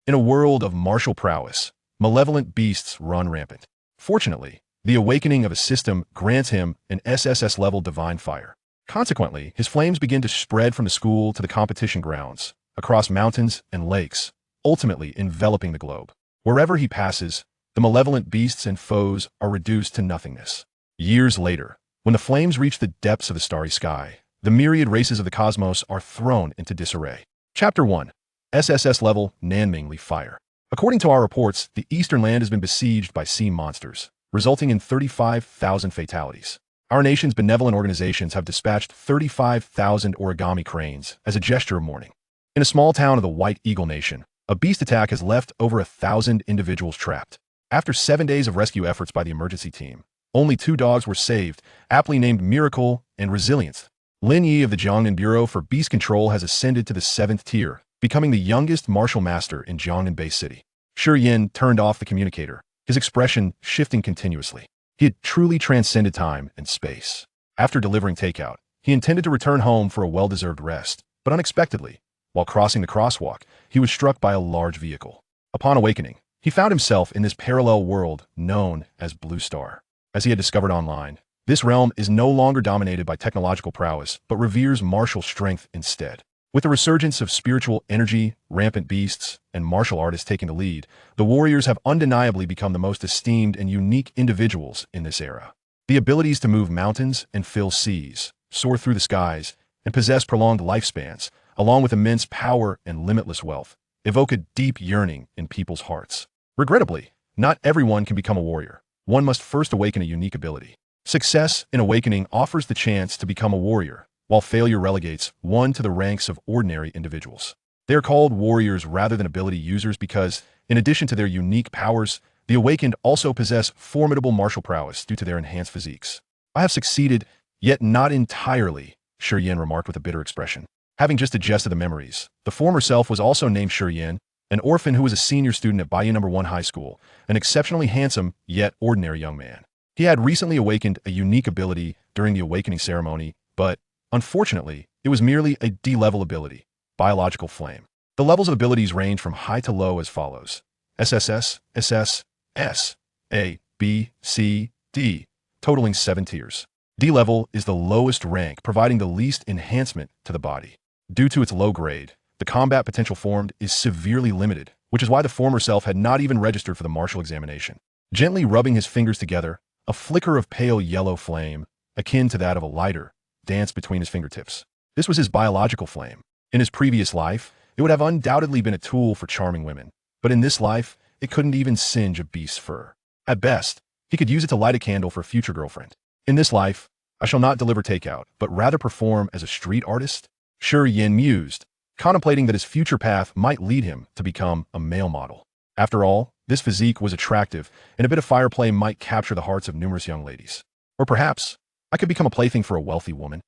In a world of martial prowess, malevolent beasts run rampant. Fortunately, the awakening of a system grants him an SSS-level divine fire. Consequently, his flames begin to spread from the school to the competition grounds, across mountains and lakes, ultimately enveloping the globe. Wherever he passes, the malevolent beasts and foes are reduced to nothingness. Years later, when the flames reach the depths of the starry sky, the myriad races of the cosmos are thrown into disarray. Chapter 1. SSS-level Nanmingly Fire. According to our reports, the Eastern Land has been besieged by sea monsters, resulting in 35,000 fatalities. Our nation's benevolent organizations have dispatched 35,000 origami cranes as a gesture of mourning. In a small town of the White Eagle Nation, a beast attack has left over 1,000 individuals trapped. After 7 days of rescue efforts by the emergency team, only 2 dogs were saved, aptly named Miracle and Resilience. Lin Yi of the Jiangnan Bureau for Beast Control has ascended to the 7th tier, becoming the youngest martial master in Jiangnan Bay City. Shi Yan turned off the communicator, his expression shifting continuously. He had truly transcended time and space. After delivering takeout, he intended to return home for a well-deserved rest, but unexpectedly, while crossing the crosswalk, he was struck by a large vehicle. Upon awakening, he found himself in this parallel world known as Blue Star. As he had discovered online, this realm is no longer dominated by technological prowess, but reveres martial strength instead. With the resurgence of spiritual energy, rampant beasts, and martial artists taking the lead, the warriors have undeniably become the most esteemed and unique individuals in this era. The abilities to move mountains and fill seas, soar through the skies, and possess prolonged lifespans, along with immense power and limitless wealth, evoke a deep yearning in people's hearts. Regrettably, not everyone can become a warrior. One must first awaken a unique ability. Success in awakening offers the chance to become a warrior, while failure relegates one to the ranks of ordinary individuals. They are called warriors rather than ability users because, in addition to their unique powers, the awakened also possess formidable martial prowess due to their enhanced physiques. I have succeeded, yet not entirely, Shi Yan remarked with a bitter expression. Having just digested the memories, the former self was also named Shi Yan, an orphan who was a senior student at Bayou No. 1 High School, an exceptionally handsome, yet ordinary young man. He had recently awakened a unique ability during the awakening ceremony, but, unfortunately, it was merely a D-level ability, biological flame. The levels of abilities range from high to low as follows: SSS, SS, S, A, B, C, D, totaling 7 tiers. D-level is the lowest rank, providing the least enhancement to the body. Due to its low grade, the combat potential formed is severely limited, which is why the former self had not even registered for the martial examination. Gently rubbing his fingers together, a flicker of pale yellow flame, akin to that of a lighter, danced between his fingertips. This was his biological flame. In his previous life, it would have undoubtedly been a tool for charming women, but in this life, it couldn't even singe a beast's fur. At best, he could use it to light a candle for a future girlfriend. In this life, I shall not deliver takeout, but rather perform as a street artist? Shi Yan mused, contemplating that his future path might lead him to become a male model. After all, this physique was attractive, and a bit of fire play might capture the hearts of numerous young ladies. Or perhaps, I could become a plaything for a wealthy woman.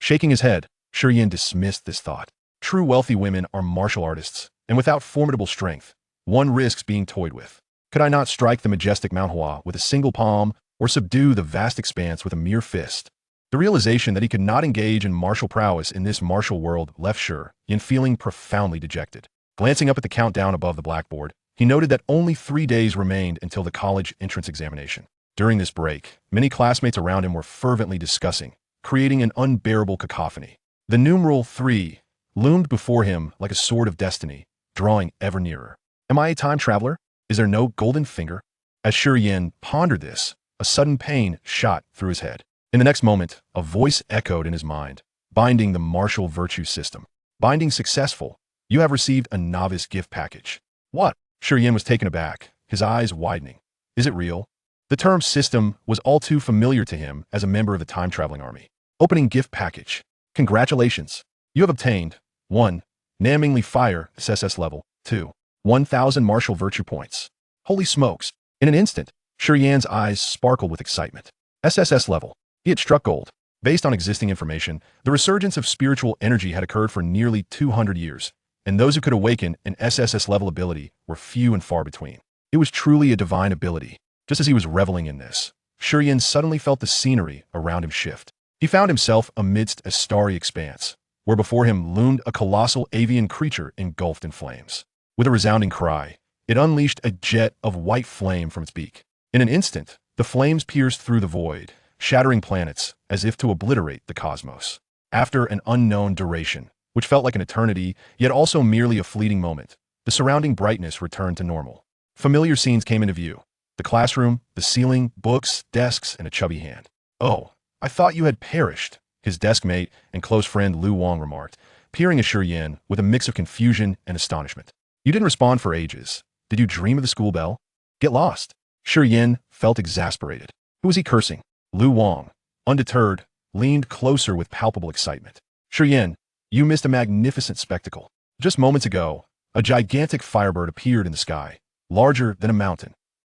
Shaking his head, Shi Yan dismissed this thought. True wealthy women are martial artists, and without formidable strength, one risks being toyed with. Could I not strike the majestic Manhwa with a single palm, or subdue the vast expanse with a mere fist? The realization that he could not engage in martial prowess in this martial world left Shi Yan feeling profoundly dejected. Glancing up at the countdown above the blackboard, he noted that only 3 days remained until the college entrance examination. During this break, many classmates around him were fervently discussing, creating an unbearable cacophony. The numeral 3 loomed before him like a sword of destiny, drawing ever nearer. Am I a time traveler? Is there no golden finger? As Shi Yan pondered this, a sudden pain shot through his head. In the next moment, a voice echoed in his mind, binding the martial virtue system. Binding successful. You have received a novice gift package. What? Shi Yan was taken aback, his eyes widening. Is it real? The term system was all too familiar to him as a member of the time-traveling army. Opening gift package. Congratulations. You have obtained 1. Nanmingly Fire, SSS level, 2. 1,000 martial virtue points. Holy smokes. In an instant, Shi Yan's eyes sparkled with excitement. SSS level. He had struck gold. Based on existing information, the resurgence of spiritual energy had occurred for nearly 200 years, and those who could awaken an SSS-level ability were few and far between. It was truly a divine ability. Just as he was reveling in this, Shi Yan suddenly felt the scenery around him shift. He found himself amidst a starry expanse, where before him loomed a colossal avian creature engulfed in flames. With a resounding cry, it unleashed a jet of white flame from its beak. In an instant, the flames pierced through the void, shattering planets as if to obliterate the cosmos. After an unknown duration, which felt like an eternity, yet also merely a fleeting moment, the surrounding brightness returned to normal. Familiar scenes came into view. The classroom, the ceiling, books, desks, and a chubby hand. "Oh, I thought you had perished," his desk mate and close friend Lu Wang remarked, peering at Shi Yan with a mix of confusion and astonishment. "You didn't respond for ages. Did you dream of the school bell? Get lost." Shi Yan felt exasperated. Who was he cursing? Lu Wang, undeterred, leaned closer with palpable excitement. "Shi Yan, you missed a magnificent spectacle. Just moments ago, a gigantic firebird appeared in the sky, larger than a mountain.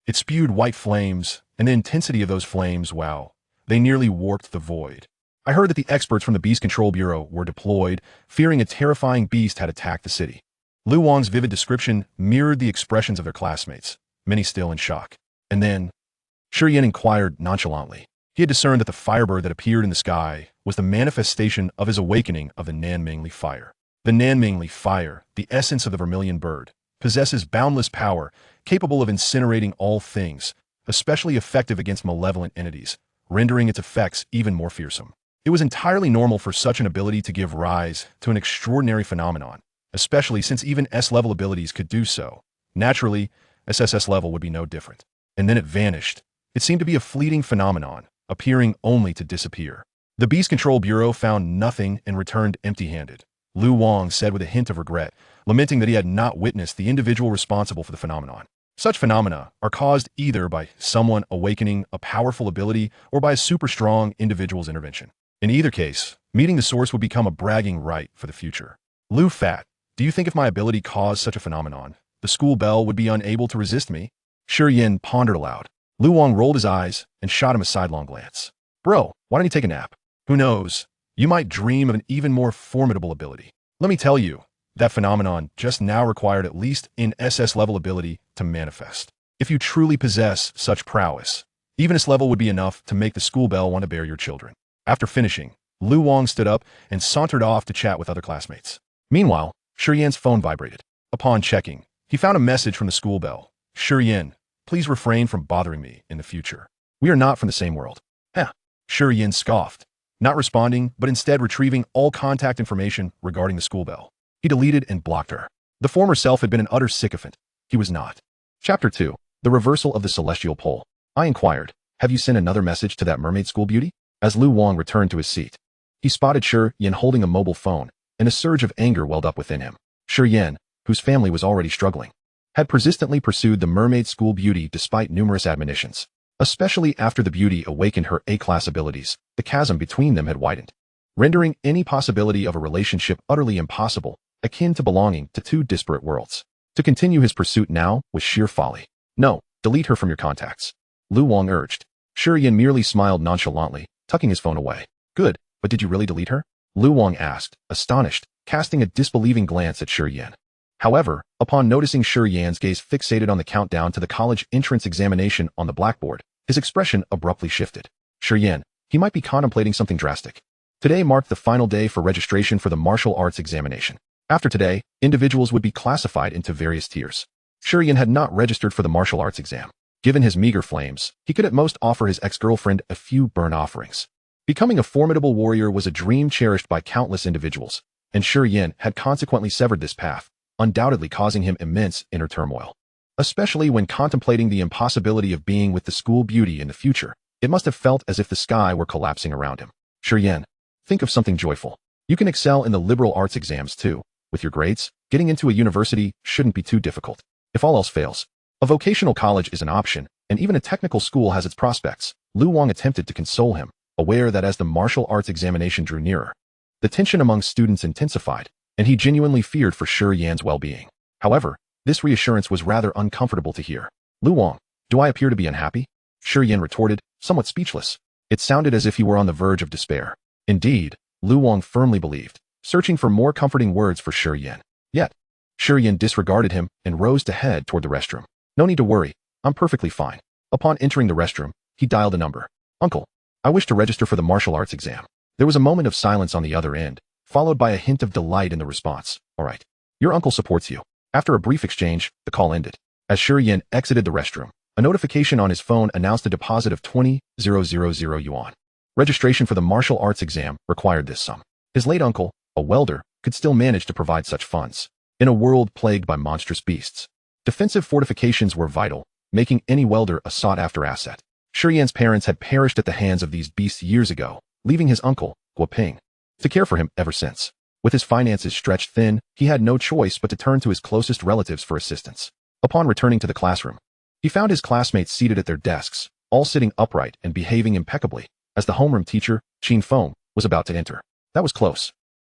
It spewed white flames, and the intensity of those flames, wow, they nearly warped the void. I heard that the experts from the Beast Control Bureau were deployed, fearing a terrifying beast had attacked the city." Lu Wang's vivid description mirrored the expressions of their classmates, many still in shock. And then, Shi Yan inquired nonchalantly. He had discerned that the firebird that appeared in the sky was the manifestation of his awakening of the Nanmingli fire. The Nanmingli fire, the essence of the vermilion bird, possesses boundless power, capable of incinerating all things, especially effective against malevolent entities, rendering its effects even more fearsome. It was entirely normal for such an ability to give rise to an extraordinary phenomenon, especially since even S-level abilities could do so. Naturally, SSS level would be no different. And then it vanished. It seemed to be a fleeting phenomenon, appearing only to disappear. The Beast Control Bureau found nothing and returned empty-handed, Lu Wang said with a hint of regret, lamenting that he had not witnessed the individual responsible for the phenomenon. Such phenomena are caused either by someone awakening a powerful ability or by a super-strong individual's intervention. In either case, meeting the source would become a bragging right for the future. Lu Fat, do you think if my ability caused such a phenomenon, the school bell would be unable to resist me? Shi Yan pondered aloud. Lu Wang rolled his eyes and shot him a sidelong glance. Bro, why don't you take a nap? Who knows? You might dream of an even more formidable ability. Let me tell you, that phenomenon just now required at least an SS level ability to manifest. If you truly possess such prowess, even this level would be enough to make the school bell want to bear your children. After finishing, Lu Wang stood up and sauntered off to chat with other classmates. Meanwhile, Shi Yan's phone vibrated. Upon checking, he found a message from the school bell. "Shi Yan, please refrain from bothering me in the future. We are not from the same world." Huh. Shi Yan scoffed, not responding, but instead retrieving all contact information regarding the school bell. He deleted and blocked her. The former self had been an utter sycophant. He was not. Chapter 2. The Reversal of the Celestial Pole. I inquired, "Have you sent another message to that mermaid school beauty?" As Lu Wang returned to his seat, he spotted Shi Yan holding a mobile phone, and a surge of anger welled up within him. Shi Yan, whose family was already struggling, had persistently pursued the mermaid school beauty despite numerous admonitions. Especially after the beauty awakened her A-class abilities, the chasm between them had widened, rendering any possibility of a relationship utterly impossible, akin to belonging to two disparate worlds. To continue his pursuit now was sheer folly. "No, delete her from your contacts," Lu Wang urged. Shi Yan merely smiled nonchalantly, tucking his phone away. "Good, but did you really delete her?" Lu Wang asked, astonished, casting a disbelieving glance at Shi Yan. However, upon noticing Shi Yan's gaze fixated on the countdown to the college entrance examination on the blackboard, his expression abruptly shifted. Shi Yan, he might be contemplating something drastic. Today marked the final day for registration for the martial arts examination. After today, individuals would be classified into various tiers. Shi Yan had not registered for the martial arts exam. Given his meager flames, he could at most offer his ex-girlfriend a few burnt offerings. Becoming a formidable warrior was a dream cherished by countless individuals, and Shi Yan had consequently severed this path, undoubtedly causing him immense inner turmoil. Especially when contemplating the impossibility of being with the school beauty in the future, it must have felt as if the sky were collapsing around him. Shi Yan, think of something joyful. You can excel in the liberal arts exams too. With your grades, getting into a university shouldn't be too difficult. If all else fails, a vocational college is an option, and even a technical school has its prospects. Lu Wang attempted to console him, aware that as the martial arts examination drew nearer, the tension among students intensified, and he genuinely feared for Shi Yan's well-being. However, this reassurance was rather uncomfortable to hear. "Lu Wang, do I appear to be unhappy?" Shi Yan retorted, somewhat speechless. It sounded as if he were on the verge of despair. Indeed, Lu Wang firmly believed, searching for more comforting words for Shi Yan. Yet, Shi Yan disregarded him and rose to head toward the restroom. "No need to worry, I'm perfectly fine." Upon entering the restroom, he dialed a number. "Uncle, I wish to register for the martial arts exam." There was a moment of silence on the other end, followed by a hint of delight in the response. "All right. Your uncle supports you. After a brief exchange, the call ended. As Shi Yan exited the restroom, a notification on his phone announced a deposit of 20,000 yuan. Registration for the martial arts exam required this sum. His late uncle, a welder, could still manage to provide such funds. In a world plagued by monstrous beasts, defensive fortifications were vital, making any welder a sought-after asset. Shi Yan's parents had perished at the hands of these beasts years ago, leaving his uncle, Guoping, to care for him ever since. With his finances stretched thin, he had no choice but to turn to his closest relatives for assistance. Upon returning to the classroom, he found his classmates seated at their desks, all sitting upright and behaving impeccably, as the homeroom teacher, Qin Feng, was about to enter. That was close.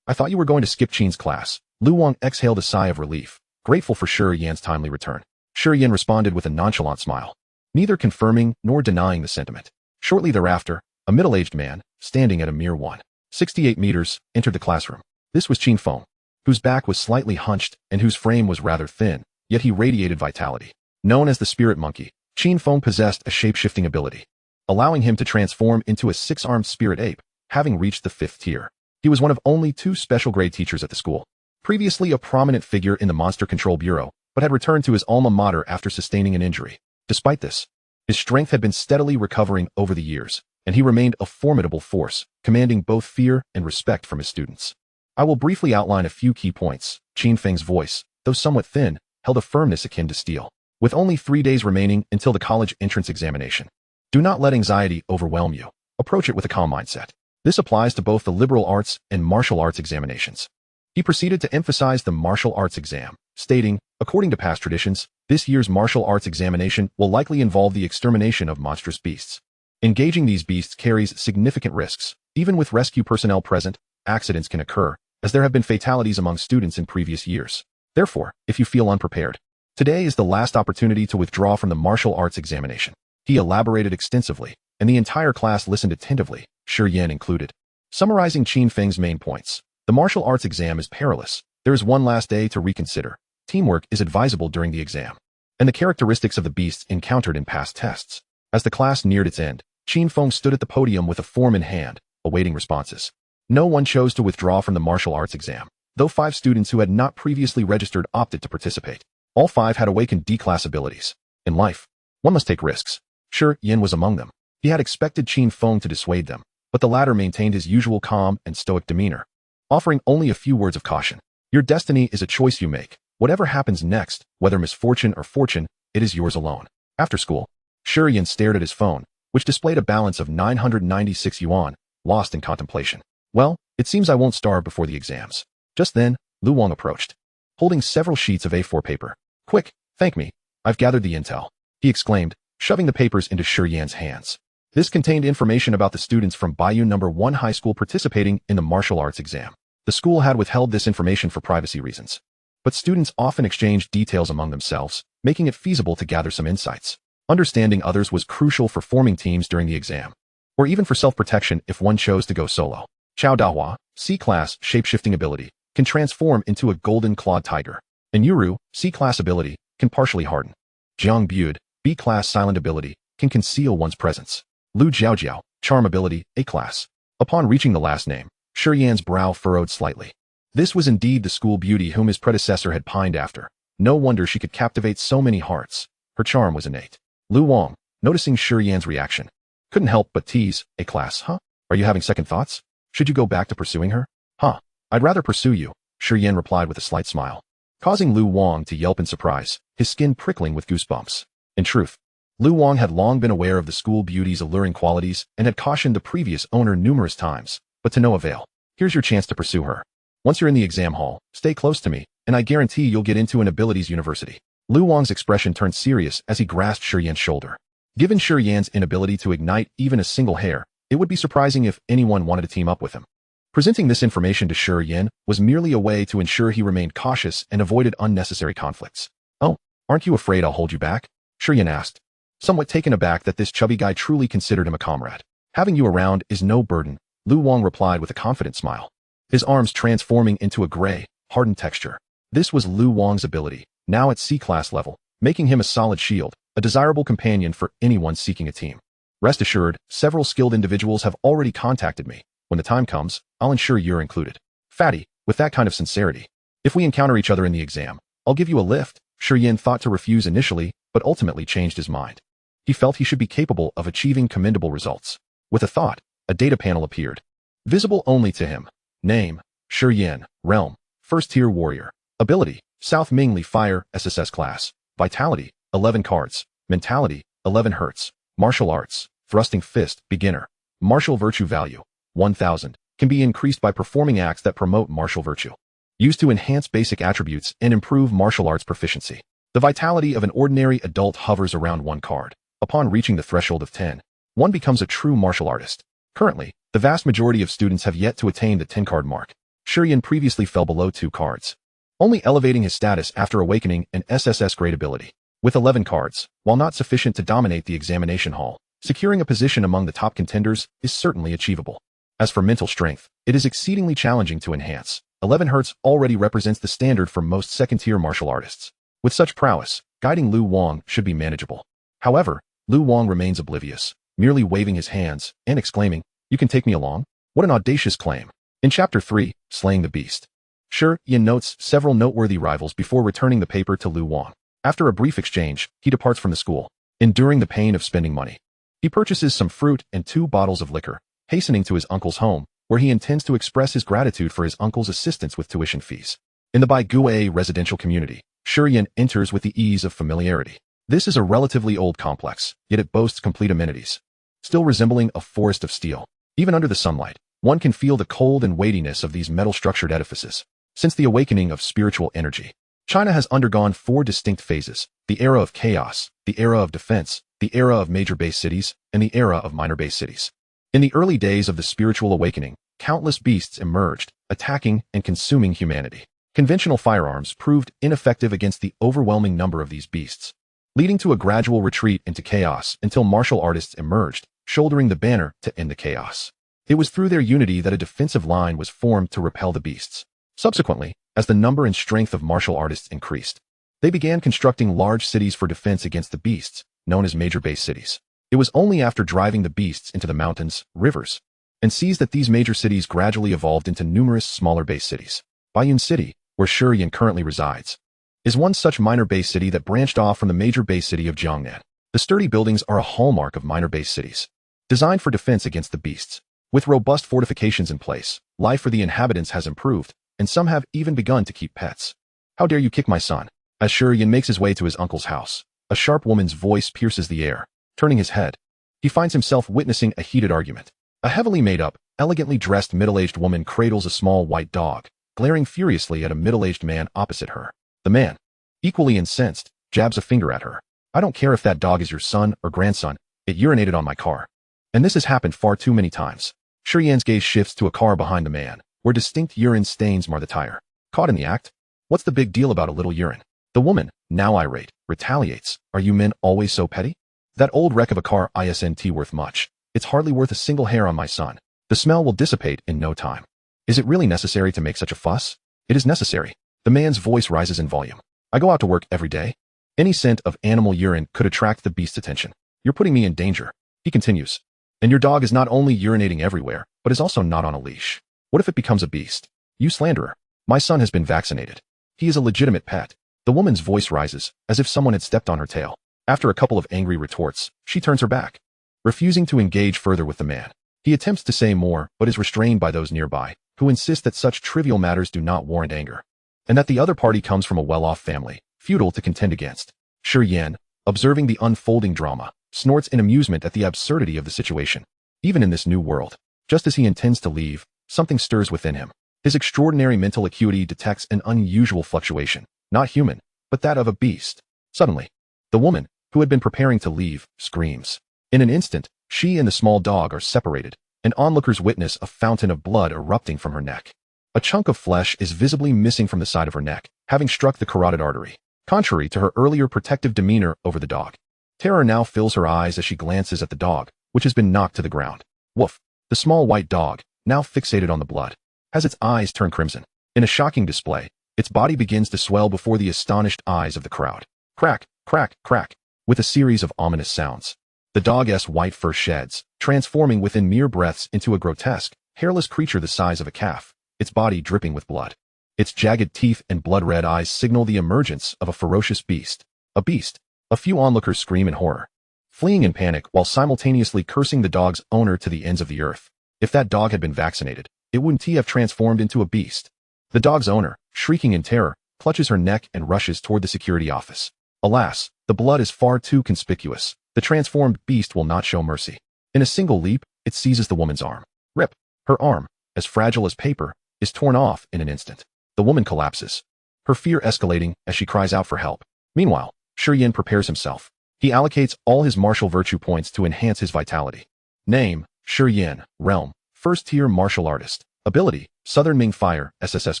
I thought you were going to skip Qin's class. Lu Wang exhaled a sigh of relief, grateful for Shi Yan's timely return. Shi Yan responded with a nonchalant smile, neither confirming nor denying the sentiment. Shortly thereafter, a middle-aged man, standing at a mere 1.68 meters, entered the classroom. This was Qin Feng, whose back was slightly hunched and whose frame was rather thin, yet he radiated vitality. Known as the Spirit Monkey, Qin Feng possessed a shape-shifting ability, allowing him to transform into a 6-armed spirit ape, having reached the 5th tier. He was one of only 2 special-grade teachers at the school, previously a prominent figure in the Monster Control Bureau, but had returned to his alma mater after sustaining an injury. Despite this, his strength had been steadily recovering over the years, and he remained a formidable force, commanding both fear and respect from his students. I will briefly outline a few key points. Qin Feng's voice, though somewhat thin, held a firmness akin to steel. With only 3 days remaining until the college entrance examination, do not let anxiety overwhelm you. Approach it with a calm mindset. This applies to both the liberal arts and martial arts examinations. He proceeded to emphasize the martial arts exam, stating, according to past traditions, this year's martial arts examination will likely involve the extermination of monstrous beasts. Engaging these beasts carries significant risks. Even with rescue personnel present, accidents can occur, as there have been fatalities among students in previous years. Therefore, if you feel unprepared, today is the last opportunity to withdraw from the martial arts examination. He elaborated extensively, and the entire class listened attentively, Shi Yan included. Summarizing Qin Feng's main points, the martial arts exam is perilous. There is one last day to reconsider. Teamwork is advisable during the exam, and the characteristics of the beasts encountered in past tests. As the class neared its end, Qin Feng stood at the podium with a form in hand, awaiting responses. No one chose to withdraw from the martial arts exam, though 5 students who had not previously registered opted to participate. All 5 had awakened D-class abilities. In life, one must take risks. Shi Yan was among them. He had expected Qin Feng to dissuade them, but the latter maintained his usual calm and stoic demeanor, offering only a few words of caution. Your destiny is a choice you make. Whatever happens next, whether misfortune or fortune, it is yours alone. After school, Shi Yan stared at his phone, which displayed a balance of 996 yuan, lost in contemplation. Well, it seems I won't starve before the exams. Just then, Lu Wang approached, holding several sheets of A4 paper. Quick, thank me. I've gathered the intel, he exclaimed, shoving the papers into Shi Yan's hands. This contained information about the students from Baiyun No. 1 High School participating in the martial arts exam. The school had withheld this information for privacy reasons, but students often exchanged details among themselves, making it feasible to gather some insights. Understanding others was crucial for forming teams during the exam, or even for self-protection if one chose to go solo. Chao Dahua, C-class shape-shifting ability, can transform into a golden-clawed tiger. And Yuru, C-class ability, can partially harden. Jiang Bued, B-class silent ability, can conceal one's presence. Lu Jiaojiao, charm ability, A-class. Upon reaching the last name, Shi Yan's brow furrowed slightly. This was indeed the school beauty whom his predecessor had pined after. No wonder she could captivate so many hearts. Her charm was innate. Lu Wang, noticing Shi Yan's reaction, couldn't help but tease, A-class, huh? Are you having second thoughts? Should you go back to pursuing her? Huh. I'd rather pursue you, Shi Yan replied with a slight smile, causing Lu Wang to yelp in surprise, his skin prickling with goosebumps. In truth, Lu Wang had long been aware of the school beauty's alluring qualities and had cautioned the previous owner numerous times, but to no avail. Here's your chance to pursue her. Once you're in the exam hall, stay close to me, and I guarantee you'll get into an abilities university. Lu Wang's expression turned serious as he grasped Shi Yan's shoulder. Given Shi Yan's inability to ignite even a single hair, it would be surprising if anyone wanted to team up with him. Presenting this information to Shi Yan was merely a way to ensure he remained cautious and avoided unnecessary conflicts. Oh, aren't you afraid I'll hold you back? Shi Yan asked, somewhat taken aback that this chubby guy truly considered him a comrade. Having you around is no burden, Lu Wang replied with a confident smile, his arms transforming into a gray, hardened texture. This was Lu Wang's ability, now at C-class level, making him a solid shield, a desirable companion for anyone seeking a team. Rest assured, several skilled individuals have already contacted me. When the time comes, I'll ensure you're included. Fatty, with that kind of sincerity. If we encounter each other in the exam, I'll give you a lift. Shi Yan thought to refuse initially, but ultimately changed his mind. He felt he should be capable of achieving commendable results. With a thought, a data panel appeared. Visible only to him. Name, Shi Yan. Realm, First Tier Warrior. Ability, South Mingli Fire SSS Class. Vitality, 11 cards. Mentality, 11 Hz. Martial Arts, Thrusting Fist, Beginner. Martial Virtue Value, 1000. Can be increased by performing acts that promote martial virtue. Used to enhance basic attributes and improve martial arts proficiency. The vitality of an ordinary adult hovers around 1 card. Upon reaching the threshold of 10, one becomes a true martial artist. Currently, the vast majority of students have yet to attain the 10-card mark. Shi Yan previously fell below 2 cards, only elevating his status after awakening an SSS grade ability. With 11 cards, while not sufficient to dominate the examination hall, securing a position among the top contenders is certainly achievable. As for mental strength, it is exceedingly challenging to enhance. 11 Hz already represents the standard for most second-tier martial artists. With such prowess, guiding Lu Wang should be manageable. However, Lu Wang remains oblivious, merely waving his hands and exclaiming, "You can take me along?" What an audacious claim. In Chapter 3, Slaying the Beast, Shi Yan notes several noteworthy rivals before returning the paper to Lu Wang. After a brief exchange, he departs from the school, enduring the pain of spending money. He purchases some fruit and 2 bottles of liquor, hastening to his uncle's home, where he intends to express his gratitude for his uncle's assistance with tuition fees. In the Baigué residential community, Shi Yan enters with the ease of familiarity. This is a relatively old complex, yet it boasts complete amenities, still resembling a forest of steel. Even under the sunlight, one can feel the cold and weightiness of these metal-structured edifices. Since the awakening of spiritual energy, China has undergone 4 distinct phases: the era of chaos, the era of defense, the era of major base cities, and the era of minor base cities. In the early days of the spiritual awakening, countless beasts emerged, attacking and consuming humanity. Conventional firearms proved ineffective against the overwhelming number of these beasts, leading to a gradual retreat into chaos until martial artists emerged, shouldering the banner to end the chaos. It was through their unity that a defensive line was formed to repel the beasts. Subsequently, as the number and strength of martial artists increased, they began constructing large cities for defense against the beasts, known as major base cities. It was only after driving the beasts into the mountains, rivers, and seas that these major cities gradually evolved into numerous smaller base cities. Baiyun City, where Shi Yan currently resides, is one such minor base city that branched off from the major base city of Jiangnan. The sturdy buildings are a hallmark of minor base cities, designed for defense against the beasts. With robust fortifications in place, life for the inhabitants has improved, and some have even begun to keep pets. "How dare you kick my son?" As Shi Yan makes his way to his uncle's house, a sharp woman's voice pierces the air. Turning his head, he finds himself witnessing a heated argument. A heavily made-up, elegantly dressed middle-aged woman cradles a small white dog, glaring furiously at a middle-aged man opposite her. The man, equally incensed, jabs a finger at her. "I don't care if that dog is your son or grandson, it urinated on my car." And this has happened far too many times. Shi Yan's gaze shifts to a car behind the man, where distinct urine stains mar the tire. Caught in the act? What's the big deal about a little urine? The woman, now irate, retaliates. "Are you men always so petty? That old wreck of a car isn't worth much. It's hardly worth a single hair on my son. The smell will dissipate in no time. Is it really necessary to make such a fuss?" "It is necessary." The man's voice rises in volume. "I go out to work every day. Any scent of animal urine could attract the beast's attention. You're putting me in danger." He continues. "And your dog is not only urinating everywhere, but is also not on a leash. What if it becomes a beast? You slanderer. My son has been vaccinated. He is a legitimate pet." The woman's voice rises, as if someone had stepped on her tail. After a couple of angry retorts, she turns her back, refusing to engage further with the man. He attempts to say more, but is restrained by those nearby, who insist that such trivial matters do not warrant anger, and that the other party comes from a well-off family, futile to contend against. Shi Yan, observing the unfolding drama, snorts in amusement at the absurdity of the situation. Even in this new world, just as he intends to leave, something stirs within him. His extraordinary mental acuity detects an unusual fluctuation, not human, but that of a beast. Suddenly, the woman, who had been preparing to leave, screams. In an instant, she and the small dog are separated, and onlookers witness a fountain of blood erupting from her neck. A chunk of flesh is visibly missing from the side of her neck, having struck the carotid artery, contrary to her earlier protective demeanor over the dog. Terror now fills her eyes as she glances at the dog, which has been knocked to the ground. Woof! The small white dog, now fixated on the blood, has its eyes turned crimson. In a shocking display, its body begins to swell before the astonished eyes of the crowd. Crack, crack, crack, with a series of ominous sounds. The dog's white fur sheds, transforming within mere breaths into a grotesque, hairless creature the size of a calf, its body dripping with blood. Its jagged teeth and blood-red eyes signal the emergence of a ferocious beast. A beast. A few onlookers scream in horror, fleeing in panic while simultaneously cursing the dog's owner to the ends of the earth. If that dog had been vaccinated, it wouldn't have transformed into a beast. The dog's owner, shrieking in terror, clutches her neck and rushes toward the security office. Alas, the blood is far too conspicuous. The transformed beast will not show mercy. In a single leap, it seizes the woman's arm. Rip! Her arm, as fragile as paper, is torn off in an instant. The woman collapses, her fear escalating as she cries out for help. Meanwhile, Shi Yan prepares himself. He allocates all his martial virtue points to enhance his vitality. Name, Shi Yan. Realm, first-tier martial artist. Ability, Southern Ming Fire, SSS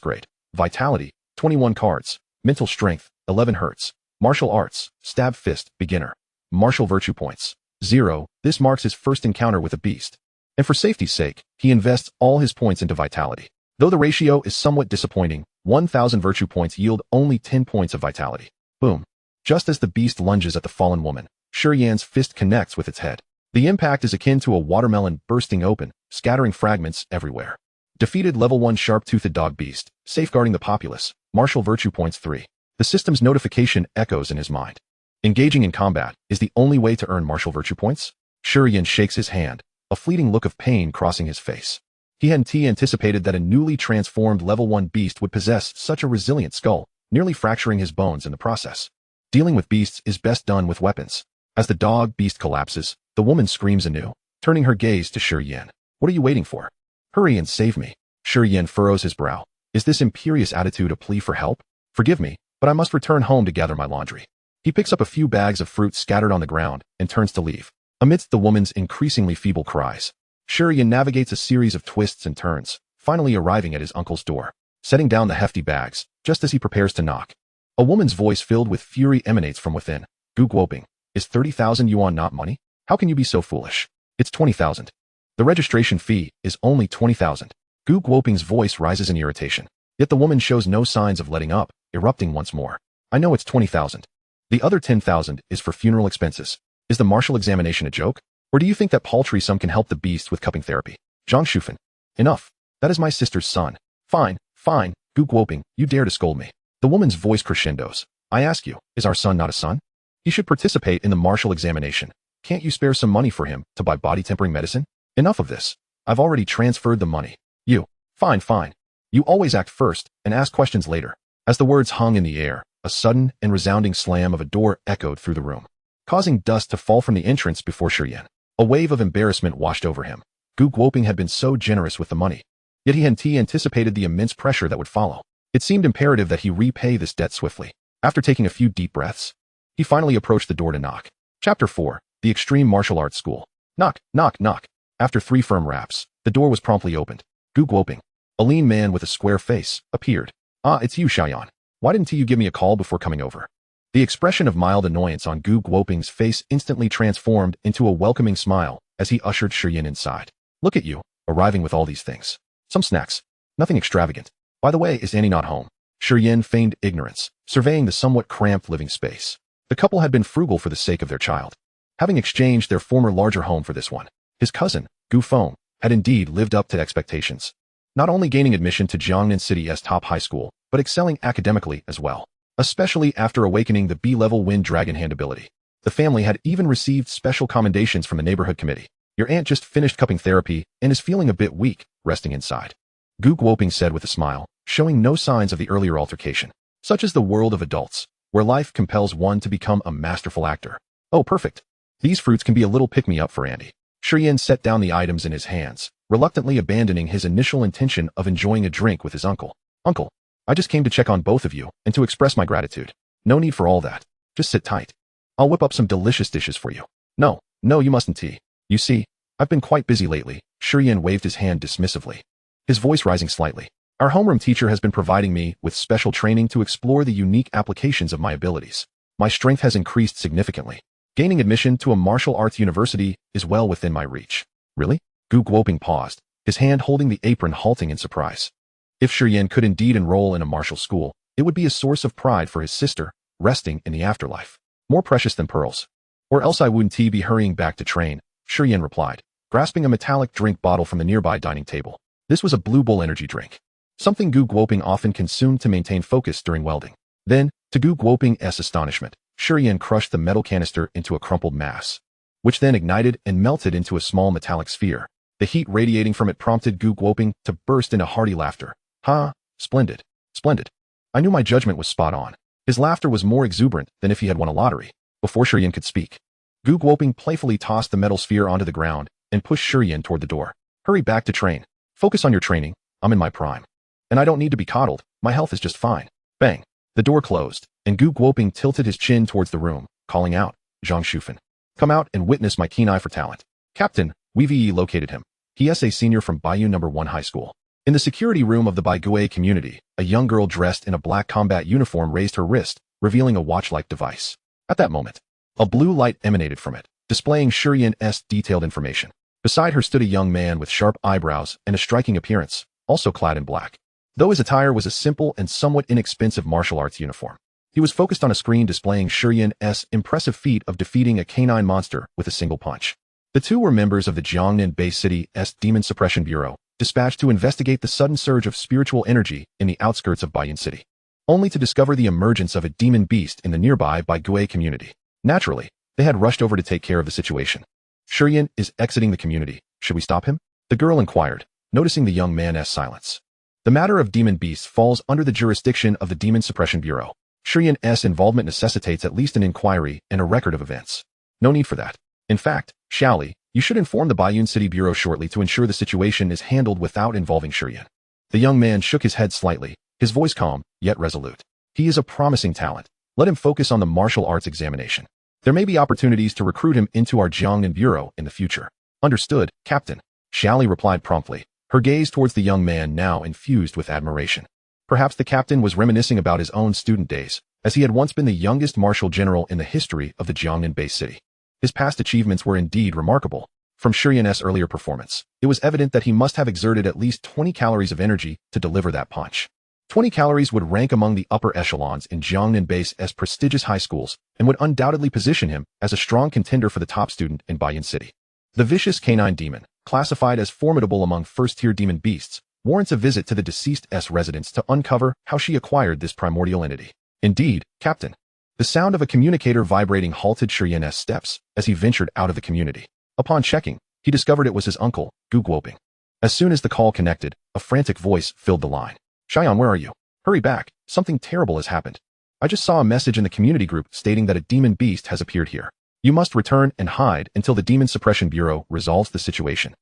grade. Vitality, 21 cards. Mental strength, 11 Hz. Martial arts, stab fist, beginner. Martial virtue points, 0. This marks his first encounter with a beast. And for safety's sake, he invests all his points into vitality. Though the ratio is somewhat disappointing, 1,000 virtue points yield only 10 points of vitality. Boom. Just as the beast lunges at the fallen woman, Shi Yan's fist connects with its head. The impact is akin to a watermelon bursting open, scattering fragments everywhere. Defeated level 1 sharp-toothed dog beast, safeguarding the populace, martial virtue points 3. The system's notification echoes in his mind. Engaging in combat is the only way to earn martial virtue points? Shi Yan shakes his hand, a fleeting look of pain crossing his face. He hadn't anticipated that a newly transformed level 1 beast would possess such a resilient skull, nearly fracturing his bones in the process. Dealing with beasts is best done with weapons. As the dog beast collapses, the woman screams anew, turning her gaze to Shi Yan. What are you waiting for? Hurry and save me. Shi Yan furrows his brow. Is this imperious attitude a plea for help? Forgive me, but I must return home to gather my laundry. He picks up a few bags of fruit scattered on the ground and turns to leave. Amidst the woman's increasingly feeble cries, Shi Yan navigates a series of twists and turns, finally arriving at his uncle's door, setting down the hefty bags, just as he prepares to knock. A woman's voice filled with fury emanates from within. Gu Guoping, is 30,000 yuan not money? How can you be so foolish? It's 20,000. The registration fee is only 20,000. Gu Guoping's voice rises in irritation. Yet the woman shows no signs of letting up, erupting once more. I know it's 20,000. The other 10,000 is for funeral expenses. Is the martial examination a joke? Or do you think that paltry sum can help the beast with cupping therapy? Zhang Shufan. Enough. That is my sister's son. Fine, fine, Gu Guoping, you dare to scold me. The woman's voice crescendos. I ask you, is our son not a son? He should participate in the martial examination. Can't you spare some money for him to buy body-tempering medicine? Enough of this. I've already transferred the money. You. Fine, fine. You always act first and ask questions later. As the words hung in the air, a sudden and resounding slam of a door echoed through the room, causing dust to fall from the entrance before Shi Yan. A wave of embarrassment washed over him. Gu Guoping had been so generous with the money, yet he hadn't anticipated the immense pressure that would follow. It seemed imperative that he repay this debt swiftly. After taking a few deep breaths, he finally approached the door to knock. Chapter 4. The Extreme Martial Arts School. Knock, knock, knock. After 3 firm raps, the door was promptly opened. Gu Guoping, a lean man with a square face, appeared. Ah, it's you, Shi Yan. Why didn't you give me a call before coming over? The expression of mild annoyance on Gu Guoping's face instantly transformed into a welcoming smile as he ushered Shi Yan inside. Look at you, arriving with all these things. Some snacks. Nothing extravagant. By the way, is Annie not home? Shi Yan feigned ignorance, surveying the somewhat cramped living space. The couple had been frugal for the sake of their child, having exchanged their former larger home for this one. His cousin, Gu Feng, had indeed lived up to expectations, not only gaining admission to Jiangnan City's top high school, but excelling academically as well, especially after awakening the B-level Wind Dragon Hand ability. The family had even received special commendations from the neighborhood committee. Your aunt just finished cupping therapy and is feeling a bit weak, resting inside, Gu Guoping said with a smile, showing no signs of the earlier altercation. Such is the world of adults, where life compels one to become a masterful actor. Oh, perfect. These fruits can be a little pick-me-up for Andy. Shi Yan set down the items in his hands, reluctantly abandoning his initial intention of enjoying a drink with his uncle. Uncle, I just came to check on both of you and to express my gratitude. No need for all that. Just sit tight. I'll whip up some delicious dishes for you. No, you mustn't tea. You see, I've been quite busy lately. Shi Yan waved his hand dismissively, his voice rising slightly. Our homeroom teacher has been providing me with special training to explore the unique applications of my abilities. My strength has increased significantly. Gaining admission to a martial arts university is well within my reach. Really? Gu Guoping paused, his hand holding the apron, halting in surprise. If Shi Yan could indeed enroll in a martial school, it would be a source of pride for his sister, resting in the afterlife. More precious than pearls. Or else I wouldn't be hurrying back to train, Shi Yan replied, grasping a metallic drink bottle from the nearby dining table. This was a Blue Bull energy drink. something Gu Guoping often consumed to maintain focus during welding. Then, to Gu Guoping's astonishment, Shi Yan crushed the metal canister into a crumpled mass, which then ignited and melted into a small metallic sphere. The heat radiating from it prompted Gu Guoping to burst into hearty laughter. Ha! Splendid. Splendid. I knew my judgment was spot on. His laughter was more exuberant than if he had won a lottery. Before Shi Yan could speak, Gu Guoping playfully tossed the metal sphere onto the ground and pushed Shi Yan toward the door. Hurry back to train. Focus on your training. I'm in my prime. And I don't need to be coddled. My health is just fine. Bang. The door closed, and Gu Guoping tilted his chin towards the room, calling out, Zhang Shufan. Come out and witness my keen eye for talent. Captain, we've located him. He is a senior from Baiyun No. 1 High School. In the security room of the Baigui community, a young girl dressed in a black combat uniform raised her wrist, revealing a watch-like device. At that moment, a blue light emanated from it, displaying Shi Yan's detailed information. Beside her stood a young man with sharp eyebrows and a striking appearance, also clad in black. Though his attire was a simple and somewhat inexpensive martial arts uniform, he was focused on a screen displaying Shi Yan's impressive feat of defeating a canine monster with a single punch. The two were members of the Jiangnan Bay City's Demon Suppression Bureau, dispatched to investigate the sudden surge of spiritual energy in the outskirts of Baiyun City, only to discover the emergence of a demon beast in the nearby Baigui community. Naturally, they had rushed over to take care of the situation. Shi Yan is exiting the community. Should we stop him? The girl inquired, noticing the young man's silence. The matter of demon beasts falls under the jurisdiction of the Demon Suppression Bureau. Shi Yan's involvement necessitates at least an inquiry and a record of events. No need for that. In fact, Xiaoli, you should inform the Baiyun City Bureau shortly to ensure the situation is handled without involving Shi Yan. The young man shook his head slightly, his voice calm, yet resolute. He is a promising talent. Let him focus on the martial arts examination. There may be opportunities to recruit him into our Jiangnan Bureau in the future. Understood, Captain. Xiaoli replied promptly, her gaze towards the young man now infused with admiration. Perhaps the captain was reminiscing about his own student days, as he had once been the youngest martial general in the history of the Jiangnan Bay City. His past achievements were indeed remarkable. From Shi Yan's earlier performance, it was evident that he must have exerted at least 20 calories of energy to deliver that punch. 20 calories would rank among the upper echelons in Jiangnan Bay's prestigious high schools and would undoubtedly position him as a strong contender for the top student in Baiyun City. The vicious canine demon, classified as formidable among first-tier demon beasts, warrants a visit to the deceased's residence to uncover how she acquired this primordial entity. Indeed, Captain. The sound of a communicator vibrating halted Shi Yan's steps as he ventured out of the community. Upon checking, he discovered it was his uncle, Gu Guoping. As soon as the call connected, a frantic voice filled the line. Shi Yan, where are you? Hurry back, something terrible has happened. I just saw a message in the community group stating that a demon beast has appeared here. You must return and hide until the Demon Suppression Bureau resolves the situation.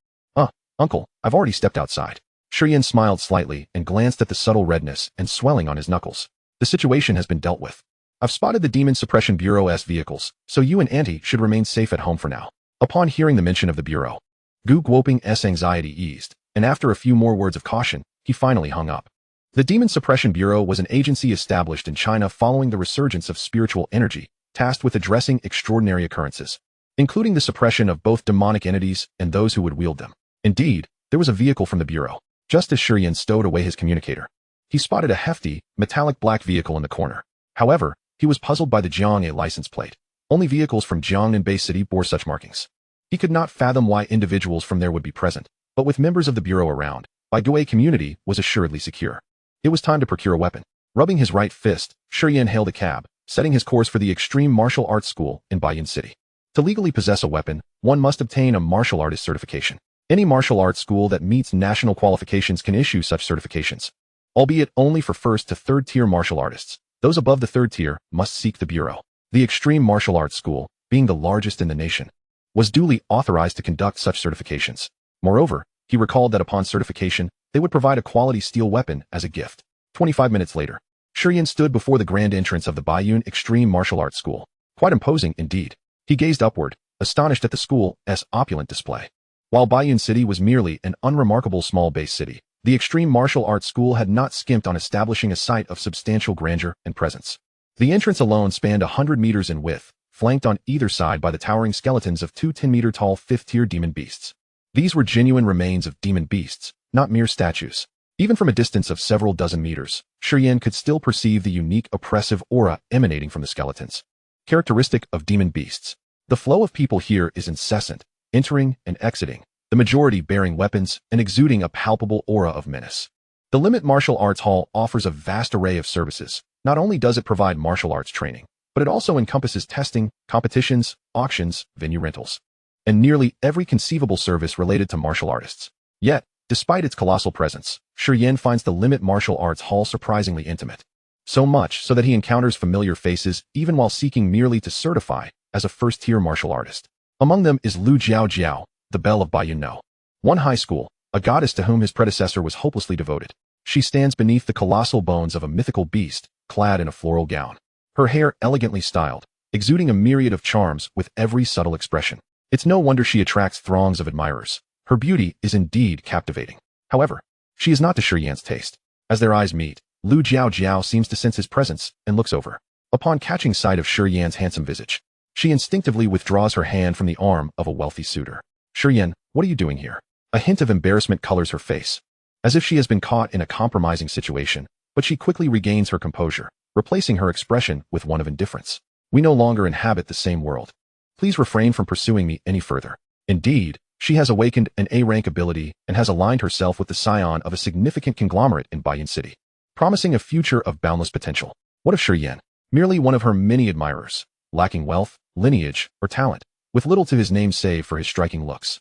Uncle, I've already stepped outside. Shi Yan smiled slightly and glanced at the subtle redness and swelling on his knuckles. The situation has been dealt with. I've spotted the Demon Suppression Bureau's vehicles, so you and Auntie should remain safe at home for now. Upon hearing the mention of the Bureau, Gu Guoping's anxiety eased, and after a few more words of caution, he finally hung up. The Demon Suppression Bureau was an agency established in China following the resurgence of spiritual energy, tasked with addressing extraordinary occurrences, including the suppression of both demonic entities and those who would wield them. Indeed, there was a vehicle from the Bureau. Just as Shi Yan stowed away his communicator, he spotted a hefty, metallic black vehicle in the corner. However, he was puzzled by the Jiangnan license plate. Only vehicles from Jiangnan Bay City bore such markings. He could not fathom why individuals from there would be present, but with members of the Bureau around, Baigui community was assuredly secure. It was time to procure a weapon. Rubbing his right fist, Shi Yan hailed a cab, setting his course for the Extreme Martial Arts School in Baiyun City. To legally possess a weapon, one must obtain a martial artist certification. Any martial arts school that meets national qualifications can issue such certifications, albeit only for first to third tier martial artists. Those above the third tier must seek the Bureau. The Extreme Martial Arts School, being the largest in the nation, was duly authorized to conduct such certifications. Moreover, he recalled that upon certification, they would provide a quality steel weapon as a gift. 25 minutes later, Shi Yan stood before the grand entrance of the Baiyun Extreme Martial Arts School. Quite imposing indeed. He gazed upward, astonished at the school's opulent display. While Baiyun City was merely an unremarkable small base city, the Extreme Martial Arts School had not skimped on establishing a site of substantial grandeur and presence. The entrance alone spanned 100 meters in width, flanked on either side by the towering skeletons of two 10-meter-tall fifth-tier demon beasts. These were genuine remains of demon beasts, not mere statues. Even from a distance of several dozen meters, Shi Yan could still perceive the unique oppressive aura emanating from the skeletons. Characteristic of demon beasts. The flow of people here is incessant, entering and exiting, the majority bearing weapons and exuding a palpable aura of menace. The Limit Martial Arts Hall offers a vast array of services. Not only does it provide martial arts training, but it also encompasses testing, competitions, auctions, venue rentals, and nearly every conceivable service related to martial artists. Yet, despite its colossal presence, Shi Yan finds the Limit Martial Arts Hall surprisingly intimate. So much so that he encounters familiar faces even while seeking merely to certify as a first-tier martial artist. Among them is Lu Jiao, the Belle of Bayuno. One high school, a goddess to whom his predecessor was hopelessly devoted. She stands beneath the colossal bones of a mythical beast, clad in a floral gown. Her hair elegantly styled, exuding a myriad of charms with every subtle expression. It's no wonder she attracts throngs of admirers. Her beauty is indeed captivating. However, she is not to Shi Yan's taste. As their eyes meet, Lu Jiao seems to sense his presence and looks over. Upon catching sight of Shi Yan's handsome visage, she instinctively withdraws her hand from the arm of a wealthy suitor. Shi Yan, what are you doing here? A hint of embarrassment colors her face, as if she has been caught in a compromising situation, but she quickly regains her composure, replacing her expression with one of indifference. We no longer inhabit the same world. Please refrain from pursuing me any further. Indeed, she has awakened an A-rank ability and has aligned herself with the scion of a significant conglomerate in Bayan City, promising a future of boundless potential. What of Shi Yan? Merely one of her many admirers, lacking wealth, lineage, or talent, with little to his name save for his striking looks.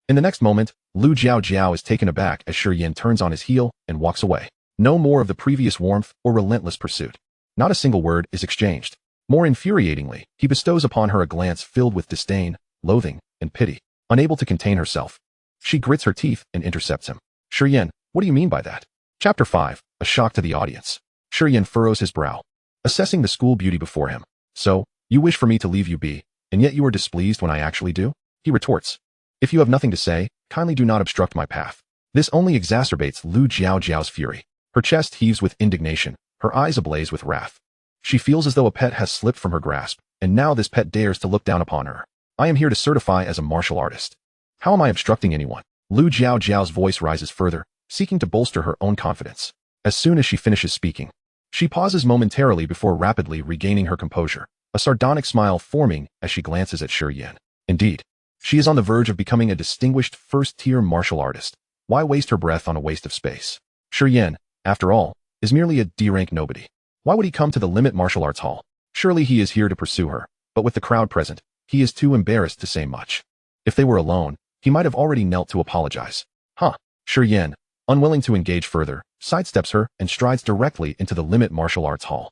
In the next moment, Lu Jiao is taken aback as Shi Yan turns on his heel and walks away. No more of the previous warmth or relentless pursuit. Not a single word is exchanged. More infuriatingly, he bestows upon her a glance filled with disdain, loathing, and pity. Unable to contain herself, she grits her teeth and intercepts him. Shi Yan, what do you mean by that? Chapter 5, a shock to the audience. Shi Yan furrows his brow, assessing the school beauty before him. So, you wish for me to leave you be, and yet you are displeased when I actually do? He retorts. If you have nothing to say, kindly do not obstruct my path. This only exacerbates Lu Jiao's fury. Her chest heaves with indignation, her eyes ablaze with wrath. She feels as though a pet has slipped from her grasp, and now this pet dares to look down upon her. I am here to certify as a martial artist. How am I obstructing anyone? Lu Jiao's voice rises further, seeking to bolster her own confidence. As soon as she finishes speaking, she pauses momentarily before rapidly regaining her composure, a sardonic smile forming as she glances at Shi Yan. Indeed, she is on the verge of becoming a distinguished first-tier martial artist. Why waste her breath on a waste of space? Shi Yan, after all, is merely a D-rank nobody. Why would he come to the Limit Martial Arts Hall? Surely he is here to pursue her, but with the crowd present, he is too embarrassed to say much. If they were alone, he might have already knelt to apologize. Shi Yan, unwilling to engage further, sidesteps her and strides directly into the Limit Martial Arts Hall.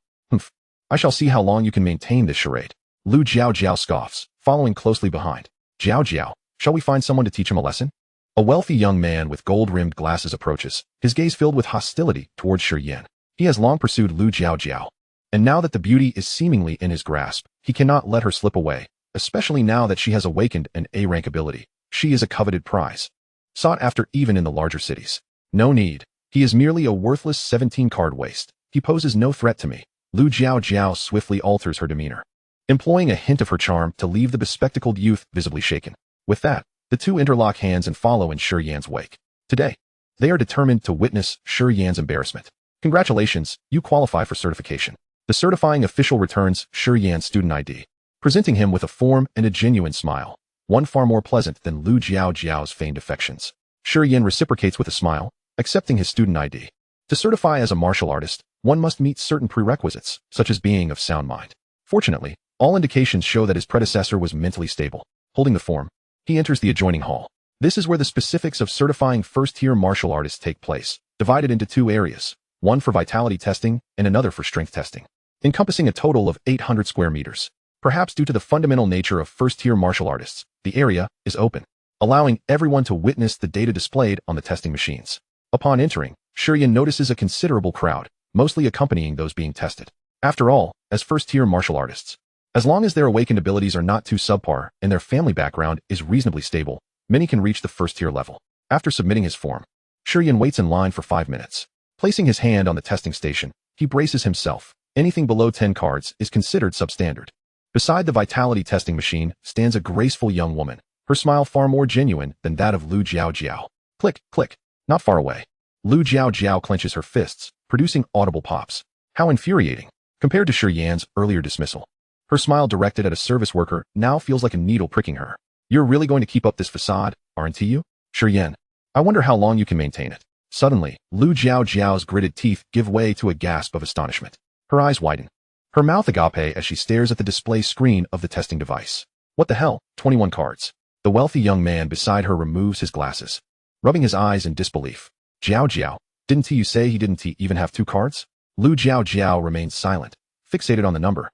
I shall see how long you can maintain this charade. Lu Jiao scoffs, following closely behind. Jiao, shall we find someone to teach him a lesson? A wealthy young man with gold-rimmed glasses approaches, his gaze filled with hostility towards Shi Yan. He has long pursued Lu Jiao, and now that the beauty is seemingly in his grasp, he cannot let her slip away, especially now that she has awakened an A-rank ability. She is a coveted prize, sought after even in the larger cities. No need. He is merely a worthless 17-card waste. He poses no threat to me. Lu Jiao swiftly alters her demeanor, employing a hint of her charm to leave the bespectacled youth visibly shaken. With that, the two interlock hands and follow in Shi Yan's wake. Today, they are determined to witness Shi Yan's embarrassment. Congratulations, you qualify for certification. The certifying official returns Shi Yan's student ID, presenting him with a form and a genuine smile, one far more pleasant than Lu Jiao's feigned affections. Shi Yan reciprocates with a smile, accepting his student ID. To certify as a martial artist, one must meet certain prerequisites, such as being of sound mind. Fortunately, all indications show that his predecessor was mentally stable. Holding the form, he enters the adjoining hall. This is where the specifics of certifying first-tier martial artists take place, divided into two areas, one for vitality testing and another for strength testing, encompassing a total of 800 square meters. Perhaps due to the fundamental nature of first-tier martial artists, the area is open, allowing everyone to witness the data displayed on the testing machines. Upon entering, Shi Yan notices a considerable crowd, mostly accompanying those being tested. After all, as first-tier martial artists, as long as their awakened abilities are not too subpar and their family background is reasonably stable, many can reach the first-tier level. After submitting his form, Shi Yan waits in line for 5 minutes. Placing his hand on the testing station, he braces himself. Anything below 10 cards is considered substandard. Beside the vitality testing machine stands a graceful young woman, her smile far more genuine than that of Lu Jiao. Click, click, not far away. Lu Jiao clenches her fists, producing audible pops. How infuriating. Compared to Shi Yan's earlier dismissal, her smile directed at a service worker now feels like a needle pricking her. You're really going to keep up this facade, aren't you? Shi Yan, I wonder how long you can maintain it. Suddenly, Lu Jiao's gritted teeth give way to a gasp of astonishment. Her eyes widen. Her mouth agape as she stares at the display screen of the testing device. What the hell? 21 cards. The wealthy young man beside her removes his glasses, rubbing his eyes in disbelief. Jiao, didn't he say he didn't even have 2 cards? Lu Jiao remains silent, fixated on the number,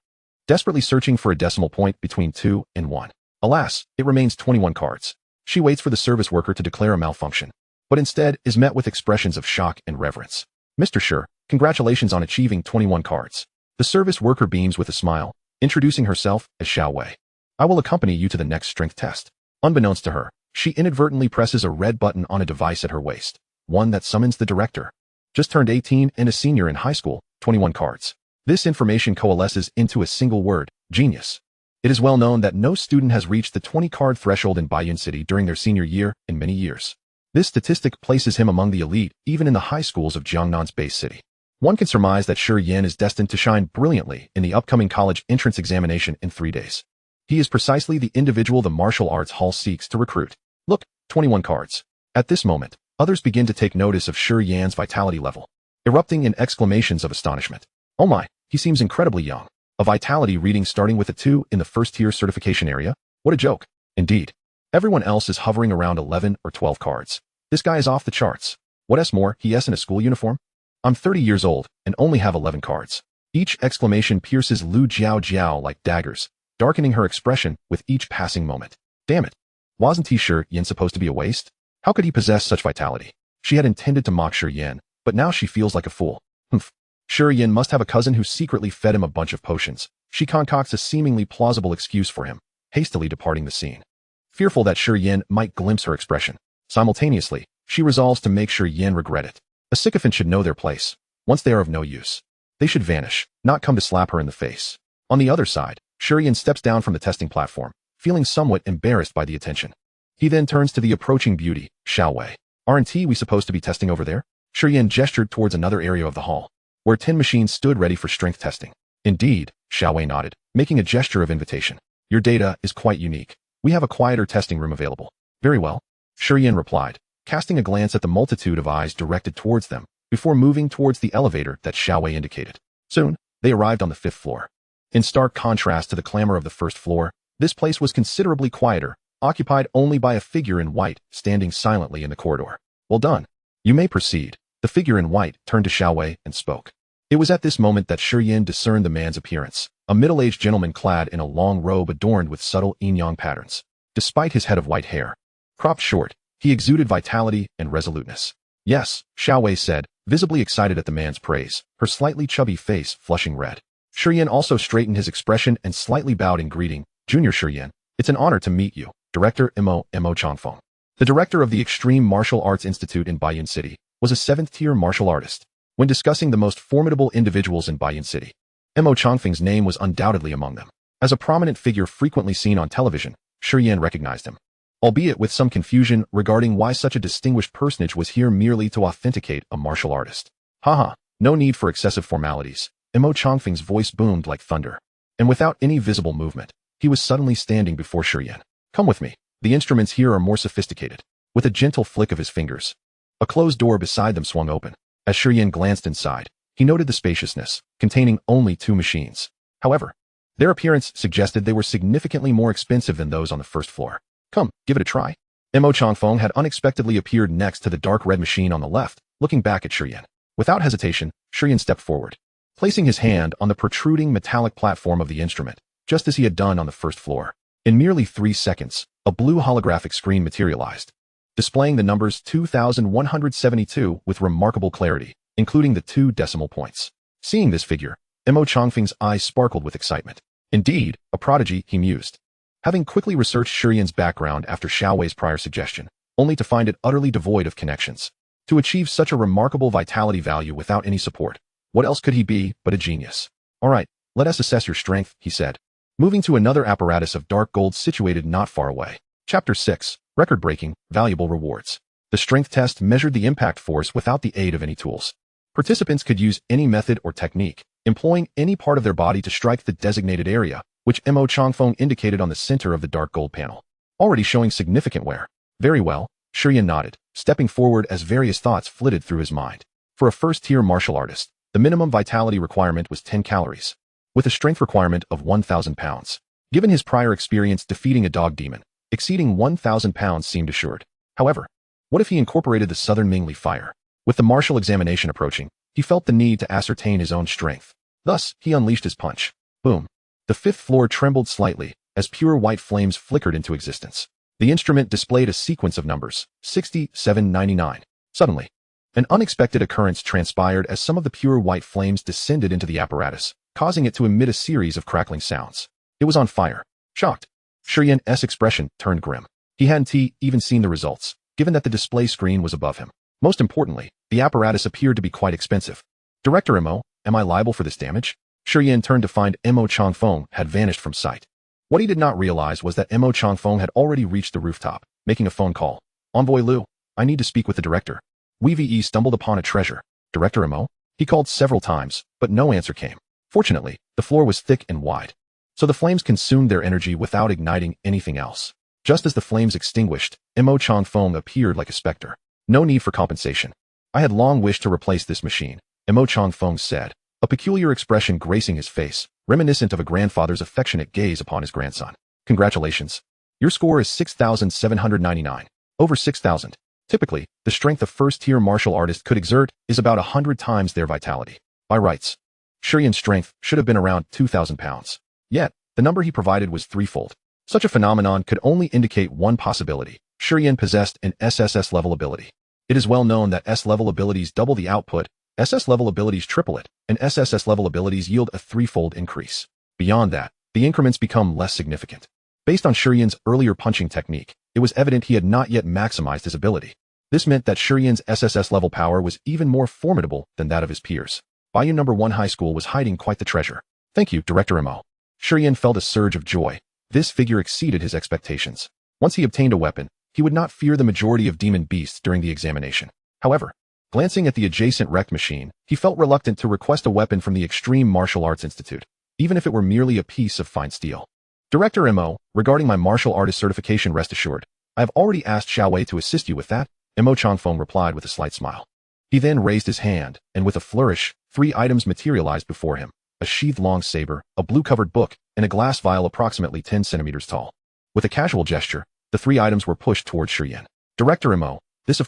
desperately searching for a decimal point between 2 and 1. Alas, it remains 21 cards. She waits for the service worker to declare a malfunction, but instead is met with expressions of shock and reverence. Mr. Shi, congratulations on achieving 21 cards. The service worker beams with a smile, introducing herself as Xiaowei. I will accompany you to the next strength test. Unbeknownst to her, she inadvertently presses a red button on a device at her waist, one that summons the director. Just turned 18 and a senior in high school, 21 cards. This information coalesces into a single word, genius. It is well known that no student has reached the 20-card threshold in Baiyun City during their senior year in many years. This statistic places him among the elite even in the high schools of Jiangnan's base city. One can surmise that Shi Yan is destined to shine brilliantly in the upcoming college entrance examination in 3 days. He is precisely the individual the martial arts hall seeks to recruit. Look, 21 cards. At this moment, others begin to take notice of Shi Yan's vitality level, erupting in exclamations of astonishment. Oh my, he seems incredibly young. A vitality reading starting with a 2 in the first-tier certification area? What a joke. Indeed. Everyone else is hovering around 11 or 12 cards. This guy is off the charts. What more, he is in a school uniform? I'm 30 years old and only have 11 cards. Each exclamation pierces Lu Jiao like daggers, darkening her expression with each passing moment. Damn it. Wasn't Shi Yan supposed to be a waste? How could he possess such vitality? She had intended to mock Shi Yan, but now she feels like a fool. Humph. Shi Yan must have a cousin who secretly fed him a bunch of potions. She concocts a seemingly plausible excuse for him, hastily departing the scene. Fearful that Shi Yan might glimpse her expression. Simultaneously, she resolves to make Shi Yan regret it. A sycophant should know their place. Once they are of no use, they should vanish, not come to slap her in the face. On the other side, Shi Yan steps down from the testing platform, feeling somewhat embarrassed by the attention. He then turns to the approaching beauty, Xiaowei. Aren't we supposed to be testing over there? Shi Yan gestured towards another area of the hall, where 10 machines stood ready for strength testing. Indeed, Xiaowei nodded, making a gesture of invitation. Your data is quite unique. We have a quieter testing room available. Very well. Shi Yan replied, casting a glance at the multitude of eyes directed towards them, before moving towards the elevator that Xiaowei indicated. Soon, they arrived on the 5th floor. In stark contrast to the clamor of the 1st floor, this place was considerably quieter, occupied only by a figure in white standing silently in the corridor. Well done. You may proceed. The figure in white turned to Xiaowei and spoke. It was at this moment that Shi Yan discerned the man's appearance, a middle-aged gentleman clad in a long robe adorned with subtle yin-yang patterns. Despite his head of white hair, cropped short, he exuded vitality and resoluteness. Yes, Xiaowei said, visibly excited at the man's praise, her slightly chubby face flushing red. Shi Yan also straightened his expression and slightly bowed in greeting. Junior Shi Yan, it's an honor to meet you, Director Mo Changfeng. The director of the Extreme Martial Arts Institute in Baiyun City was a 7th-tier martial artist. When discussing the most formidable individuals in Baiyun City, Mo Changfeng's name was undoubtedly among them. As a prominent figure frequently seen on television, Shi Yan recognized him, albeit with some confusion regarding why such a distinguished personage was here merely to authenticate a martial artist. Haha, no need for excessive formalities. Mo Changfeng's voice boomed like thunder, and without any visible movement, he was suddenly standing before Shi Yan. Come with me. The instruments here are more sophisticated. With a gentle flick of his fingers, a closed door beside them swung open. As Shi Yan glanced inside, he noted the spaciousness, containing only 2 machines. However, their appearance suggested they were significantly more expensive than those on the 1st floor. Come, give it a try. Mo Changfeng had unexpectedly appeared next to the dark red machine on the left, looking back at Shi Yan. Without hesitation, Shi Yan stepped forward, placing his hand on the protruding metallic platform of the instrument, just as he had done on the 1st floor. In merely 3 seconds, a blue holographic screen materialized, displaying the numbers 2172 with remarkable clarity, including the 2 decimal points. Seeing this figure, Mo Changfeng's eyes sparkled with excitement. Indeed, a prodigy, he mused. Having quickly researched Shi Yan's background after Xiaowei's prior suggestion, only to find it utterly devoid of connections. To achieve such a remarkable vitality value without any support, what else could he be but a genius? All right, let us assess your strength, he said, moving to another apparatus of dark gold situated not far away. Chapter 6, Record-Breaking, Valuable Rewards. The strength test measured the impact force without the aid of any tools. Participants could use any method or technique, employing any part of their body to strike the designated area, which Mo Changfeng indicated on the center of the dark gold panel, already showing significant wear. Very well, Shi Yan nodded, stepping forward as various thoughts flitted through his mind. For a first-tier martial artist, the minimum vitality requirement was 10 calories, with a strength requirement of 1,000 pounds. Given his prior experience defeating a dog demon, exceeding 1,000 pounds seemed assured. However, what if he incorporated the Southern Mingli fire? With the martial examination approaching, he felt the need to ascertain his own strength. Thus, he unleashed his punch. Boom. The fifth floor trembled slightly as pure white flames flickered into existence. The instrument displayed a sequence of numbers, 60, 7, 99. Suddenly, an unexpected occurrence transpired as some of the pure white flames descended into the apparatus, causing it to emit a series of crackling sounds. It was on fire. Shocked, Shi Yan's expression turned grim. He hadn't even seen the results, given that the display screen was above him. Most importantly, the apparatus appeared to be quite expensive. Director Mo, am I liable for this damage? Shi Yan turned to find Mo Changfeng had vanished from sight. What he did not realize was that Mo Changfeng had already reached the rooftop, making a phone call. Envoy Liu, I need to speak with the director. Wei stumbled upon a treasure. Director Mo? He called several times, but no answer came. Fortunately, the floor was thick and wide, so the flames consumed their energy without igniting anything else. Just as the flames extinguished, Mo Changfeng appeared like a specter. No need for compensation. I had long wished to replace this machine, Mo Changfeng said, a peculiar expression gracing his face, reminiscent of a grandfather's affectionate gaze upon his grandson. Congratulations. Your score is 6,799. Over 6,000. Typically, the strength a first-tier martial artist could exert is about 100 times their vitality. By rights, Shi Yan's strength should have been around 2,000 pounds. Yet, the number he provided was threefold. Such a phenomenon could only indicate one possibility. Shi Yan possessed an SSS-level ability. It is well known that S-level abilities double the output, SS-level abilities triple it, and SSS-level abilities yield a threefold increase. Beyond that, the increments become less significant. Based on Shi Yan's earlier punching technique, it was evident he had not yet maximized his ability. This meant that Shi Yan's SSS-level power was even more formidable than that of his peers. Bayou No. 1 High School was hiding quite the treasure. Thank you, Director Mo. Shi Yan felt a surge of joy. This figure exceeded his expectations. Once he obtained a weapon, he would not fear the majority of demon beasts during the examination. However, glancing at the adjacent wrecked machine, he felt reluctant to request a weapon from the Extreme Martial Arts Institute, even if it were merely a piece of fine steel. Director Mo, regarding my martial artist certification, rest assured, I have already asked Xiao Wei to assist you with that, Mo Changfeng replied with a slight smile. He then raised his hand, and with a flourish, 3 items materialized before him: a sheath-long saber, a blue-covered book, and a glass vial approximately 10 centimeters tall. With a casual gesture, the 3 items were pushed towards Shi Yan. Director Mo, this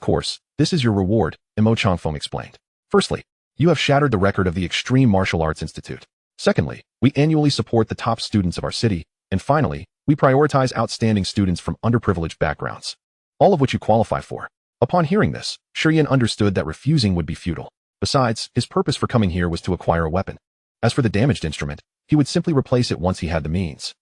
is your reward, Mo Changfeng explained. Firstly, you have shattered the record of the Extreme Martial Arts Institute. Secondly, we annually support the top students of our city. And finally, we prioritize outstanding students from underprivileged backgrounds, all of which you qualify for. Upon hearing this, Shi Yan understood that refusing would be futile. Besides, his purpose for coming here was to acquire a weapon. As for the damaged instrument, he would simply replace it once he had the means.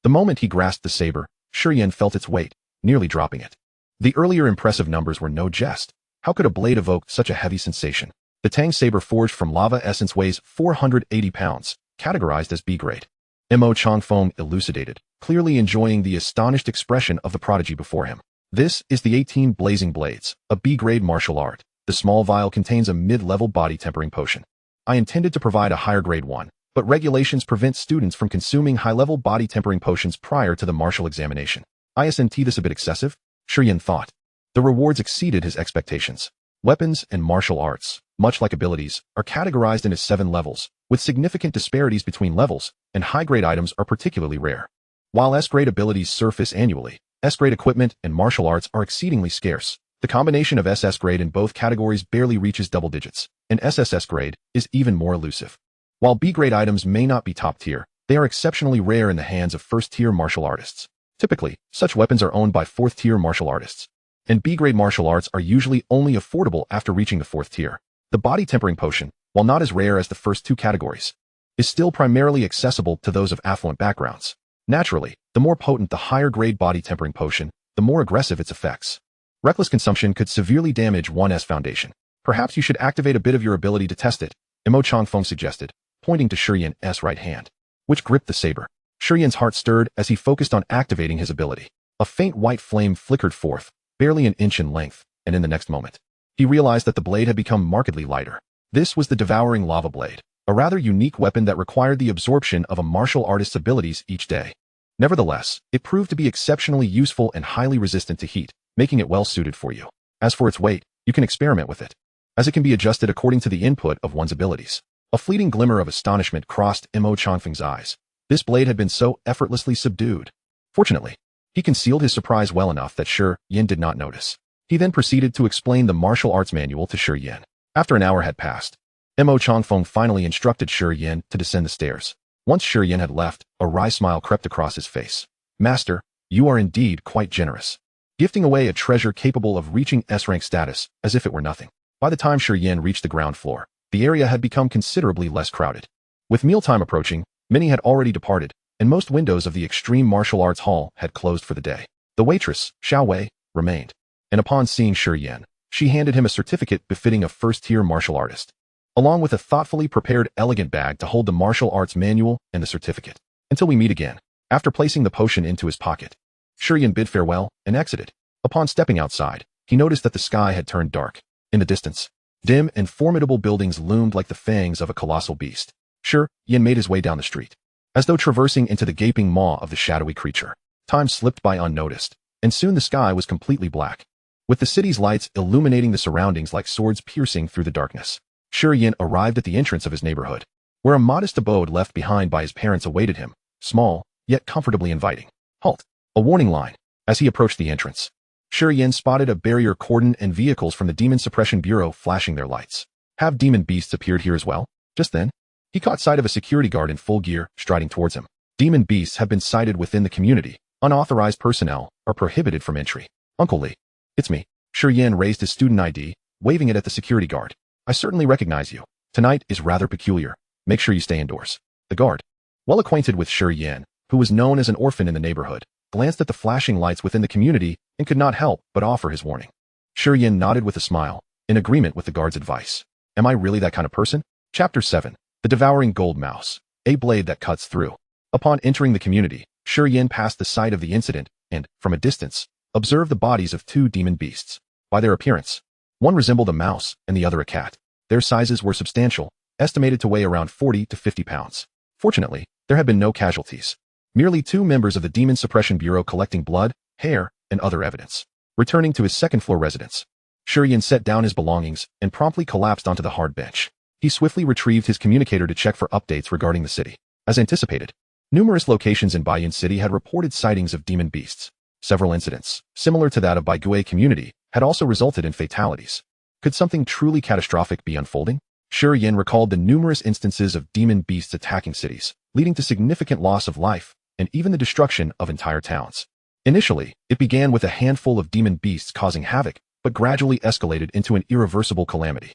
The moment he grasped the saber, Shi Yan felt its weight, nearly dropping it. The earlier impressive numbers were no jest. How could a blade evoke such a heavy sensation? The Tang saber forged from lava essence weighs 480 pounds, categorized as B-grade. Mo Changfeng elucidated, clearly enjoying the astonished expression of the prodigy before him. This is the 18 Blazing Blades, a B-grade martial art. The small vial contains a mid-level body tempering potion. I intended to provide a higher grade one, but regulations prevent students from consuming high-level body tempering potions prior to the martial examination. Isn't this a bit excessive? Shi Yan thought. The rewards exceeded his expectations. Weapons and martial arts, much like abilities, are categorized into 7 levels, with significant disparities between levels, and high-grade items are particularly rare. While S-grade abilities surface annually, S-grade equipment and martial arts are exceedingly scarce. The combination of SS grade in both categories barely reaches double digits, and SSS grade is even more elusive. While B-grade items may not be top tier, they are exceptionally rare in the hands of first-tier martial artists. Typically, such weapons are owned by 4th-tier martial artists, and B-grade martial arts are usually only affordable after reaching the 4th tier. The body tempering potion, while not as rare as the first 2 categories, is still primarily accessible to those of affluent backgrounds. Naturally, the more potent the higher-grade body tempering potion, the more aggressive its effects. Reckless consumption could severely damage one's foundation. Perhaps you should activate a bit of your ability to test it, Mo Changfeng suggested, pointing to Shi Yan's right hand, which gripped the saber. Shi Yan's heart stirred as he focused on activating his ability. A faint white flame flickered forth, barely an inch in length, and in the next moment, he realized that the blade had become markedly lighter. This was the Devouring Lava Blade, a rather unique weapon that required the absorption of a martial artist's abilities each day. Nevertheless, it proved to be exceptionally useful and highly resistant to heat, making it well suited for you. As for its weight, you can experiment with it, as it can be adjusted according to the input of one's abilities. A fleeting glimmer of astonishment crossed Mo Changfeng's eyes. This blade had been so effortlessly subdued. Fortunately, he concealed his surprise well enough that Shi Yan did not notice. He then proceeded to explain the martial arts manual to Shi Yan. After an hour had passed, Mo Changfeng finally instructed Shi Yan to descend the stairs. Once Shi Yan had left, a wry smile crept across his face. Master, you are indeed quite generous, gifting away a treasure capable of reaching S-rank status as if it were nothing. By the time Shi Yan reached the ground floor, the area had become considerably less crowded. With mealtime approaching, many had already departed, and most windows of the extreme martial arts hall had closed for the day. The waitress, Xiao Wei, remained, and upon seeing Shi Yan, she handed him a certificate befitting a first-tier martial artist, along with a thoughtfully prepared elegant bag to hold the martial arts manual and the certificate. Until we meet again. After placing the potion into his pocket, Shi Yan bid farewell and exited. Upon stepping outside, he noticed that the sky had turned dark. In the distance, dim and formidable buildings loomed like the fangs of a colossal beast. Shi Yan made his way down the street, as though traversing into the gaping maw of the shadowy creature. Time slipped by unnoticed, and soon the sky was completely black, with the city's lights illuminating the surroundings like swords piercing through the darkness. Shi Yan arrived at the entrance of his neighborhood, where a modest abode left behind by his parents awaited him, small, yet comfortably inviting. Halt! A warning line. As he approached the entrance, Shi Yan spotted a barrier cordon and vehicles from the Demon Suppression Bureau flashing their lights. Have demon beasts appeared here as well? Just then, he caught sight of a security guard in full gear striding towards him. Demon beasts have been sighted within the community. Unauthorized personnel are prohibited from entry. Uncle Lee. It's me. Shi Yan raised his student ID, waving it at the security guard. I certainly recognize you. Tonight is rather peculiar. Make sure you stay indoors. The guard, well acquainted with Shi Yan, who was known as an orphan in the neighborhood, glanced at the flashing lights within the community and could not help but offer his warning. Shi Yan nodded with a smile, in agreement with the guard's advice. Am I really that kind of person? Chapter 7. The Devouring Gold Mouse. A blade that cuts through. Upon entering the community, Shi Yan passed the site of the incident and, from a distance, observed the bodies of two demon beasts. By their appearance, one resembled a mouse and the other a cat. Their sizes were substantial, estimated to weigh around 40 to 50 pounds. Fortunately, there had been no casualties. Merely two members of the Demon Suppression Bureau collecting blood, hair, and other evidence. Returning to his second-floor residence, Shi Yan set down his belongings and promptly collapsed onto the hard bench. He swiftly retrieved his communicator to check for updates regarding the city. As anticipated, numerous locations in Baiyun City had reported sightings of demon beasts. Several incidents, similar to that of Baigui community, had also resulted in fatalities. Could something truly catastrophic be unfolding? Shi Yan recalled the numerous instances of demon beasts attacking cities, leading to significant loss of life, and even the destruction of entire towns. Initially, it began with a handful of demon beasts causing havoc, but gradually escalated into an irreversible calamity.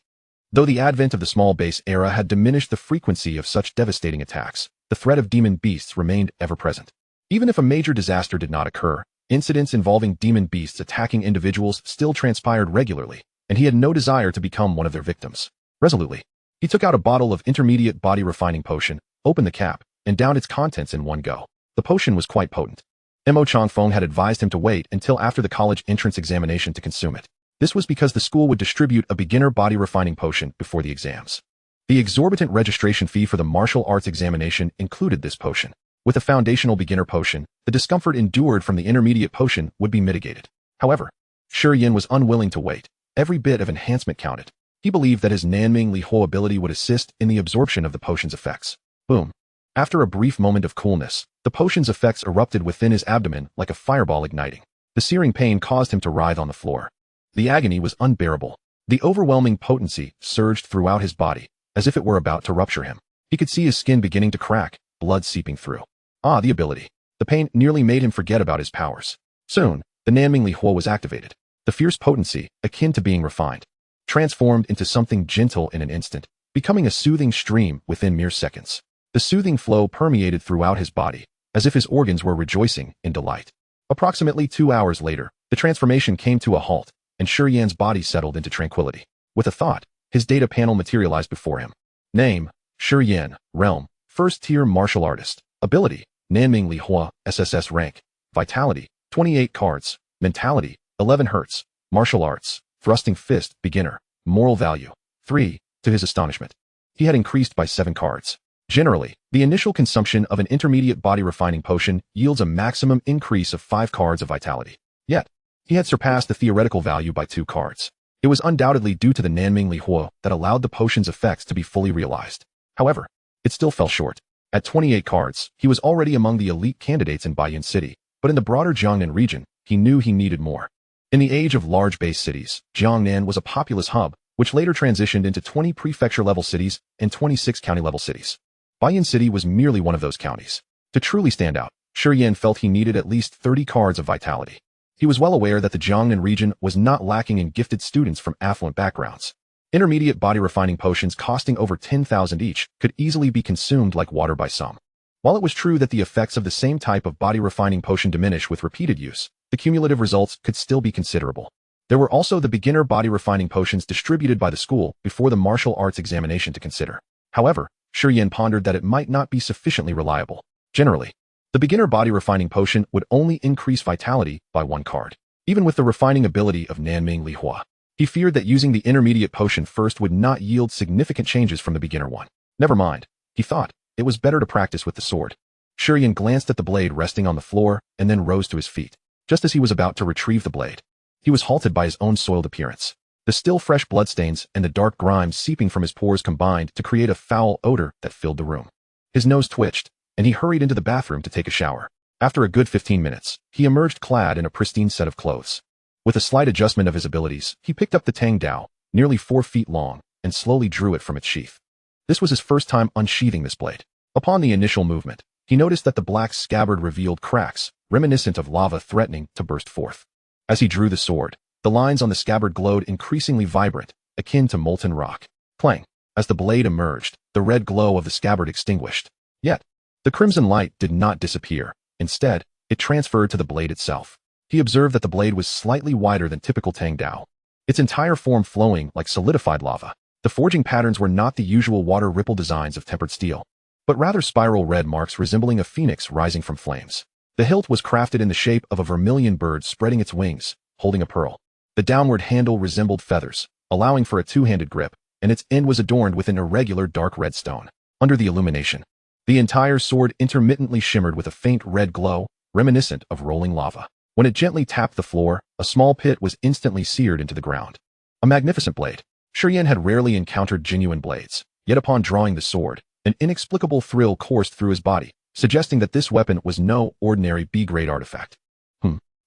Though the advent of the small base era had diminished the frequency of such devastating attacks, the threat of demon beasts remained ever present. Even if a major disaster did not occur, incidents involving demon beasts attacking individuals still transpired regularly, and he had no desire to become one of their victims. Resolutely, he took out a bottle of intermediate body refining potion, opened the cap, and downed its contents in one go. The potion was quite potent. Mo Changfeng had advised him to wait until after the college entrance examination to consume it. This was because the school would distribute a beginner body refining potion before the exams. The exorbitant registration fee for the martial arts examination included this potion. With a foundational beginner potion, the discomfort endured from the intermediate potion would be mitigated. However, Shi Yan was unwilling to wait. Every bit of enhancement counted. He believed that his Nanming Li Huo ability would assist in the absorption of the potion's effects. Boom. After a brief moment of coolness, the potion's effects erupted within his abdomen like a fireball igniting. The searing pain caused him to writhe on the floor. The agony was unbearable. The overwhelming potency surged throughout his body, as if it were about to rupture him. He could see his skin beginning to crack, blood seeping through. Ah, the ability. The pain nearly made him forget about his powers. Soon, the Nanming Li Huo was activated. The fierce potency, akin to being refined, transformed into something gentle in an instant, becoming a soothing stream within mere seconds. The soothing flow permeated throughout his body, as if his organs were rejoicing in delight. Approximately 2 hours later, the transformation came to a halt, and Shi Yan's body settled into tranquility. With a thought, his data panel materialized before him. Name, Shi Yan. Realm, first-tier martial artist. Ability, Nanming Li Huo, SSS rank. Vitality, 28 cards. Mentality, 11 Hz. Martial arts, thrusting fist, beginner. Moral value, 3. To his astonishment, he had increased by 7 cards. Generally, the initial consumption of an intermediate body refining potion yields a maximum increase of 5 cards of vitality. Yet, He had surpassed the theoretical value by 2 cards. It was undoubtedly due to the Nanming Li Hua that allowed the potion's effects to be fully realized. However, it still fell short. At 28 cards, he was already among the elite candidates in Baiyun City, but in the broader Jiangnan region, he knew he needed more. In the age of large base cities, Jiangnan was a populous hub, which later transitioned into 20 prefecture-level cities and 26 county-level cities. Baiyun City was merely one of those counties. To truly stand out, Shi Yan felt he needed at least 30 cards of vitality. He was well aware that the Jiangnan region was not lacking in gifted students from affluent backgrounds. Intermediate body-refining potions costing over 10,000 each could easily be consumed like water by some. While it was true that the effects of the same type of body-refining potion diminish with repeated use, the cumulative results could still be considerable. There were also the beginner body-refining potions distributed by the school before the martial arts examination to consider. However, Shi Yan pondered that it might not be sufficiently reliable. Generally, the beginner body-refining potion would only increase vitality by 1 card. Even with the refining ability of Nanming Li Hua, he feared that using the intermediate potion first would not yield significant changes from the beginner one. Never mind, he thought, it was better to practice with the sword. Shi Yan glanced at the blade resting on the floor and then rose to his feet. Just as he was about to retrieve the blade, he was halted by his own soiled appearance. The still fresh bloodstains and the dark grime seeping from his pores combined to create a foul odor that filled the room. His nose twitched, and he hurried into the bathroom to take a shower. After a good 15 minutes, he emerged clad in a pristine set of clothes. With a slight adjustment of his abilities, he picked up the Tang Dao, nearly 4 feet long, and slowly drew it from its sheath. This was his first time unsheathing this blade. Upon the initial movement, he noticed that the black scabbard revealed cracks, reminiscent of lava threatening to burst forth. As he drew the sword, the lines on the scabbard glowed increasingly vibrant, akin to molten rock. Clang! As the blade emerged, the red glow of the scabbard extinguished. Yet, the crimson light did not disappear. Instead, it transferred to the blade itself. He observed that the blade was slightly wider than typical Tang Dao, its entire form flowing like solidified lava. The forging patterns were not the usual water ripple designs of tempered steel, but rather spiral red marks resembling a phoenix rising from flames. The hilt was crafted in the shape of a vermilion bird spreading its wings, holding a pearl. The downward handle resembled feathers, allowing for a 2-handed grip, and its end was adorned with an irregular dark red stone. Under the illumination, the entire sword intermittently shimmered with a faint red glow, reminiscent of rolling lava. When it gently tapped the floor, a small pit was instantly seared into the ground. A magnificent blade. Shi Yan had rarely encountered genuine blades, yet upon drawing the sword, an inexplicable thrill coursed through his body, suggesting that this weapon was no ordinary B-grade artifact.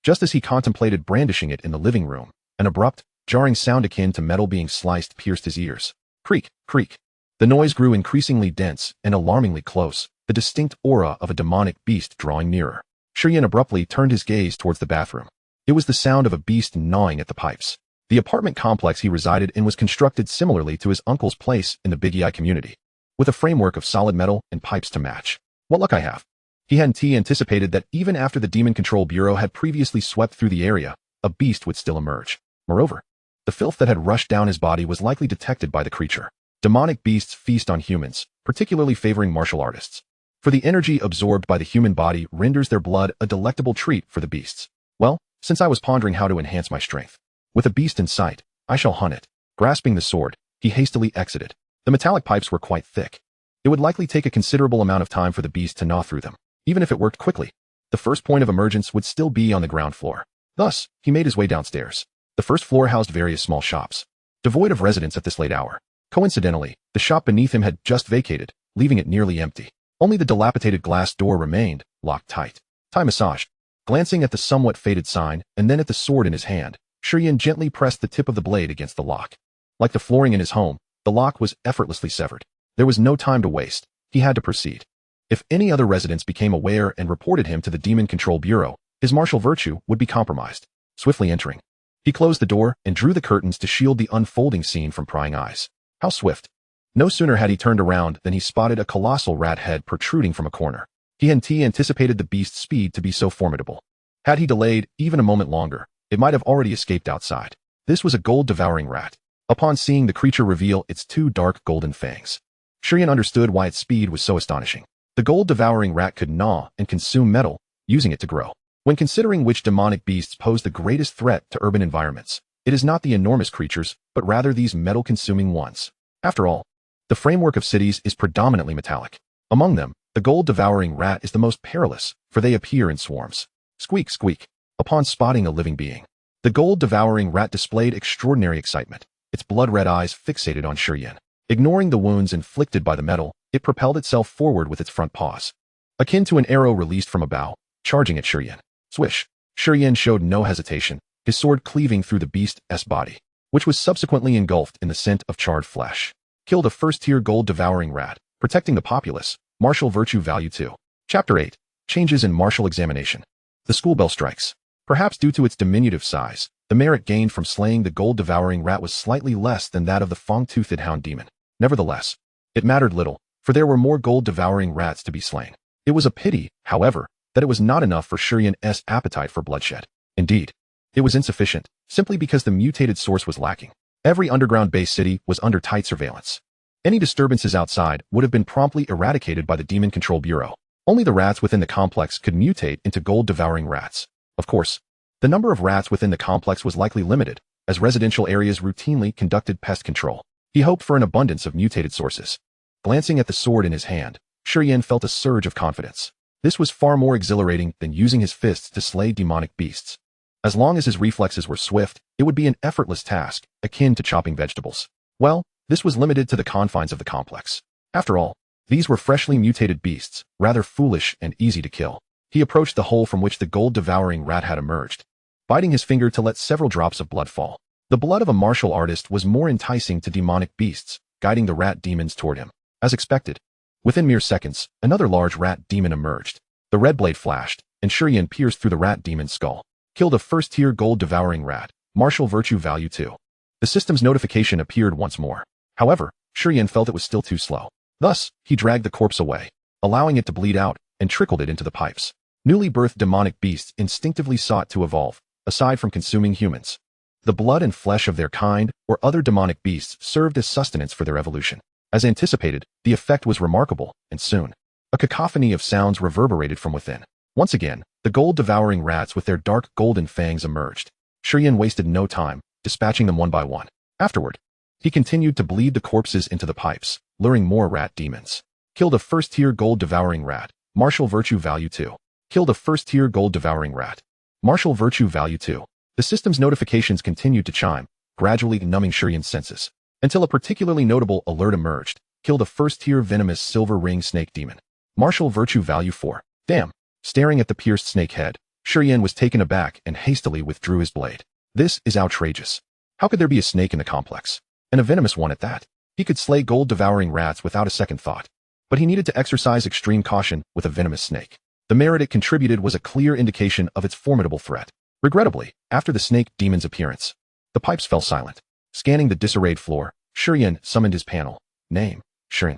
Just as he contemplated brandishing it in the living room, an abrupt, jarring sound akin to metal being sliced pierced his ears. Creak, creak. The noise grew increasingly dense and alarmingly close, the distinct aura of a demonic beast drawing nearer. Shi Yan abruptly turned his gaze towards the bathroom. It was the sound of a beast gnawing at the pipes. The apartment complex he resided in was constructed similarly to his uncle's place in the Big Ei community, with a framework of solid metal and pipes to match. What luck I have. He hadn't anticipated that even after the Demon Control Bureau had previously swept through the area, a beast would still emerge. Moreover, the filth that had rushed down his body was likely detected by the creature. Demonic beasts feast on humans, particularly favoring martial artists. For the energy absorbed by the human body renders their blood a delectable treat for the beasts. Well, since I was pondering how to enhance my strength, with a beast in sight, I shall hunt it. Grasping the sword, he hastily exited. The metallic pipes were quite thick. It would likely take a considerable amount of time for the beast to gnaw through them. Even if it worked quickly, the first point of emergence would still be on the ground floor. Thus, he made his way downstairs. The first floor housed various small shops, devoid of residents at this late hour. Coincidentally, the shop beneath him had just vacated, leaving it nearly empty. Only the dilapidated glass door remained, locked tight. Thai massage. Glancing at the somewhat faded sign, and then at the sword in his hand, Shi Yan gently pressed the tip of the blade against the lock. Like the flooring in his home, the lock was effortlessly severed. There was no time to waste. He had to proceed. If any other residents became aware and reported him to the Demon Control Bureau, his martial virtue would be compromised. Swiftly entering, he closed the door and drew the curtains to shield the unfolding scene from prying eyes. How swift! No sooner had he turned around than he spotted a colossal rat head protruding from a corner. He hadn't anticipated the beast's speed to be so formidable. Had he delayed even a moment longer, it might have already escaped outside. This was a gold-devouring rat. Upon seeing the creature reveal its 2 dark golden fangs, Shi Yan understood why its speed was so astonishing. The gold-devouring rat could gnaw and consume metal, using it to grow. When considering which demonic beasts pose the greatest threat to urban environments, it is not the enormous creatures, but rather these metal-consuming ones. After all, the framework of cities is predominantly metallic. Among them, the gold-devouring rat is the most perilous, for they appear in swarms. Squeak, squeak. Upon spotting a living being, The gold-devouring rat displayed extraordinary excitement, its blood-red eyes fixated on Shi Yan. Ignoring the wounds inflicted by the metal, it propelled itself forward with its front paws, akin to an arrow released from a bow, charging at Shi Yan. Swish! Shi Yan showed no hesitation, his sword cleaving through the beast's body, which was subsequently engulfed in the scent of charred flesh. Killed a first-tier gold-devouring rat, protecting the populace. Martial Virtue Value 2. Chapter 8. Changes in Martial Examination. The school bell strikes. Perhaps due to its diminutive size, the merit gained from slaying the gold-devouring rat was slightly less than that of the fang-toothed hound demon. Nevertheless, it mattered little, for there were more gold-devouring rats to be slain. It was a pity, however, that it was not enough for Shi Yan's appetite for bloodshed. Indeed, it was insufficient, simply because the mutated source was lacking. Every underground base city was under tight surveillance. Any disturbances outside would have been promptly eradicated by the Demon Control Bureau. Only the rats within the complex could mutate into gold-devouring rats. Of course, the number of rats within the complex was likely limited, as residential areas routinely conducted pest control. He hoped for an abundance of mutated sources. Glancing at the sword in his hand, Shi Yan felt a surge of confidence. This was far more exhilarating than using his fists to slay demonic beasts. As long as his reflexes were swift, it would be an effortless task, akin to chopping vegetables. Well, this was limited to the confines of the complex. After all, these were freshly mutated beasts, rather foolish and easy to kill. He approached the hole from which the gold-devouring rat had emerged, biting his finger to let several drops of blood fall. The blood of a martial artist was more enticing to demonic beasts, guiding the rat demons toward him. As expected, within mere seconds, another large rat demon emerged. The red blade flashed, and Shi Yan pierced through the rat demon's skull. Killed a first-tier gold-devouring rat. Martial Virtue Value 2. The system's notification appeared once more. However, Shi Yan felt it was still too slow. Thus, he dragged the corpse away, allowing it to bleed out, and trickled it into the pipes. Newly birthed demonic beasts instinctively sought to evolve, aside from consuming humans. The blood and flesh of their kind, or other demonic beasts, served as sustenance for their evolution. As anticipated, the effect was remarkable, and soon, a cacophony of sounds reverberated from within. Once again, the gold-devouring rats with their dark golden fangs emerged. Shi Yan wasted no time, dispatching them one by one. Afterward, he continued to bleed the corpses into the pipes, luring more rat demons. Killed a first-tier gold-devouring rat. Martial Virtue Value 2. Killed a first-tier gold-devouring rat. Martial Virtue Value 2. The system's notifications continued to chime, gradually numbing Shi Yan's senses, until a particularly notable alert emerged. Killed a first-tier venomous silver ring snake demon. Martial Virtue Value 4. Damn. Staring at the pierced snake head, Shi Yan was taken aback and hastily withdrew his blade. This is outrageous. How could there be a snake in the complex? And a venomous one at that? He could slay gold-devouring rats without a second thought. But he needed to exercise extreme caution with a venomous snake. The merit it contributed was a clear indication of its formidable threat. Regrettably, after the snake demon's appearance, the pipes fell silent. Scanning the disarrayed floor, Shi Yan summoned his panel. Name: Shi Yan.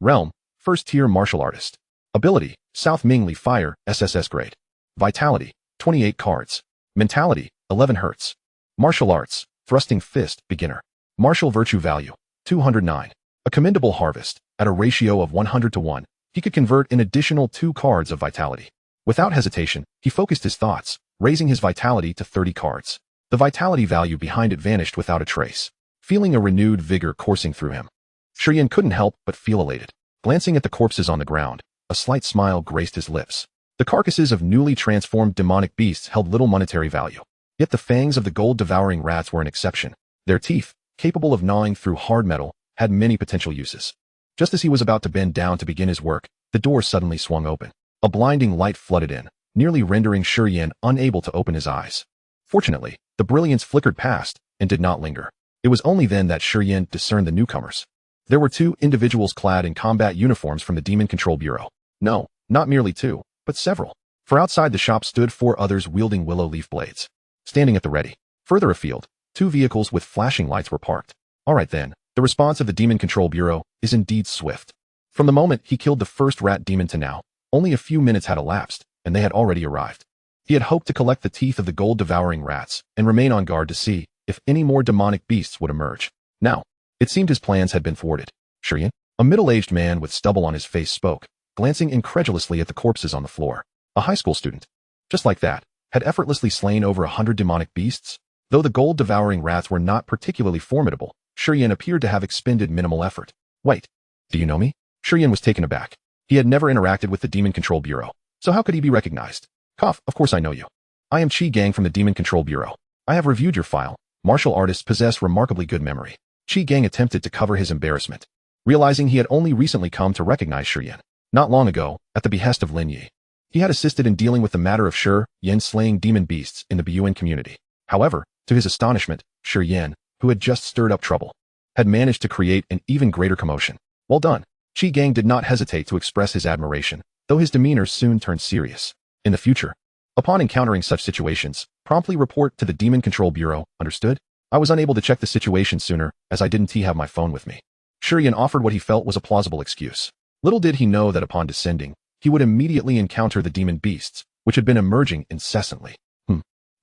Realm: First-tier martial artist. Ability: South Mingli Fire, SSS grade. Vitality: 28 cards. Mentality: 11 Hz. Martial arts: Thrusting Fist, beginner. Martial Virtue Value: 209. A commendable harvest. At a ratio of 100:1, he could convert an additional 2 cards of vitality. Without hesitation, he focused his thoughts, raising his vitality to 30 cards. The vitality value behind it vanished without a trace. Feeling a renewed vigor coursing through him, Shi Yan couldn't help but feel elated. Glancing at the corpses on the ground, a slight smile graced his lips. The carcasses of newly transformed demonic beasts held little monetary value. Yet the fangs of the gold-devouring rats were an exception. Their teeth, capable of gnawing through hard metal, had many potential uses. Just as he was about to bend down to begin his work, the door suddenly swung open. A blinding light flooded in, nearly rendering Shi Yan unable to open his eyes. Fortunately, the brilliance flickered past and did not linger. It was only then that Shi Yan discerned the newcomers. There were 2 individuals clad in combat uniforms from the Demon Control Bureau. No, not merely 2, but several. For outside the shop stood 4 others wielding willow leaf blades, standing at the ready. Further afield, 2 vehicles with flashing lights were parked. All right then, the response of the Demon Control Bureau is indeed swift. From the moment he killed the first rat demon to now, only a few minutes had elapsed, and they had already arrived. He had hoped to collect the teeth of the gold-devouring rats and remain on guard to see if any more demonic beasts would emerge. Now, it seemed his plans had been thwarted. Shi Yan, a middle-aged man with stubble on his face, spoke, glancing incredulously at the corpses on the floor. A high school student, just like that, had effortlessly slain over 100 demonic beasts. Though the gold-devouring rats were not particularly formidable, Shi Yan appeared to have expended minimal effort. Wait, do you know me? Shi Yan was taken aback. He had never interacted with the Demon Control Bureau, so how could he be recognized? Cough, of course I know you. I am Chi Gang from the Demon Control Bureau. I have reviewed your file. Martial artists possess remarkably good memory. Shi Gang attempted to cover his embarrassment, realizing he had only recently come to recognize Shi Yan. Not long ago, at the behest of Lin Yi, he had assisted in dealing with the matter of Shi Yan slaying demon beasts in the Buyuan community. However, to his astonishment, Shi Yan, who had just stirred up trouble, had managed to create an even greater commotion. Well done. Shi Gang did not hesitate to express his admiration, though his demeanor soon turned serious. In the future, upon encountering such situations, promptly report to the Demon Control Bureau, understood? I was unable to check the situation sooner, as I didn't have my phone with me. Shi Yan offered what he felt was a plausible excuse. Little did he know that upon descending, he would immediately encounter the demon beasts, which had been emerging incessantly.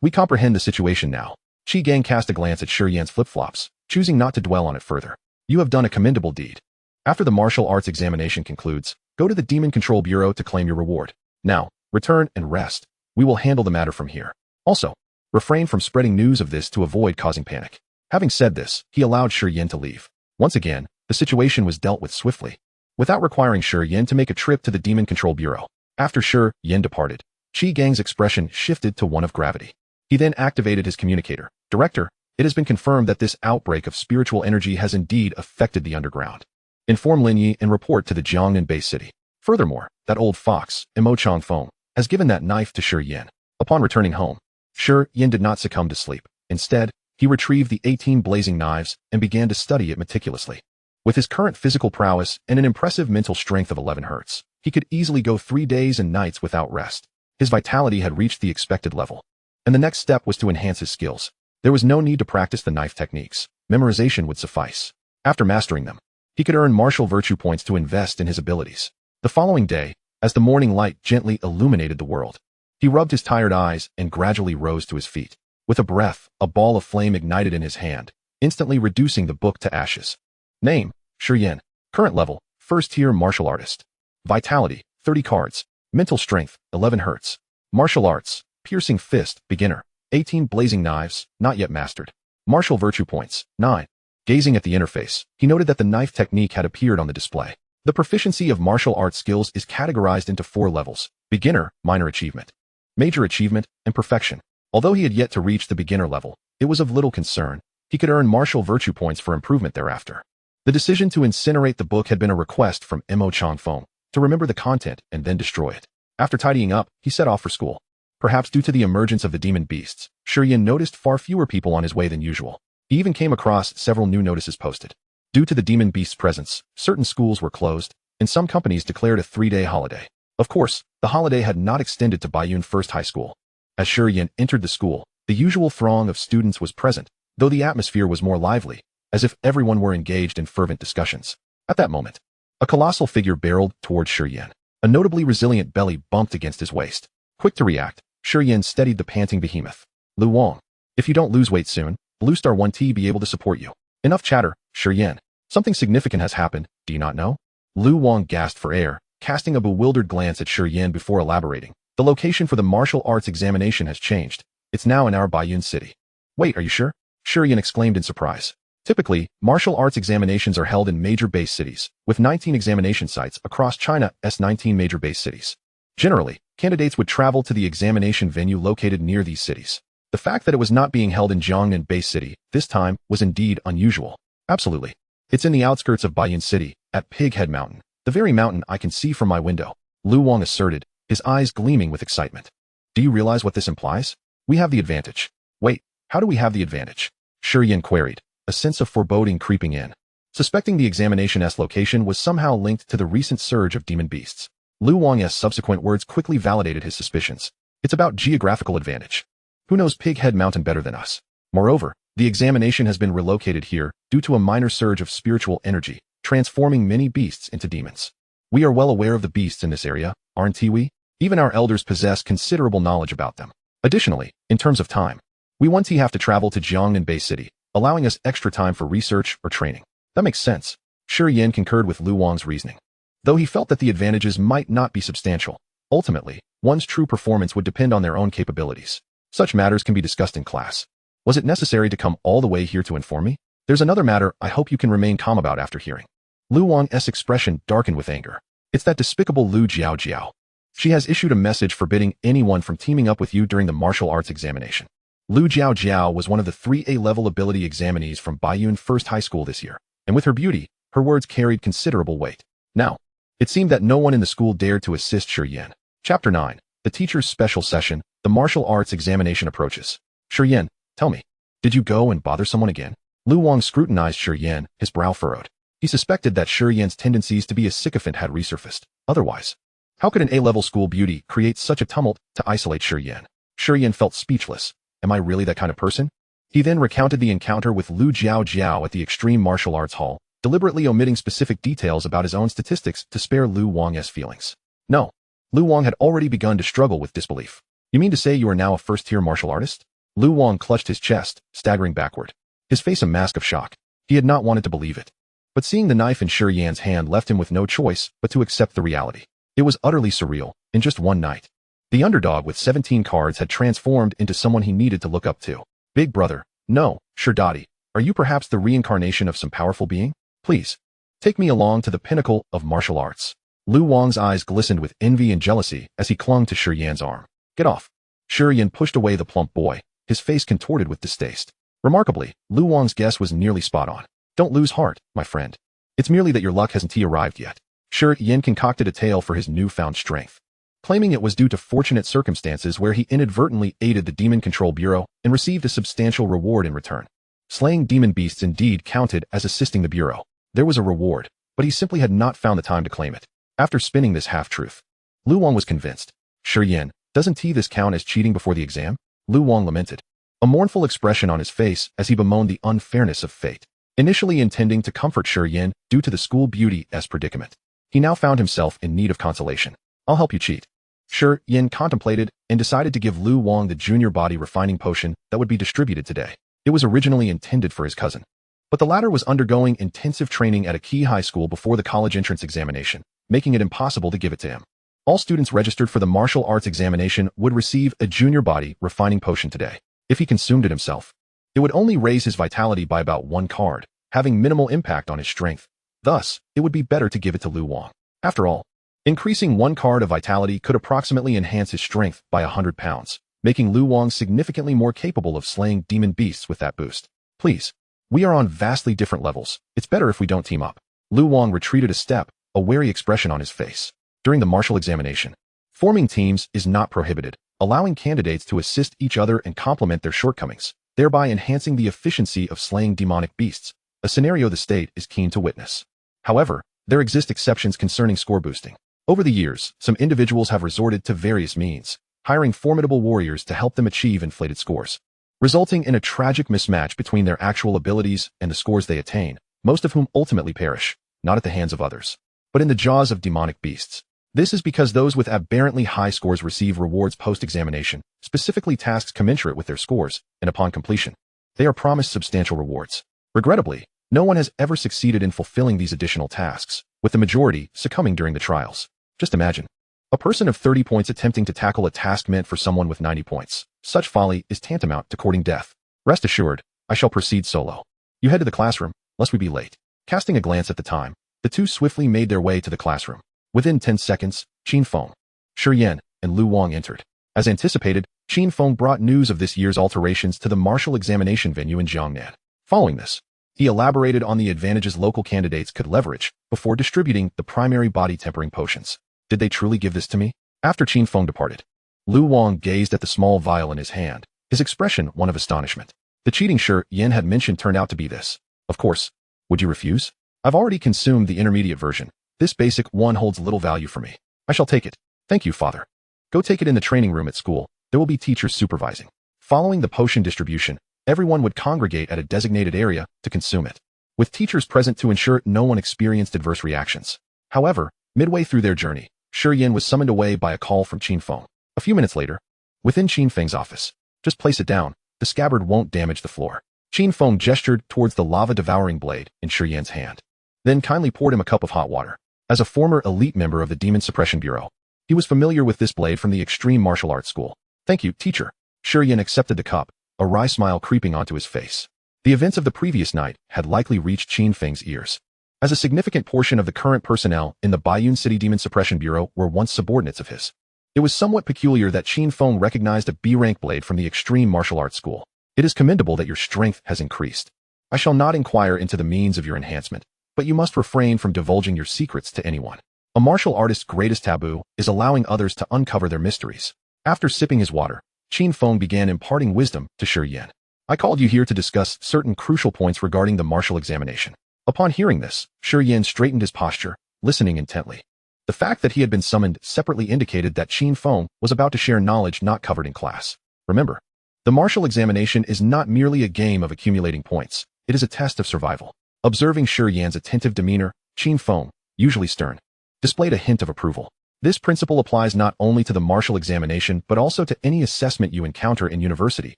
We comprehend the situation now. Shi Gang cast a glance at Shi Yan's flip-flops, choosing not to dwell on it further. You have done a commendable deed. After the martial arts examination concludes, go to the Demon Control Bureau to claim your reward. Now, return and rest. We will handle the matter from here. Also, refrain from spreading news of this to avoid causing panic. Having said this, he allowed Shi Yan to leave. Once again, the situation was dealt with swiftly, without requiring Shi Yan to make a trip to the Demon Control Bureau. After Shi Yan departed, Shi Gang's expression shifted to one of gravity. He then activated his communicator. Director, it has been confirmed that this outbreak of spiritual energy has indeed affected the underground. Inform Lin Yi and report to the Jiangnan base city. Furthermore, that old fox, Imo Changfeng, has given that knife to Shi Yan. Upon returning home, Shi Yan did not succumb to sleep. Instead, he retrieved the 18 blazing knives and began to study it meticulously. With his current physical prowess and an impressive mental strength of 11 hertz, he could easily go 3 days and nights without rest. His vitality had reached the expected level, and the next step was to enhance his skills. There was no need to practice the knife techniques. Memorization would suffice. After mastering them, he could earn martial virtue points to invest in his abilities. The following day, as the morning light gently illuminated the world, he rubbed his tired eyes and gradually rose to his feet. With a breath, a ball of flame ignited in his hand, instantly reducing the book to ashes. Name, Shi Yan. Current level, 1st tier martial artist. Vitality, 30 cards. Mental strength, 11 hertz. Martial arts, piercing fist, beginner. 18 blazing knives, not yet mastered. Martial virtue points, 9. Gazing at the interface, he noted that the knife technique had appeared on the display. The proficiency of martial arts skills is categorized into 4 levels: beginner, minor achievement, major achievement, and perfection. Although he had yet to reach the beginner level, it was of little concern. He could earn martial virtue points for improvement thereafter. The decision to incinerate the book had been a request from Imo Changfeng to remember the content and then destroy it. After tidying up, he set off for school. Perhaps due to the emergence of the demon beasts, Shi Yan noticed far fewer people on his way than usual. He even came across several new notices posted. Due to the demon beast's presence, certain schools were closed, and some companies declared a 3-day holiday. Of course, the holiday had not extended to Baiyun First High School. As Shi Yan entered the school, the usual throng of students was present, though the atmosphere was more lively, as if everyone were engaged in fervent discussions. At that moment, a colossal figure barreled towards Shi Yan. A notably resilient belly bumped against his waist. Quick to react, Shi Yan steadied the panting behemoth. Lu Wang, if you don't lose weight soon, Blue Star 1T be able to support you. Enough chatter, Shi Yan. Something significant has happened, do you not know? Lu Wang gasped for air, casting a bewildered glance at Shi Yan before elaborating. The location for the martial arts examination has changed. It's now in our Baiyun city. Wait, are you sure? Shi Yan exclaimed in surprise. Typically, martial arts examinations are held in major base cities, with 19 examination sites across China's 19 major base cities. Generally, candidates would travel to the examination venue located near these cities. The fact that it was not being held in Jiangnan Base City this time was indeed unusual. Absolutely. It's in the outskirts of Baiyun City, at Pighead Mountain, the very mountain I can see from my window, Lu Wang asserted, his eyes gleaming with excitement. Do you realize what this implies? We have the advantage. Wait, how do we have the advantage? Shi Yan queried, a sense of foreboding creeping in. Suspecting the examination's location was somehow linked to the recent surge of demon beasts. Lu Wang's subsequent words quickly validated his suspicions. It's about geographical advantage. Who knows Pighead Mountain better than us? Moreover, the examination has been relocated here due to a minor surge of spiritual energy, transforming many beasts into demons. We are well aware of the beasts in this area, aren't we? Even our elders possess considerable knowledge about them. Additionally, in terms of time, we won't have to travel to Jiangnan Bay City, allowing us extra time for research or training. That makes sense. Shi Yan concurred with Lu Wang's reasoning. Though he felt that the advantages might not be substantial, ultimately, one's true performance would depend on their own capabilities. Such matters can be discussed in class. Was it necessary to come all the way here to inform me? There's another matter I hope you can remain calm about after hearing. Lu Wang's expression darkened with anger. It's that despicable Lu Jiao. She has issued a message forbidding anyone from teaming up with you during the martial arts examination. Lu Jiao was one of the 3 A-level ability examinees from Baiyun First High School this year, and with her beauty, her words carried considerable weight. Now, it seemed that no one in the school dared to assist Shi Yan. Chapter 9. The Teacher's Special Session, the Martial Arts Examination Approaches. Shi Yan, tell me, did you go and bother someone again? Lu Wang scrutinized Shi Yan, his brow furrowed. He suspected that Shi Yan's tendencies to be a sycophant had resurfaced. Otherwise, how could an A-level school beauty create such a tumult to isolate Shi Yan? Shi Yan felt speechless. Am I really that kind of person? He then recounted the encounter with Lu Jiao at the Extreme Martial Arts Hall, deliberately omitting specific details about his own statistics to spare Lu Wang's feelings. No. Lu Wang had already begun to struggle with disbelief. You mean to say you are now a first-tier martial artist? Lu Wang clutched his chest, staggering backward. His face a mask of shock. He had not wanted to believe it. But seeing the knife in Shi Yan's hand left him with no choice but to accept the reality. It was utterly surreal, in just one night. The underdog with 17 cards had transformed into someone he needed to look up to. Big brother, no, Shirdati, are you perhaps the reincarnation of some powerful being? Please, take me along to the pinnacle of martial arts. Lu Wang's eyes glistened with envy and jealousy as he clung to Shi Yan's arm. Get off. Shi Yan pushed away the plump boy, his face contorted with distaste. Remarkably, Lu Wang's guess was nearly spot on. Don't lose heart, my friend. It's merely that your luck hasn't arrived yet. Shi Yan concocted a tale for his newfound strength, claiming it was due to fortunate circumstances where he inadvertently aided the Demon Control Bureau and received a substantial reward in return. Slaying demon beasts indeed counted as assisting the Bureau. There was a reward, but he simply had not found the time to claim it. After spinning this half-truth, Lu Wang was convinced. Shi Yan, doesn't this count as cheating before the exam? Lu Wang lamented, a mournful expression on his face as he bemoaned the unfairness of fate. Initially intending to comfort Shi Yan due to the school beauty's predicament, he now found himself in need of consolation. I'll help you cheat. Shi Yan contemplated and decided to give Lu Wang the junior body refining potion that would be distributed today. It was originally intended for his cousin, but the latter was undergoing intensive training at a key high school before the college entrance examination, making it impossible to give it to him. All students registered for the martial arts examination would receive a junior body refining potion today. If he consumed it himself, it would only raise his vitality by about 1 card, having minimal impact on his strength. Thus, it would be better to give it to Lu Wang. After all, increasing 1 card of vitality could approximately enhance his strength by 100 pounds, making Lu Wang significantly more capable of slaying demon beasts with that boost. Please, we are on vastly different levels. It's better if we don't team up. Lu Wang retreated a step, a wary expression on his face. During the martial examination, forming teams is not prohibited, allowing candidates to assist each other and complement their shortcomings, thereby enhancing the efficiency of slaying demonic beasts, a scenario the state is keen to witness. However, there exist exceptions concerning score boosting. Over the years, some individuals have resorted to various means, hiring formidable warriors to help them achieve inflated scores, resulting in a tragic mismatch between their actual abilities and the scores they attain, most of whom ultimately perish, not at the hands of others, but in the jaws of demonic beasts. This is because those with aberrantly high scores receive rewards post-examination, specifically tasks commensurate with their scores, and upon completion, they are promised substantial rewards. Regrettably, no one has ever succeeded in fulfilling these additional tasks, with the majority succumbing during the trials. Just imagine a person of 30 points attempting to tackle a task meant for someone with 90 points. Such folly is tantamount to courting death. Rest assured, I shall proceed solo. You head to the classroom, lest we be late. Casting a glance at the time, the two swiftly made their way to the classroom. Within 10 seconds, Qin Feng, Shi Yan, and Lu Wang entered. As anticipated, Qin Feng brought news of this year's alterations to the martial examination venue in Jiangnan. Following this, he elaborated on the advantages local candidates could leverage before distributing the primary body tempering potions. Did they truly give this to me? After Qin Feng departed, Lu Wang gazed at the small vial in his hand, his expression one of astonishment. The cheating Shi Yan had mentioned turned out to be this. Of course. Would you refuse? I've already consumed the intermediate version. This basic one holds little value for me. I shall take it. Thank you, father. Go take it in the training room at school. There will be teachers supervising. Following the potion distribution, everyone would congregate at a designated area to consume it, with teachers present to ensure no one experienced adverse reactions. However, midway through their journey, Shi Yan was summoned away by a call from Qin Feng. A few minutes later, within Qin Feng's office, just place it down. The scabbard won't damage the floor. Qin Feng gestured towards the lava-devouring blade in Shi Yan's hand, then kindly poured him a cup of hot water. As a former elite member of the Demon Suppression Bureau, he was familiar with this blade from the Extreme Martial Arts School. Thank you, teacher. Shi Yan accepted the cup, a wry smile creeping onto his face. The events of the previous night had likely reached Qin Feng's ears, as a significant portion of the current personnel in the Baiyun City Demon Suppression Bureau were once subordinates of his. It was somewhat peculiar that Qin Feng recognized a B-rank blade from the Extreme Martial Arts School. It is commendable that your strength has increased. I shall not inquire into the means of your enhancement, but you must refrain from divulging your secrets to anyone. A martial artist's greatest taboo is allowing others to uncover their mysteries. After sipping his water, Qin Feng began imparting wisdom to Shi Yan. I called you here to discuss certain crucial points regarding the martial examination. Upon hearing this, Shi Yan straightened his posture, listening intently. The fact that he had been summoned separately indicated that Qin Feng was about to share knowledge not covered in class. Remember, the martial examination is not merely a game of accumulating points. It is a test of survival. Observing Shi Yan's attentive demeanor, Qin Feng, usually stern, displayed a hint of approval. This principle applies not only to the martial examination but also to any assessment you encounter in university.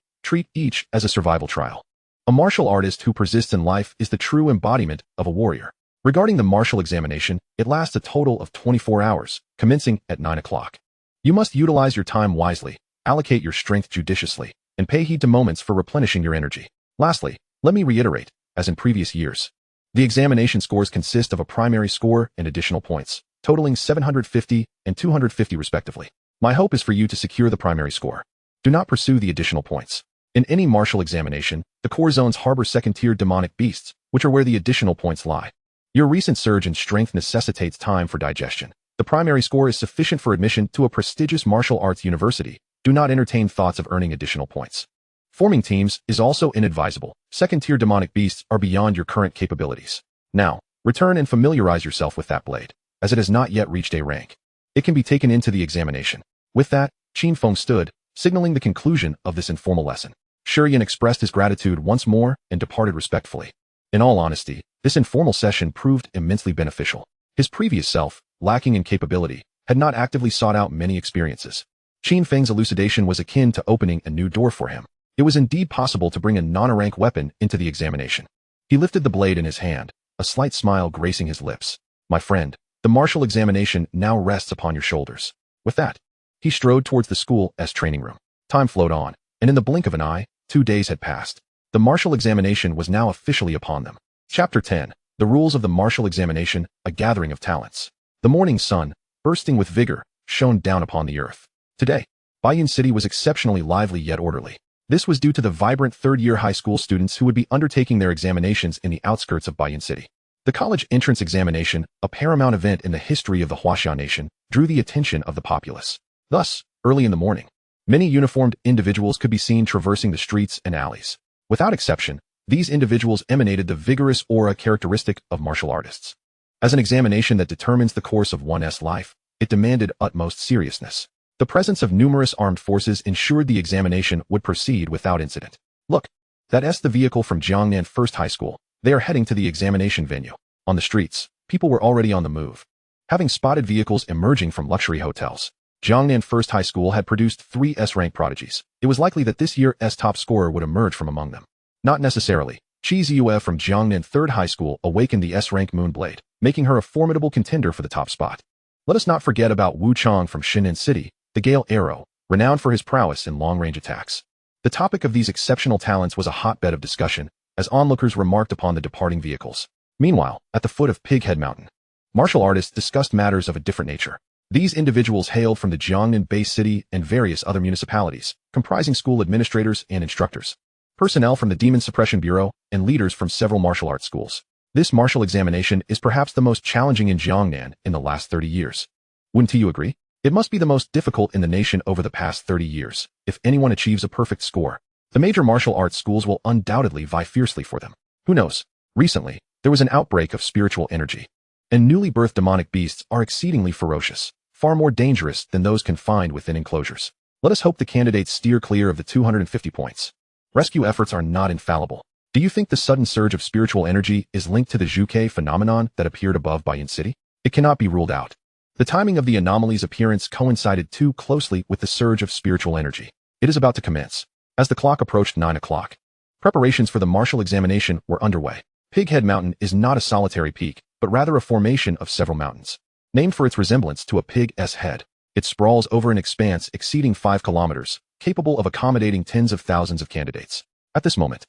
Treat each as a survival trial. A martial artist who persists in life is the true embodiment of a warrior. Regarding the martial examination, it lasts a total of 24 hours, commencing at 9 o'clock. You must utilize your time wisely, allocate your strength judiciously, and pay heed to moments for replenishing your energy. Lastly, let me reiterate, as in previous years, the examination scores consist of a primary score and additional points, totaling 750 and 250 respectively. My hope is for you to secure the primary score. Do not pursue the additional points. In any martial examination, the core zones harbor second-tier demonic beasts, which are where the additional points lie. Your recent surge in strength necessitates time for digestion. The primary score is sufficient for admission to a prestigious martial arts university. Do not entertain thoughts of earning additional points. Forming teams is also inadvisable. Second-tier demonic beasts are beyond your current capabilities. Now, return and familiarize yourself with that blade, as it has not yet reached A rank. It can be taken into the examination. With that, Qin Feng stood, signaling the conclusion of this informal lesson. Shi Yan expressed his gratitude once more and departed respectfully. In all honesty, this informal session proved immensely beneficial. His previous self, lacking in capability, had not actively sought out many experiences. Qin Feng's elucidation was akin to opening a new door for him. It was indeed possible to bring a non-rank weapon into the examination. He lifted the blade in his hand, a slight smile gracing his lips. My friend, the martial examination now rests upon your shoulders. With that, he strode towards the school's training room. Time flowed on, and in the blink of an eye, 2 days had passed. The martial examination was now officially upon them. Chapter 10. The Rules of the Martial Examination, A Gathering of Talents. The morning sun, bursting with vigor, shone down upon the earth. Today, Baiyun City was exceptionally lively yet orderly. This was due to the vibrant third-year high school students who would be undertaking their examinations in the outskirts of Baiyun City. The college entrance examination, a paramount event in the history of the Wuxian nation, drew the attention of the populace. Thus, early in the morning, many uniformed individuals could be seen traversing the streets and alleys. Without exception, these individuals emanated the vigorous aura characteristic of martial artists. As an examination that determines the course of one's life, it demanded utmost seriousness. The presence of numerous armed forces ensured the examination would proceed without incident. Look, that's the vehicle from Jiangnan First High School. They are heading to the examination venue. On the streets, people were already on the move. Having spotted vehicles emerging from luxury hotels, Jiangnan First High School had produced 3 S-rank prodigies. It was likely that this year's top scorer would emerge from among them. Not necessarily. Qi Ziyue from Jiangnan Third High School awakened the S-rank Moonblade, making her a formidable contender for the top spot. Let us not forget about Wu Chang from Shinan City, the Gale Arrow, renowned for his prowess in long-range attacks. The topic of these exceptional talents was a hotbed of discussion, as onlookers remarked upon the departing vehicles. Meanwhile, at the foot of Pighead Mountain, martial artists discussed matters of a different nature. These individuals hailed from the Jiangnan Bay City and various other municipalities, comprising school administrators and instructors, personnel from the Demon Suppression Bureau, and leaders from several martial arts schools. This martial examination is perhaps the most challenging in Jiangnan in the last 30 years. Wouldn't you agree? It must be the most difficult in the nation over the past 30 years. If anyone achieves a perfect score, the major martial arts schools will undoubtedly vie fiercely for them. Who knows? Recently, there was an outbreak of spiritual energy, and newly birthed demonic beasts are exceedingly ferocious, far more dangerous than those confined within enclosures. Let us hope the candidates steer clear of the 250 points. Rescue efforts are not infallible. Do you think the sudden surge of spiritual energy is linked to the Zhuke phenomenon that appeared above Baiyun City? It cannot be ruled out. The timing of the anomaly's appearance coincided too closely with the surge of spiritual energy. It is about to commence. As the clock approached 9 o'clock, preparations for the martial examination were underway. Pighead Mountain is not a solitary peak, but rather a formation of several mountains. Named for its resemblance to a pig's head, it sprawls over an expanse exceeding 5 kilometers, capable of accommodating tens of thousands of candidates. At this moment,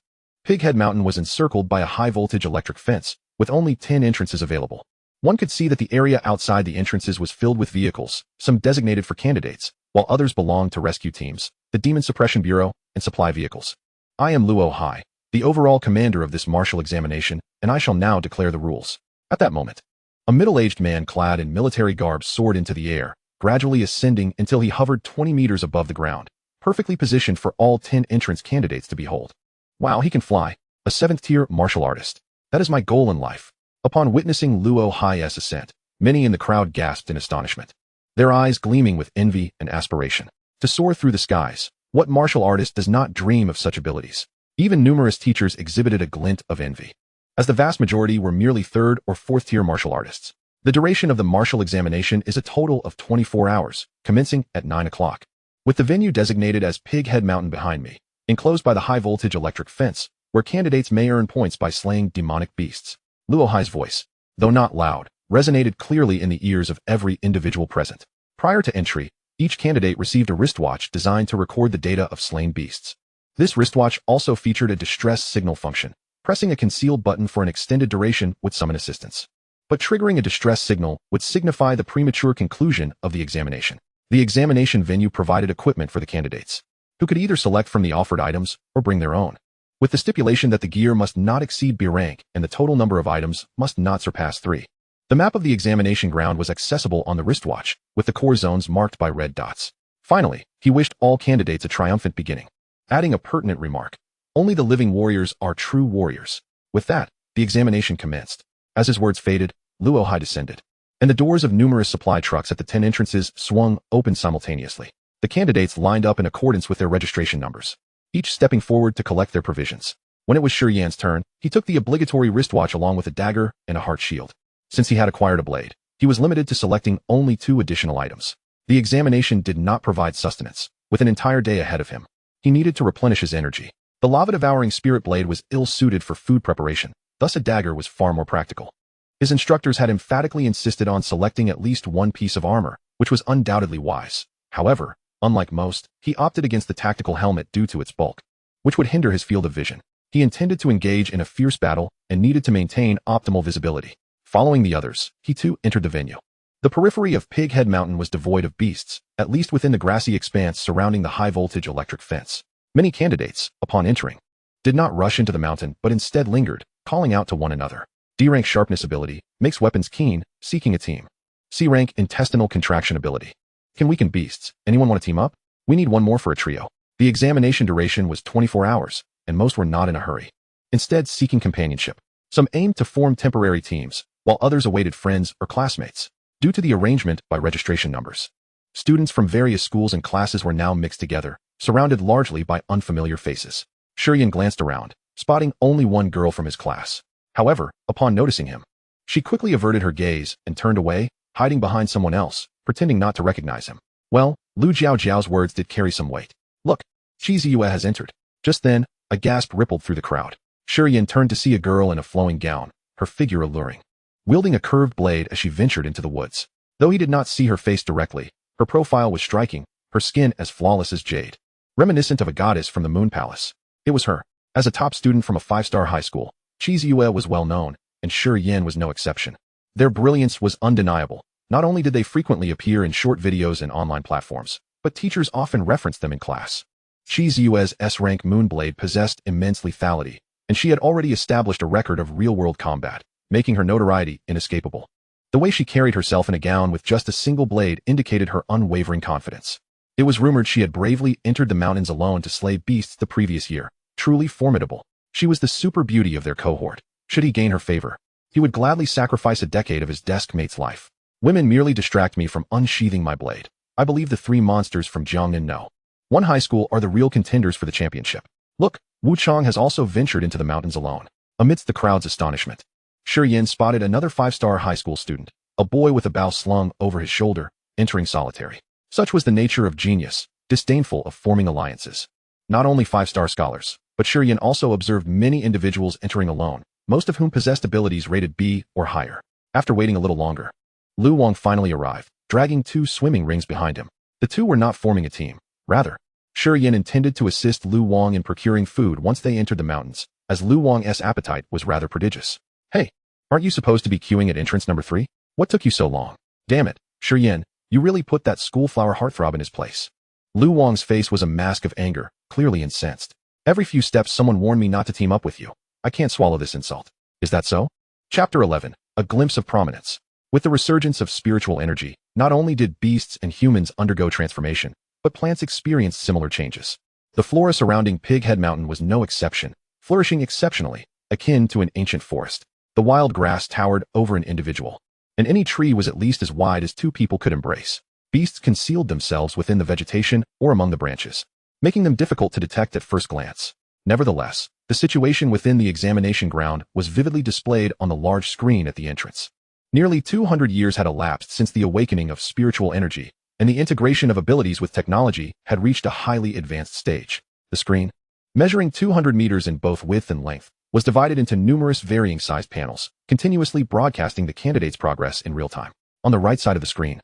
Pighead Mountain was encircled by a high-voltage electric fence, with only 10 entrances available. One could see that the area outside the entrances was filled with vehicles, some designated for candidates, while others belonged to rescue teams, the Demon Suppression Bureau, and supply vehicles. I am Luo Hai, the overall commander of this martial examination, and I shall now declare the rules. At that moment, a middle-aged man clad in military garb soared into the air, gradually ascending until he hovered 20 meters above the ground, perfectly positioned for all 10 entrance candidates to behold. Wow, he can fly. A 7th-tier martial artist. That is my goal in life. Upon witnessing Luo Hai's ascent, many in the crowd gasped in astonishment, their eyes gleaming with envy and aspiration. To soar through the skies, what martial artist does not dream of such abilities? Even numerous teachers exhibited a glint of envy, as the vast majority were merely 3rd or 4th-tier martial artists. The duration of the martial examination is a total of 24 hours, commencing at 9 o'clock. With the venue designated as Pighead Mountain behind me, enclosed by the high-voltage electric fence, where candidates may earn points by slaying demonic beasts. Luo Hai's voice, though not loud, resonated clearly in the ears of every individual present. Prior to entry, each candidate received a wristwatch designed to record the data of slain beasts. This wristwatch also featured a distress signal function. Pressing a concealed button for an extended duration would summon assistance. But triggering a distress signal would signify the premature conclusion of the examination. The examination venue provided equipment for the candidates, who could either select from the offered items or bring their own, with the stipulation that the gear must not exceed B rank and the total number of items must not surpass 3. The map of the examination ground was accessible on the wristwatch, with the core zones marked by red dots. Finally, he wished all candidates a triumphant beginning, adding a pertinent remark. Only the living warriors are true warriors. With that, the examination commenced. As his words faded, Luo Hai descended, and the doors of numerous supply trucks at the 10 entrances swung open simultaneously. The candidates lined up in accordance with their registration numbers, each stepping forward to collect their provisions. When it was Shi Yan's turn, he took the obligatory wristwatch along with a dagger and a heart shield. Since he had acquired a blade, he was limited to selecting only 2 additional items. The examination did not provide sustenance. With an entire day ahead of him, he needed to replenish his energy. The lava-devouring spirit blade was ill-suited for food preparation, thus a dagger was far more practical. His instructors had emphatically insisted on selecting at least 1 piece of armor, which was undoubtedly wise. However, unlike most, he opted against the tactical helmet due to its bulk, which would hinder his field of vision. He intended to engage in a fierce battle and needed to maintain optimal visibility. Following the others, he too entered the venue. The periphery of Pighead Mountain was devoid of beasts, at least within the grassy expanse surrounding the high-voltage electric fence. Many candidates, upon entering, did not rush into the mountain but instead lingered, calling out to one another. D-rank sharpness ability, makes weapons keen, seeking a team. C-rank intestinal contraction ability. Can weaken beasts. Anyone want to team up? We need one more for a trio. The examination duration was 24 hours, and most were not in a hurry, instead seeking companionship. Some aimed to form temporary teams, while others awaited friends or classmates. Due to the arrangement by registration numbers, students from various schools and classes were now mixed together, surrounded largely by unfamiliar faces. Shi Yan glanced around, spotting only one girl from his class. However, upon noticing him, she quickly averted her gaze and turned away, hiding behind someone else, pretending not to recognize him. Well, Lu Jiao's words did carry some weight. Look, Shi Ziyue has entered. Just then, a gasp rippled through the crowd. Shi Yan turned to see a girl in a flowing gown, her figure alluring, wielding a curved blade as she ventured into the woods. Though he did not see her face directly, her profile was striking, her skin as flawless as jade, reminiscent of a goddess from the Moon Palace. It was her. As a top student from a 5-star high school, Shi Ziyue was well known, and Shi Yan was no exception. Their brilliance was undeniable. Not only did they frequently appear in short videos and online platforms, but teachers often referenced them in class. Shi Ziyue's S-rank Moonblade possessed immense lethality, and she had already established a record of real-world combat, making her notoriety inescapable. The way she carried herself in a gown with just a single blade indicated her unwavering confidence. It was rumored she had bravely entered the mountains alone to slay beasts the previous year. Truly formidable. She was the super beauty of their cohort. Should he gain her favor, he would gladly sacrifice a decade of his desk mate's life. Women merely distract me from unsheathing my blade. I believe the 3 monsters from Jiangnan No. 1 high school are the real contenders for the championship. Look, Wu Chang has also ventured into the mountains alone. Amidst the crowd's astonishment, Shi Yan spotted another 5-star high school student, a boy with a bow slung over his shoulder, entering solitary. Such was the nature of genius, disdainful of forming alliances. Not only 5-star scholars, but Shi Yan also observed many individuals entering alone, most of whom possessed abilities rated B or higher. After waiting a little longer, Lu Wang finally arrived, dragging 2 swimming rings behind him. The 2 were not forming a team. Rather, Shi Yan intended to assist Lu Wang in procuring food once they entered the mountains, as Lu Wang's appetite was rather prodigious. Hey, aren't you supposed to be queuing at entrance number 3? What took you so long? Damn it, Shi Yan, you really put that schoolflower heartthrob in his place. Lu Wang's face was a mask of anger, clearly incensed. Every few steps someone warned me not to team up with you. I can't swallow this insult. Is that so? Chapter 11. A glimpse of prominence. With the resurgence of spiritual energy, not only did beasts and humans undergo transformation, but plants experienced similar changes. The flora surrounding Pighead Mountain was no exception, flourishing exceptionally, akin to an ancient forest. The wild grass towered over an individual, and any tree was at least as wide as two people could embrace. Beasts concealed themselves within the vegetation or among the branches, making them difficult to detect at first glance. Nevertheless, the situation within the examination ground was vividly displayed on the large screen at the entrance. Nearly 200 years had elapsed since the awakening of spiritual energy, and the integration of abilities with technology had reached a highly advanced stage. The screen, measuring 200 meters in both width and length, was divided into numerous varying-sized panels, continuously broadcasting the candidate's progress in real time. On the right side of the screen,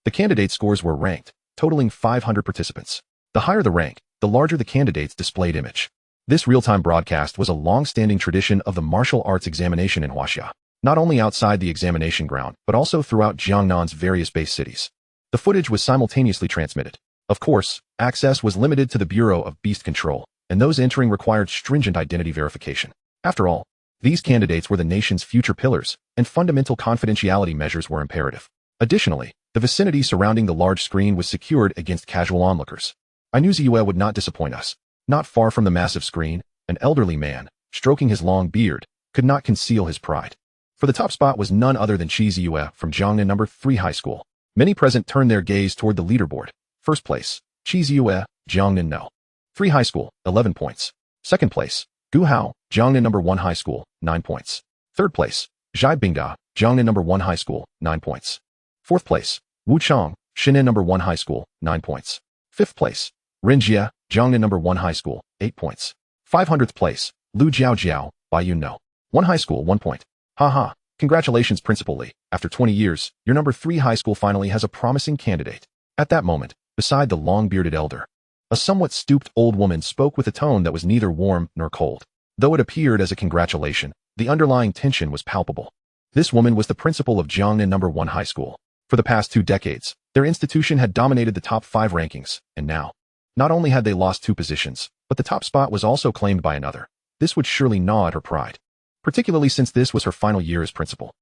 the candidate scores were ranked, totaling 500 participants. The higher the rank, the larger the candidate's displayed image. This real-time broadcast was a long-standing tradition of the martial arts examination in Huaxia, not only outside the examination ground, but also throughout Jiangnan's various base cities. The footage was simultaneously transmitted. Of course, access was limited to the Bureau of Beast Control, and those entering required stringent identity verification. After all, these candidates were the nation's future pillars, and fundamental confidentiality measures were imperative. Additionally, the vicinity surrounding the large screen was secured against casual onlookers. I knew Ziyue would not disappoint us. Not far from the massive screen, an elderly man, stroking his long beard, could not conceal his pride. For the top spot was none other than Shi Ziyue from Jiangnan No. 3 High School. Many present turned their gaze toward the leaderboard. First place, Shi Ziyue, Jiangnan No. 3 High School, 11 points. Second place, Gu Hao, Jiangnan No. 1 High School, 9 points. Third place, Zhai Bingda, Jiangnan No. 1 High School, 9 points. Fourth place, Wu Chang, Shinan No. 1 High School, 9 points. Fifth place, Rin Jie, Jiangnan No. 1 High School, 8 points. 500th place, Lu Jiao, Baiyun No. 1 High School, 1 point. Haha, congratulations Principal Li. After 20 years, your No. 3 High School finally has a promising candidate. At that moment, beside the long-bearded elder, a somewhat stooped old woman spoke with a tone that was neither warm nor cold. Though it appeared as a congratulation, the underlying tension was palpable. This woman was the principal of Jiangnan No. 1 High School. For the past 2 decades, their institution had dominated the top 5 rankings, and now, not only had they lost 2 positions, but the top spot was also claimed by another. This would surely gnaw at her pride, particularly since this was her final year as principal.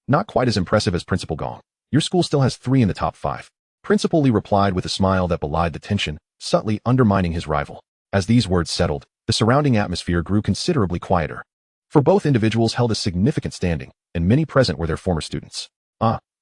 Not quite as impressive as Principal Gong. Your school still has 3 in the top 5. Principal Li replied with a smile that belied the tension, subtly undermining his rival. As these words settled, the surrounding atmosphere grew considerably quieter. For both individuals held a significant standing, and many present were their former students.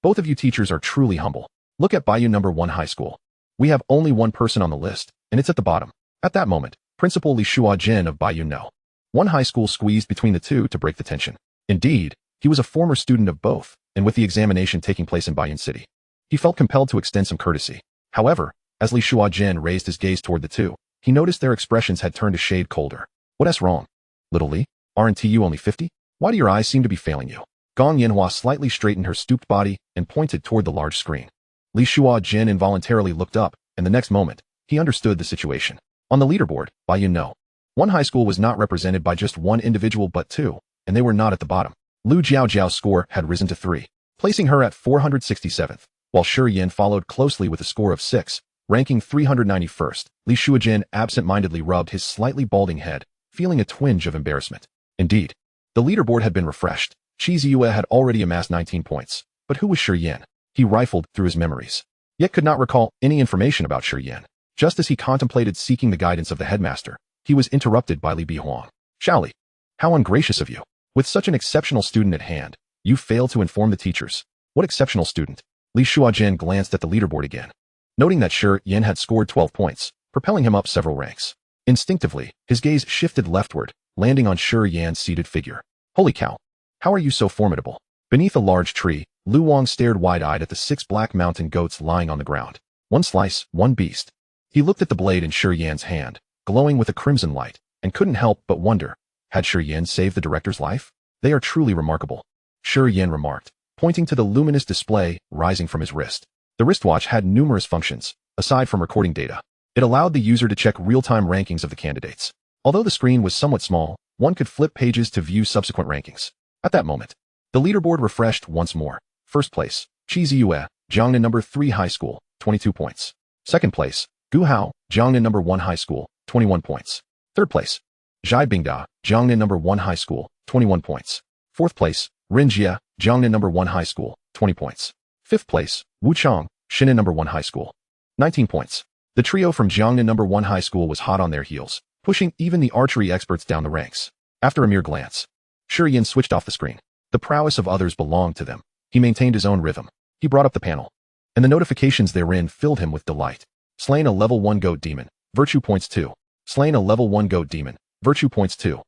Both of you teachers are truly humble. Look at Baiyun No. 1 High School. We have only one person on the list, and it's at the bottom. At that moment, Principal Li Shuajin of Baiyun No. 1 High School squeezed between the two to break the tension. Indeed, he was a former student of both, and with the examination taking place in Baiyun City, he felt compelled to extend some courtesy. However, as Li Shuajin raised his gaze toward the two, he noticed their expressions had turned a shade colder. What's wrong? Little Li? Aren't you only 50? Why do your eyes seem to be failing you? Gong Yanhua slightly straightened her stooped body and pointed toward the large screen. Li Shuajin involuntarily looked up, and the next moment, he understood the situation. On the leaderboard, Baiyun No. 1 High School was not represented by just one individual but 2, and they were not at the bottom. Lu Jiao's score had risen to 3, placing her at 467th, while Shi Yan followed closely with a score of 6, ranking 391st. Li Shuajin absent-mindedly rubbed his slightly balding head, feeling a twinge of embarrassment. Indeed, the leaderboard had been refreshed. Shi Ziyue had already amassed 19 points, but who was Shi Yan? He rifled through his memories, yet could not recall any information about Shi Yan. Just as he contemplated seeking the guidance of the headmaster, he was interrupted by Li Bihuang. Xiao Li, how ungracious of you. With such an exceptional student at hand, you failed to inform the teachers. What exceptional student? Li Shuajin glanced at the leaderboard again, noting that Shi Yan had scored 12 points, propelling him up several ranks. Instinctively, his gaze shifted leftward, landing on Shi Yan's seated figure. Holy cow! How are you so formidable? Beneath a large tree, Lu Wang stared wide-eyed at the 6 black mountain goats lying on the ground. One slice, one beast. He looked at the blade in Shi Yan's hand, glowing with a crimson light, and couldn't help but wonder, had Shi Yan saved the director's life? They are truly remarkable, Shi Yan remarked, pointing to the luminous display rising from his wrist. The wristwatch had numerous functions, aside from recording data. It allowed the user to check real-time rankings of the candidates. Although the screen was somewhat small, one could flip pages to view subsequent rankings. At that moment, the leaderboard refreshed once more. First place, Shi Ziyue, Jiangnan No. 3 High School, 22 points. Second place, Gu Hao, Jiangnan No. 1 High School, 21 points. Third place, Zhaibingda, Jiangnan No. 1 High School, 21 points. Fourth place, Rinjia, Jiangnan No. 1 High School, 20 points. Fifth place, Wuchang, Shinan No. 1 High School, 19 points. The trio from Jiangnan No. 1 High School was hot on their heels, pushing even the archery experts down the ranks. After a mere glance, Shi Yan switched off the screen. The prowess of others belonged to them. He maintained his own rhythm. He brought up the panel, and the notifications therein filled him with delight. Slain a level 1 goat demon, virtue points 2. Slain a level 1 goat demon, virtue points 2.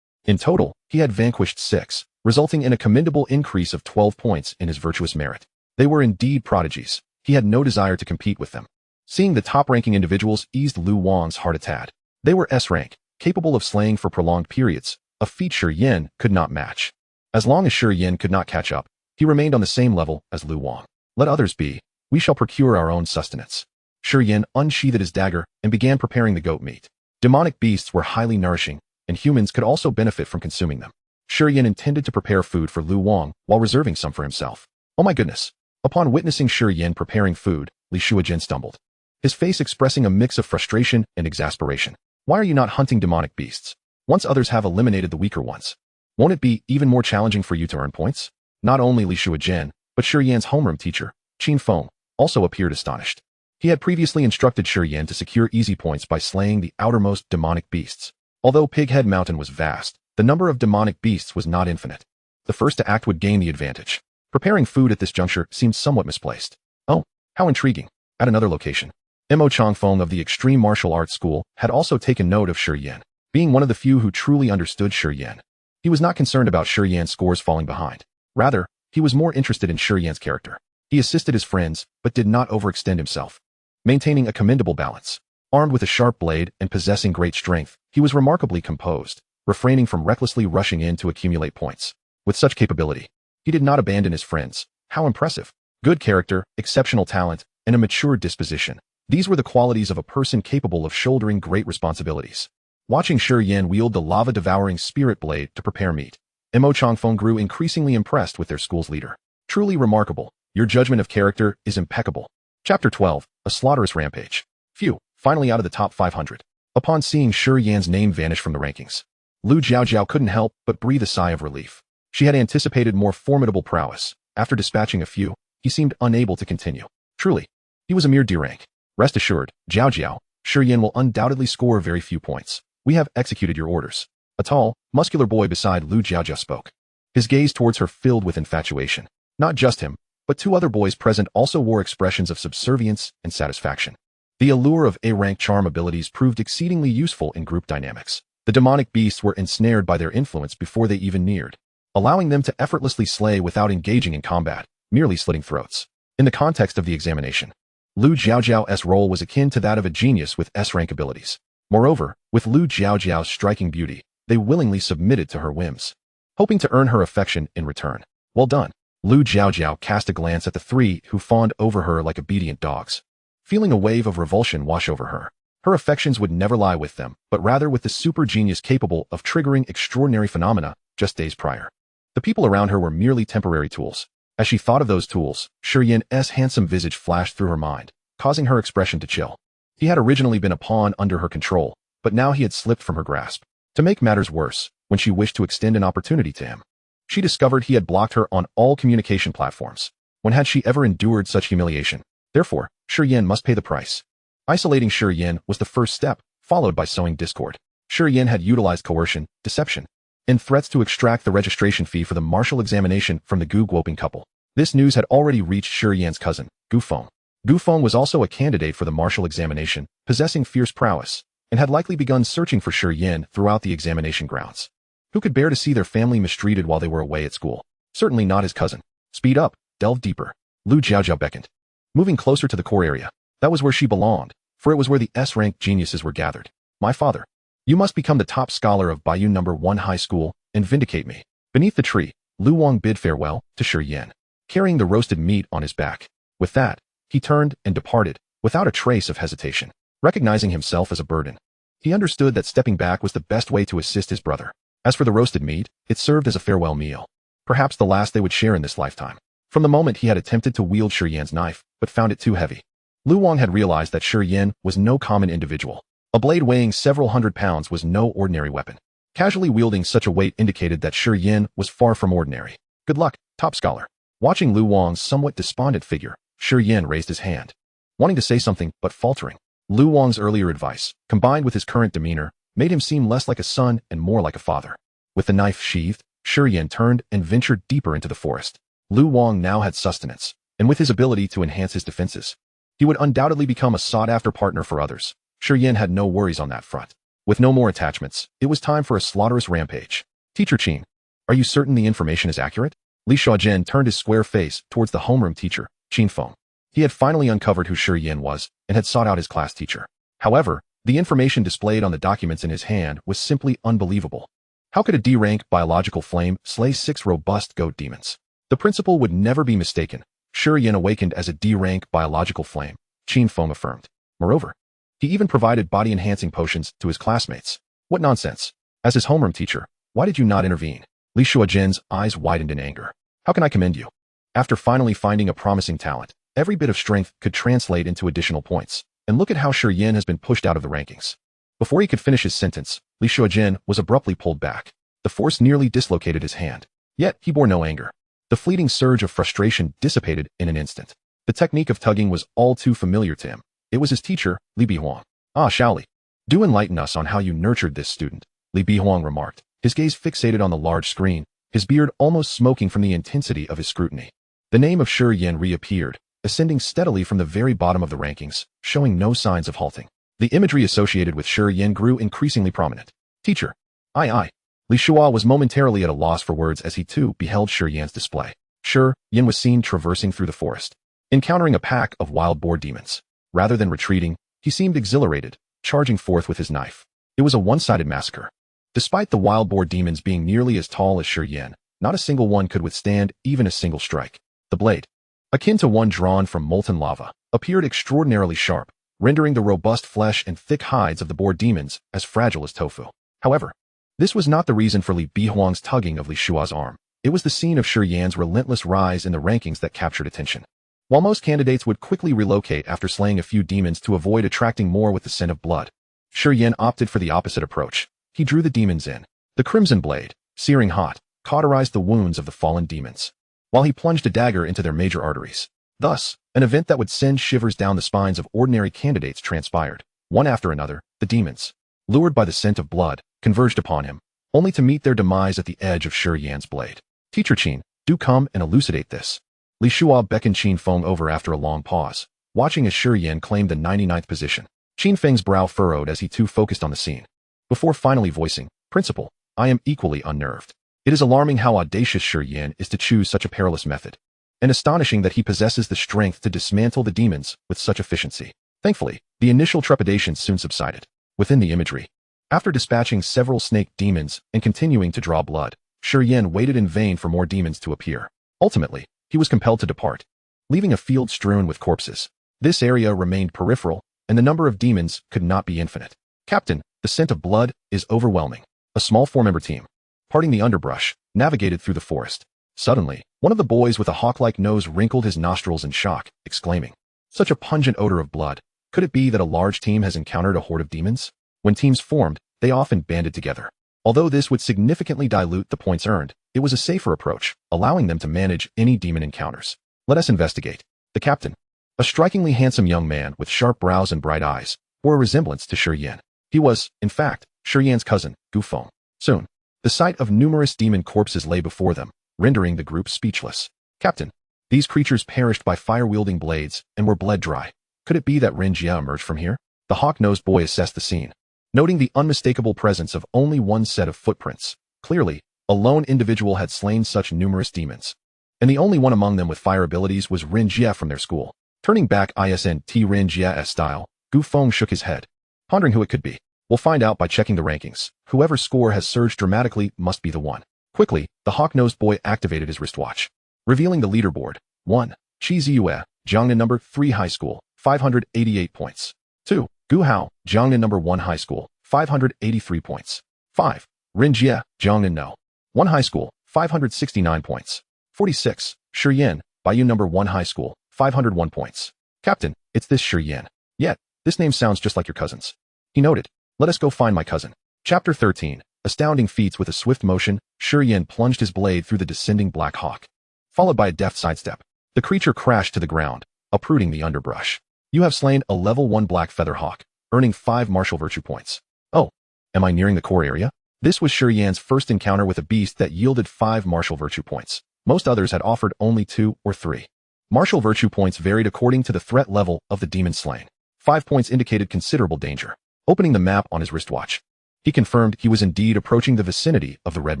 In total, he had vanquished 6, resulting in a commendable increase of 12 points in his virtuous merit. They were indeed prodigies. He had no desire to compete with them. Seeing the top-ranking individuals eased Lu Wang's heart a tad. They were S-rank, capable of slaying for prolonged periods, a feat Shi Yan could not match. As long as Shi Yan could not catch up, he remained on the same level as Lu Wang. Let others be. We shall procure our own sustenance. Shi Yan unsheathed his dagger and began preparing the goat meat. Demonic beasts were highly nourishing, and humans could also benefit from consuming them. Shi Yan intended to prepare food for Lu Wang while reserving some for himself. Oh my goodness. Upon witnessing Shi Yan preparing food, Li Shuijin stumbled, his face expressing a mix of frustration and exasperation. Why are you not hunting demonic beasts? Once others have eliminated the weaker ones, won't it be even more challenging for you to earn points? Not only Li Shuijin, but Shi Yan's homeroom teacher, Qin Feng, also appeared astonished. He had previously instructed Shi Yan to secure easy points by slaying the outermost demonic beasts. Although Pighead Mountain was vast, the number of demonic beasts was not infinite. The first to act would gain the advantage. Preparing food at this juncture seemed somewhat misplaced. Oh, how intriguing. At another location, Mo Changfeng of the Extreme Martial Arts School had also taken note of Shi Yan, being one of the few who truly understood Shi Yan. He was not concerned about Shi Yan's scores falling behind. Rather, he was more interested in Shi Yan's character. He assisted his friends, but did not overextend himself, maintaining a commendable balance. Armed with a sharp blade and possessing great strength, he was remarkably composed, refraining from recklessly rushing in to accumulate points. With such capability, he did not abandon his friends. How impressive. Good character, exceptional talent, and a mature disposition. These were the qualities of a person capable of shouldering great responsibilities. Watching Shi Yan wield the lava-devouring spirit blade to prepare meat, Mo Changfeng grew increasingly impressed with their school's leader. Truly remarkable. Your judgment of character is impeccable. Chapter 12, A Slaughterous Rampage. Phew, finally out of the top 500. Upon seeing Shi Yan's name vanish from the rankings, Lu Jiaojiao couldn't help but breathe a sigh of relief. She had anticipated more formidable prowess. After dispatching a few, he seemed unable to continue. Truly, he was a mere D-rank. Rest assured, Jiaojiao, Shi Yan will undoubtedly score very few points. We have executed your orders. A tall, muscular boy beside Lu Jiaojiao spoke. His gaze towards her filled with infatuation. Not just him, but two other boys present also wore expressions of subservience and satisfaction. The allure of A-rank charm abilities proved exceedingly useful in group dynamics. The demonic beasts were ensnared by their influence before they even neared, allowing them to effortlessly slay without engaging in combat, merely slitting throats. In the context of the examination, Lu Jiaojiao's role was akin to that of a genius with S-rank abilities. Moreover, with Lu Jiaojiao's striking beauty, they willingly submitted to her whims, hoping to earn her affection in return. Well done. Lu Jiaojiao cast a glance at the three who fawned over her like obedient dogs. Feeling a wave of revulsion wash over her, her affections would never lie with them, but rather with the super genius capable of triggering extraordinary phenomena just days prior. The people around her were merely temporary tools. As she thought of those tools, Shi Yan's handsome visage flashed through her mind, causing her expression to chill. He had originally been a pawn under her control, but now he had slipped from her grasp. To make matters worse, when she wished to extend an opportunity to him, she discovered he had blocked her on all communication platforms. When had she ever endured such humiliation? Therefore, Shi Yan must pay the price. Isolating Shi Yan was the first step, followed by sowing discord. Shi Yan had utilized coercion, deception, and threats to extract the registration fee for the martial examination from the Gu Guoping couple. This news had already reached Shi Yan's cousin, Gu Feng. Gu Feng was also a candidate for the martial examination, possessing fierce prowess, and had likely begun searching for Shi Yan throughout the examination grounds. Who could bear to see their family mistreated while they were away at school? Certainly not his cousin. Speed up, delve deeper. Lu Jiaojiao beckoned. Moving closer to the core area, that was where she belonged, for it was where the S-rank geniuses were gathered. My father, you must become the top scholar of Baiyun No. 1 High School and vindicate me. Beneath the tree, Lu Wang bid farewell to Shi Yan, carrying the roasted meat on his back. With that, he turned and departed, without a trace of hesitation. Recognizing himself as a burden, he understood that stepping back was the best way to assist his brother. As for the roasted meat, it served as a farewell meal, perhaps the last they would share in this lifetime. From the moment he had attempted to wield Shi Yan's knife, but found it too heavy, Lu Wang had realized that Shi Yan was no common individual. A blade weighing several hundred pounds was no ordinary weapon. Casually wielding such a weight indicated that Shi Yan was far from ordinary. Good luck, top scholar. Watching Lu Wang's somewhat despondent figure, Shi Yan raised his hand, wanting to say something but faltering. Lu Wang's earlier advice, combined with his current demeanor, made him seem less like a son and more like a father. With the knife sheathed, Shi Yan turned and ventured deeper into the forest. Lu Wang now had sustenance, and with his ability to enhance his defenses, he would undoubtedly become a sought-after partner for others. Shi Yan had no worries on that front. With no more attachments, it was time for a slaughterous rampage. Teacher Qin, are you certain the information is accurate? Li Xiaojun turned his square face towards the homeroom teacher, Qin Feng. He had finally uncovered who Shi Yan was and had sought out his class teacher. However, the information displayed on the documents in his hand was simply unbelievable. How could a D-rank biological flame slay 6 robust goat demons? The principal would never be mistaken. Shi Yan awakened as a D-rank biological flame, Qin Feng affirmed. Moreover, he even provided body-enhancing potions to his classmates. What nonsense! As his homeroom teacher, why did you not intervene? Li Xiaojun's eyes widened in anger. How can I commend you? After finally finding a promising talent, every bit of strength could translate into additional points. And look at how Shi Yan has been pushed out of the rankings. Before he could finish his sentence, Li Xiaojun was abruptly pulled back. The force nearly dislocated his hand. Yet, he bore no anger. The fleeting surge of frustration dissipated in an instant. The technique of tugging was all too familiar to him. It was his teacher, Li Bihuang. Ah, Shaoli. Do enlighten us on how you nurtured this student, Li Bihuang remarked, his gaze fixated on the large screen, his beard almost smoking from the intensity of his scrutiny. The name of Shi Yan reappeared, ascending steadily from the very bottom of the rankings, showing no signs of halting. The imagery associated with Shi Yan grew increasingly prominent. Teacher. Aye. Li Shua was momentarily at a loss for words as he too beheld Shi Yan's display. Shi Yan was seen traversing through the forest, encountering a pack of wild boar demons. Rather than retreating, he seemed exhilarated, charging forth with his knife. It was a one-sided massacre. Despite the wild boar demons being nearly as tall as Shi Yan, not a single one could withstand even a single strike. The blade, akin to one drawn from molten lava, appeared extraordinarily sharp, rendering the robust flesh and thick hides of the boar demons as fragile as tofu. However, this was not the reason for Li Bihuang's tugging of Li Shua's arm. It was the scene of Shi Yan's relentless rise in the rankings that captured attention. While most candidates would quickly relocate after slaying a few demons to avoid attracting more with the scent of blood, Shi Yan opted for the opposite approach. He drew the demons in. The crimson blade, searing hot, cauterized the wounds of the fallen demons, while he plunged a dagger into their major arteries. Thus, an event that would send shivers down the spines of ordinary candidates transpired. One after another, the demons, lured by the scent of blood, converged upon him, only to meet their demise at the edge of Shi Yan's blade. Teacher Qin, do come and elucidate this. Li Shua beckoned Qin Feng over after a long pause, watching as Shi Yan claimed the 99th position. Qin Feng's brow furrowed as he too focused on the scene. Before finally voicing, Principal, I am equally unnerved. It is alarming how audacious Shi Yan is to choose such a perilous method, and astonishing that he possesses the strength to dismantle the demons with such efficiency. Thankfully, the initial trepidation soon subsided. Within the imagery, after dispatching several snake demons and continuing to draw blood, Shi Yan waited in vain for more demons to appear. Ultimately, he was compelled to depart, leaving a field strewn with corpses. This area remained peripheral, and the number of demons could not be infinite. Captain, the scent of blood is overwhelming. A small 4-member team, parting the underbrush, navigated through the forest. Suddenly, one of the boys with a hawk-like nose wrinkled his nostrils in shock, exclaiming, "Such a pungent odor of blood. Could it be that a large team has encountered a horde of demons?" When teams formed, they often banded together. Although this would significantly dilute the points earned, it was a safer approach, allowing them to manage any demon encounters. Let us investigate. The captain, a strikingly handsome young man with sharp brows and bright eyes, bore a resemblance to Shi Yan. He was, in fact, Shi Yan's cousin, Gu Feng. Soon, the sight of numerous demon corpses lay before them, rendering the group speechless. Captain, these creatures perished by fire-wielding blades and were bled dry. Could it be that Ren Jia emerged from here? The hawk-nosed boy assessed the scene, noting the unmistakable presence of only one set of footprints. Clearly, a lone individual had slain such numerous demons, and the only one among them with fire abilities was Ren Jia from their school. Turning back ISNT Ren Jia's style, Gu Feng shook his head, pondering who it could be. We'll find out by checking the rankings. Whoever's score has surged dramatically must be the one. Quickly, the hawk-nosed boy activated his wristwatch, revealing the leaderboard. 1. Qi Ziyue, Jiangnan number 3 High School, 588 points. 2. Gu Hao, Jiangnan number 1 High School, 583 points. 5. Ren Jia, Jiangnan No. 1 High School, 569 points. 46. Shi Yan, Baiyun number 1 High School, 501 points. Captain, it's this Shi Yan. Yet, this name sounds just like your cousin's. He noted, "Let us go find my cousin." Chapter 13. Astounding feats. With a swift motion, Shi Yan plunged his blade through the descending black hawk. Followed by a deft sidestep, the creature crashed to the ground, uprooting the underbrush. You have slain a level 1 black feather hawk, earning 5 martial virtue points. Oh, am I nearing the core area? This was Shi Yan's first encounter with a beast that yielded 5 martial virtue points. Most others had offered only 2 or 3. Martial virtue points varied according to the threat level of the demon slain. 5 points indicated considerable danger. Opening the map on his wristwatch, he confirmed he was indeed approaching the vicinity of the red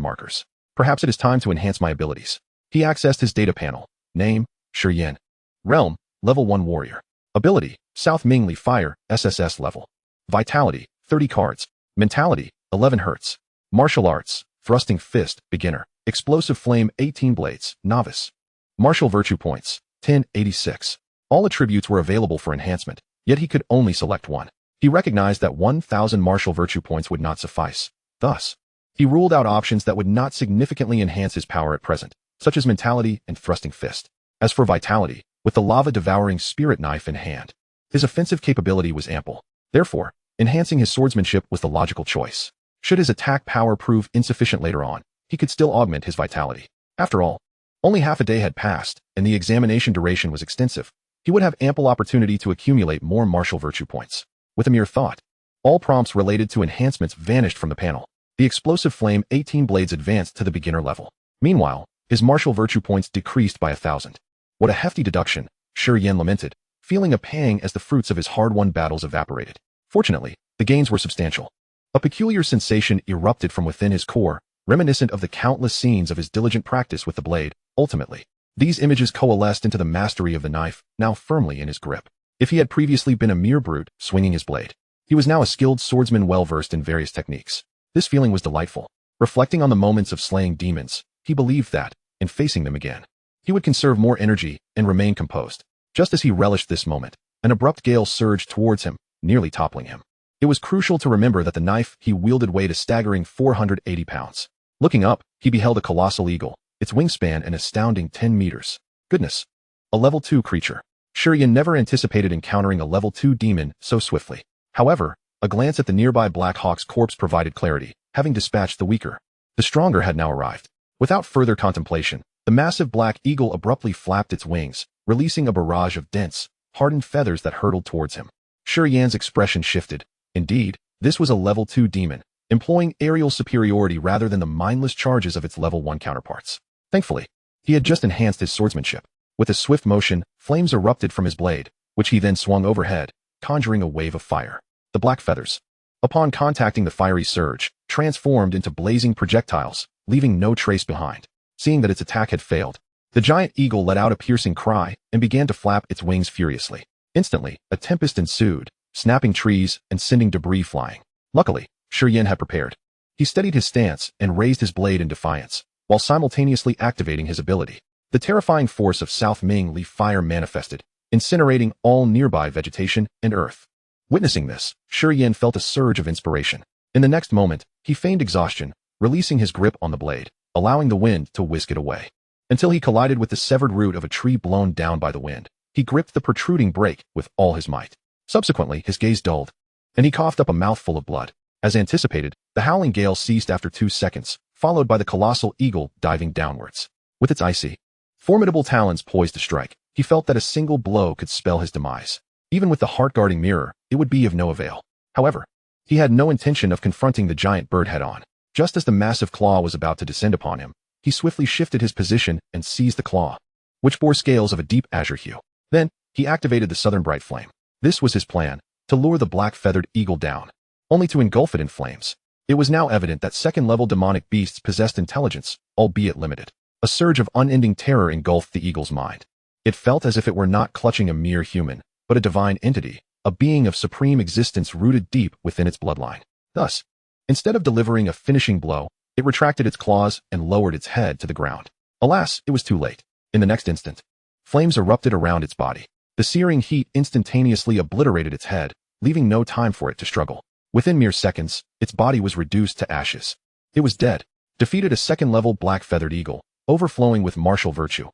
markers. Perhaps it is time to enhance my abilities. He accessed his data panel. Name, Shi Yan. Realm, level 1 warrior. Ability, South Mingli Fire, SSS level. Vitality, 30 cards. Mentality, 11 hertz. Martial arts, Thrusting Fist, beginner. Explosive Flame, 18 blades, novice. Martial virtue points, 1086. All attributes were available for enhancement, yet he could only select one. He recognized that 1,000 martial virtue points would not suffice. Thus, he ruled out options that would not significantly enhance his power at present, such as mentality and thrusting fist. As for vitality, with the lava-devouring spirit knife in hand, his offensive capability was ample. Therefore, enhancing his swordsmanship was the logical choice. Should his attack power prove insufficient later on, he could still augment his vitality. After all, only half a day had passed, and the examination duration was extensive. He would have ample opportunity to accumulate more martial virtue points. With a mere thought, all prompts related to enhancements vanished from the panel. The explosive flame 18 blades advanced to the beginner level. Meanwhile, his martial virtue points decreased by 1,000. What a hefty deduction, Shi Yan lamented, feeling a pang as the fruits of his hard-won battles evaporated. Fortunately, the gains were substantial. A peculiar sensation erupted from within his core, reminiscent of the countless scenes of his diligent practice with the blade. Ultimately, these images coalesced into the mastery of the knife, now firmly in his grip. If he had previously been a mere brute, swinging his blade, he was now a skilled swordsman well-versed in various techniques. This feeling was delightful. Reflecting on the moments of slaying demons, he believed that, in facing them again, he would conserve more energy and remain composed. Just as he relished this moment, an abrupt gale surged towards him, nearly toppling him. It was crucial to remember that the knife he wielded weighed a staggering 480 pounds. Looking up, he beheld a colossal eagle, its wingspan an astounding 10 meters. Goodness! A level 2 creature. Shi Yan never anticipated encountering a level 2 demon so swiftly. However, a glance at the nearby Black Hawk's corpse provided clarity. Having dispatched the weaker, the stronger had now arrived. Without further contemplation, the massive black eagle abruptly flapped its wings, releasing a barrage of dense, hardened feathers that hurtled towards him. Shi Yan's expression shifted. Indeed, this was a level 2 demon, employing aerial superiority rather than the mindless charges of its level 1 counterparts. Thankfully, he had just enhanced his swordsmanship. With a swift motion, flames erupted from his blade, which he then swung overhead, conjuring a wave of fire. The black feathers, upon contacting the fiery surge, transformed into blazing projectiles, leaving no trace behind. Seeing that its attack had failed, the giant eagle let out a piercing cry and began to flap its wings furiously. Instantly, a tempest ensued, snapping trees and sending debris flying. Luckily, Shi Yan had prepared. He steadied his stance and raised his blade in defiance, while simultaneously activating his ability. The terrifying force of South Mingli Fire manifested, incinerating all nearby vegetation and earth. Witnessing this, Shi Yan felt a surge of inspiration. In the next moment, he feigned exhaustion, releasing his grip on the blade, allowing the wind to whisk it away. Until he collided with the severed root of a tree blown down by the wind, he gripped the protruding brake with all his might. Subsequently, his gaze dulled, and he coughed up a mouthful of blood. As anticipated, the howling gale ceased after 2 seconds, followed by the colossal eagle diving downwards. With its icy, formidable talons poised to strike, he felt that a single blow could spell his demise. Even with the heart-guarding mirror, it would be of no avail. However, he had no intention of confronting the giant bird head-on. Just as the massive claw was about to descend upon him, he swiftly shifted his position and seized the claw, which bore scales of a deep azure hue. Then, he activated the southern bright flame. This was his plan, to lure the black-feathered eagle down, only to engulf it in flames. It was now evident that second-level demonic beasts possessed intelligence, albeit limited. A surge of unending terror engulfed the eagle's mind. It felt as if it were not clutching a mere human, but a divine entity, a being of supreme existence rooted deep within its bloodline. Thus, instead of delivering a finishing blow, it retracted its claws and lowered its head to the ground. Alas, it was too late. In the next instant, flames erupted around its body. The searing heat instantaneously obliterated its head, leaving no time for it to struggle. Within mere seconds, its body was reduced to ashes. It was dead. Defeated a second-level black-feathered eagle, overflowing with martial virtue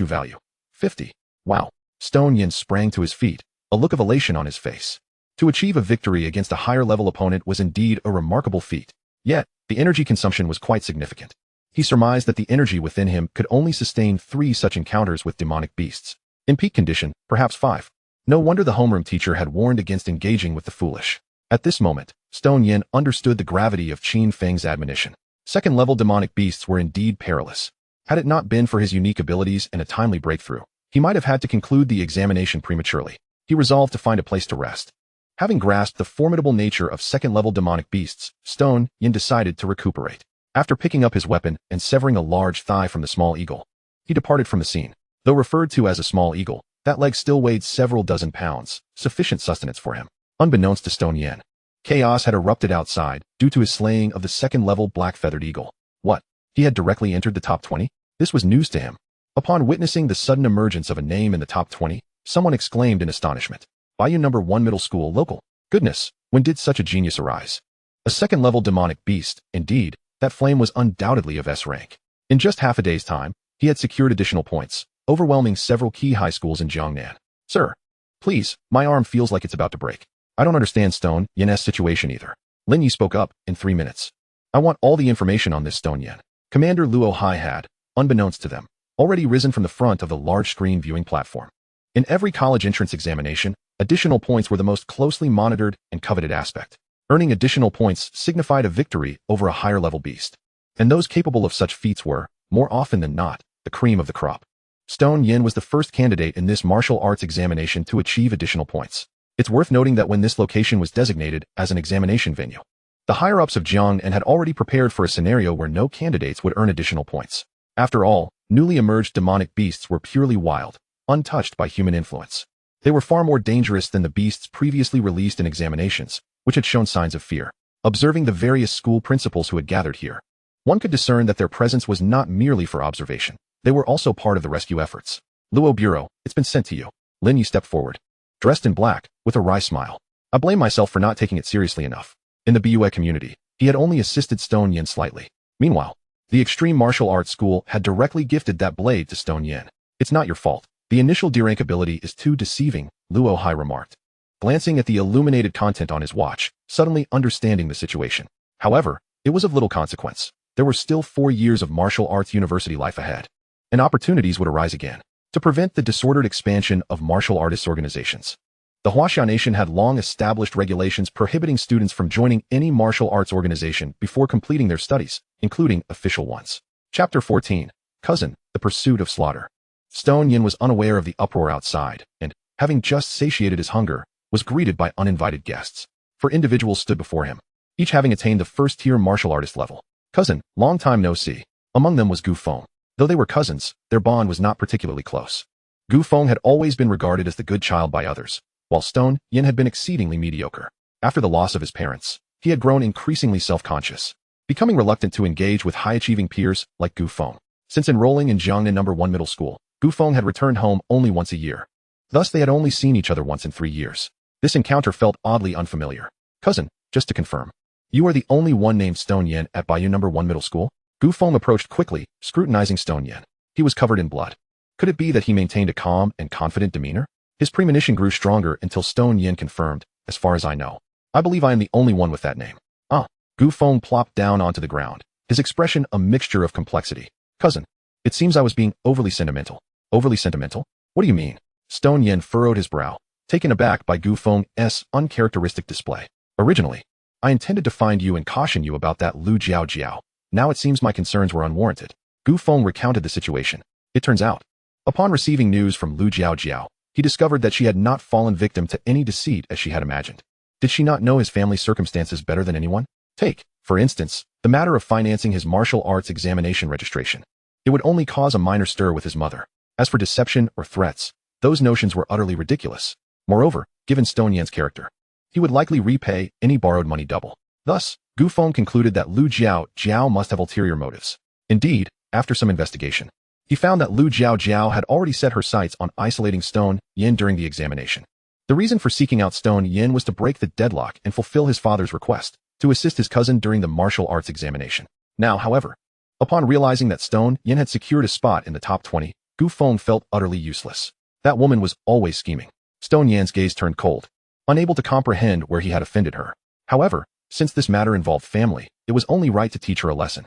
value, 50. Wow. Stone Yin sprang to his feet, a look of elation on his face. To achieve a victory against a higher-level opponent was indeed a remarkable feat. Yet, the energy consumption was quite significant. He surmised that the energy within him could only sustain 3 such encounters with demonic beasts. In peak condition, perhaps 5. No wonder the homeroom teacher had warned against engaging with the foolish. At this moment, Stone Yin understood the gravity of Qin Feng's admonition. Second-level demonic beasts were indeed perilous. Had it not been for his unique abilities and a timely breakthrough, he might have had to conclude the examination prematurely. He resolved to find a place to rest. Having grasped the formidable nature of second-level demonic beasts, Stone Yin decided to recuperate. After picking up his weapon and severing a large thigh from the small eagle, he departed from the scene. Though referred to as a small eagle, that leg still weighed several dozen pounds, sufficient sustenance for him. Unbeknownst to Stone Yin, chaos had erupted outside due to his slaying of the second-level black-feathered eagle. What? He had directly entered the top 20? This was news to him. Upon witnessing the sudden emergence of a name in the top 20, someone exclaimed in astonishment. Bayou No. 1 Middle School local. Goodness, when did such a genius arise? A second-level demonic beast, indeed. That flame was undoubtedly of S rank. In just half a day's time, he had secured additional points, overwhelming several key high schools in Jiangnan. Sir, please, my arm feels like it's about to break. I don't understand Stone Yin's situation either. Lin Yi spoke up in 3 minutes. I want all the information on this Stone Yin. Commander Luo Hai had, unbeknownst to them, already risen from the front of the large screen viewing platform. In every college entrance examination, additional points were the most closely monitored and coveted aspect. Earning additional points signified a victory over a higher-level beast. And those capable of such feats were, more often than not, the cream of the crop. Stone Yin was the first candidate in this martial arts examination to achieve additional points. It's worth noting that when this location was designated as an examination venue, the higher-ups of Jiangnan had already prepared for a scenario where no candidates would earn additional points. After all, newly emerged demonic beasts were purely wild, untouched by human influence. They were far more dangerous than the beasts previously released in examinations, which had shown signs of fear. Observing the various school principals who had gathered here, one could discern that their presence was not merely for observation. They were also part of the rescue efforts. Luo Bureau, it's been sent to you. Lin Yi stepped forward, dressed in black, with a wry smile. I blame myself for not taking it seriously enough. In the BUA community, he had only assisted Stone Yin slightly. Meanwhile, the Extreme Martial Arts School had directly gifted that blade to Stone Yin. It's not your fault. The initial D-rank ability is too deceiving, Luo Hai remarked, glancing at the illuminated content on his watch, suddenly understanding the situation. However, it was of little consequence. There were still 4 years of martial arts university life ahead, and opportunities would arise again. To prevent the disordered expansion of martial artists organizations, the Huaxia Nation had long established regulations prohibiting students from joining any martial arts organization before completing their studies, including official ones. Chapter 14. Cousin, the Pursuit of Slaughter. Stone Yin was unaware of the uproar outside, and, having just satiated his hunger, was greeted by uninvited guests. 4 individuals stood before him, each having attained the first-tier martial artist level. Cousin, long time no see. Among them was Gu Feng. Though they were cousins, their bond was not particularly close. Gu Feng had always been regarded as the good child by others, while Stone Yin had been exceedingly mediocre. After the loss of his parents, he had grown increasingly self-conscious, becoming reluctant to engage with high-achieving peers like Gu Feng. Since enrolling in Jiangnan No. 1 Middle School, Gu Feng had returned home only once a year. Thus they had only seen each other once in 3 years. This encounter felt oddly unfamiliar. Cousin, just to confirm, you are the only one named Stone Yin at Bayou No. 1 Middle School? Gu Feng approached quickly, scrutinizing Stone Yin. He was covered in blood. Could it be that he maintained a calm and confident demeanor? His premonition grew stronger until Stone Yin confirmed, as far as I know. I believe I am the only one with that name. Ah. Gu Feng plopped down onto the ground, his expression a mixture of complexity. Cousin, it seems I was being overly sentimental. Overly sentimental? What do you mean? Stone Yin furrowed his brow, taken aback by Gu Feng's uncharacteristic display. Originally, I intended to find you and caution you about that Lu Jiao Jiao. Now it seems my concerns were unwarranted. Gu Feng recounted the situation. It turns out, upon receiving news from Lu Jiao Jiao, he discovered that she had not fallen victim to any deceit as she had imagined. Did she not know his family circumstances better than anyone? Take, for instance, the matter of financing his martial arts examination registration. It would only cause a minor stir with his mother. As for deception or threats, those notions were utterly ridiculous. Moreover, given Stone Yan's character, he would likely repay any borrowed money double. Thus, Gu Feng concluded that Lu Jiao Jiao must have ulterior motives. Indeed, after some investigation, he found that Lu Jiao Jiao had already set her sights on isolating Stone Yin during the examination. The reason for seeking out Stone Yin was to break the deadlock and fulfill his father's request to assist his cousin during the martial arts examination. Now, however, upon realizing that Stone Yin had secured a spot in the top 20, Gu Feng felt utterly useless. That woman was always scheming. Stone Yan's gaze turned cold. unable to comprehend where he had offended her. However, since this matter involved family, it was only right to teach her a lesson.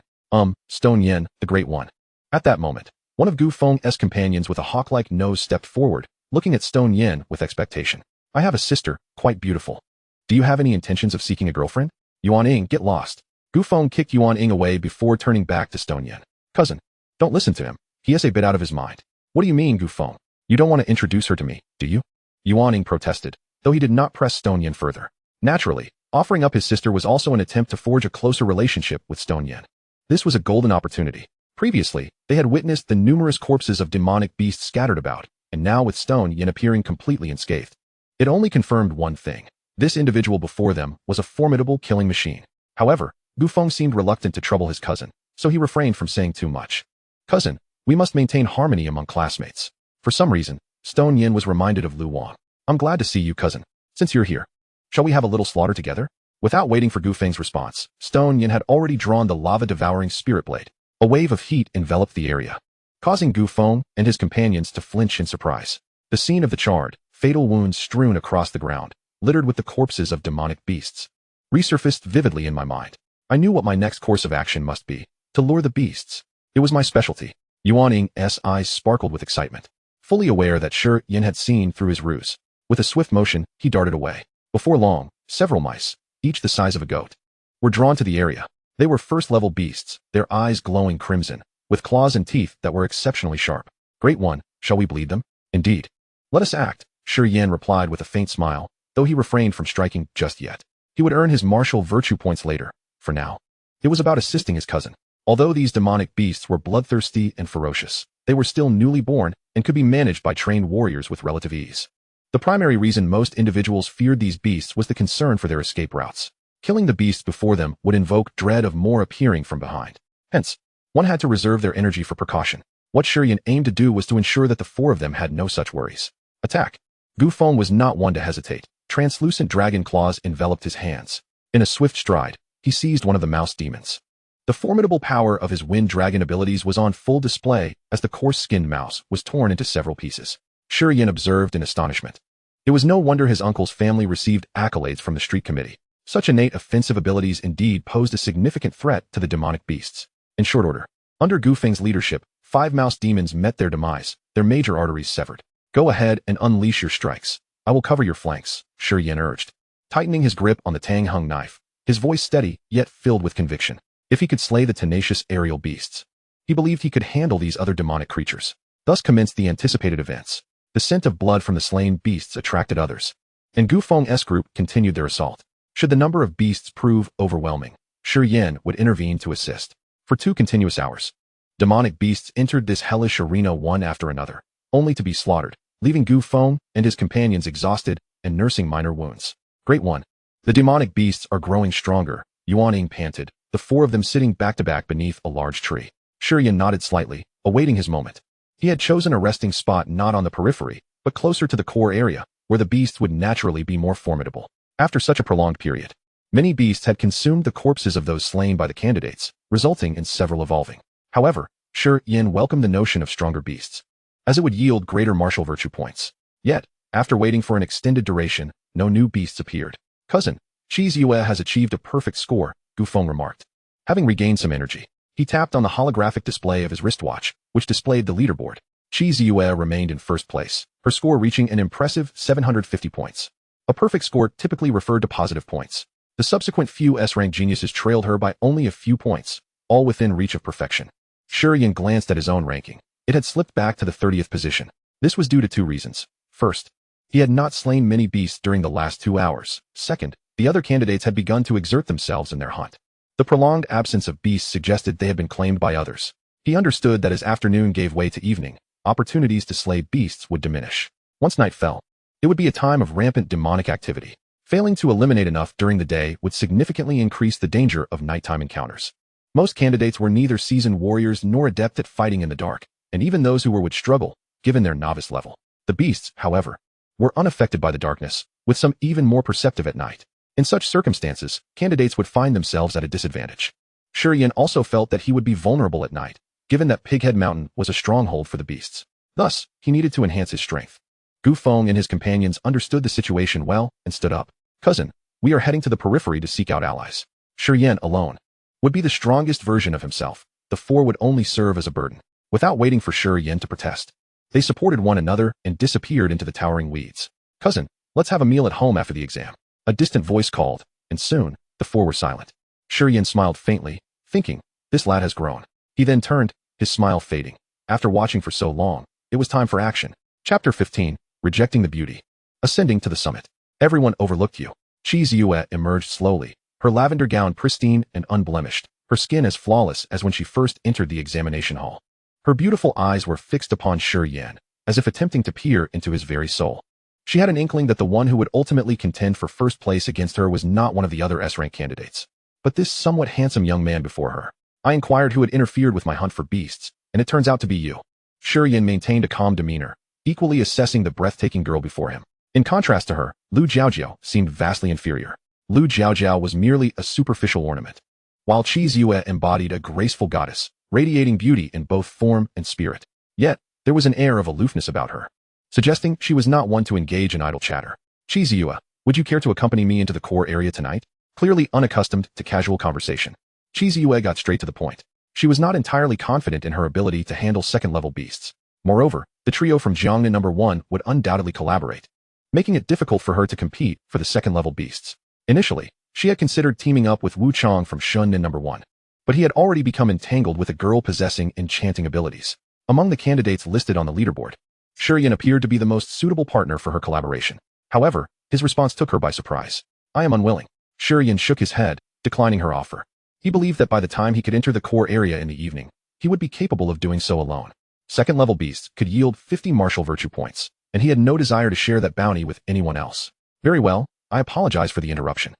Stone Yin, the Great One. At that moment, one of Gu Feng's companions with a hawk-like nose stepped forward, looking at Stone Yin with expectation. I have a sister, quite beautiful. Do you have any intentions of seeking a girlfriend? Yuan Ying, get lost. Gu Feng kicked Yuan Ying away before turning back to Stone Yin. Cousin, don't listen to him. He is a bit out of his mind. What do you mean, Gu Feng? You don't want to introduce her to me, do you? Yuan Ying protested, though he did not press Stone Yin further. Naturally, offering up his sister was also an attempt to forge a closer relationship with Stone Yin. This was a golden opportunity. Previously, they had witnessed the numerous corpses of demonic beasts scattered about, and now with Stone Yin appearing completely unscathed. It only confirmed one thing. This individual before them was a formidable killing machine. However, Gu Feng seemed reluctant to trouble his cousin, so he refrained from saying too much. Cousin, we must maintain harmony among classmates. For some reason, Stone Yin was reminded of Lu Wang. I'm glad to see you, cousin. Since you're here, shall we have a little slaughter together? Without waiting for Gu Feng's response, Stone Yin had already drawn the lava-devouring spirit blade. A wave of heat enveloped the area, causing Gu Feng and his companions to flinch in surprise. The scene of the charred, fatal wounds strewn across the ground, littered with the corpses of demonic beasts, resurfaced vividly in my mind. I knew what my next course of action must be, to lure the beasts. It was my specialty. Yuan Ying's eyes sparkled with excitement, fully aware that Shi Yan had seen through his ruse. With a swift motion, he darted away. Before long, several mice, each the size of a goat, were drawn to the area. They were first-level beasts, their eyes glowing crimson, with claws and teeth that were exceptionally sharp. Great One, shall we bleed them? Indeed. Let us act, Shi Yan replied with a faint smile, though he refrained from striking just yet. He would earn his martial virtue points later. For now, it was about assisting his cousin. Although these demonic beasts were bloodthirsty and ferocious, they were still newly born and could be managed by trained warriors with relative ease. The primary reason most individuals feared these beasts was the concern for their escape routes. Killing the beasts before them would invoke dread of more appearing from behind. Hence, one had to reserve their energy for precaution. What Shi Yan aimed to do was to ensure that the four of them had no such worries. Attack. Gu Feng was not one to hesitate. Translucent dragon claws enveloped his hands. In a swift stride, he seized one of the mouse demons. The formidable power of his wind dragon abilities was on full display as the coarse-skinned mouse was torn into several pieces. Shi Yan observed in astonishment. It was no wonder his uncle's family received accolades from the street committee. Such innate offensive abilities indeed posed a significant threat to the demonic beasts. In short order, under Gu Feng's leadership, 5 mouse demons met their demise, their major arteries severed. Go ahead and unleash your strikes. I will cover your flanks, Shi Yan urged, tightening his grip on the Tang Hung knife, his voice steady yet filled with conviction. If he could slay the tenacious aerial beasts, he believed he could handle these other demonic creatures. Thus commenced the anticipated events. The scent of blood from the slain beasts attracted others, and Gu Feng's group continued their assault. Should the number of beasts prove overwhelming, Shi Yan would intervene to assist. For 2 continuous hours, demonic beasts entered this hellish arena one after another, only to be slaughtered, leaving Gu Feng and his companions exhausted and nursing minor wounds. Great One, the demonic beasts are growing stronger, Yuan Ying panted, the 4 of them sitting back-to-back beneath a large tree. Shi Yan nodded slightly, awaiting his moment. He had chosen a resting spot not on the periphery, but closer to the core area, where the beasts would naturally be more formidable. After such a prolonged period, many beasts had consumed the corpses of those slain by the candidates, resulting in several evolving. However, Shi Yan welcomed the notion of stronger beasts, as it would yield greater martial virtue points. Yet, after waiting for an extended duration, no new beasts appeared. Cousin, Qi Yue has achieved a perfect score, Gu Feng remarked. Having regained some energy, he tapped on the holographic display of his wristwatch, which displayed the leaderboard. Qi Yue remained in first place, her score reaching an impressive 750 points. A perfect score typically referred to positive points. The subsequent few S-rank geniuses trailed her by only a few points, all within reach of perfection. Shi Yan glanced at his own ranking. It had slipped back to the 30th position. This was due to 2 reasons. First, he had not slain many beasts during the last 2 hours. Second, the other candidates had begun to exert themselves in their hunt. The prolonged absence of beasts suggested they had been claimed by others. He understood that as afternoon gave way to evening, opportunities to slay beasts would diminish. Once night fell, it would be a time of rampant demonic activity. Failing to eliminate enough during the day would significantly increase the danger of nighttime encounters. Most candidates were neither seasoned warriors nor adept at fighting in the dark, and even those who were would struggle, given their novice level. The beasts, however, were unaffected by the darkness, with some even more perceptive at night. In such circumstances, candidates would find themselves at a disadvantage. Shi Yan also felt that he would be vulnerable at night, given that Pighead Mountain was a stronghold for the beasts. Thus, he needed to enhance his strength. Gu Feng and his companions understood the situation well and stood up. Cousin, we are heading to the periphery to seek out allies. Shi Yan alone would be the strongest version of himself. The four would only serve as a burden. Without waiting for Shi Yan to protest, they supported one another and disappeared into the towering weeds. Cousin, let's have a meal at home after the exam. A distant voice called, and soon, the four were silent. Shi Yan smiled faintly, thinking, this lad has grown. He then turned, his smile fading. After watching for so long, it was time for action. Chapter 15, Rejecting the Beauty. Ascending to the summit. Everyone overlooked you. Shi Yan emerged slowly, her lavender gown pristine and unblemished, her skin as flawless as when she first entered the examination hall. Her beautiful eyes were fixed upon Shi Yan, as if attempting to peer into his very soul. She had an inkling that the one who would ultimately contend for first place against her was not one of the other S-rank candidates, but this somewhat handsome young man before her. I inquired who had interfered with my hunt for beasts, and it turns out to be you. Shi Yan maintained a calm demeanor, equally assessing the breathtaking girl before him. In contrast to her, Lu Jiaojiao seemed vastly inferior. Lu Jiaojiao was merely a superficial ornament, while Shi Yan embodied a graceful goddess, radiating beauty in both form and spirit. Yet, there was an air of aloofness about her, suggesting she was not one to engage in idle chatter. Shi Yan, would you care to accompany me into the core area tonight? Clearly unaccustomed to casual conversation, Shi Yan got straight to the point. She was not entirely confident in her ability to handle second-level beasts. Moreover, the trio from Jiangnan No. 1 would undoubtedly collaborate, making it difficult for her to compete for the second-level beasts. Initially, she had considered teaming up with Wu Chong from Shunnan No. 1, but he had already become entangled with a girl possessing enchanting abilities. Among the candidates listed on the leaderboard, Shi Yan appeared to be the most suitable partner for her collaboration. However, his response took her by surprise. I am unwilling. Shi Yan shook his head, declining her offer. He believed that by the time he could enter the core area in the evening, he would be capable of doing so alone. Second-level beasts could yield 50 martial virtue points, and he had no desire to share that bounty with anyone else. Very well, I apologize for the interruption.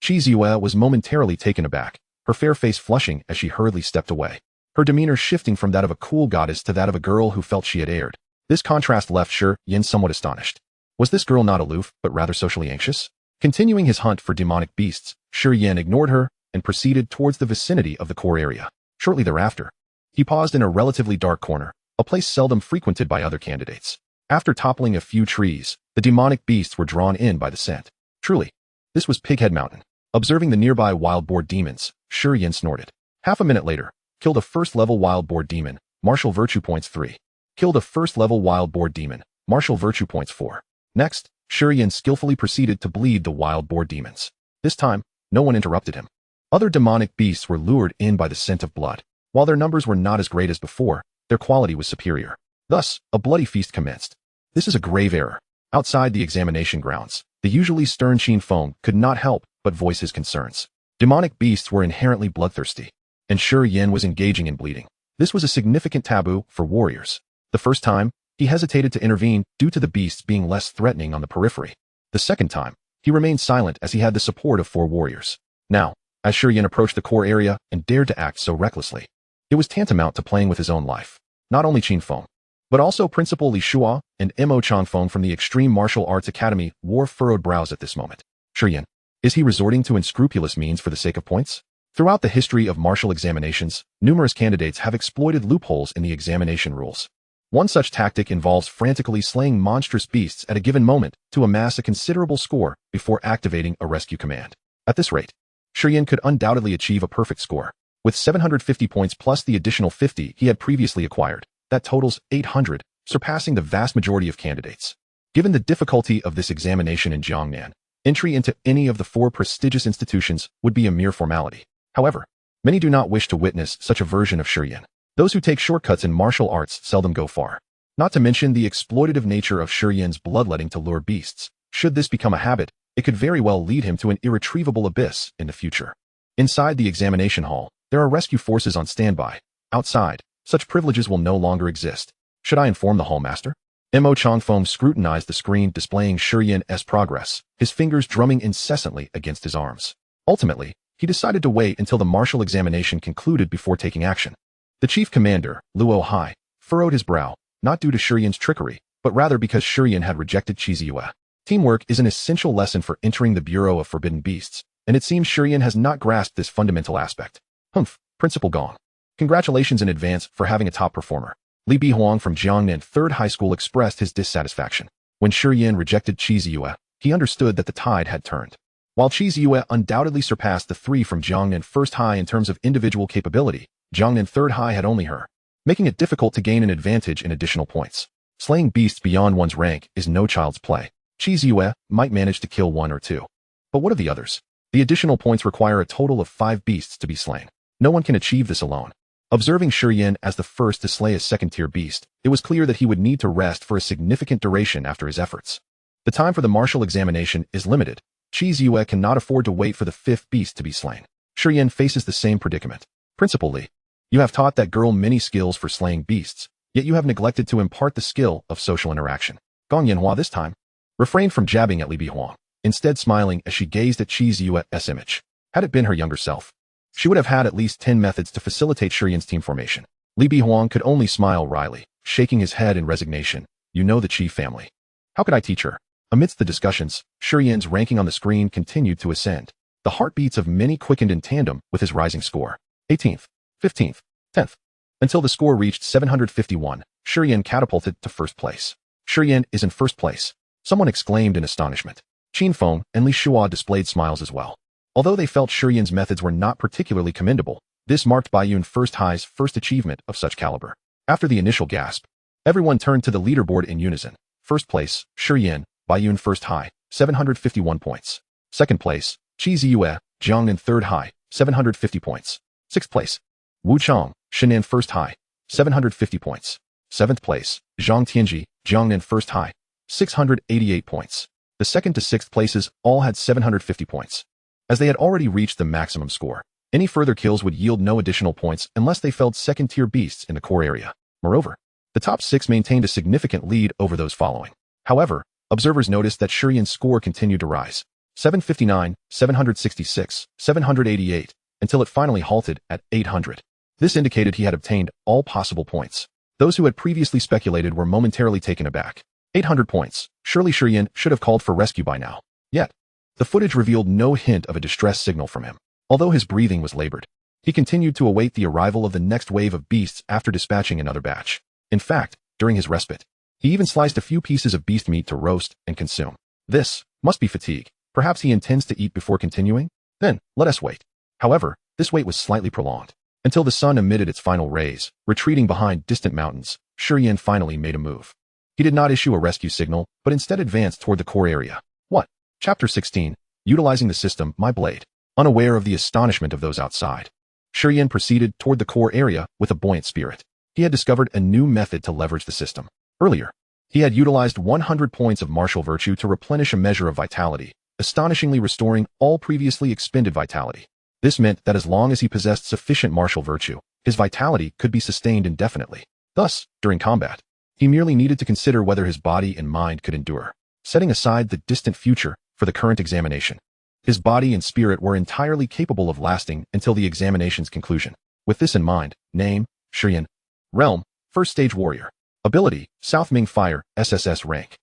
Shi Yan was momentarily taken aback, her fair face flushing as she hurriedly stepped away, her demeanor shifting from that of a cool goddess to that of a girl who felt she had erred. This contrast left Shi Yan somewhat astonished. Was this girl not aloof, but rather socially anxious? Continuing his hunt for demonic beasts, Shi Yan ignored her and proceeded towards the vicinity of the core area. Shortly thereafter, he paused in a relatively dark corner, a place seldom frequented by other candidates. After toppling a few trees, the demonic beasts were drawn in by the scent. Truly, this was Pighead Mountain. Observing the nearby wild boar demons, Shi Yan snorted. Half a minute later, killed a first-level wild boar demon, martial virtue points 3. Killed a first-level wild boar demon, martial virtue points 4. Next, Shi Yan skillfully proceeded to bleed the wild boar demons. This time, no one interrupted him. Other demonic beasts were lured in by the scent of blood. While their numbers were not as great as before, their quality was superior. Thus, a bloody feast commenced. This is a grave error. Outside the examination grounds, the usually stern Qin Feng could not help but voice his concerns. Demonic beasts were inherently bloodthirsty, and Shi Yan was engaging in bleeding. This was a significant taboo for warriors. The first time, he hesitated to intervene due to the beasts being less threatening on the periphery. The second time, he remained silent as he had the support of 4 warriors. Now, as Shi Yan approached the core area and dared to act so recklessly, it was tantamount to playing with his own life. Not only Qin Feng, but also Principal Li Shua and Mo Changfeng from the Extreme Martial Arts Academy wore furrowed brows at this moment. Shi Yan, is he resorting to unscrupulous means for the sake of points? Throughout the history of martial examinations, numerous candidates have exploited loopholes in the examination rules. One such tactic involves frantically slaying monstrous beasts at a given moment to amass a considerable score before activating a rescue command. At this rate, Shi Yan could undoubtedly achieve a perfect score. With 750 points plus the additional 50 he had previously acquired, that totals 800, surpassing the vast majority of candidates. Given the difficulty of this examination in Jiangnan, entry into any of the 4 prestigious institutions would be a mere formality. However, many do not wish to witness such a version of Shi Yan. Those who take shortcuts in martial arts seldom go far. Not to mention the exploitative nature of Shi Yan's bloodletting to lure beasts. Should this become a habit, it could very well lead him to an irretrievable abyss in the future. Inside the examination hall, there are rescue forces on standby. Outside, such privileges will no longer exist. Should I inform the hallmaster? Mo Changfeng scrutinized the screen displaying Shi Yan's progress, his fingers drumming incessantly against his arms. Ultimately, he decided to wait until the martial examination concluded before taking action. The chief commander, Luo Hai, furrowed his brow, not due to Shi Yan's trickery, but rather because Shi Yan had rejected Shi Yan. Teamwork is an essential lesson for entering the Bureau of Forbidden Beasts, and it seems Shi Yan has not grasped this fundamental aspect. Humph, Principal Gong. Congratulations in advance for having a top performer. Li Bihuang from Jiangnan Third High School expressed his dissatisfaction. When Shi Yan rejected Shi Ziyue, he understood that the tide had turned. While Shi Ziyue undoubtedly surpassed the three from Jiangnan First High in terms of individual capability, Jiangnan Third High had only her, making it difficult to gain an advantage in additional points. Slaying beasts beyond one's rank is no child's play. Shi Ziyue might manage to kill one or two. But what of the others? The additional points require a total of 5 beasts to be slain. No one can achieve this alone. Observing Shi Yan as the first to slay a second-tier beast, it was clear that he would need to rest for a significant duration after his efforts. The time for the martial examination is limited. Shi Ziyue cannot afford to wait for the 5th beast to be slain. Shi Yan faces the same predicament. Principal Li, you have taught that girl many skills for slaying beasts, yet you have neglected to impart the skill of social interaction. Gong Yanhua this time refrained from jabbing at Li Bihuang, instead smiling as she gazed at Shi Ziyue's image. Had it been her younger self, she would have had at least 10 methods to facilitate Shi Yan's team formation. Li Bihuang could only smile wryly, shaking his head in resignation. You know the Qi family. How could I teach her? Amidst the discussions, Shi Yan's ranking on the screen continued to ascend. The heartbeats of many quickened in tandem with his rising score. 18th, 15th, 10th. Until the score reached 751, Shi Yan catapulted to first place. Shi Yan is in first place. Someone exclaimed in astonishment. Qin Feng and Li Shuo displayed smiles as well. Although they felt Shi Yan's methods were not particularly commendable, this marked Baiyun First High's first achievement of such caliber. After the initial gasp, everyone turned to the leaderboard in unison. First place, Shi Yan, Baiyun First High, 751 points. Second place, Shi Ziyue, Jiangnan Third High, 750 points. Sixth place, Wu Chang, Shinan First High, 750 points. Seventh place, Zhang Tianji, Jiangnan First High, 688 points. The second to sixth places all had 750 points. As they had already reached the maximum score, any further kills would yield no additional points unless they felled second-tier beasts in the core area. Moreover, the top 6 maintained a significant lead over those following. However, observers noticed that Shi Yan's score continued to rise. 759, 766, 788, until it finally halted at 800. This indicated he had obtained all possible points. Those who had previously speculated were momentarily taken aback. 800 points. Surely Shi Yan should have called for rescue by now. Yet, the footage revealed no hint of a distress signal from him. Although his breathing was labored, he continued to await the arrival of the next wave of beasts after dispatching another batch. In fact, during his respite, he even sliced a few pieces of beast meat to roast and consume. This must be fatigue. Perhaps he intends to eat before continuing? Then, let us wait. However, this wait was slightly prolonged. Until the sun emitted its final rays, retreating behind distant mountains, Shi Yan finally made a move. He did not issue a rescue signal, but instead advanced toward the core area. What? Chapter 16. Utilizing the system, My Blade. Unaware of the astonishment of those outside, Shi Yan proceeded toward the core area with a buoyant spirit. He had discovered a new method to leverage the system. Earlier, he had utilized 100 points of martial virtue to replenish a measure of vitality, astonishingly restoring all previously expended vitality. This meant that as long as he possessed sufficient martial virtue, his vitality could be sustained indefinitely. Thus, during combat, he merely needed to consider whether his body and mind could endure. Setting aside the distant future for the current examination, his body and spirit were entirely capable of lasting until the examination's conclusion. With this in mind, name, Shi Yan. Realm, First Stage Warrior. Ability, South Ming Fire, SSS rank.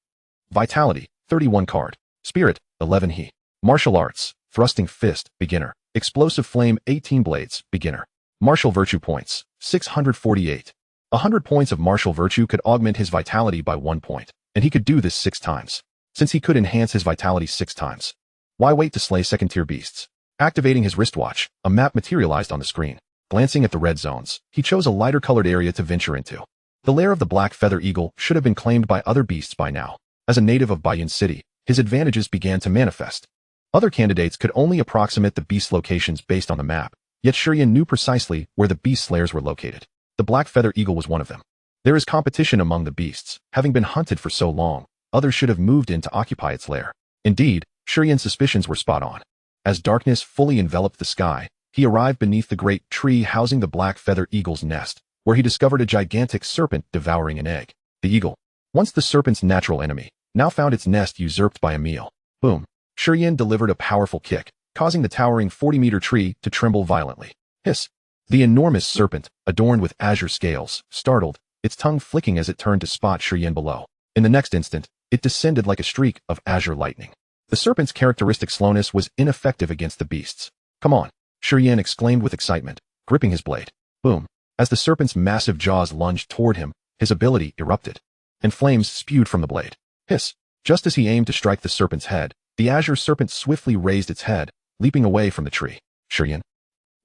Vitality, 31 card. Spirit, 11 He. Martial Arts, Thrusting Fist, Beginner. Explosive Flame, 18 Blades, Beginner. Martial Virtue Points, 648. 100 points of martial virtue could augment his vitality by 1 point, and he could do this 6 times. Since he could enhance his vitality 6 times, why wait to slay second-tier beasts? Activating his wristwatch, a map materialized on the screen. Glancing at the red zones, he chose a lighter-colored area to venture into. The lair of the black feather eagle should have been claimed by other beasts by now. As a native of Baiyun City, his advantages began to manifest. Other candidates could only approximate the beast locations based on the map, yet Shi Yan knew precisely where the beast slayers were located. The black feather eagle was one of them. There is competition among the beasts. Having been hunted for so long, others should have moved in to occupy its lair. Indeed, Shi Yan's suspicions were spot on. As darkness fully enveloped the sky, he arrived beneath the great tree housing the black feather eagle's nest, where he discovered a gigantic serpent devouring an egg. The eagle, once the serpent's natural enemy, now found its nest usurped by a meal. Boom. Shi Yan delivered a powerful kick, causing the towering 40-meter tree to tremble violently. Hiss. The enormous serpent, adorned with azure scales, startled, its tongue flicking as it turned to spot Shi Yan below. In the next instant, it descended like a streak of azure lightning. The serpent's characteristic slowness was ineffective against the beasts. Come on, Shi Yan exclaimed with excitement, gripping his blade. Boom. As the serpent's massive jaws lunged toward him, his ability erupted, and flames spewed from the blade. Hiss. Just as he aimed to strike the serpent's head, the azure serpent swiftly raised its head, leaping away from the tree. Shi Yan.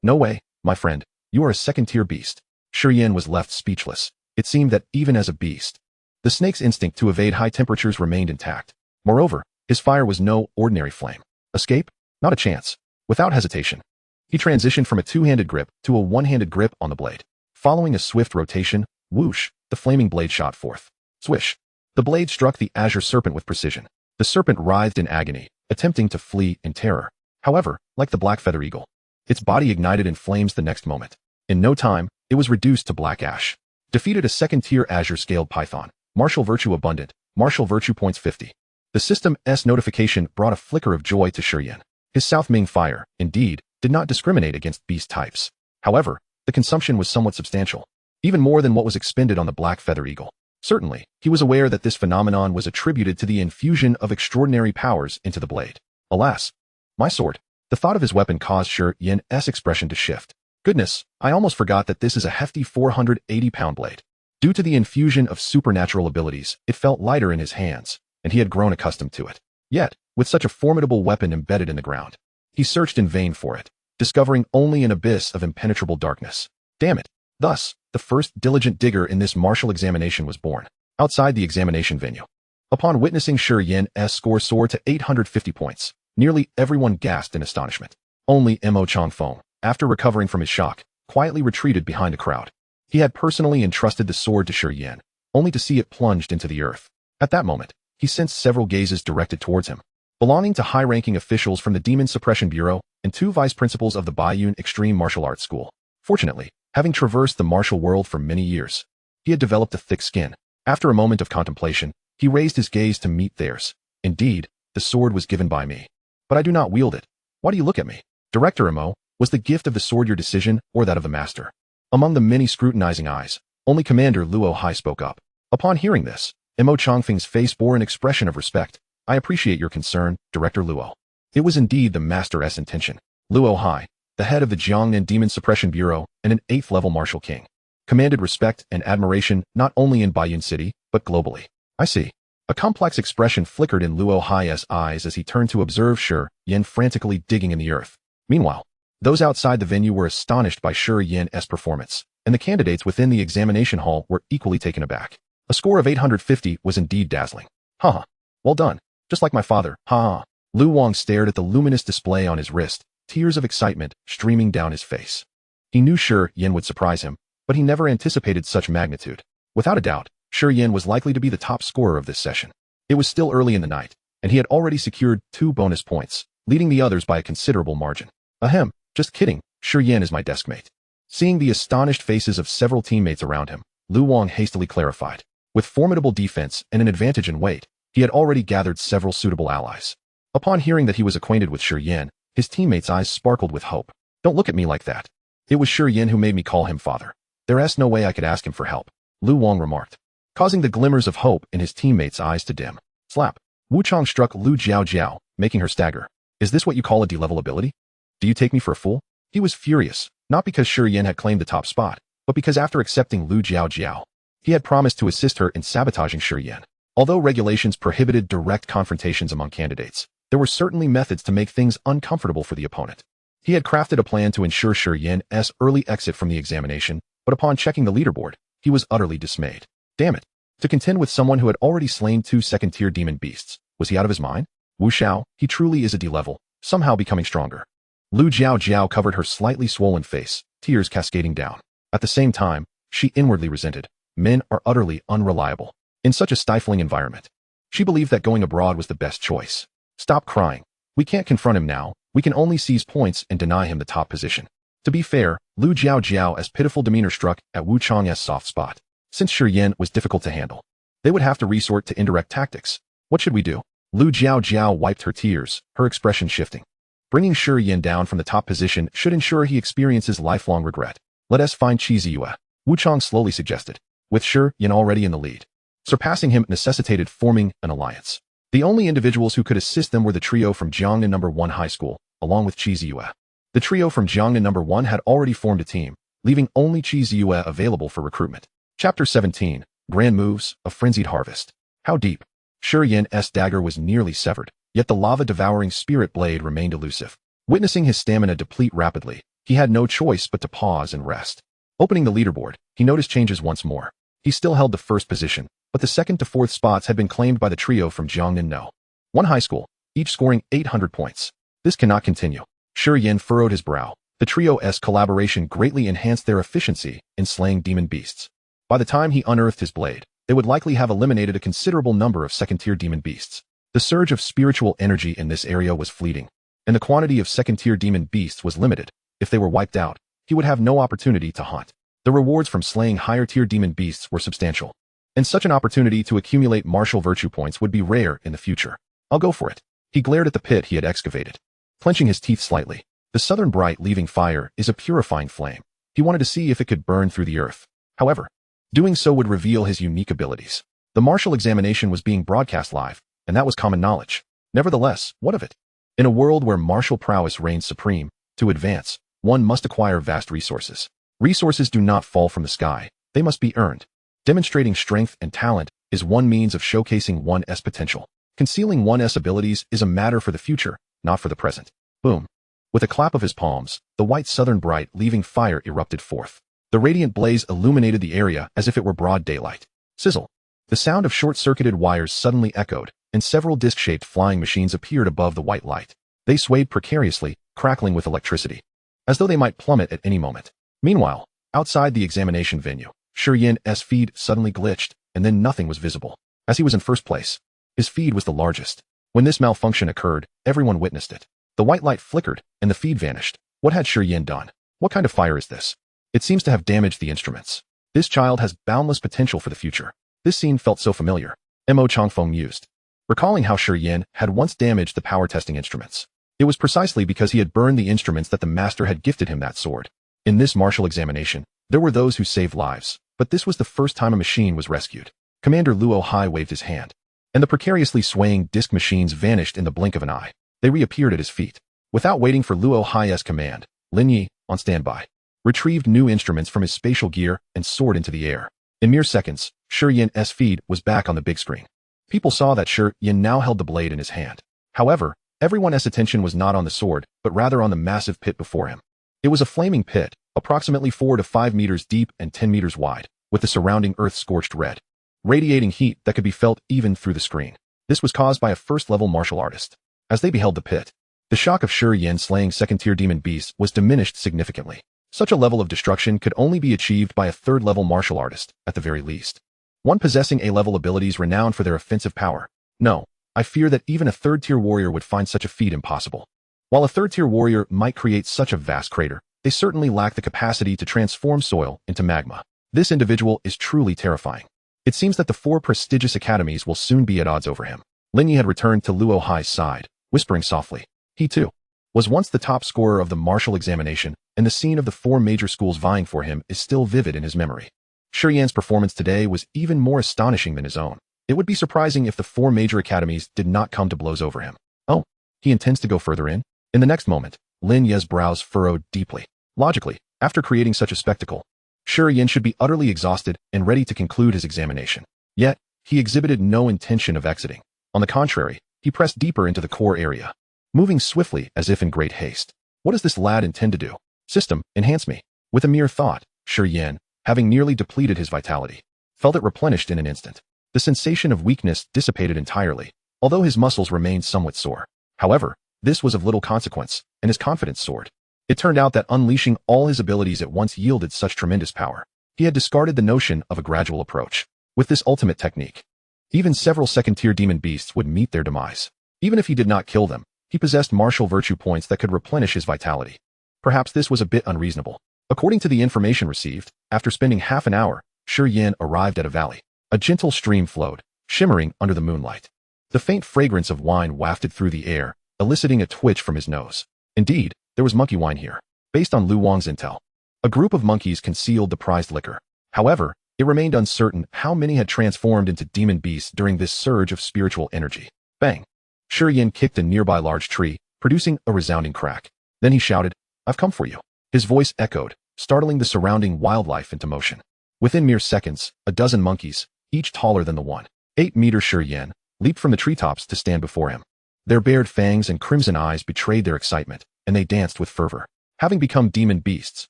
No way, my friend. You are a second-tier beast. Shi Yan was left speechless. It seemed that even as a beast, the snake's instinct to evade high temperatures remained intact. Moreover, his fire was no ordinary flame. Escape? Not a chance. Without hesitation, he transitioned from a two-handed grip to a one-handed grip on the blade. Following a swift rotation, whoosh, the flaming blade shot forth. Swish. The blade struck the azure serpent with precision. The serpent writhed in agony, attempting to flee in terror. However, like the black feather eagle, its body ignited in flames the next moment. In no time, it was reduced to black ash. Defeated a second-tier azure-scaled python. Martial virtue abundant. Martial virtue points 50. The system's notification brought a flicker of joy to Shi Yan. His South Ming fire, indeed, did not discriminate against beast types. However, the consumption was somewhat substantial, even more than what was expended on the black feather eagle. Certainly, he was aware that this phenomenon was attributed to the infusion of extraordinary powers into the blade. Alas, my sword. The thought of his weapon caused Shi Yan's expression to shift. Goodness, I almost forgot that this is a hefty 480-pound blade. Due to the infusion of supernatural abilities, it felt lighter in his hands, and he had grown accustomed to it. Yet, with such a formidable weapon embedded in the ground, he searched in vain for it, discovering only an abyss of impenetrable darkness. Damn it. Thus, the first diligent digger in this martial examination was born. Outside the examination venue. Upon witnessing Shi Yan's score soar to 850 points, nearly everyone gasped in astonishment. Only Mo Changfeng, after recovering from his shock, quietly retreated behind a crowd. He had personally entrusted the sword to Shi Yan, only to see it plunged into the earth. At that moment, he sensed several gazes directed towards him, belonging to high-ranking officials from the Demon Suppression Bureau and two vice-principals of the Baiyun Extreme Martial Arts School. Fortunately, having traversed the martial world for many years, he had developed a thick skin. After a moment of contemplation, he raised his gaze to meet theirs. Indeed, the sword was given by me, but I do not wield it. Why do you look at me? Director Mo, was the gift of the sword your decision or that of the master? Among the many scrutinizing eyes, only Commander Luo Hai spoke up. Upon hearing this, Mo Changfeng's face bore an expression of respect. I appreciate your concern, Director Luo. It was indeed the master's intention. Luo Hai, the head of the Jiangnan Demon Suppression Bureau and an 8th-level martial king, commanded respect and admiration not only in Baiyun City, but globally. I see. A complex expression flickered in Luo Hai's eyes as he turned to observe Shi Yan frantically digging in the earth. Meanwhile, those outside the venue were astonished by Shi Yan's performance, and the candidates within the examination hall were equally taken aback. A score of 850 was indeed dazzling. Ha! Well done. Just like my father. Ha! Lu Wang stared at the luminous display on his wrist, tears of excitement streaming down his face. He knew Shi Yan would surprise him, but he never anticipated such magnitude. Without a doubt, Shi Yan was likely to be the top scorer of this session. It was still early in the night, and he had already secured 2 bonus points, leading the others by a considerable margin. Ahem, just kidding, Shi Yan is my deskmate. Seeing the astonished faces of several teammates around him, Lu Wang hastily clarified. With formidable defense and an advantage in weight, he had already gathered several suitable allies. Upon hearing that he was acquainted with Shi Yan, his teammates' eyes sparkled with hope. Don't look at me like that. It was Shi Yan who made me call him father. There's no way I could ask him for help, Lu Wang remarked, causing the glimmers of hope in his teammates' eyes to dim. Slap. Wu Chang struck Lu Jiao, making her stagger. Is this what you call a D-level ability? Do you take me for a fool? He was furious, not because Shi Yan had claimed the top spot, but because after accepting Lu Jiao, he had promised to assist her in sabotaging Shi Yan. Although regulations prohibited direct confrontations among candidates, there were certainly methods to make things uncomfortable for the opponent. He had crafted a plan to ensure Shi Yan's early exit from the examination, but upon checking the leaderboard, he was utterly dismayed. Damn it. To contend with someone who had already slain 2 second-tier demon beasts, was he out of his mind? Wu Xiao, he truly is a D-level, somehow becoming stronger. Lu Jiao covered her slightly swollen face, tears cascading down. At the same time, she inwardly resented. Men are utterly unreliable. In such a stifling environment, she believed that going abroad was the best choice. Stop crying. We can't confront him now, we can only seize points and deny him the top position. To be fair, Lu Jiao's pitiful demeanor struck at Wu Chang's soft spot. Since Shi Yan was difficult to handle, they would have to resort to indirect tactics. What should we do? Lu Jiao wiped her tears, her expression shifting. Bringing Shi Yan down from the top position should ensure he experiences lifelong regret. Let us find Qi Ziyue, Wu Chang slowly suggested, with Shi Yan already in the lead. Surpassing him necessitated forming an alliance. The only individuals who could assist them were the trio from Jiangnan No. 1 High School, along with Qi Ziyue. The trio from Jiangnan No. 1 had already formed a team, leaving only Qi Ziyue available for recruitment. Chapter 17, Grand Moves, A Frenzied Harvest. How deep? Shi Yan's dagger was nearly severed, yet the lava-devouring spirit blade remained elusive. Witnessing his stamina deplete rapidly, he had no choice but to pause and rest. Opening the leaderboard, he noticed changes once more. He still held the first position, but the second to fourth spots had been claimed by the trio from Jiangnan. One high school, each scoring 800 points. This cannot continue. Shi Yan furrowed his brow. The trio's collaboration greatly enhanced their efficiency in slaying demon beasts. By the time he unearthed his blade, they would likely have eliminated a considerable number of second-tier demon beasts. The surge of spiritual energy in this area was fleeting, and the quantity of second-tier demon beasts was limited. If they were wiped out, he would have no opportunity to hunt. The rewards from slaying higher-tier demon beasts were substantial, and such an opportunity to accumulate martial virtue points would be rare in the future. I'll go for it. He glared at the pit he had excavated, clenching his teeth slightly. The southern bright leaving fire is a purifying flame. He wanted to see if it could burn through the earth. However, doing so would reveal his unique abilities. The martial examination was being broadcast live, and that was common knowledge. Nevertheless, what of it? In a world where martial prowess reigns supreme, to advance, one must acquire vast resources. Resources do not fall from the sky, they must be earned. Demonstrating strength and talent is one means of showcasing one's potential. Concealing one's abilities is a matter for the future, not for the present. Boom. With a clap of his palms, the white southern bright leaving fire erupted forth. The radiant blaze illuminated the area as if it were broad daylight. Sizzle. The sound of short-circuited wires suddenly echoed, and several disc-shaped flying machines appeared above the white light. They swayed precariously, crackling with electricity, as though they might plummet at any moment. Meanwhile, outside the examination venue, Shi Yan's feed suddenly glitched, and then nothing was visible. As he was in first place, his feed was the largest. When this malfunction occurred, everyone witnessed it. The white light flickered, and the feed vanished. What had Shi Yan done? What kind of fire is this? It seems to have damaged the instruments. This child has boundless potential for the future. This scene felt so familiar. Mo Changfeng mused, recalling how Shi Yan had once damaged the power testing instruments. It was precisely because he had burned the instruments that the master had gifted him that sword. In this martial examination, there were those who saved lives, but this was the first time a machine was rescued. Commander Luo Hai waved his hand, and the precariously swaying disc machines vanished in the blink of an eye. They reappeared at his feet. Without waiting for Luo Hai's command, Lin Yi, on standby, retrieved new instruments from his spatial gear and soared into the air. In mere seconds, Shi Yan's feed was back on the big screen. People saw that Shi Yan now held the blade in his hand. However, everyone's attention was not on the sword, but rather on the massive pit before him. It was a flaming pit, approximately 4 to 5 meters deep and 10 meters wide, with the surrounding earth scorched red, radiating heat that could be felt even through the screen. This was caused by a first-level martial artist. As they beheld the pit, the shock of Shi Yan slaying second-tier demon beasts was diminished significantly. Such a level of destruction could only be achieved by a third-level martial artist, at the very least. One possessing A-level abilities renowned for their offensive power. No, I fear that even a third-tier warrior would find such a feat impossible. While a third-tier warrior might create such a vast crater, they certainly lack the capacity to transform soil into magma. This individual is truly terrifying. It seems that the 4 prestigious academies will soon be at odds over him. Lin Yi had returned to Luo Hai's side, whispering softly. He, too, was once the top scorer of the martial examination, and the scene of the 4 major schools vying for him is still vivid in his memory. Shi Yan's performance today was even more astonishing than his own. It would be surprising if the 4 major academies did not come to blows over him. Oh, he intends to go further in? In the next moment, Lin Yi's brows furrowed deeply. Logically, after creating such a spectacle, Shi Yan should be utterly exhausted and ready to conclude his examination. Yet, he exhibited no intention of exiting. On the contrary, he pressed deeper into the core area, moving swiftly as if in great haste. What does this lad intend to do? System, enhance me. With a mere thought, Shi Yan, having nearly depleted his vitality, felt it replenished in an instant. The sensation of weakness dissipated entirely, although his muscles remained somewhat sore. However, this was of little consequence, and his confidence soared. It turned out that unleashing all his abilities at once yielded such tremendous power. He had discarded the notion of a gradual approach. With this ultimate technique, even several second-tier demon beasts would meet their demise. Even if he did not kill them, he possessed martial virtue points that could replenish his vitality. Perhaps this was a bit unreasonable. According to the information received, after spending half an hour, Shi Yan arrived at a valley. A gentle stream flowed, shimmering under the moonlight. The faint fragrance of wine wafted through the air, eliciting a twitch from his nose. Indeed, there was monkey wine here. Based on Lu Wang's intel, a group of monkeys concealed the prized liquor. However, it remained uncertain how many had transformed into demon beasts during this surge of spiritual energy. Bang! Shi Yan kicked a nearby large tree, producing a resounding crack. Then he shouted, "I've come for you." His voice echoed, startling the surrounding wildlife into motion. Within mere seconds, a dozen monkeys, each taller than the 1.8-meter Shi Yan, leaped from the treetops to stand before him. Their bared fangs and crimson eyes betrayed their excitement, and they danced with fervor. Having become demon beasts,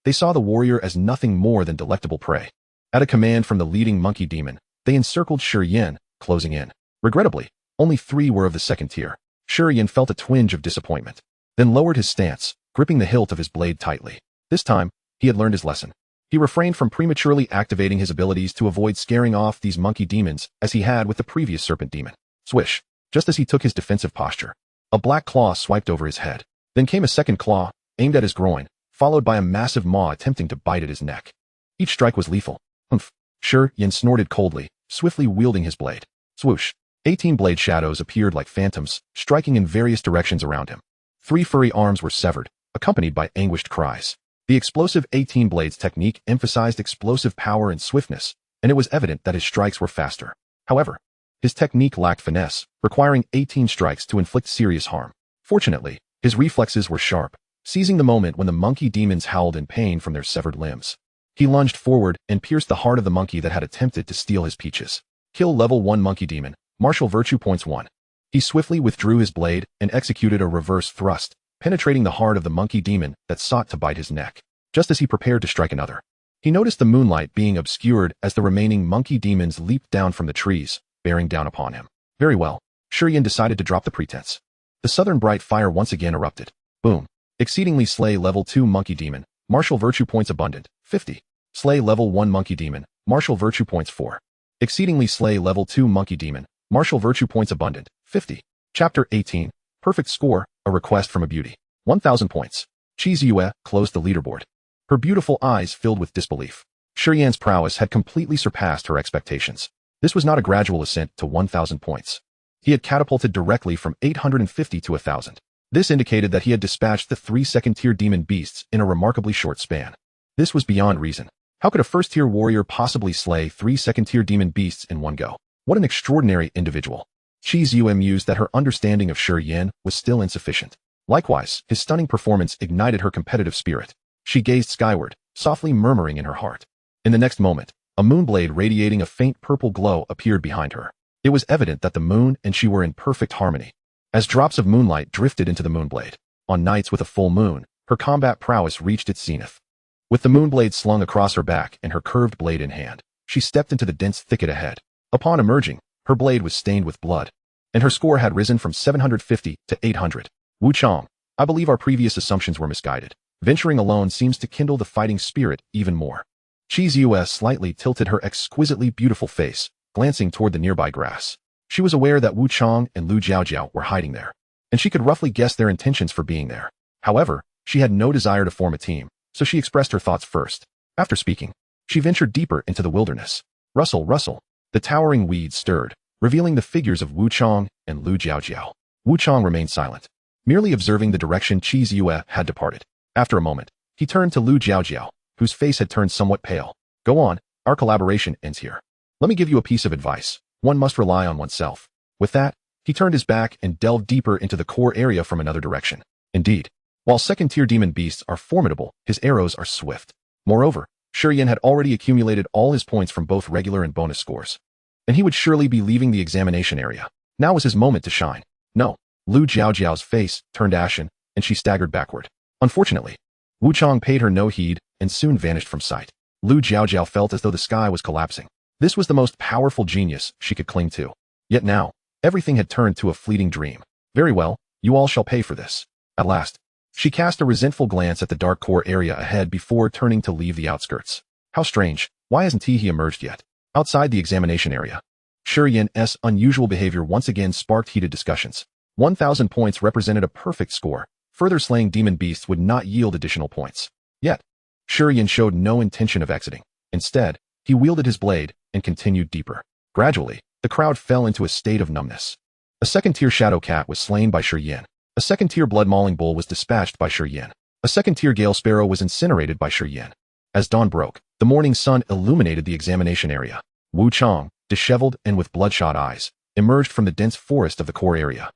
they saw the warrior as nothing more than delectable prey. At a command from the leading monkey demon, they encircled Shi Yan, closing in. Regrettably, only 3 were of the second tier. Shi Yan felt a twinge of disappointment, then lowered his stance, gripping the hilt of his blade tightly. This time, he had learned his lesson. He refrained from prematurely activating his abilities to avoid scaring off these monkey demons as he had with the previous serpent demon. Swish! Just as he took his defensive posture, a black claw swiped over his head. Then came a second claw, aimed at his groin, followed by a massive maw attempting to bite at his neck. Each strike was lethal. Humph! Shi Yan snorted coldly, swiftly wielding his blade. Swoosh! 18 blade shadows appeared like phantoms, striking in various directions around him. 3 furry arms were severed, accompanied by anguished cries. The explosive 18 blades technique emphasized explosive power and swiftness, and it was evident that his strikes were faster. However, his technique lacked finesse, requiring 18 strikes to inflict serious harm. Fortunately, his reflexes were sharp, seizing the moment when the monkey demons howled in pain from their severed limbs. He lunged forward and pierced the heart of the monkey that had attempted to steal his peaches. Kill level 1 monkey demon, martial virtue points 1. He swiftly withdrew his blade and executed a reverse thrust, penetrating the heart of the monkey demon that sought to bite his neck. Just as he prepared to strike another, he noticed the moonlight being obscured as the remaining monkey demons leaped down from the trees, bearing down upon him. Very well, Shi Yan decided to drop the pretense. The southern bright fire once again erupted. Boom. Exceedingly slay level 2 monkey demon, martial virtue points abundant, 50. Slay level 1 monkey demon, martial virtue points 4. Exceedingly slay level 2 monkey demon, martial virtue points abundant, 50. Chapter 18. Perfect score, a request from a beauty. 1000 points. Shi Yan closed the leaderboard. Her beautiful eyes filled with disbelief. Shi Yan's prowess had completely surpassed her expectations. This was not a gradual ascent to 1000 points. He had catapulted directly from 850 to 1000. This indicated that he had dispatched the 3 second-tier demon beasts in a remarkably short span. This was beyond reason. How could a first-tier warrior possibly slay 3 second-tier demon beasts in one go? What an extraordinary individual. Shi Yan mused that her understanding of Shi Yan was still insufficient. Likewise, his stunning performance ignited her competitive spirit. She gazed skyward, softly murmuring in her heart. In the next moment, a moonblade radiating a faint purple glow appeared behind her. It was evident that the moon and she were in perfect harmony. As drops of moonlight drifted into the moonblade, on nights with a full moon, her combat prowess reached its zenith. With the moonblade slung across her back and her curved blade in hand, she stepped into the dense thicket ahead. Upon emerging, her blade was stained with blood, and her score had risen from 750 to 800. Wu Chang, I believe our previous assumptions were misguided. Venturing alone seems to kindle the fighting spirit even more. Shi Yan slightly tilted her exquisitely beautiful face, glancing toward the nearby grass. She was aware that Wu Chang and Lu Jiaojiao were hiding there, and she could roughly guess their intentions for being there. However, she had no desire to form a team, so she expressed her thoughts first. After speaking, she ventured deeper into the wilderness. Rustle, rustle. The towering weeds stirred, revealing the figures of Wu Chang and Lu Jiaojiao. Wu Chang remained silent, merely observing the direction Shi Yan had departed. After a moment, he turned to Lu Jiaojiao, whose face had turned somewhat pale. Go on, our collaboration ends here. Let me give you a piece of advice. One must rely on oneself. With that, he turned his back and delved deeper into the core area from another direction. Indeed, while second-tier demon beasts are formidable, his arrows are swift. Moreover, Shi Yan had already accumulated all his points from both regular and bonus scores, and he would surely be leaving the examination area. Now was his moment to shine. No. Lu Jiaojiao's face turned ashen, and she staggered backward. Unfortunately, Wu Chang paid her no heed and soon vanished from sight. Lu Jiaojiao felt as though the sky was collapsing. This was the most powerful genius she could cling to. Yet now, everything had turned to a fleeting dream. Very well, you all shall pay for this. At last, she cast a resentful glance at the dark core area ahead before turning to leave the outskirts. How strange, why hasn't he emerged yet? Outside the examination area, Shi Yan's unusual behavior once again sparked heated discussions. 1000 points represented a perfect score. Further slaying demon beasts would not yield additional points. Yet, Shi Yan showed no intention of exiting. Instead, he wielded his blade and continued deeper. Gradually, the crowd fell into a state of numbness. A second-tier shadow cat was slain by Shi Yan. A second-tier blood-mauling bull was dispatched by Shi Yan. A second-tier gale sparrow was incinerated by Shi Yan. As dawn broke, the morning sun illuminated the examination area. Wu Chang, disheveled and with bloodshot eyes, emerged from the dense forest of the core area.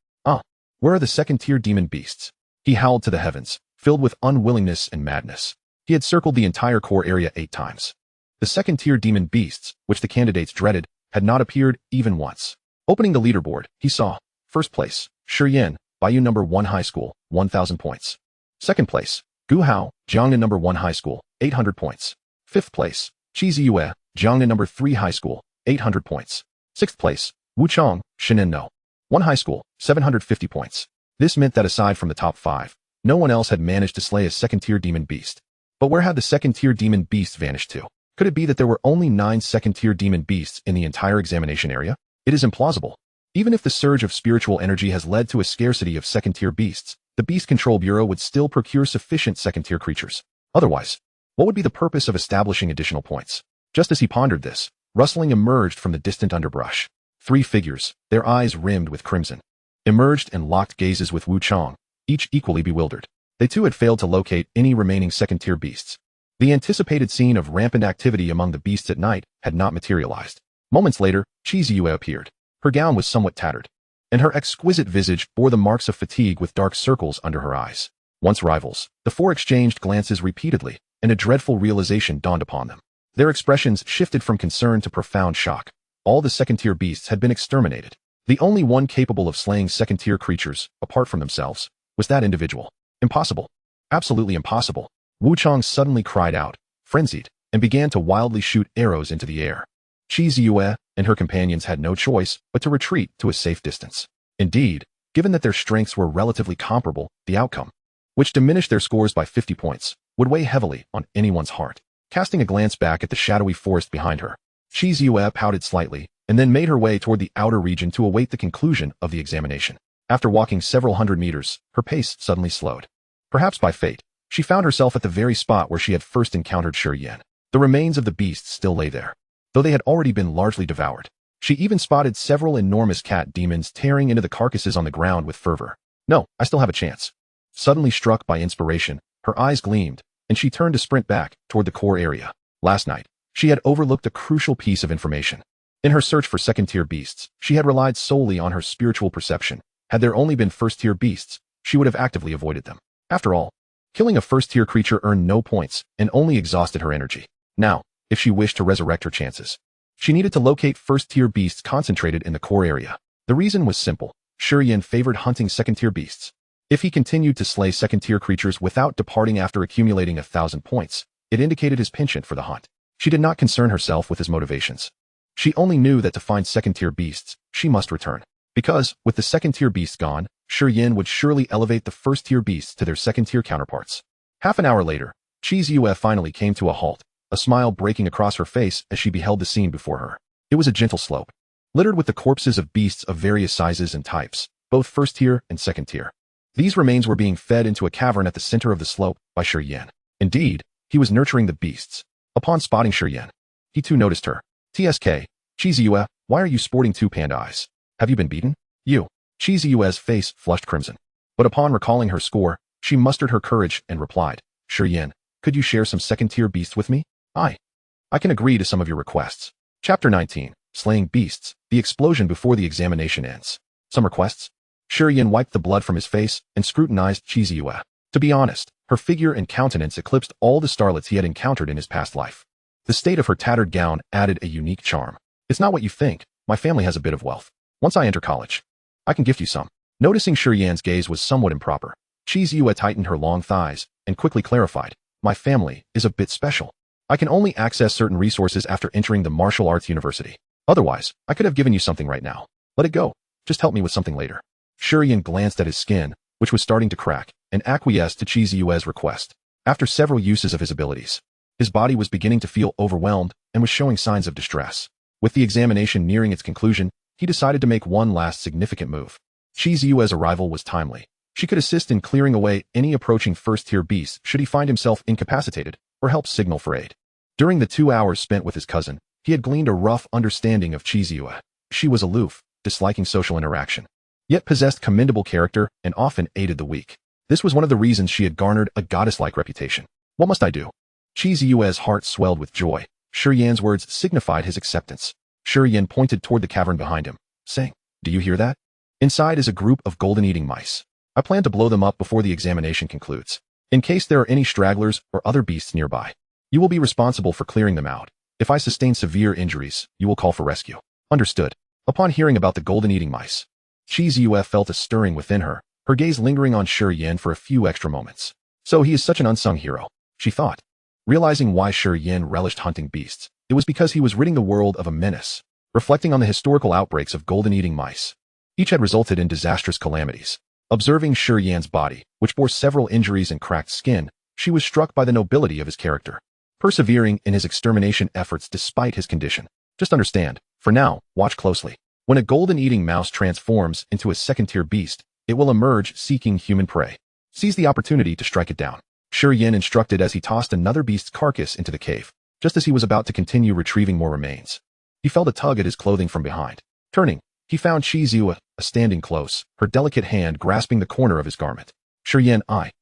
Where are the second-tier demon beasts? He howled to the heavens, filled with unwillingness and madness. He had circled the entire core area 8 times. The second-tier demon beasts, which the candidates dreaded, had not appeared even once. Opening the leaderboard, he saw, first place, Shi Yan, Bayou number 1 High School, 1,000 points. Second place, Gu Hao, Jiangnan number 1 High School, 800 points. Fifth place, Qi Ziyue, Jiangnan number 3 High School, 800 points. Sixth place, Wu Chong, Shinan no. 1 High School, 750 points. This meant that aside from the top 5, no one else had managed to slay a second-tier demon beast. But where had the second-tier demon beasts vanished to? Could it be that there were only 9 second-tier demon beasts in the entire examination area? It is implausible. Even if the surge of spiritual energy has led to a scarcity of second-tier beasts, the Beast Control Bureau would still procure sufficient second-tier creatures. Otherwise, what would be the purpose of establishing additional points? Just as he pondered this, rustling emerged from the distant underbrush. 3 figures, their eyes rimmed with crimson, emerged and locked gazes with Wu Chong, each equally bewildered. They too had failed to locate any remaining second-tier beasts. The anticipated scene of rampant activity among the beasts at night had not materialized. Moments later, Qi Ziyue appeared. Her gown was somewhat tattered, and her exquisite visage bore the marks of fatigue with dark circles under her eyes. Once rivals, the 4 exchanged glances repeatedly, and a dreadful realization dawned upon them. Their expressions shifted from concern to profound shock. All the second-tier beasts had been exterminated. The only one capable of slaying second-tier creatures, apart from themselves, was that individual. Impossible. Absolutely impossible. Wu Chong suddenly cried out, frenzied, and began to wildly shoot arrows into the air. Qi Ziyue and her companions had no choice but to retreat to a safe distance. Indeed, given that their strengths were relatively comparable, the outcome, which diminished their scores by 50 points, would weigh heavily on anyone's heart. Casting a glance back at the shadowy forest behind her, Qi Ziyue pouted slightly and then made her way toward the outer region to await the conclusion of the examination. After walking several hundred meters, her pace suddenly slowed. Perhaps by fate, she found herself at the very spot where she had first encountered Shi Yan. The remains of the beasts still lay there, though they had already been largely devoured. She even spotted several enormous cat demons tearing into the carcasses on the ground with fervor. No, I still have a chance. Suddenly struck by inspiration, her eyes gleamed, and she turned to sprint back toward the core area. Last night, she had overlooked a crucial piece of information. In her search for second-tier beasts, she had relied solely on her spiritual perception. Had there only been first-tier beasts, she would have actively avoided them. After all, killing a first-tier creature earned no points and only exhausted her energy. Now, if she wished to resurrect her chances, she needed to locate first-tier beasts concentrated in the core area. The reason was simple. Shi Yan favored hunting second-tier beasts. If he continued to slay second-tier creatures without departing after accumulating 1,000 points, it indicated his penchant for the hunt. She did not concern herself with his motivations. She only knew that to find second-tier beasts, she must return. Because, with the second-tier beasts gone, Shi Yan would surely elevate the first-tier beasts to their second-tier counterparts. Half an hour later, Qi Ziyue finally came to a halt, a smile breaking across her face as she beheld the scene before her. It was a gentle slope, littered with the corpses of beasts of various sizes and types, both first-tier and second-tier. These remains were being fed into a cavern at the center of the slope by Shi Yan. Indeed, he was nurturing the beasts. Upon spotting Shi Yan, he too noticed her. TSK, Qi Ziyue, why are you sporting 2 panda eyes? Have you been beaten? You. Qi Ziyue's face flushed crimson. But upon recalling her score, she mustered her courage and replied, Shi Yan, could you share some second-tier beasts with me? I can agree to some of your requests. Chapter 19, Slaying Beasts, the explosion before the examination ends. Some requests? Shi Yan wiped the blood from his face and scrutinized Qi Ziyue. To be honest, her figure and countenance eclipsed all the starlets he had encountered in his past life. The state of her tattered gown added a unique charm. It's not what you think. My family has a bit of wealth. Once I enter college, I can gift you some. Noticing Shi Yan's gaze was somewhat improper, Qi Ziyue tightened her long thighs and quickly clarified, my family is a bit special. I can only access certain resources after entering the martial arts university. Otherwise, I could have given you something right now. Let it go. Just help me with something later. Shi Yan glanced at his skin, which was starting to crack, and acquiesced to Qi Ziyue's request. After several uses of his abilities, his body was beginning to feel overwhelmed and was showing signs of distress. With the examination nearing its conclusion, he decided to make one last significant move. Qi Ziyue's arrival was timely. She could assist in clearing away any approaching first-tier beasts should he find himself incapacitated, or help signal for aid. During the 2 hours spent with his cousin, he had gleaned a rough understanding of Qi Ziyue. She was aloof, disliking social interaction, yet possessed commendable character and often aided the weak. This was one of the reasons she had garnered a goddess-like reputation. What must I do? Qi Ziyue's heart swelled with joy. Shi Yan's words signified his acceptance. Shi Yan pointed toward the cavern behind him, saying, do you hear that? Inside is a group of golden-eating mice. I plan to blow them up before the examination concludes. In case there are any stragglers or other beasts nearby, you will be responsible for clearing them out. If I sustain severe injuries, you will call for rescue. Understood. Upon hearing about the golden-eating mice, Shi Yan felt a stirring within her, her gaze lingering on Shi Yan for a few extra moments. So he is such an unsung hero, she thought. Realizing why Shi Yan relished hunting beasts, it was because he was ridding the world of a menace. Reflecting on the historical outbreaks of golden-eating mice, each had resulted in disastrous calamities. Observing Shi Yan's body, which bore several injuries and cracked skin, she was struck by the nobility of his character, persevering in his extermination efforts despite his condition. Just understand, for now, watch closely. When a golden-eating mouse transforms into a second-tier beast, it will emerge seeking human prey. Seize the opportunity to strike it down. Shi Yan instructed as he tossed another beast's carcass into the cave. Just as he was about to continue retrieving more remains, he felt a tug at his clothing from behind. Turning, he found Shi Yan standing close, her delicate hand grasping the corner of his garment. Shi Yan, I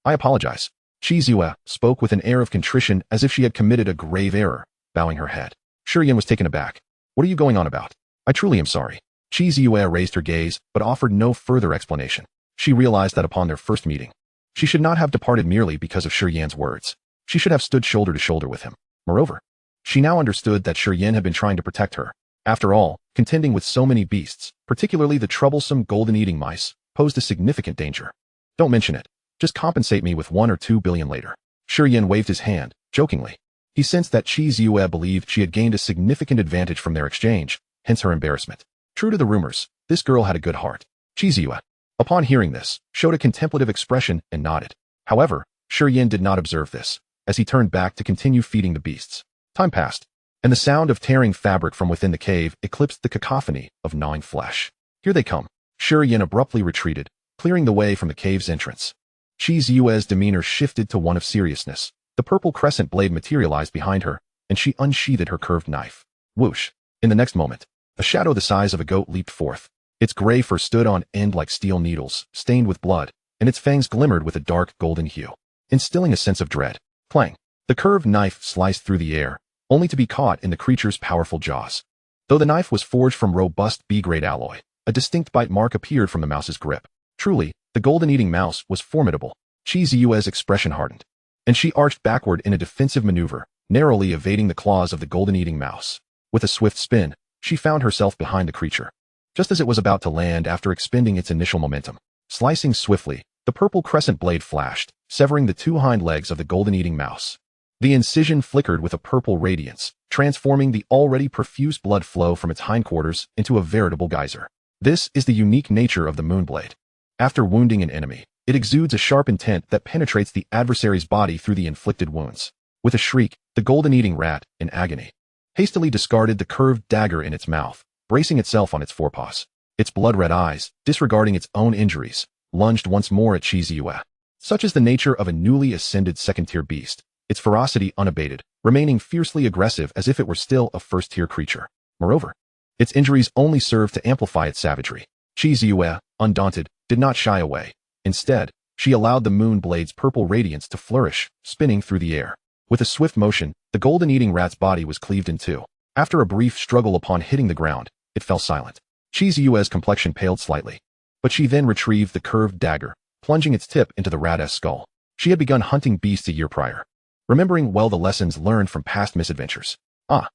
apologize. Shi Yan spoke with an air of contrition as if she had committed a grave error, bowing her head. Shi Yan was taken aback. What are you going on about? I truly am sorry. Shi Yan raised her gaze, but offered no further explanation. She realized that upon their first meeting, she should not have departed merely because of Shi Yan's words. She should have stood shoulder to shoulder with him. Moreover, she now understood that Shi Yan had been trying to protect her. After all, contending with so many beasts, particularly the troublesome golden-eating mice, posed a significant danger. Don't mention it. Just compensate me with 1 or 2 billion later. Shi Yan waved his hand, jokingly. He sensed that Shi Yan believed she had gained a significant advantage from their exchange, hence her embarrassment. True to the rumors, this girl had a good heart. Shi Yan, upon hearing this, showed a contemplative expression and nodded. However, Shi Yan did not observe this, as he turned back to continue feeding the beasts. Time passed, and the sound of tearing fabric from within the cave eclipsed the cacophony of gnawing flesh. Here they come. Shi Yan abruptly retreated, clearing the way from the cave's entrance. Shi Yan's demeanor shifted to one of seriousness. The purple crescent blade materialized behind her, and she unsheathed her curved knife. Whoosh! In the next moment, a shadow the size of a goat leaped forth. Its gray fur stood on end like steel needles, stained with blood, and its fangs glimmered with a dark golden hue, instilling a sense of dread. Clang! The curved knife sliced through the air, only to be caught in the creature's powerful jaws. Though the knife was forged from robust B-grade alloy, a distinct bite mark appeared from the mouse's grip. Truly, the golden-eating mouse was formidable. Shi Yan's expression hardened, and she arched backward in a defensive maneuver, narrowly evading the claws of the golden-eating mouse. With a swift spin, she found herself behind the creature, just as it was about to land after expending its initial momentum. Slicing swiftly, the purple crescent blade flashed, severing the 2 hind legs of the golden-eating mouse. The incision flickered with a purple radiance, transforming the already profuse blood flow from its hindquarters into a veritable geyser. This is the unique nature of the moonblade. After wounding an enemy, it exudes a sharp intent that penetrates the adversary's body through the inflicted wounds. With a shriek, the golden-eating rat, in agony, hastily discarded the curved dagger in its mouth, bracing itself on its forepaws. Its blood-red eyes, disregarding its own injuries, lunged once more at Shi Yan. Such is the nature of a newly ascended second-tier beast, its ferocity unabated, remaining fiercely aggressive as if it were still a first-tier creature. Moreover, its injuries only served to amplify its savagery. Shi Yan, undaunted, did not shy away. Instead, she allowed the moon blade's purple radiance to flourish, spinning through the air. With a swift motion, the golden-eating rat's body was cleaved in two. After a brief struggle upon hitting the ground, it fell silent. Shi Yan's complexion paled slightly, but she then retrieved the curved dagger, plunging its tip into the rat's skull. She had begun hunting beasts a year prior, remembering well the lessons learned from past misadventures.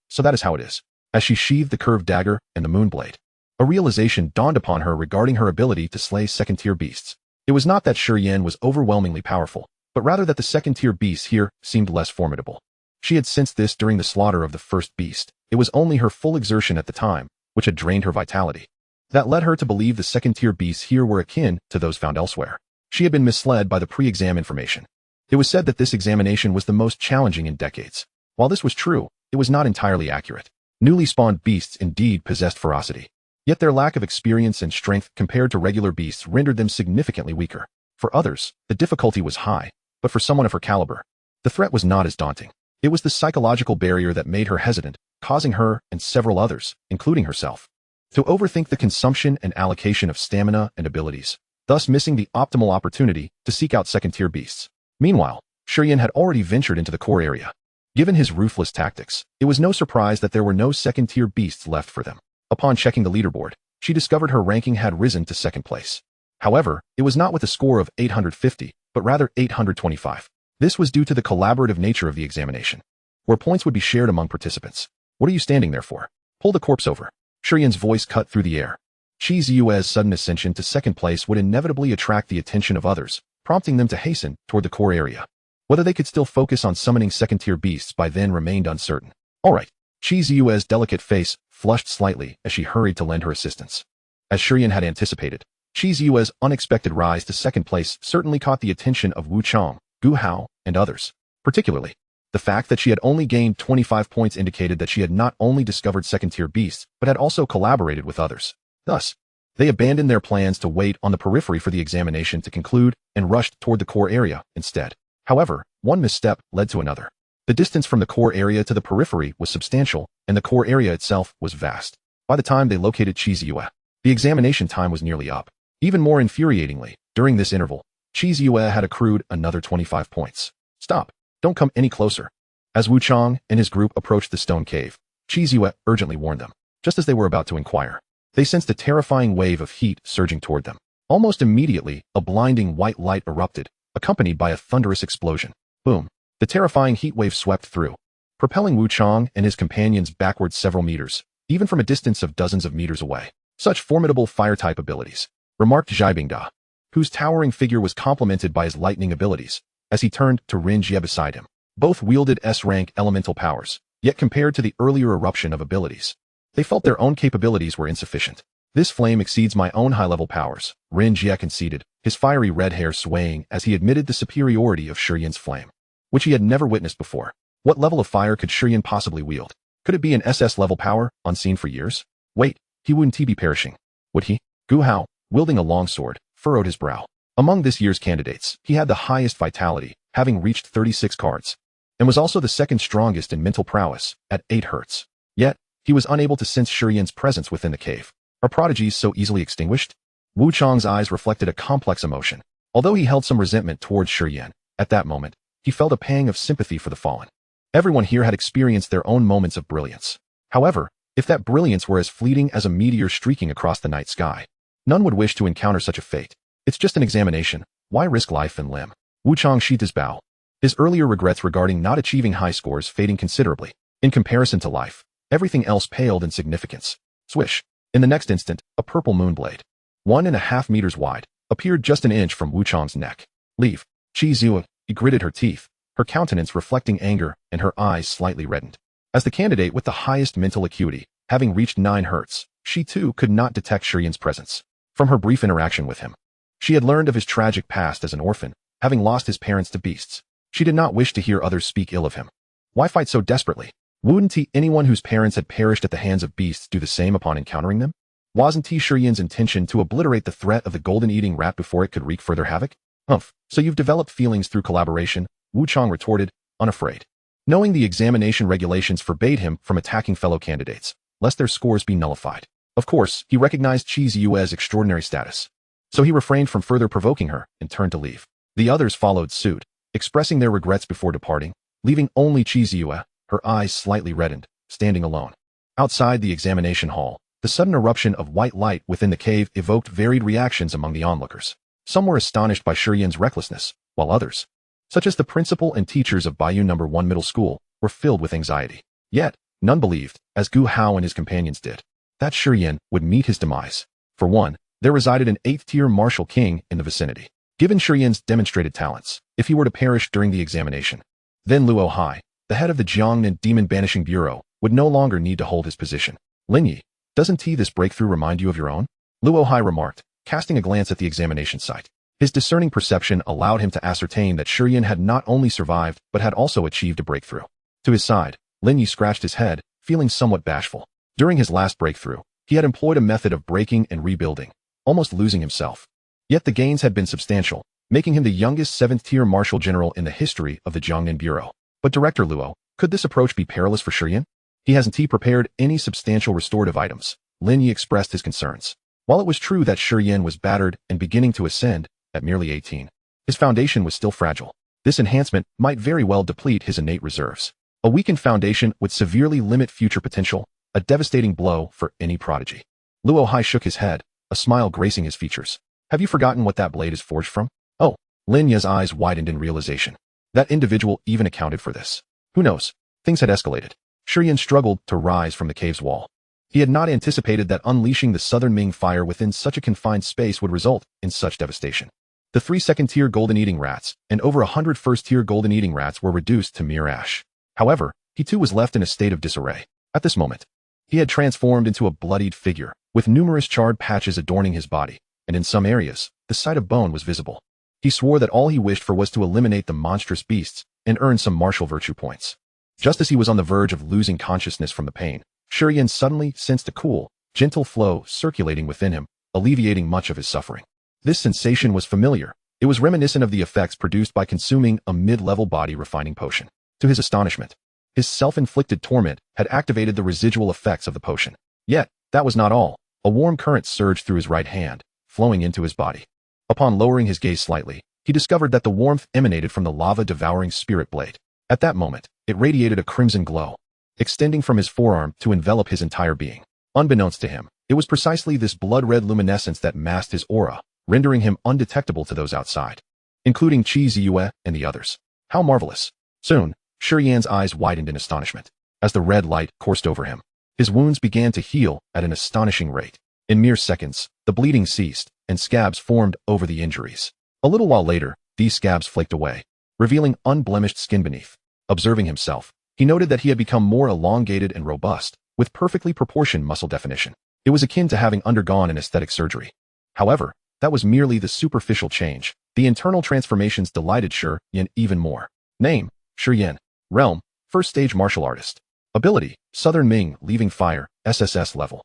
So that is how it is. As she sheathed the curved dagger and the moonblade, a realization dawned upon her regarding her ability to slay second-tier beasts. It was not that Shi Yan was overwhelmingly powerful, but rather that the second-tier beasts here seemed less formidable. She had sensed this during the slaughter of the first beast. It was only her full exertion at the time, which had drained her vitality, that led her to believe the second-tier beasts here were akin to those found elsewhere. She had been misled by the pre-exam information. It was said that this examination was the most challenging in decades. While this was true, it was not entirely accurate. Newly spawned beasts indeed possessed ferocity, yet their lack of experience and strength compared to regular beasts rendered them significantly weaker. For others, the difficulty was high, but for someone of her caliber, the threat was not as daunting. It was the psychological barrier that made her hesitant, causing her, and several others, including herself, to overthink the consumption and allocation of stamina and abilities, thus missing the optimal opportunity to seek out second-tier beasts. Meanwhile, Shi Yan had already ventured into the core area. Given his ruthless tactics, it was no surprise that there were no second-tier beasts left for them. Upon checking the leaderboard, she discovered her ranking had risen to second place. However, it was not with a score of 850, but rather 825. This was due to the collaborative nature of the examination, where points would be shared among participants. What are you standing there for? Pull the corpse over. Shi Yan's voice cut through the air. Shi Ziyue's sudden ascension to second place would inevitably attract the attention of others, prompting them to hasten toward the core area. Whether they could still focus on summoning second-tier beasts by then remained uncertain. All right. Shi Ziyue's delicate face flushed slightly as she hurried to lend her assistance. As Shi Yan had anticipated, Shi Ziyue's unexpected rise to second place certainly caught the attention of Wu Chang, Gu Hao, and others. Particularly, the fact that she had only gained 25 points indicated that she had not only discovered second-tier beasts, but had also collaborated with others. Thus, they abandoned their plans to wait on the periphery for the examination to conclude and rushed toward the core area instead. However, one misstep led to another. The distance from the core area to the periphery was substantial, and the core area itself was vast. By the time they located Shi Ziyue, the examination time was nearly up. Even more infuriatingly, during this interval, Shi Ziyue had accrued another 25 points. Stop. Don't come any closer. As Wu Chang and his group approached the stone cave, Shi Ziyue urgently warned them. Just as they were about to inquire, they sensed a terrifying wave of heat surging toward them. Almost immediately, a blinding white light erupted, accompanied by a thunderous explosion. Boom. The terrifying heat wave swept through, propelling Wu Chang and his companions backwards several meters, even from a distance of dozens of meters away. Such formidable fire-type abilities, remarked Zhaibingda, whose towering figure was complemented by his lightning abilities, as he turned to Rin Jie beside him. Both wielded S-rank elemental powers, yet compared to the earlier eruption of abilities, they felt their own capabilities were insufficient. This flame exceeds my own high-level powers, Rin Jie conceded, his fiery red hair swaying as he admitted the superiority of Shi Yan's flame, which he had never witnessed before. What level of fire could Shi Yan possibly wield? Could it be an SS-level power, unseen for years? Wait, he wouldn't be perishing, would he? Gu Hao, wielding a longsword, furrowed his brow. Among this year's candidates, he had the highest vitality, having reached 36 cards, and was also the second strongest in mental prowess, at 8 hertz. Yet, he was unable to sense Shi Yan's presence within the cave. Are prodigies so easily extinguished? Wu Chang's eyes reflected a complex emotion. Although he held some resentment towards Shi Yan, at that moment, he felt a pang of sympathy for the fallen. Everyone here had experienced their own moments of brilliance. However, if that brilliance were as fleeting as a meteor streaking across the night sky, none would wish to encounter such a fate. It's just an examination. Why risk life and limb? Wu Chang sheathed his bow, his earlier regrets regarding not achieving high scores fading considerably. In comparison to life, everything else paled in significance. Swish. In the next instant, a purple moonblade, 1.5 meters wide, appeared just an inch from Wu Chang's neck. Leave. Shi Ziyue, he gritted her teeth, her countenance reflecting anger and her eyes slightly reddened. As the candidate with the highest mental acuity, having reached 9 hertz, she too could not detect Shi Yan's presence. From her brief interaction with him, she had learned of his tragic past as an orphan, having lost his parents to beasts. She did not wish to hear others speak ill of him. Why fight so desperately? Wouldn't anyone whose parents had perished at the hands of beasts do the same upon encountering them? Wasn't Shi Yan's intention to obliterate the threat of the golden-eating rat before it could wreak further havoc? Humph, so you've developed feelings through collaboration, Wu Chang retorted, unafraid. Knowing the examination regulations forbade him from attacking fellow candidates, lest their scores be nullified. Of course, he recognized Shi Ziyue's extraordinary status, so he refrained from further provoking her and turned to leave. The others followed suit, expressing their regrets before departing, leaving only Shi Ziyue, her eyes slightly reddened, standing alone. Outside the examination hall, the sudden eruption of white light within the cave evoked varied reactions among the onlookers. Some were astonished by Shi Yan's recklessness, while others, such as the principal and teachers of Bayou No. 1 Middle School, were filled with anxiety. Yet, none believed, as Gu Hao and his companions did, that Shi Yan would meet his demise. For one, there resided an 8th-tier martial king in the vicinity. Given Shi Yan's demonstrated talents, if he were to perish during the examination, then Luo Hai, the head of the Jiangnan Demon Banishing Bureau, would no longer need to hold his position. Linyi, doesn't this breakthrough remind you of your own? Luo Hai remarked, casting a glance at the examination site. His discerning perception allowed him to ascertain that Shi Yan had not only survived but had also achieved a breakthrough. To his side, Linyi scratched his head, feeling somewhat bashful. During his last breakthrough, he had employed a method of breaking and rebuilding, almost losing himself. Yet the gains had been substantial, making him the youngest 7th-tier martial general in the history of the Jiangnan Bureau. But Director Luo, could this approach be perilous for Shi Yan? He hasn't prepared any substantial restorative items. Linyi expressed his concerns. While it was true that Shi Yan was battered and beginning to ascend, at merely 18, his foundation was still fragile. This enhancement might very well deplete his innate reserves. A weakened foundation would severely limit future potential, a devastating blow for any prodigy. Luo Hai shook his head, a smile gracing his features. Have you forgotten what that blade is forged from? Oh, Lin Ye's eyes widened in realization. That individual even accounted for this. Who knows? Things had escalated. Shi Yan struggled to rise from the cave's wall. He had not anticipated that unleashing the Southern Ming fire within such a confined space would result in such devastation. The 3 second-tier golden-eating rats and over 100 first-tier golden-eating rats were reduced to mere ash. However, he too was left in a state of disarray. At this moment, he had transformed into a bloodied figure, with numerous charred patches adorning his body, and in some areas, the sight of bone was visible. He swore that all he wished for was to eliminate the monstrous beasts and earn some martial virtue points. Just as he was on the verge of losing consciousness from the pain, Shi Yan suddenly sensed a cool, gentle flow circulating within him, alleviating much of his suffering. This sensation was familiar. It was reminiscent of the effects produced by consuming a mid-level body refining potion. To his astonishment, his self-inflicted torment had activated the residual effects of the potion. Yet, that was not all. A warm current surged through his right hand, flowing into his body. Upon lowering his gaze slightly, he discovered that the warmth emanated from the lava-devouring spirit blade. At that moment, it radiated a crimson glow, extending from his forearm to envelop his entire being. Unbeknownst to him, it was precisely this blood-red luminescence that masked his aura, rendering him undetectable to those outside, including Shi Yan and the others. How marvelous! Soon, Shi Yan's eyes widened in astonishment. As the red light coursed over him, his wounds began to heal at an astonishing rate. In mere seconds, the bleeding ceased, and scabs formed over the injuries. A little while later, these scabs flaked away, revealing unblemished skin beneath. Observing himself, he noted that he had become more elongated and robust, with perfectly proportioned muscle definition. It was akin to having undergone an aesthetic surgery. However, that was merely the superficial change. The internal transformations delighted Shi Yan even more. Name: Shi Yan. Realm: First Stage Martial Artist. Ability: Southern Ming Leaving Fire, SSS level.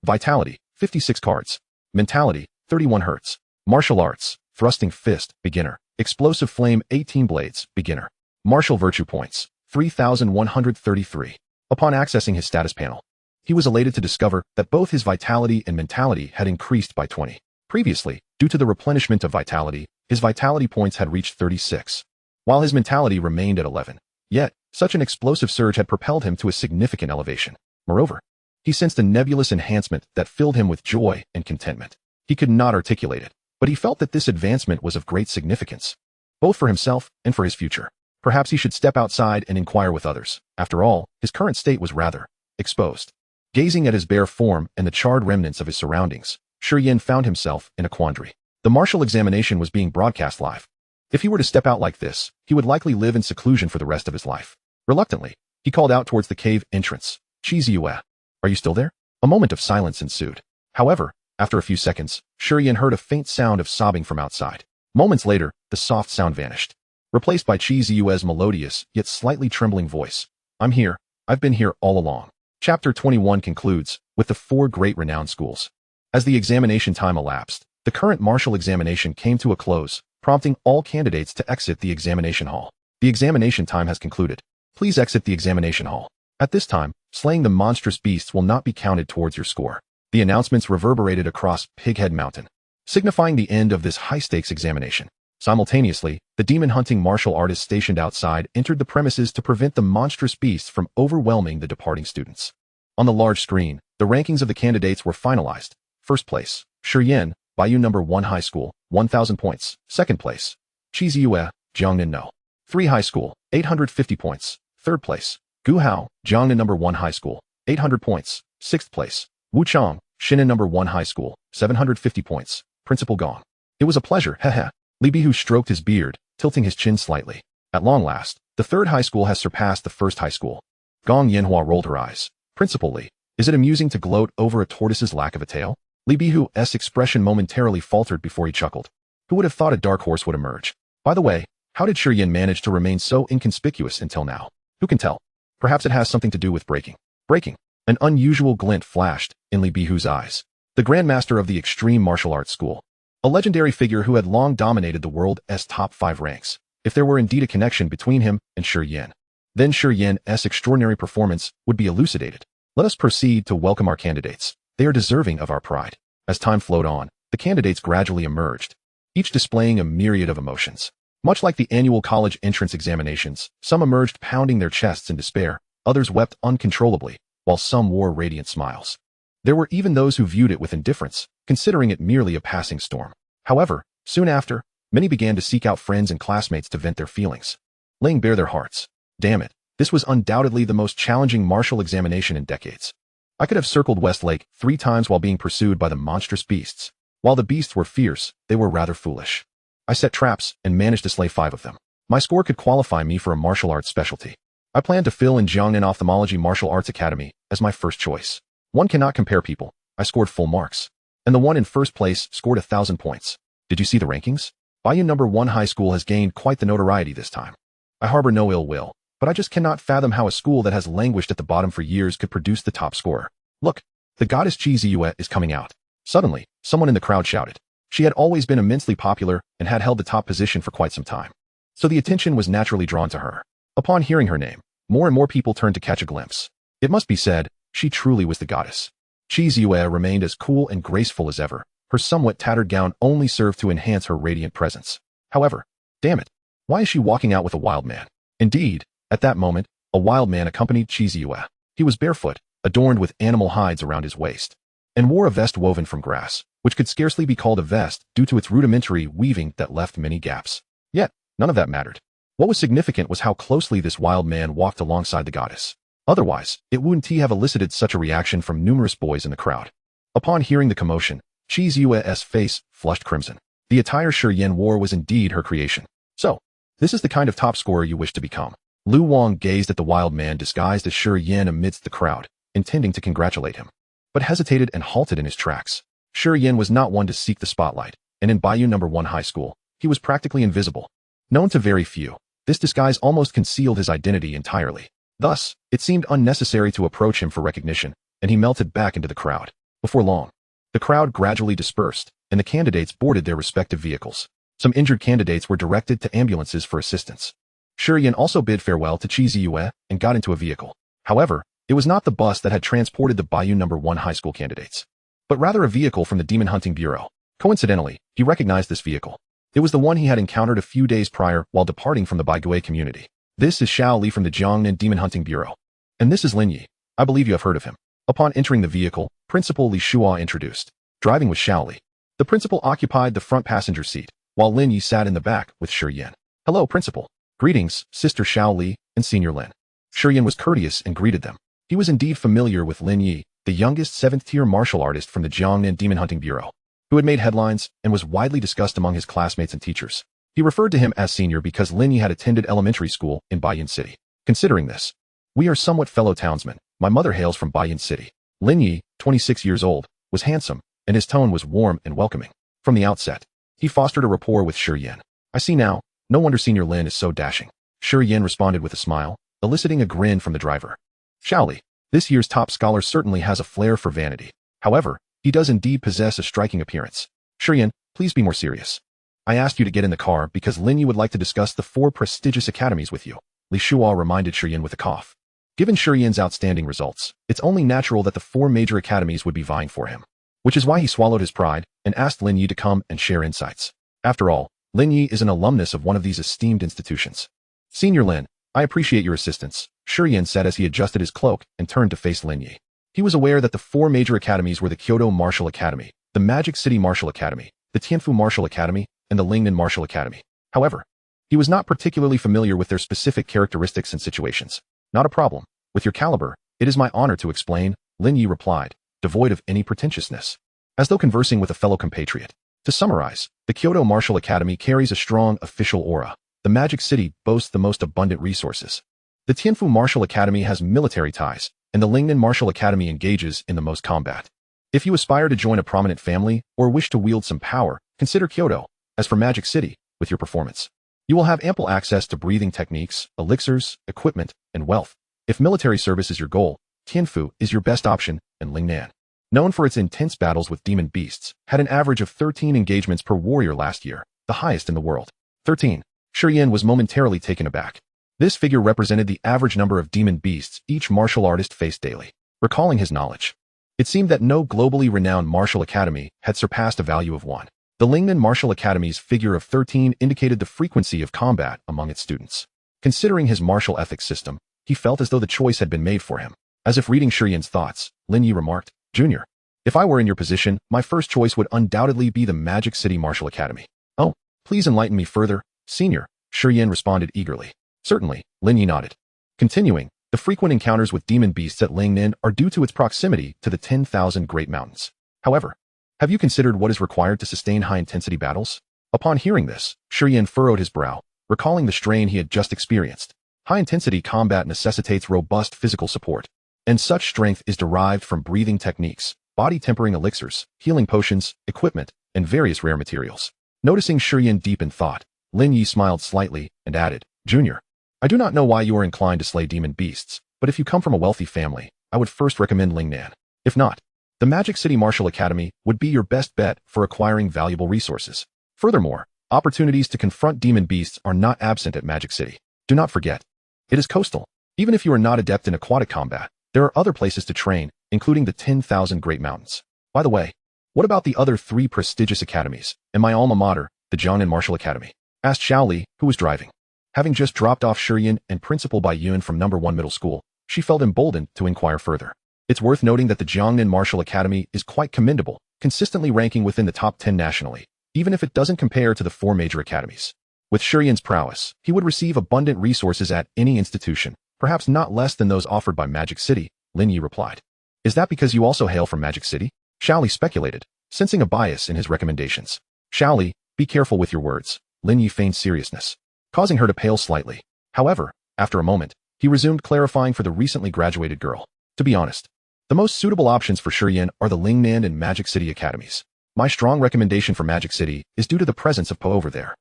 Vitality: 56 cards. Mentality: 31 Hz. Martial Arts: Thrusting Fist, Beginner. Explosive Flame 18 Blades, Beginner. Martial Virtue Points: 3,133. Upon accessing his status panel, he was elated to discover that both his vitality and mentality had increased by 20. Previously, due to the replenishment of vitality, his vitality points had reached 36, while his mentality remained at 11. Yet, such an explosive surge had propelled him to a significant elevation. Moreover, he sensed a nebulous enhancement that filled him with joy and contentment. He could not articulate it, but he felt that this advancement was of great significance, both for himself and for his future. Perhaps he should step outside and inquire with others. After all, his current state was rather exposed. Gazing at his bare form and the charred remnants of his surroundings, Shi Yan found himself in a quandary. The martial examination was being broadcast live. If he were to step out like this, he would likely live in seclusion for the rest of his life. Reluctantly, he called out towards the cave entrance. Shi Yan, are you still there? A moment of silence ensued. However, after a few seconds, Shi Yan heard a faint sound of sobbing from outside. Moments later, the soft sound vanished, replaced by Shi Yan's melodious, yet slightly trembling voice. I'm here. I've been here all along. Chapter 21 concludes with the 4 great renowned schools. As the examination time elapsed, the current martial examination came to a close, prompting all candidates to exit the examination hall. The examination time has concluded. Please exit the examination hall. At this time, slaying the monstrous beasts will not be counted towards your score. The announcements reverberated across Pighead Mountain, signifying the end of this high-stakes examination. Simultaneously, the demon-hunting martial artists stationed outside entered the premises to prevent the monstrous beasts from overwhelming the departing students. On the large screen, the rankings of the candidates were finalized. First place, Shi Yan, Bayou No. 1 High School, 1,000 points. Second place, Shi Yan, Jiangnan No. 3 High School, 850 points. Third place, Gu Hao, Jiangnan No. 1 High School, 800 points. Sixth place, Wu Chang, Shinan No. 1 High School, 750 points. Principal Gong. It was a pleasure, heh. Li Bihu stroked his beard, tilting his chin slightly. At long last, the third high school has surpassed the first high school. Gong Yanhua rolled her eyes. Principal Li, is it amusing to gloat over a tortoise's lack of a tail? Li Bihu's expression momentarily faltered before he chuckled. Who would have thought a dark horse would emerge? By the way, how did Shi Yan manage to remain so inconspicuous until now? Who can tell? Perhaps it has something to do with breaking. Breaking. An unusual glint flashed in Li Bihu's eyes. The Grandmaster of the Extreme Martial Arts School. A legendary figure who had long dominated the world's top 5 ranks. If there were indeed a connection between him and Shi Yan, then Shi Yan's extraordinary performance would be elucidated. Let us proceed to welcome our candidates. They are deserving of our pride. As time flowed on, the candidates gradually emerged, each displaying a myriad of emotions. Much like the annual college entrance examinations, some emerged pounding their chests in despair, others wept uncontrollably, while some wore radiant smiles. There were even those who viewed it with indifference, considering it merely a passing storm. However, soon after, many began to seek out friends and classmates to vent their feelings, laying bare their hearts. Damn it, this was undoubtedly the most challenging martial examination in decades. I could have circled Westlake 3 times while being pursued by the monstrous beasts. While the beasts were fierce, they were rather foolish. I set traps and managed to slay 5 of them. My score could qualify me for a martial arts specialty. I planned to fill in Jiangnan Ophthalmology Martial Arts Academy as my first choice. One cannot compare people. I scored full marks. And the one in first place scored 1,000 points. Did you see the rankings? Bayou No. 1 High School has gained quite the notoriety this time. I harbor no ill will, but I just cannot fathom how a school that has languished at the bottom for years could produce the top scorer. Look, the goddess Shi Yan is coming out. Suddenly, someone in the crowd shouted. She had always been immensely popular and had held the top position for quite some time. So the attention was naturally drawn to her. Upon hearing her name, more and more people turned to catch a glimpse. It must be said, she truly was the goddess. Shi Yan remained as cool and graceful as ever. Her somewhat tattered gown only served to enhance her radiant presence. However, damn it, why is she walking out with a wild man? Indeed, at that moment, a wild man accompanied Shi Yan. He was barefoot, adorned with animal hides around his waist, and wore a vest woven from grass, which could scarcely be called a vest due to its rudimentary weaving that left many gaps. Yet, none of that mattered. What was significant was how closely this wild man walked alongside the goddess. Otherwise, it wouldn't have elicited such a reaction from numerous boys in the crowd. Upon hearing the commotion, Shi Yan's face flushed crimson. The attire Shi Yan wore was indeed her creation. So, this is the kind of top scorer you wish to become. Lu Wang gazed at the wild man disguised as Shi Yan amidst the crowd, intending to congratulate him, but hesitated and halted in his tracks. Shi Yan was not one to seek the spotlight, and in Bayou No. 1 High School, he was practically invisible. Known to very few, this disguise almost concealed his identity entirely. Thus, it seemed unnecessary to approach him for recognition, and he melted back into the crowd. Before long, the crowd gradually dispersed, and the candidates boarded their respective vehicles. Some injured candidates were directed to ambulances for assistance. Shi Yan also bid farewell to Shi Yan and got into a vehicle. However, it was not the bus that had transported the Bayou No. 1 High School candidates, but rather a vehicle from the Demon Hunting Bureau. Coincidentally, he recognized this vehicle. It was the one he had encountered a few days prior while departing from the Baigui community. This is Xiao Li from the Jiangnan Demon Hunting Bureau. And this is Lin Yi. I believe you have heard of him. Upon entering the vehicle, Principal Li Shua introduced. Driving with Xiao Li. The principal occupied the front passenger seat, while Lin Yi sat in the back with Shi Yan. Hello, Principal. Greetings, Sister Xiao Li and Senior Lin. Shi Yan was courteous and greeted them. He was indeed familiar with Lin Yi, the youngest 7th-tier martial artist from the Jiangnan Demon Hunting Bureau, who had made headlines and was widely discussed among his classmates and teachers. He referred to him as senior because Lin Yi had attended elementary school in Bayan City. Considering this, we are somewhat fellow townsmen. My mother hails from Bayan City. Lin Yi, 26 years old, was handsome, and his tone was warm and welcoming. From the outset, he fostered a rapport with Shi Yan. I see now, no wonder Senior Lin is so dashing. Shi Yan responded with a smile, eliciting a grin from the driver. Xiao Li, this year's top scholar certainly has a flair for vanity. However, he does indeed possess a striking appearance. Shi Yan, please be more serious. I asked you to get in the car because Lin Yi would like to discuss the 4 prestigious academies with you. Li Shua reminded Shi Yan with a cough. Given Shi Yan's outstanding results, it's only natural that the 4 major academies would be vying for him, which is why he swallowed his pride and asked Lin Yi to come and share insights. After all, Lin Yi is an alumnus of one of these esteemed institutions. Senior Lin, I appreciate your assistance, Shi Yan said as he adjusted his cloak and turned to face Lin Yi. He was aware that the 4 major academies were the Kyoto Martial Academy, the Magic City Martial Academy, the Tianfu Martial Academy, and the Lingnan Martial Academy. However, he was not particularly familiar with their specific characteristics and situations. Not a problem. With your caliber, it is my honor to explain, Lin Yi replied, devoid of any pretentiousness, as though conversing with a fellow compatriot. To summarize, the Kyoto Martial Academy carries a strong official aura. The Magic City boasts the most abundant resources. The Tianfu Martial Academy has military ties, and the Lingnan Martial Academy engages in the most combat. If you aspire to join a prominent family or wish to wield some power, consider Kyoto. As for Magic City, with your performance, you will have ample access to breathing techniques, elixirs, equipment, and wealth. If military service is your goal, Tianfu is your best option, and Lingnan, known for its intense battles with demon beasts, had an average of 13 engagements per warrior last year, the highest in the world. 13. Shi Yan was momentarily taken aback. This figure represented the average number of demon beasts each martial artist faced daily. Recalling his knowledge, it seemed that no globally renowned martial academy had surpassed a value of 1. The Lingnan Martial Academy's figure of 13 indicated the frequency of combat among its students. Considering his martial ethics system, he felt as though the choice had been made for him. As if reading Shi Yan's thoughts, Lin Yi remarked, Junior, if I were in your position, my first choice would undoubtedly be the Magic City Martial Academy. Oh, please enlighten me further, Senior, Shi Yan responded eagerly. Certainly, Lin Yi nodded. Continuing, The frequent encounters with demon beasts at Lingnan are due to its proximity to the 10,000 Great Mountains. However, have you considered what is required to sustain high-intensity battles? Upon hearing this, Shi Yan furrowed his brow, recalling the strain he had just experienced. High-intensity combat necessitates robust physical support, and such strength is derived from breathing techniques, body-tempering elixirs, healing potions, equipment, and various rare materials. Noticing Shi Yan deep in thought, Lin Yi smiled slightly and added, Junior, I do not know why you are inclined to slay demon beasts, but if you come from a wealthy family, I would first recommend Lingnan. If not, the Magic City Martial Academy would be your best bet for acquiring valuable resources. Furthermore, opportunities to confront demon beasts are not absent at Magic City. Do not forget, it is coastal. Even if you are not adept in aquatic combat, there are other places to train, including the 10,000 Great Mountains. By the way, what about the other 3 prestigious academies, and my alma mater, the Jiangnan Martial Academy? Asked Xiao Li, who was driving. Having just dropped off Shi Yan and Principal Bai Yun from No. 1 Middle School, she felt emboldened to inquire further. It's worth noting that the Jiangnan Martial Academy is quite commendable, consistently ranking within the top 10 nationally, even if it doesn't compare to the 4 major academies. With Shi Yan's prowess, he would receive abundant resources at any institution, perhaps not less than those offered by Magic City, Lin Yi replied. Is that because you also hail from Magic City? Xiao Li speculated, sensing a bias in his recommendations. Xiao Li, be careful with your words, Lin Yi feigned seriousness, causing her to pale slightly. However, after a moment, he resumed clarifying for the recently graduated girl. To be honest, the most suitable options for Shi Yan are the Lingnan and Magic City academies. My strong recommendation for Magic City is due to the presence of Po over there.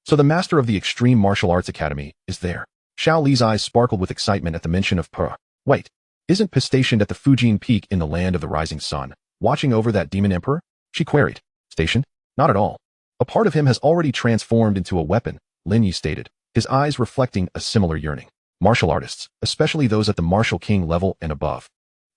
So the master of the Extreme Martial Arts Academy is there. Xiao Li's eyes sparkled with excitement at the mention of Po. Wait, isn't Po stationed at the Fujin Peak in the land of the rising sun, watching over that demon emperor? She queried. Stationed? Not at all. A part of him has already transformed into a weapon, Lin Yi stated, his eyes reflecting a similar yearning. Martial artists, especially those at the Martial King level and above,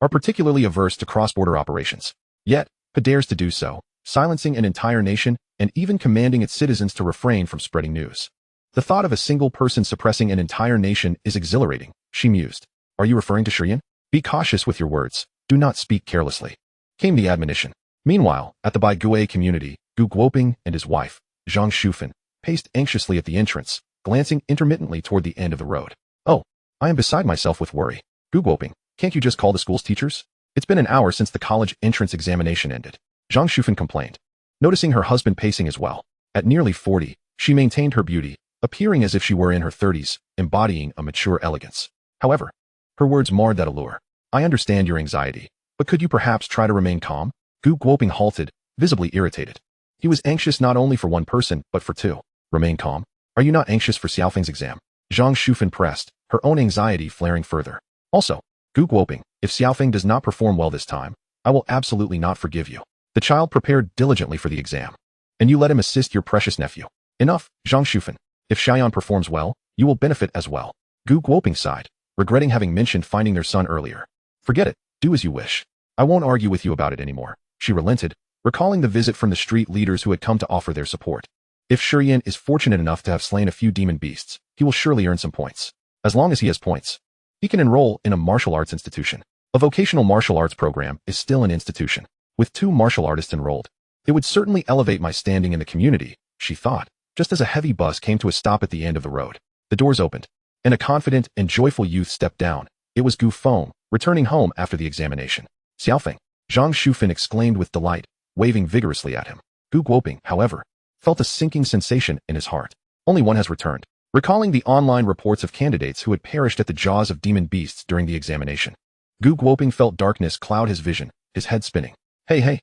are particularly averse to cross-border operations. Yet, Po dares to do so, silencing an entire nation and even commanding its citizens to refrain from spreading news. The thought of a single person suppressing an entire nation is exhilarating, she mused. Are you referring to Shi Yan? Be cautious with your words. Do not speak carelessly, came the admonition. Meanwhile, at the Baigui community, Gu Guoping and his wife, Zhang Shufan, paced anxiously at the entrance, glancing intermittently toward the end of the road. Oh, I am beside myself with worry. Gu Guoping, can't you just call the school's teachers? It's been an hour since the college entrance examination ended, Zhang Shufan complained, noticing her husband pacing as well. At nearly 40, she maintained her beauty, appearing as if she were in her 30s, embodying a mature elegance. However, her words marred that allure. I understand your anxiety, but could you perhaps try to remain calm? Gu Guoping halted, visibly irritated. He was anxious not only for one person, but for 2. Remain calm? Are you not anxious for Xiaofeng's exam? Zhang Shufan pressed, her own anxiety flaring further. Also, Gu Guoping, if Xiaofeng does not perform well this time, I will absolutely not forgive you. The child prepared diligently for the exam, and you let him assist your precious nephew. Enough, Zhang Shufan. If Shi Yan performs well, you will benefit as well. Gu Guoping sighed, regretting having mentioned finding their son earlier. Forget it, do as you wish. I won't argue with you about it anymore. She relented, recalling the visit from the street leaders who had come to offer their support. If Shi Yan is fortunate enough to have slain a few demon beasts, he will surely earn some points. As long as he has points, he can enroll in a martial arts institution. A vocational martial arts program is still an institution. With 2 martial artists enrolled, it would certainly elevate my standing in the community, she thought, just as a heavy bus came to a stop at the end of the road. The doors opened, and a confident and joyful youth stepped down. It was Gu Feng, returning home after the examination. Xiaofeng, Zhang Shufan exclaimed with delight, waving vigorously at him. Gu Guoping, however, felt a sinking sensation in his heart. Only one has returned, recalling the online reports of candidates who had perished at the jaws of demon beasts during the examination. Gu Guoping felt darkness cloud his vision, his head spinning. Hey,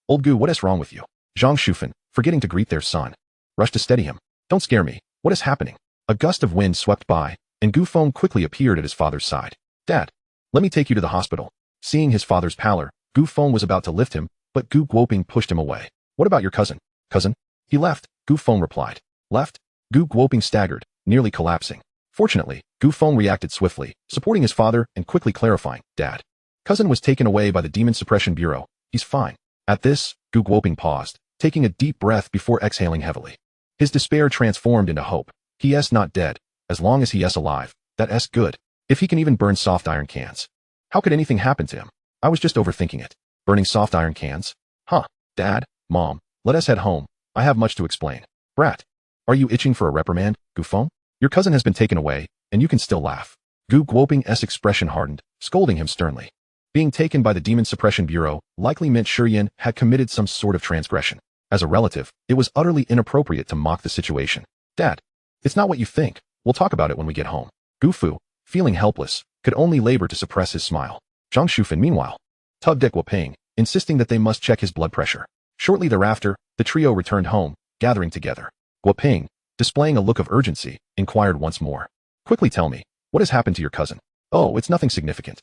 old Gu, what is wrong with you? Zhang Shufan, forgetting to greet their son, rushed to steady him. Don't scare me. What is happening? A gust of wind swept by, and Gu Feng quickly appeared at his father's side. Dad, let me take you to the hospital. Seeing his father's pallor, Gu Feng was about to lift him, but Gu Guoping pushed him away. What about your cousin? Cousin? He left, Gu Feng replied. Left? Gu Guoping staggered, nearly collapsing. Fortunately, Gu Feng reacted swiftly, supporting his father and quickly clarifying, Dad. Cousin was taken away by the Demon Suppression Bureau. He's fine. At this, Gu Guoping paused, taking a deep breath before exhaling heavily. His despair transformed into hope. He is not dead. As long as he is alive, that is good. If he can even burn soft iron cans. How could anything happen to him? I was just overthinking it. Burning soft iron cans? Huh. Dad, Mom, let us head home. I have much to explain. Brat, are you itching for a reprimand, Gu Feng? Your cousin has been taken away, and you can still laugh. Gu Guoping's expression hardened, scolding him sternly. Being taken by the Demon Suppression Bureau likely meant Shi Yan had committed some sort of transgression. As a relative, it was utterly inappropriate to mock the situation. Dad, it's not what you think. We'll talk about it when we get home. Gu Fu, feeling helpless, could only labor to suppress his smile. Zhang Shufan, meanwhile, tugged at Guoping, insisting that they must check his blood pressure. Shortly thereafter, the trio returned home, gathering together. Guoping, displaying a look of urgency, inquired once more. Quickly tell me, what has happened to your cousin? Oh, it's nothing significant.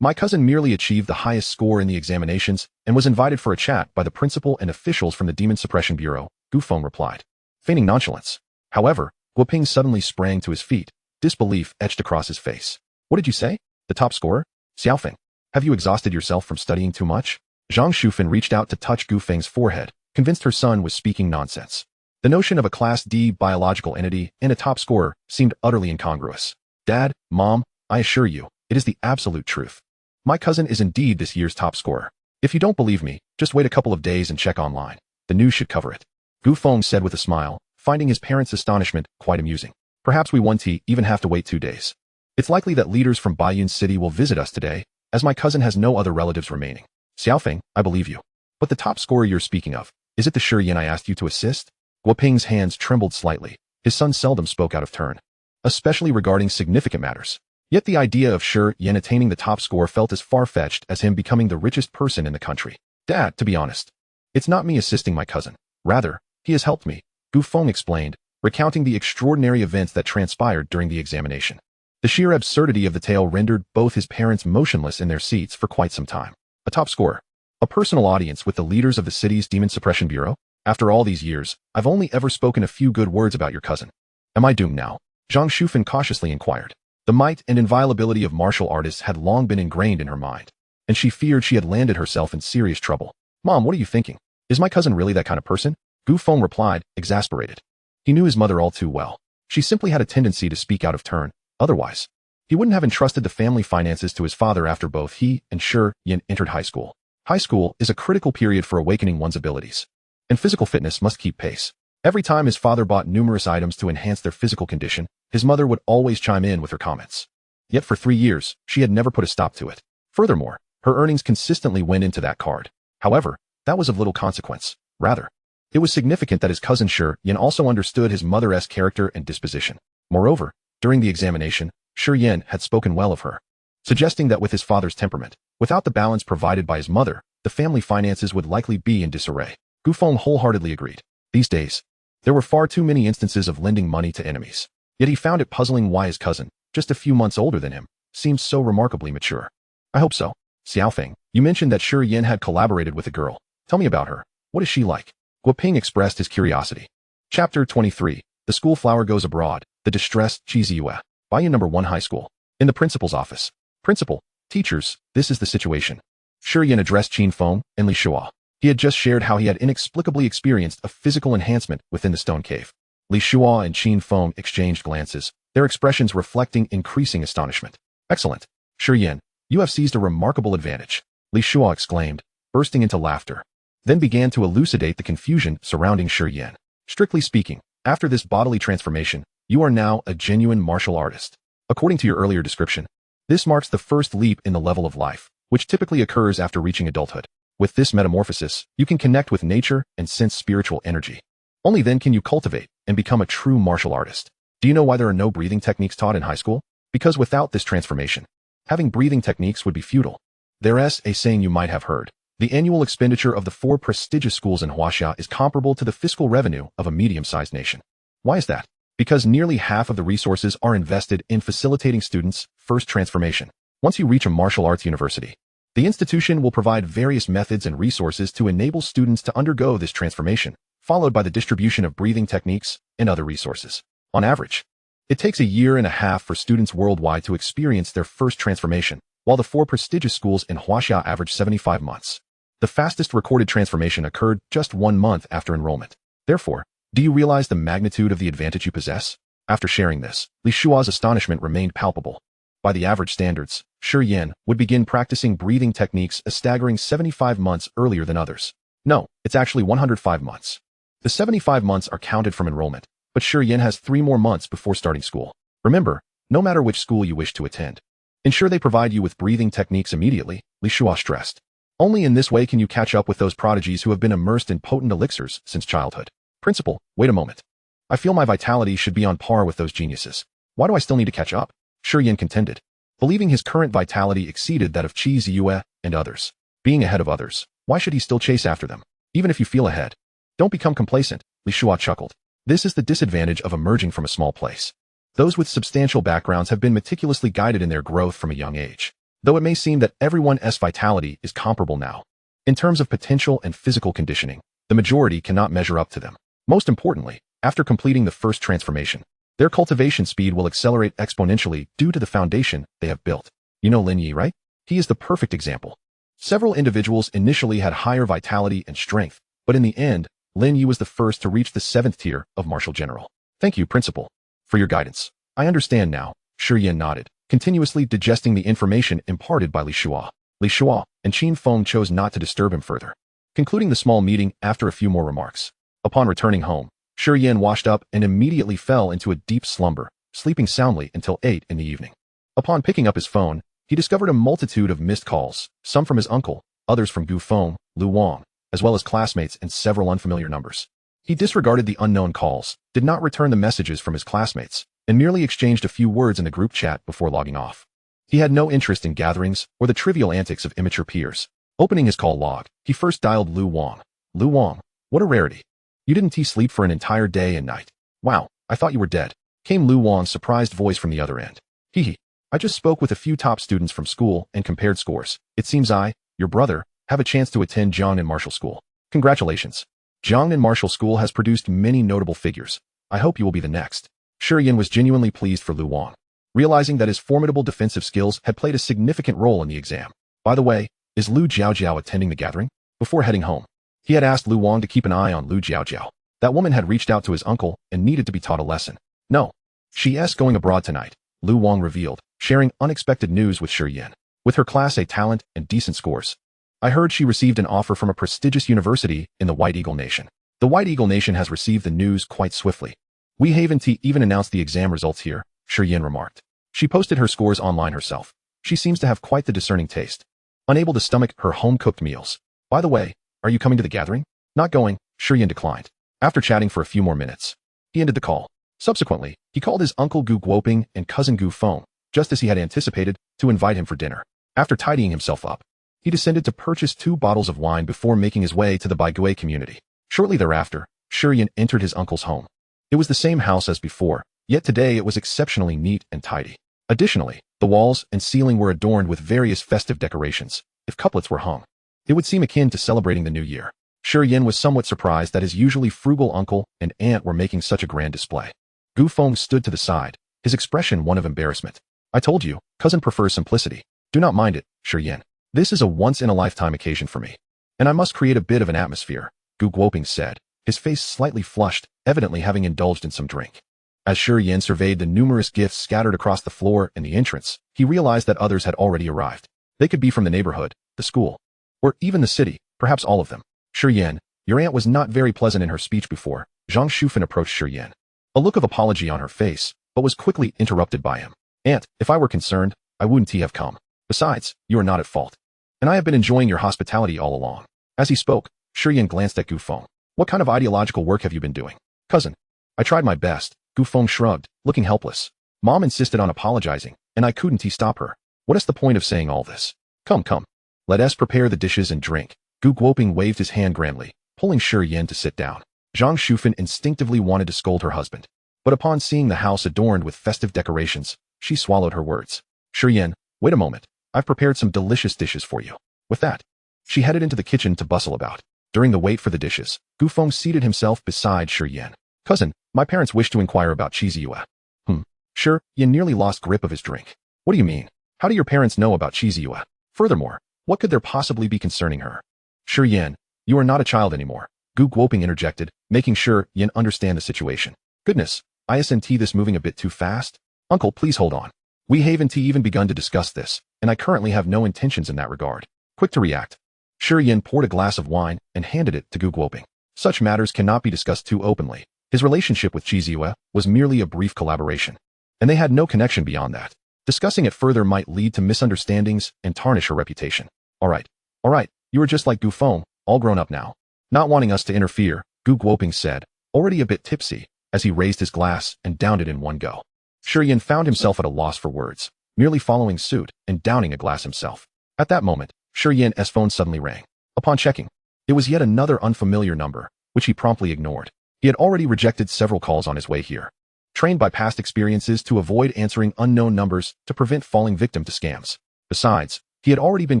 My cousin merely achieved the highest score in the examinations and was invited for a chat by the principal and officials from the Demon Suppression Bureau, Gu Feng replied, feigning nonchalance. However, Guoping suddenly sprang to his feet, disbelief etched across his face. What did you say? The top scorer? Xiaofeng, have you exhausted yourself from studying too much? Zhang Shufan reached out to touch Gu Feng's forehead, convinced her son was speaking nonsense. The notion of a Class D biological entity and a top scorer seemed utterly incongruous. Dad, Mom, I assure you, it is the absolute truth. My cousin is indeed this year's top scorer. If you don't believe me, just wait a couple of days and check online. The news should cover it. Gu Feng said with a smile, finding his parents' astonishment quite amusing. Perhaps we won't even have to wait 2 days. It's likely that leaders from Baiyun City will visit us today, as my cousin has no other relatives remaining. Xiaofeng, I believe you. But the top scorer you're speaking of, is it the Shi Yan I asked you to assist? Guoping's hands trembled slightly. His son seldom spoke out of turn, especially regarding significant matters. Yet the idea of Shi Yan attaining the top score felt as far-fetched as him becoming the richest person in the country. Dad, to be honest, it's not me assisting my cousin. Rather, he has helped me, Gu Feng explained, recounting the extraordinary events that transpired during the examination. The sheer absurdity of the tale rendered both his parents motionless in their seats for quite some time. A top scorer. A personal audience with the leaders of the city's Demon Suppression Bureau? After all these years, I've only ever spoken a few good words about your cousin. Am I doomed now? Zhang Shufan cautiously inquired. The might and inviolability of martial artists had long been ingrained in her mind, and she feared she had landed herself in serious trouble. Mom, what are you thinking? Is my cousin really that kind of person? Gu Feng replied, exasperated. He knew his mother all too well. She simply had a tendency to speak out of turn. Otherwise, he wouldn't have entrusted the family finances to his father after both he and Shi Yan entered high school. High school is a critical period for awakening one's abilities, and physical fitness must keep pace. Every time his father bought numerous items to enhance their physical condition, his mother would always chime in with her comments. Yet for 3 years, she had never put a stop to it. Furthermore, her earnings consistently went into that card. However, that was of little consequence. Rather, it was significant that his cousin Shi Yan also understood his mother's character and disposition. Moreover, during the examination, Shi Yan had spoken well of her, suggesting that with his father's temperament, without the balance provided by his mother, the family finances would likely be in disarray. Gu Feng wholeheartedly agreed. These days, there were far too many instances of lending money to enemies. Yet he found it puzzling why his cousin, just a few months older than him, seemed so remarkably mature. I hope so. Xiaofeng, you mentioned that Shi Yan had collaborated with a girl. Tell me about her. What is she like? Guoping expressed his curiosity. Chapter 23. The School Flower Goes Abroad. The Distressed Chiziyue. Baiyun No. 1 High School. In the principal's office. Principal, teachers, this is the situation. Shi Yan addressed Qin Feng and Li Shua. He had just shared how he had inexplicably experienced a physical enhancement within the stone cave. Li Shua and Qin Feng exchanged glances, their expressions reflecting increasing astonishment. Excellent. Shi Yan, you have seized a remarkable advantage, Li Shua exclaimed, bursting into laughter, then began to elucidate the confusion surrounding Shi Yan. Strictly speaking, after this bodily transformation, you are now a genuine martial artist. According to your earlier description, this marks the first leap in the level of life, which typically occurs after reaching adulthood. With this metamorphosis, you can connect with nature and sense spiritual energy. Only then can you cultivate and become a true martial artist. Do you know why there are no breathing techniques taught in high school? Because without this transformation, having breathing techniques would be futile. There's a saying you might have heard. The annual expenditure of the 4 prestigious schools in Huaxia is comparable to the fiscal revenue of a medium-sized nation. Why is that? Because nearly half of the resources are invested in facilitating students' first transformation. Once you reach a martial arts university, the institution will provide various methods and resources to enable students to undergo this transformation, followed by the distribution of breathing techniques and other resources. On average, it takes 1.5 years for students worldwide to experience their first transformation, while the 4 prestigious schools in Huaxia average 75 months. The fastest recorded transformation occurred just 1 month after enrollment. Therefore, do you realize the magnitude of the advantage you possess? After sharing this, Li Shua's astonishment remained palpable. By the average standards, Shi Yan would begin practicing breathing techniques a staggering 75 months earlier than others. No, it's actually 105 months. The 75 months are counted from enrollment, but Shi Yan has 3 more months before starting school. Remember, no matter which school you wish to attend. Ensure they provide you with breathing techniques immediately, Li Shua stressed. Only in this way can you catch up with those prodigies who have been immersed in potent elixirs since childhood. Principal, wait a moment. I feel my vitality should be on par with those geniuses. Why do I still need to catch up? Shi Yan contended, believing his current vitality exceeded that of Qi Ziyue and others. Being ahead of others, why should he still chase after them? Even if you feel ahead. Don't become complacent, Li Shua chuckled. This is the disadvantage of emerging from a small place. Those with substantial backgrounds have been meticulously guided in their growth from a young age. Though it may seem that everyone's vitality is comparable now. In terms of potential and physical conditioning, the majority cannot measure up to them. Most importantly, after completing the first transformation, their cultivation speed will accelerate exponentially due to the foundation they have built. You know Lin Yi, right? He is the perfect example. Several individuals initially had higher vitality and strength, but in the end, Lin Yi was the first to reach the 7th tier of martial general. Thank you, Principal, for your guidance. I understand now, Shi Yan nodded, continuously digesting the information imparted by Li Shua. Li Shua and Qin Feng chose not to disturb him further, concluding the small meeting after a few more remarks. Upon returning home, Shi Yan washed up and immediately fell into a deep slumber, sleeping soundly until 8 in the evening. Upon picking up his phone, he discovered a multitude of missed calls, some from his uncle, others from Gu Feng, Lu Wang, as well as classmates and several unfamiliar numbers. He disregarded the unknown calls, did not return the messages from his classmates, and merely exchanged a few words in the group chat before logging off. He had no interest in gatherings or the trivial antics of immature peers. Opening his call log, he first dialed Lu Wang. Lu Wang, what a rarity. You didn't sleep for an entire day and night. Wow, I thought you were dead, came Lu Wang's surprised voice from the other end. Hee. I just spoke with a few top students from school and compared scores. It seems I, your brother, have a chance to attend Jiangnan Martial School. Congratulations. Jiangnan Martial School has produced many notable figures. I hope you will be the next. Shi Yan was genuinely pleased for Lu Wang, realizing that his formidable defensive skills had played a significant role in the exam. By the way, is Lu Jiaojiao attending the gathering? Before heading home, he had asked Lu Wang to keep an eye on Lu Jiaojiao. That woman had reached out to his uncle and needed to be taught a lesson. No. She's going abroad tonight, Lu Wang revealed, sharing unexpected news with Shi Yan. With her Class A talent and decent scores, I heard she received an offer from a prestigious university in the White Eagle Nation. The White Eagle Nation has received the news quite swiftly. We haven't even announced the exam results here, Shi Yan remarked. She posted her scores online herself. She seems to have quite the discerning taste. Unable to stomach her home-cooked meals. By the way, are you coming to the gathering? Not going, Shi Yan declined. After chatting for a few more minutes, he ended the call. Subsequently, he called his uncle Gu Guoping and cousin Gu Feng, just as he had anticipated, to invite him for dinner. After tidying himself up, he descended to purchase 2 bottles of wine before making his way to the Baigui community. Shortly thereafter, Shi Yan entered his uncle's home. It was the same house as before, yet today it was exceptionally neat and tidy. Additionally, the walls and ceiling were adorned with various festive decorations. If couplets were hung, it would seem akin to celebrating the new year. Shi Yan was somewhat surprised that his usually frugal uncle and aunt were making such a grand display. Gu Feng stood to the side, his expression one of embarrassment. I told you, cousin prefers simplicity. Do not mind it, Shi Yan. This is a once-in-a-lifetime occasion for me, and I must create a bit of an atmosphere, Gu Guoping said, his face slightly flushed, evidently having indulged in some drink. As Shi Yan surveyed the numerous gifts scattered across the floor and the entrance, he realized that others had already arrived. They could be from the neighborhood, the school, or even the city, perhaps all of them. Shi Yan, your aunt was not very pleasant in her speech before. Zhang Shufan approached Shi Yan, a look of apology on her face, but was quickly interrupted by him. Aunt, if I were concerned, I wouldn't have come. Besides, you are not at fault, and I have been enjoying your hospitality all along. As he spoke, Shi Yan glanced at Gu Feng. What kind of ideological work have you been doing? Cousin, I tried my best, Gu Feng shrugged, looking helpless. Mom insisted on apologizing, and I couldn't stop her. What is the point of saying all this? Come. Let us prepare the dishes and drink. Gu Guoping waved his hand grandly, pulling Shi Yan to sit down. Zhang Shufan instinctively wanted to scold her husband, but upon seeing the house adorned with festive decorations, she swallowed her words. Shi Yan, wait a moment. I've prepared some delicious dishes for you. With that, she headed into the kitchen to bustle about. During the wait for the dishes, Gu Feng seated himself beside Shi Yan. Cousin, my parents wish to inquire about Qi Ziyue. Shi Yan nearly lost grip of his drink. What do you mean? How do your parents know about Qi Ziyue? Furthermore, what could there possibly be concerning her? Shi Yan, you are not a child anymore, Gu Guoping interjected, making sure Yan understand the situation. Goodness, isn't this moving a bit too fast? Uncle, please hold on. We haven't even begun to discuss this, and I currently have no intentions in that regard. Quick to react, Shi Yan poured a glass of wine and handed it to Gu Guoping. Such matters cannot be discussed too openly. His relationship with Qi Ziyue was merely a brief collaboration. and they had no connection beyond that. Discussing it further might lead to misunderstandings and tarnish her reputation. All right, you are just like Gu Feng, all grown up now. Not wanting us to interfere, Gu Guoping said, already a bit tipsy, as he raised his glass and downed it in one go. Shi Yan found himself at a loss for words, merely following suit and downing a glass himself. At that moment, Shi Yan's phone suddenly rang. Upon checking, it was yet another unfamiliar number, which he promptly ignored. He had already rejected several calls on his way here. Trained by past experiences to avoid answering unknown numbers to prevent falling victim to scams. Besides, he had already been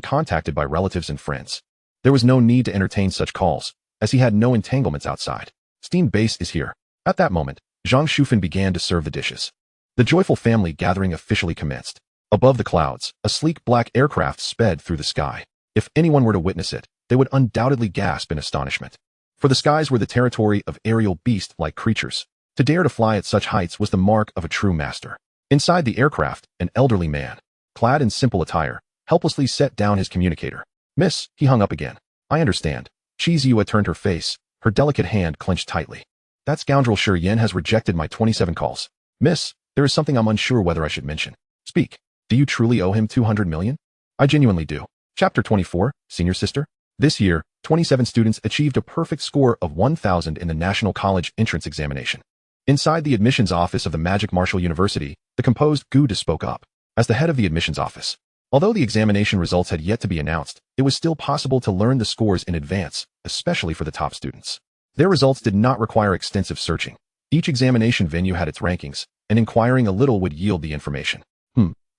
contacted by relatives and friends. There was no need to entertain such calls, as he had no entanglements outside. Steamed base is here. At that moment, Zhang Shufan began to serve the dishes. The joyful family gathering officially commenced. Above the clouds, a sleek black aircraft sped through the sky. If anyone were to witness it, they would undoubtedly gasp in astonishment. For the skies were the territory of aerial beast-like creatures. To dare to fly at such heights was the mark of a true master. Inside the aircraft, an elderly man, clad in simple attire, helplessly set down his communicator. Miss, he hung up again. I understand. Shi Ziyue turned her face, her delicate hand clenched tightly. That scoundrel Shi Yan has rejected my 27 calls. Miss, there is something I'm unsure whether I should mention. Speak. Do you truly owe him 200 million? I genuinely do. Chapter 24, Senior Sister. This year, 27 students achieved a perfect score of 1,000 in the National College Entrance Examination. Inside the admissions office of the Magic Martial University, the composed Gu spoke up. As the head of the admissions office, although the examination results had yet to be announced, it was still possible to learn the scores in advance, especially for the top students. Their results did not require extensive searching. Each examination venue had its rankings, and inquiring a little would yield the information.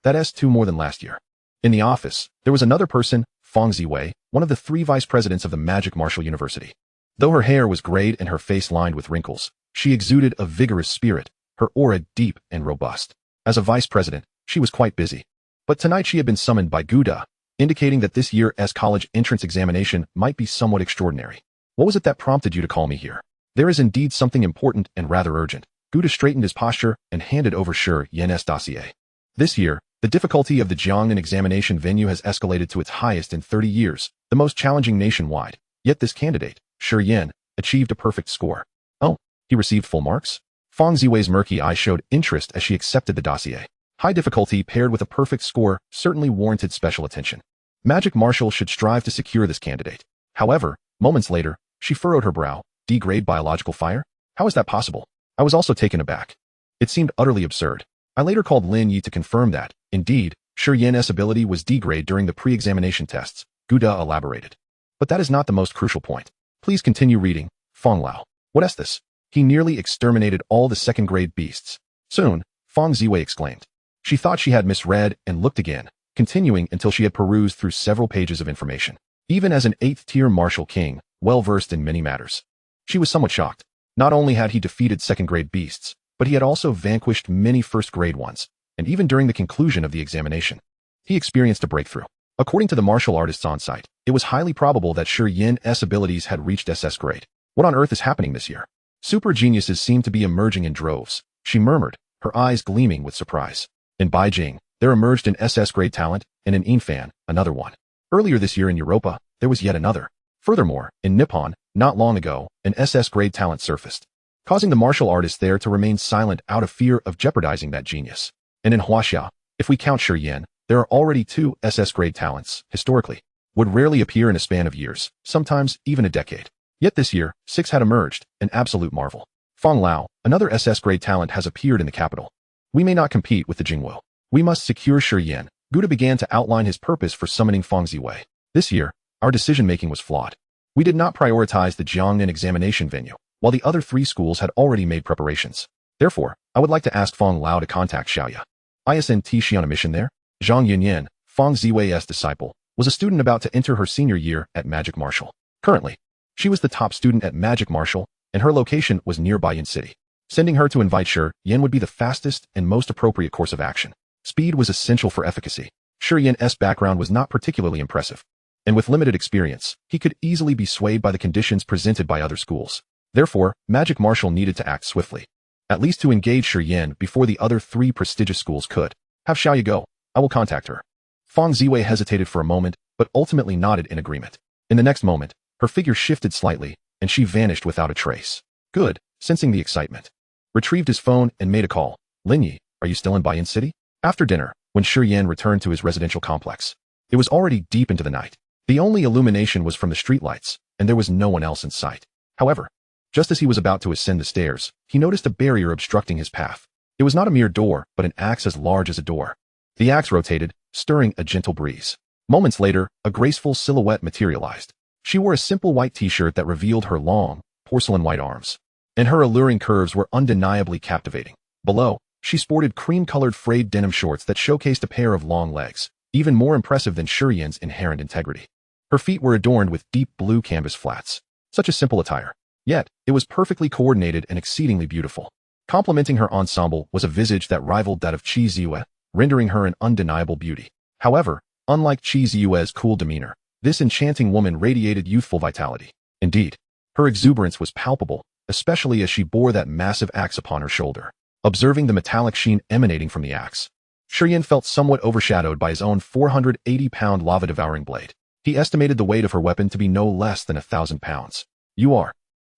That's 2 more than last year. In the office, there was another person, Feng Ziwei, one of the 3 vice presidents of the Magic Martial University. Though her hair was grayed and her face lined with wrinkles, she exuded a vigorous spirit, her aura deep and robust. As a vice president, she was quite busy. But tonight she had been summoned by Guda, indicating that this year's college entrance examination might be somewhat extraordinary. What was it that prompted you to call me here? There is indeed something important and rather urgent. Guda straightened his posture and handed over Shi Yan's dossier. This year, the difficulty of the Jiangnan examination venue has escalated to its highest in 30 years, the most challenging nationwide. Yet this candidate, Shi Yan, achieved a perfect score. Oh, he received full marks? Feng Ziwei's murky eye showed interest as she accepted the dossier. High difficulty paired with a perfect score certainly warranted special attention. Magic Martial should strive to secure this candidate. However, moments later, she furrowed her brow. D-grade biological fire? How is that possible? I was also taken aback. It seemed utterly absurd. I later called Lin Yi to confirm that, indeed, Shi Yan's ability was D-grade during the pre-examination tests, Guda elaborated. But that is not the most crucial point. Please continue reading, Feng Lao. What is this? He nearly exterminated all the second-grade beasts. Soon, Feng Ziwei exclaimed. She thought she had misread and looked again, continuing until she had perused through several pages of information. Even as an 8th-tier martial king, well-versed in many matters, she was somewhat shocked. Not only had he defeated second-grade beasts, but he had also vanquished many first-grade ones, and even during the conclusion of the examination, he experienced a breakthrough. According to the martial artists on site, it was highly probable that Shi Yan's abilities had reached SS grade. What on earth is happening this year? Super geniuses seem to be emerging in droves, she murmured, her eyes gleaming with surprise. In Beijing, there emerged an SS grade talent, and in Infan, another one. Earlier this year in Europa, there was yet another. Furthermore, in Nippon, not long ago, an SS grade talent surfaced, causing the martial artists there to remain silent out of fear of jeopardizing that genius. And in Huaxia, if we count Shi Yan, there are already 2 SS grade talents, historically, would rarely appear in a span of years, sometimes even a decade. Yet this year, 6 had emerged, an absolute marvel. Feng Lao, another SS grade talent has appeared in the capital. We may not compete with the Jingwu. We must secure Shi Yan. Guda began to outline his purpose for summoning Feng Ziwei. This year, our decision-making was flawed. We did not prioritize the Jiangnan examination venue, while the other 3 schools had already made preparations. Therefore, I would like to ask Feng Lao to contact Xiaoya. Isn't she on a mission there? Zhang Yunyan, Feng Ziwei's disciple, was a student about to enter her senior year at Magic Martial. Currently, she was the top student at Magic Martial, and her location was nearby Yin City. Sending her to invite Shi Yan would be the fastest and most appropriate course of action. Speed was essential for efficacy. Shi Yan's background was not particularly impressive, and with limited experience, he could easily be swayed by the conditions presented by other schools. Therefore, Magic Martial needed to act swiftly, at least to engage Shi Yan before the other 3 prestigious schools could. Have Xiaoya go. I will contact her. Feng Ziwei hesitated for a moment, but ultimately nodded in agreement. In the next moment, her figure shifted slightly, and she vanished without a trace. Good, sensing the excitement, retrieved his phone and made a call. Lin Yi, are you still in Bayan City? After dinner, when Shi Yan returned to his residential complex, it was already deep into the night. The only illumination was from the streetlights, and there was no one else in sight. However, just as he was about to ascend the stairs, he noticed a barrier obstructing his path. It was not a mere door, but an axe as large as a door. The axe rotated, stirring a gentle breeze. Moments later, a graceful silhouette materialized. She wore a simple white t-shirt that revealed her long, porcelain-white arms, and her alluring curves were undeniably captivating. Below, she sported cream-colored frayed denim shorts that showcased a pair of long legs, even more impressive than Shi Yan's inherent integrity. Her feet were adorned with deep blue canvas flats. Such a simple attire. Yet, it was perfectly coordinated and exceedingly beautiful. Complementing her ensemble was a visage that rivaled that of Qi Ziyue, rendering her an undeniable beauty. However, unlike Qi Ziyue's cool demeanor, this enchanting woman radiated youthful vitality. Indeed, her exuberance was palpable, especially as she bore that massive axe upon her shoulder. Observing the metallic sheen emanating from the axe, Shi Yan felt somewhat overshadowed by his own 480-pound lava-devouring blade. He estimated the weight of her weapon to be no less than 1,000 pounds. You are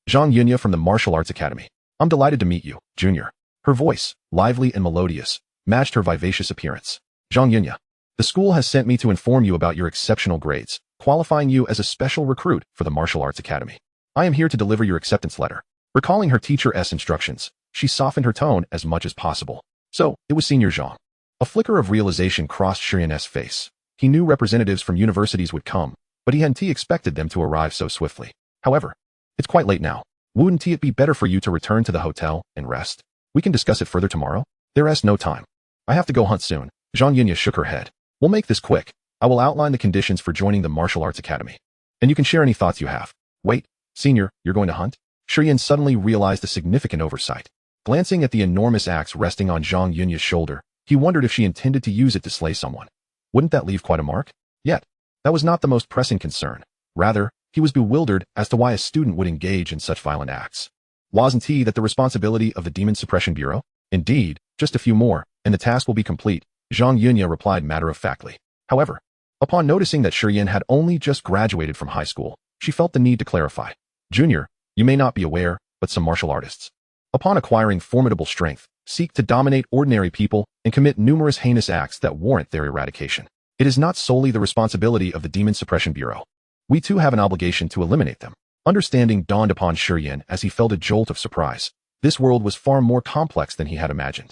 Zhang Yunya from the Martial Arts Academy. I'm delighted to meet you, Junior. Her voice, lively and melodious, matched her vivacious appearance. Zhang Yunya, the school has sent me to inform you about your exceptional grades, qualifying you as a special recruit for the Martial Arts Academy. I am here to deliver your acceptance letter. Recalling her teacher's instructions, she softened her tone as much as possible. So, it was Senior Zhang. A flicker of realization crossed Shi Yan's face. He knew representatives from universities would come, but he hadn't expected them to arrive so swiftly. However, it's quite late now. Wouldn't it be better for you to return to the hotel and rest? We can discuss it further tomorrow. There's no time. I have to go hunt soon. Zhang Yunya shook her head. We'll make this quick. I will outline the conditions for joining the Martial Arts Academy. And you can share any thoughts you have. Wait, Senior, you're going to hunt? Shi Yan suddenly realized a significant oversight. Glancing at the enormous axe resting on Zhang Yunya's shoulder, he wondered if she intended to use it to slay someone. Wouldn't that leave quite a mark? Yet, that was not the most pressing concern. Rather, he was bewildered as to why a student would engage in such violent acts. Wasn't he that the responsibility of the Demon Suppression Bureau? Indeed, just a few more, and the task will be complete, Zhang Yunya replied matter-of-factly. However, upon noticing that Shi Yan had only just graduated from high school, she felt the need to clarify. Junior, you may not be aware, but some martial artists, upon acquiring formidable strength, seek to dominate ordinary people and commit numerous heinous acts that warrant their eradication. It is not solely the responsibility of the Demon Suppression Bureau. We too have an obligation to eliminate them. Understanding dawned upon Shi Yan as he felt a jolt of surprise. This world was far more complex than he had imagined.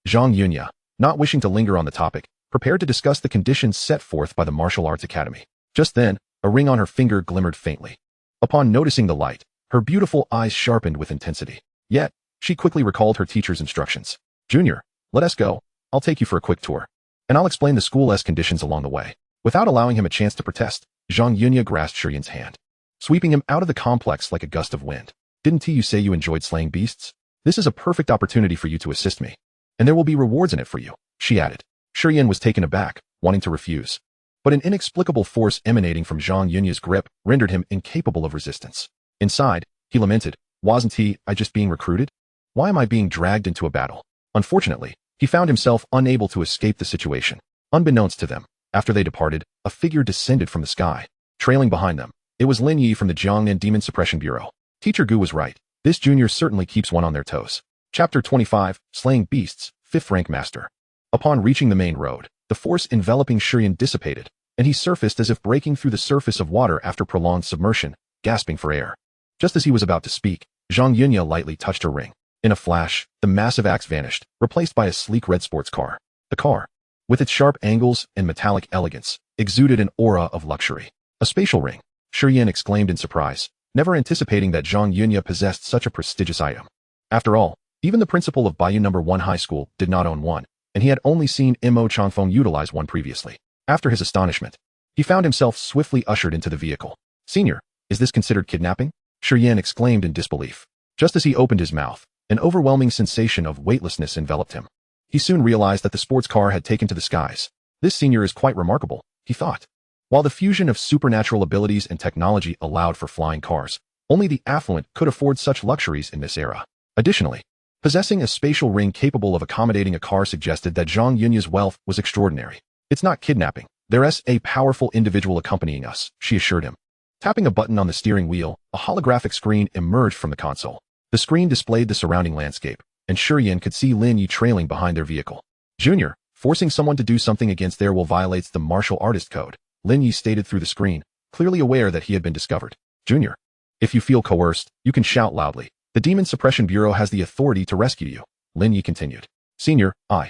Zhang Yunya, not wishing to linger on the topic, prepared to discuss the conditions set forth by the Martial Arts Academy. Just then, a ring on her finger glimmered faintly. Upon noticing the light, her beautiful eyes sharpened with intensity. Yet, she quickly recalled her teacher's instructions. Junior, let us go. I'll take you for a quick tour. And I'll explain the school's conditions along the way. Without allowing him a chance to protest, Zhang Yunya grasped Shi Yan's hand, sweeping him out of the complex like a gust of wind. Didn't you say you enjoyed slaying beasts? This is a perfect opportunity for you to assist me. And there will be rewards in it for you, she added. Shi Yan was taken aback, wanting to refuse. But an inexplicable force emanating from Zhang Yunya's grip rendered him incapable of resistance. Inside, he lamented, wasn't I just being recruited? Why am I being dragged into a battle? Unfortunately, he found himself unable to escape the situation. Unbeknownst to them, after they departed, a figure descended from the sky. Trailing behind them, it was Lin Yi from the Jiangnan Demon Suppression Bureau. Teacher Gu was right. This junior certainly keeps one on their toes. Chapter 25, Slaying Beasts, 5th Rank Master. Upon reaching the main road, the force enveloping Shi Yan dissipated, and he surfaced as if breaking through the surface of water after prolonged submersion, gasping for air. Just as he was about to speak, Zhang Yunya lightly touched her ring. In a flash, the massive axe vanished, replaced by a sleek red sports car. The car, with its sharp angles and metallic elegance, exuded an aura of luxury. A spatial ring, Shi Yan exclaimed in surprise, never anticipating that Zhang Yunya possessed such a prestigious item. After all, even the principal of Baiyun No. 1 High School did not own one, and he had only seen Mo Changfeng utilize one previously. After his astonishment, he found himself swiftly ushered into the vehicle. Senior, is this considered kidnapping? Shi Yan exclaimed in disbelief. Just as he opened his mouth, an overwhelming sensation of weightlessness enveloped him. He soon realized that the sports car had taken to the skies. This senior is quite remarkable, he thought. While the fusion of supernatural abilities and technology allowed for flying cars, only the affluent could afford such luxuries in this era. Additionally, possessing a spatial ring capable of accommodating a car suggested that Zhang Yunya's wealth was extraordinary. It's not kidnapping. There's a powerful individual accompanying us, she assured him. Tapping a button on the steering wheel, a holographic screen emerged from the console. The screen displayed the surrounding landscape, and Shi Yan could see Lin Yi trailing behind their vehicle. Junior, forcing someone to do something against their will violates the martial artist code, Lin Yi stated through the screen, clearly aware that he had been discovered. Junior, if you feel coerced, you can shout loudly. The Demon Suppression Bureau has the authority to rescue you, Lin Yi continued. Senior, I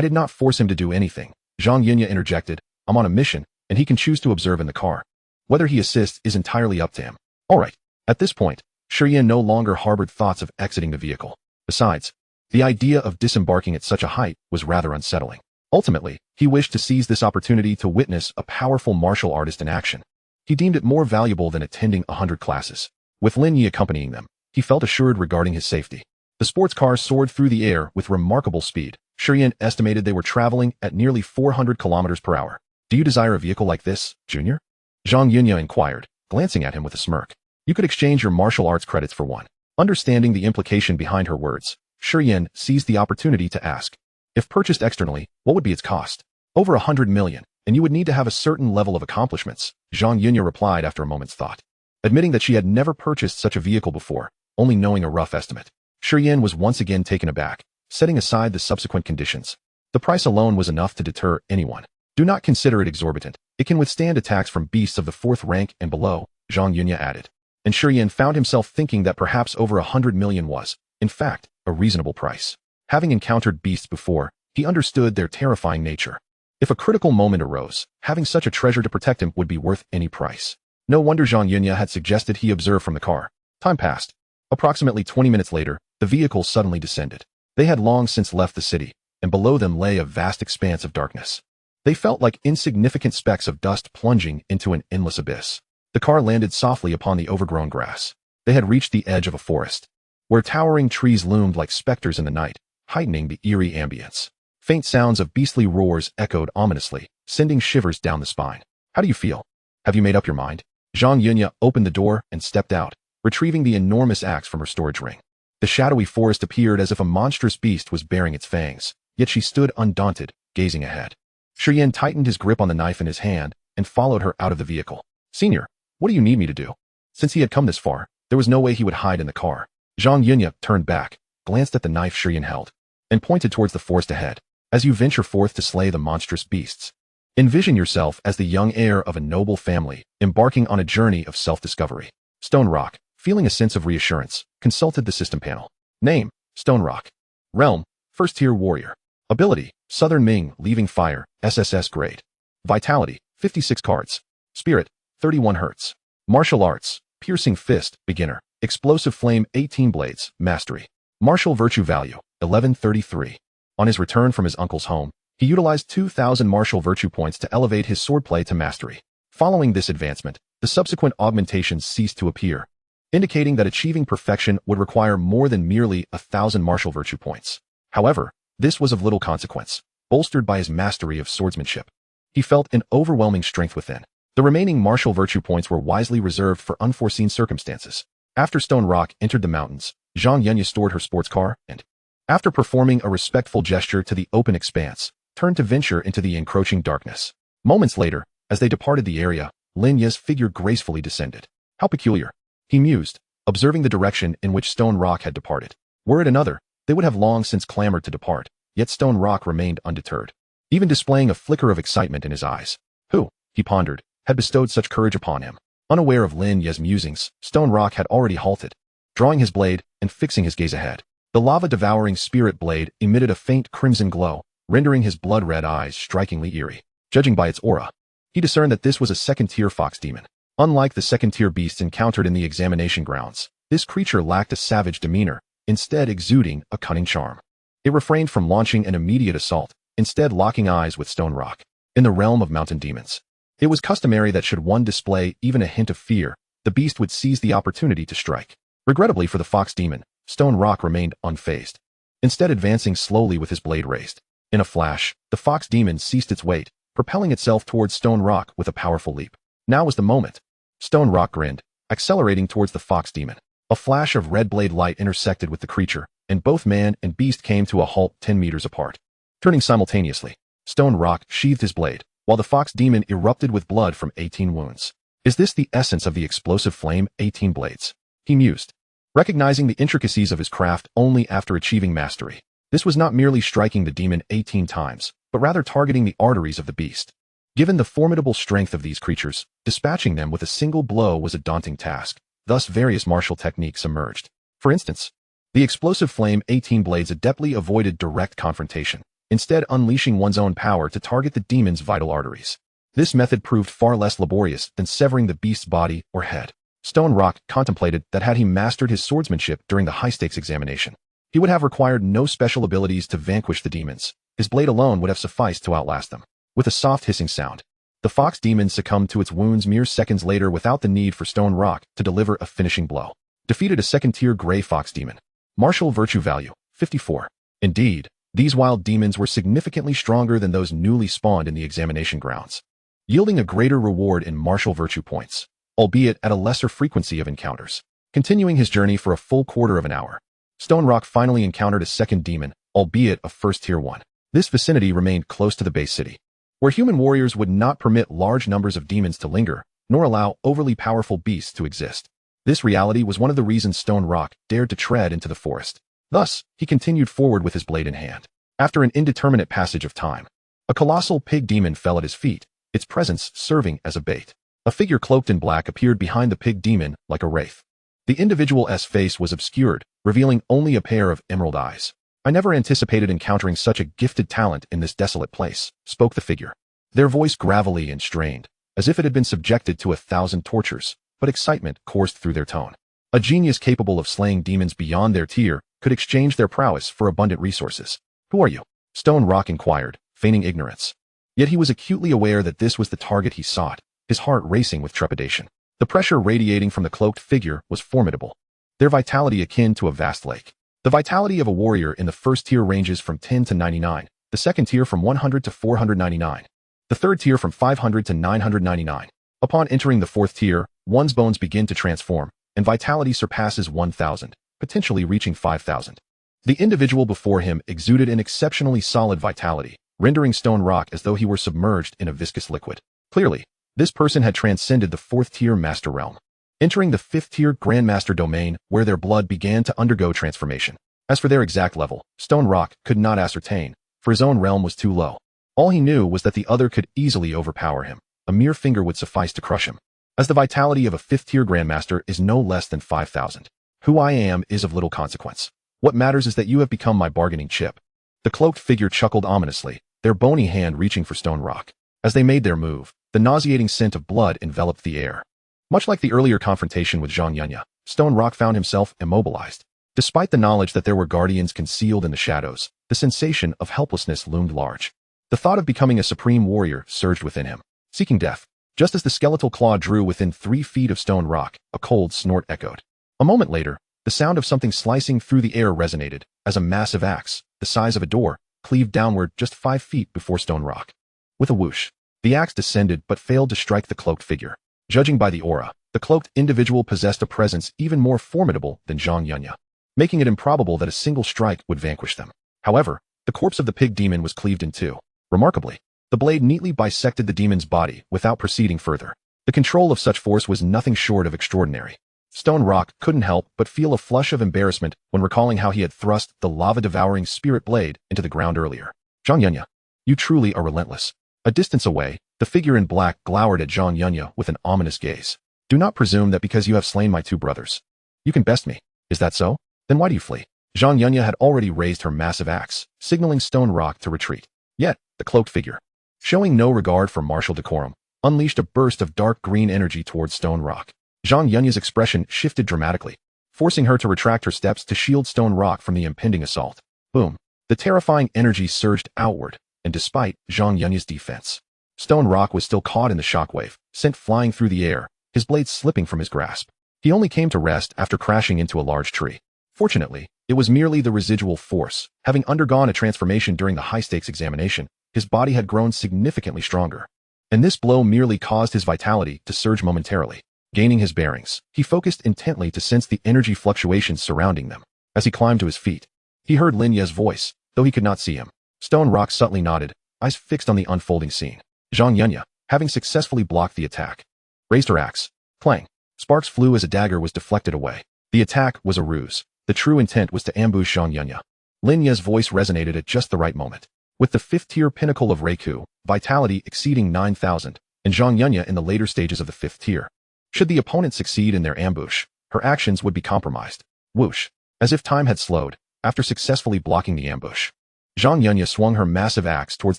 did not force him to do anything, Zhang Yunya interjected. I'm on a mission, and he can choose to observe in the car. Whether he assists is entirely up to him. All right. At this point, Shi Yan no longer harbored thoughts of exiting the vehicle. Besides, the idea of disembarking at such a height was rather unsettling. Ultimately, he wished to seize this opportunity to witness a powerful martial artist in action. He deemed it more valuable than attending 100 classes. With Lin Yi accompanying them, he felt assured regarding his safety. The sports car soared through the air with remarkable speed. Shi Yan estimated they were traveling at nearly 400 kilometers per hour. Do you desire a vehicle like this, Junior? Zhang Yunya inquired, glancing at him with a smirk. You could exchange your martial arts credits for one. Understanding the implication behind her words, Shi Yan seized the opportunity to ask. If purchased externally, what would be its cost? Over 100 million, and you would need to have a certain level of accomplishments, Zhang Yunya replied after a moment's thought. Admitting that she had never purchased such a vehicle before, only knowing a rough estimate, Shi Yan was once again taken aback, setting aside the subsequent conditions. The price alone was enough to deter anyone. Do not consider it exorbitant. It can withstand attacks from beasts of the 4th rank and below, Zhang Yunya added. And Shi Yan found himself thinking that perhaps over 100 million was, in fact, a reasonable price. Having encountered beasts before, he understood their terrifying nature. If a critical moment arose, having such a treasure to protect him would be worth any price. No wonder Zhang Yunya had suggested he observe from the car. Time passed. Approximately 20 minutes later, the vehicle suddenly descended. They had long since left the city, and below them lay a vast expanse of darkness. They felt like insignificant specks of dust plunging into an endless abyss. The car landed softly upon the overgrown grass. They had reached the edge of a forest, where towering trees loomed like specters in the night, heightening the eerie ambience. Faint sounds of beastly roars echoed ominously, sending shivers down the spine. How do you feel? Have you made up your mind? Zhang Yunya opened the door and stepped out, retrieving the enormous axe from her storage ring. The shadowy forest appeared as if a monstrous beast was baring its fangs, yet she stood undaunted, gazing ahead. Shi Yan tightened his grip on the knife in his hand and followed her out of the vehicle. Senior, what do you need me to do? Since he had come this far, there was no way he would hide in the car. Zhang Yunya turned back, glanced at the knife Shi Yan held, and pointed towards the forest ahead. As you venture forth to slay the monstrous beasts, envision yourself as the young heir of a noble family, embarking on a journey of self-discovery. Stone Rock, feeling a sense of reassurance, consulted the system panel. Name, Stone Rock. Realm, 1st tier warrior. Ability, Southern Ming, Leaving Fire, SSS grade. Vitality, 56 cards. Spirit, 31 Hz. Martial Arts, Piercing Fist, beginner. Explosive Flame, 18 blades, mastery. Martial Virtue Value, 1133. On his return from his uncle's home, he utilized 2,000 martial virtue points to elevate his swordplay to mastery. Following this advancement, the subsequent augmentations ceased to appear, indicating that achieving perfection would require more than merely 1,000 martial virtue points. However, this was of little consequence, bolstered by his mastery of swordsmanship. He felt an overwhelming strength within. The remaining martial virtue points were wisely reserved for unforeseen circumstances. After Stone Rock entered the mountains, Zhang Yunya stored her sports car and, after performing a respectful gesture to the open expanse, turned to venture into the encroaching darkness. Moments later, as they departed the area, Lin Yi's figure gracefully descended. How peculiar, he mused, observing the direction in which Stone Rock had departed. Were it another, they would have long since clamored to depart, yet Stone Rock remained undeterred, even displaying a flicker of excitement in his eyes. Who, he pondered, had bestowed such courage upon him? Unaware of Lin Yi's musings, Stone Rock had already halted, drawing his blade and fixing his gaze ahead. The lava-devouring spirit blade emitted a faint crimson glow, rendering his blood-red eyes strikingly eerie. Judging by its aura, he discerned that this was a 2nd-tier fox demon. Unlike the 2nd-tier beasts encountered in the examination grounds, this creature lacked a savage demeanor, instead exuding a cunning charm. It refrained from launching an immediate assault, instead locking eyes with Stone Rock. In the realm of mountain demons, it was customary that should one display even a hint of fear, the beast would seize the opportunity to strike. Regrettably for the fox demon, Stone Rock remained unfazed, instead advancing slowly with his blade raised. In a flash, the fox demon ceased its weight, propelling itself towards Stone Rock with a powerful leap. Now was the moment. Stone Rock grinned, accelerating towards the fox demon. A flash of red blade light intersected with the creature, and both man and beast came to a halt 10 meters apart. Turning simultaneously, Stone Rock sheathed his blade, while the fox demon erupted with blood from 18 wounds. Is this the essence of the explosive flame, 18 blades? He mused. recognizing the intricacies of his craft only after achieving mastery. This was not merely striking the demon 18 times, but rather targeting the arteries of the beast. Given the formidable strength of these creatures, dispatching them with a single blow was a daunting task. Thus various martial techniques emerged. For instance, the explosive flame 18 blades adeptly avoided direct confrontation, instead unleashing one's own power to target the demon's vital arteries. This method proved far less laborious than severing the beast's body or head. Stone Rock contemplated that had he mastered his swordsmanship during the high-stakes examination, he would have required no special abilities to vanquish the demons. His blade alone would have sufficed to outlast them. With a soft hissing sound, the fox demon succumbed to its wounds mere seconds later without the need for Stone Rock to deliver a finishing blow. Defeated a second-tier gray fox demon. Martial virtue value, 54. Indeed, these wild demons were significantly stronger than those newly spawned in the examination grounds, yielding a greater reward in martial virtue points, albeit at a lesser frequency of encounters. Continuing his journey for a full quarter of an hour, Stone Rock finally encountered a second demon, albeit a first-tier one. This vicinity remained close to the base city, where human warriors would not permit large numbers of demons to linger, nor allow overly powerful beasts to exist. This reality was one of the reasons Stone Rock dared to tread into the forest. Thus, he continued forward with his blade in hand. After an indeterminate passage of time, a colossal pig demon fell at his feet, its presence serving as a bait. A figure cloaked in black appeared behind the pig demon like a wraith. The individual's face was obscured, revealing only a pair of emerald eyes. "I never anticipated encountering such a gifted talent in this desolate place," spoke the figure, their voice gravelly and strained, as if it had been subjected to 1,000 tortures, but excitement coursed through their tone. A genius capable of slaying demons beyond their tier could exchange their prowess for abundant resources. "Who are you?" Stone Rock inquired, feigning ignorance. Yet he was acutely aware that this was the target he sought, his heart racing with trepidation. The pressure radiating from the cloaked figure was formidable, their vitality akin to a vast lake. The vitality of a warrior in the first tier ranges from 10 to 99, the second tier from 100 to 499, the third tier from 500 to 999. Upon entering the fourth tier, one's bones begin to transform, and vitality surpasses 1,000, potentially reaching 5,000. The individual before him exuded an exceptionally solid vitality, rendering Stone Rock as though he were submerged in a viscous liquid. Clearly, this person had transcended the fourth-tier master realm, entering the fifth-tier grandmaster domain where their blood began to undergo transformation. As for their exact level, Stone Rock could not ascertain, for his own realm was too low. All he knew was that the other could easily overpower him. A mere finger would suffice to crush him, as the vitality of a fifth-tier grandmaster is no less than 5,000. "Who I am is of little consequence. What matters is that you have become my bargaining chip." The cloaked figure chuckled ominously, their bony hand reaching for Stone Rock. As they made their move, the nauseating scent of blood enveloped the air. Much like the earlier confrontation with Zhang Yunya, Stone Rock found himself immobilized. Despite the knowledge that there were guardians concealed in the shadows, the sensation of helplessness loomed large. The thought of becoming a supreme warrior surged within him, seeking death. Just as the skeletal claw drew within 3 feet of Stone Rock, a cold snort echoed. A moment later, the sound of something slicing through the air resonated, as a massive axe, the size of a door, cleaved downward just 5 feet before Stone Rock. With a whoosh, the axe descended but failed to strike the cloaked figure. Judging by the aura, the cloaked individual possessed a presence even more formidable than Zhang Yunya, making it improbable that a single strike would vanquish them. However, the corpse of the pig demon was cleaved in two. Remarkably, the blade neatly bisected the demon's body without proceeding further. The control of such force was nothing short of extraordinary. Stone Rock couldn't help but feel a flush of embarrassment when recalling how he had thrust the lava-devouring spirit blade into the ground earlier. "Zhang Yunya, you truly are relentless." A distance away, the figure in black glowered at Zhang Yunya with an ominous gaze. "Do not presume that because you have slain my 2 brothers, you can best me. Is that so? Then why do you flee?" Zhang Yunya had already raised her massive axe, signaling Stone Rock to retreat. Yet, the cloaked figure, showing no regard for martial decorum, unleashed a burst of dark green energy towards Stone Rock. Zhang Yunya's expression shifted dramatically, forcing her to retract her steps to shield Stone Rock from the impending assault. Boom! The terrifying energy surged outward, and despite Zhang Yunya's defense, Stone Rock was still caught in the shockwave, sent flying through the air, his blade slipping from his grasp. He only came to rest after crashing into a large tree. Fortunately, it was merely the residual force. Having undergone a transformation during the high-stakes examination, his body had grown significantly stronger, and this blow merely caused his vitality to surge momentarily. Gaining his bearings, he focused intently to sense the energy fluctuations surrounding them. As he climbed to his feet, he heard Lin Ye's voice, though he could not see him. Stone Rock subtly nodded, eyes fixed on the unfolding scene. Zhang Yunya, having successfully blocked the attack, raised her axe. Clang! Sparks flew as a dagger was deflected away. The attack was a ruse. The true intent was to ambush Zhang Yunya. Lin Ye's voice resonated at just the right moment. With the 5th-tier pinnacle of Reiku, vitality exceeding 9,000, and Zhang Yunya in the later stages of the 5th tier. Should the opponent succeed in their ambush, her actions would be compromised. Whoosh. As if time had slowed, after successfully blocking the ambush, Zhang Yunya swung her massive axe towards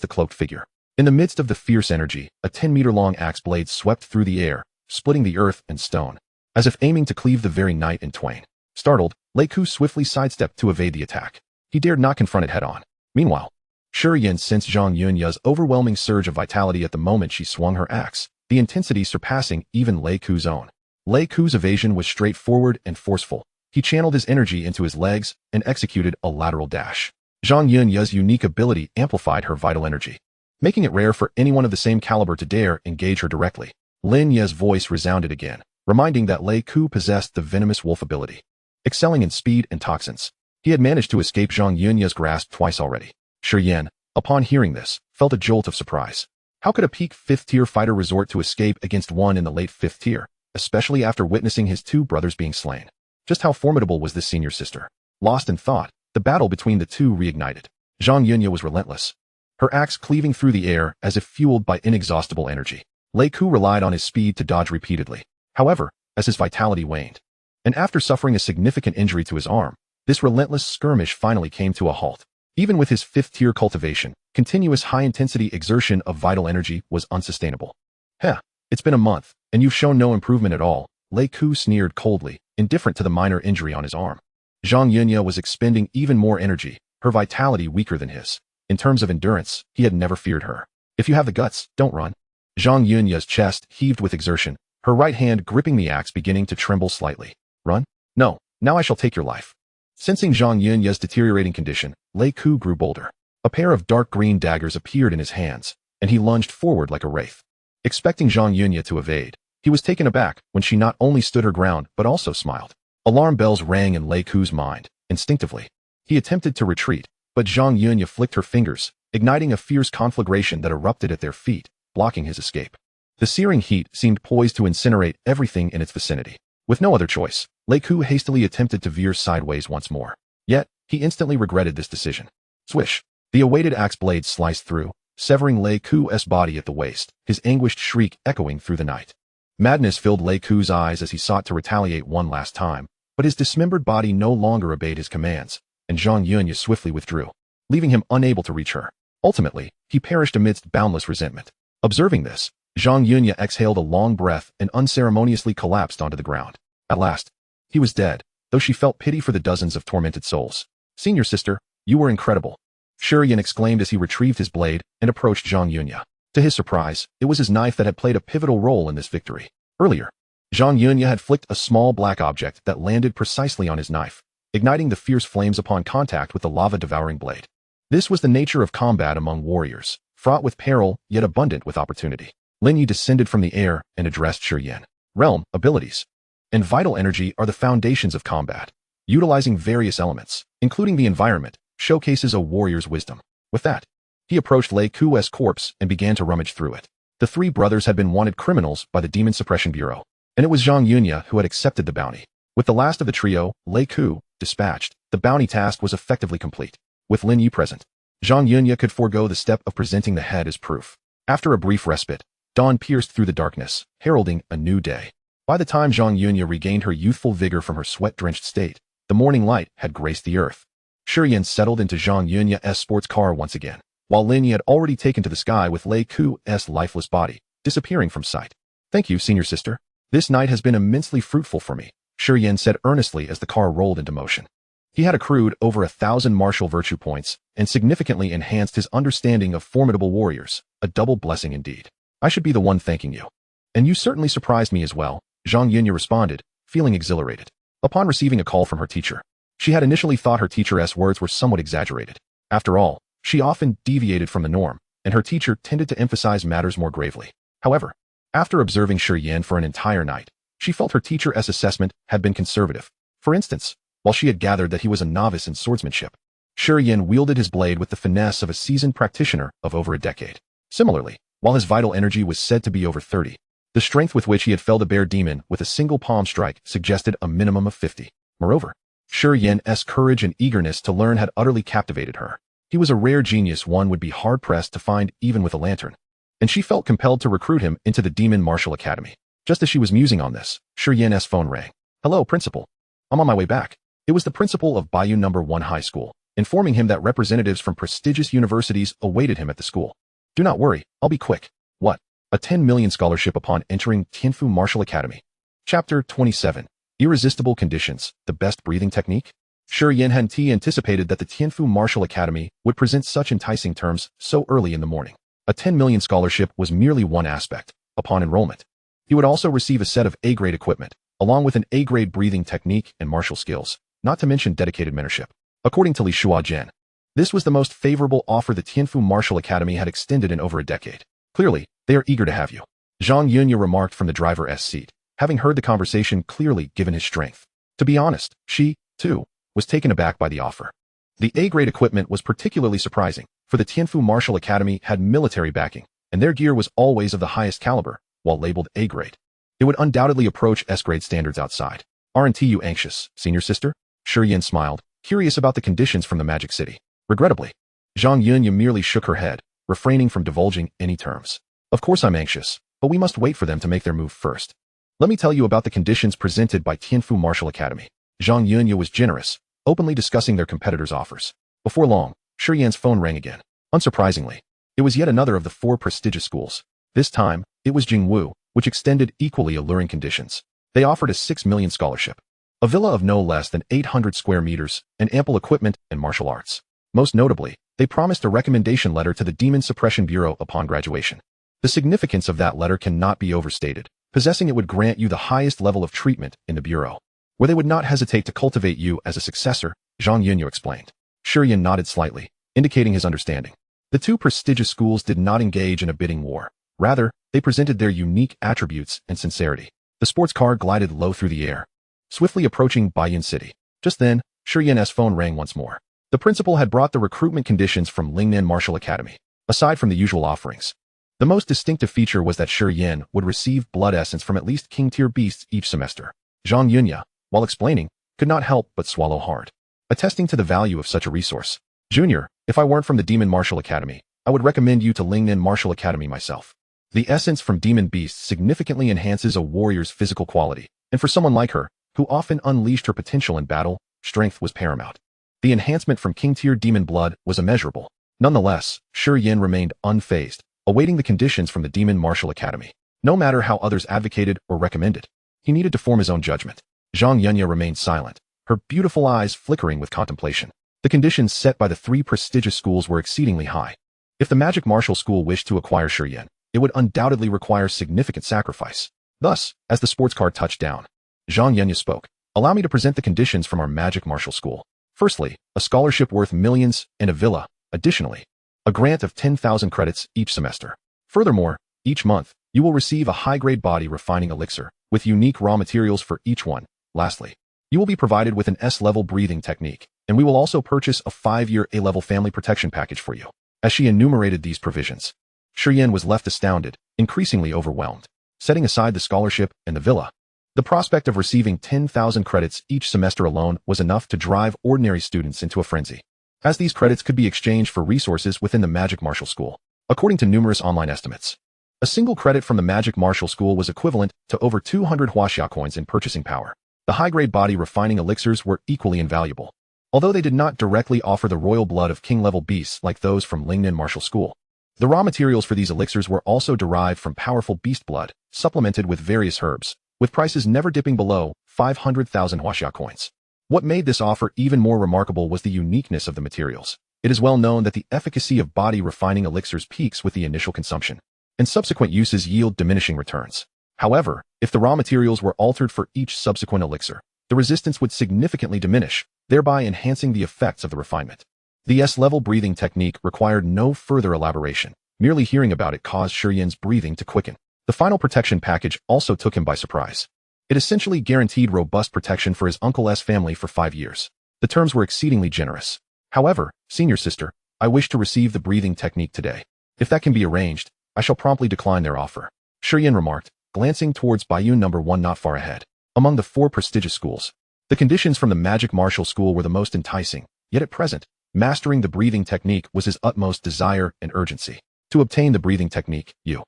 the cloaked figure. In the midst of the fierce energy, a 10-meter-long axe blade swept through the air, splitting the earth and stone, as if aiming to cleave the very night in twain. Startled, Leiku swiftly sidestepped to evade the attack. He dared not confront it head-on. Meanwhile, Shi Yan sensed Zhang Yunya's overwhelming surge of vitality at the moment she swung her axe, the intensity surpassing even Leiku's own. Leiku's evasion was straightforward and forceful. He channeled his energy into his legs and executed a lateral dash. Zhang Yunya's unique ability amplified her vital energy, making it rare for anyone of the same caliber to dare engage her directly. Lin Ye's voice resounded again, reminding that Leiku possessed the venomous wolf ability. Excelling in speed and toxins, he had managed to escape Zhang Yunya's grasp twice already. Shi Yan, upon hearing this, felt a jolt of surprise. How could a peak 5th-tier fighter resort to escape against one in the late 5th tier, especially after witnessing his 2 brothers being slain? Just how formidable was this senior sister? Lost in thought, the battle between the two reignited. Zhang Yunya was relentless, her axe cleaving through the air as if fueled by inexhaustible energy. Leiku relied on his speed to dodge repeatedly. However, as his vitality waned, and after suffering a significant injury to his arm, this relentless skirmish finally came to a halt. Even with his 5th-tier cultivation, continuous high-intensity exertion of vital energy was unsustainable. Heh, it's been a month, and you've shown no improvement at all, Leiku sneered coldly, indifferent to the minor injury on his arm. Zhang Yunya was expending even more energy, her vitality weaker than his. In terms of endurance, he had never feared her. If you have the guts, don't run. Zhang Yunya's chest heaved with exertion, her right hand gripping the axe beginning to tremble slightly. Run? No, now I shall take your life. Sensing Zhang Yunya's deteriorating condition, Leiku grew bolder. A pair of dark green daggers appeared in his hands, and he lunged forward like a wraith. Expecting Zhang Yunya to evade, he was taken aback when she not only stood her ground but also smiled. Alarm bells rang in Leiku's mind. Instinctively, he attempted to retreat, but Zhang Yunya flicked her fingers, igniting a fierce conflagration that erupted at their feet, blocking his escape. The searing heat seemed poised to incinerate everything in its vicinity. With no other choice, Leiku hastily attempted to veer sideways once more. Yet, he instantly regretted this decision. Swish! The awaited axe blade sliced through, severing Leiku's body at the waist, his anguished shriek echoing through the night. Madness filled Leiku's eyes as he sought to retaliate one last time, but his dismembered body no longer obeyed his commands, and Zhang Yunya swiftly withdrew, leaving him unable to reach her. Ultimately, he perished amidst boundless resentment. Observing this, Zhang Yunya exhaled a long breath and unceremoniously collapsed onto the ground. At last, he was dead, though she felt pity for the dozens of tormented souls. Senior sister, you were incredible, Shi Yan exclaimed as he retrieved his blade and approached Zhang Yunya. To his surprise, it was his knife that had played a pivotal role in this victory. Earlier, Zhang Yunya had flicked a small black object that landed precisely on his knife, igniting the fierce flames upon contact with the lava-devouring blade. This was the nature of combat among warriors, fraught with peril yet abundant with opportunity. Lin Yi descended from the air and addressed Shi Yan. Realm, abilities, and vital energy are the foundations of combat. Utilizing various elements, including the environment, showcases a warrior's wisdom. With that, he approached Leiku's corpse and began to rummage through it. The 3 brothers had been wanted criminals by the Demon Suppression Bureau, and it was Zhang Yunya who had accepted the bounty. With the last of the trio, Leiku, dispatched, the bounty task was effectively complete. With Lin Yi present, Zhang Yunya could forego the step of presenting the head as proof. After a brief respite, dawn pierced through the darkness, heralding a new day. By the time Zhang Yunya regained her youthful vigor from her sweat-drenched state, the morning light had graced the earth. Shi Yan settled into Zhang Yunya's sports car once again, while Lin Yi had already taken to the sky with Leiku's lifeless body, disappearing from sight. Thank you, senior sister. This night has been immensely fruitful for me, Shi Yan said earnestly as the car rolled into motion. He had accrued over 1,000 martial virtue points and significantly enhanced his understanding of formidable warriors, a double blessing indeed. I should be the one thanking you. And you certainly surprised me as well, Zhang Yunya responded, feeling exhilarated. Upon receiving a call from her teacher, she had initially thought her teacher's words were somewhat exaggerated. After all, she often deviated from the norm, and her teacher tended to emphasize matters more gravely. However, after observing Shi Yan for an entire night, she felt her teacher's assessment had been conservative. For instance, while she had gathered that he was a novice in swordsmanship, Shi Yan wielded his blade with the finesse of a seasoned practitioner of over a decade. Similarly, while his vital energy was said to be over 30, the strength with which he had felled a bear demon with a single palm strike suggested a minimum of 50. Moreover, Shi Yan's courage and eagerness to learn had utterly captivated her. He was a rare genius one would be hard-pressed to find even with a lantern, and she felt compelled to recruit him into the Demon Martial Academy. Just as she was musing on this, Shi Yan's phone rang. "Hello, Principal. I'm on my way back." It was the principal of Bayou No. 1 High School, informing him that representatives from prestigious universities awaited him at the school. "Do not worry, I'll be quick." "What?" "A 10 million scholarship upon entering Tianfu Martial Academy." Chapter 27. Irresistible Conditions, the Best Breathing Technique? Shi Yan hadn't anticipated that the Tianfu Martial Academy would present such enticing terms so early in the morning. A 10 million scholarship was merely one aspect. Upon enrollment, he would also receive a set of A-grade equipment, along with an A-grade breathing technique and martial skills, not to mention dedicated mentorship. According to Li Shuajian, this was the most favorable offer the Tianfu Martial Academy had extended in over a decade. "Clearly, they are eager to have you," Zhang Yunya remarked from the driver's seat, having heard the conversation clearly given his strength. To be honest, she, too, was taken aback by the offer. The A-grade equipment was particularly surprising, for the Tianfu Martial Academy had military backing, and their gear was always of the highest caliber, while labeled A-grade. It would undoubtedly approach S-grade standards outside. "Aren't you anxious, senior sister?" Shi Yan smiled, curious about the conditions from the Magic City. Regrettably, Zhang Yunya merely shook her head, refraining from divulging any terms. "Of course I'm anxious, but we must wait for them to make their move first. Let me tell you about the conditions presented by Tianfu Martial Academy." Zhang Yunya was generous, openly discussing their competitors' offers. Before long, Shi Yan's phone rang again. Unsurprisingly, it was yet another of the 4 prestigious schools. This time, it was Jingwu, which extended equally alluring conditions. They offered a 6 million scholarship, a villa of no less than 800 square meters, and ample equipment and martial arts. Most notably, they promised a recommendation letter to the Demon Suppression Bureau upon graduation. The significance of that letter cannot be overstated. Possessing it would grant you the highest level of treatment in the bureau, where they would not hesitate to cultivate you as a successor, Zhang Yunya explained. Shi Yan nodded slightly, indicating his understanding. The 2 prestigious schools did not engage in a bidding war. Rather, they presented their unique attributes and sincerity. The sports car glided low through the air, swiftly approaching Baiyun City. Just then, Shi Yan's phone rang once more. The principal had brought the recruitment conditions from Lingnan Martial Academy. Aside from the usual offerings, the most distinctive feature was that Shi Yan would receive blood essence from at least king-tier beasts each semester. Zhang Yunya, while explaining, could not help but swallow hard, attesting to the value of such a resource. "Junior, if I weren't from the Demon Martial Academy, I would recommend you to Lingnan Martial Academy myself. The essence from demon beasts significantly enhances a warrior's physical quality, and for someone like her, who often unleashed her potential in battle, strength was paramount. The enhancement from king-tier demon blood was immeasurable. Nonetheless, Shi Yan remained unfazed, awaiting the conditions from the Demon Martial Academy. No matter how others advocated or recommended, he needed to form his own judgment. Zhang Yunya remained silent, her beautiful eyes flickering with contemplation. The conditions set by the 3 prestigious schools were exceedingly high. If the Magic Martial School wished to acquire Shi Yan, it would undoubtedly require significant sacrifice. Thus, as the sports car touched down, Zhang Yunya spoke. "Allow me to present the conditions from our Magic Martial School. Firstly, a scholarship worth millions and a villa. Additionally, a grant of 10,000 credits each semester. Furthermore, each month, you will receive a high-grade body refining elixir, with unique raw materials for each one. Lastly, you will be provided with an S-level breathing technique, and we will also purchase a 5-year A-level family protection package for you." As she enumerated these provisions, Shi Yan was left astounded, increasingly overwhelmed. Setting aside the scholarship and the villa, the prospect of receiving 10,000 credits each semester alone was enough to drive ordinary students into a frenzy, as these credits could be exchanged for resources within the Magic Martial School. According to numerous online estimates, a single credit from the Magic Martial School was equivalent to over 200 huaxia coins in purchasing power. The high-grade body refining elixirs were equally invaluable, although they did not directly offer the royal blood of king-level beasts like those from Lingnan Martial School. The raw materials for these elixirs were also derived from powerful beast blood, supplemented with various herbs, with prices never dipping below 500,000 huaxia coins. What made this offer even more remarkable was the uniqueness of the materials. It is well known that the efficacy of body refining elixirs peaks with the initial consumption, and subsequent uses yield diminishing returns. However, if the raw materials were altered for each subsequent elixir, the resistance would significantly diminish, thereby enhancing the effects of the refinement. The S-level breathing technique required no further elaboration. Merely hearing about it caused Shi Yan's breathing to quicken. The final protection package also took him by surprise. It essentially guaranteed robust protection for his uncle's family for 5 years. The terms were exceedingly generous. "However, senior sister, I wish to receive the breathing technique today. If that can be arranged, I shall promptly decline their offer," Shi Yan remarked, glancing towards Bayou No. 1 not far ahead. Among the 4 prestigious schools, The conditions from the magic martial school were the most enticing, yet at present, mastering the breathing technique was his utmost desire and urgency. To obtain the breathing technique, Zhang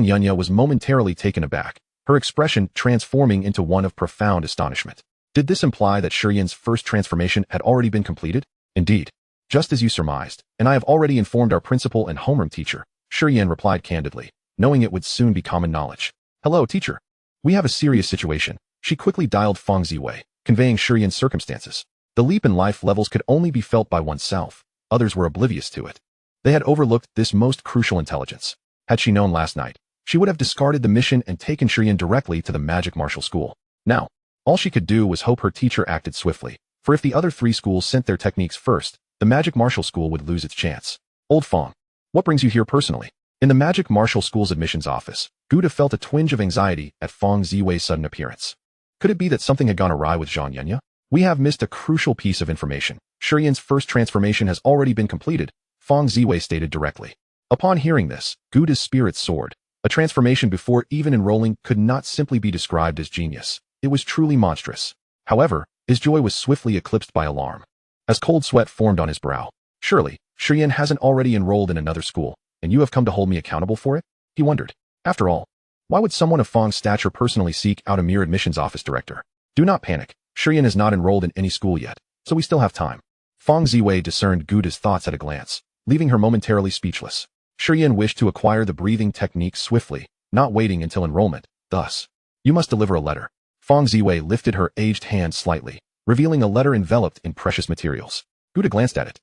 Yunya was momentarily taken aback, her expression transforming into one of profound astonishment. Did this imply that Shi Yan's first transformation had already been completed? Indeed. Just as you surmised, and I have already informed our principal and homeroom teacher, Shi Yan replied candidly, knowing it would soon be common knowledge. Hello, teacher. We have a serious situation. She quickly dialed Feng Ziwei, conveying Shi Yan's circumstances. The leap in life levels could only be felt by oneself. Others were oblivious to it. They had overlooked this most crucial intelligence. Had she known last night, she would have discarded the mission and taken Shi Yan directly to the magic martial school. Now, all she could do was hope her teacher acted swiftly, for if the other 3 schools sent their techniques first, the magic martial school would lose its chance. Old Feng, what brings you here personally? In the magic martial school's admissions office, Guda felt a twinge of anxiety at Feng Ziwei's sudden appearance. Could it be that something had gone awry with Zhang Yunya? We have missed a crucial piece of information. Shi Yan's first transformation has already been completed, Feng Ziwei stated directly. Upon hearing this, Guda's spirits soared. A transformation before even enrolling could not simply be described as genius. It was truly monstrous. However, his joy was swiftly eclipsed by alarm, as cold sweat formed on his brow. Surely, Shi Yan hasn't already enrolled in another school, and you have come to hold me accountable for it? He wondered. After all, why would someone of Feng's stature personally seek out a mere admissions office director? Do not panic. Shi Yan is not enrolled in any school yet, so we still have time. Feng Ziwei discerned Guda's thoughts at a glance, leaving her momentarily speechless. Shi Yan wished to acquire the breathing technique swiftly, not waiting until enrollment. Thus, you must deliver a letter. Feng Ziwei lifted her aged hand slightly, revealing a letter enveloped in precious materials. Guda glanced at it,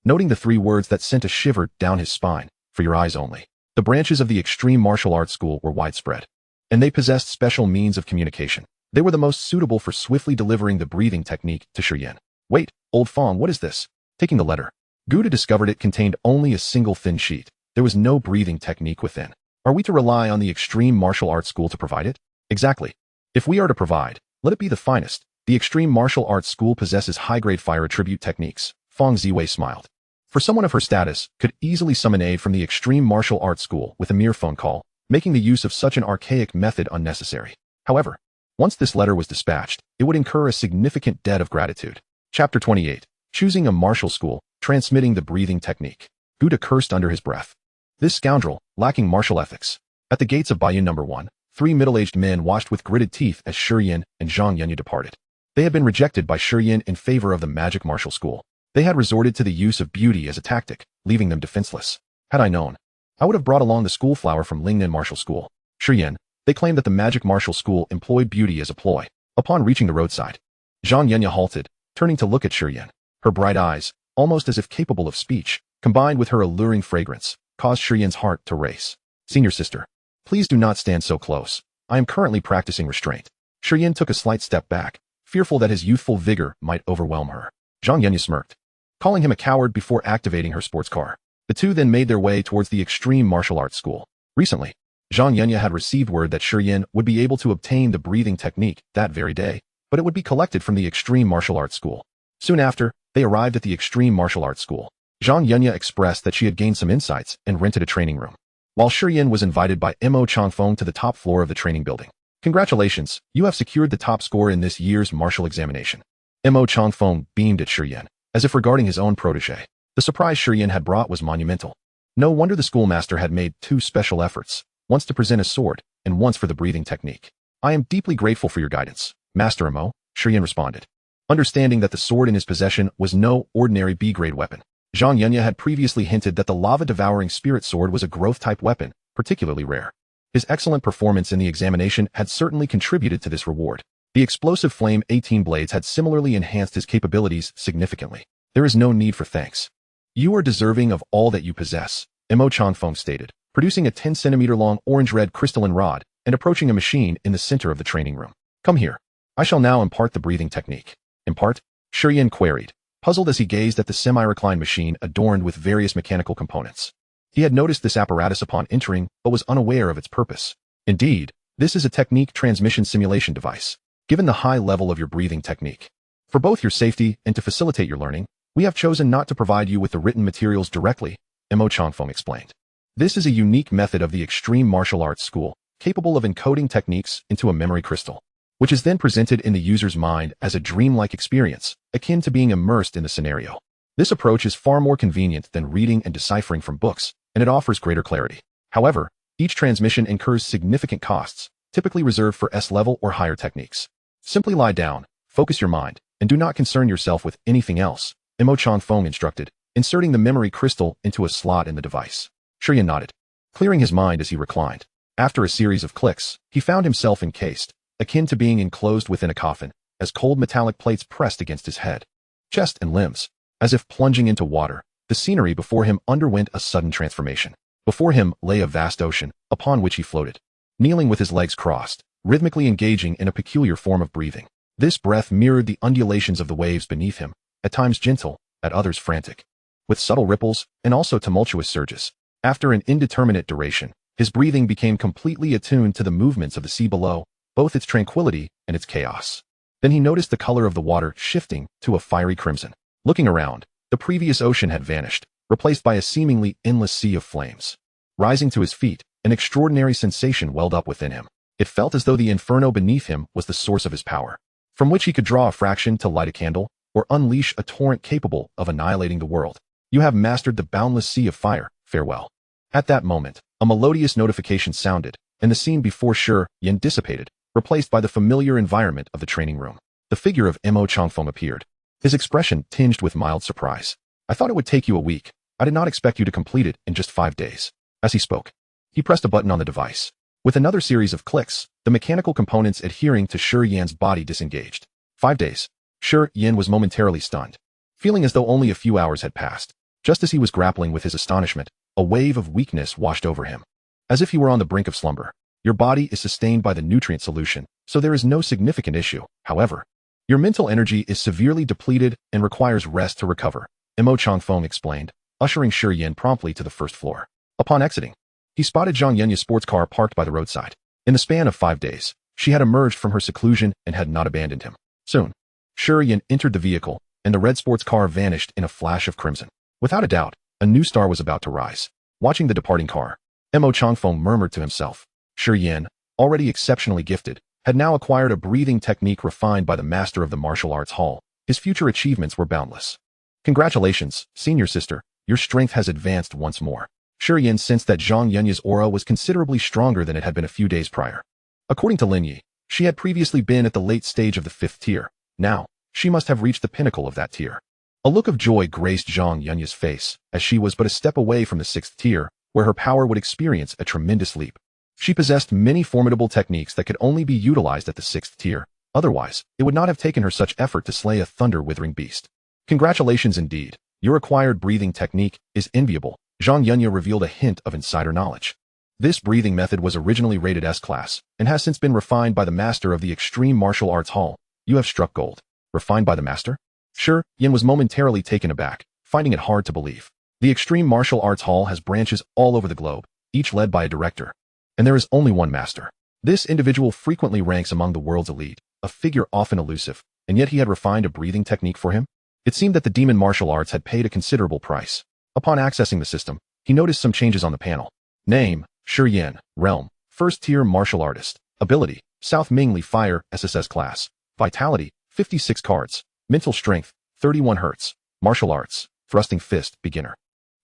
noting the 3 words that sent a shiver down his spine. For your eyes only. The branches of the extreme martial arts school were widespread, and they possessed special means of communication. They were the most suitable for swiftly delivering the breathing technique to Shi Yan. Wait, old Feng, what is this? Taking the letter, Guda discovered it contained only a single thin sheet. There was no breathing technique within. Are we to rely on the extreme martial arts school to provide it? Exactly. If we are to provide, let it be the finest. The extreme martial arts school possesses high-grade fire attribute techniques. Feng Ziwei smiled. For someone of her status, could easily summon aid from the extreme martial arts school with a mere phone call, making the use of such an archaic method unnecessary. However, once this letter was dispatched, it would incur a significant debt of gratitude. Chapter 28. Choosing a martial school, transmitting the breathing technique. Guda cursed under his breath. This scoundrel, lacking martial ethics. At the gates of Bayun No. 1, 3 middle-aged men watched with gritted teeth as Shi Yan and Zhang Yunya departed. They had been rejected by Shi Yan in favor of the magic martial school. They had resorted to the use of beauty as a tactic, leaving them defenseless. Had I known, I would have brought along the school flower from Lingnan Martial School. Shi Yan, they claimed that the magic martial school employed beauty as a ploy. Upon reaching the roadside, Zhang Yunya halted, turning to look at Shi Yan. Her bright eyes, almost as if capable of speech, combined with her alluring fragrance, caused Shi Yan's heart to race. Senior sister, please do not stand so close. I am currently practicing restraint. Shi Yan took a slight step back, fearful that his youthful vigor might overwhelm her. Zhang Yunya smirked, calling him a coward before activating her sports car. The two then made their way towards the extreme martial arts school. Recently, Zhang Yunya had received word that Shi Yan would be able to obtain the breathing technique that very day, but it would be collected from the extreme martial arts school. Soon after, they arrived at the extreme martial arts school. Zhang Yunya expressed that she had gained some insights and rented a training room, while Shi Yan was invited by Mo Changfeng to the top floor of the training building. Congratulations, you have secured the top score in this year's martial examination. Mo Changfeng beamed at Shi Yan, as if regarding his own protege. The surprise Shi Yan had brought was monumental. No wonder the schoolmaster had made 2 special efforts, once to present a sword, and once for the breathing technique. I am deeply grateful for your guidance, Master Mo, Shi Yan responded, understanding that the sword in his possession was no ordinary B-grade weapon. Zhang Yunya had previously hinted that the lava-devouring spirit sword was a growth-type weapon, particularly rare. His excellent performance in the examination had certainly contributed to this reward. The explosive flame 18 blades had similarly enhanced his capabilities significantly. There is no need for thanks. You are deserving of all that you possess, Mo Changfeng stated, producing a 10-centimeter-long orange-red crystalline rod and approaching a machine in the center of the training room. Come here. I shall now impart the breathing technique. Impart? Shi Yan queried, puzzled as he gazed at the semi-reclined machine adorned with various mechanical components. He had noticed this apparatus upon entering, but was unaware of its purpose. Indeed, this is a technique transmission simulation device. Given the high level of your breathing technique, for both your safety and to facilitate your learning, we have chosen not to provide you with the written materials directly, Mo Changfeng explained. This is a unique method of the extreme martial arts school, capable of encoding techniques into a memory crystal. which is then presented in the user's mind as a dreamlike experience, akin to being immersed in the scenario. This approach is far more convenient than reading and deciphering from books, and it offers greater clarity. However, each transmission incurs significant costs, typically reserved for S-level or higher techniques. Simply lie down, focus your mind, and do not concern yourself with anything else, Imo Changfeng instructed, inserting the memory crystal into a slot in the device. Shi Yan nodded, clearing his mind as he reclined. After a series of clicks, he found himself encased, akin to being enclosed within a coffin, as cold metallic plates pressed against his head, chest, and limbs. As if plunging into water, the scenery before him underwent a sudden transformation. Before him lay a vast ocean, upon which he floated, kneeling with his legs crossed, rhythmically engaging in a peculiar form of breathing. This breath mirrored the undulations of the waves beneath him, at times gentle, at others frantic, with subtle ripples and also tumultuous surges. After an indeterminate duration, his breathing became completely attuned to the movements of the sea below, both its tranquility and its chaos. Then he noticed the color of the water shifting to a fiery crimson. Looking around, the previous ocean had vanished, replaced by a seemingly endless sea of flames. Rising to his feet, an extraordinary sensation welled up within him. It felt as though the inferno beneath him was the source of his power, from which he could draw a fraction to light a candle, or unleash a torrent capable of annihilating the world. You have mastered the boundless sea of fire, farewell. At that moment, a melodious notification sounded, and the scene before Shi Yan dissipated, replaced by the familiar environment of the training room. The figure of Imo Changfeng appeared, his expression tinged with mild surprise. I thought it would take you a week. I did not expect you to complete it in just 5 days. As he spoke, he pressed a button on the device. With another series of clicks, the mechanical components adhering to Shi Yan's body disengaged. 5 days. Shi Yan was momentarily stunned, feeling as though only a few hours had passed. Just as he was grappling with his astonishment, a wave of weakness washed over him, as if he were on the brink of slumber. Your body is sustained by the nutrient solution, so there is no significant issue. However, your mental energy is severely depleted and requires rest to recover, Imo Changfeng explained, ushering Shi Yan promptly to the first floor. Upon exiting, he spotted Zhang Yanya's sports car parked by the roadside. In the span of 5 days, she had emerged from her seclusion and had not abandoned him. Soon, Shi Yan entered the vehicle, and the red sports car vanished in a flash of crimson. Without a doubt, a new star was about to rise. Watching the departing car, Imo Changfeng murmured to himself. Shi Yan, already exceptionally gifted, had now acquired a breathing technique refined by the master of the martial arts hall. His future achievements were boundless. Congratulations, senior sister, your strength has advanced once more. Shi Yan sensed that Zhang Yanya's aura was considerably stronger than it had been a few days prior. According to Lin Yi, she had previously been at the late stage of the 5th tier. Now, she must have reached the pinnacle of that tier. A look of joy graced Zhang Yanya's face, as she was but a step away from the 6th tier, where her power would experience a tremendous leap. She possessed many formidable techniques that could only be utilized at the 6th tier. Otherwise, it would not have taken her such effort to slay a thunder-withering beast. Congratulations indeed. Your acquired breathing technique is enviable. Zhang Yanya revealed a hint of insider knowledge. This breathing method was originally rated S-class, and has since been refined by the master of the Extreme Martial Arts Hall. You have struck gold. Refined by the master? Shi Yan was momentarily taken aback, finding it hard to believe. The Extreme Martial Arts Hall has branches all over the globe, each led by a director. And there is only one master. This individual frequently ranks among the world's elite, a figure often elusive, and yet he had refined a breathing technique for him? It seemed that the demon martial arts had paid a considerable price. Upon accessing the system, he noticed some changes on the panel. Name, Shi Yan. Realm, 1st tier martial artist. Ability, South Mingli Fire, SSS class. Vitality, 56 cards. Mental strength, 31 Hz. Martial arts, thrusting fist, beginner.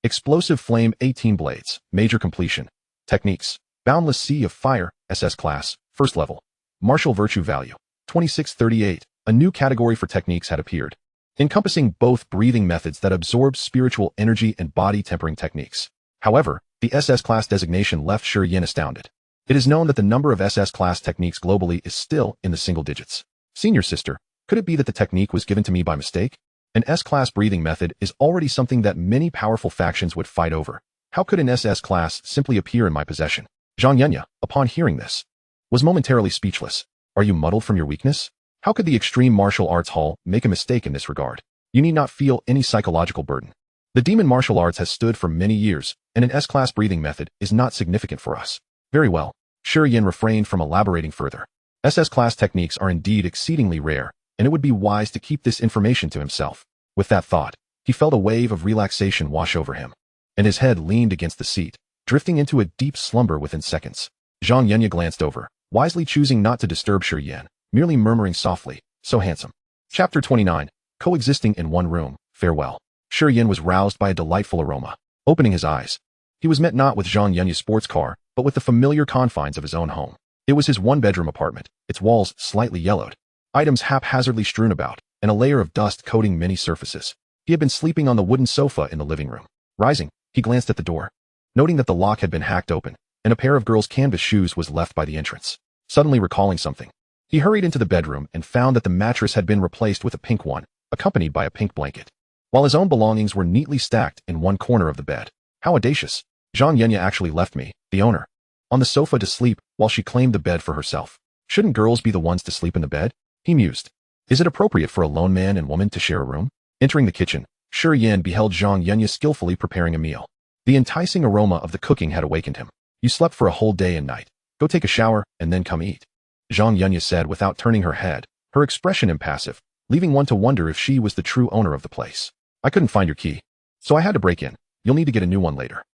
Explosive flame, 18 blades. Major completion. Techniques, Boundless Sea of Fire, SS class, 1st level. Martial virtue value, 2638. A new category for techniques had appeared, encompassing both breathing methods that absorb spiritual energy and body tempering techniques. However, the SS class designation left Shi Yan astounded. It is known that the number of SS class techniques globally is still in the single digits. Senior sister, could it be that the technique was given to me by mistake? An S-class breathing method is already something that many powerful factions would fight over. How could an SS class simply appear in my possession? Zhang Yanya, upon hearing this, was momentarily speechless. Are you muddled from your weakness? How could the Extreme Martial Arts Hall make a mistake in this regard? You need not feel any psychological burden. The demon martial arts has stood for many years, and an S-class breathing method is not significant for us. Very well. Shi Yan refrained from elaborating further. SS-class techniques are indeed exceedingly rare, and it would be wise to keep this information to himself. With that thought, he felt a wave of relaxation wash over him, and his head leaned against the seat, drifting into a deep slumber within seconds. Zhang Yanya glanced over, wisely choosing not to disturb Shi Yan, merely murmuring softly, "So handsome." Chapter 29. Coexisting in one room, farewell. Shi Yan was roused by a delightful aroma. Opening his eyes, he was met not with Zhang Yunya's sports car, but with the familiar confines of his own home. It was his one-bedroom apartment, its walls slightly yellowed, items haphazardly strewn about, and a layer of dust coating many surfaces. He had been sleeping on the wooden sofa in the living room. Rising, he glanced at the door, noting that the lock had been hacked open, and a pair of girls' canvas shoes was left by the entrance. Suddenly recalling something, he hurried into the bedroom and found that the mattress had been replaced with a pink one, accompanied by a pink blanket, while his own belongings were neatly stacked in one corner of the bed. How audacious! Zhang Yunya actually left me, the owner, on the sofa to sleep while she claimed the bed for herself. Shouldn't girls be the ones to sleep in the bed? He mused. Is it appropriate for a lone man and woman to share a room? Entering the kitchen, Shi Yan beheld Zhang Yunya skillfully preparing a meal. The enticing aroma of the cooking had awakened him. You slept for a whole day and night. Go take a shower and then come eat, Zhang Yunya said without turning her head, her expression impassive, leaving one to wonder if she was the true owner of the place. I couldn't find your key, so I had to break in. You'll need to get a new one later.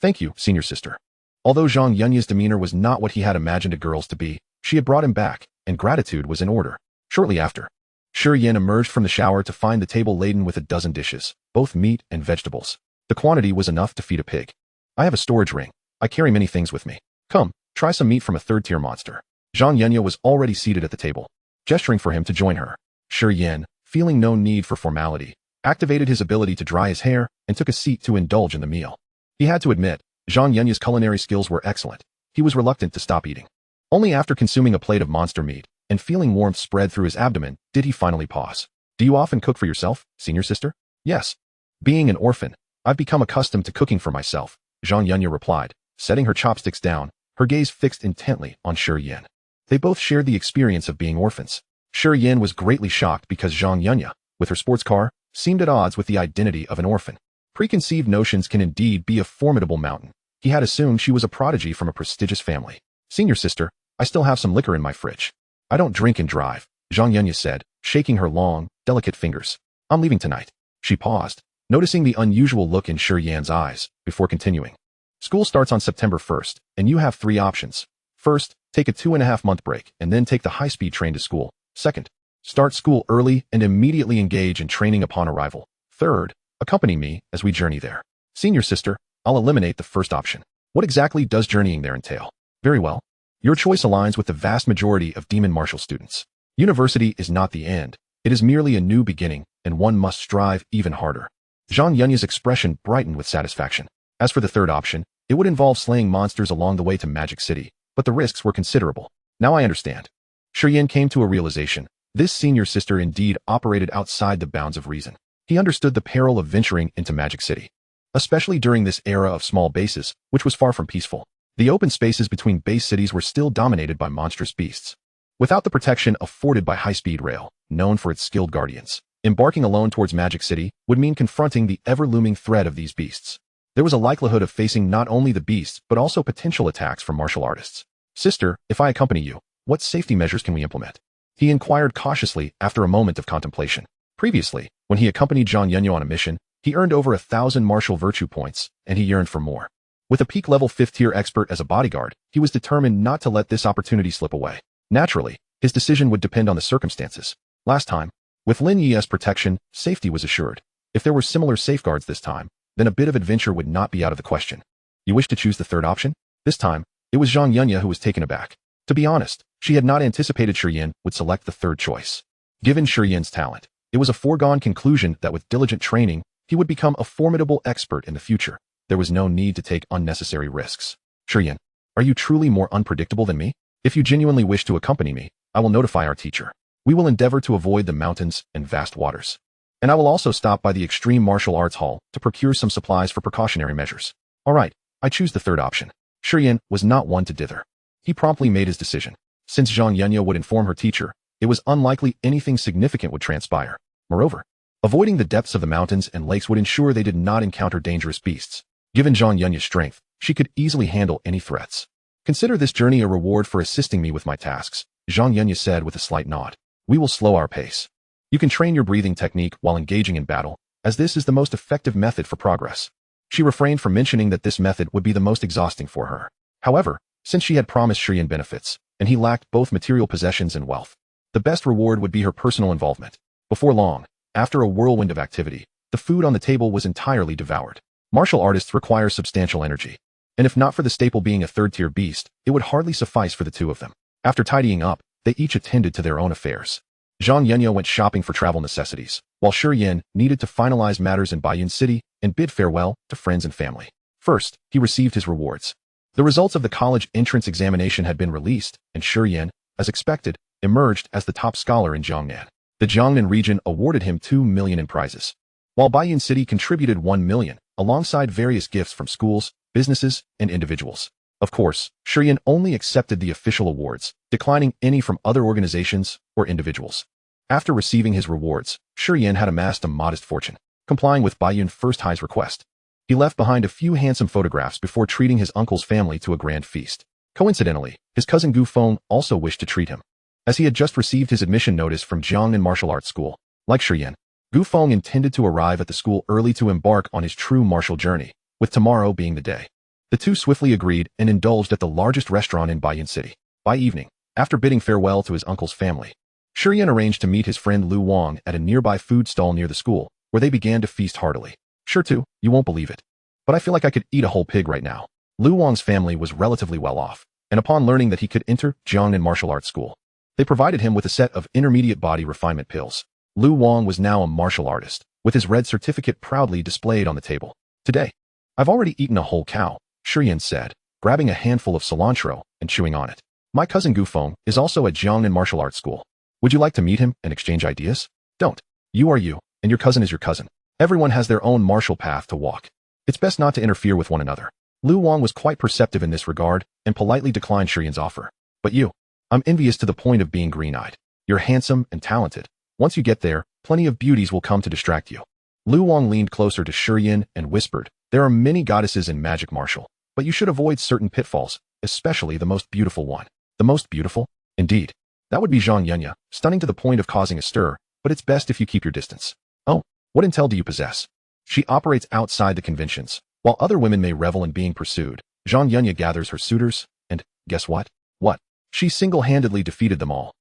Thank you, senior sister. Although Zhang Yunya's demeanor was not what he had imagined a girl's to be, she had brought him back, and gratitude was in order. Shortly after, Shi Yan emerged from the shower to find the table laden with a dozen dishes, both meat and vegetables. The quantity was enough to feed a pig. I have a storage ring. I carry many things with me. Come, try some meat from a third-tier monster. Zhang Yunya was already seated at the table, gesturing for him to join her. Shi Yan, feeling no need for formality, activated his ability to dry his hair and took a seat to indulge in the meal. He had to admit, Zhang Yunya's culinary skills were excellent. He was reluctant to stop eating. Only after consuming a plate of monster meat and feeling warmth spread through his abdomen did he finally pause. Do you often cook for yourself, senior sister? Yes. Being an orphan, I've become accustomed to cooking for myself, Zhang Yunya replied, setting her chopsticks down, her gaze fixed intently on Shi Yan. They both shared the experience of being orphans. Shi Yan was greatly shocked because Zhang Yunya, with her sports car, seemed at odds with the identity of an orphan. Preconceived notions can indeed be a formidable mountain. He had assumed she was a prodigy from a prestigious family. Senior sister, I still have some liquor in my fridge. I don't drink and drive, Zhang Yunya said, shaking her long, delicate fingers. I'm leaving tonight. She paused, noticing the unusual look in Shi Yan's eyes, before continuing. School starts on September 1st, and you have 3 options. First, take a 2.5-month break and then take the high-speed train to school. Second, start school early and immediately engage in training upon arrival. Third, accompany me as we journey there. Senior sister, I'll eliminate the first option. What exactly does journeying there entail? Very well. Your choice aligns with the vast majority of demon martial students. University is not the end. It is merely a new beginning, and one must strive even harder. Zhang Yunya's expression brightened with satisfaction. As for the third option, it would involve slaying monsters along the way to Magic City, but the risks were considerable. Now I understand. Shi Yan came to a realization. This senior sister indeed operated outside the bounds of reason. He understood the peril of venturing into Magic City, especially during this era of small bases, which was far from peaceful. The open spaces between base cities were still dominated by monstrous beasts. Without the protection afforded by high-speed rail, known for its skilled guardians, embarking alone towards Magic City would mean confronting the ever-looming threat of these beasts. There was a likelihood of facing not only the beasts but also potential attacks from martial artists. Sister, if I accompany you, what safety measures can we implement? He inquired cautiously after a moment of contemplation. Previously, when he accompanied Zhang Yunya on a mission, he earned over 1,000 martial virtue points, and he yearned for more. With a peak-level 5th-tier expert as a bodyguard, he was determined not to let this opportunity slip away. Naturally, his decision would depend on the circumstances. Last time, with Lin Yi's protection, safety was assured. If there were similar safeguards this time, then a bit of adventure would not be out of the question. You wish to choose the third option? This time, it was Zhang Yunya who was taken aback. To be honest, she had not anticipated Shi Yan would select the third choice. Given Shi Yan's talent, it was a foregone conclusion that with diligent training, he would become a formidable expert in the future. There was no need to take unnecessary risks. Shi Yan, are you truly more unpredictable than me? If you genuinely wish to accompany me, I will notify our teacher. We will endeavor to avoid the mountains and vast waters. And I will also stop by the Extreme Martial Arts Hall to procure some supplies for precautionary measures. All right, I choose the third option. Shi Yan was not one to dither. He promptly made his decision. Since Zhang Yunya would inform her teacher, it was unlikely anything significant would transpire. Moreover, avoiding the depths of the mountains and lakes would ensure they did not encounter dangerous beasts. Given Zhang Yunya's strength, she could easily handle any threats. Consider this journey a reward for assisting me with my tasks, Zhang Yunya said with a slight nod. We will slow our pace. You can train your breathing technique while engaging in battle, as this is the most effective method for progress. She refrained from mentioning that this method would be the most exhausting for her. However, since she had promised Shi Yan benefits, and he lacked both material possessions and wealth, The best reward would be her personal involvement. Before long, after a whirlwind of activity, the food on the table was entirely devoured. Martial artists require substantial energy, and if not for the staple being a third-tier beast, it would hardly suffice for the two of them. After tidying up, they each attended to their own affairs. Zhang Yunya went shopping for travel necessities, while Shi Yan needed to finalize matters in Baiyun City and bid farewell to friends and family. First, he received his rewards. The results of the college entrance examination had been released, and Shi Yan, as expected, emerged as the top scholar in Jiangnan. The Jiangnan region awarded him 2 million in prizes, while Baiyun City contributed 1 million, alongside various gifts from schools, businesses, and individuals. Of course, Shi Yan only accepted the official awards, declining any from other organizations or individuals. After receiving his rewards, Shi Yan had amassed a modest fortune, complying with Baiyun First High's request. He left behind a few handsome photographs before treating his uncle's family to a grand feast. Coincidentally, his cousin Gu Feng also wished to treat him, as he had just received his admission notice from Jiangnan Martial Arts School. Like Shi Yan, Gu Feng intended to arrive at the school early to embark on his true martial journey, with tomorrow being the day. The two swiftly agreed and indulged at the largest restaurant in Baiyun City. By evening, after bidding farewell to his uncle's family, Shi Yan arranged to meet his friend Lu Wang at a nearby food stall near the school, where they began to feast heartily. Sure too, you won't believe it, but I feel like I could eat a whole pig right now. Lu Wang's family was relatively well off, and upon learning that he could enter Jiangnan Martial Arts School, they provided him with a set of intermediate body refinement pills. Lu Wang was now a martial artist, with his red certificate proudly displayed on the table. Today, I've already eaten a whole cow, Shi Yan said, grabbing a handful of cilantro and chewing on it. My cousin Gu Feng is also at Jiangnan Martial Arts School. Would you like to meet him and exchange ideas? Don't. You are you, and your cousin is your cousin. Everyone has their own martial path to walk. It's best not to interfere with one another. Lu Wang was quite perceptive in this regard and politely declined Shi Yan's offer. But you, I'm envious to the point of being green-eyed. You're handsome and talented. Once you get there, plenty of beauties will come to distract you. Lu Wang leaned closer to Shi Yan and whispered, there are many goddesses in magic martial, but you should avoid certain pitfalls, especially the most beautiful one. The most beautiful? Indeed. That would be Zhang Yunya, stunning to the point of causing a stir, but it's best if you keep your distance. Oh, what intel do you possess? She operates outside the conventions. While other women may revel in being pursued, Zhang Yunya gathers her suitors, and, guess what? What? She single-handedly defeated them all.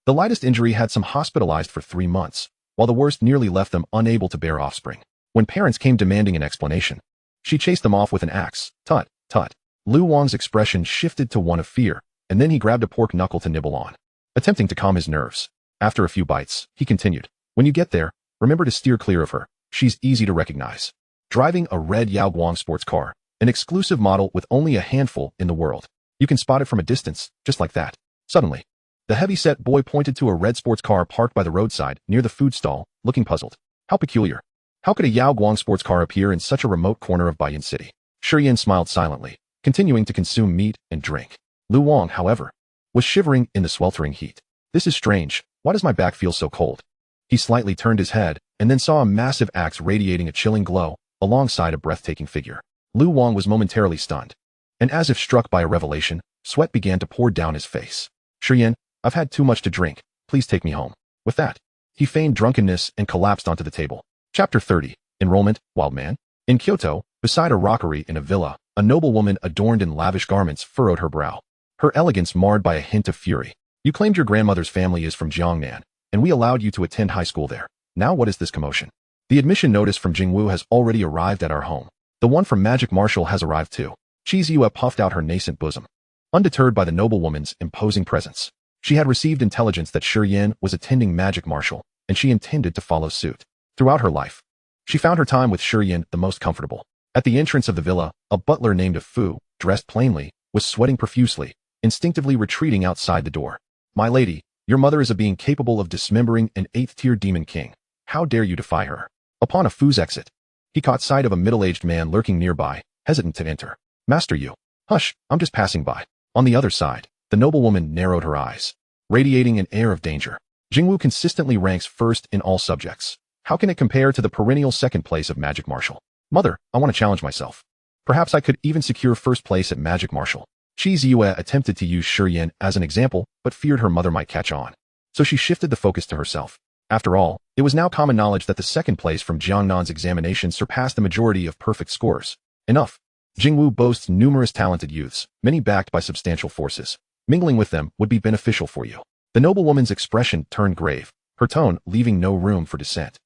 The lightest injury had some hospitalized for 3 months, while the worst nearly left them unable to bear offspring. When parents came demanding an explanation, she chased them off with an axe. Tut, tut. Lu Wang's expression shifted to one of fear, and then he grabbed a pork knuckle to nibble on, attempting to calm his nerves. After a few bites, he continued, when you get there, remember to steer clear of her. She's easy to recognize. Driving a red Yaoguang sports car, an exclusive model with only a handful in the world. You can spot it from a distance, just like that. Suddenly, the heavy-set boy pointed to a red sports car parked by the roadside near the food stall, looking puzzled. How peculiar. How could a Yaoguang sports car appear in such a remote corner of Baiyun City? Shi Yan smiled silently, continuing to consume meat and drink. Lu Wang, however, was shivering in the sweltering heat. This is strange. Why does my back feel so cold? He slightly turned his head, and then saw a massive axe radiating a chilling glow, alongside a breathtaking figure. Lu Wang was momentarily stunned, and as if struck by a revelation, sweat began to pour down his face. Shi Yan, I've had too much to drink. Please take me home. With that, he feigned drunkenness and collapsed onto the table. Chapter 30. Enrollment, Wild Man. In Kyoto, beside a rockery in a villa, a noblewoman adorned in lavish garments furrowed her brow, her elegance marred by a hint of fury. You claimed your grandmother's family is from Jiangnan, and we allowed you to attend high school there. Now what is this commotion? The admission notice from Jingwu has already arrived at our home. The one from Magic Martial has arrived too. Chi Ziyue puffed out her nascent bosom, undeterred by the noblewoman's imposing presence. She had received intelligence that Shi Yan was attending Magic Martial, and she intended to follow suit. Throughout her life, she found her time with Shi Yan the most comfortable. At the entrance of the villa, a butler named Fu, dressed plainly, was sweating profusely, instinctively retreating outside the door. My lady, your mother is a being capable of dismembering an 8th-tier demon king. How dare you defy her? Upon Fu's exit, he caught sight of a middle-aged man lurking nearby, hesitant to enter. Master you. Hush, I'm just passing by. On the other side, the noblewoman narrowed her eyes, radiating an air of danger. Jingwu consistently ranks first in all subjects. How can it compare to the perennial second place of Magic Martial? Mother, I want to challenge myself. Perhaps I could even secure first place at Magic Martial. Chi Ziyue attempted to use Shi Yan as an example, but feared her mother might catch on. So she shifted the focus to herself. After all, it was now common knowledge that the second place from Jiangnan's examination surpassed the majority of perfect scores. Enough. Jingwu boasts numerous talented youths, many backed by substantial forces. Mingling with them would be beneficial for you. The noblewoman's expression turned grave, her tone leaving no room for dissent.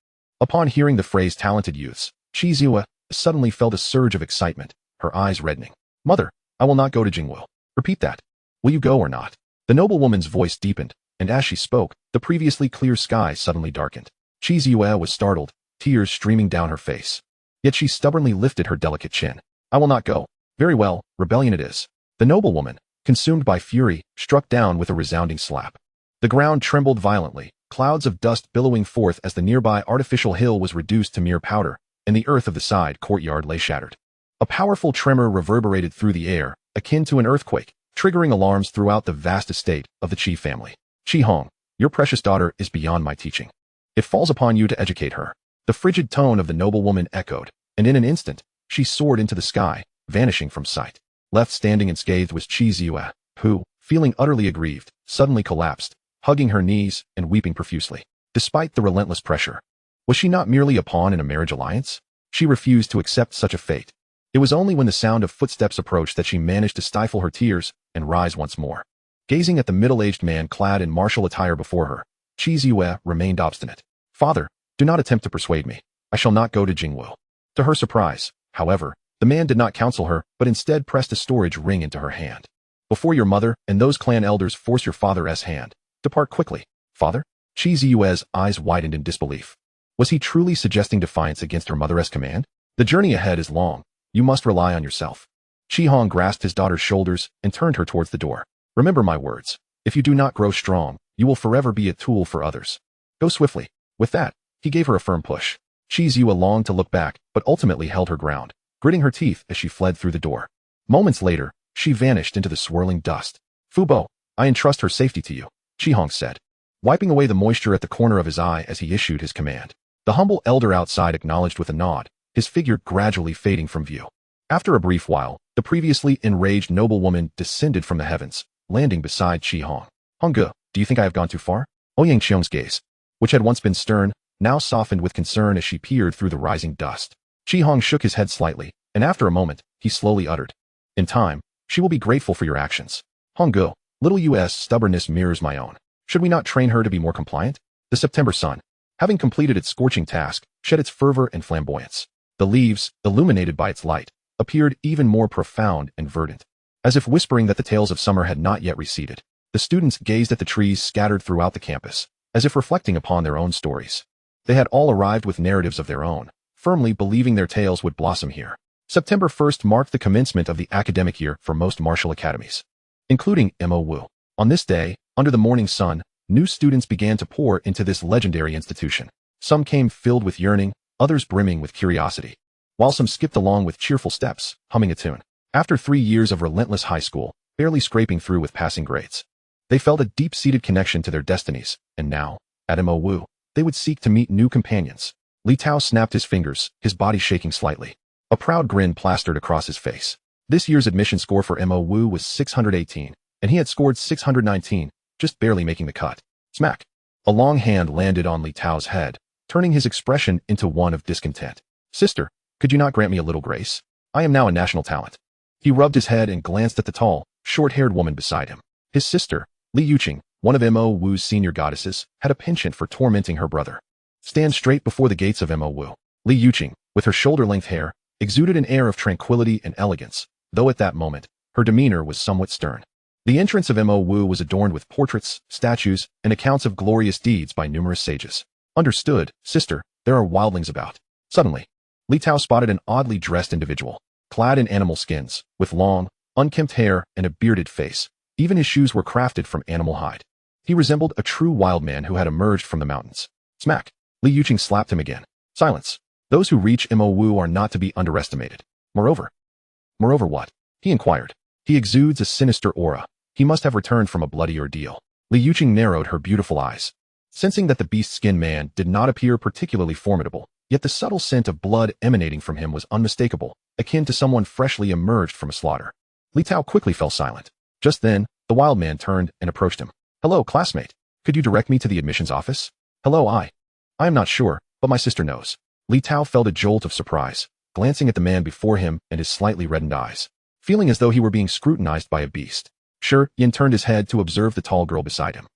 Upon hearing the phrase talented youths, Shi Yan suddenly felt a surge of excitement, her eyes reddening. Mother, I will not go to Jingwu. Repeat that. Will you go or not? The noblewoman's voice deepened, and as she spoke, the previously clear sky suddenly darkened. Shi Yan was startled, tears streaming down her face. Yet she stubbornly lifted her delicate chin. I will not go. Very well, rebellion it is. The noblewoman, consumed by fury, struck down with a resounding slap. The ground trembled violently, clouds of dust billowing forth as the nearby artificial hill was reduced to mere powder, and the earth of the side courtyard lay shattered. A powerful tremor reverberated through the air, akin to an earthquake, triggering alarms throughout the vast estate of the Qi family. Qi Hong, your precious daughter is beyond my teaching. It falls upon you to educate her. The frigid tone of the noblewoman echoed, and in an instant, she soared into the sky, vanishing from sight. Left standing unscathed was Shi Yan, who, feeling utterly aggrieved, suddenly collapsed, hugging her knees and weeping profusely. Despite the relentless pressure, was she not merely a pawn in a marriage alliance? She refused to accept such a fate. It was only when the sound of footsteps approached that she managed to stifle her tears and rise once more. Gazing at the middle-aged man clad in martial attire before her, Shi Yan remained obstinate. Father, do not attempt to persuade me. I shall not go to Jingwu. To her surprise, however, the man did not counsel her, but instead pressed a storage ring into her hand. Before your mother and those clan elders force your father's hand, depart quickly. Father? Shi Yan's eyes widened in disbelief. Was he truly suggesting defiance against her mother's command? The journey ahead is long. You must rely on yourself. Qi Hong grasped his daughter's shoulders and turned her towards the door. Remember my words. If you do not grow strong, you will forever be a tool for others. Go swiftly. With that, he gave her a firm push. Shi Yan longed to look back, but ultimately held her ground, gritting her teeth as she fled through the door. Moments later, she vanished into the swirling dust. Fubo, I entrust her safety to you, Qi Hong said, wiping away the moisture at the corner of his eye as he issued his command. The humble elder outside acknowledged with a nod, his figure gradually fading from view. After a brief while, the previously enraged noblewoman descended from the heavens, landing beside Qi Hong. Hongge, do you think I have gone too far? Ouyang Xiong's gaze, which had once been stern, now softened with concern as she peered through the rising dust. Qi Hong shook his head slightly, and after a moment, he slowly uttered. In time, she will be grateful for your actions. Hongge, little U.S. stubbornness mirrors my own. Should we not train her to be more compliant? The September sun, having completed its scorching task, shed its fervor and flamboyance. The leaves, illuminated by its light, appeared even more profound and verdant, as if whispering that the tales of summer had not yet receded. The students gazed at the trees scattered throughout the campus, as if reflecting upon their own stories. They had all arrived with narratives of their own, firmly believing their tales would blossom here. September 1st marked the commencement of the academic year for most martial academies, including MOU. On this day, under the morning sun, new students began to pour into this legendary institution. Some came filled with yearning, others brimming with curiosity, while some skipped along with cheerful steps, humming a tune. After 3 years of relentless high school, barely scraping through with passing grades, they felt a deep-seated connection to their destinies, and now, at MOU, they would seek to meet new companions. Li Tao snapped his fingers, his body shaking slightly. A proud grin plastered across his face. This year's admission score for MOU was 618, and he had scored 619, just barely making the cut. Smack! A long hand landed on Li Tao's head, turning his expression into one of discontent. Sister, could you not grant me a little grace? I am now a national talent. He rubbed his head and glanced at the tall, short-haired woman beside him. His sister, Li Yuqing, one of MOU's senior goddesses, had a penchant for tormenting her brother. Stand straight before the gates of MOU. Li Yuqing, with her shoulder-length hair, exuded an air of tranquility and elegance, though at that moment, her demeanor was somewhat stern. The entrance of MOU was adorned with portraits, statues, and accounts of glorious deeds by numerous sages. Understood, sister, there are wildlings about. Suddenly, Li Tao spotted an oddly dressed individual, clad in animal skins, with long, unkempt hair and a bearded face. Even his shoes were crafted from animal hide. He resembled a true wild man who had emerged from the mountains. Smack! Li Yuqing slapped him again. Silence. Those who reach MOU are not to be underestimated. Moreover what? He inquired. He exudes a sinister aura. He must have returned from a bloody ordeal. Li Yuqing narrowed her beautiful eyes. Sensing that the beast-skinned man did not appear particularly formidable, yet the subtle scent of blood emanating from him was unmistakable, akin to someone freshly emerged from a slaughter. Li Tao quickly fell silent. Just then, the wild man turned and approached him. Hello, classmate. Could you direct me to the admissions office? Hello, I am not sure, but my sister knows. Li Tao felt a jolt of surprise, glancing at the man before him and his slightly reddened eyes, feeling as though he were being scrutinized by a beast. Shi Yan turned his head to observe the tall girl beside him.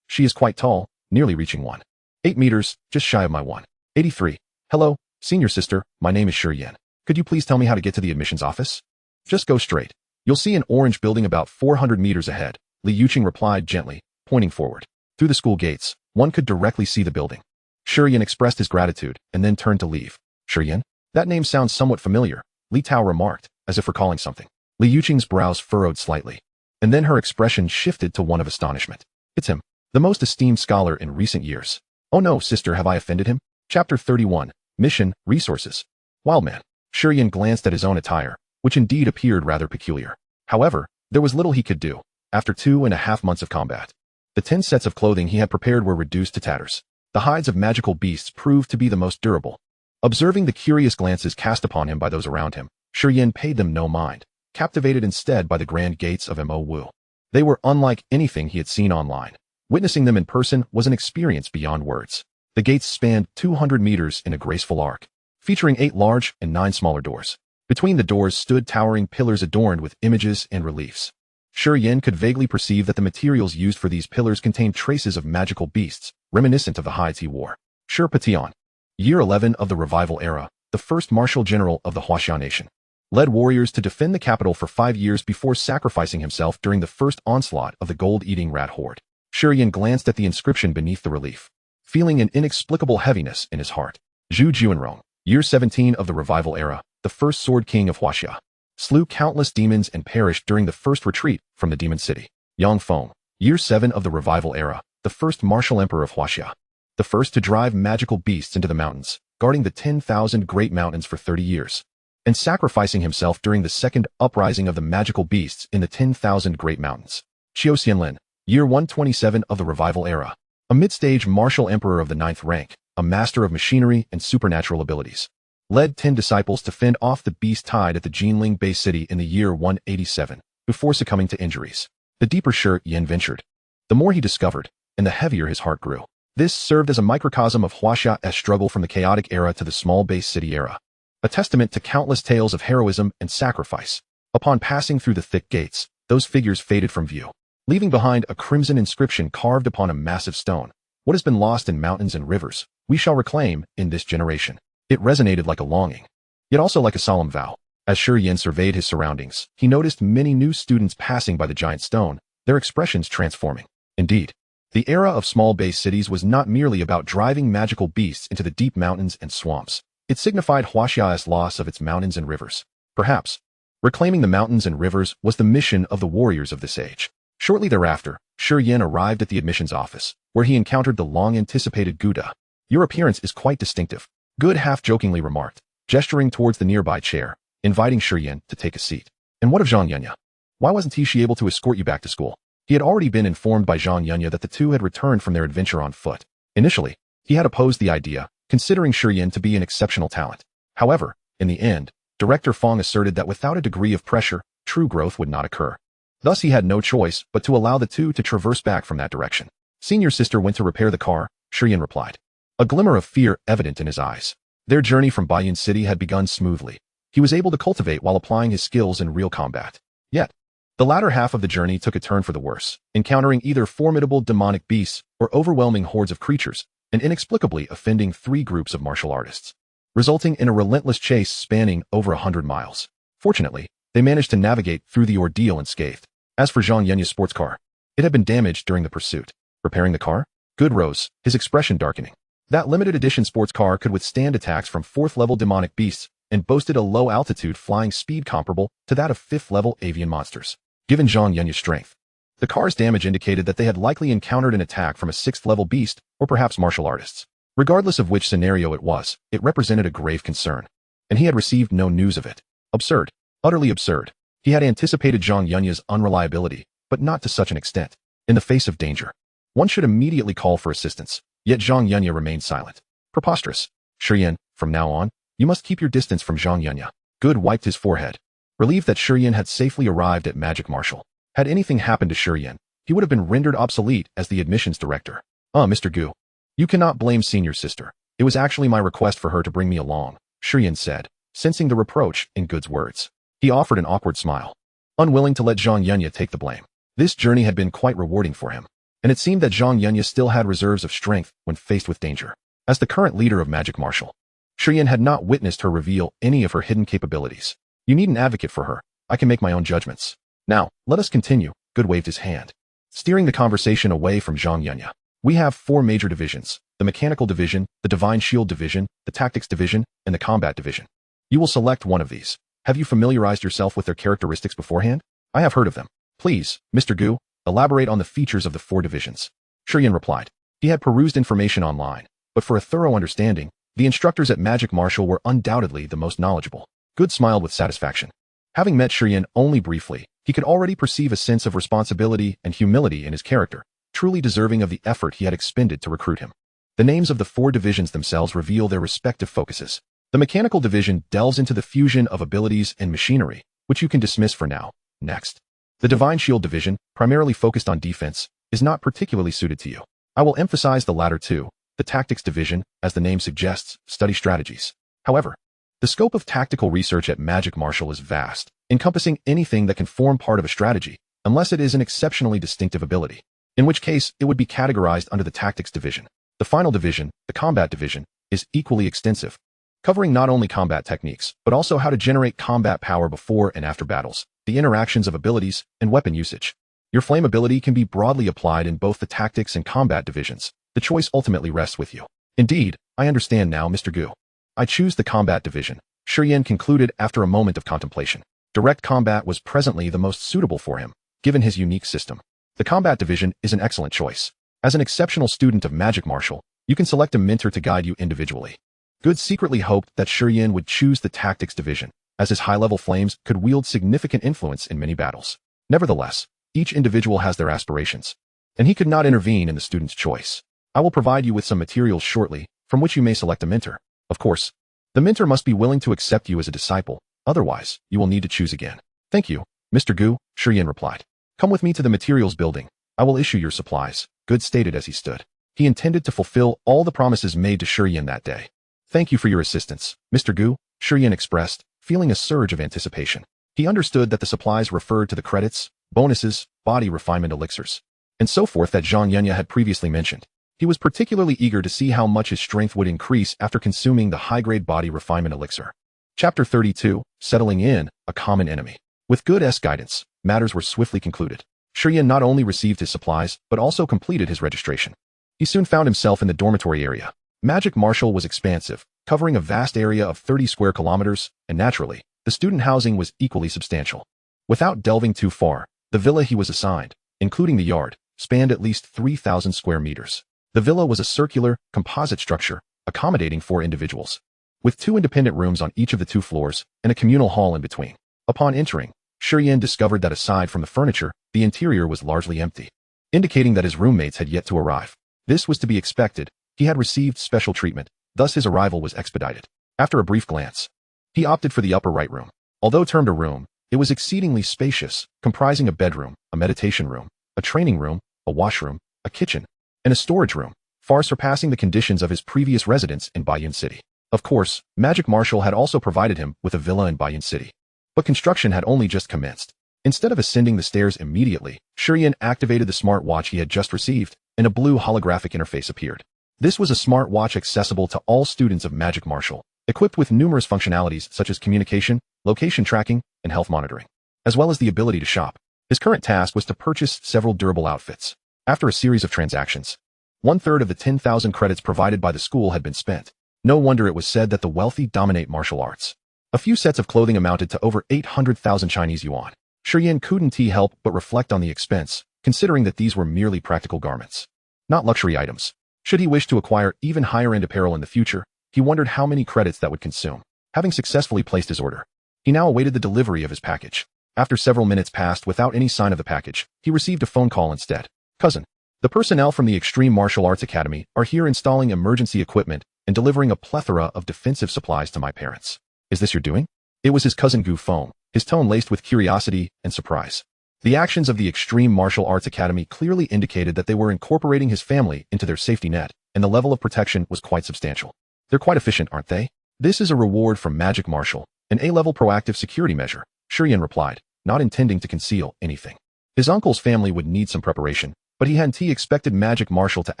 She is quite tall, nearly reaching 1.8 meters, just shy of my 1.83. Hello, senior sister, my name is Shi Yan. Could you please tell me how to get to the admissions office? Just go straight. You'll see an orange building about 400 meters ahead, Li Yuqing replied gently, pointing forward. Through the school gates, one could directly see the building. Shi Yan expressed his gratitude and then turned to leave. Shi Yan? That name sounds somewhat familiar, Li Tao remarked, as if recalling something. Li Yuqing's brows furrowed slightly, and then her expression shifted to one of astonishment. It's him, the most esteemed scholar in recent years. Oh no, sister, have I offended him? Chapter 31, Mission, Resources. Wildman. Shi Yan glanced at his own attire, which indeed appeared rather peculiar. However, there was little he could do, after 2.5 months of combat. The 10 sets of clothing he had prepared were reduced to tatters. The hides of magical beasts proved to be the most durable. Observing the curious glances cast upon him by those around him, Shi Yan paid them no mind, captivated instead by the grand gates of Mo Wu. They were unlike anything he had seen online. Witnessing them in person was an experience beyond words. The gates spanned 200 meters in a graceful arc, featuring 8 large and 9 smaller doors. Between the doors stood towering pillars adorned with images and reliefs. Shi Yan could vaguely perceive that the materials used for these pillars contained traces of magical beasts, reminiscent of the hides he wore. Shi Yan, Year 11 of the Revival Era, the first martial general of the Huaxia nation, led warriors to defend the capital for 5 years before sacrificing himself during the first onslaught of the gold-eating rat horde. Shi Yan glanced at the inscription beneath the relief, feeling an inexplicable heaviness in his heart. Zhu Juanrong, Year 17 of the Revival Era, the first sword king of Huaxia, slew countless demons and perished during the first retreat from the demon city. Yang Feng, Year 7 of the Revival Era, the first martial emperor of Huaxia, the first to drive magical beasts into the mountains, guarding the 10,000 great mountains for 30 years, and sacrificing himself during the second uprising of the magical beasts in the 10,000 great mountains. Qiu Xianlin, Year 127 of the Revival Era, a mid-stage martial emperor of the 9th rank, a master of machinery and supernatural abilities, led 10 disciples to fend off the beast tide at the Jinling Bay City in the year 187, before succumbing to injuries. The deeper Shi Yan ventured, the more he discovered, and the heavier his heart grew. This served as a microcosm of Huaxia's struggle from the chaotic era to the small base city era, a testament to countless tales of heroism and sacrifice. Upon passing through the thick gates, those figures faded from view, leaving behind a crimson inscription carved upon a massive stone. What has been lost in mountains and rivers, we shall reclaim in this generation. It resonated like a longing, yet also like a solemn vow. As Shi Yan surveyed his surroundings, he noticed many new students passing by the giant stone, their expressions transforming. Indeed, the era of small base cities was not merely about driving magical beasts into the deep mountains and swamps. It signified Huaxia's loss of its mountains and rivers. Perhaps, reclaiming the mountains and rivers was the mission of the warriors of this age. Shortly thereafter, Shi Yan arrived at the admissions office, where he encountered the long-anticipated Guda. Your appearance is quite distinctive, Good half-jokingly remarked, gesturing towards the nearby chair, inviting Shi Yan to take a seat. And what of Zhang Yunya? Why wasn't he able to escort you back to school? He had already been informed by Zhang Yunya that the two had returned from their adventure on foot. Initially, he had opposed the idea, considering Shi Yan to be an exceptional talent. However, in the end, Director Fong asserted that without a degree of pressure, true growth would not occur. Thus he had no choice but to allow the two to traverse back from that direction. Senior sister went to repair the car, Shi Yan replied, a glimmer of fear evident in his eyes. Their journey from Baiyun City had begun smoothly. He was able to cultivate while applying his skills in real combat. Yet, the latter half of the journey took a turn for the worse, encountering either formidable demonic beasts or overwhelming hordes of creatures, and inexplicably offending 3 groups of martial artists, resulting in a relentless chase spanning over 100 miles. Fortunately, they managed to navigate through the ordeal unscathed. As for Zhang Yunya's sports car, it had been damaged during the pursuit. Repairing the car? Good rose, his expression darkening. That limited edition sports car could withstand attacks from 4th-level demonic beasts and boasted a low-altitude flying speed comparable to that of 5th-level avian monsters. Given Zhang Yunya's strength, the car's damage indicated that they had likely encountered an attack from a 6th-level beast or perhaps martial artists. Regardless of which scenario it was, it represented a grave concern, and he had received no news of it. Absurd. Utterly absurd. He had anticipated Zhang Yunya's unreliability, but not to such an extent. In the face of danger, one should immediately call for assistance, yet Zhang Yunya remained silent. Preposterous. Shi Yan, from now on, you must keep your distance from Zhang Yunya. Good wiped his forehead, relieved that Shi Yan had safely arrived at Magic Martial. Had anything happened to Shi Yan, he would have been rendered obsolete as the admissions director. Mr. Gu. You cannot blame senior sister. It was actually my request for her to bring me along, Shi Yan said, sensing the reproach in Good's words. He offered an awkward smile, unwilling to let Zhang Yunya take the blame. This journey had been quite rewarding for him. and it seemed that Zhang Yunya still had reserves of strength when faced with danger. As the current leader of Magic Martial, Shi Yan had not witnessed her reveal any of her hidden capabilities. You need an advocate for her. I can make my own judgments. Now, let us continue. Good waved his hand, steering the conversation away from Zhang Yunya. We have 4 major divisions: the Mechanical Division, the Divine Shield Division, the Tactics Division, and the Combat Division. You will select one of these. Have you familiarized yourself with their characteristics beforehand? I have heard of them. Please, Mr. Gu, elaborate on the features of the 4 divisions. Shi Yan replied. He had perused information online, but for a thorough understanding, the instructors at Magic Martial were undoubtedly the most knowledgeable. Good smiled with satisfaction. Having met Shi Yan only briefly, he could already perceive a sense of responsibility and humility in his character, truly deserving of the effort he had expended to recruit him. The names of the 4 divisions themselves reveal their respective focuses. The Mechanical Division delves into the fusion of abilities and machinery, which you can dismiss for now. Next, the Divine Shield Division, primarily focused on defense, is not particularly suited to you. I will emphasize the latter two. The Tactics Division, as the name suggests, study strategies. However, the scope of tactical research at Magic Martial is vast, encompassing anything that can form part of a strategy, unless it is an exceptionally distinctive ability, in which case it would be categorized under the Tactics Division. The final division, the Combat Division, is equally extensive, covering not only combat techniques, but also how to generate combat power before and after battles, the interactions of abilities, and weapon usage. Your flame ability can be broadly applied in both the Tactics and Combat divisions. The choice ultimately rests with you. Indeed, I understand now, Mr. Gu. I choose the Combat division, Shi Yan concluded after a moment of contemplation. Direct combat was presently the most suitable for him, given his unique system. The Combat division is an excellent choice. As an exceptional student of Magic Martial, you can select a mentor to guide you individually. Good secretly hoped that Shi Yan would choose the Tactics division, as his high-level flames could wield significant influence in many battles. Nevertheless, each individual has their aspirations, and he could not intervene in the student's choice. I will provide you with some materials shortly, from which you may select a mentor. Of course, the mentor must be willing to accept you as a disciple, otherwise, you will need to choose again. Thank you, Mr. Gu, Shi Yan replied. Come with me to the materials building. I will issue your supplies, Good stated as he stood. He intended to fulfill all the promises made to Shi Yan that day. Thank you for your assistance, Mr. Gu, Shi Yan expressed, feeling a surge of anticipation. He understood that the supplies referred to the credits, bonuses, body refinement elixirs, and so forth that Zhang Yunya had previously mentioned. He was particularly eager to see how much his strength would increase after consuming the high-grade body refinement elixir. Chapter 32, Settling in, a Common Enemy. With Good's guidance, matters were swiftly concluded. Shi Yan not only received his supplies, but also completed his registration. He soon found himself in the dormitory area. Magic Martial was expansive, covering a vast area of 30 square kilometers, and naturally, the student housing was equally substantial. Without delving too far, the villa he was assigned, including the yard, spanned at least 3,000 square meters. The villa was a circular, composite structure, accommodating 4 individuals, with 2 independent rooms on each of the 2 floors, and a communal hall in between. Upon entering, Shi Yan discovered that aside from the furniture, the interior was largely empty, indicating that his roommates had yet to arrive. This was to be expected. He had received special treatment, thus his arrival was expedited. After a brief glance, he opted for the upper right room. Although termed a room, it was exceedingly spacious, comprising a bedroom, a meditation room, a training room, a washroom, a kitchen, and a storage room, far surpassing the conditions of his previous residence in Baiyun City. Of course, Magic Martial had also provided him with a villa in Baiyun City, but construction had only just commenced. Instead of ascending the stairs immediately, Shi Yan activated the smart watch he had just received, and a blue holographic interface appeared. This was a smart watch accessible to all students of Magic Martial, equipped with numerous functionalities such as communication, location tracking, and health monitoring, as well as the ability to shop. His current task was to purchase several durable outfits. After a series of transactions, 1/3 of the 10,000 credits provided by the school had been spent. No wonder it was said that the wealthy dominate martial arts. A few sets of clothing amounted to over 800,000 Chinese yuan. Shi Yan couldn't help but reflect on the expense, considering that these were merely practical garments, not luxury items. Should he wish to acquire even higher-end apparel in the future, he wondered how many credits that would consume. Having successfully placed his order, he now awaited the delivery of his package. After several minutes passed without any sign of the package, he received a phone call instead. Cousin, the personnel from the Extreme Martial Arts Academy are here installing emergency equipment and delivering a plethora of defensive supplies to my parents. Is this your doing? It was his cousin Gu Feng, his tone laced with curiosity and surprise. The actions of the Extreme Martial Arts Academy clearly indicated that they were incorporating his family into their safety net, and the level of protection was quite substantial. They're quite efficient, aren't they? This is a reward from Magic Martial, an A-level proactive security measure, Shi Yan replied, not intending to conceal anything. His uncle's family would need some preparation, But he hadn't expected Magic Martial to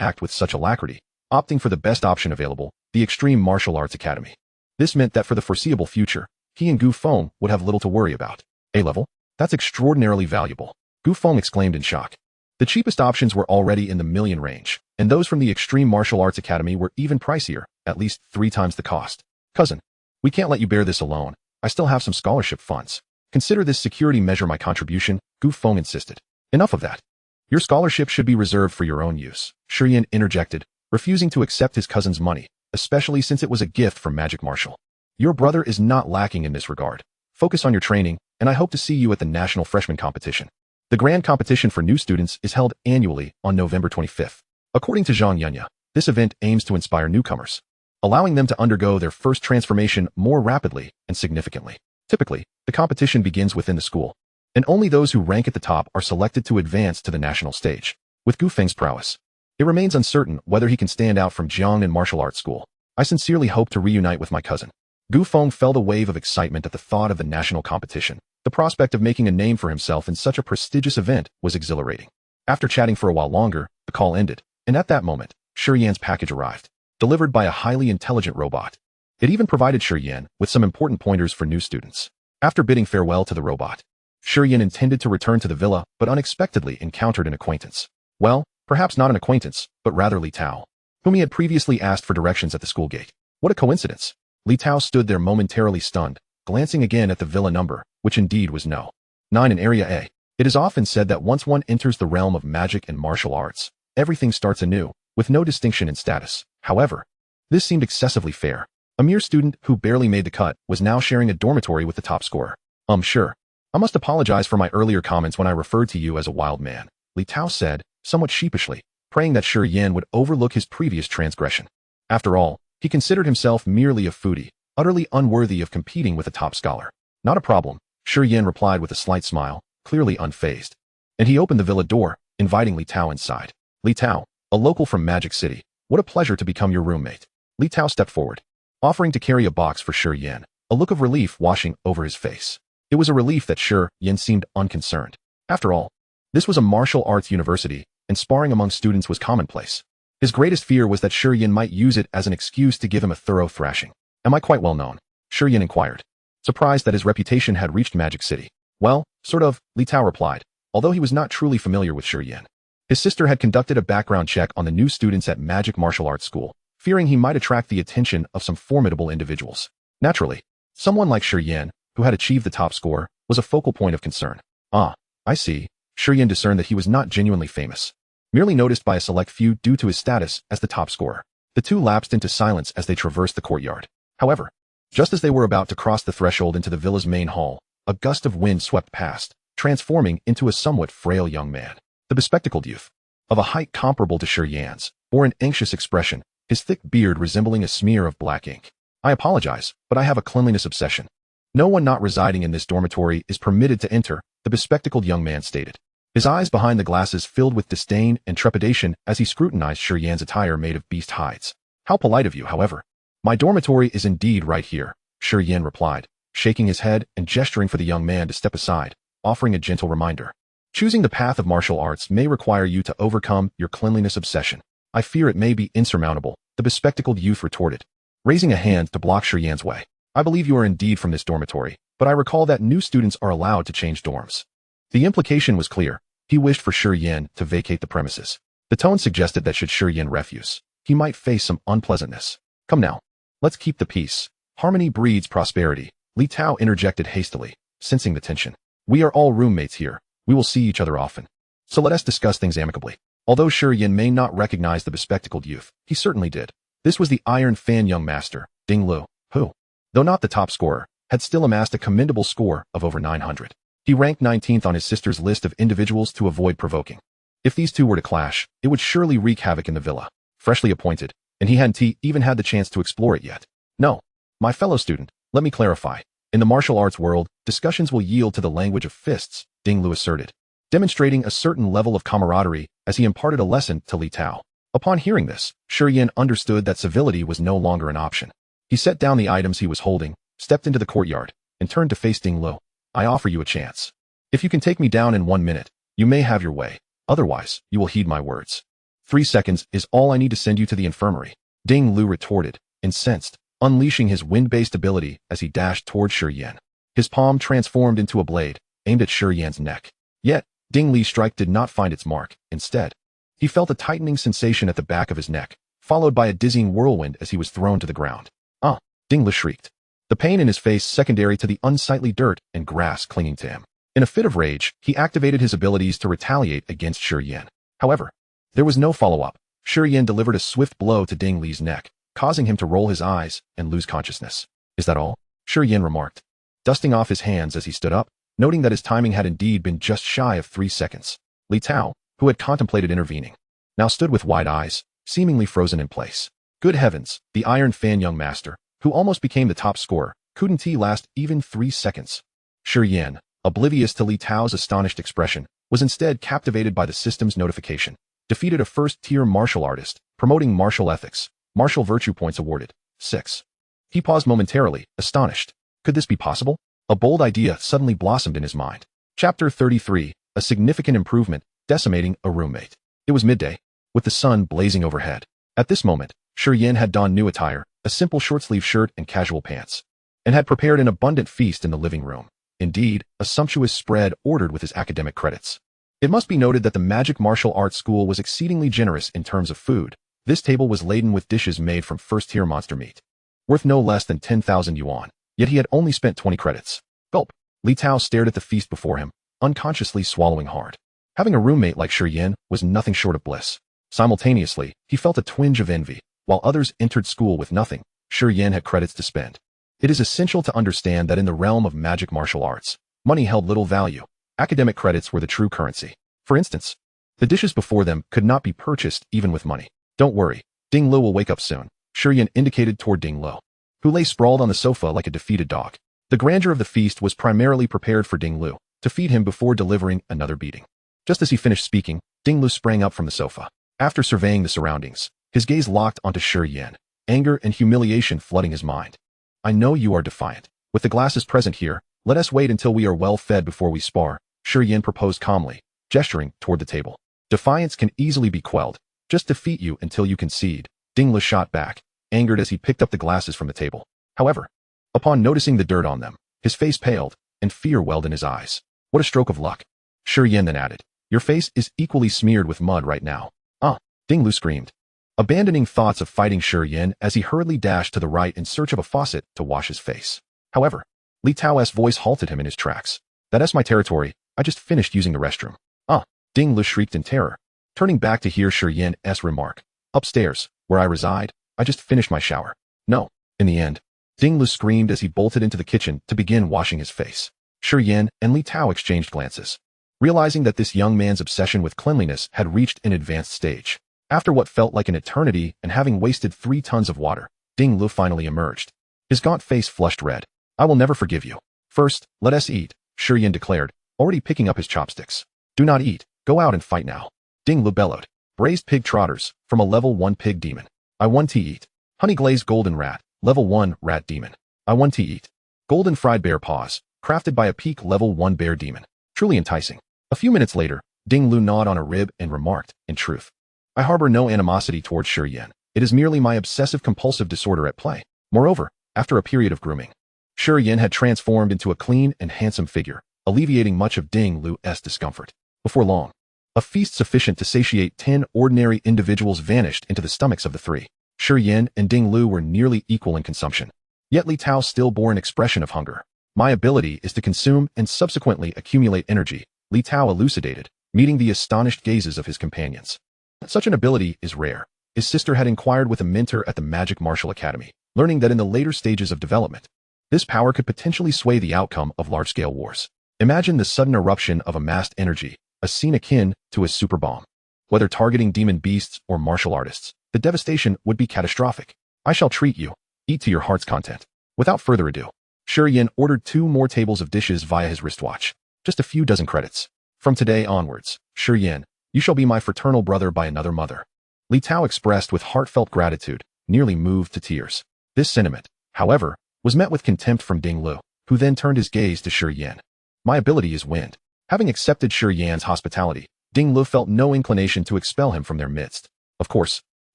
act with such alacrity, opting for the best option available, the Extreme Martial Arts Academy. This meant that for the foreseeable future, he and Gu Feng would have little to worry about. A-level? That's extraordinarily valuable, Gu Feng exclaimed in shock. The cheapest options were already in the million range, and those from the Extreme Martial Arts Academy were even pricier, at least 3 times the cost. Cousin, we can't let you bear this alone. I still have some scholarship funds. Consider this security measure my contribution, Gu Feng insisted. Enough of that. Your scholarship should be reserved for your own use, Shi Yan interjected, refusing to accept his cousin's money, especially since it was a gift from Magic Martial. Your brother is not lacking in this regard. Focus on your training, and I hope to see you at the National Freshman Competition. The grand competition for new students is held annually on November 25th. According to Zhang Yunya, this event aims to inspire newcomers, allowing them to undergo their first transformation more rapidly and significantly. Typically, the competition begins within the school, and only those who rank at the top are selected to advance to the national stage. With Gu Feng's prowess, it remains uncertain whether he can stand out from Jiangnan Martial Arts School. I sincerely hope to reunite with my cousin. Gu Feng felt a wave of excitement at the thought of the national competition. The prospect of making a name for himself in such a prestigious event was exhilarating. After chatting for a while longer, the call ended, and at that moment, Shi Yan's package arrived, delivered by a highly intelligent robot. It even provided Shi Yan with some important pointers for new students. After bidding farewell to the robot, Shi Yan intended to return to the villa, but unexpectedly encountered an acquaintance. Well, perhaps not an acquaintance, but rather Li Tao, whom he had previously asked for directions at the school gate. What a coincidence! Li Tao stood there momentarily stunned, glancing again at the villa number, which indeed was No. 9 in Area A. It is often said that once one enters the realm of magic and martial arts, everything starts anew, with no distinction in status. However, this seemed excessively fair. A mere student who barely made the cut was now sharing a dormitory with the top scorer. Sure. I must apologize for my earlier comments when I referred to you as a wild man, Li Tao said, somewhat sheepishly, praying that Shi Yan would overlook his previous transgression. After all, he considered himself merely a foodie, utterly unworthy of competing with a top scholar. Not a problem, Shi Yan replied with a slight smile, clearly unfazed. And he opened the villa door, inviting Li Tao inside. Li Tao, a local from Magic City, what a pleasure to become your roommate. Li Tao stepped forward, offering to carry a box for Shi Yan, a look of relief washing over his face. It was a relief that Shi Yan seemed unconcerned. After all, this was a martial arts university, and sparring among students was commonplace. His greatest fear was that Shi Yan might use it as an excuse to give him a thorough thrashing. Am I quite well known? Shi Yan inquired, surprised that his reputation had reached Magic City. Well, sort of, Li Tao replied, although he was not truly familiar with Shi Yan. His sister had conducted a background check on the new students at Magic Martial Arts School, fearing he might attract the attention of some formidable individuals. Naturally, someone like Shi Yan, who had achieved the top score, was a focal point of concern. Ah, I see. Shi Yan discerned that he was not genuinely famous, merely noticed by a select few due to his status as the top scorer. The two lapsed into silence as they traversed the courtyard. However, just as they were about to cross the threshold into the villa's main hall, a gust of wind swept past, transforming into a somewhat frail young man. The bespectacled youth, of a height comparable to Shi Yan's, bore an anxious expression, his thick beard resembling a smear of black ink. I apologize, but I have a cleanliness obsession. No one not residing in this dormitory is permitted to enter, the bespectacled young man stated. His eyes behind the glasses filled with disdain and trepidation as he scrutinized Shi Yan's attire made of beast hides. How polite of you, however. My dormitory is indeed right here, Shi Yan replied, shaking his head and gesturing for the young man to step aside, offering a gentle reminder. Choosing the path of martial arts may require you to overcome your cleanliness obsession. I fear it may be insurmountable, the bespectacled youth retorted, raising a hand to block Shi Yan's way. I believe you are indeed from this dormitory, but I recall that new students are allowed to change dorms. The implication was clear. He wished for Shi Yan to vacate the premises. The tone suggested that should Shi Yan refuse, he might face some unpleasantness. Come now. Let's keep the peace. Harmony breeds prosperity, Li Tao interjected hastily, sensing the tension. We are all roommates here. We will see each other often. So let us discuss things amicably. Although Shi Yan may not recognize the bespectacled youth, he certainly did. This was the Iron Fan young master, Ding Lu, who, though not the top scorer, had still amassed a commendable score of over 900. He ranked 19th on his sister's list of individuals to avoid provoking. If these two were to clash, it would surely wreak havoc in the villa. Freshly appointed, and he hadn't even had the chance to explore it yet. No, my fellow student, let me clarify. In the martial arts world, discussions will yield to the language of fists, Ding Lu asserted, demonstrating a certain level of camaraderie as he imparted a lesson to Li Tao. Upon hearing this, Shi Yan understood that civility was no longer an option. He set down the items he was holding, stepped into the courtyard, and turned to face Ding Lu. I offer you a chance. If you can take me down in 1 minute, you may have your way. Otherwise, you will heed my words. 3 seconds is all I need to send you to the infirmary. Ding Lu retorted, incensed, unleashing his wind-based ability as he dashed toward Shi Yan. His palm transformed into a blade, aimed at Shi Yan's neck. Yet, Ding Li's strike did not find its mark. Instead, he felt a tightening sensation at the back of his neck, followed by a dizzying whirlwind as he was thrown to the ground. "Ah!" Ding Li shrieked, the pain in his face secondary to the unsightly dirt and grass clinging to him. In a fit of rage, he activated his abilities to retaliate against Shi Yan. However, there was no follow-up. Shi Yan delivered a swift blow to Ding Li's neck, causing him to roll his eyes and lose consciousness. "Is that all?" Shi Yan remarked, dusting off his hands as he stood up, noting that his timing had indeed been just shy of 3 seconds. Li Tao, who had contemplated intervening, now stood with wide eyes, seemingly frozen in place. Good heavens, the Iron Fan young master, who almost became the top scorer, couldn't he last even 3 seconds? Shi Yan, oblivious to Li Tao's astonished expression, was instead captivated by the system's notification. Defeated a first-tier martial artist, promoting martial ethics, martial virtue points awarded. 6. He paused momentarily, astonished. Could this be possible? A bold idea suddenly blossomed in his mind. Chapter 33, a significant improvement, decimating a roommate. It was midday, with the sun blazing overhead. At this moment, Shi Yan had donned new attire, a simple short-sleeve shirt and casual pants, and had prepared an abundant feast in the living room. Indeed, a sumptuous spread ordered with his academic credits. It must be noted that the Magic Martial Arts School was exceedingly generous in terms of food. This table was laden with dishes made from first-tier monster meat, worth no less than 10,000 yuan, yet he had only spent 20 credits. Gulp. Li Tao stared at the feast before him, unconsciously swallowing hard. Having a roommate like Shi Yan was nothing short of bliss. Simultaneously, he felt a twinge of envy. While others entered school with nothing, Shi Yan had credits to spend. It is essential to understand that in the realm of magic martial arts, money held little value. Academic credits were the true currency. For instance, the dishes before them could not be purchased even with money. "Don't worry, Ding Lu will wake up soon," Shi Yan indicated toward Ding Lu, who lay sprawled on the sofa like a defeated dog. The grandeur of the feast was primarily prepared for Ding Lu, to feed him before delivering another beating. Just as he finished speaking, Ding Lu sprang up from the sofa. After surveying the surroundings, his gaze locked onto Shi Yan, anger and humiliation flooding his mind. "I know you are defiant. With the glasses present here, let us wait until we are well fed before we spar," Shi Yan proposed calmly, gesturing toward the table. "Defiance can easily be quelled. Just defeat you until you concede," Ding Lu shot back, angered as he picked up the glasses from the table. However, upon noticing the dirt on them, his face paled, and fear welled in his eyes. "What a stroke of luck." Shi Yan then added, "Your face is equally smeared with mud right now." "Ah!" Ding Lu screamed, abandoning thoughts of fighting Shi Yan as he hurriedly dashed to the right in search of a faucet to wash his face. However, Li Tao's voice halted him in his tracks. "That's my territory. I just finished using the restroom." "Ah!" Ding Lu shrieked in terror, turning back to hear Shi Yan's remark. "Upstairs, where I reside, I just finished my shower." "No." In the end, Ding Lu screamed as he bolted into the kitchen to begin washing his face. Shi Yan and Li Tao exchanged glances, realizing that this young man's obsession with cleanliness had reached an advanced stage. After what felt like an eternity and having wasted 3 tons of water, Ding Lu finally emerged, his gaunt face flushed red. "I will never forgive you. First, let us eat," Shi Yan declared, already picking up his chopsticks. "Do not eat. Go out and fight now." Ding Lu bellowed. "Braised pig trotters, from a level 1 pig demon. I want to eat. Honey glazed golden rat, level 1 rat demon. I want to eat. Golden fried bear paws, crafted by a peak level 1 bear demon. Truly enticing." A few minutes later, Ding Lu gnawed on a rib and remarked, "In truth, I harbor no animosity towards Shi Yan. It is merely my obsessive-compulsive disorder at play." Moreover, after a period of grooming, Shi Yan had transformed into a clean and handsome figure, alleviating much of Ding Lu's discomfort. Before long, a feast sufficient to satiate 10 ordinary individuals vanished into the stomachs of the 3. Shi Yan and Ding Lu were nearly equal in consumption. Yet Li Tao still bore an expression of hunger. "My ability is to consume and subsequently accumulate energy," Li Tao elucidated, meeting the astonished gazes of his companions. Such an ability is rare. His sister had inquired with a mentor at the Magic Martial Academy, learning that in the later stages of development, this power could potentially sway the outcome of large-scale wars. Imagine the sudden eruption of amassed energy, a scene akin to a super bomb. Whether targeting demon beasts or martial artists, the devastation would be catastrophic. "I shall treat you. Eat to your heart's content." Without further ado, Shi Yan ordered 2 more tables of dishes via his wristwatch. Just a few dozen credits. "From today onwards, Shi Yan, you shall be my fraternal brother by another mother." Li Tao expressed with heartfelt gratitude, nearly moved to tears. This sentiment, however, was met with contempt from Ding Lu, who then turned his gaze to Shi Yan. "My ability is wind." Having accepted Shi Yan's hospitality, Ding Lu felt no inclination to expel him from their midst. Of course,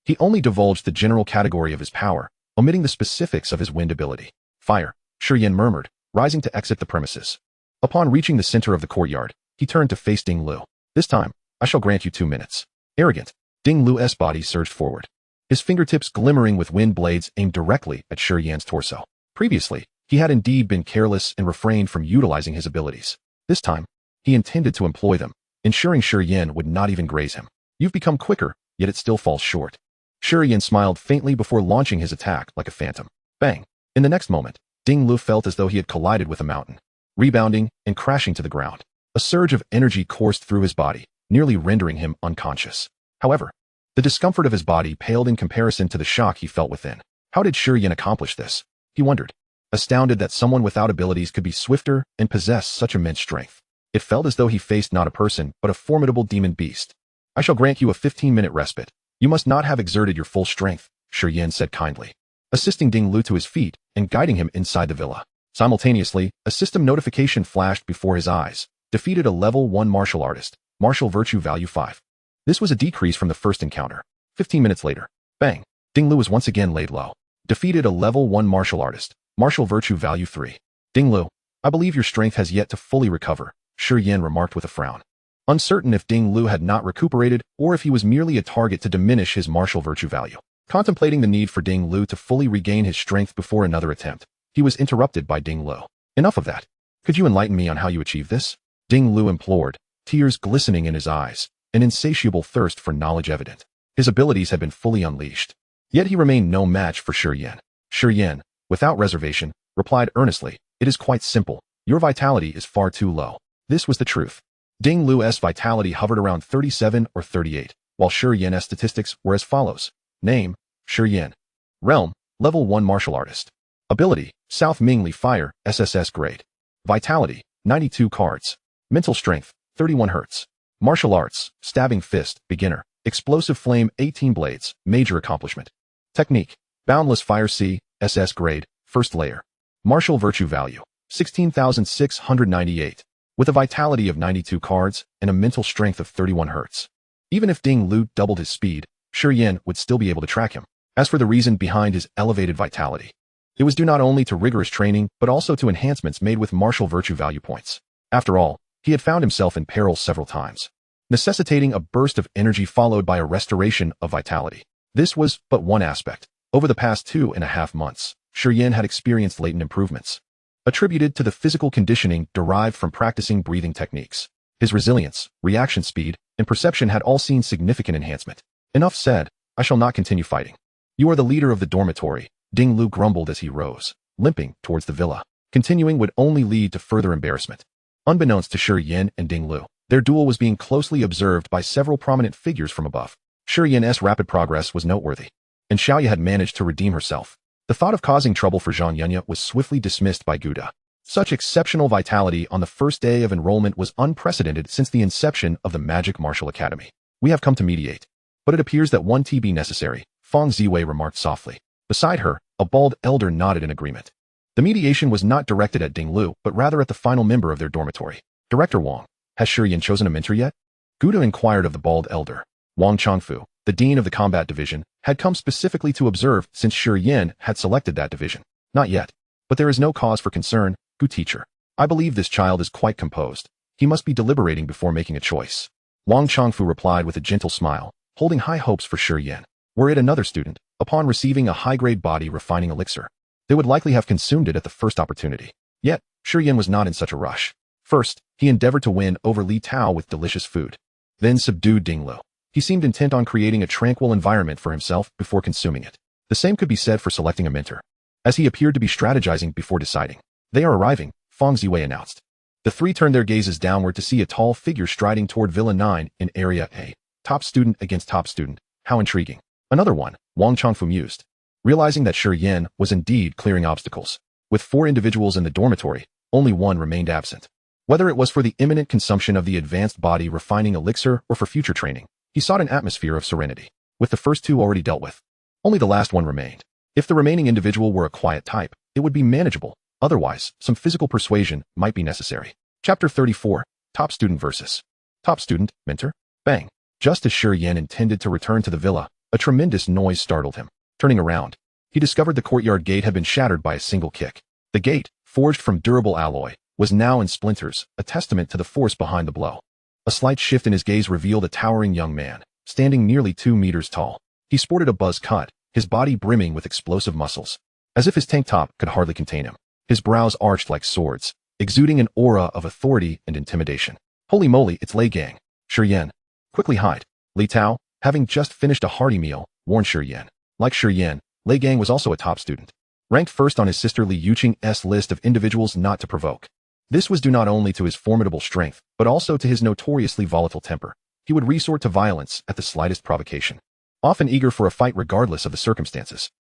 he only divulged the general category of his power, omitting the specifics of his wind ability. Fire, Shi Yan murmured, rising to exit the premises. Upon reaching the center of the courtyard, he turned to face Ding Lu. This time, I shall grant you 2 minutes. Arrogant, Ding Lu's body surged forward, his fingertips glimmering with wind blades aimed directly at Shi Yan's torso. Previously, he had indeed been careless and refrained from utilizing his abilities. This time, he intended to employ them, ensuring Shi Yan would not even graze him. You've become quicker, yet it still falls short. Shi Yan smiled faintly before launching his attack like a phantom. Bang! In the next moment, Ding Lu felt as though he had collided with a mountain, rebounding and crashing to the ground. A surge of energy coursed through his body, nearly rendering him unconscious. However, the discomfort of his body paled in comparison to the shock he felt within. How did Shi Yan accomplish this? He wondered, astounded that someone without abilities could be swifter and possess such immense strength. It felt as though he faced not a person, but a formidable demon beast. I shall grant you a 15-minute respite. You must not have exerted your full strength, Shi Yan said kindly, assisting Ding Lu to his feet and guiding him inside the villa. Simultaneously, a system notification flashed before his eyes. Defeated a level 1 martial artist, martial virtue value 5. This was a decrease from the first encounter. 15 minutes later, bang, Ding Lu was once again laid low. Defeated a level 1 martial artist, martial virtue value 3. Ding Lu, I believe your strength has yet to fully recover, Shi Yan remarked with a frown. Uncertain if Ding Lu had not recuperated or if he was merely a target to diminish his martial virtue value. Contemplating the need for Ding Lu to fully regain his strength before another attempt, he was interrupted by Ding Lu. Enough of that. Could you enlighten me on how you achieve this? Ding Lu implored, tears glistening in his eyes, an insatiable thirst for knowledge evident. His abilities had been fully unleashed. Yet he remained no match for Shi Yan. Shi Yan, without reservation, replied earnestly, it is quite simple. Your vitality is far too low. This was the truth. Ding Lu's vitality hovered around 37 or 38, while Shi Yan's statistics were as follows. Name, Shi Yan. Realm, level 1 martial artist. Ability, South Mingli Fire, SSS grade. Vitality, 92 cards. Mental strength, 31 Hz. Martial arts, stabbing fist, beginner. Explosive flame, 18 blades, major accomplishment. Technique, boundless fire C, SS grade, first layer. Martial virtue value, 16,698. With a vitality of 92 cards and a mental strength of 31 Hz. Even if Ding Lu doubled his speed, Shi Yan would still be able to track him. As for the reason behind his elevated vitality, it was due not only to rigorous training, but also to enhancements made with martial virtue value points. After all, he had found himself in peril several times, necessitating a burst of energy followed by a restoration of vitality. This was but one aspect. Over the past 2.5 months, Shi Yan had experienced latent improvements, attributed to the physical conditioning derived from practicing breathing techniques. His resilience, reaction speed, and perception had all seen significant enhancement. Enough said, I shall not continue fighting. You are the leader of the dormitory, Ding Lu grumbled as he rose, limping towards the villa. Continuing would only lead to further embarrassment. Unbeknownst to Shi Yan and Ding Lu, their duel was being closely observed by several prominent figures from above. Shi Yan's rapid progress was noteworthy, and Xiaoya had managed to redeem herself. The thought of causing trouble for Zhang Yunya was swiftly dismissed by Guda. Such exceptional vitality on the first day of enrollment was unprecedented since the inception of the Magic Martial Academy. We have come to mediate, but it appears that one tea be necessary, Feng Ziwei remarked softly. Beside her, a bald elder nodded in agreement. The mediation was not directed at Ding Lu, but rather at the final member of their dormitory. Director Wang, has Shi Yan chosen a mentor yet? Guda inquired of the bald elder. Wang Changfu, the dean of the combat division, had come specifically to observe since Shi Yan had selected that division. Not yet, but there is no cause for concern, Gu teacher. I believe this child is quite composed. He must be deliberating before making a choice. Wang Changfu replied with a gentle smile, holding high hopes for Shi Yan. Were it another student, upon receiving a high-grade body refining elixir, they would likely have consumed it at the first opportunity. Yet, Shi Yan was not in such a rush. First, he endeavored to win over Li Tao with delicious food. Then subdued Ding Lu. He seemed intent on creating a tranquil environment for himself before consuming it. The same could be said for selecting a mentor, as he appeared to be strategizing before deciding. They are arriving, Feng Ziwei announced. The three turned their gazes downward to see a tall figure striding toward Villa 9 in Area A. Top student against top student. How intriguing. Another one, Wang Changfu mused, realizing that Shi Yan was indeed clearing obstacles. With 4 individuals in the dormitory, only one remained absent. Whether it was for the imminent consumption of the advanced body refining elixir or for future training, he sought an atmosphere of serenity. With the first 2 already dealt with, only the last one remained. If the remaining individual were a quiet type, it would be manageable. Otherwise, some physical persuasion might be necessary. Chapter 34, Top Student versus Top Student, Mentor. Bang! Just as Shi Yan intended to return to the villa, a tremendous noise startled him. Turning around, he discovered the courtyard gate had been shattered by a single kick. The gate, forged from durable alloy, was now in splinters, a testament to the force behind the blow. A slight shift in his gaze revealed a towering young man, standing nearly 2 meters tall. He sported a buzz cut, his body brimming with explosive muscles, as if his tank top could hardly contain him. His brows arched like swords, exuding an aura of authority and intimidation. Holy moly, it's Lei Gang. Shi Yan. Quickly hide. Li Tao, having just finished a hearty meal, warned Shi Yan. Like Shi Yan, Lei Gang was also a top student, ranked first on his sister Li Yuqing's list of individuals not to provoke. This was due not only to his formidable strength, but also to his notoriously volatile temper. He would resort to violence at the slightest provocation, often eager for a fight regardless of the circumstances.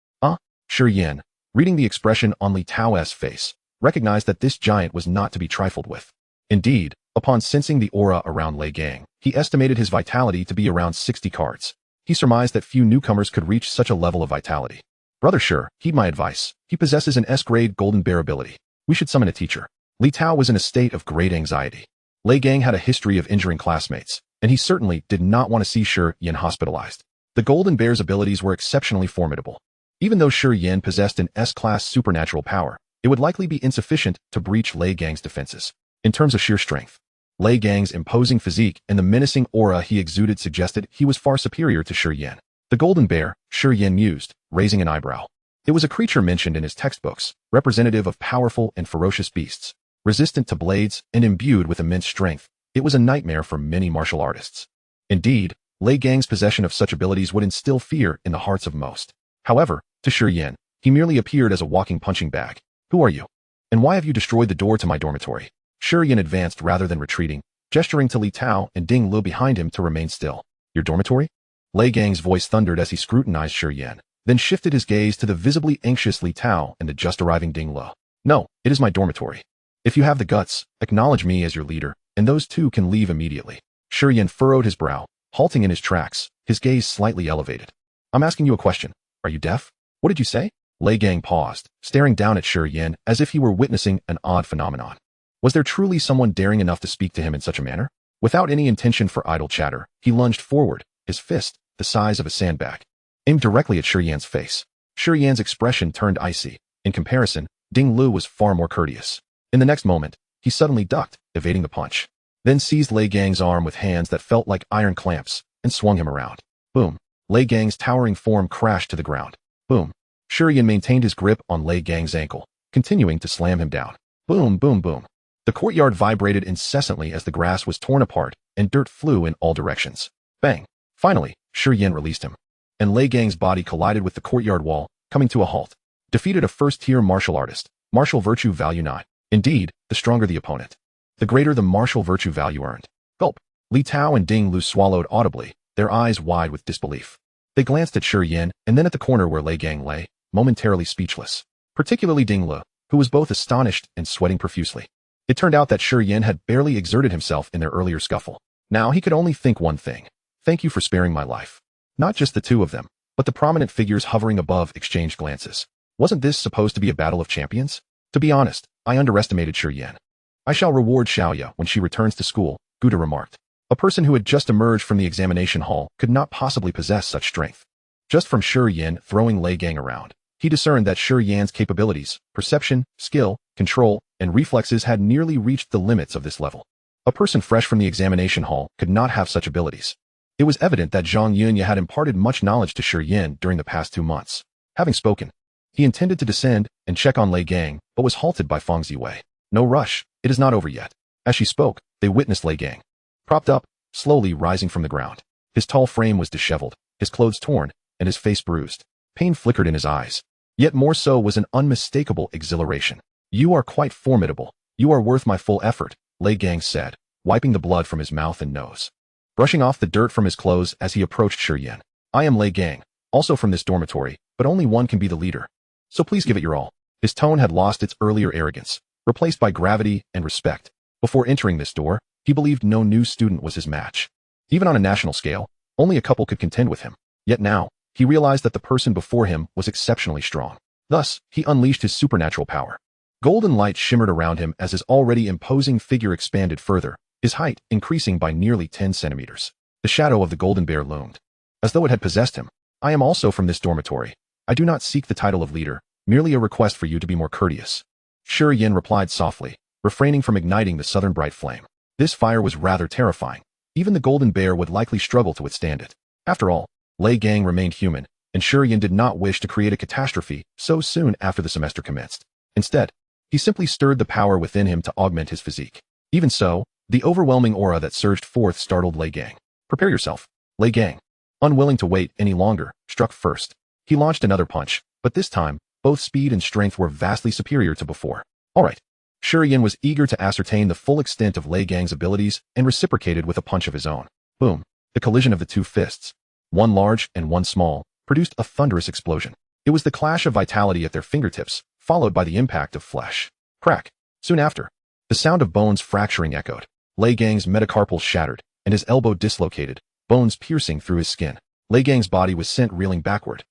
Shi Yan, reading the expression on Li Tao's face, recognized that this giant was not to be trifled with. Indeed, upon sensing the aura around Lei Gang, he estimated his vitality to be around 60 cards. He surmised that few newcomers could reach such a level of vitality. Brother Shi, heed my advice. He possesses an S-grade golden bear ability. We should summon a teacher. Li Tao was in a state of great anxiety. Lei Gang had a history of injuring classmates, and he certainly did not want to see Shi Yan hospitalized. The golden bear's abilities were exceptionally formidable. Even though Shi Yan possessed an S-class supernatural power, it would likely be insufficient to breach Lei Gang's defenses. In terms of sheer strength, Lei Gang's imposing physique and the menacing aura he exuded suggested he was far superior to Shi Yan. The golden bear, Shi Yan mused, raising an eyebrow. It was a creature mentioned in his textbooks, representative of powerful and ferocious beasts, resistant to blades and imbued with immense strength. It was a nightmare for many martial artists. Indeed, Lei Gang's possession of such abilities would instill fear in the hearts of most. However, to Shi Yan, he merely appeared as a walking punching bag. Who are you? And why have you destroyed the door to my dormitory? Shi Yan advanced rather than retreating, gesturing to Li Tao and Ding Lu behind him to remain still. Your dormitory? Lei Gang's voice thundered as he scrutinized Shi Yan, then shifted his gaze to the visibly anxious Li Tao and the just arriving Ding Lu. No, it is my dormitory. If you have the guts, acknowledge me as your leader, and those two can leave immediately. Shi Yan furrowed his brow, halting in his tracks, his gaze slightly elevated. I'm asking you a question. Are you deaf? What did you say? Lei Gang paused, staring down at Shi Yan as if he were witnessing an odd phenomenon. Was there truly someone daring enough to speak to him in such a manner? Without any intention for idle chatter, he lunged forward, his fist, the size of a sandbag, aimed directly at Shi Yan's face. Shi Yan's expression turned icy. In comparison, Ding Lu was far more courteous. In the next moment, he suddenly ducked, evading the punch, then seized Lei Gang's arm with hands that felt like iron clamps and swung him around. Boom. Lei Gang's towering form crashed to the ground. Boom. Shi Yan maintained his grip on Lei Gang's ankle, continuing to slam him down. Boom, boom, boom. The courtyard vibrated incessantly as the grass was torn apart and dirt flew in all directions. Bang. Finally, Shi Yan released him, and Lei Gang's body collided with the courtyard wall, coming to a halt. Defeated a first-tier martial artist. Martial virtue value 9. Indeed, the stronger the opponent, the greater the martial virtue value earned. Gulp. Li Tao and Ding Lu swallowed audibly, their eyes wide with disbelief. They glanced at Shi Yan and then at the corner where Lei Gang lay, momentarily speechless. Particularly Ding Lu, who was both astonished and sweating profusely. It turned out that Shi Yan had barely exerted himself in their earlier scuffle. Now he could only think one thing. Thank you for sparing my life. Not just the two of them, but the prominent figures hovering above exchanged glances. Wasn't this supposed to be a battle of champions? To be honest, I underestimated Shi Yan. I shall reward Xiaoya when she returns to school, Guda remarked. A person who had just emerged from the examination hall could not possibly possess such strength. Just from Shi Yan throwing Lei Gang around, he discerned that Shi Yan's capabilities, perception, skill, control, and reflexes had nearly reached the limits of this level. A person fresh from the examination hall could not have such abilities. It was evident that Zhang Yunya had imparted much knowledge to Shi Yan during the past 2 months. Having spoken, he intended to descend and check on Lei Gang, but was halted by Feng Ziwei. No rush, it is not over yet. As she spoke, they witnessed Lei Gang, propped up, slowly rising from the ground. His tall frame was disheveled, his clothes torn, and his face bruised. Pain flickered in his eyes. Yet more so was an unmistakable exhilaration. You are quite formidable. You are worth my full effort, Lei Gang said, wiping the blood from his mouth and nose, brushing off the dirt from his clothes as he approached Shi Yan. I am Lei Gang, also from this dormitory, but only one can be the leader. So please give it your all. His tone had lost its earlier arrogance, replaced by gravity and respect. Before entering this door, he believed no new student was his match. Even on a national scale, only a couple could contend with him. Yet now, he realized that the person before him was exceptionally strong. Thus, he unleashed his supernatural power. Golden light shimmered around him as his already imposing figure expanded further, his height increasing by nearly 10 centimeters. The shadow of the golden bear loomed, as though it had possessed him. I am also from this dormitory. I do not seek the title of leader, merely a request for you to be more courteous. Shi Yan replied softly, refraining from igniting the southern bright flame. This fire was rather terrifying. Even the golden bear would likely struggle to withstand it. After all, Lei Gang remained human, and Shi Yan did not wish to create a catastrophe so soon after the semester commenced. Instead, he simply stirred the power within him to augment his physique. Even so, the overwhelming aura that surged forth startled Lei Gang. Prepare yourself. Lei Gang, unwilling to wait any longer, struck first. He launched another punch, but this time, both speed and strength were vastly superior to before. All right. Shi Yan was eager to ascertain the full extent of Lei Gang's abilities and reciprocated with a punch of his own. Boom. The collision of the two fists, one large and one small, produced a thunderous explosion. It was the clash of vitality at their fingertips, followed by the impact of flesh. Crack. Soon after, the sound of bones fracturing echoed. Lei Gang's metacarpal shattered, and his elbow dislocated, bones piercing through his skin. Lei Gang's body was sent reeling backward.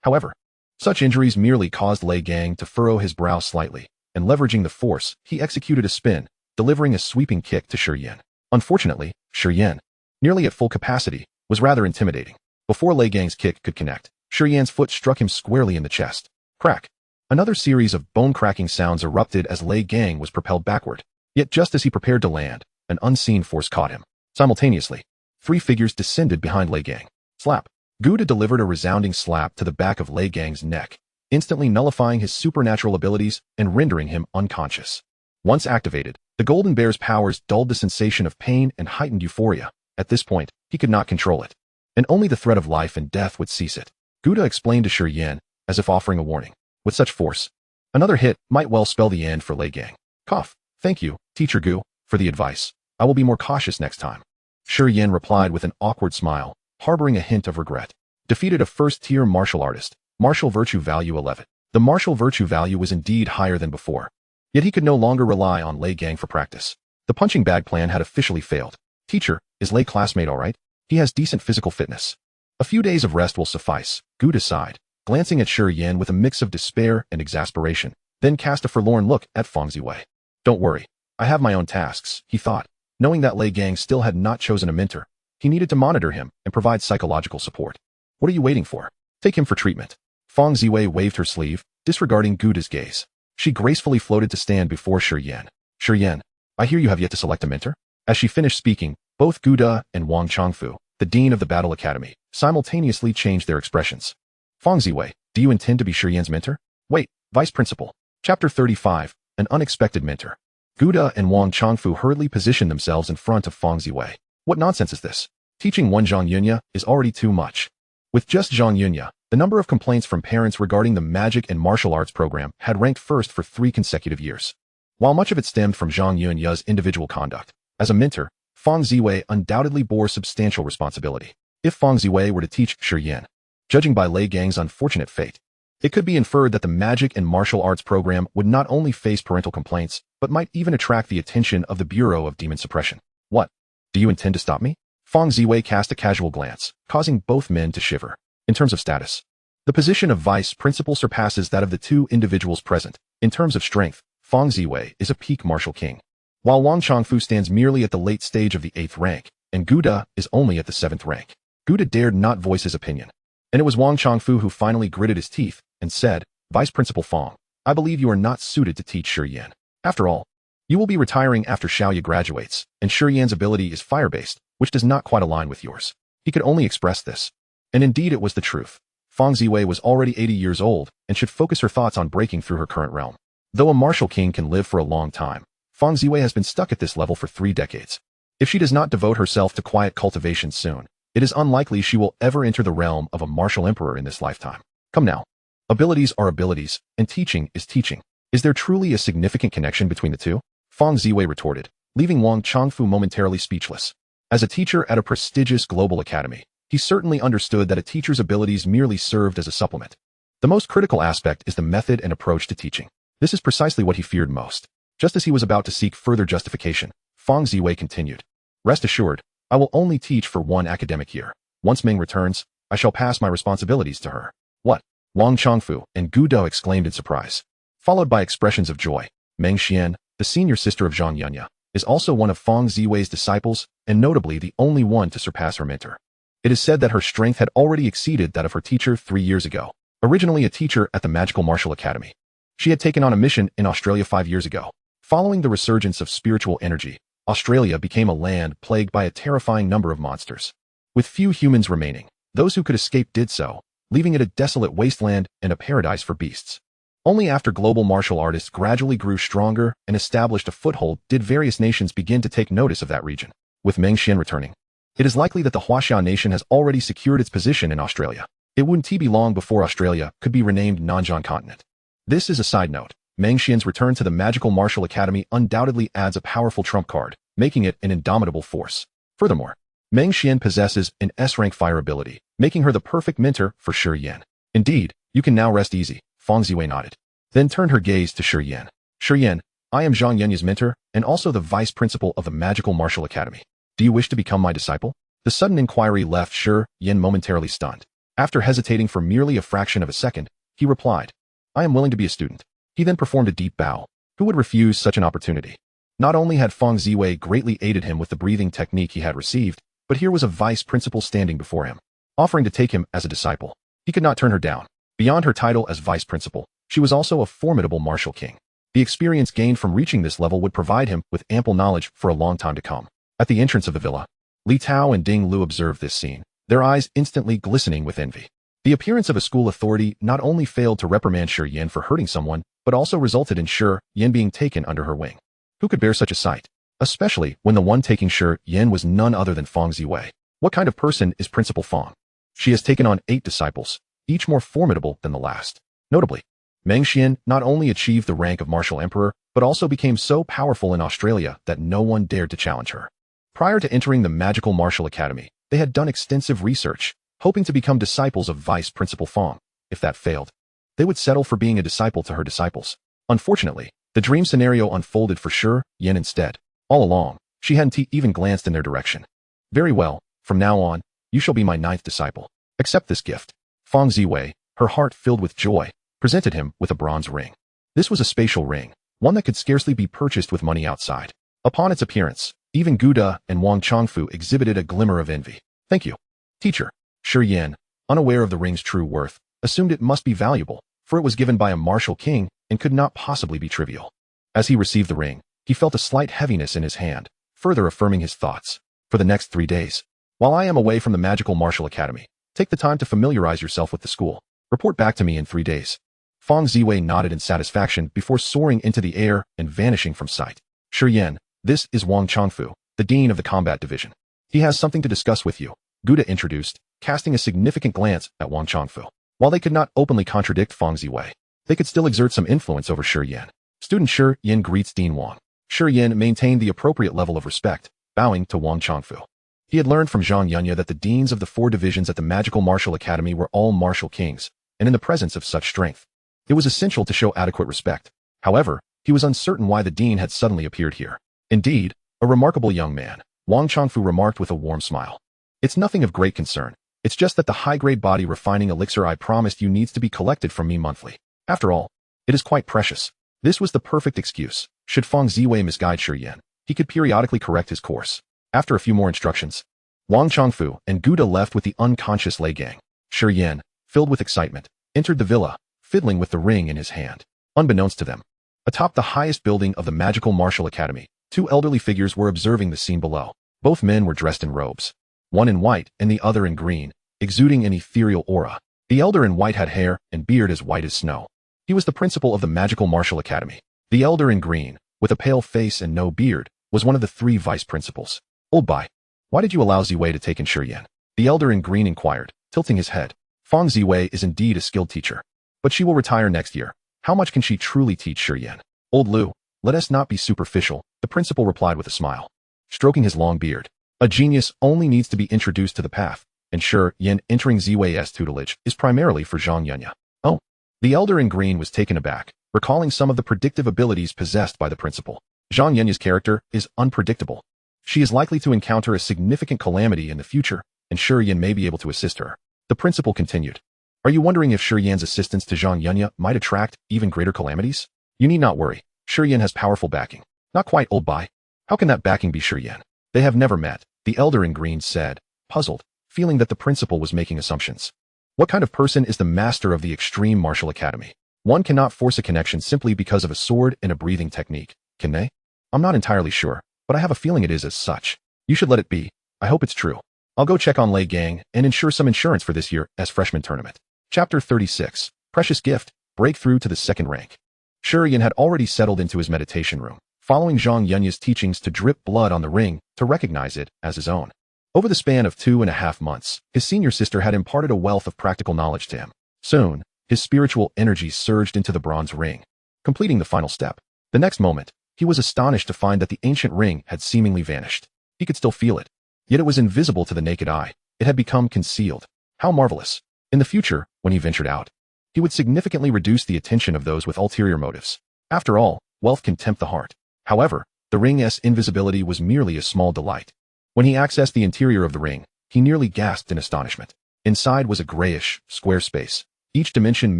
However, such injuries merely caused Lei Gang to furrow his brow slightly, and leveraging the force, he executed a spin, delivering a sweeping kick to Shi Yan. Unfortunately, Shi Yan, nearly at full capacity, was rather intimidating. Before Lei Gang's kick could connect, Shi Yan's foot struck him squarely in the chest. Crack. Another series of bone-cracking sounds erupted as Lei Gang was propelled backward. Yet just as he prepared to land, an unseen force caught him. Simultaneously, 3 figures descended behind Lei Gang. Slap. Gouda delivered a resounding slap to the back of Lei Gang's neck, instantly nullifying his supernatural abilities and rendering him unconscious. Once activated, the golden bear's powers dulled the sensation of pain and heightened euphoria. At this point, he could not control it, and only the threat of life and death would cease it. Gouda explained to Shi Yan, as if offering a warning. With such force, another hit might well spell the end for Lei Gang. Cough. Thank you, Teacher Gu, for the advice. I will be more cautious next time. Shi Yan replied with an awkward smile, harboring a hint of regret. Defeated a first-tier martial artist. Martial virtue value 11. The martial virtue value was indeed higher than before. Yet he could no longer rely on Lei Gang for practice. The punching bag plan had officially failed. Teacher, is Lei classmate all right? He has decent physical fitness. A few days of rest will suffice, Gouda sighed, glancing at Shi Yan with a mix of despair and exasperation, then cast a forlorn look at Feng Ziwei. Don't worry. I have my own tasks, he thought. Knowing that Lei Gang still had not chosen a mentor, he needed to monitor him and provide psychological support. What are you waiting for? Take him for treatment. Feng Ziwei waved her sleeve, disregarding Gouda's gaze. She gracefully floated to stand before Shi Yan. Shi Yan, I hear you have yet to select a mentor? As she finished speaking, both Gouda and Wang Changfu, the dean of the Battle Academy, simultaneously changed their expressions. Feng Ziwei, do you intend to be Shi Yan's mentor? Wait, Vice Principal. Chapter 35, An Unexpected Mentor. Gouda and Wang Changfu hurriedly positioned themselves in front of Feng Ziwei. What nonsense is this? Teaching one Zhang Yunya is already too much. With just Zhang Yunya, the number of complaints from parents regarding the magic and martial arts program had ranked first for 3 consecutive years. While much of it stemmed from Zhang Yunya's individual conduct, as a mentor, Feng Ziwei undoubtedly bore substantial responsibility. If Feng Ziwei were to teach Shi Yan, judging by Lei Gang's unfortunate fate, it could be inferred that the magic and martial arts program would not only face parental complaints, but might even attract the attention of the Bureau of Demon Suppression. What? Do you intend to stop me? Feng Ziwei cast a casual glance, causing both men to shiver. In terms of status, the position of vice principal surpasses that of the 2 individuals present. In terms of strength, Feng Ziwei is a peak martial king, while Wang Changfu stands merely at the late stage of the 8th rank, and Gouda is only at the 7th rank. Gouda dared not voice his opinion, and it was Wang Changfu who finally gritted his teeth and said, Vice Principal Feng, I believe you are not suited to teach Shi Yan. After all, you will be retiring after Xiaoya graduates, and Shi Yan's ability is fire-based, which does not quite align with yours. He could only express this. And indeed it was the truth. Feng Ziwei was already 80 years old and should focus her thoughts on breaking through her current realm. Though a martial king can live for a long time, Feng Ziwei has been stuck at this level for 3 decades. If she does not devote herself to quiet cultivation soon, it is unlikely she will ever enter the realm of a martial emperor in this lifetime. Come now. Abilities are abilities, and teaching is teaching. Is there truly a significant connection between the two? Feng Ziwei retorted, leaving Wang Changfu momentarily speechless. As a teacher at a prestigious global academy, he certainly understood that a teacher's abilities merely served as a supplement. The most critical aspect is the method and approach to teaching. This is precisely what he feared most. Just as he was about to seek further justification, Feng Ziwei continued. Rest assured, I will only teach for 1 academic year. Once Ming returns, I shall pass my responsibilities to her. What? Wang Changfu and Gouda exclaimed in surprise, followed by expressions of joy. Meng Xian, the senior sister of Zhang Yunya, is also one of Feng Ziwei's disciples, and notably the only one to surpass her mentor. It is said that her strength had already exceeded that of her teacher 3 years ago, originally a teacher at the Magical Martial Academy. She had taken on a mission in Australia 5 years ago. Following the resurgence of spiritual energy, Australia became a land plagued by a terrifying number of monsters. With few humans remaining, those who could escape did so, leaving it a desolate wasteland and a paradise for beasts. Only after global martial artists gradually grew stronger and established a foothold did various nations begin to take notice of that region. With Meng Xian returning, it is likely that the Huaxian nation has already secured its position in Australia. It wouldn't be long before Australia could be renamed Nanjian Continent. This is a side note. Meng Xian's return to the Magical Martial Academy undoubtedly adds a powerful trump card, making it an indomitable force. Furthermore, Meng Xian possesses an S-rank fire ability, making her the perfect mentor for Shi Yan. Indeed, you can now rest easy, Feng Ziwei nodded. Then turned her gaze to Shi Yan. Shi Yan, I am Zhang Yanya's mentor, and also the vice principal of the Magical Martial Academy. Do you wish to become my disciple? The sudden inquiry left Shi Yan momentarily stunned. After hesitating for merely a fraction of a second, he replied, I am willing to be a student. He then performed a deep bow. Who would refuse such an opportunity? Not only had Feng Ziwei greatly aided him with the breathing technique he had received, but here was a vice principal standing before him, offering to take him as a disciple. He could not turn her down. Beyond her title as vice principal, she was also a formidable martial king. The experience gained from reaching this level would provide him with ample knowledge for a long time to come. At the entrance of the villa, Li Tao and Ding Lu observed this scene, their eyes instantly glistening with envy. The appearance of a school authority not only failed to reprimand Shi Yan for hurting someone, but also resulted in Shi Yan being taken under her wing. Who could bear such a sight? Especially when the one taking Shi Yan was none other than Feng Ziwei. What kind of person is Principal Feng? She has taken on 8 disciples, each more formidable than the last. Notably, Meng Xian not only achieved the rank of Martial Emperor, but also became so powerful in Australia that no one dared to challenge her. Prior to entering the Magical Martial Academy, they had done extensive research, hoping to become disciples of Vice Principal Feng. If that failed, they would settle for being a disciple to her disciples. Unfortunately, the dream scenario unfolded for Shi Yan instead. All along, she hadn't even glanced in their direction. Very well, from now on, you shall be my 9th disciple. Accept this gift. Feng Ziwei, her heart filled with joy, presented him with a bronze ring. This was a spatial ring, one that could scarcely be purchased with money outside. Upon its appearance, even Guda and Wang Chongfu exhibited a glimmer of envy. Thank you, teacher. Shi Yan, unaware of the ring's true worth, assumed it must be valuable, for it was given by a martial king and could not possibly be trivial. As he received the ring, he felt a slight heaviness in his hand, further affirming his thoughts. For the next 3 days, while I am away from the Magical Martial Academy, take the time to familiarize yourself with the school. Report back to me in 3 days. Feng Ziwei nodded in satisfaction before soaring into the air and vanishing from sight. Shi Yan, this is Wang Chongfu, the dean of the combat division. He has something to discuss with you, Guda introduced, casting a significant glance at Wang Chongfu. While they could not openly contradict Feng Ziwei, they could still exert some influence over Shi Yan. Student Shi Yan greets Dean Wang. Shi Yan maintained the appropriate level of respect, bowing to Wang Chongfu. He had learned from Zhang Yunya that the deans of the 4 divisions at the Magical Martial Academy were all martial kings, and in the presence of such strength, it was essential to show adequate respect. However, he was uncertain why the dean had suddenly appeared here. Indeed, a remarkable young man, Wang Chongfu remarked with a warm smile. It's nothing of great concern. It's just that the high-grade body refining elixir I promised you needs to be collected from me monthly. After all, it is quite precious. This was the perfect excuse. Should Feng Ziwei misguide Shi Yan, he could periodically correct his course. After a few more instructions, Wang Chongfu and Guda left with the unconscious Lei Gang. Shi Yan, filled with excitement, entered the villa, fiddling with the ring in his hand. Unbeknownst to them, atop the highest building of the Magical Martial Academy, 2 elderly figures were observing the scene below. Both men were dressed in robes, one in white and the other in green, exuding an ethereal aura. The elder in white had hair and beard as white as snow. He was the principal of the Magical Martial Academy. The elder in green, with a pale face and no beard, was one of the 3 vice principals. Old Bai, why did you allow Ziwei to take in Shi Yan? The elder in green inquired, tilting his head. Feng Ziwei is indeed a skilled teacher, but she will retire next year. How much can she truly teach Shi Yan? Old Lu, let us not be superficial, the principal replied with a smile, stroking his long beard. A genius only needs to be introduced to the path, and Shi Yan entering Ziwei's tutelage is primarily for Zhang Yunya. Oh, the elder in green was taken aback, recalling some of the predictive abilities possessed by the principal. Zhang Yunya's character is unpredictable. She is likely to encounter a significant calamity in the future, and Shi Yan may be able to assist her. The principal continued. Are you wondering if Shi Yan's assistance to Zhang Yunya might attract even greater calamities? You need not worry. Shi Yan has powerful backing. Not quite, Old Bai. How can that backing be Shi Yan? They have never met, the elder in green said, puzzled, feeling that the principal was making assumptions. What kind of person is the master of the extreme martial academy? One cannot force a connection simply because of a sword and a breathing technique, can they? I'm not entirely sure, but I have a feeling it is as such. You should let it be. I hope it's true. I'll go check on Lei Gang and ensure some insurance for this year's freshman tournament. Chapter 36. Precious Gift. Breakthrough to the second rank. Shi Yan had already settled into his meditation room, following Zhang Yunya's teachings to drip blood on the ring to recognize it as his own. Over the span of 2.5 months, his senior sister had imparted a wealth of practical knowledge to him. Soon, his spiritual energy surged into the bronze ring, completing the final step. The next moment, he was astonished to find that the ancient ring had seemingly vanished. He could still feel it, yet it was invisible to the naked eye. It had become concealed. How marvelous! In the future, when he ventured out, he would significantly reduce the attention of those with ulterior motives. After all, wealth can tempt the heart. However, the ring's invisibility was merely a small delight. When he accessed the interior of the ring, he nearly gasped in astonishment. Inside was a grayish, square space, each dimension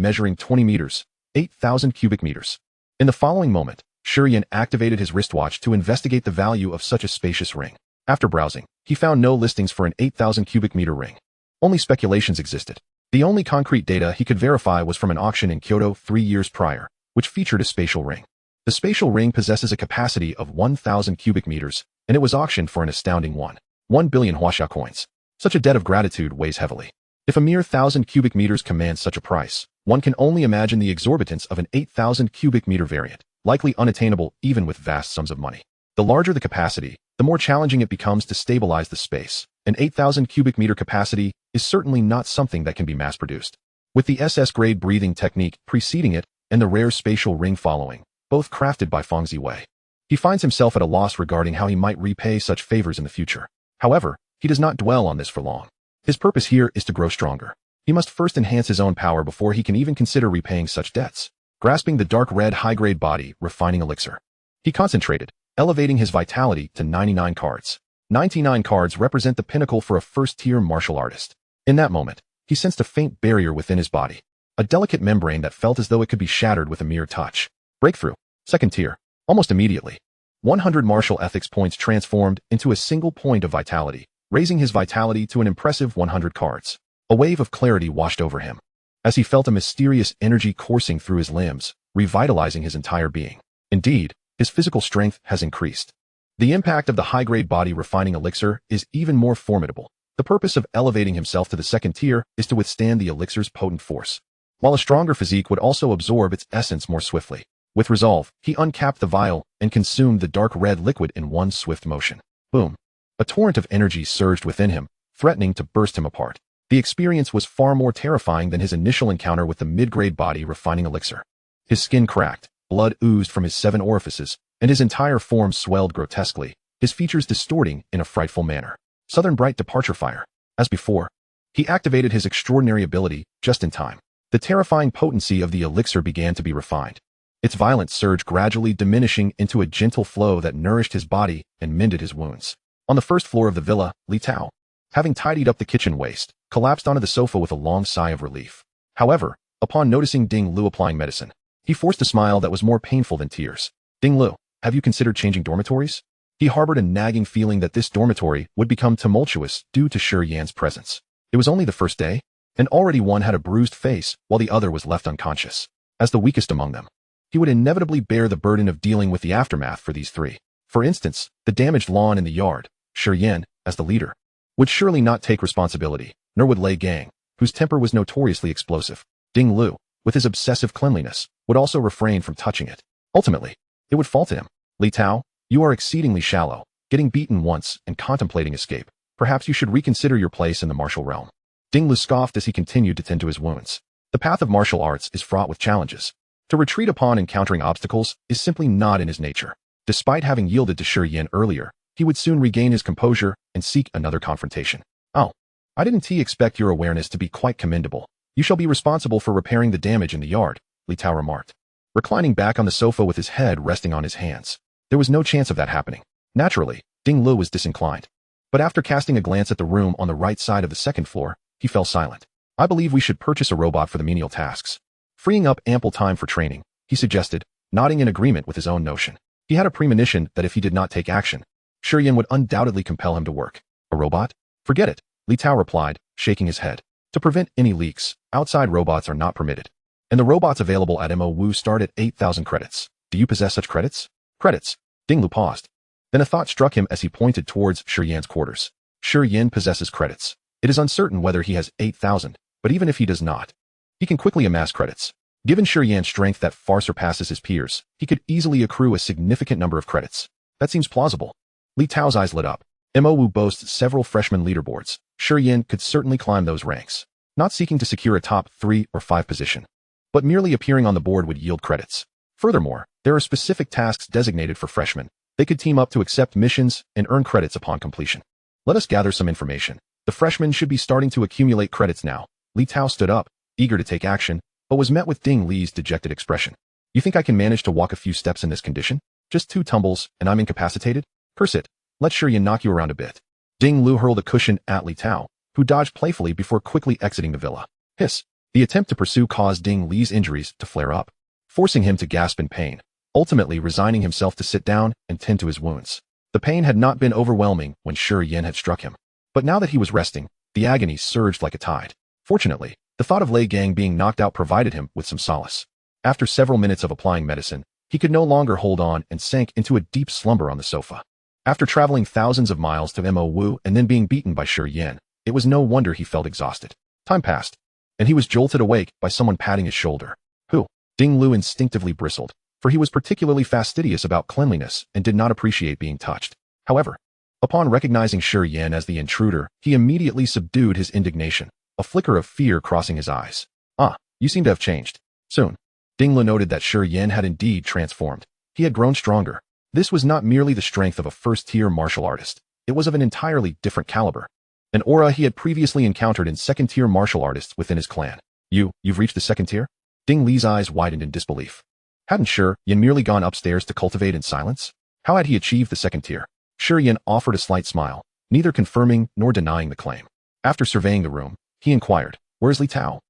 measuring 20 meters, 8,000 cubic meters. In the following moment, Shi Yan activated his wristwatch to investigate the value of such a spacious ring. After browsing, he found no listings for an 8,000 cubic meter ring. Only speculations existed. The only concrete data he could verify was from an auction in Kyoto 3 years prior, which featured a spatial ring. The spatial ring possesses a capacity of 1,000 cubic meters, and it was auctioned for an astounding 1 billion huaxia coins. Such a debt of gratitude weighs heavily. If a mere 1,000 cubic meters commands such a price, one can only imagine the exorbitance of an 8,000 cubic meter variant, likely unattainable even with vast sums of money. The larger the capacity, the more challenging it becomes to stabilize the space. An 8,000 cubic meter capacity is certainly not something that can be mass-produced. With the SS-grade breathing technique preceding it and the rare spatial ring following, both crafted by Feng Ziwei, he finds himself at a loss regarding how he might repay such favors in the future. However, he does not dwell on this for long. His purpose here is to grow stronger. He must first enhance his own power before he can even consider repaying such debts. Grasping the dark red high-grade body refining elixir, he concentrated, elevating his vitality to 99 cards. 99 cards represent the pinnacle for a first-tier martial artist. In that moment, he sensed a faint barrier within his body, a delicate membrane that felt as though it could be shattered with a mere touch. Breakthrough. Second tier. Almost immediately, 100 martial ethics points transformed into a single point of vitality, raising his vitality to an impressive 100 cards. A wave of clarity washed over him, as he felt a mysterious energy coursing through his limbs, revitalizing his entire being. Indeed, his physical strength has increased. The impact of the high-grade body refining elixir is even more formidable. The purpose of elevating himself to the second tier is to withstand the elixir's potent force, while a stronger physique would also absorb its essence more swiftly. With resolve, he uncapped the vial and consumed the dark red liquid in one swift motion. Boom! A torrent of energy surged within him, threatening to burst him apart. The experience was far more terrifying than his initial encounter with the mid-grade body refining elixir. His skin cracked, blood oozed from his 7 orifices, and his entire form swelled grotesquely, his features distorting in a frightful manner. Southern Bright Departure Fire. As before, he activated his extraordinary ability just in time. The terrifying potency of the elixir began to be refined, its violent surge gradually diminishing into a gentle flow that nourished his body and mended his wounds. On the first floor of the villa, Li Tao, having tidied up the kitchen waste, collapsed onto the sofa with a long sigh of relief. However, upon noticing Ding Lu applying medicine, he forced a smile that was more painful than tears. Ding Lu, have you considered changing dormitories? He harbored a nagging feeling that this dormitory would become tumultuous due to Shi Yan's presence. It was only the first day, and already one had a bruised face while the other was left unconscious. As the weakest among them, he would inevitably bear the burden of dealing with the aftermath for these 3. For instance, the damaged lawn in the yard. Shi Yan, as the leader, would surely not take responsibility, nor would Lei Gang, whose temper was notoriously explosive. Ding Lu, with his obsessive cleanliness, would also refrain from touching it. Ultimately, it would fall to him. Li Tao, you are exceedingly shallow, getting beaten once and contemplating escape. Perhaps you should reconsider your place in the martial realm. Ding Lu scoffed as he continued to tend to his wounds. The path of martial arts is fraught with challenges. To retreat upon encountering obstacles is simply not in his nature. Despite having yielded to Shi Yan earlier, he would soon regain his composure and seek another confrontation. Oh, I didn't expect your awareness to be quite commendable. You shall be responsible for repairing the damage in the yard, Li Tao remarked, reclining back on the sofa with his head resting on his hands. There was no chance of that happening. Naturally, Ding Lu was disinclined. But after casting a glance at the room on the right side of the second floor, he fell silent. I believe we should purchase a robot for the menial tasks, freeing up ample time for training, he suggested, nodding in agreement with his own notion. He had a premonition that if he did not take action, Shi Yan would undoubtedly compel him to work. A robot? Forget it, Li Tao replied, shaking his head. To prevent any leaks, outside robots are not permitted. And the robots available at MOU start at 8,000 credits. Do you possess such credits? Credits. Ding Lu paused. Then a thought struck him as he pointed towards Shi Yan's quarters. Shi Yan possesses credits. It is uncertain whether he has 8,000, but even if he does not, he can quickly amass credits. Given Shi Yan's strength that far surpasses his peers, he could easily accrue a significant number of credits. That seems plausible. Li Tao's eyes lit up. MOU boasts several freshman leaderboards. Shi Yan could certainly climb those ranks, not seeking to secure a top 3 or 5 position, but merely appearing on the board would yield credits. Furthermore, there are specific tasks designated for freshmen. They could team up to accept missions and earn credits upon completion. Let us gather some information. The freshmen should be starting to accumulate credits now. Li Tao stood up, eager to take action, but was met with Ding Li's dejected expression. You think I can manage to walk a few steps in this condition? Just 2 tumbles, and I'm incapacitated? Curse it. Let Shi Yan knock you around a bit. Ding Lu hurled a cushion at Li Tao, who dodged playfully before quickly exiting the villa. Hiss. The attempt to pursue caused Ding Li's injuries to flare up, forcing him to gasp in pain, ultimately resigning himself to sit down and tend to his wounds. The pain had not been overwhelming when Shi Yan had struck him, but now that he was resting, the agony surged like a tide. Fortunately, the thought of Lei Gang being knocked out provided him with some solace. After several minutes of applying medicine, he could no longer hold on and sank into a deep slumber on the sofa. After traveling thousands of miles to MOU and then being beaten by Shi Yan, it was no wonder he felt exhausted. Time passed, and he was jolted awake by someone patting his shoulder. Who? Ding Lu instinctively bristled, for he was particularly fastidious about cleanliness and did not appreciate being touched. However, upon recognizing Shi Yan as the intruder, he immediately subdued his indignation, a flicker of fear crossing his eyes. Ah, you seem to have changed. Soon. Ding Lu noted that Shi Yan had indeed transformed. He had grown stronger. This was not merely the strength of a first-tier martial artist. It was of an entirely different caliber. An aura he had previously encountered in second-tier martial artists within his clan. You've reached the second tier? Ding Li's eyes widened in disbelief. Hadn't Shi Yan merely gone upstairs to cultivate in silence? How had he achieved the second tier? Shi Yan offered a slight smile, neither confirming nor denying the claim. After surveying the room, he inquired, "Where's Li Tao?"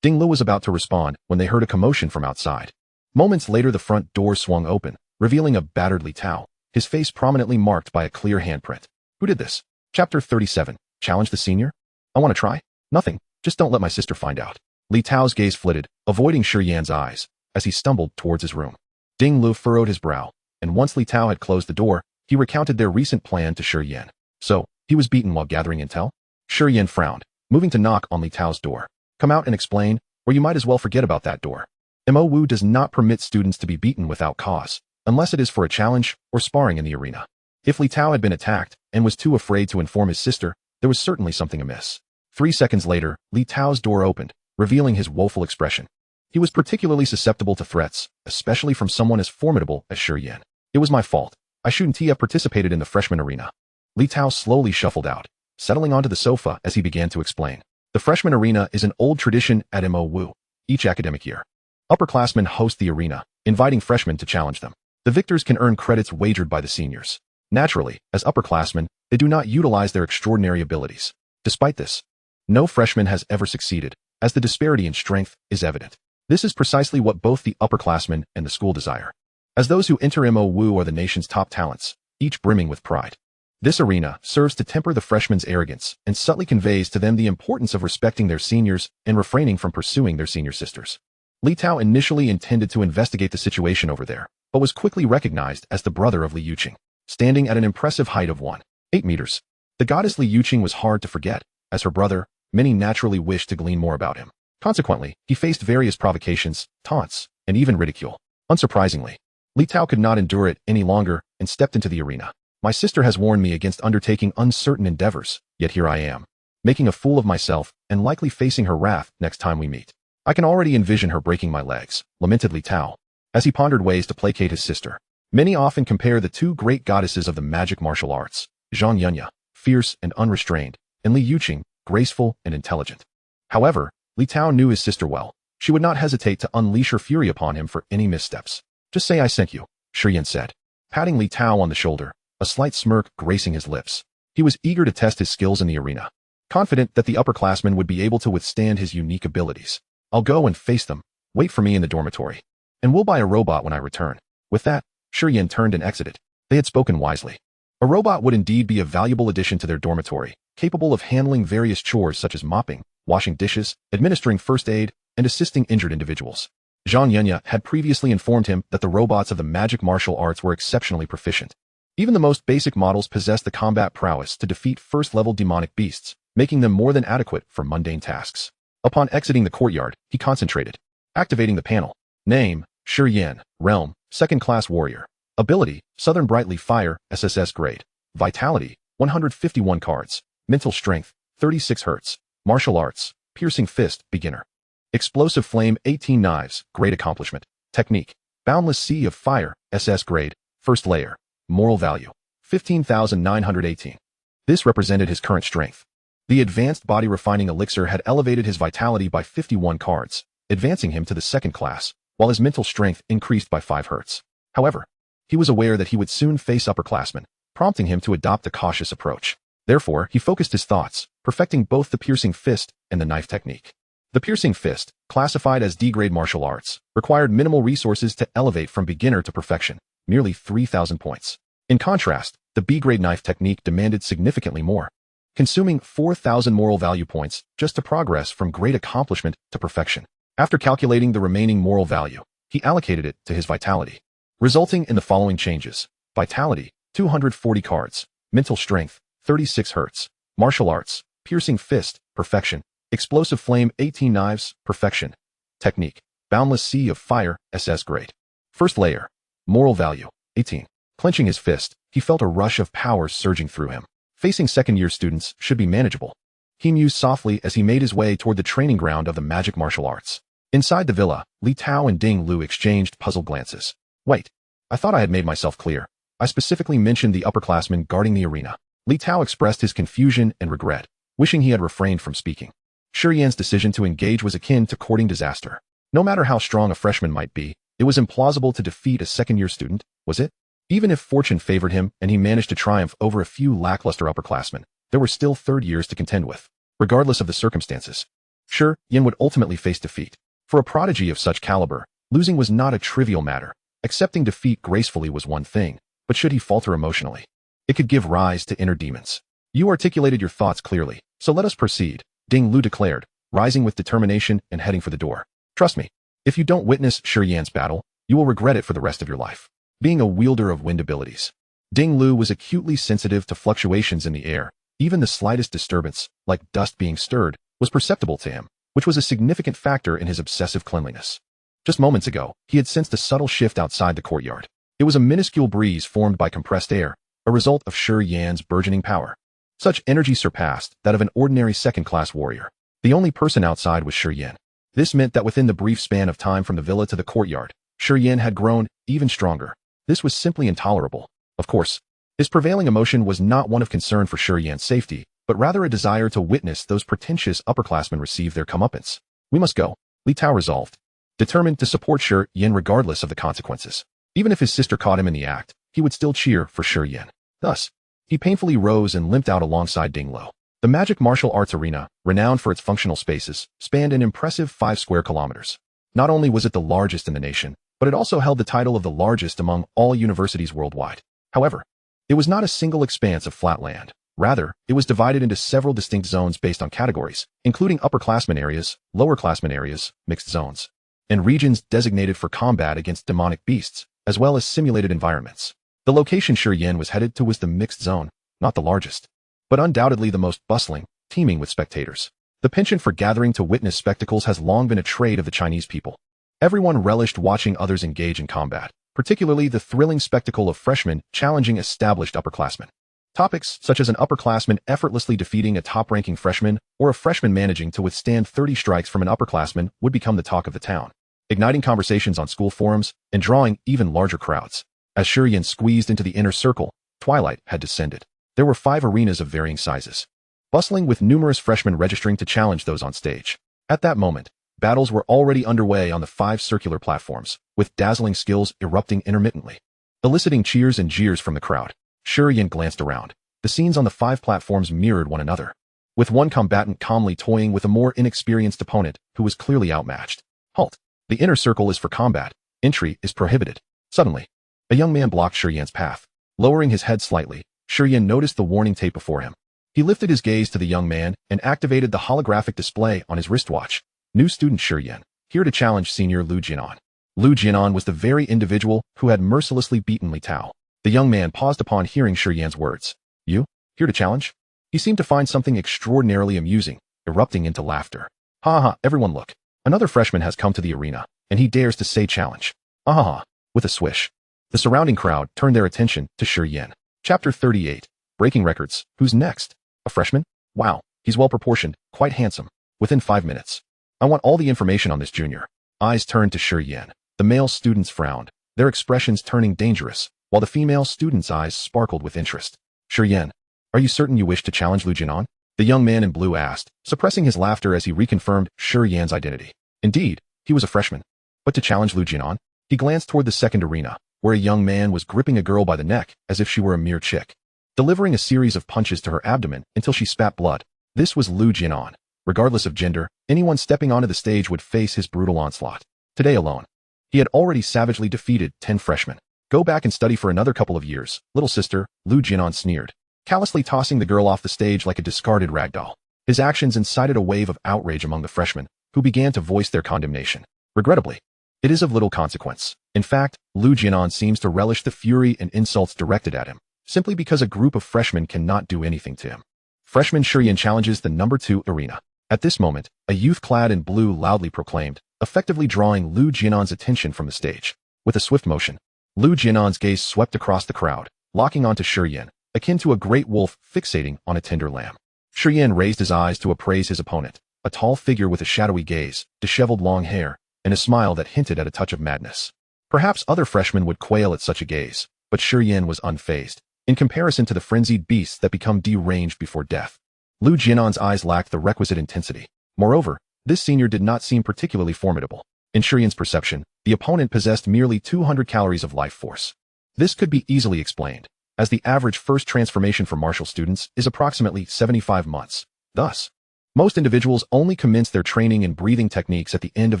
Ding Lu was about to respond when they heard a commotion from outside. Moments later, the front door swung open, revealing a battered Li Tao, his face prominently marked by a clear handprint. Who did this? Chapter 37. Challenge the senior? I want to try. Nothing. Just don't let my sister find out. Li Tao's gaze flitted, avoiding Shi Yan's eyes, as he stumbled towards his room. Ding Lu furrowed his brow, and once Li Tao had closed the door, he recounted their recent plan to Shi Yan. So, he was beaten while gathering intel? Shi Yan frowned, moving to knock on Li Tao's door. Come out and explain, or you might as well forget about that door. MOU does not permit students to be beaten without cause, unless it is for a challenge or sparring in the arena. If Li Tao had been attacked and was too afraid to inform his sister, there was certainly something amiss. 3 seconds later, Li Tao's door opened, revealing his woeful expression. He was particularly susceptible to threats, especially from someone as formidable as Shi Yan. It was my fault. I shouldn't have participated in the freshman arena. Li Tao slowly shuffled out, settling onto the sofa as he began to explain. The freshman arena is an old tradition at MOU. Each academic year, upperclassmen host the arena, inviting freshmen to challenge them. The victors can earn credits wagered by the seniors. Naturally, as upperclassmen, they do not utilize their extraordinary abilities. Despite this, no freshman has ever succeeded, as the disparity in strength is evident. This is precisely what both the upperclassmen and the school desire, as those who enter MOU are the nation's top talents, each brimming with pride. This arena serves to temper the freshmen's arrogance and subtly conveys to them the importance of respecting their seniors and refraining from pursuing their senior sisters. Li Tao initially intended to investigate the situation over there, but was quickly recognized as the brother of Li Yuqing, standing at an impressive height of 1.8 meters. The goddess Li Yuqing was hard to forget. As her brother, many naturally wished to glean more about him. Consequently, he faced various provocations, taunts, and even ridicule. Unsurprisingly, Li Tao could not endure it any longer and stepped into the arena. My sister has warned me against undertaking uncertain endeavors, yet here I am, making a fool of myself and likely facing her wrath next time we meet. I can already envision her breaking my legs, lamented Li Tao, as he pondered ways to placate his sister. Many often compare the two great goddesses of the magic martial arts, Zhang Yunya, fierce and unrestrained, and Li Yuqing, graceful and intelligent. However, Li Tao knew his sister well. She would not hesitate to unleash her fury upon him for any missteps. Just say I sent you, Shi Yan said, patting Li Tao on the shoulder, a slight smirk gracing his lips. He was eager to test his skills in the arena, confident that the upperclassmen would be able to withstand his unique abilities. I'll go and face them. Wait for me in the dormitory. And we'll buy a robot when I return. With that, Shi Yan turned and exited. They had spoken wisely. A robot would indeed be a valuable addition to their dormitory, capable of handling various chores such as mopping, washing dishes, administering first aid, and assisting injured individuals. Zhang Yunya had previously informed him that the robots of the magic martial arts were exceptionally proficient. Even the most basic models possessed the combat prowess to defeat first-level demonic beasts, making them more than adequate for mundane tasks. Upon exiting the courtyard, he concentrated. Activating the panel. Name, Shi Yan. Realm, second-class warrior. Ability, Southern Brightly Fire, SSS grade. Vitality, 151 cards. Mental strength, 36 Hz. Martial arts, Piercing Fist, beginner. Explosive Flame, 18 knives, great accomplishment. Technique, Boundless Sea of Fire, SS grade, first layer. Moral value, 15,918. This represented his current strength. The advanced body refining elixir had elevated his vitality by 51 cards, advancing him to the second class, while his mental strength increased by 5 Hz. However, he was aware that he would soon face upperclassmen, prompting him to adopt a cautious approach. Therefore, he focused his thoughts, perfecting both the piercing fist and the knife technique. The piercing fist, classified as D-grade martial arts, required minimal resources to elevate from beginner to perfection, merely 3,000 points. In contrast, the B-grade knife technique demanded significantly more, consuming 4,000 moral value points just to progress from great accomplishment to perfection. After calculating the remaining moral value, he allocated it to his vitality, resulting in the following changes. Vitality, 240 cards. Mental strength, 36 Hz. Martial arts, Piercing Fist, perfection. Explosive Flame, 18 knives, perfection. Technique, Boundless Sea of Fire, SS grade. First layer, moral value, 18. Clenching his fist, he felt a rush of power surging through him. Facing second-year students should be manageable. He mused softly as he made his way toward the training ground of the magic martial arts. Inside the villa, Li Tao and Ding Lu exchanged puzzled glances. Wait, I thought I had made myself clear. I specifically mentioned the upperclassmen guarding the arena. Li Tao expressed his confusion and regret, wishing he had refrained from speaking. Shi Yan's decision to engage was akin to courting disaster. No matter how strong a freshman might be, it was implausible to defeat a second-year student, was it? Even if fortune favored him and he managed to triumph over a few lackluster upperclassmen, there were still third years to contend with. Regardless of the circumstances, Shi Yan would ultimately face defeat. For a prodigy of such caliber, losing was not a trivial matter. Accepting defeat gracefully was one thing, but should he falter emotionally, it could give rise to inner demons. You articulated your thoughts clearly, so let us proceed, Ding Lu declared, rising with determination and heading for the door. Trust me, if you don't witness Shi Yan's battle, you will regret it for the rest of your life. Being a wielder of wind abilities, Ding Lu was acutely sensitive to fluctuations in the air. Even the slightest disturbance, like dust being stirred, was perceptible to him, which was a significant factor in his obsessive cleanliness. Just moments ago, he had sensed a subtle shift outside the courtyard. It was a minuscule breeze formed by compressed air, a result of Shi Yan's burgeoning power. Such energy surpassed that of an ordinary second-class warrior. The only person outside was Shi Yan. This meant that within the brief span of time from the villa to the courtyard, Shi Yan had grown even stronger. This was simply intolerable. Of course, his prevailing emotion was not one of concern for Shi Yan's safety, but rather a desire to witness those pretentious upperclassmen receive their comeuppance. We must go, Li Tao resolved, determined to support Shi Yan regardless of the consequences. Even if his sister caught him in the act, he would still cheer for Shi Yan. Thus, he painfully rose and limped out alongside Ding Lu. The magic martial arts arena, renowned for its functional spaces, spanned an impressive 5 square kilometers. Not only was it the largest in the nation, but it also held the title of the largest among all universities worldwide. However, it was not a single expanse of flat land. Rather, it was divided into several distinct zones based on categories, including upperclassmen areas, lowerclassmen areas, mixed zones, and regions designated for combat against demonic beasts, as well as simulated environments. The location Shi Yan was headed to was the mixed zone, not the largest, but undoubtedly the most bustling, teeming with spectators. The penchant for gathering to witness spectacles has long been a trait of the Chinese people. Everyone relished watching others engage in combat, particularly the thrilling spectacle of freshmen challenging established upperclassmen. Topics such as an upperclassman effortlessly defeating a top-ranking freshman or a freshman managing to withstand 30 strikes from an upperclassman would become the talk of the town, igniting conversations on school forums and drawing even larger crowds. As Shi Yan squeezed into the inner circle, twilight had descended. There were 5 arenas of varying sizes, bustling with numerous freshmen registering to challenge those on stage. At that moment, battles were already underway on the 5 circular platforms, with dazzling skills erupting intermittently, eliciting cheers and jeers from the crowd. Shi Yan glanced around. The scenes on the 5 platforms mirrored one another, with one combatant calmly toying with a more inexperienced opponent who was clearly outmatched. Halt! The inner circle is for combat. Entry is prohibited. Suddenly, A young man blocked Shi Yan's path. Lowering his head slightly, Shi Yan noticed the warning tape before him. He lifted his gaze to the young man and activated the holographic display on his wristwatch. New student Shi Yan, here to challenge senior Lu Jianan. Lu Jianan was the very individual who had mercilessly beaten Li Tao. The young man paused upon hearing Shi Yan's words. You? Here to challenge? He seemed to find something extraordinarily amusing, erupting into laughter. Ha ha, everyone look. Another freshman has come to the arena, and he dares to say challenge. Ah ha ha. With a swish, the surrounding crowd turned their attention to Shi Yan. Chapter 38. Breaking records. Who's next? A freshman? Wow, he's well-proportioned, quite handsome. Within 5 minutes. I want all the information on this junior. Eyes turned to Shi Yan. The male students frowned, their expressions turning dangerous, while the female students' eyes sparkled with interest. Shi Yan, are you certain you wish to challenge Lu Jianan? The young man in blue asked, suppressing his laughter as he reconfirmed Shi Yan's identity. Indeed, he was a freshman. But to challenge Lu Jianan? He glanced toward the second arena, where a young man was gripping a girl by the neck as if she were a mere chick, delivering a series of punches to her abdomen until she spat blood. This was Lu Jianan. Regardless of gender, anyone stepping onto the stage would face his brutal onslaught. Today alone, he had already savagely defeated 10 freshmen. Go back and study for another couple of years, little sister, Lu Jianan sneered, callously tossing the girl off the stage like a discarded ragdoll. His actions incited a wave of outrage among the freshmen, who began to voice their condemnation. Regrettably, it is of little consequence. In fact, Lu Jianan seems to relish the fury and insults directed at him, simply because a group of freshmen cannot do anything to him. Freshman Shi Yan challenges the number 2 arena. At this moment, a youth clad in blue loudly proclaimed, effectively drawing Lu Jianan's attention from the stage. With a swift motion, Lu Jianan's gaze swept across the crowd, locking onto Shi Yan, akin to a great wolf fixating on a tender lamb. Shi Yan raised his eyes to appraise his opponent, a tall figure with a shadowy gaze, disheveled long hair, and a smile that hinted at a touch of madness. Perhaps other freshmen would quail at such a gaze, but Shi Yan was unfazed, in comparison to the frenzied beasts that become deranged before death. Lu Jianan's eyes lacked the requisite intensity. Moreover, this senior did not seem particularly formidable. In Shi Yan's perception, the opponent possessed merely 200 calories of life force. This could be easily explained, as the average first transformation for martial students is approximately 75 months. Thus, most individuals only commence their training and breathing techniques at the end of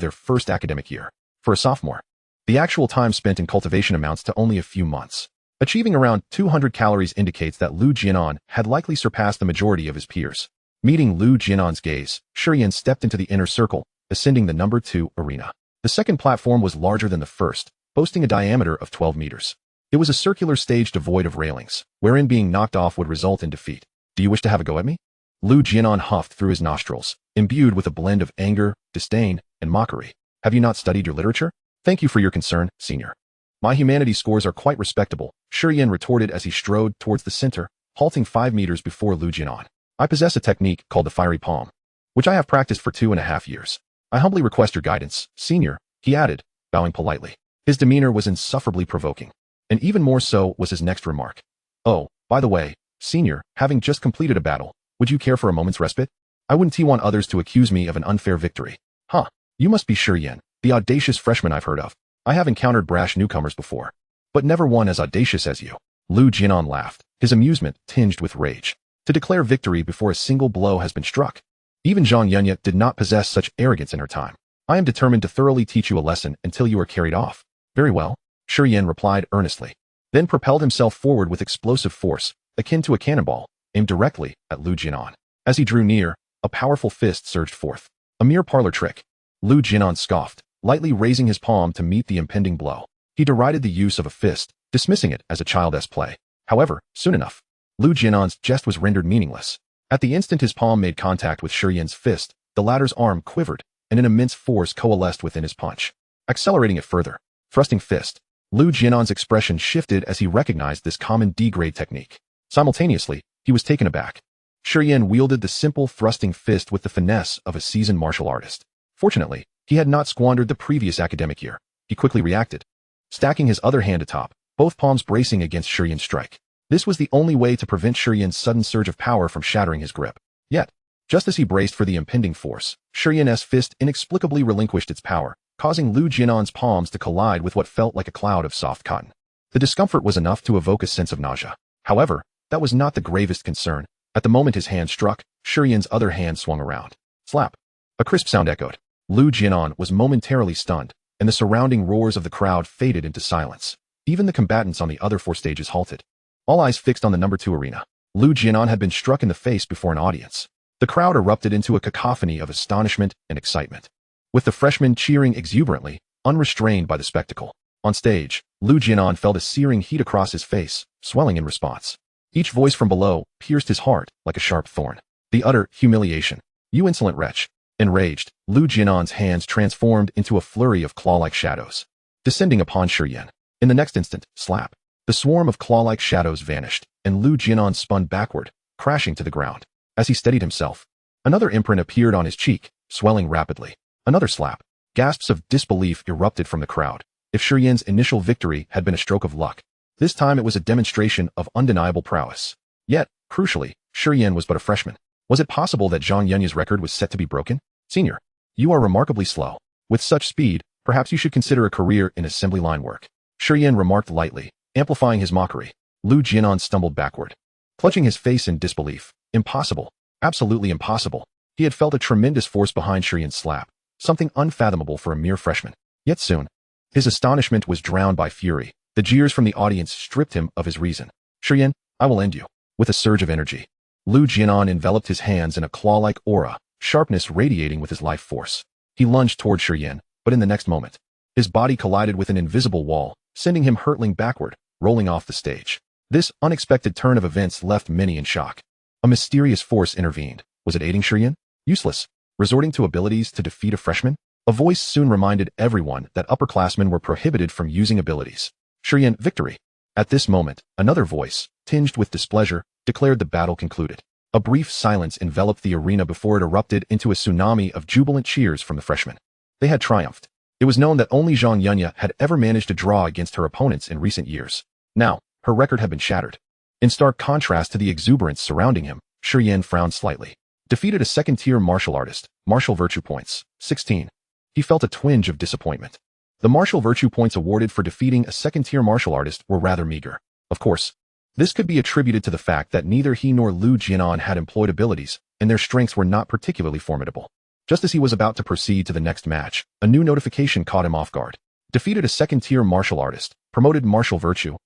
their first academic year. For a sophomore, the actual time spent in cultivation amounts to only a few months. Achieving around 200 calories indicates that Lu Jianan had likely surpassed the majority of his peers. Meeting Lu Jianan's gaze, Shi Yan stepped into the inner circle, ascending the number 2 arena. The second platform was larger than the first, boasting a diameter of 12 meters. It was a circular stage devoid of railings, wherein being knocked off would result in defeat. Do you wish to have a go at me? Lu Jianan huffed through his nostrils, imbued with a blend of anger, disdain, and mockery. Have you not studied your literature? Thank you for your concern, senior. My humanities scores are quite respectable, Shi Yan retorted as he strode towards the center, halting 5 meters before Lu Jianan. I possess a technique called the fiery palm, which I have practiced for 2.5 years. I humbly request your guidance, senior, he added, bowing politely. His demeanor was insufferably provoking, and even more so was his next remark. Oh, by the way, senior, having just completed a battle, would you care for a moment's respite? I wouldn't want others to accuse me of an unfair victory. Huh, you must be Shi Yan, the audacious freshman I've heard of. I have encountered brash newcomers before, but never one as audacious as you. Lu Jianan laughed, his amusement tinged with rage. To declare victory before a single blow has been struck. Even Zhang Yunya did not possess such arrogance in her time. I am determined to thoroughly teach you a lesson until you are carried off. Very well, Shi Yan replied earnestly, then propelled himself forward with explosive force, akin to a cannonball, aimed directly at Lu Jianan. As he drew near, a powerful fist surged forth. A mere parlor trick. Lu Jianan scoffed, lightly raising his palm to meet the impending blow. He derided the use of a fist, dismissing it as a childish play. However, soon enough, Lu Jianan's jest was rendered meaningless. At the instant his palm made contact with Shi Yan's fist, the latter's arm quivered, and an immense force coalesced within his punch, accelerating it further. Thrusting fist. Lu Jianan's expression shifted as he recognized this common D-grade technique. Simultaneously, he was taken aback. Shi Yan wielded the simple thrusting fist with the finesse of a seasoned martial artist. Fortunately, he had not squandered the previous academic year. He quickly reacted, stacking his other hand atop, both palms bracing against Shi Yan's strike. This was the only way to prevent Shi Yan's sudden surge of power from shattering his grip. Yet, just as he braced for the impending force, Shi Yan's fist inexplicably relinquished its power, causing Lu Jianan's palms to collide with what felt like a cloud of soft cotton. The discomfort was enough to evoke a sense of nausea. However, that was not the gravest concern. At the moment his hand struck, Shi Yan's other hand swung around. Slap. A crisp sound echoed. Lu Jianan was momentarily stunned, and the surrounding roars of the crowd faded into silence. Even the combatants on the other 4 stages halted. All eyes fixed on the number 2 arena. Lu Jianan had been struck in the face before an audience. The crowd erupted into a cacophony of astonishment and excitement, with the freshmen cheering exuberantly, unrestrained by the spectacle. On stage, Lu Jianan felt a searing heat across his face, swelling in response. Each voice from below pierced his heart like a sharp thorn. The utter humiliation. You insolent wretch. Enraged, Lu Jianan's hands transformed into a flurry of claw-like shadows, descending upon Shi Yan. In the next instant, slap. The swarm of claw-like shadows vanished, and Lu Jianan spun backward, crashing to the ground. As he steadied himself, another imprint appeared on his cheek, swelling rapidly. Another slap. Gasps of disbelief erupted from the crowd. If Shi Yan's initial victory had been a stroke of luck, this time it was a demonstration of undeniable prowess. Yet, crucially, Shi Yan was but a freshman. Was it possible that Zhang Yunya's record was set to be broken? Senior, you are remarkably slow. With such speed, perhaps you should consider a career in assembly line work. Shi Yan remarked lightly, amplifying his mockery. Lu Jianan stumbled backward, clutching his face in disbelief. Impossible. Absolutely impossible. He had felt a tremendous force behind Shi Yan's slap, something unfathomable for a mere freshman. Yet soon, his astonishment was drowned by fury. The jeers from the audience stripped him of his reason. Shi Yan, I will end you. With a surge of energy, Lu Jianan enveloped his hands in a claw-like aura, sharpness radiating with his life force. He lunged toward Shi Yan, but in the next moment, his body collided with an invisible wall, sending him hurtling backward, rolling off the stage. This unexpected turn of events left many in shock. A mysterious force intervened. Was it aiding Shi Yan? Useless. Resorting to abilities to defeat a freshman? A voice soon reminded everyone that upperclassmen were prohibited from using abilities. Shi Yan, victory. At this moment, another voice, tinged with displeasure, declared the battle concluded. A brief silence enveloped the arena before it erupted into a tsunami of jubilant cheers from the freshmen. They had triumphed. It was known that only Zhang Yunya had ever managed to draw against her opponents in recent years. Now, her record had been shattered. In stark contrast to the exuberance surrounding him, Shi Yan frowned slightly. Defeated a second-tier martial artist, martial virtue points, 16. He felt a twinge of disappointment. The martial virtue points awarded for defeating a second-tier martial artist were rather meager. Of course, this could be attributed to the fact that neither he nor Lu Jianan had employed abilities, and their strengths were not particularly formidable. Just as he was about to proceed to the next match, a new notification caught him off guard. Defeated a second-tier martial artist, promoted martial virtue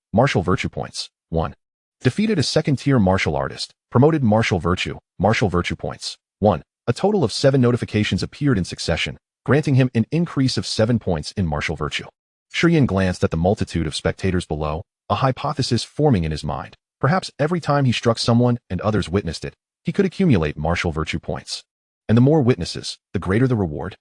points, 1. Defeated a second-tier martial artist, promoted martial virtue points, 1. A total of 7 notifications appeared in succession, granting him an increase of 7 points in martial virtue. Shi Yan glanced at the multitude of spectators below, a hypothesis forming in his mind. Perhaps every time he struck someone and others witnessed it, he could accumulate martial virtue points. And the more witnesses, the greater the reward.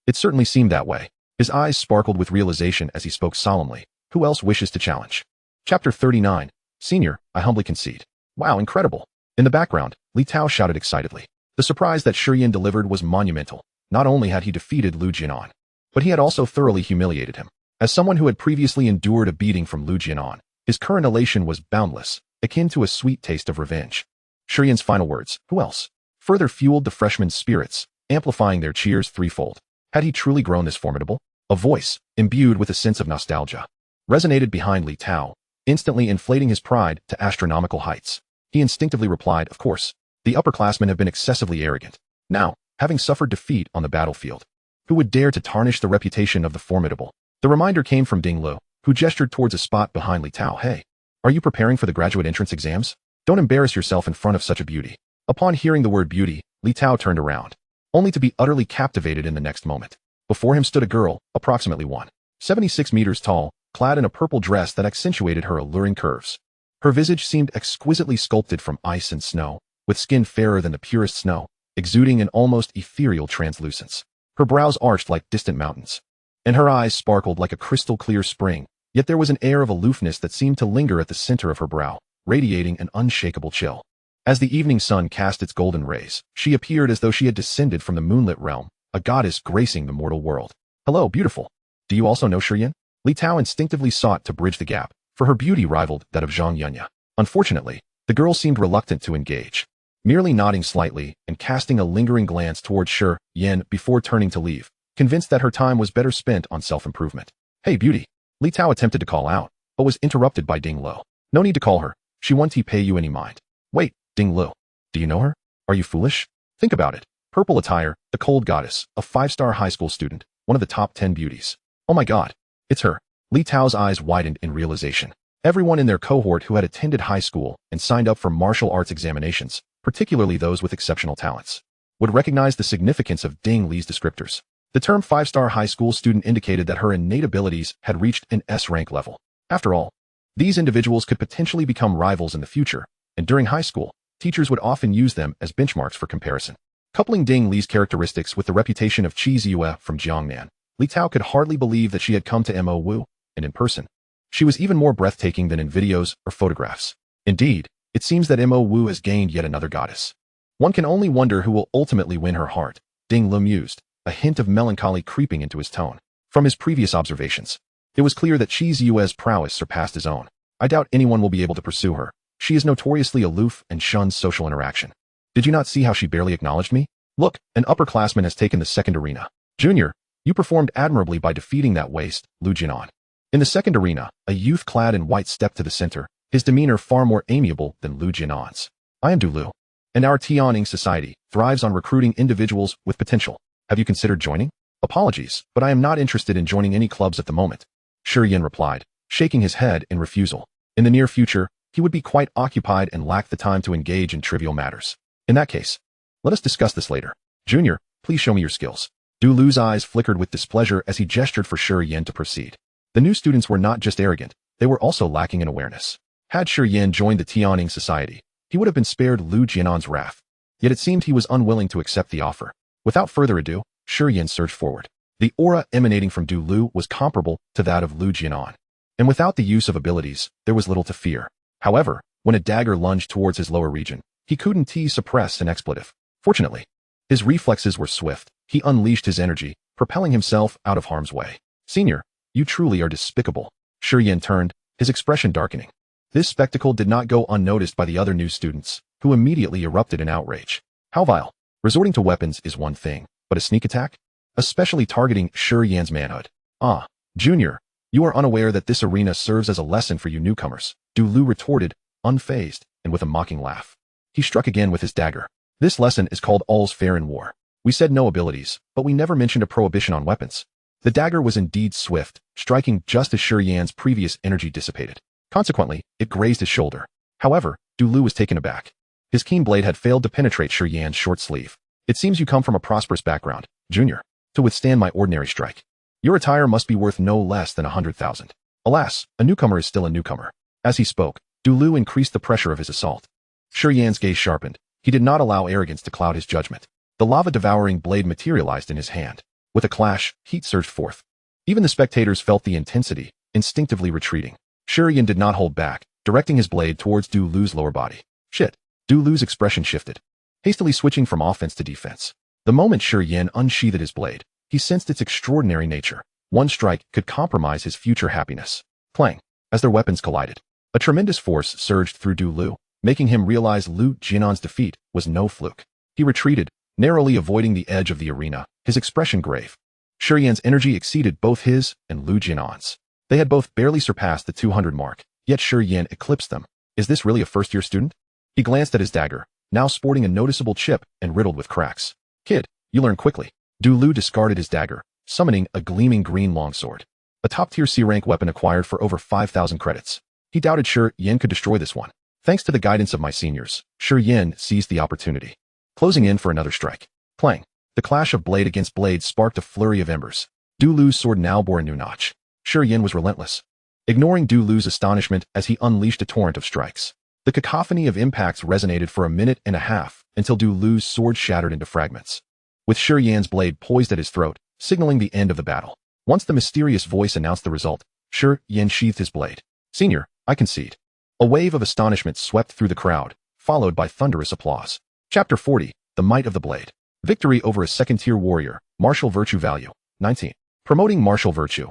It certainly seemed that way. His eyes sparkled with realization as he spoke solemnly. Who else wishes to challenge? Chapter 39. Senior, I humbly concede. Wow, incredible. In the background, Li Tao shouted excitedly. The surprise that Shi Yan delivered was monumental. Not only had he defeated Lu Jianan, but he had also thoroughly humiliated him. As someone who had previously endured a beating from Lu Jianan, his current elation was boundless, akin to a sweet taste of revenge. Shi Yan's final words, who else? Further fueled the freshmen's spirits, amplifying their cheers threefold. Had he truly grown this formidable? A voice, imbued with a sense of nostalgia, resonated behind Li Tao, instantly inflating his pride to astronomical heights. He instinctively replied, of course, the upperclassmen have been excessively arrogant. Now, having suffered defeat on the battlefield, who would dare to tarnish the reputation of the formidable? The reminder came from Ding Lu, who gestured towards a spot behind Li Tao. Hey, are you preparing for the graduate entrance exams? Don't embarrass yourself in front of such a beauty. Upon hearing the word beauty, Li Tao turned around, only to be utterly captivated in the next moment. Before him stood a girl, approximately 1.76 meters tall, clad in a purple dress that accentuated her alluring curves. Her visage seemed exquisitely sculpted from ice and snow, with skin fairer than the purest snow, exuding an almost ethereal translucence. Her brows arched like distant mountains, and her eyes sparkled like a crystal-clear spring, yet there was an air of aloofness that seemed to linger at the center of her brow, radiating an unshakable chill. As the evening sun cast its golden rays, she appeared as though she had descended from the moonlit realm, a goddess gracing the mortal world. Hello, beautiful. Do you also know Shi Yan? Li Tao instinctively sought to bridge the gap, for her beauty rivaled that of Zhang Yunya. Unfortunately, the girl seemed reluctant to engage, merely nodding slightly and casting a lingering glance toward Shi Yan before turning to leave, convinced that her time was better spent on self-improvement. Hey, beauty. Li Tao attempted to call out, but was interrupted by Ding Lu. No need to call her. She won't pay you any mind. Wait, Ding Lu. Do you know her? Are you foolish? Think about it. Purple attire, the cold goddess, a 5-star high school student, one of the top 10 beauties. Oh my god. It's her. Li Tao's eyes widened in realization. Everyone in their cohort who had attended high school and signed up for martial arts examinations, particularly those with exceptional talents, would recognize the significance of Ding Li's descriptors. The term 5-star high school student indicated that her innate abilities had reached an S-rank level. After all, these individuals could potentially become rivals in the future, and during high school, teachers would often use them as benchmarks for comparison. Coupling Ding Li's characteristics with the reputation of Qi Ziyue from Jiangnan, Li Tao could hardly believe that she had come to Mo Wu, and in person, she was even more breathtaking than in videos or photographs. Indeed, it seems that Mo Wu has gained yet another goddess. One can only wonder who will ultimately win her heart, Ding Li mused, a hint of melancholy creeping into his tone. From his previous observations, it was clear that Qi Ziyue's prowess surpassed his own. I doubt anyone will be able to pursue her. She is notoriously aloof and shuns social interaction. Did you not see how she barely acknowledged me? Look, an upperclassman has taken the second arena. Junior, you performed admirably by defeating that waste, Lu Jianan. In the second arena, a youth clad in white stepped to the center, his demeanor far more amiable than Lu Jianan's. I am Du Lu, and our Tianing society thrives on recruiting individuals with potential. Have you considered joining? Apologies, but I am not interested in joining any clubs at the moment, Shi Yan replied, shaking his head in refusal. In the near future, he would be quite occupied and lack the time to engage in trivial matters. In that case, let us discuss this later. Junior, please show me your skills. Du Lu's eyes flickered with displeasure as he gestured for Shi Yan to proceed. The new students were not just arrogant, they were also lacking in awareness. Had Shi Yan joined the Tianing society, he would have been spared Lu Jianan's wrath. Yet it seemed he was unwilling to accept the offer. Without further ado, Shi Yan surged forward. The aura emanating from Du Lu was comparable to that of Lu Jianan. And without the use of abilities, there was little to fear. However, when a dagger lunged towards his lower region, he couldn't suppress an expletive. Fortunately, his reflexes were swift. He unleashed his energy, propelling himself out of harm's way. Senior, you truly are despicable. Shi Yan turned, his expression darkening. This spectacle did not go unnoticed by the other new students, who immediately erupted in outrage. How vile. Resorting to weapons is one thing, but a sneak attack? Especially targeting Shi Yan's manhood. Ah, Junior, you are unaware that this arena serves as a lesson for you newcomers, Du Lu retorted, unfazed, and with a mocking laugh. He struck again with his dagger. This lesson is called All's Fair in War. We said no abilities, but we never mentioned a prohibition on weapons. The dagger was indeed swift, striking just as Shi Yan's previous energy dissipated. Consequently, it grazed his shoulder. However, Du Lu was taken aback. His keen blade had failed to penetrate Shi Yan's short sleeve. It seems you come from a prosperous background, Junior, to withstand my ordinary strike. Your attire must be worth no less than 100,000. Alas, a newcomer is still a newcomer. As he spoke, Du Lu increased the pressure of his assault. Shi Yan's gaze sharpened. He did not allow arrogance to cloud his judgment. The lava-devouring blade materialized in his hand. With a clash, heat surged forth. Even the spectators felt the intensity, instinctively retreating. Shi Yan did not hold back, directing his blade towards Du Lu's lower body. Shit. Du Lu's expression shifted, hastily switching from offense to defense. The moment Shi Yan unsheathed his blade, he sensed its extraordinary nature. One strike could compromise his future happiness. Clang. As their weapons collided, a tremendous force surged through Du Lu, making him realize Lu Jianan's defeat was no fluke. He retreated, narrowly avoiding the edge of the arena, his expression grave. Shi Yan's energy exceeded both his and Lu Jianan's. They had both barely surpassed the 200 mark, yet Shi Yan eclipsed them. Is this really a first-year student? He glanced at his dagger, now sporting a noticeable chip and riddled with cracks. Kid, you learn quickly. Du Lu discarded his dagger, summoning a gleaming green longsword. A top-tier C-rank weapon acquired for over 5,000 credits. He doubted Shi Yan could destroy this one. Thanks to the guidance of my seniors, Shi Yan seized the opportunity, closing in for another strike. Clang. The clash of blade against blade sparked a flurry of embers. Du Lu's sword now bore a new notch. Shi Yan was relentless, ignoring Du Lu's astonishment as he unleashed a torrent of strikes. The cacophony of impacts resonated for a minute and a half until Du Lu's sword shattered into fragments. With Shi Yan's blade poised at his throat, signaling the end of the battle. Once the mysterious voice announced the result, Shi Yan sheathed his blade. Senior, I concede. A wave of astonishment swept through the crowd, followed by thunderous applause. Chapter 40, The Might of the Blade. Victory over a second-tier warrior, martial virtue value, 19. Promoting martial virtue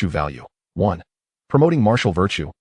value, 1. Promoting martial virtue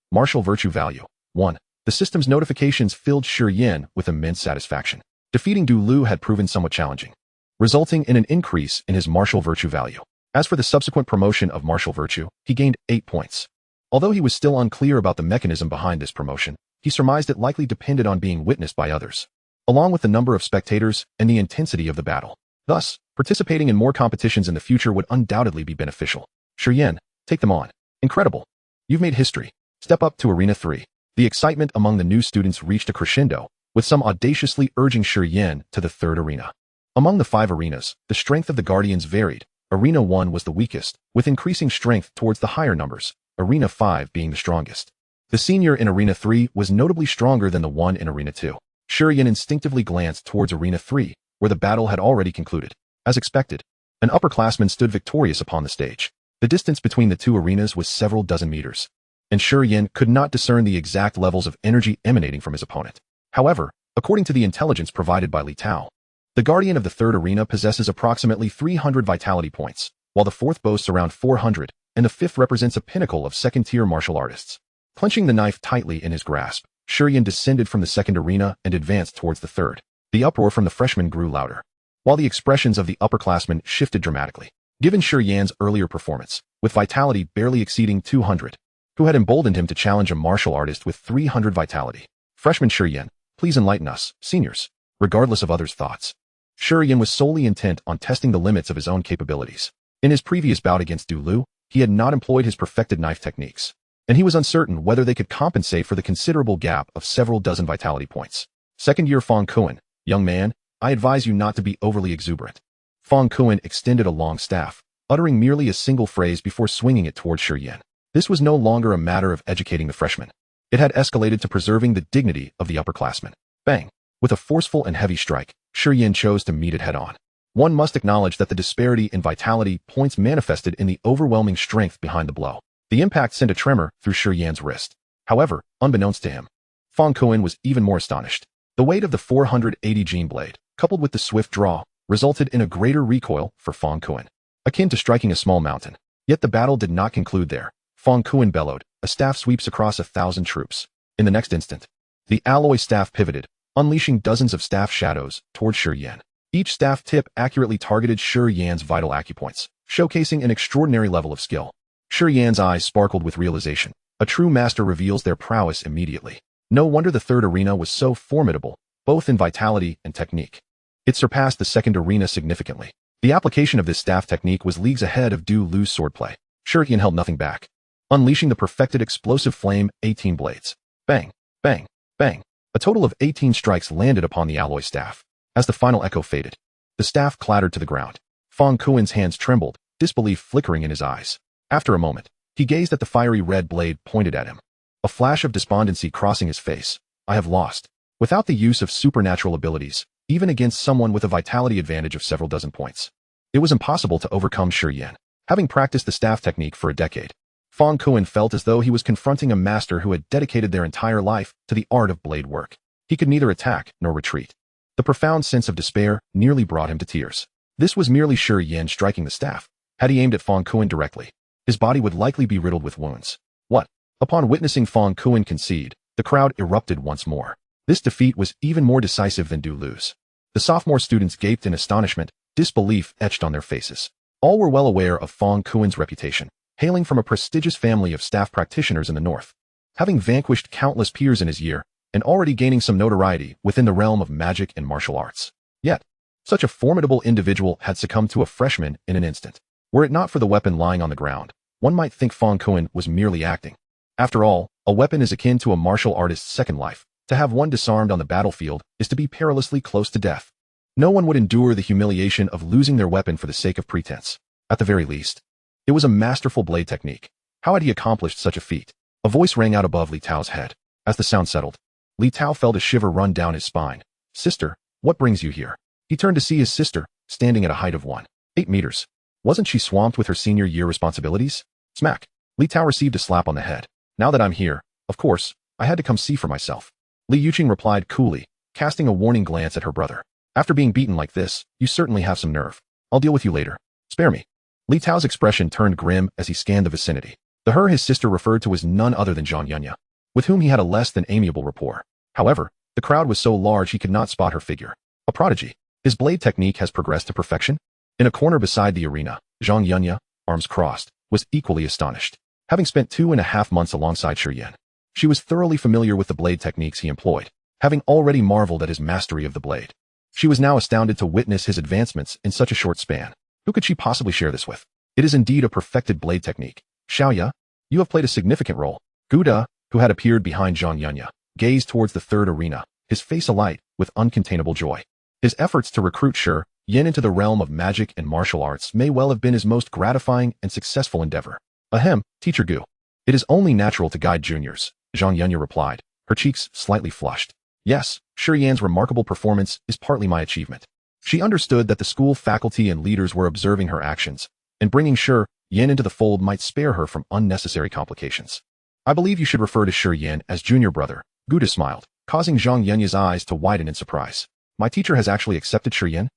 value, 1. The system's notifications filled Shi Yan with immense satisfaction. Defeating Du Lu had proven somewhat challenging, resulting in an increase in his martial virtue value. As for the subsequent promotion of martial virtue, he gained 8 points. Although he was still unclear about the mechanism behind this promotion, he surmised it likely depended on being witnessed by others, along with the number of spectators and the intensity of the battle. Thus, participating in more competitions in the future would undoubtedly be beneficial. Shi Yan, take them on. Incredible. You've made history. Step up to Arena 3. The excitement among the new students reached a crescendo, with some audaciously urging Shi Yan to the third arena. Among the 5 arenas, the strength of the Guardians varied. Arena 1 was the weakest, with increasing strength towards the higher numbers, Arena 5 being the strongest. The senior in Arena 3 was notably stronger than the one in Arena 2. Shi Yan instinctively glanced towards Arena 3, where the battle had already concluded. As expected, an upperclassman stood victorious upon the stage. The distance between the 2 arenas was several dozen meters, and Shi Yan could not discern the exact levels of energy emanating from his opponent. However, according to the intelligence provided by Li Tao, the Guardian of the third arena possesses approximately 300 vitality points, while the 4th boasts around 400, and the 5th represents a pinnacle of second-tier martial artists. Clenching the knife tightly in his grasp, Shi Yan descended from the second arena and advanced towards the third. The uproar from the freshmen grew louder, while the expressions of the upperclassmen shifted dramatically. Given Shi Yan's earlier performance, with vitality barely exceeding 200, who had emboldened him to challenge a martial artist with 300 vitality. Freshman Shi Yan, please enlighten us, seniors, regardless of others' thoughts. Shi Yan was solely intent on testing the limits of his own capabilities. In his previous bout against Du Lu, he had not employed his perfected knife techniques, and he was uncertain whether they could compensate for the considerable gap of several dozen vitality points. Second-year Fong Kuan, young man, I advise you not to be overly exuberant. Fong Kuan extended a long staff, uttering merely a single phrase before swinging it towards Shi Yan. This was no longer a matter of educating the freshman. It had escalated to preserving the dignity of the upperclassmen. Bang! With a forceful and heavy strike, Shi Yan chose to meet it head-on. One must acknowledge that the disparity in vitality points manifested in the overwhelming strength behind the blow. The impact sent a tremor through Shi Yan's wrist. However, unbeknownst to him, Fong Kuan was even more astonished. The weight of the 480 gene blade, coupled with the swift draw, resulted in a greater recoil for Fong Kuan, akin to striking a small mountain. Yet the battle did not conclude there. Fong Kuan bellowed, a staff sweeps across 1,000 troops. In the next instant, the alloy staff pivoted, unleashing dozens of staff shadows towards Shi Yan. Each staff tip accurately targeted Shi Yan's vital acupoints, showcasing an extraordinary level of skill. Shi Yan's eyes sparkled with realization. A true master reveals their prowess immediately. No wonder the third arena was so formidable, both in vitality and technique. It surpassed the second arena significantly. The application of this staff technique was leagues ahead of Du Lu's swordplay. Shi Yan held nothing back, unleashing the perfected explosive flame 18 blades. Bang, bang, bang. A total of 18 strikes landed upon the alloy staff. As the final echo faded, the staff clattered to the ground. Fong Kuan's hands trembled, disbelief flickering in his eyes. After a moment, he gazed at the fiery red blade pointed at him. A flash of despondency crossing his face. I have lost. Without the use of supernatural abilities, even against someone with a vitality advantage of several dozen points, it was impossible to overcome Shi Yan. Having practiced the staff technique for a decade, Fong Kuan felt as though he was confronting a master who had dedicated their entire life to the art of blade work. He could neither attack nor retreat. The profound sense of despair nearly brought him to tears. This was merely Shi Yan striking the staff. Had he aimed at Fong Kuan directly, his body would likely be riddled with wounds. What? Upon witnessing Fong Kuan concede, the crowd erupted once more. This defeat was even more decisive than Du Lu's. The sophomore students gaped in astonishment, disbelief etched on their faces. All were well aware of Fong Kuan's reputation, hailing from a prestigious family of staff practitioners in the north. Having vanquished countless peers in his year, and already gaining some notoriety within the realm of magic and martial arts. Yet, such a formidable individual had succumbed to a freshman in an instant. Were it not for the weapon lying on the ground, one might think Fong Kuan was merely acting. After all, a weapon is akin to a martial artist's second life. To have one disarmed on the battlefield is to be perilously close to death. No one would endure the humiliation of losing their weapon for the sake of pretense. At the very least, it was a masterful blade technique. How had he accomplished such a feat? A voice rang out above Li Tao's head. As the sound settled, Li Tao felt a shiver run down his spine. Sister, what brings you here? He turned to see his sister, standing at a height of 1.8 meters. Wasn't she swamped with her senior year responsibilities? Smack. Li Tao received a slap on the head. Now that I'm here, of course, I had to come see for myself. Li Yuqing replied coolly, casting a warning glance at her brother. After being beaten like this, you certainly have some nerve. I'll deal with you later. Spare me. Li Tao's expression turned grim as he scanned the vicinity. The her his sister referred to was none other than Zhang Yunya, with whom he had a less than amiable rapport. However, the crowd was so large he could not spot her figure. A prodigy. His blade technique has progressed to perfection. In a corner beside the arena, Zhang Yunya, arms crossed, was equally astonished. Having spent 2.5 months alongside Shi Yan, she was thoroughly familiar with the blade techniques he employed, having already marveled at his mastery of the blade. She was now astounded to witness his advancements in such a short span. Who could she possibly share this with? It is indeed a perfected blade technique. Xiaoya, You have played a significant role. Guda, who had appeared behind Zhang Yunya, gazed towards the third arena, his face alight with uncontainable joy. His efforts to recruit Shi Yan into the realm of magic and martial arts may well have been his most gratifying and successful endeavor. Ahem, Teacher Gu. It is only natural to guide juniors, Zhang Yunya replied, her cheeks slightly flushed. Yes, Shi Yan's remarkable performance is partly my achievement. She understood that the school faculty and leaders were observing her actions, and bringing Shi Yan into the fold might spare her from unnecessary complications. I believe you should refer to Shi Yan as junior brother, Guda smiled, causing Zhang Yunya's eyes to widen in surprise. My teacher has actually accepted Shi Yan?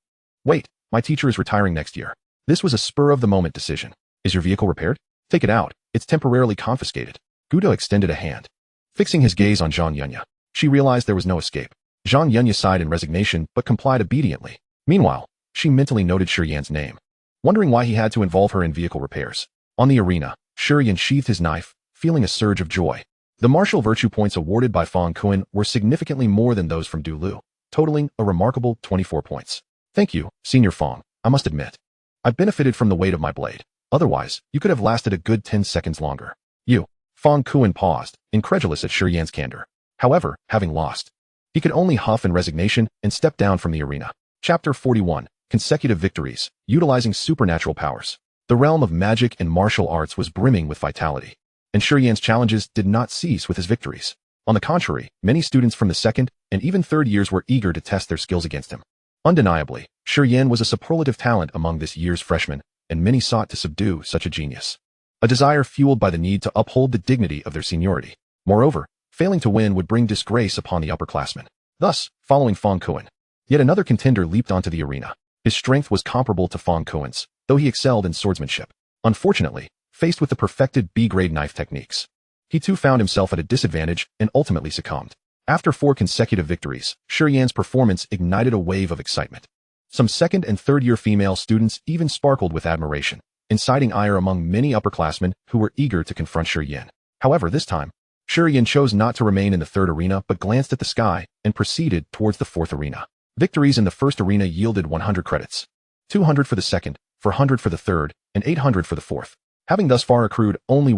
Wait, my teacher is retiring next year. This was a spur-of-the-moment decision. Is your vehicle repaired? Take it out. It's temporarily confiscated. Guda extended a hand. Fixing his gaze on Zhang Yunya, she realized there was no escape. Zhang Yunya sighed in resignation but complied obediently. Meanwhile, she mentally noted Shi Yan's name, wondering why he had to involve her in vehicle repairs. On the arena, Shi Yan sheathed his knife, feeling a surge of joy. The martial virtue points awarded by Fang Kuan were significantly more than those from Du Lu, totaling a remarkable 24 points. Thank you, Senior Fang, I must admit. I've benefited from the weight of my blade. Otherwise, you could have lasted a good 10 seconds longer. You. Fang Kuan paused, incredulous at Shi Yan's candor. However, having lost, he could only huff in resignation and step down from the arena. Chapter 41. Consecutive Victories, Utilizing Supernatural Powers. The realm of magic and martial arts was brimming with vitality, and Shi Yan's challenges did not cease with his victories. On the contrary, many students from the second and even third years were eager to test their skills against him. Undeniably, Shi Yan was a superlative talent among this year's freshmen, and many sought to subdue such a genius. A desire fueled by the need to uphold the dignity of their seniority. Moreover, failing to win would bring disgrace upon the upperclassmen. Thus, following Fang Kuan, yet another contender leaped onto the arena. His strength was comparable to Fang Kuan's, though he excelled in swordsmanship. Unfortunately, faced with the perfected B-grade knife techniques, he too found himself at a disadvantage and ultimately succumbed. After 4 consecutive victories, Shi Yan's performance ignited a wave of excitement. Some second and third-year female students even sparkled with admiration, inciting ire among many upperclassmen who were eager to confront Shi Yan. However, this time, Shi Yan chose not to remain in the third arena but glanced at the sky and proceeded towards the fourth arena. Victories in the first arena yielded 100 credits, 200 for the second, 400 for the third, and 800 for the fourth. Having thus far accrued only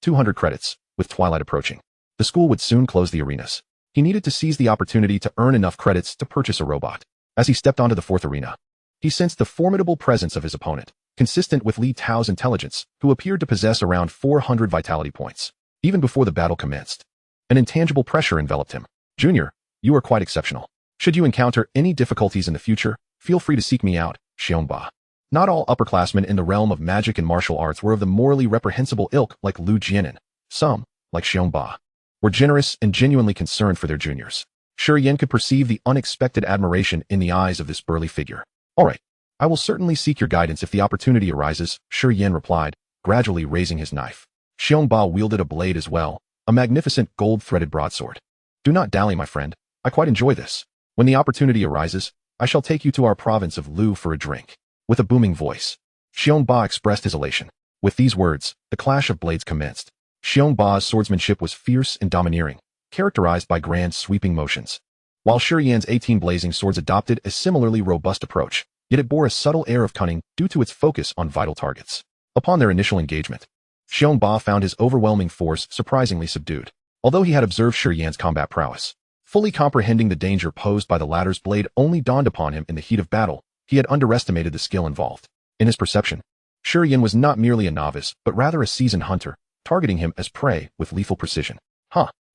200 credits, with twilight approaching, the school would soon close the arenas. He needed to seize the opportunity to earn enough credits to purchase a robot. As he stepped onto the fourth arena, he sensed the formidable presence of his opponent, consistent with Li Tao's intelligence, who appeared to possess around 400 vitality points. Even before the battle commenced, an intangible pressure enveloped him. Junior, you are quite exceptional. Should you encounter any difficulties in the future, feel free to seek me out, Xiongba. Not all upperclassmen in the realm of magic and martial arts were of the morally reprehensible ilk like Lu Jianan. Some, like Xiongba, were generous and genuinely concerned for their juniors. Shi Yan could perceive the unexpected admiration in the eyes of this burly figure. All right, I will certainly seek your guidance if the opportunity arises, Shi Yan replied, gradually raising his knife. Xiongba wielded a blade as well, a magnificent gold-threaded broadsword. Do not dally, my friend. I quite enjoy this. When the opportunity arises, I shall take you to our province of Lu for a drink. With a booming voice, Xiongba expressed his elation. With these words, the clash of blades commenced. Xiongba's swordsmanship was fierce and domineering, characterized by grand sweeping motions, while Shi Yan's 18 blazing swords adopted a similarly robust approach, yet it bore a subtle air of cunning due to its focus on vital targets. Upon their initial engagement, Xiongba found his overwhelming force surprisingly subdued. Although he had observed Shi Yan's combat prowess, fully comprehending the danger posed by the latter's blade only dawned upon him in the heat of battle, he had underestimated the skill involved. In his perception, Shi Yan was not merely a novice, but rather a seasoned hunter, targeting him as prey with lethal precision.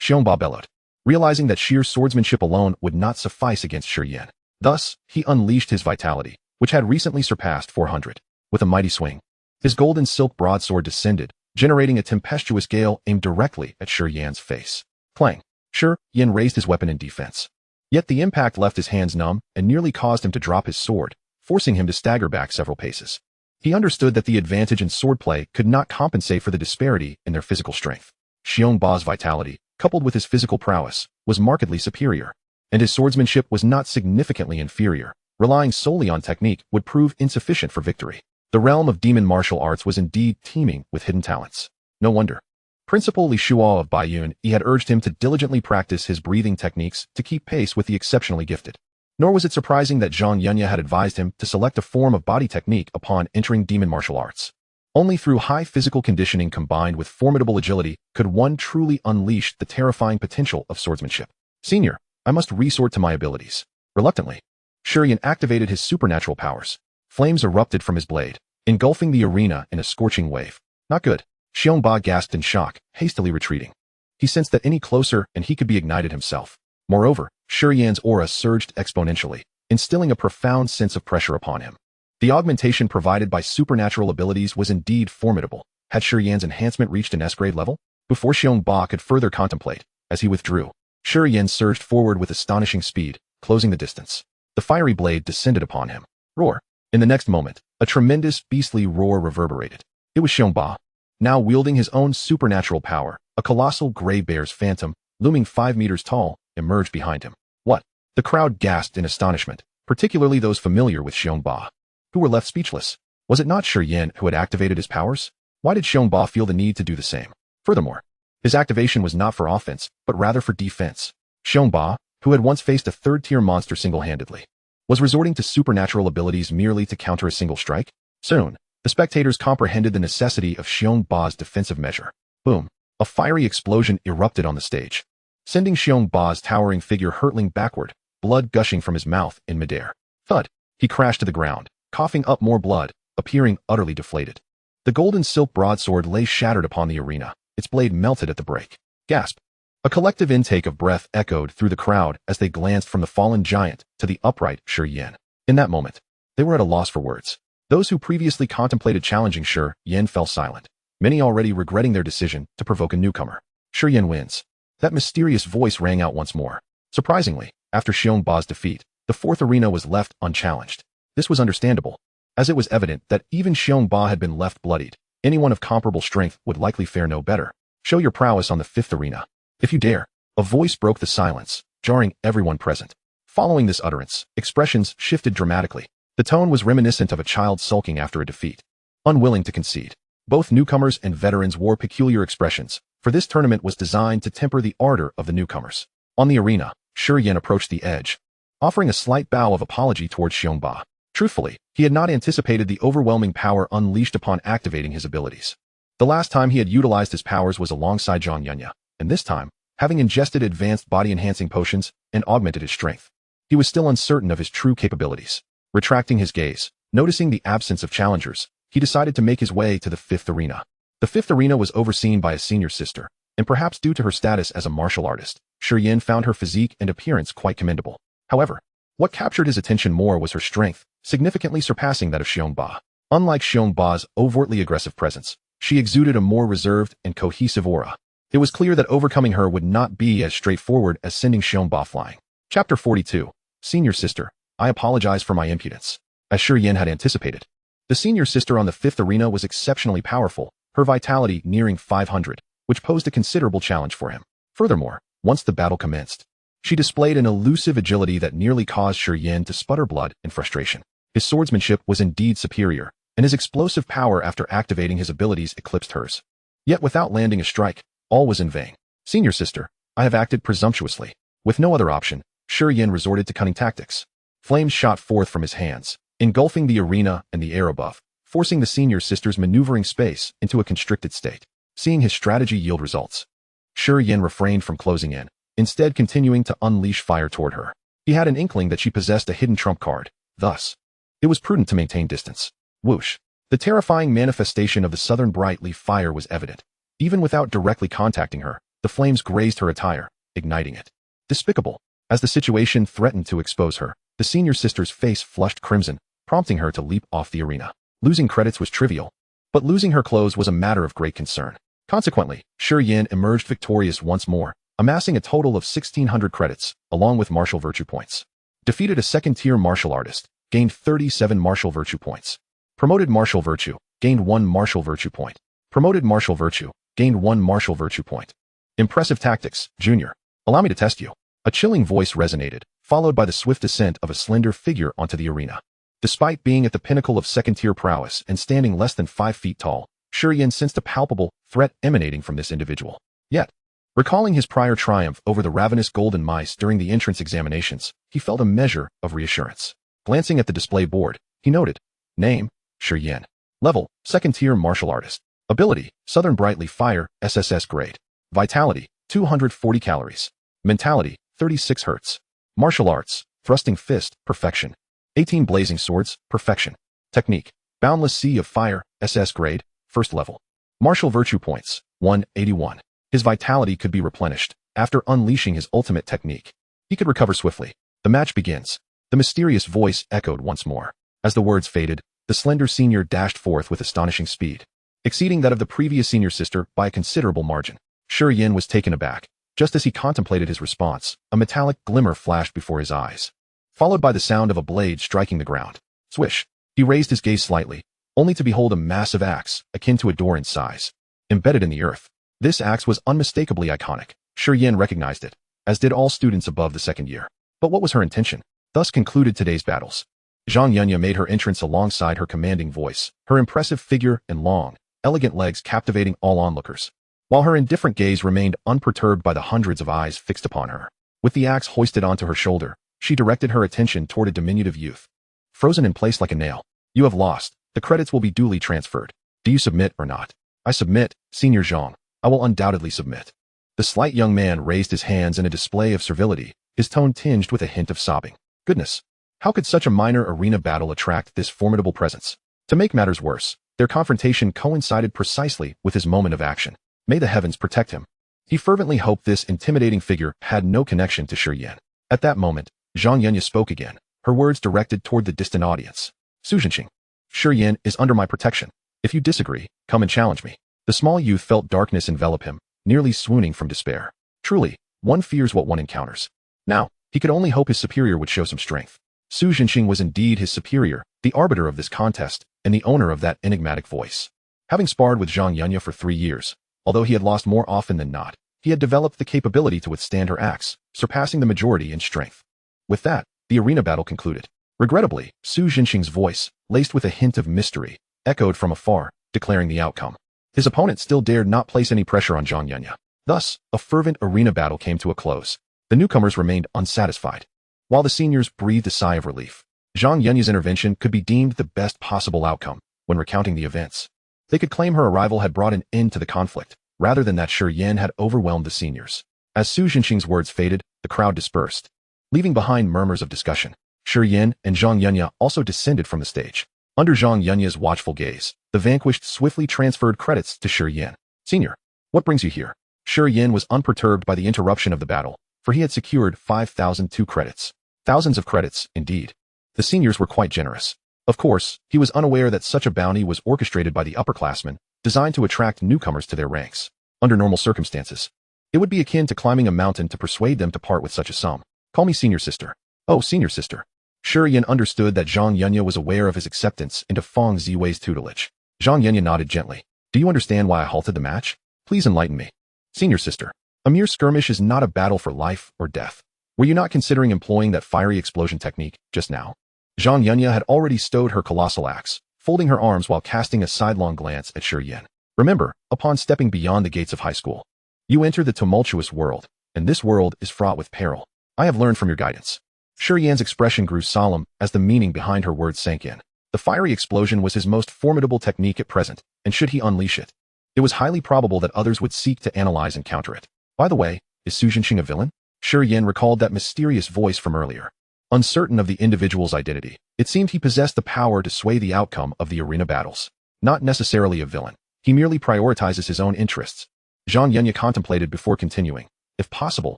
Xiongba bellowed, realizing that sheer swordsmanship alone would not suffice against Shi Yan. Thus, he unleashed his vitality, which had recently surpassed 400. With a mighty swing, his golden silk broadsword descended, generating a tempestuous gale aimed directly at Shi Yan's face. Clang! Shi Yan raised his weapon in defense. Yet the impact left his hands numb and nearly caused him to drop his sword, forcing him to stagger back several paces. He understood that the advantage in swordplay could not compensate for the disparity in their physical strength. Xiongba's vitality, coupled with his physical prowess, was markedly superior, and his swordsmanship was not significantly inferior. Relying solely on technique would prove insufficient for victory. The realm of demon martial arts was indeed teeming with hidden talents. No wonder. Principal Li Shuo of Baiyun had urged him to diligently practice his breathing techniques to keep pace with the exceptionally gifted. Nor was it surprising that Zhang Yunya had advised him to select a form of body technique upon entering demon martial arts. Only through high physical conditioning combined with formidable agility could one truly unleash the terrifying potential of swordsmanship. Senior, I must resort to my abilities. Reluctantly, Shi Yan activated his supernatural powers. Flames erupted from his blade, engulfing the arena in a scorching wave. Not good. Xiongba gasped in shock, hastily retreating. He sensed that any closer and he could be ignited himself. Moreover, Shi Yan's aura surged exponentially, instilling a profound sense of pressure upon him. The augmentation provided by supernatural abilities was indeed formidable. Had Shi Yan's enhancement reached an S-grade level? Before Xiongba could further contemplate, as he withdrew, Shi Yan surged forward with astonishing speed, closing the distance. The fiery blade descended upon him. Roar! In the next moment, a tremendous, beastly roar reverberated. It was Xiongba. Now wielding his own supernatural power, a colossal gray bear's phantom, looming 5 meters tall, emerged behind him. What? The crowd gasped in astonishment, particularly those familiar with Xiongba, who were left speechless. Was it not Shi Yan who had activated his powers? Why did Xiongba feel the need to do the same? Furthermore, his activation was not for offense, but rather for defense. Xiongba, who had once faced a third-tier monster single-handedly, was resorting to supernatural abilities merely to counter a single strike? Soon, the spectators comprehended the necessity of Xiongba's defensive measure. Boom! A fiery explosion erupted on the stage, sending Xiongba's towering figure hurtling backward, blood gushing from his mouth in midair. Thud! He crashed to the ground, coughing up more blood, appearing utterly deflated. The golden silk broadsword lay shattered upon the arena, its blade melted at the break. Gasp! A collective intake of breath echoed through the crowd as they glanced from the fallen giant to the upright Shi Yan. In that moment, they were at a loss for words. Those who previously contemplated challenging Shi Yan fell silent, many already regretting their decision to provoke a newcomer. Shi Yan wins. That mysterious voice rang out once more. Surprisingly, after Xiongba's defeat, the fourth arena was left unchallenged. This was understandable, as it was evident that even Xiongba had been left bloodied. Anyone of comparable strength would likely fare no better. Show your prowess on the fifth arena. If you dare. A voice broke the silence, jarring everyone present. Following this utterance, expressions shifted dramatically. The tone was reminiscent of a child sulking after a defeat, unwilling to concede. Both newcomers and veterans wore peculiar expressions, for this tournament was designed to temper the ardor of the newcomers. On the arena, Shi Yan approached the edge, offering a slight bow of apology towards Xiongba. Truthfully, he had not anticipated the overwhelming power unleashed upon activating his abilities. The last time he had utilized his powers was alongside Zhang Yunya, and this time, having ingested advanced body-enhancing potions and augmented his strength, he was still uncertain of his true capabilities. Retracting his gaze, noticing the absence of challengers, he decided to make his way to the fifth arena. The fifth arena was overseen by a senior sister, and perhaps due to her status as a martial artist, Shi Yan found her physique and appearance quite commendable. However, what captured his attention more was her strength, significantly surpassing that of Xiongba. Unlike Xiongba's overtly aggressive presence, she exuded a more reserved and cohesive aura. It was clear that overcoming her would not be as straightforward as sending Xiongba flying. Chapter 42. Senior Sister, I apologize for my impudence. As Shi Yan had anticipated, the senior sister on the fifth arena was exceptionally powerful, her vitality nearing 500, which posed a considerable challenge for him. Furthermore, once the battle commenced, she displayed an elusive agility that nearly caused Shi Yan to sputter blood in frustration. His swordsmanship was indeed superior, and his explosive power after activating his abilities eclipsed hers. Yet without landing a strike, all was in vain. Senior sister, I have acted presumptuously. With no other option, Shi Yan resorted to cunning tactics. Flames shot forth from his hands, engulfing the arena and the air above, forcing the senior sister's maneuvering space into a constricted state. Seeing his strategy yield results, Shi Yan refrained from closing in, instead continuing to unleash fire toward her. He had an inkling that she possessed a hidden trump card, thus, it was prudent to maintain distance. Whoosh! The terrifying manifestation of the southern bright leaf fire was evident. Even without directly contacting her, the flames grazed her attire, igniting it. Despicable. As the situation threatened to expose her, the senior sister's face flushed crimson, prompting her to leap off the arena. Losing credits was trivial, but losing her clothes was a matter of great concern. Consequently, Shi Yan emerged victorious once more, amassing a total of 1,600 credits, along with martial virtue points. Defeated a second-tier martial artist, gained 37 martial virtue points. Promoted martial virtue, gained 1 martial virtue point. Promoted martial virtue, gained 1 martial virtue point. Impressive tactics, Junior. Allow me to test you. A chilling voice resonated, followed by the swift descent of a slender figure onto the arena. Despite being at the pinnacle of second-tier prowess and standing less than 5 feet tall, Shi Yan sensed a palpable threat emanating from this individual. Yet, recalling his prior triumph over the ravenous golden mice during the entrance examinations, he felt a measure of reassurance. Glancing at the display board, he noted, Name, Shi Yan. Level, second tier martial artist. Ability, Southern Brightly Fire, SSS grade. Vitality, 240 calories. Mentality, 36 Hz. Martial arts, thrusting fist, perfection. 18 blazing swords, perfection. Technique, Boundless Sea of Fire, SS grade, first level. Martial virtue points, 181. His vitality could be replenished after unleashing his ultimate technique. He could recover swiftly. The match begins. The mysterious voice echoed once more. As the words faded, the slender senior dashed forth with astonishing speed, exceeding that of the previous senior sister by a considerable margin. Shi Yan was taken aback. Just as he contemplated his response, a metallic glimmer flashed before his eyes, followed by the sound of a blade striking the ground. Swish! He raised his gaze slightly, only to behold a massive axe, akin to a door in size, embedded in the earth. This axe was unmistakably iconic. Shi Yan recognized it, as did all students above the second year. But what was her intention? Thus concluded today's battles. Zhang Yunya made her entrance alongside her commanding voice, her impressive figure and long, elegant legs captivating all onlookers, while her indifferent gaze remained unperturbed by the hundreds of eyes fixed upon her. With the axe hoisted onto her shoulder, she directed her attention toward a diminutive youth, frozen in place like a nail. You have lost. The credits will be duly transferred. Do you submit or not? I submit, Senior Zhang. I will undoubtedly submit. The slight young man raised his hands in a display of servility, his tone tinged with a hint of sobbing. Goodness! How could such a minor arena battle attract this formidable presence? To make matters worse, their confrontation coincided precisely with his moment of action. May the heavens protect him. He fervently hoped this intimidating figure had no connection to Shi Yan. At that moment, Zhang Yunya spoke again, her words directed toward the distant audience. Suzhenxing. Shi Yan is under my protection. If you disagree, come and challenge me. The small youth felt darkness envelop him, nearly swooning from despair. Truly, one fears what one encounters. Now, he could only hope his superior would show some strength. Su Zhenxing was indeed his superior, the arbiter of this contest, and the owner of that enigmatic voice. Having sparred with Zhang Yunya for 3 years, although he had lost more often than not, he had developed the capability to withstand her axe, surpassing the majority in strength. With that, the arena battle concluded. Regrettably, Su Zhenxing's voice, laced with a hint of mystery, echoed from afar, declaring the outcome. His opponent still dared not place any pressure on Zhang Yunya. Thus, a fervent arena battle came to a close. The newcomers remained unsatisfied, while the seniors breathed a sigh of relief. Zhang Yunya's intervention could be deemed the best possible outcome when recounting the events. They could claim her arrival had brought an end to the conflict, rather than that Shi Yan had overwhelmed the seniors. As Su Zhenxing's words faded, the crowd dispersed, leaving behind murmurs of discussion. Shi Yan and Zhang Yunya also descended from the stage. Under Zhang Yunya's watchful gaze, the vanquished swiftly transferred credits to Shi Yan. Senior, what brings you here? Shi Yan was unperturbed by the interruption of the battle, for he had secured 5,002 credits. Thousands of credits, indeed. The seniors were quite generous. Of course, he was unaware that such a bounty was orchestrated by the upperclassmen, designed to attract newcomers to their ranks. Under normal circumstances, it would be akin to climbing a mountain to persuade them to part with such a sum. Call me senior sister. Oh, senior sister. Shi Yan understood that Zhang Yunya was aware of his acceptance into Feng Ziwei's tutelage. Zhang Yunya nodded gently. Do you understand why I halted the match? Please enlighten me. Senior sister. A mere skirmish is not a battle for life or death. Were you not considering employing that fiery explosion technique just now? Zhang Yunya had already stowed her colossal axe, folding her arms while casting a sidelong glance at Shi Yan. Remember, upon stepping beyond the gates of high school, you enter the tumultuous world, and this world is fraught with peril. I have learned from your guidance. Shi Yan's expression grew solemn as the meaning behind her words sank in. The fiery explosion was his most formidable technique at present, and should he unleash it, it was highly probable that others would seek to analyze and counter it. By the way, is Su Zhenxing a villain? Shi Yan recalled that mysterious voice from earlier. Uncertain of the individual's identity, it seemed he possessed the power to sway the outcome of the arena battles. Not necessarily a villain. He merely prioritizes his own interests. Zhang Yunya contemplated before continuing. If possible,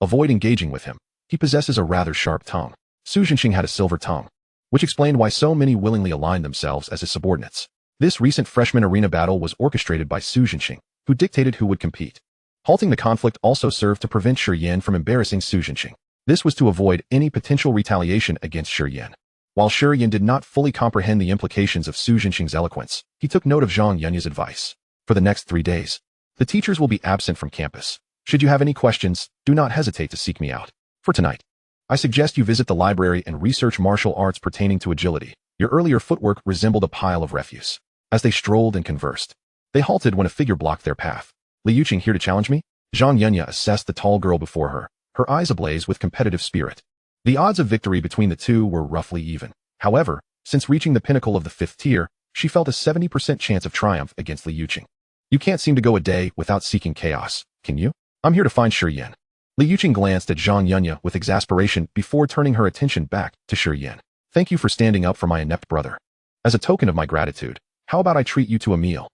avoid engaging with him. He possesses a rather sharp tongue. Su Zhenxing had a silver tongue, which explained why so many willingly aligned themselves as his subordinates. This recent freshman arena battle was orchestrated by Su Zhenxing, who dictated who would compete. Halting the conflict also served to prevent Shi Yan from embarrassing Su Zhenxing. This was to avoid any potential retaliation against Shi Yan. While Shi Yan did not fully comprehend the implications of Su Zhenxing's eloquence, he took note of Zhang Yunya's advice. For the next 3 days, the teachers will be absent from campus. Should you have any questions, do not hesitate to seek me out. For tonight, I suggest you visit the library and research martial arts pertaining to agility. Your earlier footwork resembled a pile of refuse. As they strolled and conversed, they halted when a figure blocked their path. Li Yuqing here to challenge me? Zhang Yunya assessed the tall girl before her, her eyes ablaze with competitive spirit. The odds of victory between the two were roughly even. However, since reaching the pinnacle of the 5th tier, she felt a 70% chance of triumph against Li Yuqing. You can't seem to go a day without seeking chaos, can you? I'm here to find Shi Yan. Li Yuqing glanced at Zhang Yunya with exasperation before turning her attention back to Shi Yan. Thank you for standing up for my inept brother. As a token of my gratitude, how about I treat you to a meal?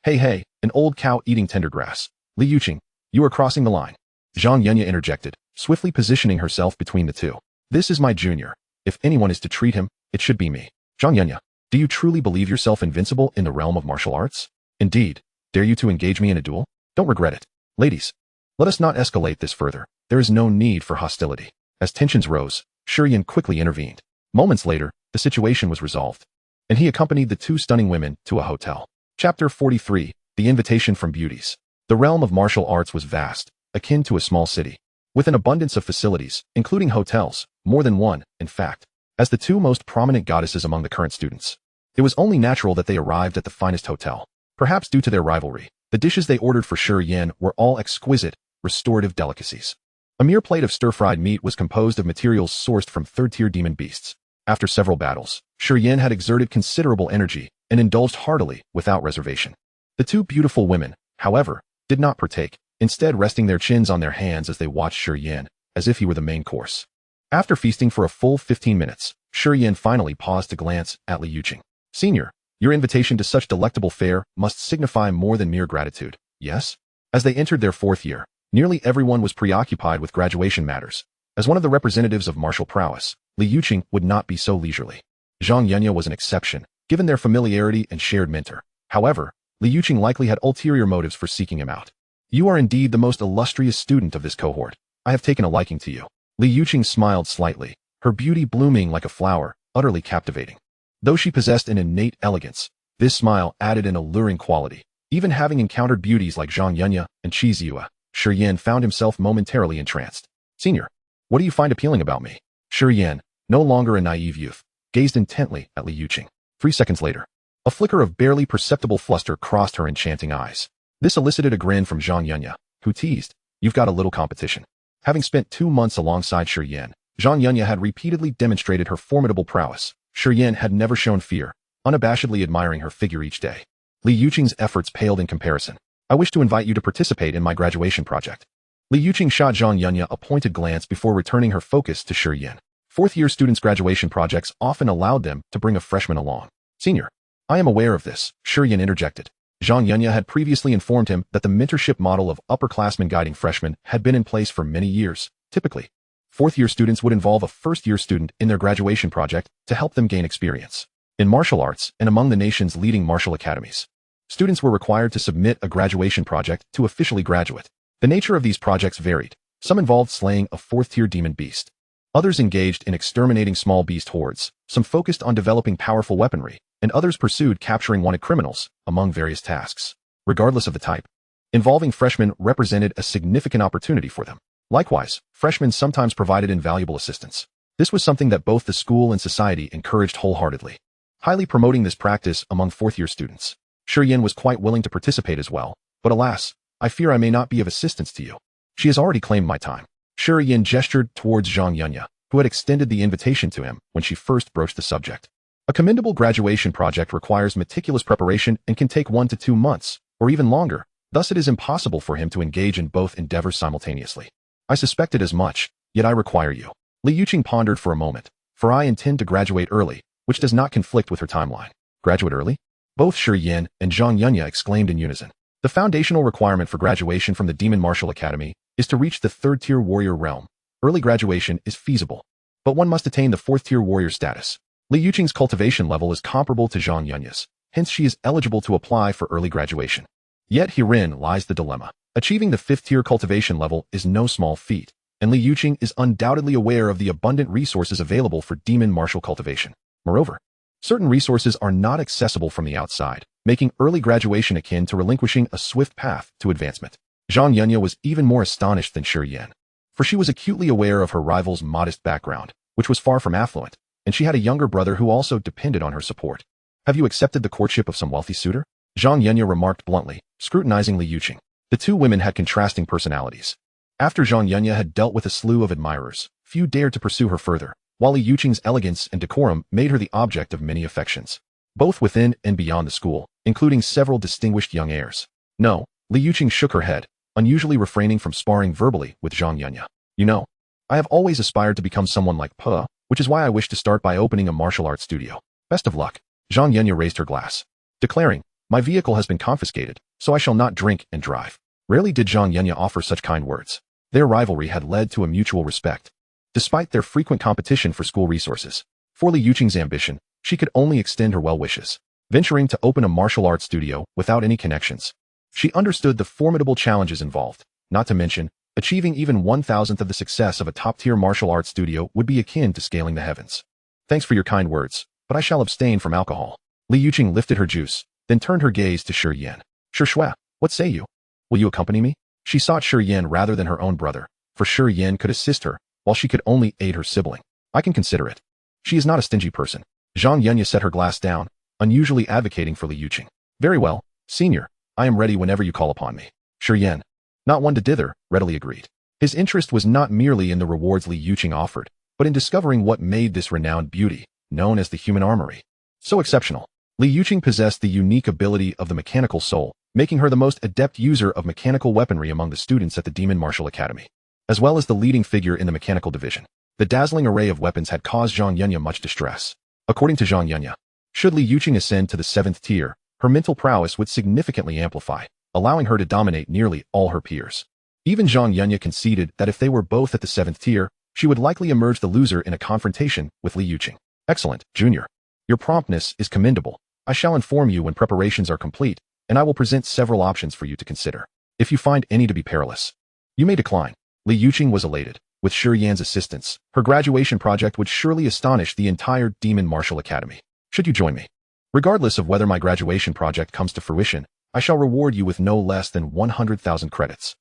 Hey, an old cow eating tender grass. Li Yuqing, you are crossing the line. Zhang Yunya interjected, swiftly positioning herself between the two. This is my junior. If anyone is to treat him, it should be me. Zhang Yunya, do you truly believe yourself invincible in the realm of martial arts? Indeed. Dare you to engage me in a duel? Don't regret it. Ladies, let us not escalate this further. There is no need for hostility. As tensions rose, Shi Yan quickly intervened. Moments later, the situation was resolved, and he accompanied the two stunning women to a hotel. Chapter 43, The Invitation from Beauties. The realm of martial arts was vast, akin to a small city, with an abundance of facilities, including hotels, more than one, in fact. As the two most prominent goddesses among the current students, it was only natural that they arrived at the finest hotel. Perhaps due to their rivalry, the dishes they ordered for Shi Yan were all exquisite, restorative delicacies. A mere plate of stir-fried meat was composed of materials sourced from third-tier demon beasts. After several battles, Shi Yan had exerted considerable energy and indulged heartily, without reservation. The two beautiful women, however, did not partake, instead resting their chins on their hands as they watched Shi Yan, as if he were the main course. After feasting for a full 15 minutes, Shi Yan finally paused to glance at Li Yuqing. Senior, your invitation to such delectable fare must signify more than mere gratitude, yes? As they entered their fourth year, nearly everyone was preoccupied with graduation matters. As one of the representatives of martial prowess, Li Yuqing would not be so leisurely. Zhang Yunya was an exception, given their familiarity and shared mentor. However, Li Yuqing likely had ulterior motives for seeking him out. You are indeed the most illustrious student of this cohort. I have taken a liking to you. Li Yuqing smiled slightly, her beauty blooming like a flower, utterly captivating. Though she possessed an innate elegance, this smile added an alluring quality. Even having encountered beauties like Zhang Yunya and Qi Ziyue, Shi Yan found himself momentarily entranced. Senior, what do you find appealing about me? Shi Yan, no longer a naive youth, gazed intently at Li Yuqing. 3 seconds later, a flicker of barely perceptible fluster crossed her enchanting eyes. This elicited a grin from Zhang Yunya, who teased, "You've got a little competition." Having spent 2 months alongside Shi Yan, Zhang Yunya had repeatedly demonstrated her formidable prowess. Shi Yan had never shown fear, unabashedly admiring her figure each day. Li Yuqing's efforts paled in comparison. I wish to invite you to participate in my graduation project. Li Yuqing shot Zhang Yunya a pointed glance before returning her focus to Shi Yan. Fourth-year students' graduation projects often allowed them to bring a freshman along. Senior, I am aware of this, Shi Yan interjected. Zhang Yunya had previously informed him that the mentorship model of upperclassmen guiding freshmen had been in place for many years. Typically, fourth-year students would involve a first-year student in their graduation project to help them gain experience. In martial arts and among the nation's leading martial academies, students were required to submit a graduation project to officially graduate. The nature of these projects varied. Some involved slaying a fourth-tier demon beast. Others engaged in exterminating small beast hordes. Some focused on developing powerful weaponry, and others pursued capturing wanted criminals, among various tasks. Regardless of the type, involving freshmen represented a significant opportunity for them. Likewise, freshmen sometimes provided invaluable assistance. This was something that both the school and society encouraged wholeheartedly, highly promoting this practice among fourth-year students. Shi Yan was quite willing to participate as well, but alas, I fear I may not be of assistance to you. She has already claimed my time. Shi Yan gestured towards Zhang Yunya, who had extended the invitation to him when she first broached the subject. A commendable graduation project requires meticulous preparation and can take 1 to 2 months, or even longer. Thus it is impossible for him to engage in both endeavors simultaneously. I suspected as much, yet I require you. Li Yuqing pondered for a moment. For I intend to graduate early, which does not conflict with her timeline. Graduate early? Both Shi Yan and Zhang Yunya exclaimed in unison. The foundational requirement for graduation from the Demon Martial Academy is to reach the third-tier warrior realm. Early graduation is feasible, but one must attain the fourth-tier warrior status. Li Yuqing's cultivation level is comparable to Zhang Yunya's, hence she is eligible to apply for early graduation. Yet herein lies the dilemma. Achieving the 5th-tier cultivation level is no small feat, and Li Yuqing is undoubtedly aware of the abundant resources available for demon martial cultivation. Moreover, certain resources are not accessible from the outside, making early graduation akin to relinquishing a swift path to advancement. Zhang Yunya was even more astonished than Shi Yan, for she was acutely aware of her rival's modest background, which was far from affluent, and she had a younger brother who also depended on her support. Have you accepted the courtship of some wealthy suitor? Zhang Yunya remarked bluntly, scrutinizing Li Yuqing. The two women had contrasting personalities. After Zhang Yunya had dealt with a slew of admirers, few dared to pursue her further, while Li Yuqing's elegance and decorum made her the object of many affections. both within and beyond the school, including several distinguished young heirs. No, Li Yuqing shook her head, unusually refraining from sparring verbally with Zhang Yunya. You know, I have always aspired to become someone like Pe, which is why I wish to start by opening a martial arts studio. Best of luck. Zhang Yunya raised her glass, declaring, my vehicle has been confiscated, so I shall not drink and drive. Rarely did Zhang Yunya offer such kind words. Their rivalry had led to a mutual respect. Despite their frequent competition for school resources, for Li Yuqing's ambition, she could only extend her well wishes, venturing to open a martial arts studio without any connections. She understood the formidable challenges involved, not to mention, achieving even 1,000th of the success of a top-tier martial arts studio would be akin to scaling the heavens. Thanks for your kind words, but I shall abstain from alcohol. Li Yuqing lifted her juice, then turned her gaze to Shi Yan. Shi Shui, what say you? Will you accompany me? She sought Shi Yan rather than her own brother, for Shi Yan could assist her, while she could only aid her sibling. I can consider it. She is not a stingy person. Zhang Yunya set her glass down, unusually advocating for Li Yuqing. Very well, senior, I am ready whenever you call upon me. Shi Yan, not one to dither, readily agreed. His interest was not merely in the rewards Li Yuqing offered, but in discovering what made this renowned beauty, known as the human armory, so exceptional. Li Yuqing possessed the unique ability of the mechanical soul, making her the most adept user of mechanical weaponry among the students at the Demon Martial Academy, as well as the leading figure in the mechanical division. The dazzling array of weapons had caused Zhang Yunya much distress. According to Zhang Yunya, should Li Yuqing ascend to the 7th tier, her mental prowess would significantly amplify, allowing her to dominate nearly all her peers. Even Zhang Yunya conceded that if they were both at the 7th tier, she would likely emerge the loser in a confrontation with Li Yuqing. Excellent, Junior. Your promptness is commendable. I shall inform you when preparations are complete, and I will present several options for you to consider. If you find any to be perilous, you may decline. Li Yuqing was elated. With Shi Yan's assistance, her graduation project would surely astonish the entire Demon Martial Academy. Should you join me? Regardless of whether my graduation project comes to fruition, I shall reward you with no less than 100,000 credits.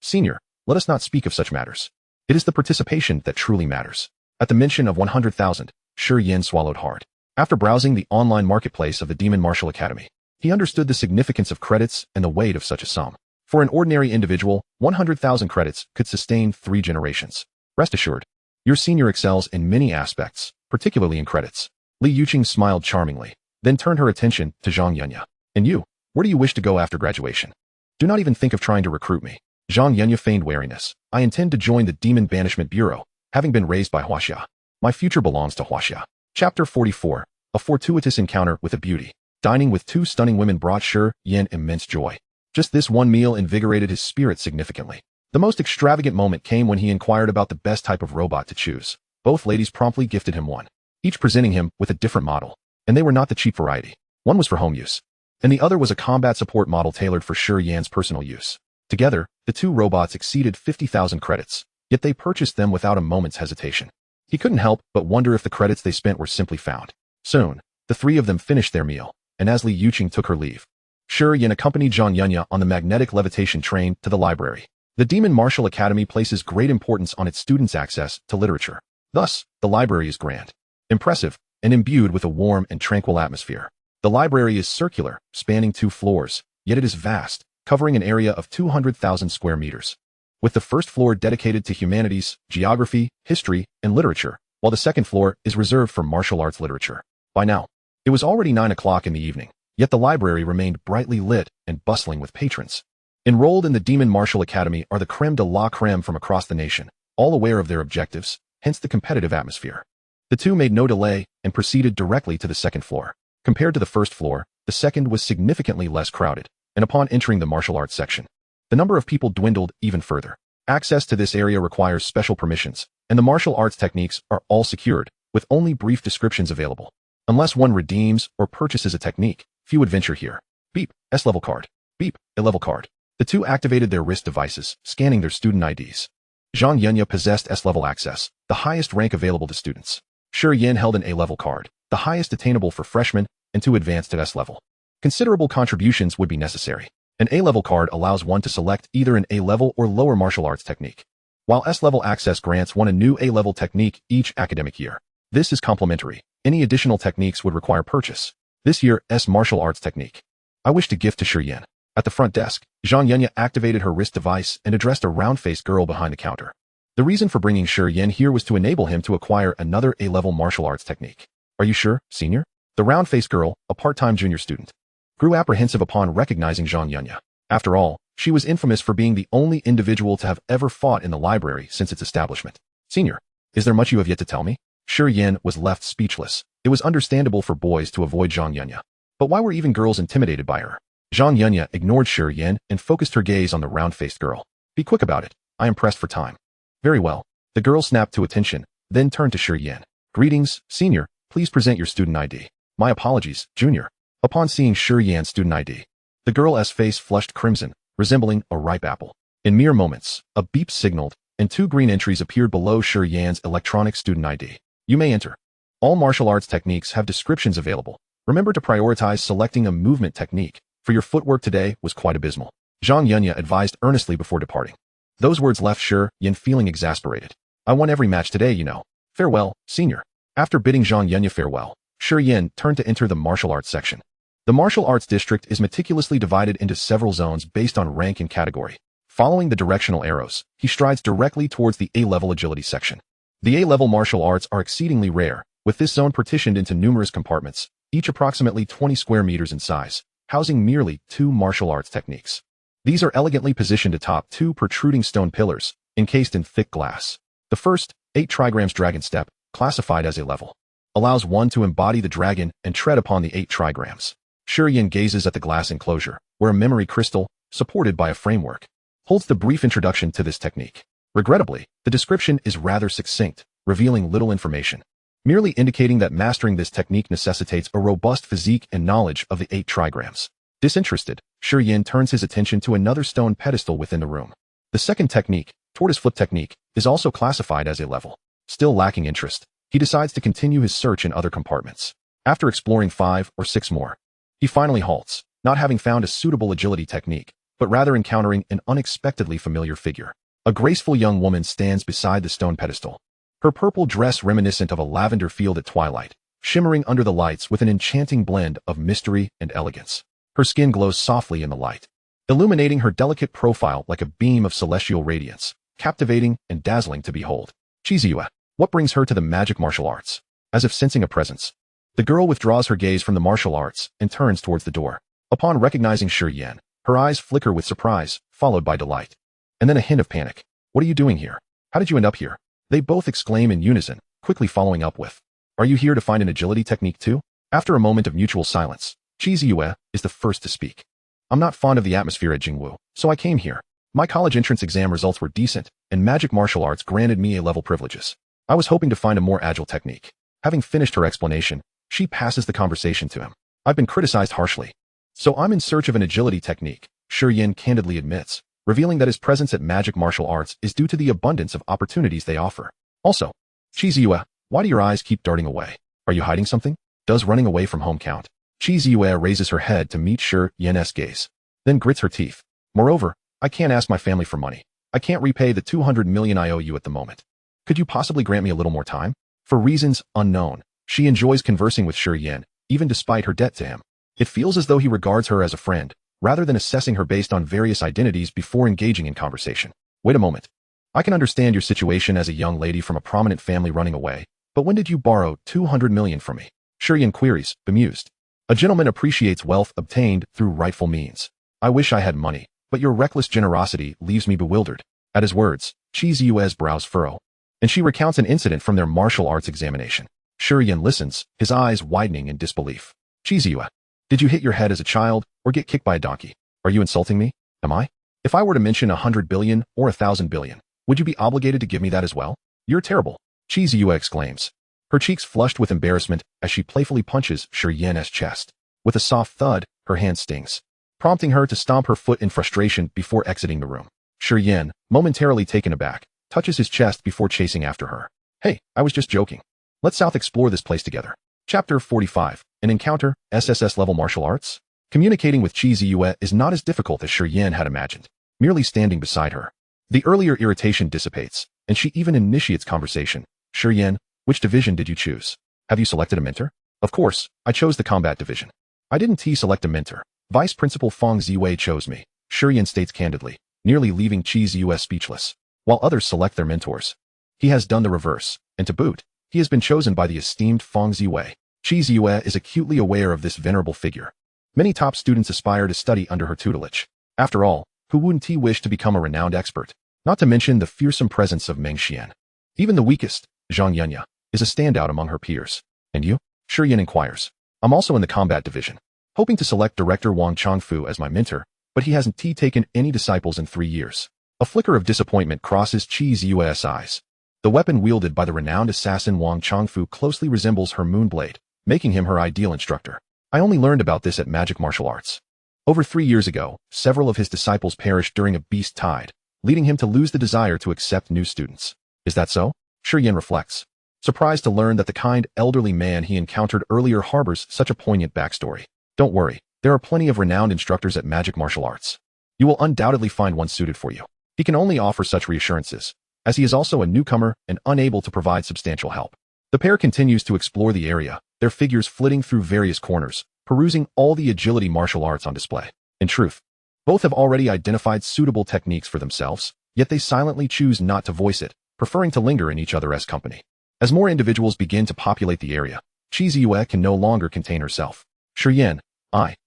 Senior, let us not speak of such matters. It is the participation that truly matters. At the mention of 100,000, Shi Yan swallowed hard. After browsing the online marketplace of the Demon Martial Academy, he understood the significance of credits and the weight of such a sum. For an ordinary individual, 100,000 credits could sustain 3 generations. Rest assured, your senior excels in many aspects, particularly in credits. Li Yuqing smiled charmingly, then turned her attention to Zhang Yunya. And you, where do you wish to go after graduation? Do not even think of trying to recruit me. Zhang Yunya feigned wariness. I intend to join the Demon Banishment Bureau, having been raised by Huaxia. My future belongs to Huaxia. Chapter 44, A Fortuitous Encounter with a Beauty. Dining with 2 stunning women brought Shi Yan immense joy. Just this one meal invigorated his spirit significantly. The most extravagant moment came when he inquired about the best type of robot to choose. Both ladies promptly gifted him one, each presenting him with a different model. And they were not the cheap variety. One was for home use, and the other was a combat support model tailored for Shi Yan's personal use. Together, the 2 robots exceeded 50,000 credits, yet they purchased them without a moment's hesitation. He couldn't help but wonder if the credits they spent were simply found. Soon, the 3 of them finished their meal, and as Li Yuqing took her leave, Shi Yan accompanied Zhang Yunya on the magnetic levitation train to the library. The Demon Martial Academy places great importance on its students' access to literature. Thus, the library is grand, impressive, and imbued with a warm and tranquil atmosphere. The library is circular, spanning 2 floors, yet it is vast, covering an area of 200,000 square meters, with the first floor dedicated to humanities, geography, history, and literature, while the second floor is reserved for martial arts literature. By now, it was already 9 o'clock in the evening, yet the library remained brightly lit and bustling with patrons. Enrolled in the Demon Martial Academy are the creme de la creme from across the nation, all aware of their objectives, hence the competitive atmosphere. The 2 made no delay and proceeded directly to the second floor. Compared to the first floor, the second was significantly less crowded, and upon entering the martial arts section, the number of people dwindled even further. Access to this area requires special permissions, and the martial arts techniques are all secured, with only brief descriptions available. Unless one redeems or purchases a technique, few would venture here. Beep, S-level card. Beep, A-level card. The 2 activated their wrist devices, scanning their student IDs. Zhang Yunya possessed S-level access, the highest rank available to students. Shi Yan held an A-level card, the highest attainable for freshmen, and 2 advanced at S-level. Considerable contributions would be necessary. An A-level card allows one to select either an A-level or lower martial arts technique, while S-level access grants one a new A-level technique each academic year. This is complementary. Any additional techniques would require purchase. This year, S martial arts technique. I wish to gift to Shi Yan. At the front desk, Zhang Yunya activated her wrist device and addressed a round-faced girl behind the counter. The reason for bringing Shi Yan here was to enable him to acquire another A-level martial arts technique. Are you sure, senior? The round-faced girl, a part-time junior student, grew apprehensive upon recognizing Zhang Yunya. After all, she was infamous for being the only individual to have ever fought in the library since its establishment. Senior, is there much you have yet to tell me? Shi Yan was left speechless. It was understandable for boys to avoid Zhang Yunya. But why were even girls intimidated by her? Zhang Yunya ignored Shi Yan and focused her gaze on the round-faced girl. Be quick about it. I am pressed for time. Very well. The girl snapped to attention, then turned to Shi Yan. Greetings, senior. Please present your student ID. My apologies, junior. Upon seeing Shi Yan's student ID, the girl's face flushed crimson, resembling a ripe apple. In mere moments, a beep signaled, and 2 green entries appeared below Shi Yan's electronic student ID. You may enter. All martial arts techniques have descriptions available. Remember to prioritize selecting a movement technique, for your footwork today was quite abysmal. Zhang Yunya advised earnestly before departing. Those words left Shi Yan feeling exasperated. I won every match today, you know. Farewell, senior. After bidding Zhang Yunya farewell, Shi Yan turned to enter the martial arts section. The martial arts district is meticulously divided into several zones based on rank and category. Following the directional arrows, he strides directly towards the A-level agility section. The A-level martial arts are exceedingly rare, with this zone partitioned into numerous compartments, each approximately 20 square meters in size, housing merely 2 martial arts techniques. These are elegantly positioned atop 2 protruding stone pillars, encased in thick glass. The first, 8 trigrams dragon step, classified as A-level, allows one to embody the dragon and tread upon the 8 trigrams. Shi Yan gazes at the glass enclosure, where a memory crystal, supported by a framework, holds the brief introduction to this technique. Regrettably, the description is rather succinct, revealing little information, merely indicating that mastering this technique necessitates a robust physique and knowledge of the 8 trigrams. Disinterested, Shi Yan turns his attention to another stone pedestal within the room. The second technique, tortoise flip technique, is also classified as A-level. Still lacking interest, he decides to continue his search in other compartments. After exploring 5 or 6 more, he finally halts, not having found a suitable agility technique, but rather encountering an unexpectedly familiar figure. A graceful young woman stands beside the stone pedestal. Her purple dress reminiscent of a lavender field at twilight, shimmering under the lights with an enchanting blend of mystery and elegance. Her skin glows softly in the light, illuminating her delicate profile like a beam of celestial radiance, captivating and dazzling to behold. Chiziyue, what brings her to the magic martial arts? As if sensing a presence, the girl withdraws her gaze from the martial arts and turns towards the door. Upon recognizing Shi Yan, her eyes flicker with surprise, followed by delight, and then a hint of panic. What are you doing here? How did you end up here? They both exclaim in unison, quickly following up with, are you here to find an agility technique too? After a moment of mutual silence, Chiziyue is the first to speak. I'm not fond of the atmosphere at Jingwu, so I came here. My college entrance exam results were decent, and magic martial arts granted me A-level privileges. I was hoping to find a more agile technique. Having finished her explanation, she passes the conversation to him. I've been criticized harshly, so I'm in search of an agility technique, Shi Yan candidly admits, revealing that his presence at magic martial arts is due to the abundance of opportunities they offer. Also, Chiziyue, why do your eyes keep darting away? Are you hiding something? Does running away from home count? Chiziyue raises her head to meet Shi Yan's gaze, then grits her teeth. Moreover, I can't ask my family for money. I can't repay the 200 million I owe you at the moment. Could you possibly grant me a little more time? For reasons unknown, she enjoys conversing with Shi Yan, even despite her debt to him. It feels as though he regards her as a friend, rather than assessing her based on various identities before engaging in conversation. Wait a moment. I can understand your situation as a young lady from a prominent family running away, but when did you borrow 200 million from me? Shi Yan queries, bemused. A gentleman appreciates wealth obtained through rightful means. I wish I had money, but your reckless generosity leaves me bewildered. At his words, Chiziyue's brows furrow, and she recounts an incident from their martial arts examination. Shi Yan listens, his eyes widening in disbelief. Chiziyue, did you hit your head as a child or get kicked by a donkey? Are you insulting me? Am I? If I were to mention 100 billion or 1,000 billion, would you be obligated to give me that as well? You're terrible, Chiziyue exclaims. Her cheeks flushed with embarrassment as she playfully punches Shi Yan's chest. With a soft thud, her hand stings, prompting her to stomp her foot in frustration before exiting the room. Shi Yan, momentarily taken aback, touches his chest before chasing after her. Hey, I was just joking. Let's south explore this place together. Chapter 45, An Encounter, SSS-Level Martial Arts? Communicating with Chiziyue is not as difficult as Shi Yan had imagined. Merely standing beside her, the earlier irritation dissipates, and she even initiates conversation. Shi Yan, which division did you choose? Have you selected a mentor? Of course, I chose the combat division. I didn't select a mentor. Vice Principal Feng Ziwei chose me, Shi Yan states candidly, nearly leaving Chiziyue speechless. While others select their mentors, he has done the reverse, and to boot, he has been chosen by the esteemed Feng Ziwei. Shi Yan is acutely aware of this venerable figure. Many top students aspire to study under her tutelage. After all, who wouldn't wish to become a renowned expert? Not to mention the fearsome presence of Meng Xian. Even the weakest, Zhang Yunya, is a standout among her peers. And you? Shi Yan inquires. I'm also in the combat division, hoping to select Director Wang Chongfu as my mentor, but he hasn't taken any disciples in 3 years. A flicker of disappointment crosses Shi Yan's eyes. The weapon wielded by the renowned assassin Wang Chongfu closely resembles her moonblade, making him her ideal instructor. I only learned about this at Magic Martial Arts. Over 3 years ago, several of his disciples perished during a beast tide, leading him to lose the desire to accept new students. Is that so? Shi Yan reflects, surprised to learn that the kind, elderly man he encountered earlier harbors such a poignant backstory. Don't worry, there are plenty of renowned instructors at Magic Martial Arts. You will undoubtedly find one suited for you. He can only offer such reassurances, as he is also a newcomer and unable to provide substantial help. The pair continues to explore the area, their figures flitting through various corners, perusing all the agility martial arts on display. In truth, both have already identified suitable techniques for themselves, yet they silently choose not to voice it, preferring to linger in each other's company. As more individuals begin to populate the area, Shi Yan can no longer contain herself. Shi Yan,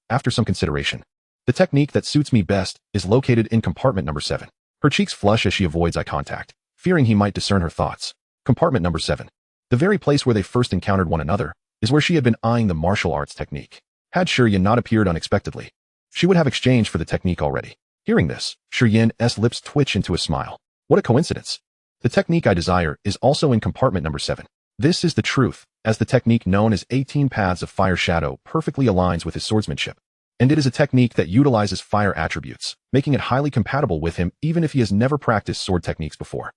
after some consideration. The technique that suits me best is located in compartment number 7. Her cheeks flush as she avoids eye contact, fearing he might discern her thoughts. Compartment number 7. The very place where they first encountered one another, is where she had been eyeing the martial arts technique. Had Shi Yan not appeared unexpectedly, she would have exchanged for the technique already. Hearing this, Shi Yan's lips twitch into a smile. What a coincidence. The technique I desire is also in compartment number 7. This is the truth, as the technique known as 18 Paths of Fire Shadow perfectly aligns with his swordsmanship. And it is a technique that utilizes fire attributes, making it highly compatible with him even if he has never practiced sword techniques before.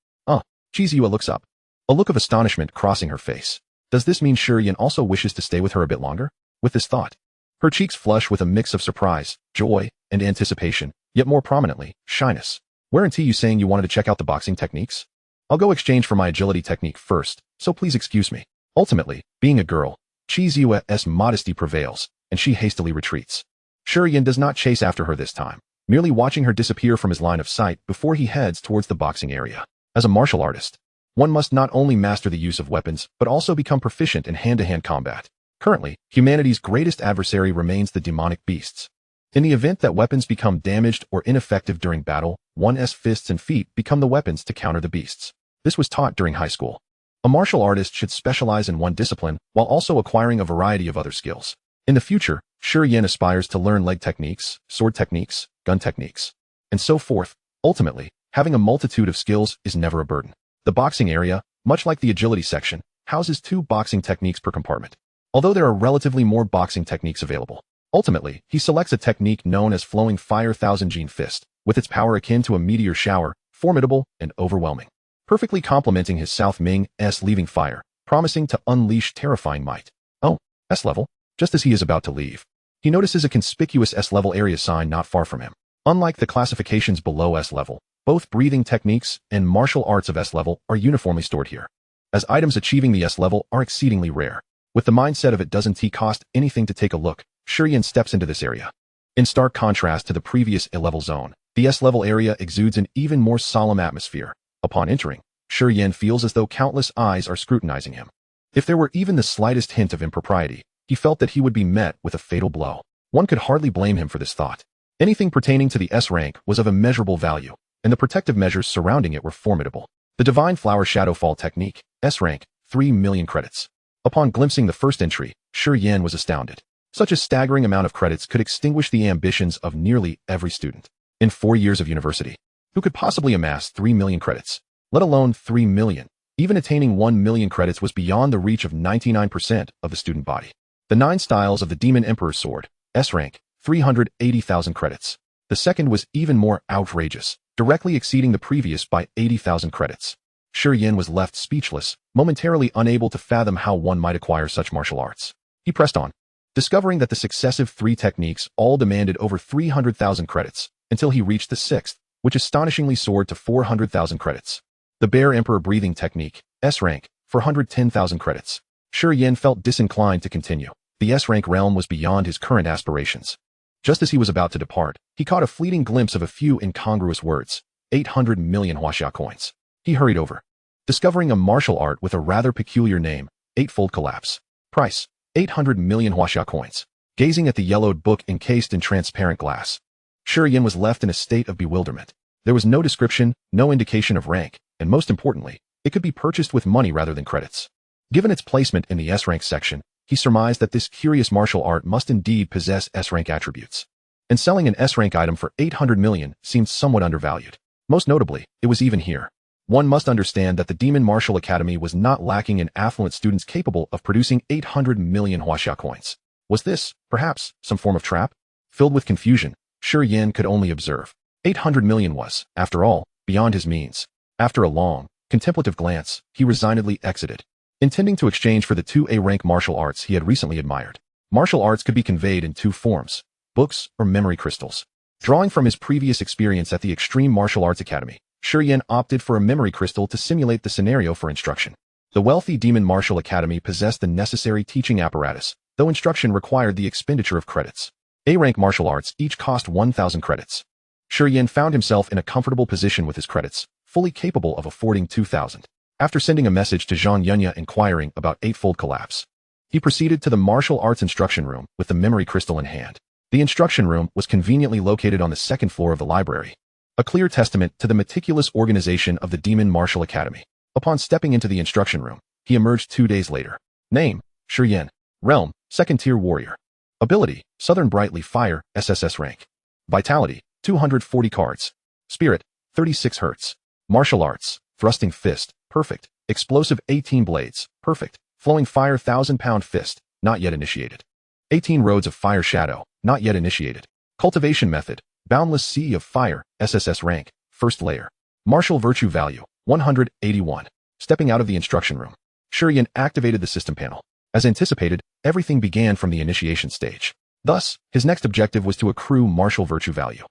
Shi Yan looks up, a look of astonishment crossing her face. Does this mean Shi Yan also wishes to stay with her a bit longer? With this thought, her cheeks flush with a mix of surprise, joy, and anticipation, yet more prominently, shyness. Weren't you saying you wanted to check out the boxing techniques? I'll go exchange for my agility technique first, so please excuse me. Ultimately, being a girl, Shi Yan's modesty prevails, and she hastily retreats. Shi Yan does not chase after her this time, merely watching her disappear from his line of sight before he heads towards the boxing area. As a martial artist, one must not only master the use of weapons, but also become proficient in hand-to-hand combat. Currently, humanity's greatest adversary remains the demonic beasts. In the event that weapons become damaged or ineffective during battle, one's fists and feet become the weapons to counter the beasts. This was taught during high school. A martial artist should specialize in one discipline while also acquiring a variety of other skills. In the future, Shi Yan aspires to learn leg techniques, sword techniques, gun techniques, and so forth. Ultimately, having a multitude of skills is never a burden. The boxing area, much like the agility section, houses 2 boxing techniques per compartment. Although there are relatively more boxing techniques available, ultimately, he selects a technique known as Flowing Fire Thousand Gene Fist, with its power akin to a meteor shower, formidable and overwhelming, perfectly complementing his South Ming's leaving fire, promising to unleash terrifying might. Oh, S-level? Just as he is about to leave, he notices a conspicuous S-level area sign not far from him. Unlike the classifications below S-level, both breathing techniques and martial arts of S-level are uniformly stored here, as items achieving the S-level are exceedingly rare. With the mindset of it doesn't cost anything to take a look, Shi Yan steps into this area. In stark contrast to the previous A-level zone, the S-level area exudes an even more solemn atmosphere. Upon entering, Shi Yan feels as though countless eyes are scrutinizing him. If there were even the slightest hint of impropriety, he felt that he would be met with a fatal blow. One could hardly blame him for this thought. Anything pertaining to the S rank was of immeasurable value, and the protective measures surrounding it were formidable. The Divine Flower Shadowfall Technique, S rank, 3 million credits. Upon glimpsing the first entry, Shi Yan was astounded. Such a staggering amount of credits could extinguish the ambitions of nearly every student. In 4 years of university, who could possibly amass 3 million credits, let alone 3 million? Even attaining 1 million credits was beyond the reach of 99% of the student body. The 9 styles of the Demon Emperor's Sword, S rank, 380,000 credits. The second was even more outrageous, directly exceeding the previous by 80,000 credits. Shi Yan was left speechless, momentarily unable to fathom how one might acquire such martial arts. He pressed on, discovering that the successive 3 techniques all demanded over 300,000 credits, until he reached the 6th, which astonishingly soared to 400,000 credits. The Bear Emperor Breathing Technique, S rank, 410,000 credits. Shi Yan felt disinclined to continue. The S rank realm was beyond his current aspirations. Just as he was about to depart, he caught a fleeting glimpse of a few incongruous words, 800 million huaxia coins. He hurried over, discovering a martial art with a rather peculiar name, Eightfold Collapse. Price, 800 million huaxia coins. Gazing at the yellowed book encased in transparent glass, Shi Yan was left in a state of bewilderment. There was no description, no indication of rank, and most importantly, it could be purchased with money rather than credits. Given its placement in the S-rank section, he surmised that this curious martial art must indeed possess S-rank attributes. And selling an S-rank item for 800 million seemed somewhat undervalued. Most notably, it was even here. One must understand that the Demon Martial Academy was not lacking in affluent students capable of producing 800 million huaxia coins. Was this, perhaps, some form of trap? Filled with confusion, Shi Yan could only observe. 800 million was, after all, beyond his means. After a long, contemplative glance, he resignedly exited, intending to exchange for the 2A-rank martial arts he had recently admired. Martial arts could be conveyed in two forms: books or memory crystals. Drawing from his previous experience at the Extreme Martial Arts Academy, Shi Yan opted for a memory crystal to simulate the scenario for instruction. The wealthy Demon Martial Academy possessed the necessary teaching apparatus, though instruction required the expenditure of credits. A-rank martial arts each cost 1,000 credits. Shi Yan found himself in a comfortable position with his credits, fully capable of affording 2,000. After sending a message to Zhang Yunya inquiring about Eightfold Collapse, he proceeded to the martial arts instruction room with the memory crystal in hand. The instruction room was conveniently located on the second floor of the library, a clear testament to the meticulous organization of the Demon Martial Academy. Upon stepping into the instruction room, he emerged 2 days later. Name: Shi Yan. Realm: Second-Tier Warrior. Ability: Southern Brightly Fire, SSS rank. Vitality: 240 cards. Spirit: 36 Hz. Martial Arts: Thrusting Fist, perfect. Explosive 18 Blades, perfect. Flowing Fire 1,000-pound Fist, not yet initiated. 18 Roads of Fire Shadow, not yet initiated. Cultivation Method: Boundless Sea of Fire, SSS rank, first layer. Martial Virtue Value: 181. Stepping out of the instruction room, Shi Yan activated the system panel. As anticipated, everything began from the initiation stage. Thus, his next objective was to accrue martial virtue value.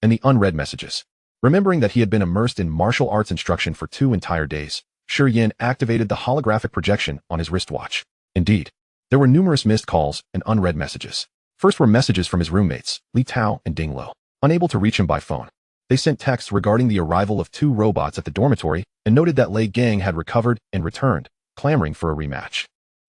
And the unread messages. Remembering that he had been immersed in martial arts instruction for 2 entire days, Shi Yan activated the holographic projection on his wristwatch. Indeed, there were numerous missed calls and unread messages. First were messages from his roommates, Li Tao and Ding Lo. Unable to reach him by phone, they sent texts regarding the arrival of 2 robots at the dormitory and noted that Lei Gang had recovered and returned, clamoring for a rematch.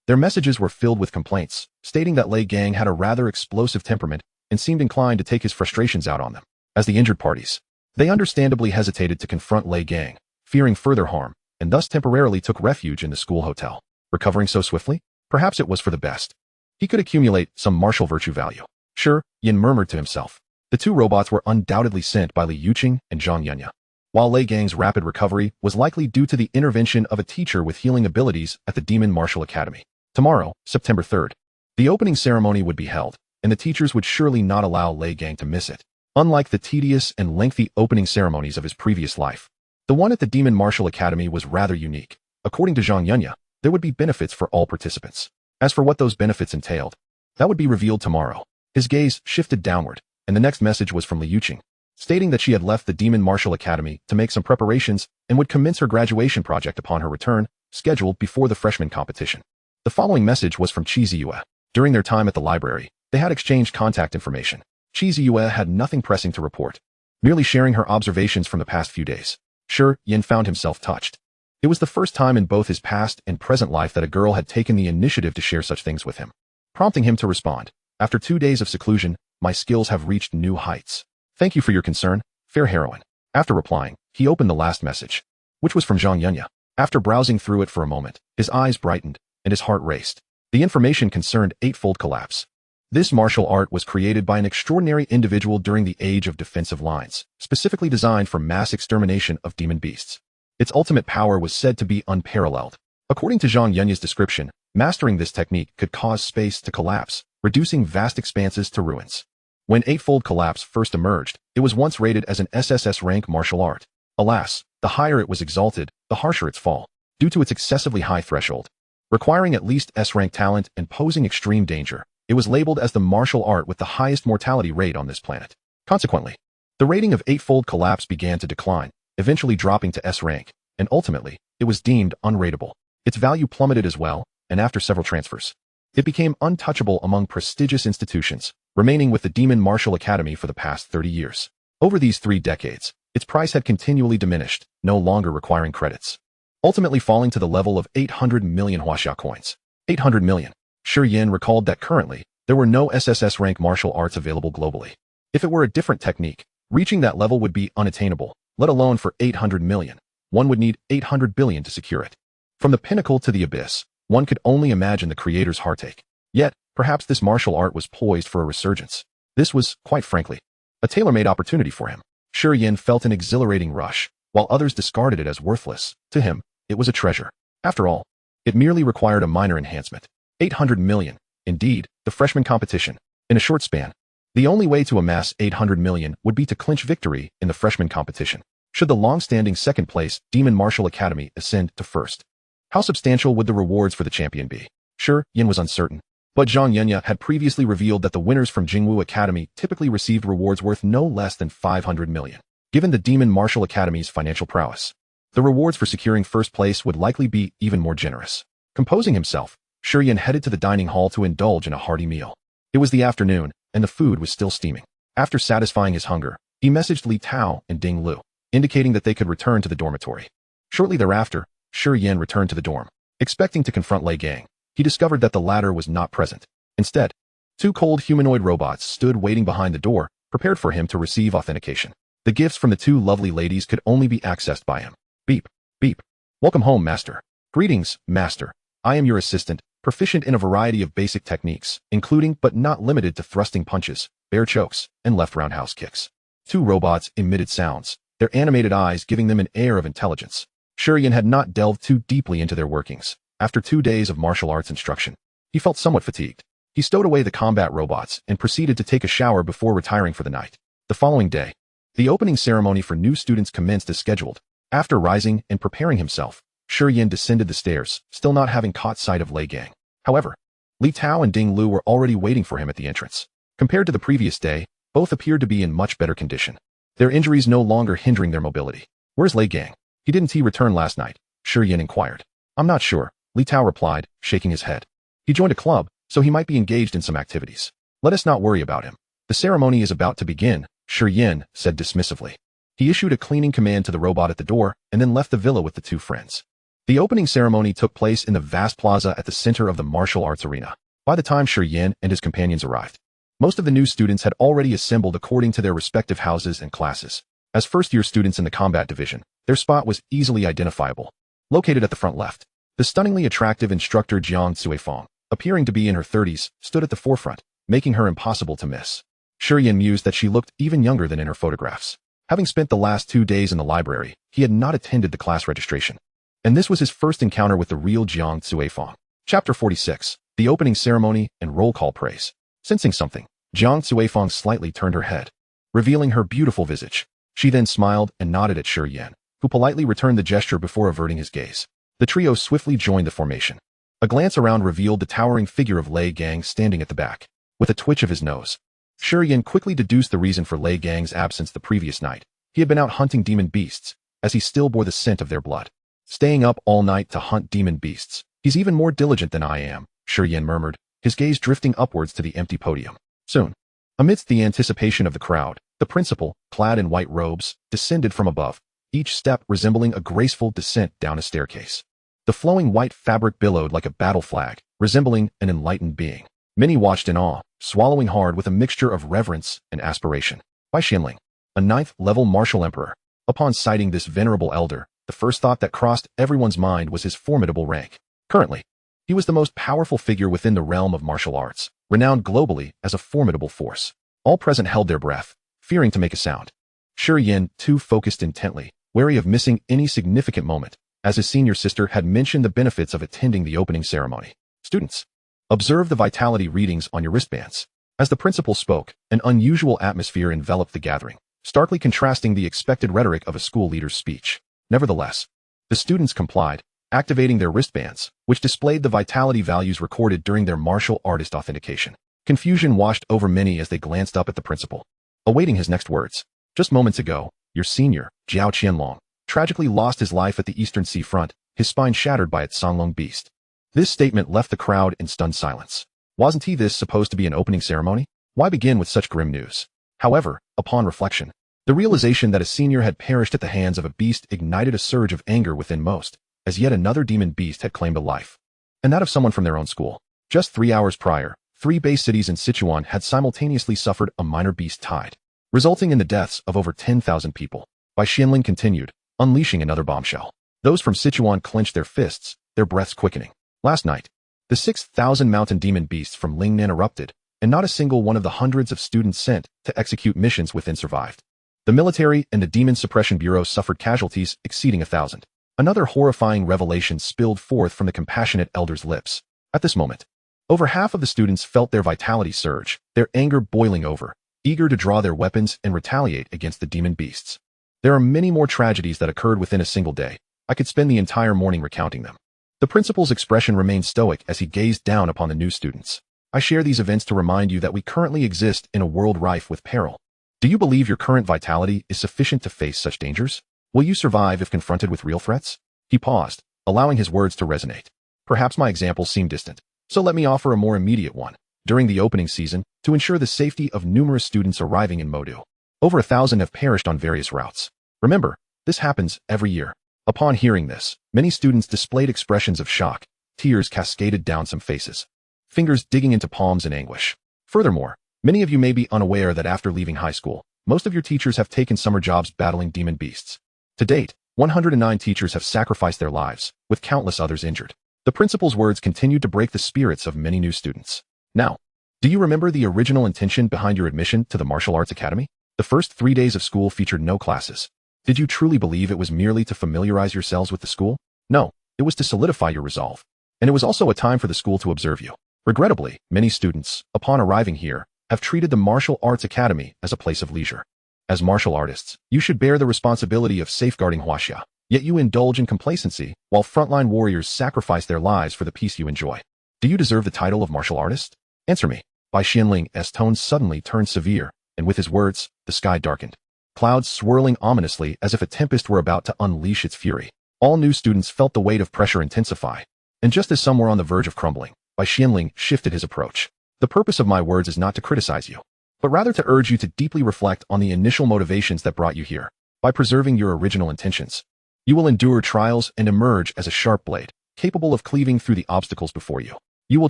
Their messages were filled with complaints, stating that Lei Gang had a rather explosive temperament and seemed inclined to take his frustrations out on them. As the injured parties, they understandably hesitated to confront Lei Gang, fearing further harm, and thus temporarily took refuge in the school hotel. Recovering so swiftly? Perhaps it was for the best. He could accumulate some martial virtue value. Shi Yan murmured to himself. The 2 robots were undoubtedly sent by Li Yuqing and Zhang Yunya. While Lei Gang's rapid recovery was likely due to the intervention of a teacher with healing abilities at the Demon Martial Academy. Tomorrow, September 3rd, the opening ceremony would be held, and the teachers would surely not allow Lei Gang to miss it. Unlike the tedious and lengthy opening ceremonies of his previous life, the one at the Demon Martial Academy was rather unique. According to Zhang Yunya, there would be benefits for all participants. As for what those benefits entailed, that would be revealed tomorrow. His gaze shifted downward, and the next message was from Li Yuqing, stating that she had left the Demon Martial Academy to make some preparations and would commence her graduation project upon her return, scheduled before the freshman competition. The following message was from Qi Ziyue. During their time at the library, they had exchanged contact information. Qi Ziyue had nothing pressing to report, merely sharing her observations from the past few days. Shi Yan found himself touched. It was the first time in both his past and present life that a girl had taken the initiative to share such things with him, prompting him to respond. After 2 days of seclusion, my skills have reached new heights. Thank you for your concern, fair heroine. After replying, he opened the last message, which was from Zhang Yunya. After browsing through it for a moment, his eyes brightened and his heart raced. The information concerned Eightfold Collapse. This martial art was created by an extraordinary individual during the age of defensive lines, specifically designed for mass extermination of demon beasts. Its ultimate power was said to be unparalleled. According to Zhang Yunya's description, mastering this technique could cause space to collapse, reducing vast expanses to ruins. When Eightfold Collapse first emerged, it was once rated as an SSS rank martial art. Alas, the higher it was exalted, the harsher its fall, due to its excessively high threshold. Requiring at least S-rank talent and posing extreme danger, it was labeled as the martial art with the highest mortality rate on this planet. Consequently, the rating of Eightfold Collapse began to decline, eventually dropping to S rank, and ultimately, it was deemed unrateable. Its value plummeted as well, and after several transfers, it became untouchable among prestigious institutions, remaining with the Demon Martial Academy for the past 30 years. Over these 3 decades, its price had continually diminished, no longer requiring credits, ultimately falling to the level of 800 million huaxia coins. 800 million. Shi Yan recalled that currently, there were no SSS rank martial arts available globally. If it were a different technique, reaching that level would be unattainable, let alone for 800 million. One would need 800 billion to secure it. From the pinnacle to the abyss, one could only imagine the creator's heartache. Yet, perhaps this martial art was poised for a resurgence. This was, quite frankly, a tailor-made opportunity for him. Shi Yan felt an exhilarating rush, while others discarded it as worthless. To him, it was a treasure. After all, it merely required a minor enhancement. 800 million. Indeed, the freshman competition. In a short span, the only way to amass 800 million would be to clinch victory in the freshman competition. Should the long-standing second-place Demon Martial Academy ascend to first? How substantial would the rewards for the champion be? Shi Yan was uncertain, but Zhang Yunya had previously revealed that the winners from Jingwu Academy typically received rewards worth no less than 500 million. Given the Demon Martial Academy's financial prowess, the rewards for securing first place would likely be even more generous. Composing himself, Shi Yan headed to the dining hall to indulge in a hearty meal. It was the afternoon, and the food was still steaming. After satisfying his hunger, he messaged Li Tao and Ding Lu, indicating that they could return to the dormitory. Shortly thereafter, Shi Yan returned to the dorm. Expecting to confront Lei Gang, he discovered that the latter was not present. Instead, two cold humanoid robots stood waiting behind the door, prepared for him to receive authentication. The gifts from the two lovely ladies could only be accessed by him. Beep, beep. Welcome home, Master. Greetings, Master. I am your assistant, proficient in a variety of basic techniques, including but not limited to thrusting punches, bear chokes, and left roundhouse kicks. Two robots emitted sounds, their animated eyes giving them an air of intelligence. Shi Yan had not delved too deeply into their workings. After 2 days of martial arts instruction, he felt somewhat fatigued. He stowed away the combat robots and proceeded to take a shower before retiring for the night. The following day, the opening ceremony for new students commenced as scheduled. After rising and preparing himself, Shi Yan descended the stairs, still not having caught sight of Lei Gang. However, Li Tao and Ding Lu were already waiting for him at the entrance. Compared to the previous day, both appeared to be in much better condition. Their injuries no longer hindering their mobility. Where's Lei Gang? Didn't he return last night? Shi Yan inquired. I'm not sure, Li Tao replied, shaking his head. He joined a club, so he might be engaged in some activities. Let us not worry about him. The ceremony is about to begin, Shi Yan said dismissively. He issued a cleaning command to the robot at the door and then left the villa with the two friends. The opening ceremony took place in the vast plaza at the center of the martial arts arena. By the time Shi Yan and his companions arrived, most of the new students had already assembled according to their respective houses and classes. As first-year students in the combat division, their spot was easily identifiable. Located at the front left, the stunningly attractive instructor Jiang Cuifeng, appearing to be in her 30s, stood at the forefront, making her impossible to miss. Shi Yan mused that she looked even younger than in her photographs. Having spent the last 2 days in the library, he had not attended the class registration. And this was his first encounter with the real Jiang Cuifeng. Chapter 46, The Opening Ceremony and Roll Call Praise. Sensing something, Jiang Cuifeng slightly turned her head, revealing her beautiful visage. She then smiled and nodded at Shi Yan, who politely returned the gesture before averting his gaze. The trio swiftly joined the formation. A glance around revealed the towering figure of Lei Gang standing at the back. With a twitch of his nose, Shi Yan quickly deduced the reason for Lei Gang's absence the previous night. He had been out hunting demon beasts, as he still bore the scent of their blood. Staying up all night to hunt demon beasts. He's even more diligent than I am, Shi Yan murmured, his gaze drifting upwards to the empty podium. Soon, amidst the anticipation of the crowd, the principal, clad in white robes, descended from above, each step resembling a graceful descent down a staircase. The flowing white fabric billowed like a battle flag, resembling an enlightened being. Many watched in awe, swallowing hard with a mixture of reverence and aspiration. Bai Xianling, a 9th-level martial emperor. Upon sighting this venerable elder, the first thought that crossed everyone's mind was his formidable rank. Currently, he was the most powerful figure within the realm of martial arts, renowned globally as a formidable force. All present held their breath, fearing to make a sound. Shi Yan, too, focused intently, wary of missing any significant moment, as his senior sister had mentioned the benefits of attending the opening ceremony. Students, observe the vitality readings on your wristbands. As the principal spoke, an unusual atmosphere enveloped the gathering, starkly contrasting the expected rhetoric of a school leader's speech. Nevertheless, the students complied, activating their wristbands, which displayed the vitality values recorded during their martial artist authentication. Confusion washed over many as they glanced up at the principal, awaiting his next words. Just moments ago, your senior, Jiao Qianlong, tragically lost his life at the Eastern Sea front, his spine shattered by its Songlong beast. This statement left the crowd in stunned silence. Wasn't this supposed to be an opening ceremony? Why begin with such grim news? However, upon reflection, the realization that a senior had perished at the hands of a beast ignited a surge of anger within most, as yet another demon beast had claimed a life. And that of someone from their own school. Just 3 hours prior, 3 base cities in Sichuan had simultaneously suffered a minor beast tide, resulting in the deaths of over 10,000 people. Bai Xianling continued, unleashing another bombshell. Those from Sichuan clenched their fists, their breaths quickening. Last night, the 6,000 mountain demon beasts from Lingnan erupted, and not a single one of the hundreds of students sent to execute missions within survived. The military and the Demon Suppression Bureau suffered casualties exceeding 1,000. Another horrifying revelation spilled forth from the compassionate elder's lips. At this moment, over half of the students felt their vitality surge, their anger boiling over, eager to draw their weapons and retaliate against the demon beasts. There are many more tragedies that occurred within a single day. I could spend the entire morning recounting them. The principal's expression remained stoic as he gazed down upon the new students. I share these events to remind you that we currently exist in a world rife with peril. Do you believe your current vitality is sufficient to face such dangers? Will you survive if confronted with real threats? He paused, allowing his words to resonate. Perhaps my examples seem distant, so let me offer a more immediate one. During the opening season, to ensure the safety of numerous students arriving in Modu, over 1,000 have perished on various routes. Remember, this happens every year. Upon hearing this, many students displayed expressions of shock. Tears cascaded down some faces, fingers digging into palms in anguish. Furthermore, many of you may be unaware that after leaving high school, most of your teachers have taken summer jobs battling demon beasts. To date, 109 teachers have sacrificed their lives, with countless others injured. The principal's words continued to break the spirits of many new students. Now, do you remember the original intention behind your admission to the Martial Arts Academy? The first 3 days of school featured no classes. Did you truly believe it was merely to familiarize yourselves with the school? No, it was to solidify your resolve. And it was also a time for the school to observe you. Regrettably, many students, upon arriving here, have treated the Martial Arts Academy as a place of leisure. As martial artists, you should bear the responsibility of safeguarding Huaxia, yet you indulge in complacency, while frontline warriors sacrifice their lives for the peace you enjoy. Do you deserve the title of martial artist? Answer me. Bai Xianling's tone suddenly turned severe, and with his words, the sky darkened. Clouds swirling ominously as if a tempest were about to unleash its fury. All new students felt the weight of pressure intensify, and just as some were on the verge of crumbling, Bai Xianling shifted his approach. The purpose of my words is not to criticize you, but rather to urge you to deeply reflect on the initial motivations that brought you here. By preserving your original intentions, you will endure trials and emerge as a sharp blade, capable of cleaving through the obstacles before you. You will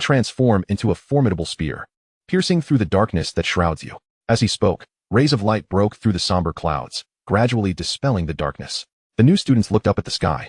transform into a formidable spear, piercing through the darkness that shrouds you. As he spoke, rays of light broke through the somber clouds, gradually dispelling the darkness. The new students looked up at the sky,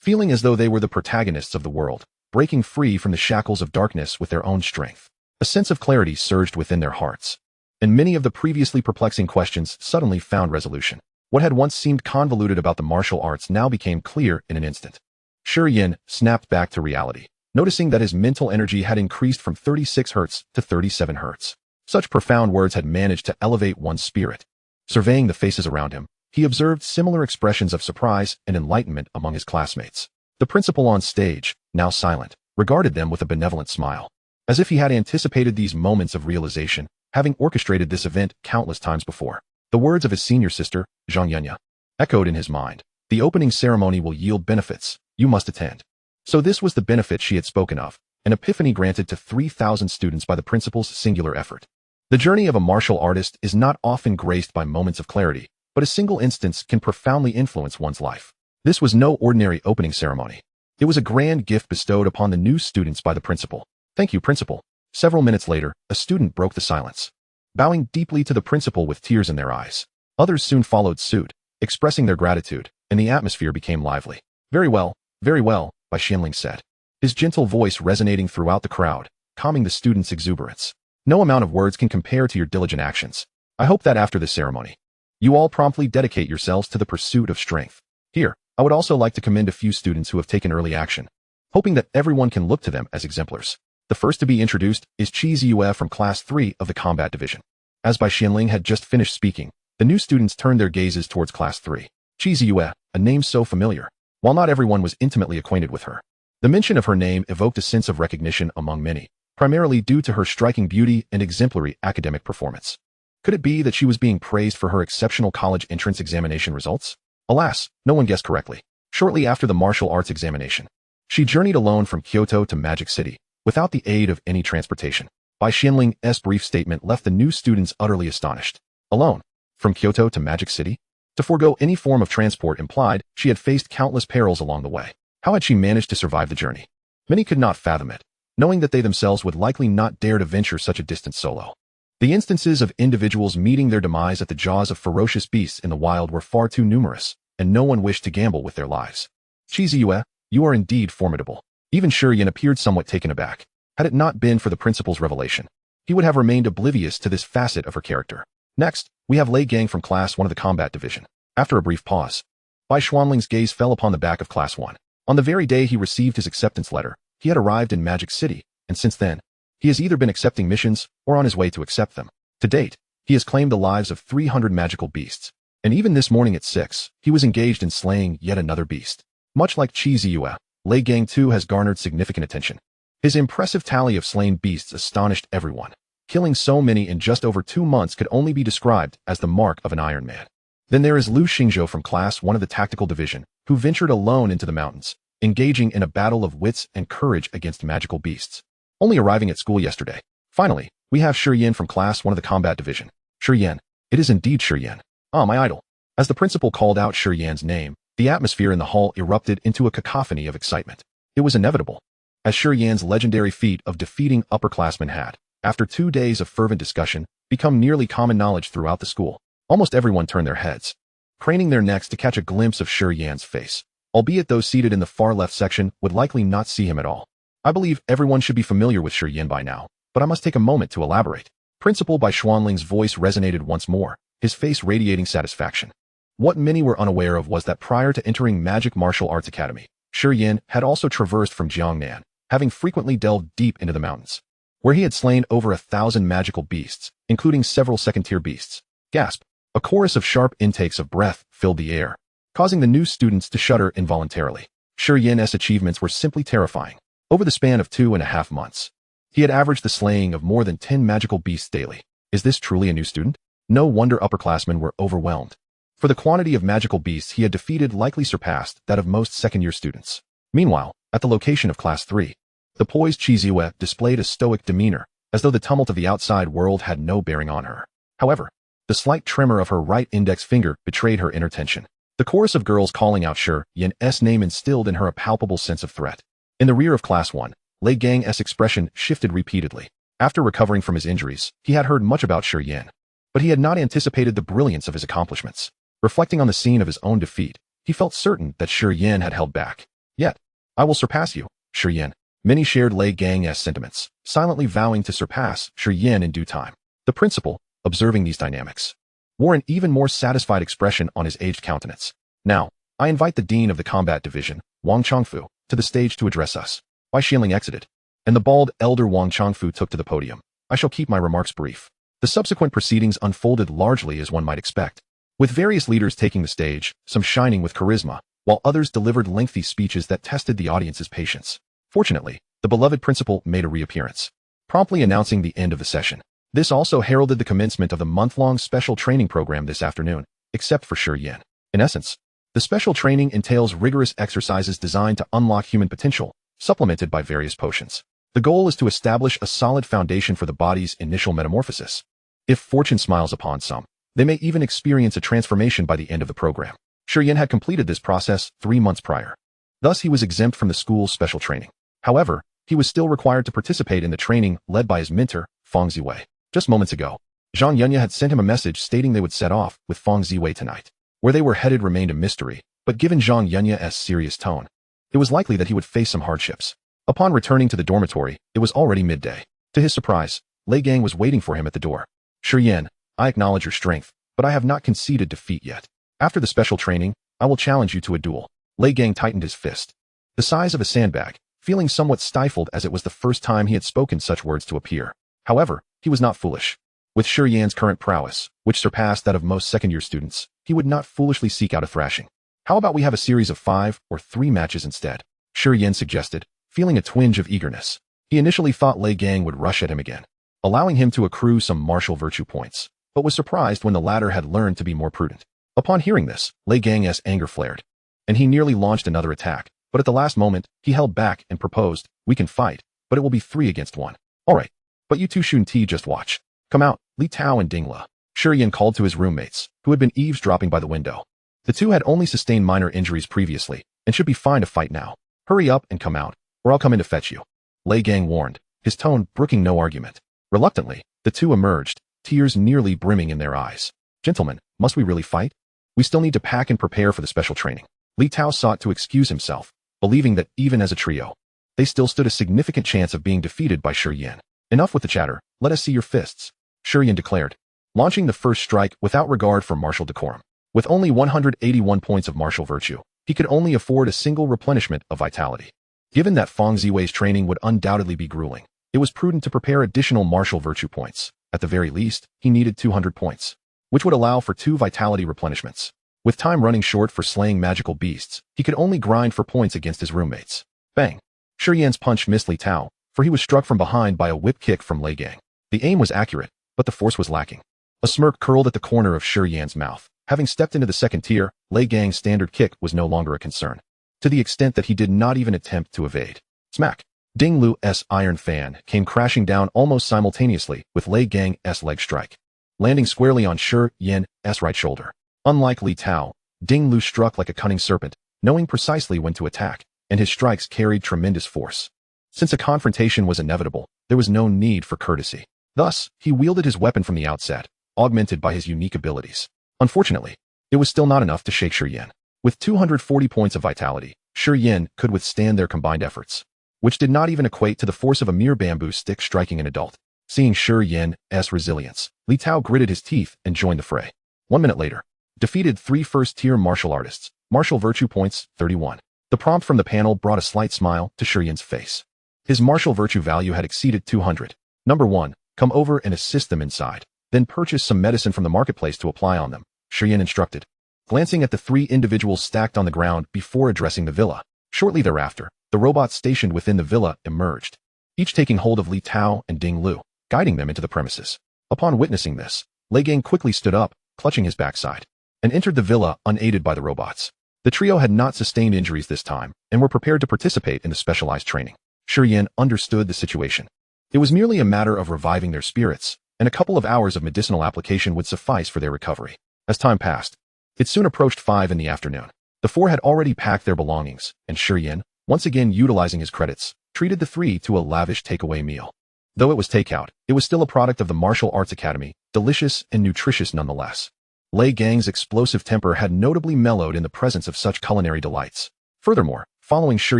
feeling as though they were the protagonists of the world, breaking free from the shackles of darkness with their own strength. A sense of clarity surged within their hearts, and many of the previously perplexing questions suddenly found resolution. What had once seemed convoluted about the martial arts now became clear in an instant. Shi Yan snapped back to reality, noticing that his mental energy had increased from 36 Hz to 37 Hz. Such profound words had managed to elevate one's spirit. Surveying the faces around him, he observed similar expressions of surprise and enlightenment among his classmates. The principal on stage, now silent, regarded them with a benevolent smile, as if he had anticipated these moments of realization, having orchestrated this event countless times before. The words of his senior sister, Zhang Yunya, echoed in his mind. The opening ceremony will yield benefits. You must attend. So this was the benefit she had spoken of, an epiphany granted to 3,000 students by the principal's singular effort. The journey of a martial artist is not often graced by moments of clarity, but a single instance can profoundly influence one's life. This was no ordinary opening ceremony. It was a grand gift bestowed upon the new students by the principal. Thank you, principal. Several minutes later, a student broke the silence, bowing deeply to the principal with tears in their eyes. Others soon followed suit, expressing their gratitude, and the atmosphere became lively. Very well, Bai Xianling said, his gentle voice resonating throughout the crowd, calming the students' exuberance. No amount of words can compare to your diligent actions. I hope that after this ceremony, you all promptly dedicate yourselves to the pursuit of strength. Here, I would also like to commend a few students who have taken early action, hoping that everyone can look to them as exemplars. The first to be introduced is Qi Ziyue from Class 3 of the Combat Division. As Bai Xianling had just finished speaking, the new students turned their gazes towards Class 3. Qi Ziyue, a name so familiar, while not everyone was intimately acquainted with her. The mention of her name evoked a sense of recognition among many, primarily due to her striking beauty and exemplary academic performance. Could it be that she was being praised for her exceptional college entrance examination results? Alas, no one guessed correctly. Shortly after the martial arts examination, she journeyed alone from Kyoto to Magic City, without the aid of any transportation. Bai Xianling's brief statement left the new students utterly astonished. Alone? From Kyoto to Magic City? To forego any form of transport implied she had faced countless perils along the way. How had she managed to survive the journey? Many could not fathom it, knowing that they themselves would likely not dare to venture such a distance solo. The instances of individuals meeting their demise at the jaws of ferocious beasts in the wild were far too numerous, and no one wished to gamble with their lives. Shi Yan, you are indeed formidable. Even Shi Yan appeared somewhat taken aback. Had it not been for the principal's revelation, he would have remained oblivious to this facet of her character. Next, we have Lei Gang from Class 1 of the Combat Division. After a brief pause, Bai Xuanling's gaze fell upon the back of Class 1. On the very day he received his acceptance letter, he had arrived in Magic City, and since then, he has either been accepting missions or on his way to accept them. To date, he has claimed the lives of 300 magical beasts, and even this morning at 6, he was engaged in slaying yet another beast. Much like Shi Yan, Lei Gang too has garnered significant attention. His impressive tally of slain beasts astonished everyone. Killing so many in just over 2 months could only be described as the mark of an Iron Man. Then there is Liu Xingzhou from Class 1 of the Tactical Division, who ventured alone into the mountains, engaging in a battle of wits and courage against magical beasts. Only arriving at school yesterday. Finally, we have Shi Yan from Class 1 of the Combat Division. Shi Yan. It is indeed Shi Yan. Ah, my idol. As the principal called out Shi Yan's name, the atmosphere in the hall erupted into a cacophony of excitement. It was inevitable, as Shi Yan's legendary feat of defeating upperclassmen had, after 2 days of fervent discussion, become nearly common knowledge throughout the school. Almost everyone turned their heads, craning their necks to catch a glimpse of Shi Yan's face, albeit those seated in the far left section would likely not see him at all. I believe everyone should be familiar with Shi Yan by now, but I must take a moment to elaborate. Principal Bai Xuanling's voice resonated once more, his face radiating satisfaction. What many were unaware of was that prior to entering Magic Martial Arts Academy, Shi Yan had also traversed from Jiangnan, having frequently delved deep into the mountains, where he had slain over 1,000 magical beasts, including several second-tier beasts. Gasp! A chorus of sharp intakes of breath filled the air, causing the new students to shudder involuntarily. Shi Yan's achievements were simply terrifying. Over the span of 2.5 months, he had averaged the slaying of more than 10 magical beasts daily. Is this truly a new student? No wonder upperclassmen were overwhelmed, for the quantity of magical beasts he had defeated likely surpassed that of most second-year students. Meanwhile, at the location of Class 3, the poised Shi Yan displayed a stoic demeanor, as though the tumult of the outside world had no bearing on her. However, the slight tremor of her right index finger betrayed her inner tension. The chorus of girls calling out Shi Yan's name instilled in her a palpable sense of threat. In the rear of Class 1, Lei Gang's expression shifted repeatedly. After recovering from his injuries, he had heard much about Shi Yan, but he had not anticipated the brilliance of his accomplishments. Reflecting on the scene of his own defeat, he felt certain that Shi Yan had held back. Yet, I will surpass you, Shi Yan. Many shared Lei Gang's sentiments, silently vowing to surpass Shi Yan in due time. The principal, observing these dynamics, wore an even more satisfied expression on his aged countenance. Now, I invite the Dean of the Combat Division, Wang Changfu, to the stage to address us. Bai Xuanling exited, and the bald elder Wang Changfu took to the podium. I shall keep my remarks brief. The subsequent proceedings unfolded largely as one might expect, with various leaders taking the stage, some shining with charisma, while others delivered lengthy speeches that tested the audience's patience. Fortunately, the beloved principal made a reappearance, promptly announcing the end of the session. This also heralded the commencement of the month-long special training program this afternoon, except for Shi Yan. In essence, the special training entails rigorous exercises designed to unlock human potential, supplemented by various potions. The goal is to establish a solid foundation for the body's initial metamorphosis. If fortune smiles upon some, they may even experience a transformation by the end of the program. Shi Yan had completed this process 3 months prior. Thus, he was exempt from the school's special training. However, he was still required to participate in the training led by his mentor, Feng Ziwei. Just moments ago, Zhang Yunya had sent him a message stating they would set off with Feng Ziwei tonight. Where they were headed remained a mystery, but given Zhang Yunya's serious tone, it was likely that he would face some hardships. Upon returning to the dormitory, it was already midday. To his surprise, Lei Gang was waiting for him at the door. Shi Yan, I acknowledge your strength, but I have not conceded defeat yet. After the special training, I will challenge you to a duel. Lei Gang tightened his fist, the size of a sandbag, feeling somewhat stifled as it was the first time he had spoken such words to appear. However, he was not foolish. With Shi Yan's current prowess, which surpassed that of most second-year students, he would not foolishly seek out a thrashing. How about we have a series of 5 or 3 matches instead? Shi Yan suggested, feeling a twinge of eagerness. He initially thought Lei Gang would rush at him again, allowing him to accrue some martial virtue points, but was surprised when the latter had learned to be more prudent. Upon hearing this, Lei Gang's anger flared, and he nearly launched another attack, but at the last moment, he held back and proposed, we can fight, but it will be 3 against 1. Alright, but you two Shun-Ti just watch. Come out, Li Tao and Ding Le. Shi Yan called to his roommates, who had been eavesdropping by the window. The two had only sustained minor injuries previously, and should be fine to fight now. Hurry up and come out, or I'll come in to fetch you. Lei Gang warned, his tone brooking no argument. Reluctantly, the two emerged, tears nearly brimming in their eyes. Gentlemen, must we really fight? We still need to pack and prepare for the special training. Li Tao sought to excuse himself, believing that even as a trio, they still stood a significant chance of being defeated by Shi Yan. Enough with the chatter, let us see your fists, Shi Yan declared, launching the first strike without regard for martial decorum. With only 181 points of martial virtue, he could only afford a single replenishment of vitality. Given that Fang Ziwei's training would undoubtedly be grueling, it was prudent to prepare additional martial virtue points. At the very least, he needed 200 points, which would allow for 2 vitality replenishments. With time running short for slaying magical beasts, he could only grind for points against his roommates. Bang! Shi Yan's punch missed Li Tao, for he was struck from behind by a whip kick from Lei Gang. The aim was accurate, but the force was lacking. A smirk curled at the corner of Shi Yan's mouth. Having stepped into the second tier, Lei Gang's standard kick was no longer a concern, to the extent that he did not even attempt to evade. Smack! Ding Lu's iron fan came crashing down almost simultaneously with Lei Gang's leg strike, landing squarely on Shi Yan's right shoulder. Unlike Li Tao, Ding Lu struck like a cunning serpent, knowing precisely when to attack, and his strikes carried tremendous force. Since a confrontation was inevitable, there was no need for courtesy. Thus, he wielded his weapon from the outset, augmented by his unique abilities. Unfortunately, it was still not enough to shake Shi Yan. With 240 points of vitality, Shi Yan could withstand their combined efforts, which did not even equate to the force of a mere bamboo stick striking an adult. Seeing Shi Yan's resilience, Li Tao gritted his teeth and joined the fray. 1 minute later, defeated 3 first-tier martial artists, martial virtue points, 31. The prompt from the panel brought a slight smile to Shi Yan's face. His martial virtue value had exceeded 200. Number 1, come over and assist them inside. Then purchase some medicine from the marketplace to apply on them, Shi Yan instructed, glancing at the 3 individuals stacked on the ground before addressing the villa. Shortly thereafter, the robots stationed within the villa emerged, each taking hold of Li Tao and Ding Lu, guiding them into the premises. Upon witnessing this, Lei Gang quickly stood up, clutching his backside, and entered the villa unaided by the robots. The trio had not sustained injuries this time and were prepared to participate in the specialized training. Shi Yan understood the situation. It was merely a matter of reviving their spirits, and a couple of hours of medicinal application would suffice for their recovery. As time passed, it soon approached 5 in the afternoon. The 4 had already packed their belongings, and Shi Yan, once again utilizing his credits, treated the 3 to a lavish takeaway meal. Though it was takeout, it was still a product of the Martial Arts Academy, delicious and nutritious nonetheless. Lei Gang's explosive temper had notably mellowed in the presence of such culinary delights. Furthermore, following Shi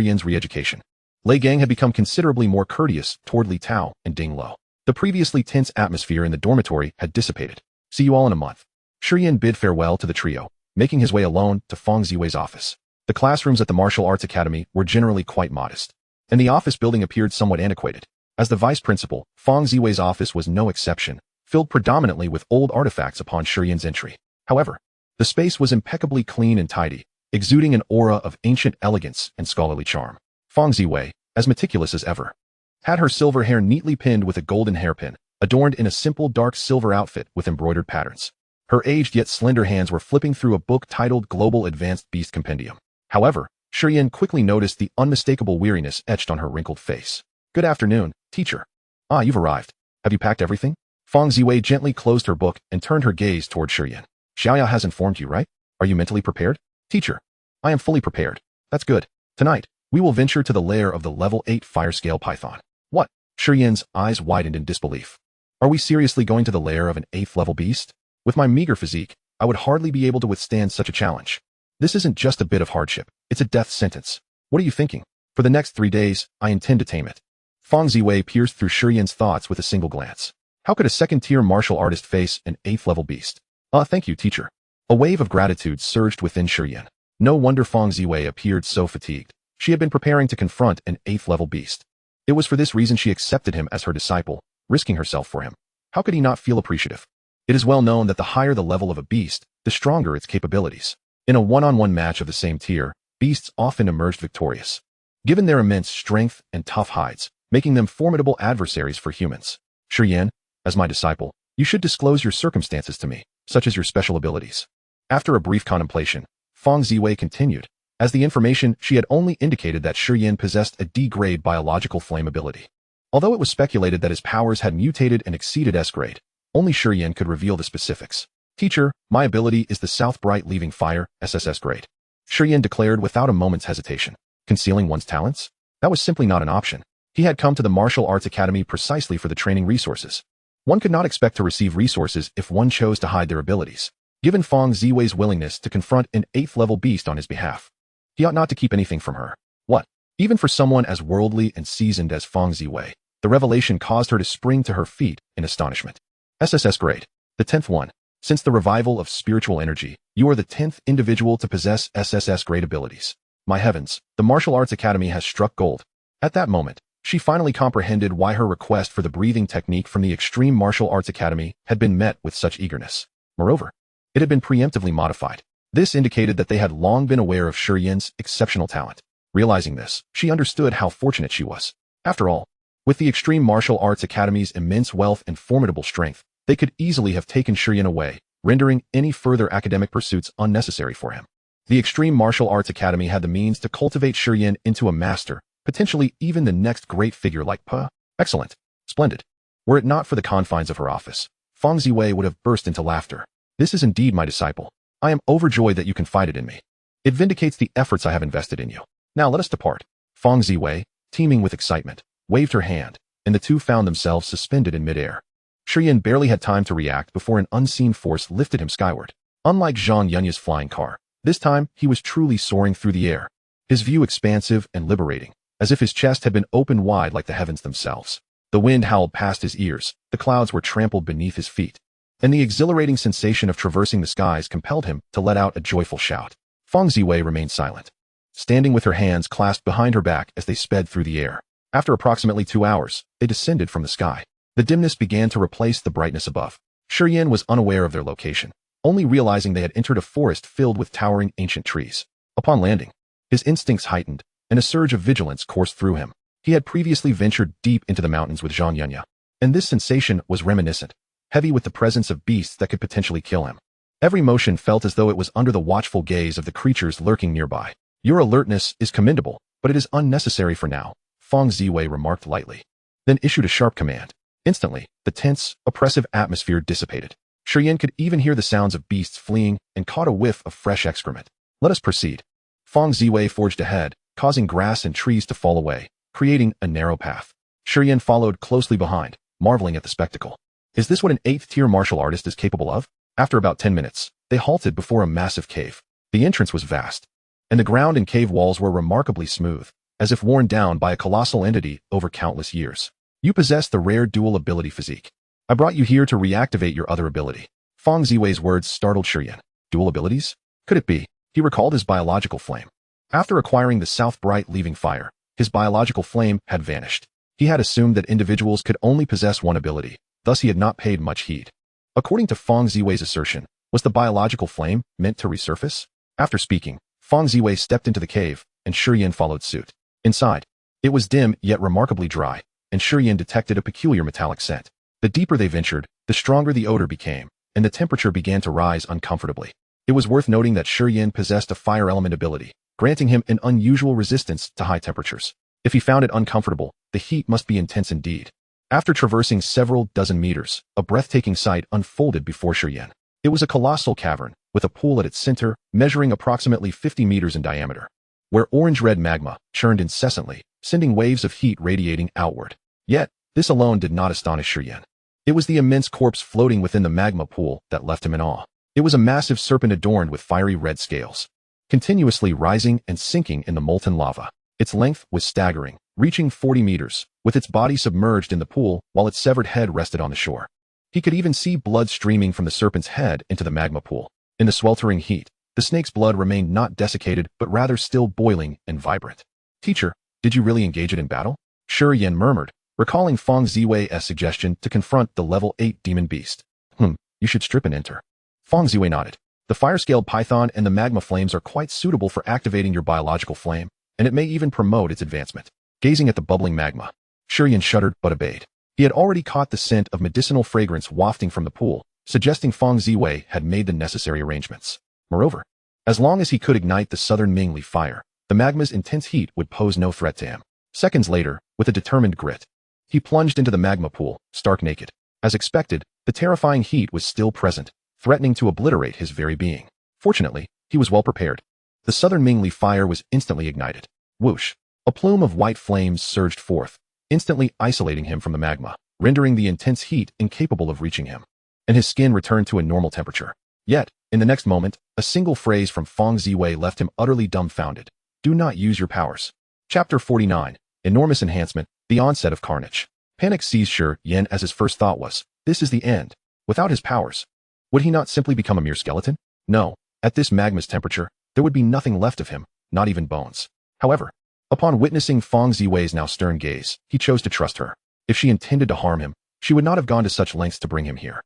Yan's re-education, Lei Gang had become considerably more courteous toward Li Tao and Ding Lu. The previously tense atmosphere in the dormitory had dissipated. See you all in a month. Shi Yan bid farewell to the trio, making his way alone to Fang Ziwei's office. The classrooms at the Martial Arts Academy were generally quite modest, and the office building appeared somewhat antiquated. As the vice principal, Fang Ziwei's office was no exception, filled predominantly with old artifacts upon Shi Yan's entry. However, the space was impeccably clean and tidy, exuding an aura of ancient elegance and scholarly charm. Fang Ziwei, as meticulous as ever, had her silver hair neatly pinned with a golden hairpin, adorned in a simple dark silver outfit with embroidered patterns. Her aged yet slender hands were flipping through a book titled Global Advanced Beast Compendium. However, Shi Yan quickly noticed the unmistakable weariness etched on her wrinkled face. Good afternoon, teacher. Ah, you've arrived. Have you packed everything? Fang Ziwei gently closed her book and turned her gaze toward Shi Yan. Xiaoya has informed you, right? Are you mentally prepared? Teacher, I am fully prepared. That's good. Tonight, we will venture to the lair of the level 8 fire scale python. What? Shi Yan's eyes widened in disbelief. Are we seriously going to the lair of an 8th level beast? With my meager physique, I would hardly be able to withstand such a challenge. This isn't just a bit of hardship, it's a death sentence. What are you thinking? For the next 3 days, I intend to tame it. Fang Ziwei pierced through Shi Yan's thoughts with a single glance. How could a second-tier martial artist face an 8th level beast? Thank you, teacher. A wave of gratitude surged within Shi Yan. No wonder Fang Ziwei appeared so fatigued. She had been preparing to confront an 8th level beast. It was for this reason she accepted him as her disciple, risking herself for him. How could he not feel appreciative? It is well known that the higher the level of a beast, the stronger its capabilities. In a one-on-one match of the same tier, beasts often emerged victorious, given their immense strength and tough hides, making them formidable adversaries for humans. Shi Yan, as my disciple, you should disclose your circumstances to me, such as your special abilities. After a brief contemplation, Fang Ziwei continued, as the information she had only indicated that Shi Yan possessed a D-grade biological flame ability. Although it was speculated that his powers had mutated and exceeded S-grade, only Shi Yan could reveal the specifics. Teacher, my ability is the South Bright Leaving Fire, SSS grade. Shi Yan declared without a moment's hesitation. Concealing one's talents? That was simply not an option. He had come to the Martial Arts Academy precisely for the training resources. One could not expect to receive resources if one chose to hide their abilities. Given Feng Ziwei's willingness to confront an 8th-level beast on his behalf, he ought not to keep anything from her. What? Even for someone as worldly and seasoned as Feng Ziwei, the revelation caused her to spring to her feet in astonishment. SSS Grade. The 10th one. Since the revival of spiritual energy, you are the 10th individual to possess SSS Grade abilities. My heavens, the Martial Arts Academy has struck gold. At that moment, she finally comprehended why her request for the breathing technique from the Extreme Martial Arts Academy had been met with such eagerness. Moreover, it had been preemptively modified. This indicated that they had long been aware of Shi Yan's exceptional talent. Realizing this, she understood how fortunate she was. After all, with the Extreme Martial Arts Academy's immense wealth and formidable strength, they could easily have taken Shi Yan away, rendering any further academic pursuits unnecessary for him. The Extreme Martial Arts Academy had the means to cultivate Shi Yan into a master, potentially even the next great figure like Pa. Excellent. Splendid. Were it not for the confines of her office, Feng Ziwei would have burst into laughter. This is indeed my disciple. I am overjoyed that you confided in me. It vindicates the efforts I have invested in you. Now let us depart. Feng Ziwei, teeming with excitement, waved her hand, and the two found themselves suspended in midair. Shi Yan barely had time to react before an unseen force lifted him skyward. Unlike Zhang Yunya's flying car, this time he was truly soaring through the air, his view expansive and liberating, as if his chest had been opened wide like the heavens themselves. The wind howled past his ears, the clouds were trampled beneath his feet, and the exhilarating sensation of traversing the skies compelled him to let out a joyful shout. Feng Ziwei remained silent, standing with her hands clasped behind her back as they sped through the air. After approximately 2 hours, they descended from the sky. The dimness began to replace the brightness above. Shi Yan was unaware of their location, only realizing they had entered a forest filled with towering ancient trees. Upon landing, his instincts heightened, and a surge of vigilance coursed through him. He had previously ventured deep into the mountains with Zhang Yunya, and this sensation was reminiscent, heavy with the presence of beasts that could potentially kill him. Every motion felt as though it was under the watchful gaze of the creatures lurking nearby. Your alertness is commendable, but it is unnecessary for now, Feng Ziwei remarked lightly, then issued a sharp command. Instantly, the tense, oppressive atmosphere dissipated. Shi Yan could even hear the sounds of beasts fleeing and caught a whiff of fresh excrement. Let us proceed. Feng Ziwei forged ahead, causing grass and trees to fall away, creating a narrow path. Shi Yan followed closely behind, marveling at the spectacle. Is this what an 8th-tier martial artist is capable of? After about 10 minutes, they halted before a massive cave. The entrance was vast, and the ground and cave walls were remarkably smooth, as if worn down by a colossal entity over countless years. You possess the rare dual ability physique. I brought you here to reactivate your other ability. Feng Ziwei's words startled Shi Yan. Dual abilities? Could it be? He recalled his biological flame. After acquiring the South Bright Leaving Fire, his biological flame had vanished. He had assumed that individuals could only possess one ability, thus he had not paid much heed. According to Feng Ziwei's assertion, was the biological flame meant to resurface? After speaking, Feng Ziwei stepped into the cave, and Shi Yan followed suit. Inside, it was dim yet remarkably dry, and Shi Yan detected a peculiar metallic scent. The deeper they ventured, the stronger the odor became, and the temperature began to rise uncomfortably. It was worth noting that Shi Yan possessed a fire element ability, granting him an unusual resistance to high temperatures. If he found it uncomfortable, the heat must be intense indeed. After traversing several dozen meters, a breathtaking sight unfolded before Shi Yan. It was a colossal cavern, with a pool at its center, measuring approximately 50 meters in diameter, where orange-red magma churned incessantly, sending waves of heat radiating outward. Yet, this alone did not astonish Shi Yan. It was the immense corpse floating within the magma pool that left him in awe. It was a massive serpent adorned with fiery red scales, continuously rising and sinking in the molten lava. Its length was staggering, reaching 40 meters, with its body submerged in the pool while its severed head rested on the shore. He could even see blood streaming from the serpent's head into the magma pool. In the sweltering heat, the snake's blood remained not desiccated but rather still boiling and vibrant. Teacher, did you really engage it in battle? Shi Yan murmured, recalling Feng Ziwei's suggestion to confront the level 8 demon beast. You should strip and enter. Feng Ziwei nodded. The fire-scaled python and the magma flames are quite suitable for activating your biological flame, and it may even promote its advancement. Gazing at the bubbling magma, Shi Yan shuddered but obeyed. He had already caught the scent of medicinal fragrance wafting from the pool, suggesting Feng Ziwei had made the necessary arrangements. Moreover, as long as he could ignite the southern Mingli fire, the magma's intense heat would pose no threat to him. Seconds later, with a determined grit, he plunged into the magma pool, stark naked. As expected, the terrifying heat was still present, threatening to obliterate his very being. Fortunately, he was well prepared. The southern Mingli fire was instantly ignited. Whoosh! A plume of white flames surged forth, instantly isolating him from the magma, rendering the intense heat incapable of reaching him. And his skin returned to a normal temperature. Yet, in the next moment, a single phrase from Feng Ziwei left him utterly dumbfounded. Do not use your powers. Chapter 49. Enormous Enhancement, the Onset of Carnage. Panic seized Shi Yan as his first thought was, this is the end. Without his powers, would he not simply become a mere skeleton? No, at this magma's temperature, there would be nothing left of him, not even bones. However, upon witnessing Feng Ziwei's now stern gaze, he chose to trust her. If she intended to harm him, she would not have gone to such lengths to bring him here.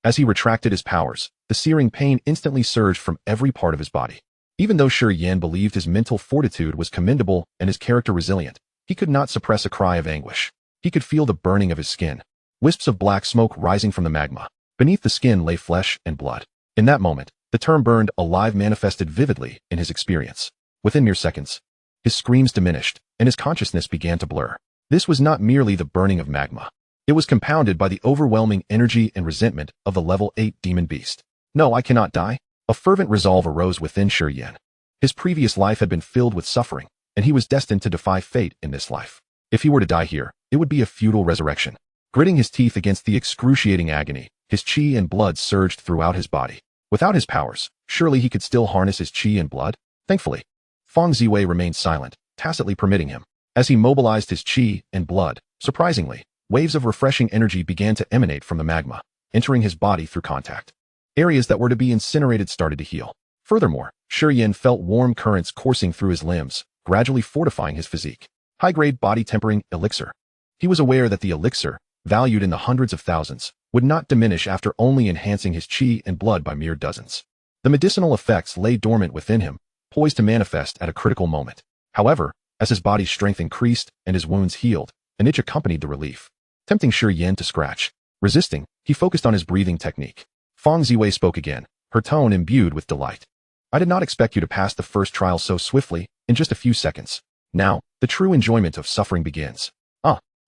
As he retracted his powers, the searing pain instantly surged from every part of his body. Even though Shi Yan believed his mental fortitude was commendable and his character resilient, he could not suppress a cry of anguish. He could feel the burning of his skin. Wisps of black smoke rising from the magma. Beneath the skin lay flesh and blood. In that moment, the term burned alive manifested vividly in his experience. Within mere seconds, his screams diminished, and his consciousness began to blur. This was not merely the burning of magma. It was compounded by the overwhelming energy and resentment of the level 8 demon beast. No, I cannot die. A fervent resolve arose within Shi Yan. His previous life had been filled with suffering, and he was destined to defy fate in this life. If he were to die here, it would be a futile resurrection. Gritting his teeth against the excruciating agony, his chi and blood surged throughout his body. Without his powers, surely he could still harness his chi and blood? Thankfully, Feng Ziwei remained silent, tacitly permitting him. As he mobilized his chi and blood, surprisingly, waves of refreshing energy began to emanate from the magma, entering his body through contact. Areas that were to be incinerated started to heal. Furthermore, Shi Yan felt warm currents coursing through his limbs, gradually fortifying his physique. High-grade body tempering elixir. He was aware that the elixir, valued in the hundreds of thousands, would not diminish after only enhancing his chi and blood by mere dozens. The medicinal effects lay dormant within him, poised to manifest at a critical moment. However, as his body's strength increased and his wounds healed, an itch accompanied the relief, tempting Shi Yan to scratch. Resisting, he focused on his breathing technique. Feng Ziwei spoke again, her tone imbued with delight. I did not expect you to pass the first trial so swiftly, in just a few seconds. Now, the true enjoyment of suffering begins.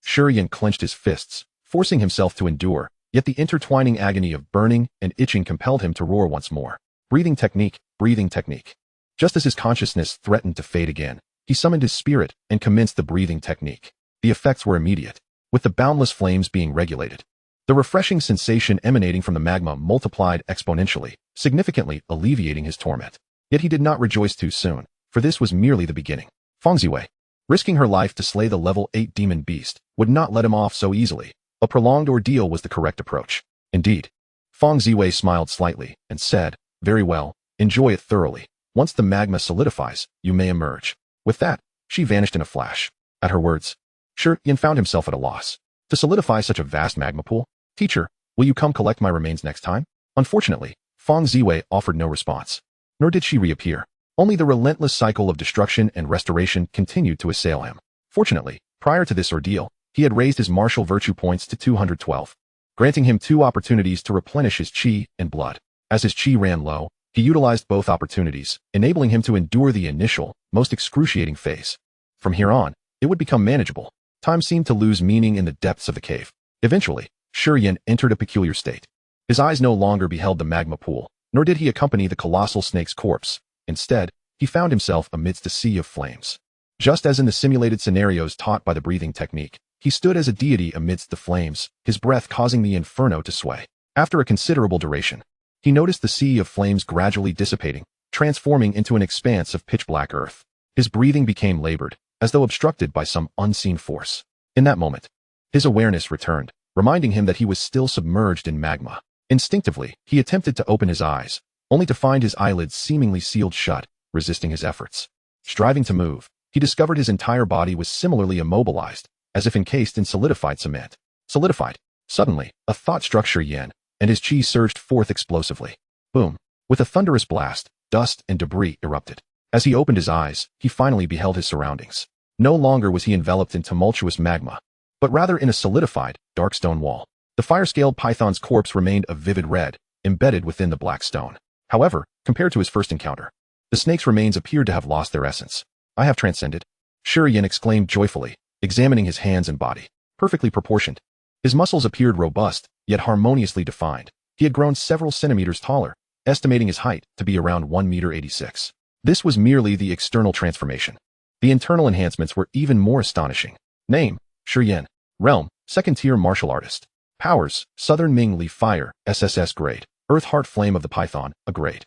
Shi Yan clenched his fists, forcing himself to endure, yet the intertwining agony of burning and itching compelled him to roar once more. Breathing technique, breathing technique. Just as his consciousness threatened to fade again, he summoned his spirit and commenced the breathing technique. The effects were immediate, with the boundless flames being regulated. The refreshing sensation emanating from the magma multiplied exponentially, significantly alleviating his torment. Yet he did not rejoice too soon, for this was merely the beginning. Feng Ziwei, risking her life to slay the level 8 demon beast, would not let him off so easily. A prolonged ordeal was the correct approach. Indeed. Feng Ziwei smiled slightly and said, very well, enjoy it thoroughly. Once the magma solidifies, you may emerge. With that, she vanished in a flash. At her words, Shi Yan found himself at a loss. To solidify such a vast magma pool? Teacher, will you come collect my remains next time? Unfortunately, Feng Ziwei offered no response. Nor did she reappear. Only the relentless cycle of destruction and restoration continued to assail him. Fortunately, prior to this ordeal, he had raised his martial virtue points to 212, granting him 2 opportunities to replenish his chi and blood. As his chi ran low, he utilized both opportunities, enabling him to endure the initial, most excruciating phase. From here on, it would become manageable. Time seemed to lose meaning in the depths of the cave. Eventually, Shi Yan entered a peculiar state. His eyes no longer beheld the magma pool, nor did he accompany the colossal snake's corpse. Instead, he found himself amidst a sea of flames. Just as in the simulated scenarios taught by the breathing technique, he stood as a deity amidst the flames, his breath causing the inferno to sway. After a considerable duration, he noticed the sea of flames gradually dissipating, transforming into an expanse of pitch-black earth. His breathing became labored, as though obstructed by some unseen force. In that moment, his awareness returned, reminding him that he was still submerged in magma. Instinctively, he attempted to open his eyes, only to find his eyelids seemingly sealed shut, resisting his efforts. Striving to move, he discovered his entire body was similarly immobilized, as if encased in solidified cement. Solidified. Suddenly, a thought struck Shi Yan, and his chi surged forth explosively. Boom. With a thunderous blast, dust and debris erupted. As he opened his eyes, he finally beheld his surroundings. No longer was he enveloped in tumultuous magma, but rather in a solidified, dark stone wall. The fire-scaled python's corpse remained a vivid red, embedded within the black stone. However, compared to his first encounter, the snake's remains appeared to have lost their essence. I have transcended, Shi Yan exclaimed joyfully, examining his hands and body. Perfectly proportioned. His muscles appeared robust, yet harmoniously defined. He had grown several centimeters taller, estimating his height to be around 1.86 meters. This was merely the external transformation. The internal enhancements were even more astonishing. Name, Shi Yan. Realm, second tier martial artist. Powers, Southern Ming Leaf Fire, SSS grade. Earth Heart Flame of the Python, a grade.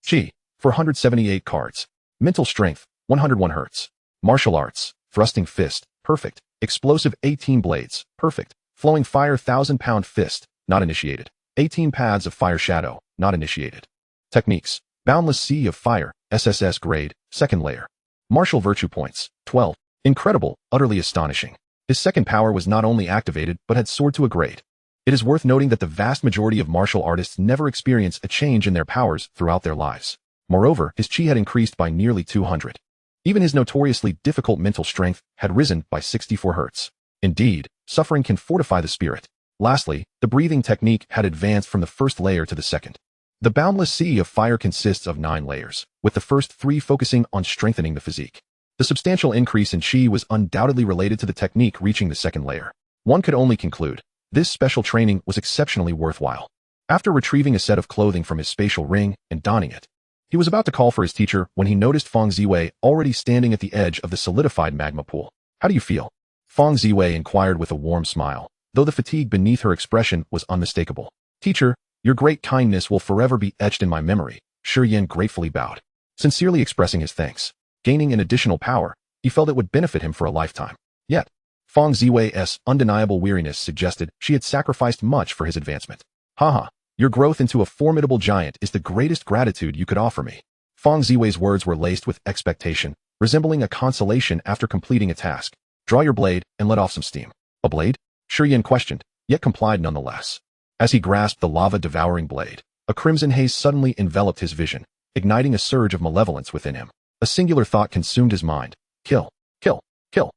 Chi, 478 cards. Mental Strength, 101 Hz. Martial Arts, Thrusting Fist, perfect. Explosive 18 blades, perfect. Flowing Fire 1000-pound fist, not initiated. 18 paths of Fire Shadow, not initiated. Techniques, Boundless Sea of Fire, SSS grade, second layer. Martial Virtue Points, 12. Incredible, utterly astonishing. His second power was not only activated but had soared to a grade. It is worth noting that the vast majority of martial artists never experience a change in their powers throughout their lives. Moreover, his chi had increased by nearly 200. Even his notoriously difficult mental strength had risen by 64 Hz. Indeed, suffering can fortify the spirit. Lastly, the breathing technique had advanced from the first layer to the second. The Boundless Sea of Fire consists of 9 layers, with the first 3 focusing on strengthening the physique. The substantial increase in chi was undoubtedly related to the technique reaching the second layer. One could only conclude, this special training was exceptionally worthwhile. After retrieving a set of clothing from his spatial ring and donning it, he was about to call for his teacher when he noticed Feng Ziwei already standing at the edge of the solidified magma pool. How do you feel? Feng Ziwei inquired with a warm smile, though the fatigue beneath her expression was unmistakable. Teacher, your great kindness will forever be etched in my memory. Shi Yan gratefully bowed, sincerely expressing his thanks. Gaining an additional power, he felt it would benefit him for a lifetime. Yet, Feng Ziwei's undeniable weariness suggested she had sacrificed much for his advancement. Haha, your growth into a formidable giant is the greatest gratitude you could offer me. Feng Ziwei's words were laced with expectation, resembling a consolation after completing a task. Draw your blade and let off some steam. A blade? Shi Yan questioned, yet complied nonetheless. As he grasped the lava-devouring blade, a crimson haze suddenly enveloped his vision, igniting a surge of malevolence within him. A singular thought consumed his mind. Kill, kill, kill.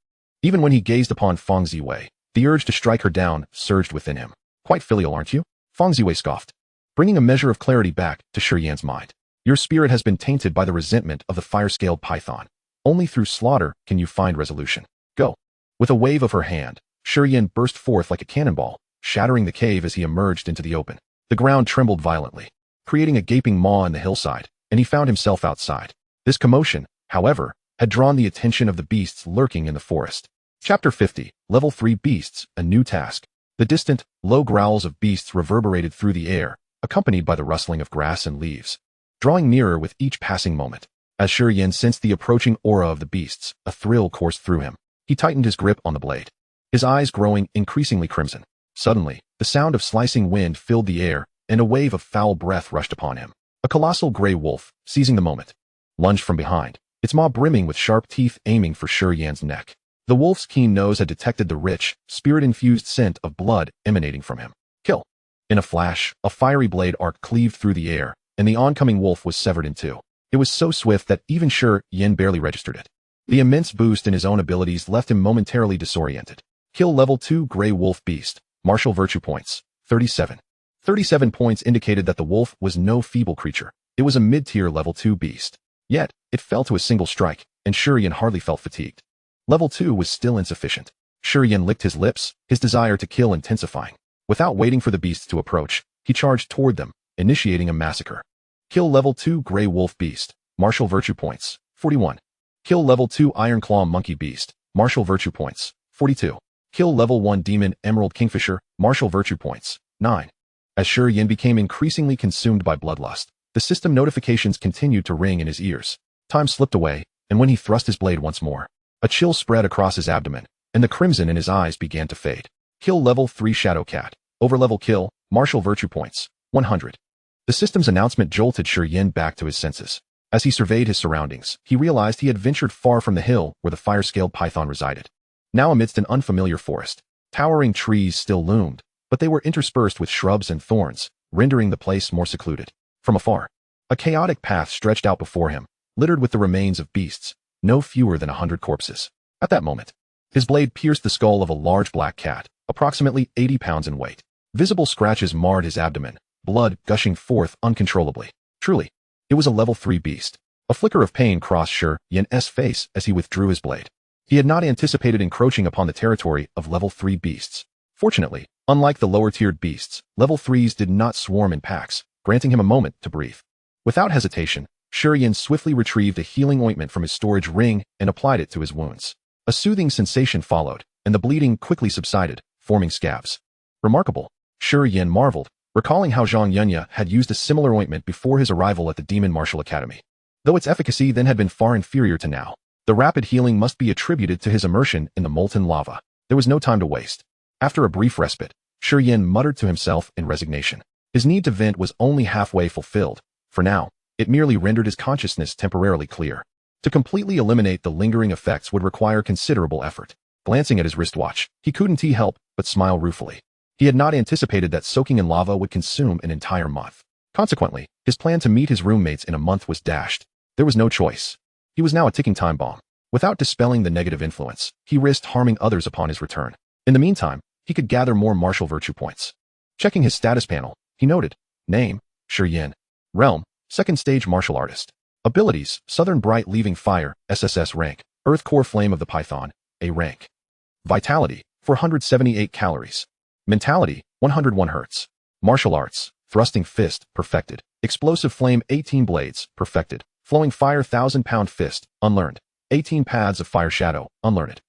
Even when he gazed upon Feng Ziwei, the urge to strike her down surged within him. Quite filial, aren't you? Feng Ziwei scoffed, bringing a measure of clarity back to Shi Yan's mind. Your spirit has been tainted by the resentment of the fire-scaled python. Only through slaughter can you find resolution. Go. With a wave of her hand, Shi Yan burst forth like a cannonball, shattering the cave as he emerged into the open. The ground trembled violently, creating a gaping maw in the hillside, and he found himself outside. This commotion, however, had drawn the attention of the beasts lurking in the forest. Chapter 50, Level 3 Beasts, a New Task. The distant, low growls of beasts reverberated through the air, accompanied by the rustling of grass and leaves, drawing nearer with each passing moment. As Shi Yan sensed the approaching aura of the beasts, a thrill coursed through him. He tightened his grip on the blade, his eyes growing increasingly crimson. Suddenly, the sound of slicing wind filled the air, and a wave of foul breath rushed upon him. A colossal gray wolf, seizing the moment, lunged from behind, its maw brimming with sharp teeth aiming for Shi Yan's neck. The wolf's keen nose had detected the rich, spirit-infused scent of blood emanating from him. Kill. In a flash, a fiery blade arc cleaved through the air, and the oncoming wolf was severed in two. It was so swift that even Shi Yan barely registered it. The immense boost in his own abilities left him momentarily disoriented. Kill Level 2 Gray Wolf Beast. Martial Virtue Points, 37. 37 points indicated that the wolf was no feeble creature. It was a mid-tier Level 2 beast. Yet, it fell to a single strike, and Shi Yan hardly felt fatigued. Level 2 was still insufficient. Shi Yan licked his lips, his desire to kill intensifying. Without waiting for the beasts to approach, he charged toward them, initiating a massacre. Kill Level 2 Gray Wolf Beast. Martial Virtue Points, 41. Kill Level 2 Iron Claw Monkey Beast. Martial Virtue Points, 42. Kill Level 1 Demon Emerald Kingfisher. Martial Virtue Points, 9. As Shi Yan became increasingly consumed by bloodlust, the system notifications continued to ring in his ears. Time slipped away, and when he thrust his blade once more, a chill spread across his abdomen, and the crimson in his eyes began to fade. Kill Level 3 Shadow Cat. Overlevel kill. Martial Virtue Points, 100. The system's announcement jolted Shi Yan back to his senses. As he surveyed his surroundings, he realized he had ventured far from the hill where the fire-scaled python resided. Now amidst an unfamiliar forest, towering trees still loomed, but they were interspersed with shrubs and thorns, rendering the place more secluded. From afar, a chaotic path stretched out before him, littered with the remains of beasts, no fewer than 100 corpses. At that moment, his blade pierced the skull of a large black cat, approximately 80 pounds in weight. Visible scratches marred his abdomen, blood gushing forth uncontrollably. Truly, it was a Level 3 beast. A flicker of pain crossed Shi Yan's face as he withdrew his blade. He had not anticipated encroaching upon the territory of Level 3 beasts. Fortunately, unlike the lower-tiered beasts, Level 3s did not swarm in packs, granting him a moment to breathe. Without hesitation, Shi Yan swiftly retrieved a healing ointment from his storage ring and applied it to his wounds. A soothing sensation followed, and the bleeding quickly subsided, forming scabs. Remarkable. Shi Yan marveled, recalling how Zhang Yunya had used a similar ointment before his arrival at the Demon Martial Academy. Though its efficacy then had been far inferior to now, the rapid healing must be attributed to his immersion in the molten lava. There was no time to waste. After a brief respite, Shi Yan muttered to himself in resignation. His need to vent was only halfway fulfilled. For now, it merely rendered his consciousness temporarily clear. To completely eliminate the lingering effects would require considerable effort. Glancing at his wristwatch, he couldn't help but smile ruefully. He had not anticipated that soaking in lava would consume an entire month. Consequently, his plan to meet his roommates in a month was dashed. There was no choice. He was now a ticking time bomb. Without dispelling the negative influence, he risked harming others upon his return. In the meantime, he could gather more martial virtue points. Checking his status panel, he noted, name, Shi Yan. Realm, second stage martial artist. Abilities, Southern Bright Leaving Fire, SSS rank. Earth Core Flame of the Python, A rank. Vitality, 478 calories. Mentality, 101 Hz. Martial Arts, Thrusting Fist, perfected. Explosive Flame 18 Blades, perfected. Flowing Fire 1000-pound Fist, unlearned. 18 Paths of Fire Shadow, unlearned.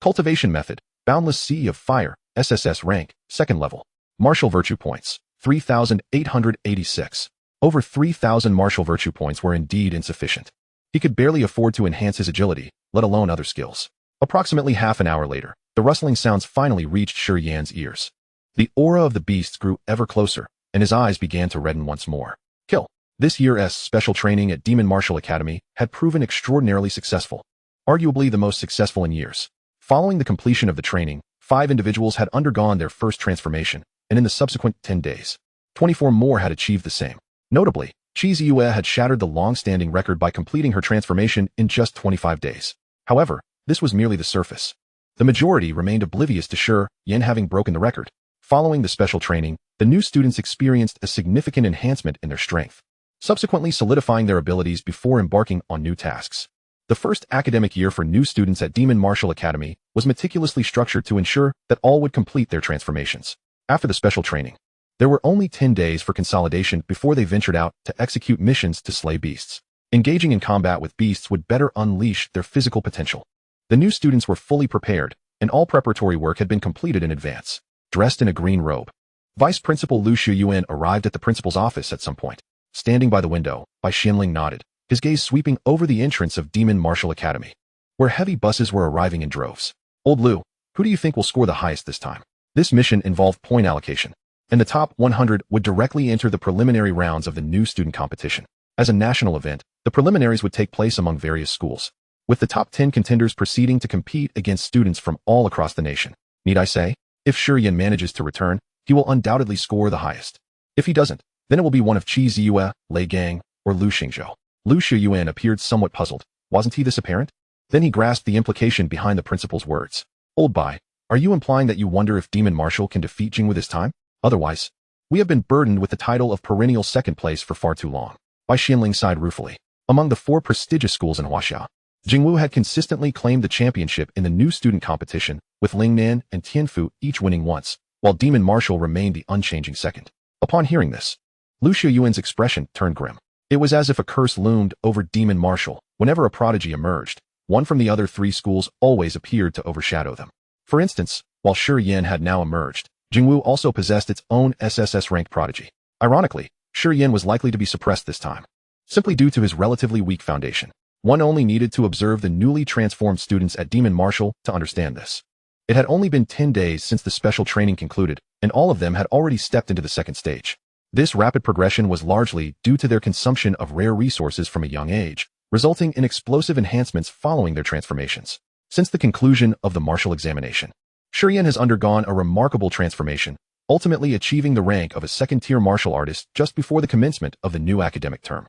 Cultivation Method, Boundless Sea of Fire, SSS rank, second level. Martial Virtue Points, 3,886. Over 3,000 martial virtue points were indeed insufficient. He could barely afford to enhance his agility, let alone other skills. Approximately half an hour later, the rustling sounds finally reached Shi Yan's ears. The aura of the beasts grew ever closer, and his eyes began to redden once more. Kill. This year's special training at Demon Martial Academy had proven extraordinarily successful. Arguably the most successful in years. Following the completion of the training, 5 individuals had undergone their first transformation, and in the subsequent 10 days, 24 more had achieved the same. Notably, Shi Yan had shattered the long-standing record by completing her transformation in just 25 days. However, this was merely the surface. The majority remained oblivious to Shi Yan having broken the record. Following the special training, the new students experienced a significant enhancement in their strength, subsequently solidifying their abilities before embarking on new tasks. The first academic year for new students at Demon Martial Academy was meticulously structured to ensure that all would complete their transformations. After the special training, there were only 10 days for consolidation before they ventured out to execute missions to slay beasts. Engaging in combat with beasts would better unleash their physical potential. The new students were fully prepared, and all preparatory work had been completed in advance. Dressed in a green robe, Vice Principal Lu Shiyuan arrived at the principal's office at some point. Standing by the window, Bai Xianling nodded, his gaze sweeping over the entrance of Demon Martial Academy, where heavy buses were arriving in droves. Old Lu, who do you think will score the highest this time? This mission involved point allocation, and the top 100 would directly enter the preliminary rounds of the new student competition. As a national event, the preliminaries would take place among various schools, with the top 10 contenders proceeding to compete against students from all across the nation. Need I say? If Shi Yan manages to return, he will undoubtedly score the highest. If he doesn't, then it will be one of Qi Ziyue, Lei Gang, or Lu Xingzhou. Lu Shiyuan appeared somewhat puzzled. Wasn't he this apparent? Then he grasped the implication behind the principal's words. Old Bai, are you implying that you wonder if Demon Martial can defeat Jingwu this time? Otherwise, we have been burdened with the title of perennial second place for far too long. Bai Xianling sighed ruefully. Among the 4 prestigious schools in Huaxia, Jingwu had consistently claimed the championship in the new student competition, with Lingnan and Tianfu each winning once, while Demon Martial remained the unchanging second. Upon hearing this, Lu Shiyuan's expression turned grim. It was as if a curse loomed over Demon Martial. Whenever a prodigy emerged, one from the other 3 schools always appeared to overshadow them. For instance, while Shi Yan had now emerged, Jingwu also possessed its own SSS-ranked prodigy. Ironically, Shi Yan was likely to be suppressed this time, simply due to his relatively weak foundation. One only needed to observe the newly transformed students at Demon Martial to understand this. It had only been 10 days since the special training concluded, and all of them had already stepped into the second stage. This rapid progression was largely due to their consumption of rare resources from a young age, resulting in explosive enhancements following their transformations. Since the conclusion of the martial examination, Shi Yan has undergone a remarkable transformation, ultimately achieving the rank of a second-tier martial artist just before the commencement of the new academic term.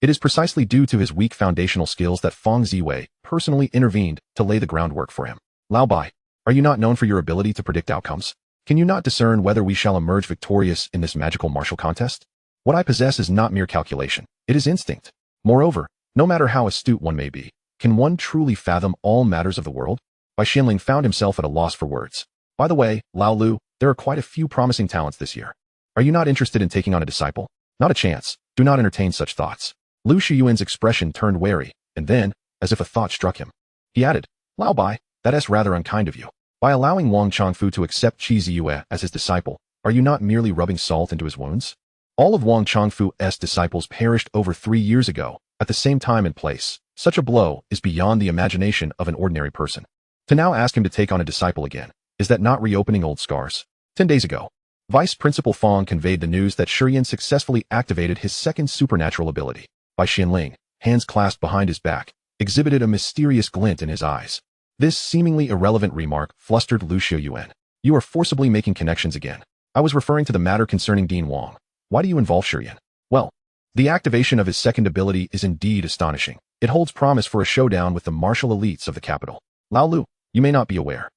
It is precisely due to his weak foundational skills that Feng Ziwei personally intervened to lay the groundwork for him. Lao Bai, are you not known for your ability to predict outcomes? Can you not discern whether we shall emerge victorious in this magical martial contest? What I possess is not mere calculation, it is instinct. Moreover, no matter how astute one may be, can one truly fathom all matters of the world? Bai Xianling found himself at a loss for words. By the way, Lao Lu, there are quite a few promising talents this year. Are you not interested in taking on a disciple? Not a chance. Do not entertain such thoughts. Lu Shiyuan's expression turned wary, and then, as if a thought struck him, he added, Lao Bai, that is rather unkind of you. By allowing Wang Chongfu to accept Qi Ziyue as his disciple, are you not merely rubbing salt into his wounds? All of Wang Chongfu's disciples perished over 3 years ago, at the same time and place. Such a blow is beyond the imagination of an ordinary person. To now ask him to take on a disciple again, is that not reopening old scars? 10 days ago, Vice Principal Fong conveyed the news that Shi Yan successfully activated his second supernatural ability. By Xianling, hands clasped behind his back, exhibited a mysterious glint in his eyes. This seemingly irrelevant remark flustered Lu Xiuyuan. You are forcibly making connections again. I was referring to the matter concerning Dean Wang. Why do you involve Shi Yan? Well, the activation of his second ability is indeed astonishing. It holds promise for a showdown with the martial elites of the capital. Lao Lu, you may not be aware,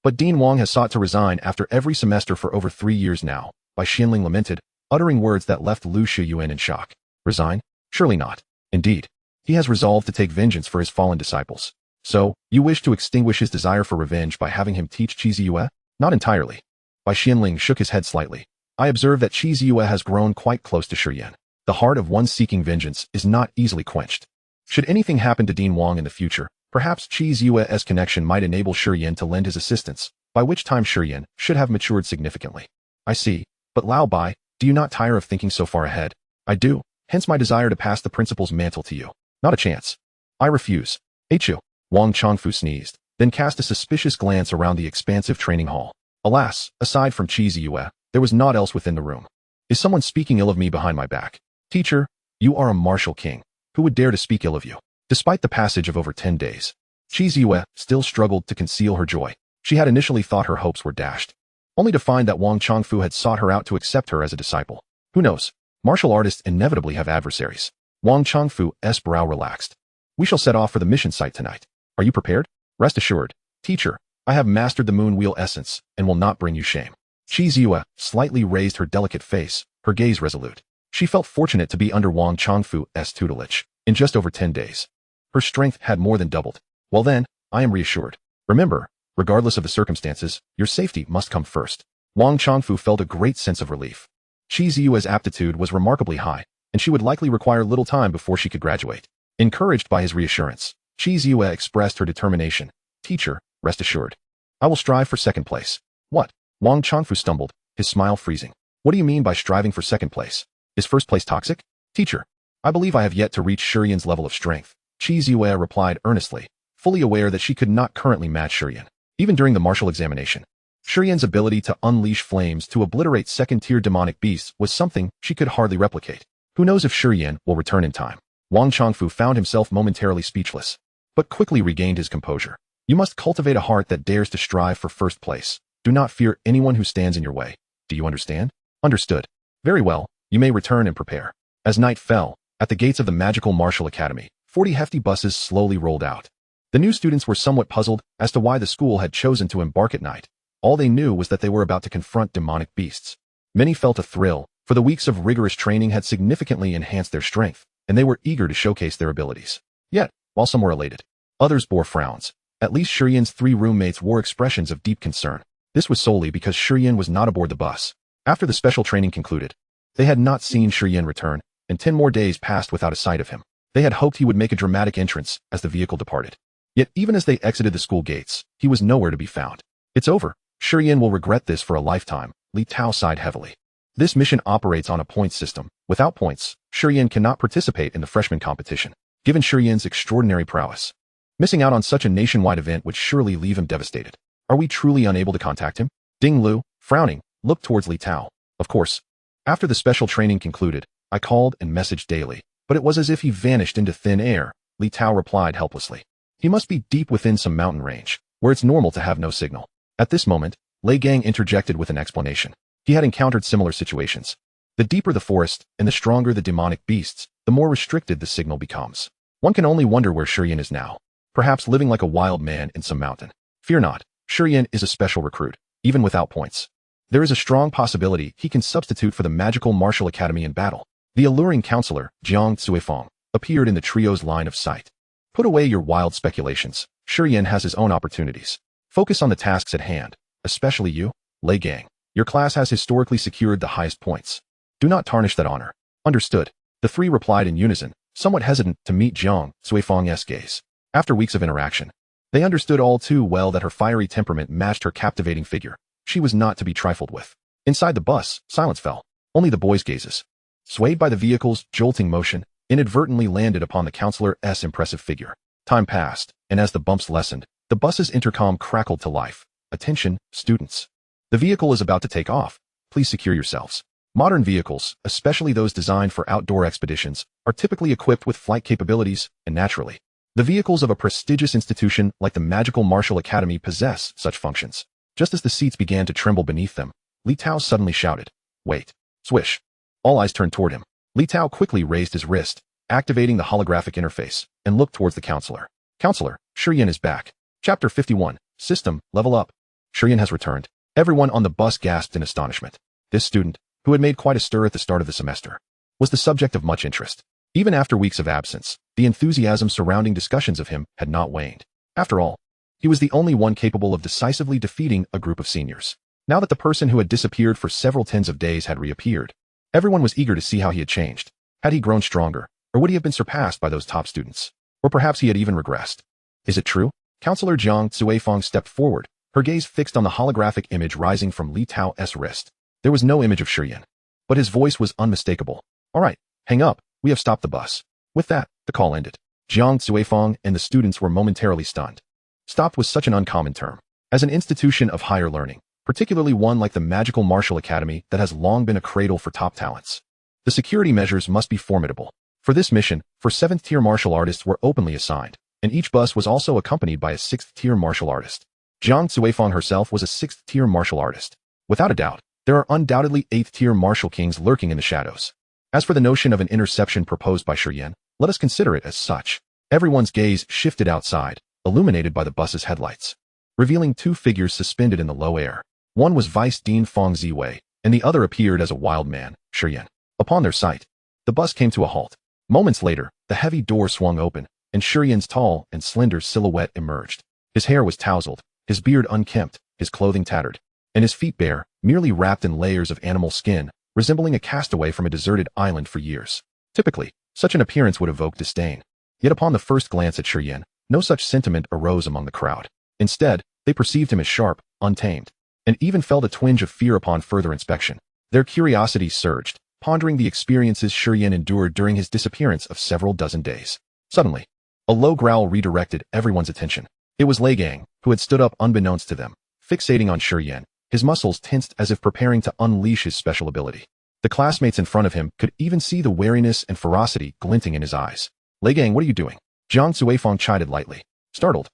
but Dean Wang has sought to resign after every semester for over 3 years now. By Xianling lamented, uttering words that left Lu Xiuyuan in shock. Resign? Surely not. Indeed, he has resolved to take vengeance for his fallen disciples. So, you wish to extinguish his desire for revenge by having him teach Qi Ziyue? Not entirely. By Xianling shook his head slightly. I observe that Qi Ziyue has grown quite close to Shi Yan. The heart of one seeking vengeance is not easily quenched. Should anything happen to Dean Wang in the future, perhaps Qi Ziyue's connection might enable Shi Yan to lend his assistance, by which time Shi Yan should have matured significantly. I see, but Lao Bai, do you not tire of thinking so far ahead? I do, hence my desire to pass the principal's mantle to you. Not a chance. I refuse. Achoo. Wang Chongfu sneezed, then cast a suspicious glance around the expansive training hall. Alas, aside from Qi Ziyue, there was naught else within the room. Is someone speaking ill of me behind my back? Teacher, you are a martial king. Who would dare to speak ill of you? Despite the passage of over 10 days, Qi Ziyue still struggled to conceal her joy. She had initially thought her hopes were dashed, only to find that Wang Chongfu had sought her out to accept her as a disciple. Who knows? Martial artists inevitably have adversaries. Wang Chongfu's brow relaxed. We shall set off for the mission site tonight. Are you prepared? Rest assured, teacher, I have mastered the moon wheel essence and will not bring you shame. Qi Ziyue slightly raised her delicate face, her gaze resolute. She felt fortunate to be under Wang Chongfu's tutelage. In just over 10 days, her strength had more than doubled. Well then, I am reassured. Remember, regardless of the circumstances, your safety must come first. Wang Chongfu felt a great sense of relief. Qi Ziyue's aptitude was remarkably high, and she would likely require little time before she could graduate. Encouraged by his reassurance, Qi Ziyue expressed her determination. Teacher, rest assured. I will strive for second place. What? Wang Chongfu stumbled, his smile freezing. What do you mean by striving for second place? Is first place toxic? Teacher, I believe I have yet to reach Shi Yan's level of strength. Qi Ziyue replied earnestly, fully aware that she could not currently match Shi Yan. Even during the martial examination, Shi Yan's ability to unleash flames to obliterate second-tier demonic beasts was something she could hardly replicate. Who knows if Shi Yan will return in time? Wang Chongfu found himself momentarily speechless, but quickly regained his composure. You must cultivate a heart that dares to strive for first place. Do not fear anyone who stands in your way. Do you understand? Understood. Very well, you may return and prepare. As night fell, at the gates of the Magical Martial Academy, 40 hefty buses slowly rolled out. The new students were somewhat puzzled as to why the school had chosen to embark at night. All they knew was that they were about to confront demonic beasts. Many felt a thrill, for the weeks of rigorous training had significantly enhanced their strength, and they were eager to showcase their abilities. Yet, while some were elated, others bore frowns. At least Shi Yan's 3 roommates wore expressions of deep concern. This was solely because Shi Yan was not aboard the bus. After the special training concluded, they had not seen Shi Yan return, and 10 more days passed without a sight of him. They had hoped he would make a dramatic entrance as the vehicle departed. Yet even as they exited the school gates, he was nowhere to be found. It's over. Shi Yan will regret this for a lifetime. Li Tao sighed heavily. This mission operates on a points system. Without points, Shi Yan cannot participate in the freshman competition. Given Shi Yan's extraordinary prowess, missing out on such a nationwide event would surely leave him devastated. Are we truly unable to contact him? Ding Lu, frowning, looked towards Li Tao. Of course. After the special training concluded, I called and messaged daily, but it was as if he vanished into thin air. Li Tao replied helplessly. He must be deep within some mountain range, where it's normal to have no signal. At this moment, Lei Gang interjected with an explanation. He had encountered similar situations. The deeper the forest and the stronger the demonic beasts, the more restricted the signal becomes. One can only wonder where Shi Yan is now. Perhaps living like a wild man in some mountain. Fear not, Shi Yan is a special recruit, even without points. There is a strong possibility he can substitute for the Magical Martial Academy in battle. The alluring counselor, Jiang Cuifeng, appeared in the trio's line of sight. Put away your wild speculations. Shi Yan has his own opportunities. Focus on the tasks at hand, especially you, Lei Gang. Your class has historically secured the highest points. Do not tarnish that honor. Understood. The 3 replied in unison, somewhat hesitant to meet Jiang Cuifeng's gaze. After weeks of interaction, They understood all too well that her fiery temperament matched her captivating figure. She was not to be trifled with. Inside the bus, silence fell. Only the boys' gazes, swayed by the vehicle's jolting motion, inadvertently landed upon the counselor's impressive figure. Time passed, and as the bumps lessened, the bus's intercom crackled to life. Attention, students. The vehicle is about to take off. Please secure yourselves. Modern vehicles, especially those designed for outdoor expeditions, are typically equipped with flight capabilities, and naturally, the vehicles of a prestigious institution like the Magical Martial Academy possess such functions. Just as the seats began to tremble beneath them, Li Tao suddenly shouted, "Wait." Swish. All eyes turned toward him. Li Tao quickly raised his wrist, activating the holographic interface, and looked towards the counselor. "Counselor, Shi Yan is back." Chapter 51. System, Level Up. Shi Yan has returned. Everyone on the bus gasped in astonishment. This student, who had made quite a stir at the start of the semester, was the subject of much interest. Even after weeks of absence, the enthusiasm surrounding discussions of him had not waned. After all, he was the only one capable of decisively defeating a group of seniors. Now that the person who had disappeared for several tens of days had reappeared, everyone was eager to see how he had changed. Had he grown stronger, or would he have been surpassed by those top students? Or perhaps he had even regressed. Is it true? Counselor Jiang Cuifeng stepped forward, her gaze fixed on the holographic image rising from Li Tao's wrist. There was no image of Shi Yan, but his voice was unmistakable. "All right, hang up. We have stopped the bus." With that, the call ended. Jiang Cuifeng and the students were momentarily stunned. Stopped was such an uncommon term. As an institution of higher learning, particularly one like the Magical Martial Academy that has long been a cradle for top talents, the security measures must be formidable. For this mission, 7th-tier martial artists were openly assigned, and each bus was also accompanied by a 6th-tier martial artist. Jiang Cuifeng herself was a 6th-tier martial artist. Without a doubt, there are undoubtedly 8th-tier martial kings lurking in the shadows. As for the notion of an interception proposed by Shi Yan, let us consider it as such. Everyone's gaze shifted outside, illuminated by the bus's headlights, revealing two figures suspended in the low air. One was Vice Dean Feng Ziwei, and the other appeared as a wild man, Shi Yan. Upon their sight, the bus came to a halt. Moments later, the heavy door swung open, and Shi Yan's tall and slender silhouette emerged. His hair was tousled, his beard unkempt, his clothing tattered, and his feet bare, merely wrapped in layers of animal skin, resembling a castaway from a deserted island for years. Typically, such an appearance would evoke disdain. Yet upon the first glance at Shi Yan, no such sentiment arose among the crowd. Instead, they perceived him as sharp, untamed, and even felt a twinge of fear upon further inspection. Their curiosity surged, pondering the experiences Shi Yan endured during his disappearance of several dozen days. Suddenly, a low growl redirected everyone's attention. It was Lei Gang, who had stood up unbeknownst to them, fixating on Shi Yan, his muscles tensed as if preparing to unleash his special ability. The classmates in front of him could even see the wariness and ferocity glinting in his eyes. "Lei Gang, what are you doing?" Jiang Cuifeng chided lightly. Startled,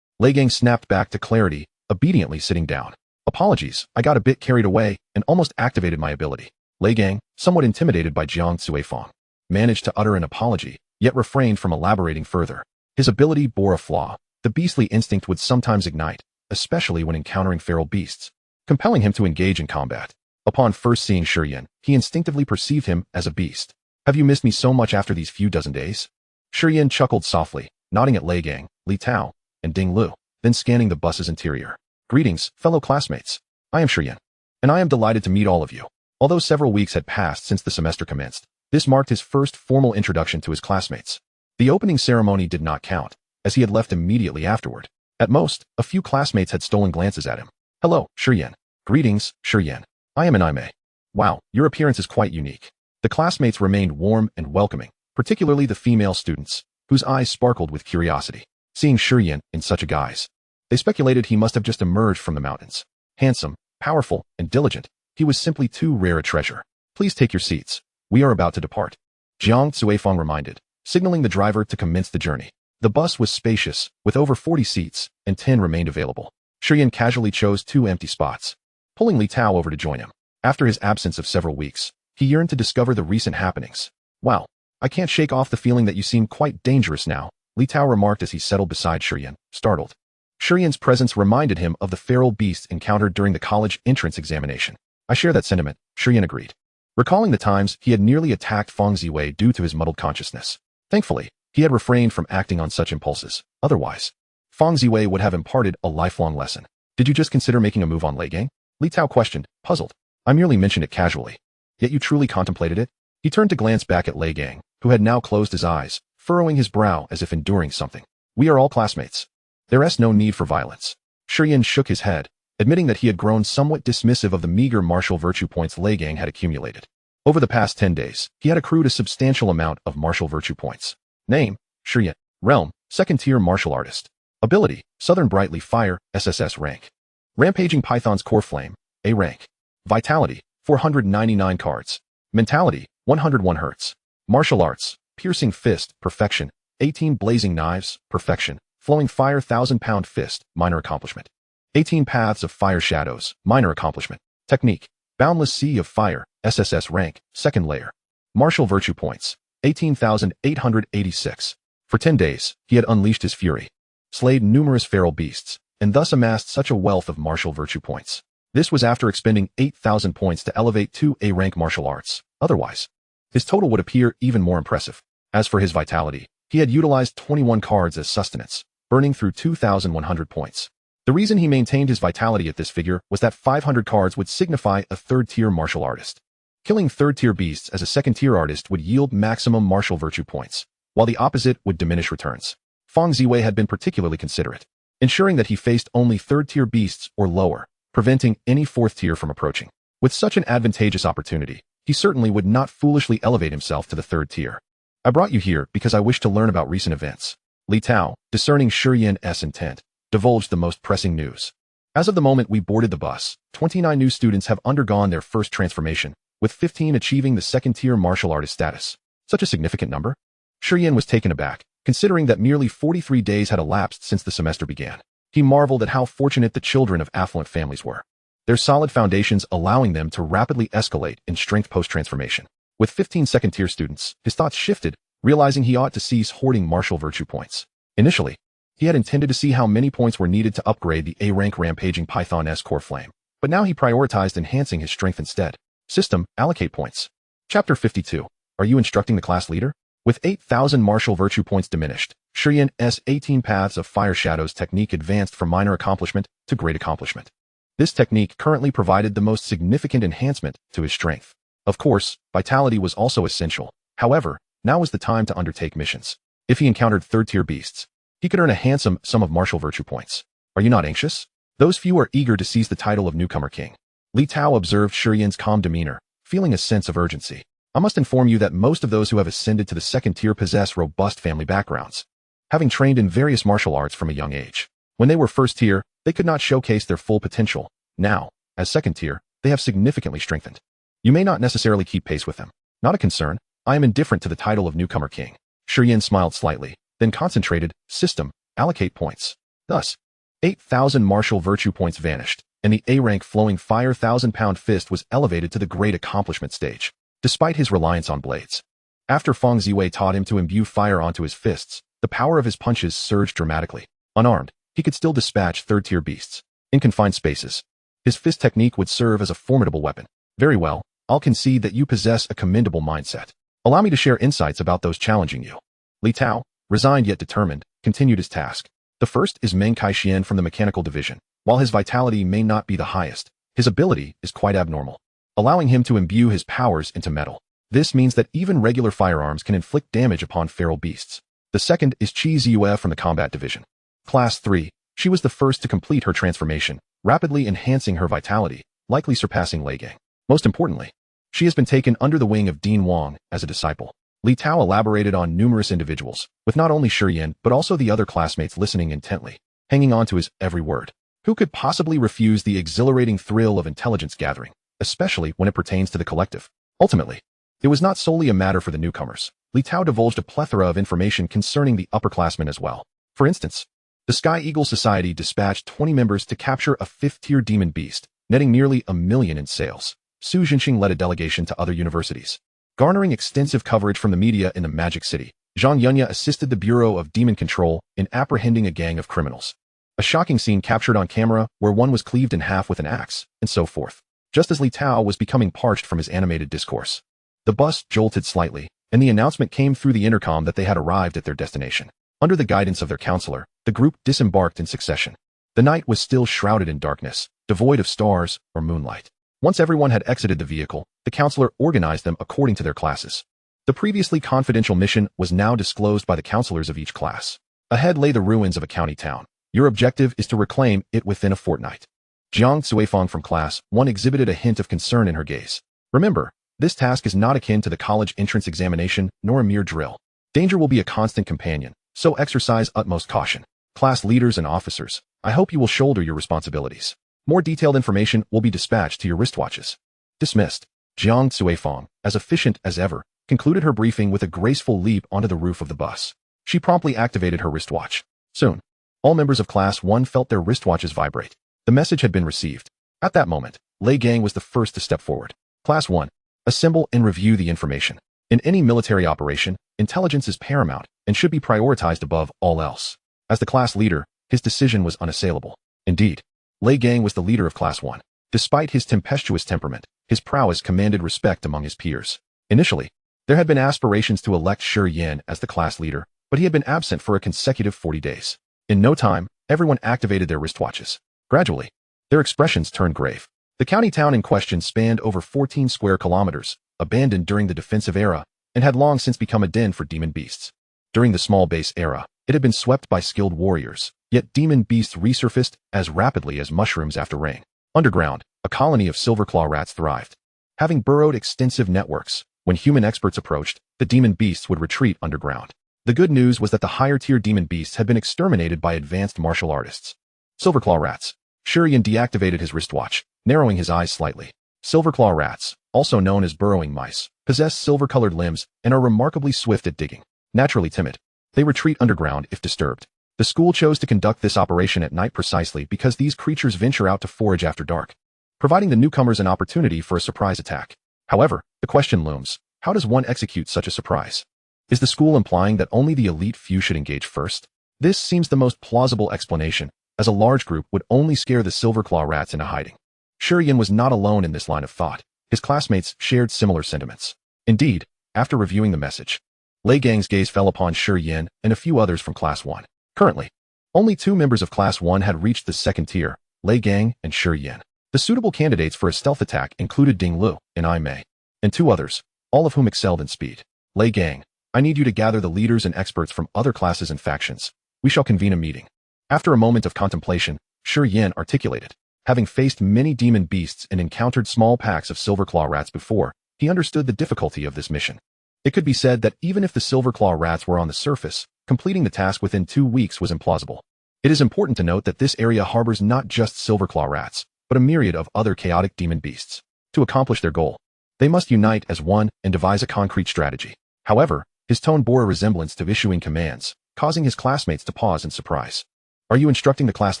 Lei Gang snapped back to clarity, obediently sitting down. "Apologies, I got a bit carried away and almost activated my ability." Lei Gang, somewhat intimidated by Jiang Cuifeng, managed to utter an apology, yet refrained from elaborating further. His ability bore a flaw. The beastly instinct would sometimes ignite, especially when encountering feral beasts, compelling him to engage in combat. Upon first seeing Shi Yan, he instinctively perceived him as a beast. "Have you missed me so much after these few dozen days?" Shi Yan chuckled softly, nodding at Lei Gang, Li Tao, and Ding Lu, then scanning the bus's interior. "Greetings, fellow classmates. I am Shi Yan, and I am delighted to meet all of you." Although several weeks had passed since the semester commenced, this marked his first formal introduction to his classmates. The opening ceremony did not count, as he had left immediately afterward. At most, a few classmates had stolen glances at him. "Hello, Shi Yan." "Greetings, Shi Yan. I am an anime." "Wow, your appearance is quite unique." The classmates remained warm and welcoming, particularly the female students, whose eyes sparkled with curiosity. Seeing Shi Yan in such a guise, they speculated he must have just emerged from the mountains. Handsome, powerful, and diligent, he was simply too rare a treasure. "Please take your seats. We are about to depart," Jiang Cuifeng reminded, signaling the driver to commence the journey. The bus was spacious, with over 40 seats, and 10 remained available. Shi Yan casually chose 2 empty spots, pulling Li Tao over to join him. After his absence of several weeks, he yearned to discover the recent happenings. "Wow, I can't shake off the feeling that you seem quite dangerous now," Li Tao remarked as he settled beside Shi Yan, startled. Shi Yan's presence reminded him of the feral beasts encountered during the college entrance examination. "I share that sentiment," Shi Yan agreed, recalling the times he had nearly attacked Feng Ziwei due to his muddled consciousness. Thankfully, he had refrained from acting on such impulses. Otherwise, Feng Ziwei would have imparted a lifelong lesson. "Did you just consider making a move on Lei Gang?" Li Tao questioned, puzzled. "I merely mentioned it casually." "Yet you truly contemplated it?" He turned to glance back at Lei Gang, who had now closed his eyes, furrowing his brow as if enduring something. "We are all classmates. There's no need for violence. Shi Yan shook his head, admitting that he had grown somewhat dismissive of the meager martial virtue points Lei Gang had accumulated. Over the past 10 days, he had accrued a substantial amount of martial virtue points. Name, Shi Yan. Realm, second-tier martial artist. Ability, Southern Brightly Fire, SSS rank. Rampaging Python's Core Flame, A rank. Vitality, 499 cards. Mentality, 101 Hz. Martial Arts, Piercing Fist, Perfection. 18 Blazing Knives, Perfection. Flowing Fire 1000-Pound Fist, Minor Accomplishment. 18 Paths of Fire Shadows, Minor Accomplishment. Technique, Boundless Sea of Fire, SSS rank, second layer. Martial Virtue Points, 18,886. For 10 days, he had unleashed his fury, slayed numerous feral beasts, and thus amassed such a wealth of martial virtue points. This was after expending 8,000 points to elevate 2 A-rank martial arts. Otherwise, his total would appear even more impressive. As for his vitality, he had utilized 21 cards as sustenance, burning through 2,100 points. The reason he maintained his vitality at this figure was that 500 cards would signify a third-tier martial artist. Killing third-tier beasts as a second-tier artist would yield maximum martial virtue points, while the opposite would diminish returns. Feng Ziwei had been particularly considerate, ensuring that he faced only third-tier beasts or lower, preventing any fourth tier from approaching. With such an advantageous opportunity, he certainly would not foolishly elevate himself to the third tier. I brought you here because I wish to learn about recent events. Li Tao, discerning Shi Yan's intent, divulged the most pressing news. As of the moment we boarded the bus, 29 new students have undergone their first transformation, with 15 achieving the second-tier martial artist status. Such a significant number? Shi Yan was taken aback, considering that merely 43 days had elapsed since the semester began. He marveled at how fortunate the children of affluent families were, their solid foundations allowing them to rapidly escalate in strength post-transformation. With 15 second-tier students, his thoughts shifted, realizing he ought to cease hoarding martial virtue points. Initially, he had intended to see how many points were needed to upgrade the A-rank Rampaging Python's Core Flame, but now he prioritized enhancing his strength instead. System, allocate points. Chapter 52. Are you instructing the class leader? With 8,000 martial virtue points diminished, Shi Yan's 18 Paths of Fire Shadows technique advanced from minor accomplishment to great accomplishment. This technique currently provided the most significant enhancement to his strength. Of course, vitality was also essential. However, now was the time to undertake missions. If he encountered third-tier beasts, he could earn a handsome sum of martial virtue points. Are you not anxious? Those few are eager to seize the title of newcomer king. Li Tao observed Shi Yan's calm demeanor, feeling a sense of urgency. I must inform you that most of those who have ascended to the second tier possess robust family backgrounds, having trained in various martial arts from a young age. When they were first tier, they could not showcase their full potential. Now, as second tier, they have significantly strengthened. You may not necessarily keep pace with them. Not a concern. I am indifferent to the title of newcomer king. Shi Yan smiled slightly, then concentrated. System, allocate points. Thus, 8,000 martial virtue points vanished, and the A-rank Flowing Fire 1000-Pound Fist was elevated to the great accomplishment stage, despite his reliance on blades. After Feng Ziwei taught him to imbue fire onto his fists, the power of his punches surged dramatically. Unarmed, he could still dispatch third-tier beasts. In confined spaces, his fist technique would serve as a formidable weapon. Very well, I'll concede that you possess a commendable mindset. Allow me to share insights about those challenging you. Li Tao, resigned yet determined, continued his task. The first is Meng Kai Xian from the mechanical division. While his vitality may not be the highest, his ability is quite abnormal, allowing him to imbue his powers into metal. This means that even regular firearms can inflict damage upon feral beasts. The second is Qi Ziyue from the combat division. Class 3, she was the first to complete her transformation, rapidly enhancing her vitality, likely surpassing Lei Gang. Most importantly, she has been taken under the wing of Dean Wang as a disciple. Li Tao elaborated on numerous individuals, with not only Shi Yan but also the other classmates listening intently, hanging on to his every word. Who could possibly refuse the exhilarating thrill of intelligence gathering, especially when it pertains to the collective? Ultimately, it was not solely a matter for the newcomers. Li Tao divulged a plethora of information concerning the upperclassmen as well. For instance, the Sky Eagle Society dispatched 20 members to capture a 5th-tier demon beast, netting nearly $1 million in sales. Su Jinxing led a delegation to other universities, garnering extensive coverage from the media in the Magic City. Zhang Yunya assisted the Bureau of Demon Control in apprehending a gang of criminals. A shocking scene captured on camera where one was cleaved in half with an axe, and so forth. Just as Li Tao was becoming parched from his animated discourse, the bus jolted slightly, and the announcement came through the intercom that they had arrived at their destination. Under the guidance of their counselor, the group disembarked in succession. The night was still shrouded in darkness, devoid of stars or moonlight. Once everyone had exited the vehicle, the counselor organized them according to their classes. The previously confidential mission was now disclosed by the counselors of each class. Ahead lay the ruins of a county town, Your objective is to reclaim it within a fortnight. Jiang Cuifang from Class 1 exhibited a hint of concern in her gaze. Remember, this task is not akin to the college entrance examination nor a mere drill. Danger will be a constant companion, so exercise utmost caution. Class leaders and officers, I hope you will shoulder your responsibilities. More detailed information will be dispatched to your wristwatches. Dismissed. Jiang Cuifang, as efficient as ever, concluded her briefing with a graceful leap onto the roof of the bus. She promptly activated her wristwatch. Soon, all members of Class 1 felt their wristwatches vibrate. The message had been received. At that moment, Lei Gang was the first to step forward. Class 1. Assemble and review the information. In any military operation, intelligence is paramount and should be prioritized above all else. As the class leader, his decision was unassailable. Indeed, Lei Gang was the leader of Class 1. Despite his tempestuous temperament, his prowess commanded respect among his peers. Initially, there had been aspirations to elect Shi Yan as the class leader, but he had been absent for a consecutive 40 days. In no time, everyone activated their wristwatches. Gradually, their expressions turned grave. The county town in question spanned over 14 square kilometers, abandoned during the defensive era, and had long since become a den for demon beasts. During the small base era, it had been swept by skilled warriors, yet demon beasts resurfaced as rapidly as mushrooms after rain. Underground, a colony of silverclaw rats thrived. Having burrowed extensive networks, when human experts approached, the demon beasts would retreat underground. The good news was that the higher-tier demon beasts had been exterminated by advanced martial artists. Silverclaw rats. Shi Yan deactivated his wristwatch, narrowing his eyes slightly. Silverclaw rats, also known as burrowing mice, possess silver-colored limbs and are remarkably swift at digging. Naturally timid, they retreat underground if disturbed. The school chose to conduct this operation at night precisely because these creatures venture out to forage after dark, providing the newcomers an opportunity for a surprise attack. However, the question looms, how does one execute such a surprise? Is the school implying that only the elite few should engage first? This seems the most plausible explanation, as a large group would only scare the silverclaw rats into hiding. Shi Yan was not alone in this line of thought. His classmates shared similar sentiments. Indeed, after reviewing the message, Lei Gang's gaze fell upon Shi Yan and a few others from Class 1. Currently, only 2 members of Class 1 had reached the second tier, Lei Gang and Shi Yan. The suitable candidates for a stealth attack included Ding Lu and I Mei, and 2 others, all of whom excelled in speed. Lei Gang, I need you to gather the leaders and experts from other classes and factions. We shall convene a meeting. After a moment of contemplation, Shi Yan articulated. Having faced many demon beasts and encountered small packs of silverclaw rats before, he understood the difficulty of this mission. It could be said that even if the silverclaw rats were on the surface, completing the task within 2 weeks was implausible. It is important to note that this area harbors not just silverclaw rats, but a myriad of other chaotic demon beasts. To accomplish their goal, they must unite as one and devise a concrete strategy. However, his tone bore a resemblance to issuing commands, causing his classmates to pause in surprise. Are you instructing the class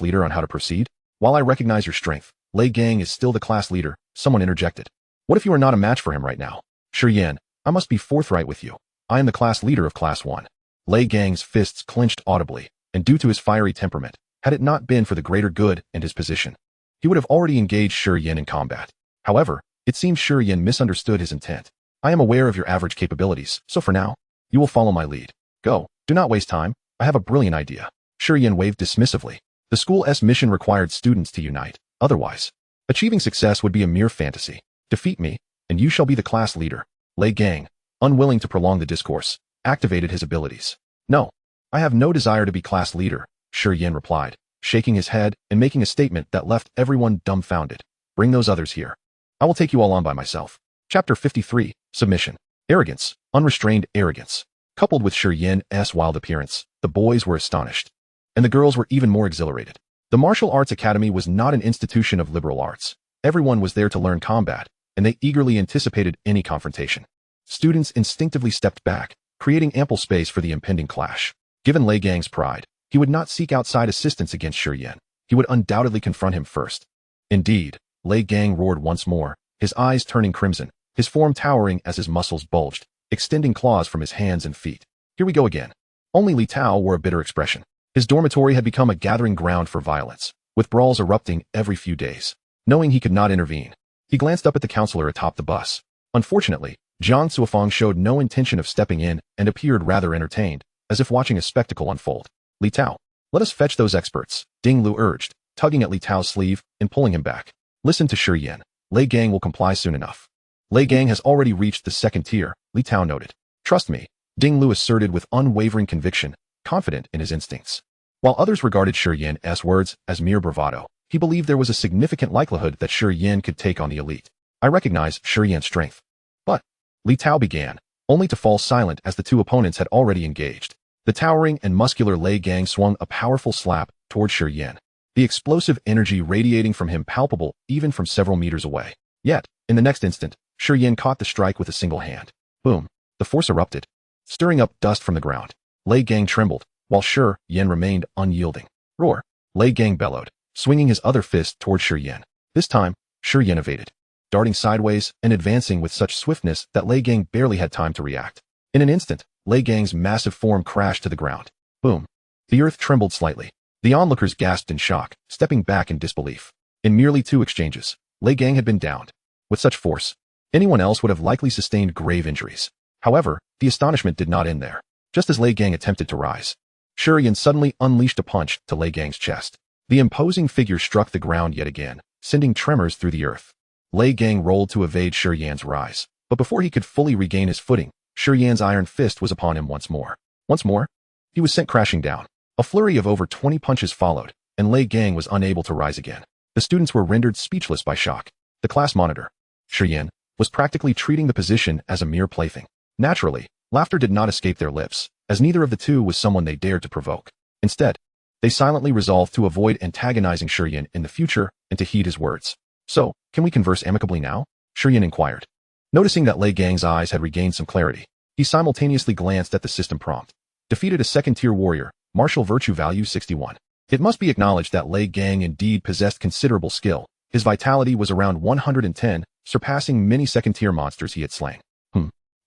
leader on how to proceed? While I recognize your strength, Lei Gang is still the class leader, someone interjected. What if you are not a match for him right now? Shi Yan, I must be forthright with you. I am the class leader of Class 1. Lei Gang's fists clenched audibly, and due to his fiery temperament, had it not been for the greater good and his position, he would have already engaged Shi Yan in combat. However, it seems Shi Yan misunderstood his intent. I am aware of your average capabilities, so for now, you will follow my lead. Go, do not waste time, I have a brilliant idea. Shi Yan waved dismissively. The school's mission required students to unite. Otherwise, achieving success would be a mere fantasy. Defeat me, and you shall be the class leader. Lei Gang, unwilling to prolong the discourse, activated his abilities. No, I have no desire to be class leader, Shi Yan replied, shaking his head and making a statement that left everyone dumbfounded. Bring those others here. I will take you all on by myself. Chapter 53, Submission. Arrogance, unrestrained arrogance. Coupled with Shi Yan's wild appearance, the boys were astonished. And the girls were even more exhilarated. The Martial Arts Academy was not an institution of liberal arts. Everyone was there to learn combat, and they eagerly anticipated any confrontation. Students instinctively stepped back, creating ample space for the impending clash. Given Lei Gang's pride, he would not seek outside assistance against Shi Yan. He would undoubtedly confront him first. Indeed, Lei Gang roared once more, his eyes turning crimson, his form towering as his muscles bulged, extending claws from his hands and feet. Here we go again. Only Li Tao wore a bitter expression. His dormitory had become a gathering ground for violence, with brawls erupting every few days. Knowing he could not intervene, he glanced up at the counselor atop the bus. Unfortunately, Jiang Cuifang showed no intention of stepping in and appeared rather entertained, as if watching a spectacle unfold. Li Tao, let us fetch those experts, Ding Lu urged, tugging at Li Tao's sleeve and pulling him back. Listen to Shi Yan. Lei Gang will comply soon enough. Lei Gang has already reached the second tier, Li Tao noted. Trust me, Ding Lu asserted with unwavering conviction, confident in his instincts. While others regarded Shi Yan's words as mere bravado, he believed there was a significant likelihood that Shi Yan could take on the elite. I recognize Shi Yan's strength. But Li Tao began, only to fall silent as the two opponents had already engaged. The towering and muscular Lei Gang swung a powerful slap toward Shi Yan, the explosive energy radiating from him palpable even from several meters away. Yet, in the next instant, Shi Yan caught the strike with a single hand. Boom! The force erupted, stirring up dust from the ground. Lei Gang trembled, while Shi Yan remained unyielding. Roar! Lei Gang bellowed, swinging his other fist toward Shi Yan. This time, Shi Yan evaded, darting sideways and advancing with such swiftness that Lei Gang barely had time to react. In an instant, Lei Gang's massive form crashed to the ground. Boom! The earth trembled slightly. The onlookers gasped in shock, stepping back in disbelief. In merely 2 exchanges, Lei Gang had been downed. With such force, anyone else would have likely sustained grave injuries. However, the astonishment did not end there. Just as Lei Gang attempted to rise, Shi Yan suddenly unleashed a punch to Lei Gang's chest. The imposing figure struck the ground yet again, sending tremors through the earth. Lei Gang rolled to evade Shi Yan's rise, but before he could fully regain his footing, Shi Yan's iron fist was upon him once more. Once more, he was sent crashing down. A flurry of over 20 punches followed, and Lei Gang was unable to rise again. The students were rendered speechless by shock. The class monitor, Shi Yan, was practically treating the position as a mere plaything. Naturally, laughter did not escape their lips, as neither of the two was someone they dared to provoke. Instead, they silently resolved to avoid antagonizing Shi Yan in the future and to heed his words. So, can we converse amicably now? Shi Yan inquired. Noticing that Lei Gang's eyes had regained some clarity, he simultaneously glanced at the system prompt. Defeated a second-tier warrior, martial virtue value 61. It must be acknowledged that Lei Gang indeed possessed considerable skill. His vitality was around 110, surpassing many second-tier monsters he had slain.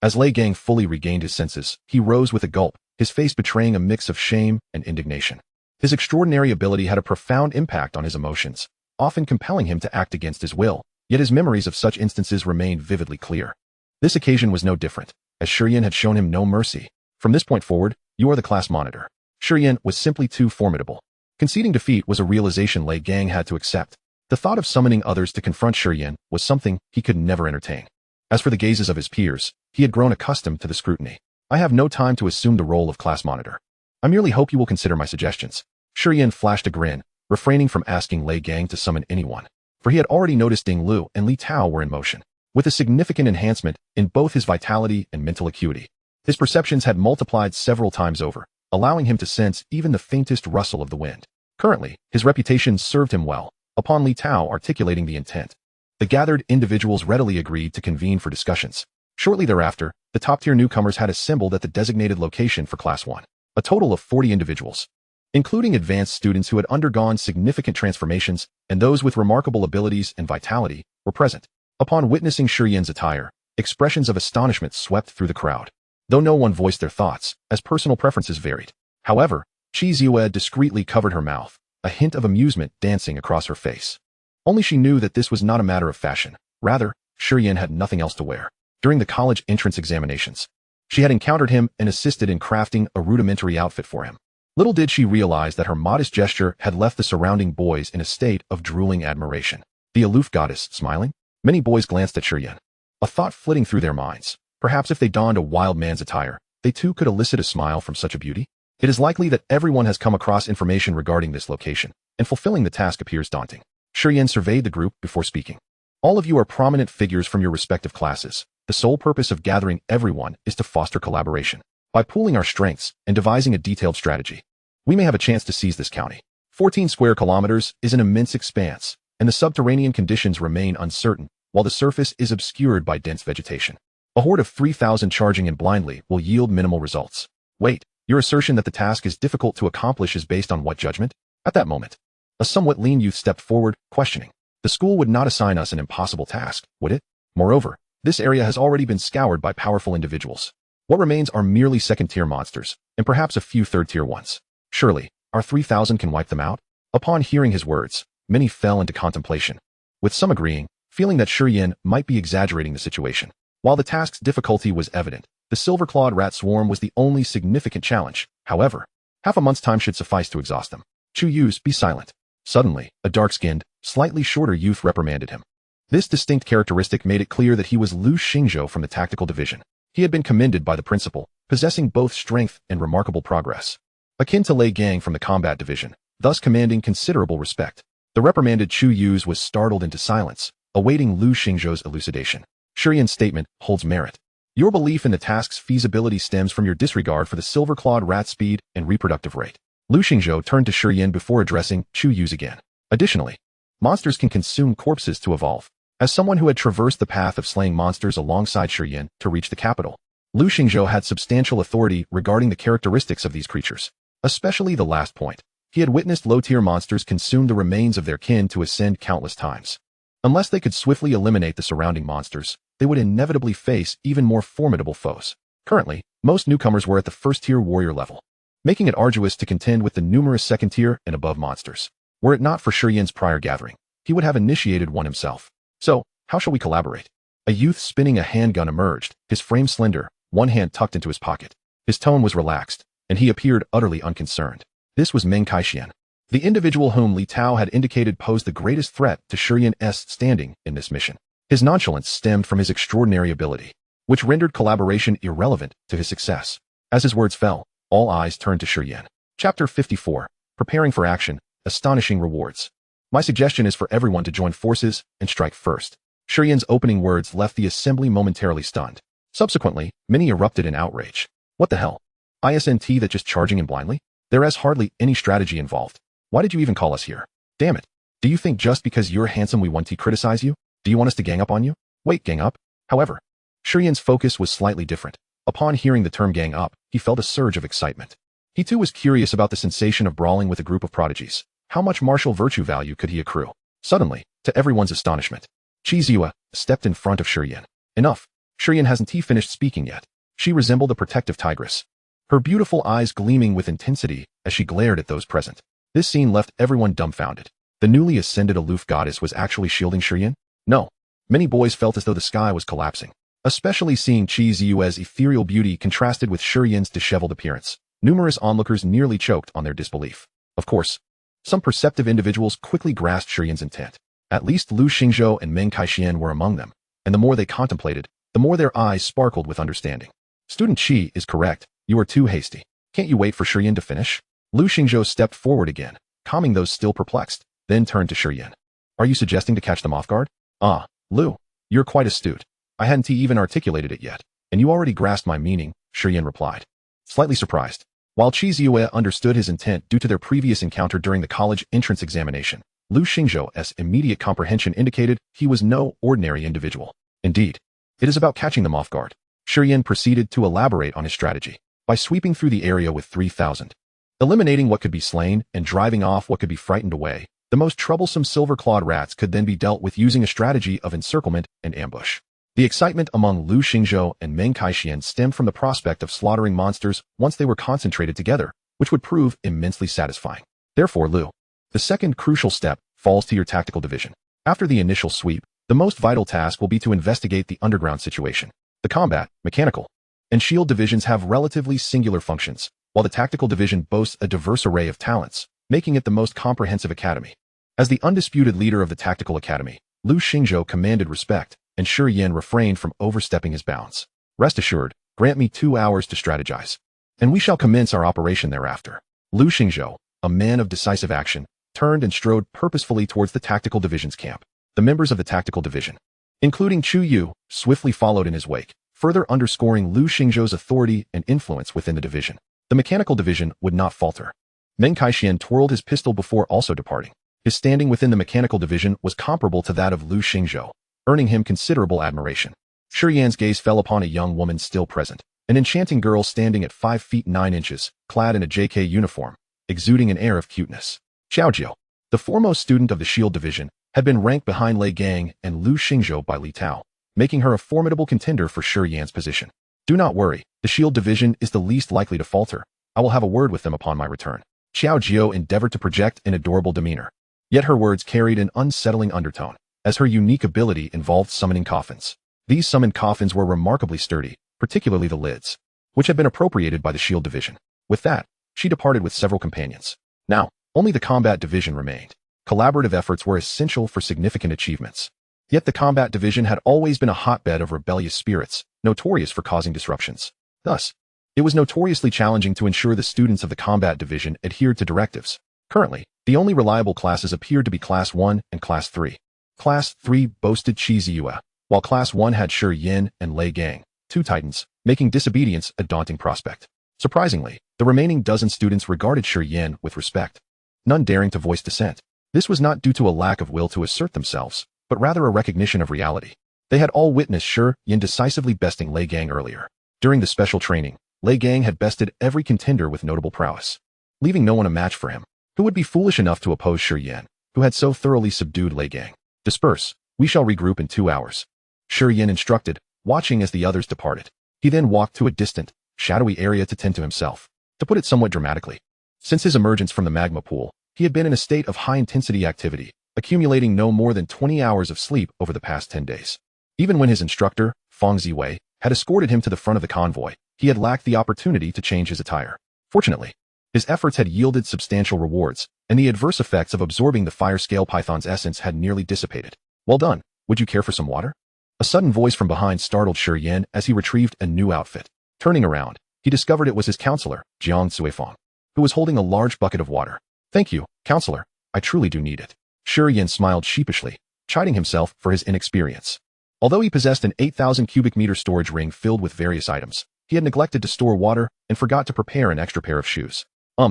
As Lei Gang fully regained his senses, he rose with a gulp, his face betraying a mix of shame and indignation. His extraordinary ability had a profound impact on his emotions, often compelling him to act against his will, yet his memories of such instances remained vividly clear. This occasion was no different, as Shi Yan had shown him no mercy. From this point forward, you are the class monitor. Shi Yan was simply too formidable. Conceding defeat was a realization Lei Gang had to accept. The thought of summoning others to confront Shi Yan was something he could never entertain. As for the gazes of his peers, he had grown accustomed to the scrutiny. I have no time to assume the role of class monitor. I merely hope you will consider my suggestions. Shi Yan flashed a grin, refraining from asking Lei Gang to summon anyone, for he had already noticed Ding Lu and Li Tao were in motion. With a significant enhancement in both his vitality and mental acuity, his perceptions had multiplied several times over, allowing him to sense even the faintest rustle of the wind. Currently, his reputation served him well. Upon Li Tao articulating the intent, the gathered individuals readily agreed to convene for discussions. Shortly thereafter, the top-tier newcomers had assembled at the designated location for Class 1. A total of 40 individuals, including advanced students who had undergone significant transformations and those with remarkable abilities and vitality, were present. Upon witnessing Shi Yan's attire, expressions of astonishment swept through the crowd, though no one voiced their thoughts, as personal preferences varied. However, Chi Ziwei discreetly covered her mouth, a hint of amusement dancing across her face. Only she knew that this was not a matter of fashion. Rather, Shi Yan had nothing else to wear. During the college entrance examinations, she had encountered him and assisted in crafting a rudimentary outfit for him. Little did she realize that her modest gesture had left the surrounding boys in a state of drooling admiration. The aloof goddess smiling? Many boys glanced at Shi Yan, a thought flitting through their minds. Perhaps if they donned a wild man's attire, they too could elicit a smile from such a beauty. It is likely that everyone has come across information regarding this location, and fulfilling the task appears daunting. Shi Yan surveyed the group before speaking. All of you are prominent figures from your respective classes. The sole purpose of gathering everyone is to foster collaboration. By pooling our strengths and devising a detailed strategy, we may have a chance to seize this county. 14 square kilometers is an immense expanse, and the subterranean conditions remain uncertain, while the surface is obscured by dense vegetation. A horde of 3,000 charging in blindly will yield minimal results. Wait, your assertion that the task is difficult to accomplish is based on what judgment? At that moment, a somewhat lean youth stepped forward, questioning. The school would not assign us an impossible task, would it? Moreover, this area has already been scoured by powerful individuals. What remains are merely second-tier monsters, and perhaps a few third-tier ones. Surely, our 3,000 can wipe them out? Upon hearing his words, many fell into contemplation, with some agreeing, feeling that Shi Yan might be exaggerating the situation. While the task's difficulty was evident, the silver-clawed rat swarm was the only significant challenge. However, half a month's time should suffice to exhaust them. Chu Yus, be silent. Suddenly, a dark-skinned, slightly shorter youth reprimanded him. This distinct characteristic made it clear that he was Lu Xingzhou from the tactical division. He had been commended by the principal, possessing both strength and remarkable progress. akin to Lei Gang from the combat division, thus commanding considerable respect. The reprimanded Chu Yu's was startled into silence, awaiting Lu Xingzhou's elucidation. Shi Yan's statement holds merit. Your belief in the task's feasibility stems from your disregard for the silver-clawed rat's speed and reproductive rate. Lu Xingzhou turned to Shi Yan before addressing Chu Yu's again. Additionally, monsters can consume corpses to evolve. As someone who had traversed the path of slaying monsters alongside Shi Yan to reach the capital, Lu Xingzhou had substantial authority regarding the characteristics of these creatures, especially the last point. He had witnessed low-tier monsters consume the remains of their kin to ascend countless times. Unless they could swiftly eliminate the surrounding monsters, they would inevitably face even more formidable foes. Currently, most newcomers were at the first-tier warrior level, making it arduous to contend with the numerous second-tier and above monsters. Were it not for Shi Yan's prior gathering, he would have initiated one himself. So, how shall we collaborate? A youth spinning a handgun emerged, his frame slender, one hand tucked into his pocket. His tone was relaxed, and he appeared utterly unconcerned. This was Meng Shi Yan, the individual whom Li Tao had indicated posed the greatest threat to Shi Yan's standing in this mission. His nonchalance stemmed from his extraordinary ability, which rendered collaboration irrelevant to his success. As his words fell, all eyes turned to Shi Yan. Chapter 54. Preparing for action, astonishing rewards. My suggestion is for everyone to join forces and strike first. Shi Yan's opening words left the assembly momentarily stunned. Subsequently, many erupted in outrage. What the hell? Isn't that just charging in blindly? There is hardly any strategy involved. Why did you even call us here? Damn it. Do you think just because you're handsome we want to criticize you? Do you want us to gang up on you? Wait, gang up? However, Shi Yan's focus was slightly different. Upon hearing the term gang up, he felt a surge of excitement. He too was curious about the sensation of brawling with a group of prodigies. How much martial virtue value could he accrue? Suddenly, to everyone's astonishment, Qi Ziyue stepped in front of Shi Yan. Enough. Shi Yan hasn't finished speaking yet. She resembled a protective tigress, her beautiful eyes gleaming with intensity as she glared at those present. This scene left everyone dumbfounded. The newly ascended aloof goddess was actually shielding Shi Yan? No. Many boys felt as though the sky was collapsing, especially seeing Qi Ziyue's ethereal beauty contrasted with Shi Yan's disheveled appearance. Numerous onlookers nearly choked on their disbelief. Of course, some perceptive individuals quickly grasped Shi Yan's intent. At least Lu Xingzhou and Meng Shi Yan were among them, and the more they contemplated, the more their eyes sparkled with understanding. Student Qi is correct. You are too hasty. Can't you wait for Shi Yan to finish? Lu Xingzhou stepped forward again, calming those still perplexed, then turned to Shi Yan. Are you suggesting to catch them off guard? Ah, Lu, you're quite astute. I hadn't even articulated it yet, and you already grasped my meaning, Shi Yan replied, slightly surprised. While Qi Ziyue understood his intent due to their previous encounter during the college entrance examination, Lu Xingzhou's immediate comprehension indicated he was no ordinary individual. Indeed, it is about catching them off guard. Shi Yan proceeded to elaborate on his strategy by sweeping through the area with 3,000, eliminating what could be slain and driving off what could be frightened away. The most troublesome silver-clawed rats could then be dealt with using a strategy of encirclement and ambush. The excitement among Lu Xingzhou and Meng Shi Yan stemmed from the prospect of slaughtering monsters once they were concentrated together, which would prove immensely satisfying. Therefore, Lu, the second crucial step falls to your tactical division. After the initial sweep, the most vital task will be to investigate the underground situation. The combat, mechanical, and shield divisions have relatively singular functions, while the tactical division boasts a diverse array of talents, making it the most comprehensive academy. As the undisputed leader of the tactical academy, Lu Xingzhou commanded respect, and Shi Yan refrained from overstepping his bounds. Rest assured, grant me 2 hours to strategize, and we shall commence our operation thereafter. Lu Xingzhou, a man of decisive action, turned and strode purposefully towards the tactical division's camp. The members of the tactical division, including Chu Yu, swiftly followed in his wake, further underscoring Lu Xingzhou's authority and influence within the division. The mechanical division would not falter. Meng Shi Yan twirled his pistol before also departing. His standing within the mechanical division was comparable to that of Lu Xingzhou, earning him considerable admiration. Shi Yan's gaze fell upon a young woman still present, an enchanting girl standing at 5 feet 9 inches, clad in a JK uniform, exuding an air of cuteness. Xiaojiu, the foremost student of the shield division, had been ranked behind Lei Gang and Lu Xingzhou by Li Tao, making her a formidable contender for Shi Yan's position. Do not worry, the shield division is the least likely to falter. I will have a word with them upon my return. Xiaojiu endeavored to project an adorable demeanor, yet her words carried an unsettling undertone, as her unique ability involved summoning coffins. These summoned coffins were remarkably sturdy, particularly the lids, which had been appropriated by the shield division. With that, she departed with several companions. Now, only the combat division remained. Collaborative efforts were essential for significant achievements. Yet the combat division had always been a hotbed of rebellious spirits, notorious for causing disruptions. Thus, It was notoriously challenging to ensure the students of the combat division adhered to directives. Currently, the only reliable classes appeared to be Class 1 and Class 3. Class 3 boasted Shi Yan, while Class 1 had Shi Yan and Lei Gang, two titans, making disobedience a daunting prospect. Surprisingly, the remaining dozen students regarded Shi Yan with respect, none daring to voice dissent. This was not due to a lack of will to assert themselves, but rather a recognition of reality. They had all witnessed Shi Yan decisively besting Lei Gang earlier. During the special training, Lei Gang had bested every contender with notable prowess, leaving no one a match for him. Who would be foolish enough to oppose Shi Yan, who had so thoroughly subdued Lei Gang? Disperse, we shall regroup in 2 hours. Shi Yan instructed, watching as the others departed. He then walked to a distant, shadowy area to tend to himself. To put it somewhat dramatically, since his emergence from the magma pool, he had been in a state of high-intensity activity, accumulating no more than 20 hours of sleep over the past 10 days. Even when his instructor, Feng Ziwei, had escorted him to the front of the convoy, he had lacked the opportunity to change his attire. Fortunately, his efforts had yielded substantial rewards, and the adverse effects of absorbing the fire scale python's essence had nearly dissipated. Well done. Would you care for some water? A sudden voice from behind startled Shi Yan as he retrieved a new outfit. Turning around, he discovered it was his counselor, Jiang Cuifeng, who was holding a large bucket of water. Thank you, counselor. I truly do need it. Shi Yan smiled sheepishly, chiding himself for his inexperience. Although he possessed an 8,000 cubic meter storage ring filled with various items, he had neglected to store water and forgot to prepare an extra pair of shoes.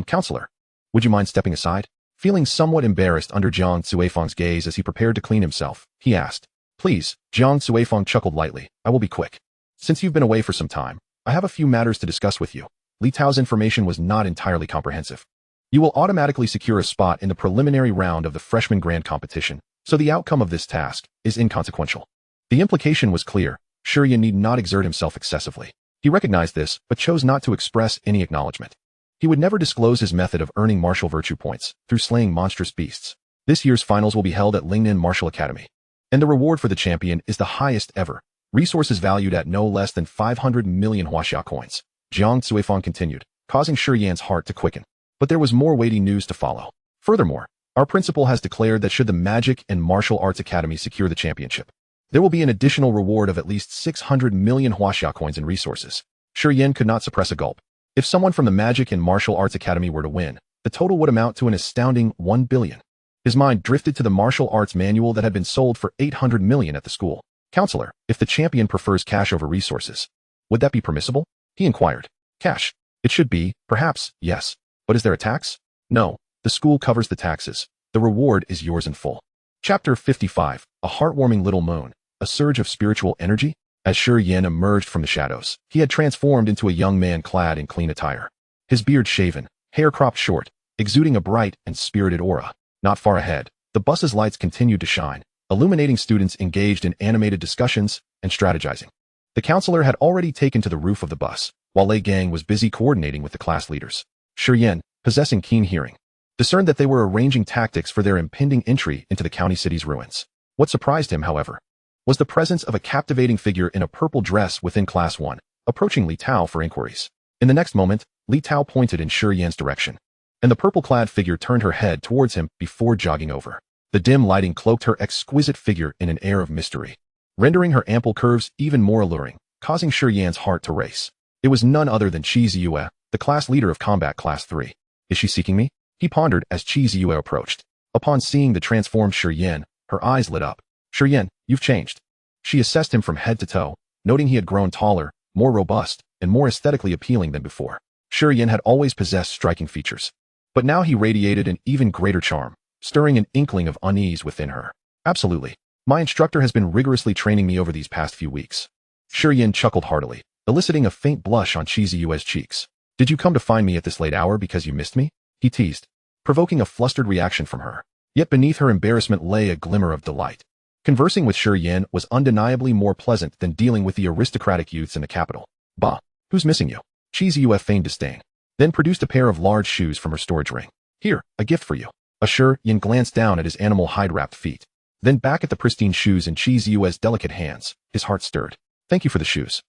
Counselor, would you mind stepping aside? Feeling somewhat embarrassed under Jiang Cuifeng's gaze as he prepared to clean himself, he asked. Please, Jiang Cuifeng chuckled lightly. I will be quick. Since you've been away for some time, I have a few matters to discuss with you. Li Tao's information was not entirely comprehensive. You will automatically secure a spot in the preliminary round of the freshman grand competition, so the outcome of this task is inconsequential. The implication was clear. Shi Yan need not exert himself excessively. He recognized this, but chose not to express any acknowledgement. He would never disclose his method of earning martial virtue points through slaying monstrous beasts. This year's finals will be held at Lingnan Martial Academy, and the reward for the champion is the highest ever, resources valued at no less than 500 million huaxia coins. Jiang Cuifeng continued, causing Shi Yan's heart to quicken. But there was more weighty news to follow. Furthermore, our principal has declared that should the Magic and Martial Arts Academy secure the championship, there will be an additional reward of at least 600 million huaxia coins in resources. Shi Yan could not suppress a gulp. If someone from the Magic and Martial Arts Academy were to win, the total would amount to an astounding 1 billion. His mind drifted to the martial arts manual that had been sold for 800 million at the school. Counselor, if the champion prefers cash over resources, would that be permissible? He inquired. Cash. It should be, perhaps, yes. But is there a tax? No. The school covers the taxes. The reward is yours in full. Chapter 55. A heartwarming little moan. A surge of spiritual energy? As Shi Yan emerged from the shadows, he had transformed into a young man clad in clean attire. His beard shaven, hair cropped short, exuding a bright and spirited aura. Not far ahead, the bus's lights continued to shine, illuminating students engaged in animated discussions and strategizing. The counselor had already taken to the roof of the bus, while Lei Gang was busy coordinating with the class leaders. Shi Yan, possessing keen hearing, discerned that they were arranging tactics for their impending entry into the county city's ruins. What surprised him, however, was the presence of a captivating figure in a purple dress within Class 1, approaching Li Tao for inquiries. In the next moment, Li Tao pointed in Shi Yan's direction, and the purple-clad figure turned her head towards him before jogging over. The dim lighting cloaked her exquisite figure in an air of mystery, rendering her ample curves even more alluring, causing Shi Yan's heart to race. It was none other than Qi Ziyue, the class leader of Combat Class 3. Is she seeking me? He pondered as Qi Ziyue approached. Upon seeing the transformed Shi Yan, her eyes lit up. Shi Yan, you've changed. She assessed him from head to toe, noting he had grown taller, more robust, and more aesthetically appealing than before. Shi Yan had always possessed striking features, but now he radiated an even greater charm, stirring an inkling of unease within her. Absolutely. My instructor has been rigorously training me over these past few weeks. Shi Yan chuckled heartily, eliciting a faint blush on Qi Ziyue's cheeks. Did you come to find me at this late hour because you missed me? He teased, provoking a flustered reaction from her. Yet beneath her embarrassment lay a glimmer of delight. Conversing with Shi Yan was undeniably more pleasant than dealing with the aristocratic youths in the capital. Bah, who's missing you? Qi Ziyue feigned disdain, then produced a pair of large shoes from her storage ring. Here, a gift for you. Shi Yan glanced down at his animal hide-wrapped feet, then back at the pristine shoes in Qi Ziyue's delicate hands. His heart stirred. Thank you for the shoes.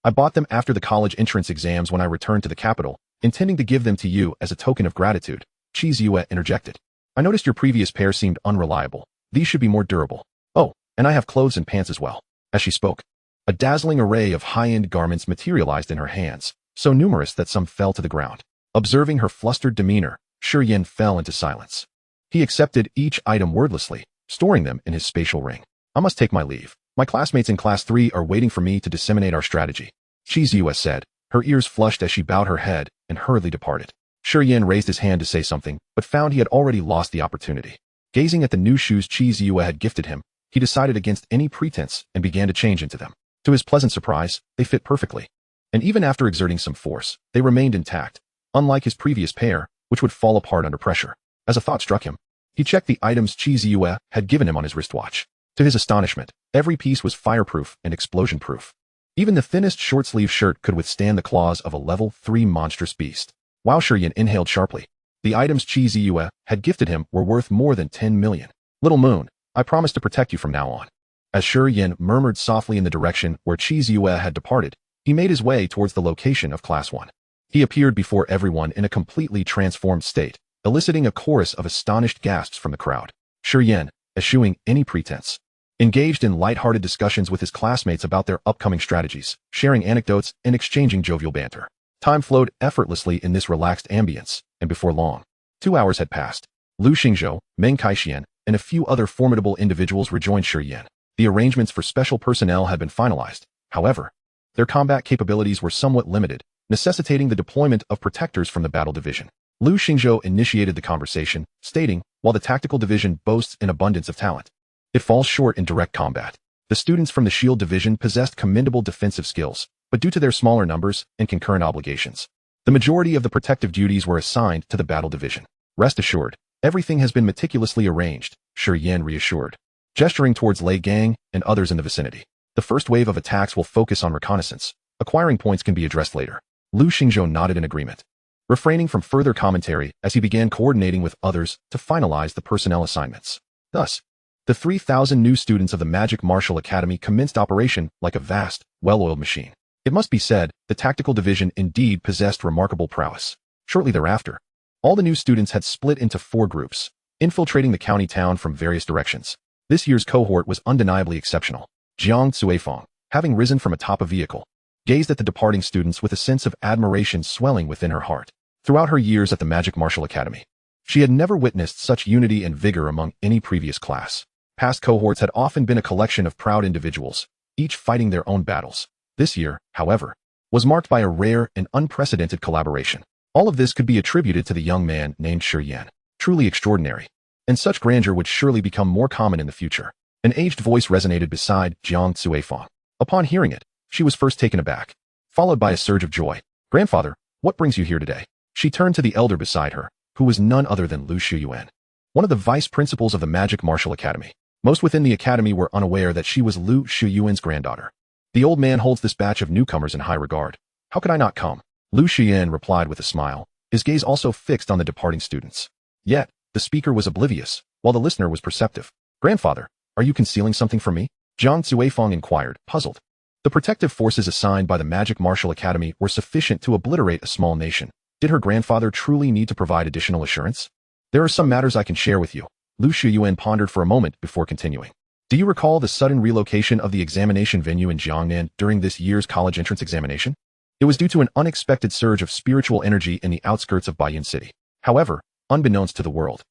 I bought them after the college entrance exams when I returned to the capital, intending to give them to you as a token of gratitude. Qi Ziyue interjected. I noticed your previous pair seemed unreliable. These should be more durable. Oh, and I have clothes and pants as well. As she spoke, a dazzling array of high-end garments materialized in her hands, so numerous that some fell to the ground. Observing her flustered demeanor, Shi Yan fell into silence. He accepted each item wordlessly, storing them in his spatial ring. I must take my leave. My classmates in Class 3 are waiting for me to disseminate our strategy, Shi Yan said, her ears flushed as she bowed her head and hurriedly departed. Shi Yan raised his hand to say something, but found he had already lost the opportunity. Gazing at the new shoes Shi Yan had gifted him, he decided against any pretense and began to change into them. To his pleasant surprise, they fit perfectly. And even after exerting some force, they remained intact, unlike his previous pair, which would fall apart under pressure. As a thought struck him, he checked the items Shi Yan had given him on his wristwatch. To his astonishment, every piece was fireproof and explosion-proof. Even the thinnest short-sleeve shirt could withstand the claws of a level 3 monstrous beast. While Shi Yan inhaled sharply, the items Shi Yan had gifted him were worth more than 10 million. Little Moon, I promise to protect you from now on. As Shi Yan murmured softly in the direction where Shi Yan had departed, he made his way towards the location of Class 1. He appeared before everyone in a completely transformed state, eliciting a chorus of astonished gasps from the crowd. Shi Yan, eschewing any pretense, engaged in light-hearted discussions with his classmates about their upcoming strategies, sharing anecdotes and exchanging jovial banter. Time flowed effortlessly in this relaxed ambience, and before long, 2 hours had passed. Lu Xingzhou, Meng Kaixian, and a few other formidable individuals rejoined Shi Yan. The arrangements for special personnel had been finalized. However, their combat capabilities were somewhat limited, necessitating the deployment of protectors from the battle division. Lu Xingzhou initiated the conversation, stating, while the tactical division boasts an abundance of talent, it falls short in direct combat. The students from the shield division possessed commendable defensive skills, but due to their smaller numbers and concurrent obligations, the majority of the protective duties were assigned to the battle division. Rest assured, everything has been meticulously arranged, Shi Yan reassured, gesturing towards Lei Gang and others in the vicinity. The first wave of attacks will focus on reconnaissance. Acquiring points can be addressed later. Lu Xingzhou nodded in agreement, refraining from further commentary as he began coordinating with others to finalize the personnel assignments. Thus, the 3,000 new students of the Magic Martial Academy commenced operation like a vast, well-oiled machine. It must be said, the tactical division indeed possessed remarkable prowess. Shortly thereafter, all the new students had split into 4 groups, infiltrating the county town from various directions. This year's cohort was undeniably exceptional. Jiang Cuifeng, having risen from atop a vehicle, gazed at the departing students with a sense of admiration swelling within her heart. Throughout her years at the Magic Martial Academy, she had never witnessed such unity and vigor among any previous class. Past cohorts had often been a collection of proud individuals, each fighting their own battles. This year, however, was marked by a rare and unprecedented collaboration. All of this could be attributed to the young man named Shi Yan. Truly extraordinary. And such grandeur would surely become more common in the future. An aged voice resonated beside Jiang Cuifeng. Upon hearing it, she was first taken aback, followed by a surge of joy. Grandfather, what brings you here today? She turned to the elder beside her, who was none other than Lu Xiyuan, one of the vice principals of the Magic Martial Academy. Most within the academy were unaware that she was Lu Xiyuan's granddaughter. The old man holds this batch of newcomers in high regard. How could I not come? Lu Xiyan replied with a smile, his gaze also fixed on the departing students. Yet, the speaker was oblivious, while the listener was perceptive. Grandfather, are you concealing something from me? Jiang Cuifeng inquired, puzzled. The protective forces assigned by the Magic Martial Academy were sufficient to obliterate a small nation. Did her grandfather truly need to provide additional assurance? There are some matters I can share with you. Lu Xiyuan pondered for a moment before continuing. Do you recall the sudden relocation of the examination venue in Jiangnan during this year's college entrance examination? It was due to an unexpected surge of spiritual energy in the outskirts of Baiyan City. However, unbeknownst to the world,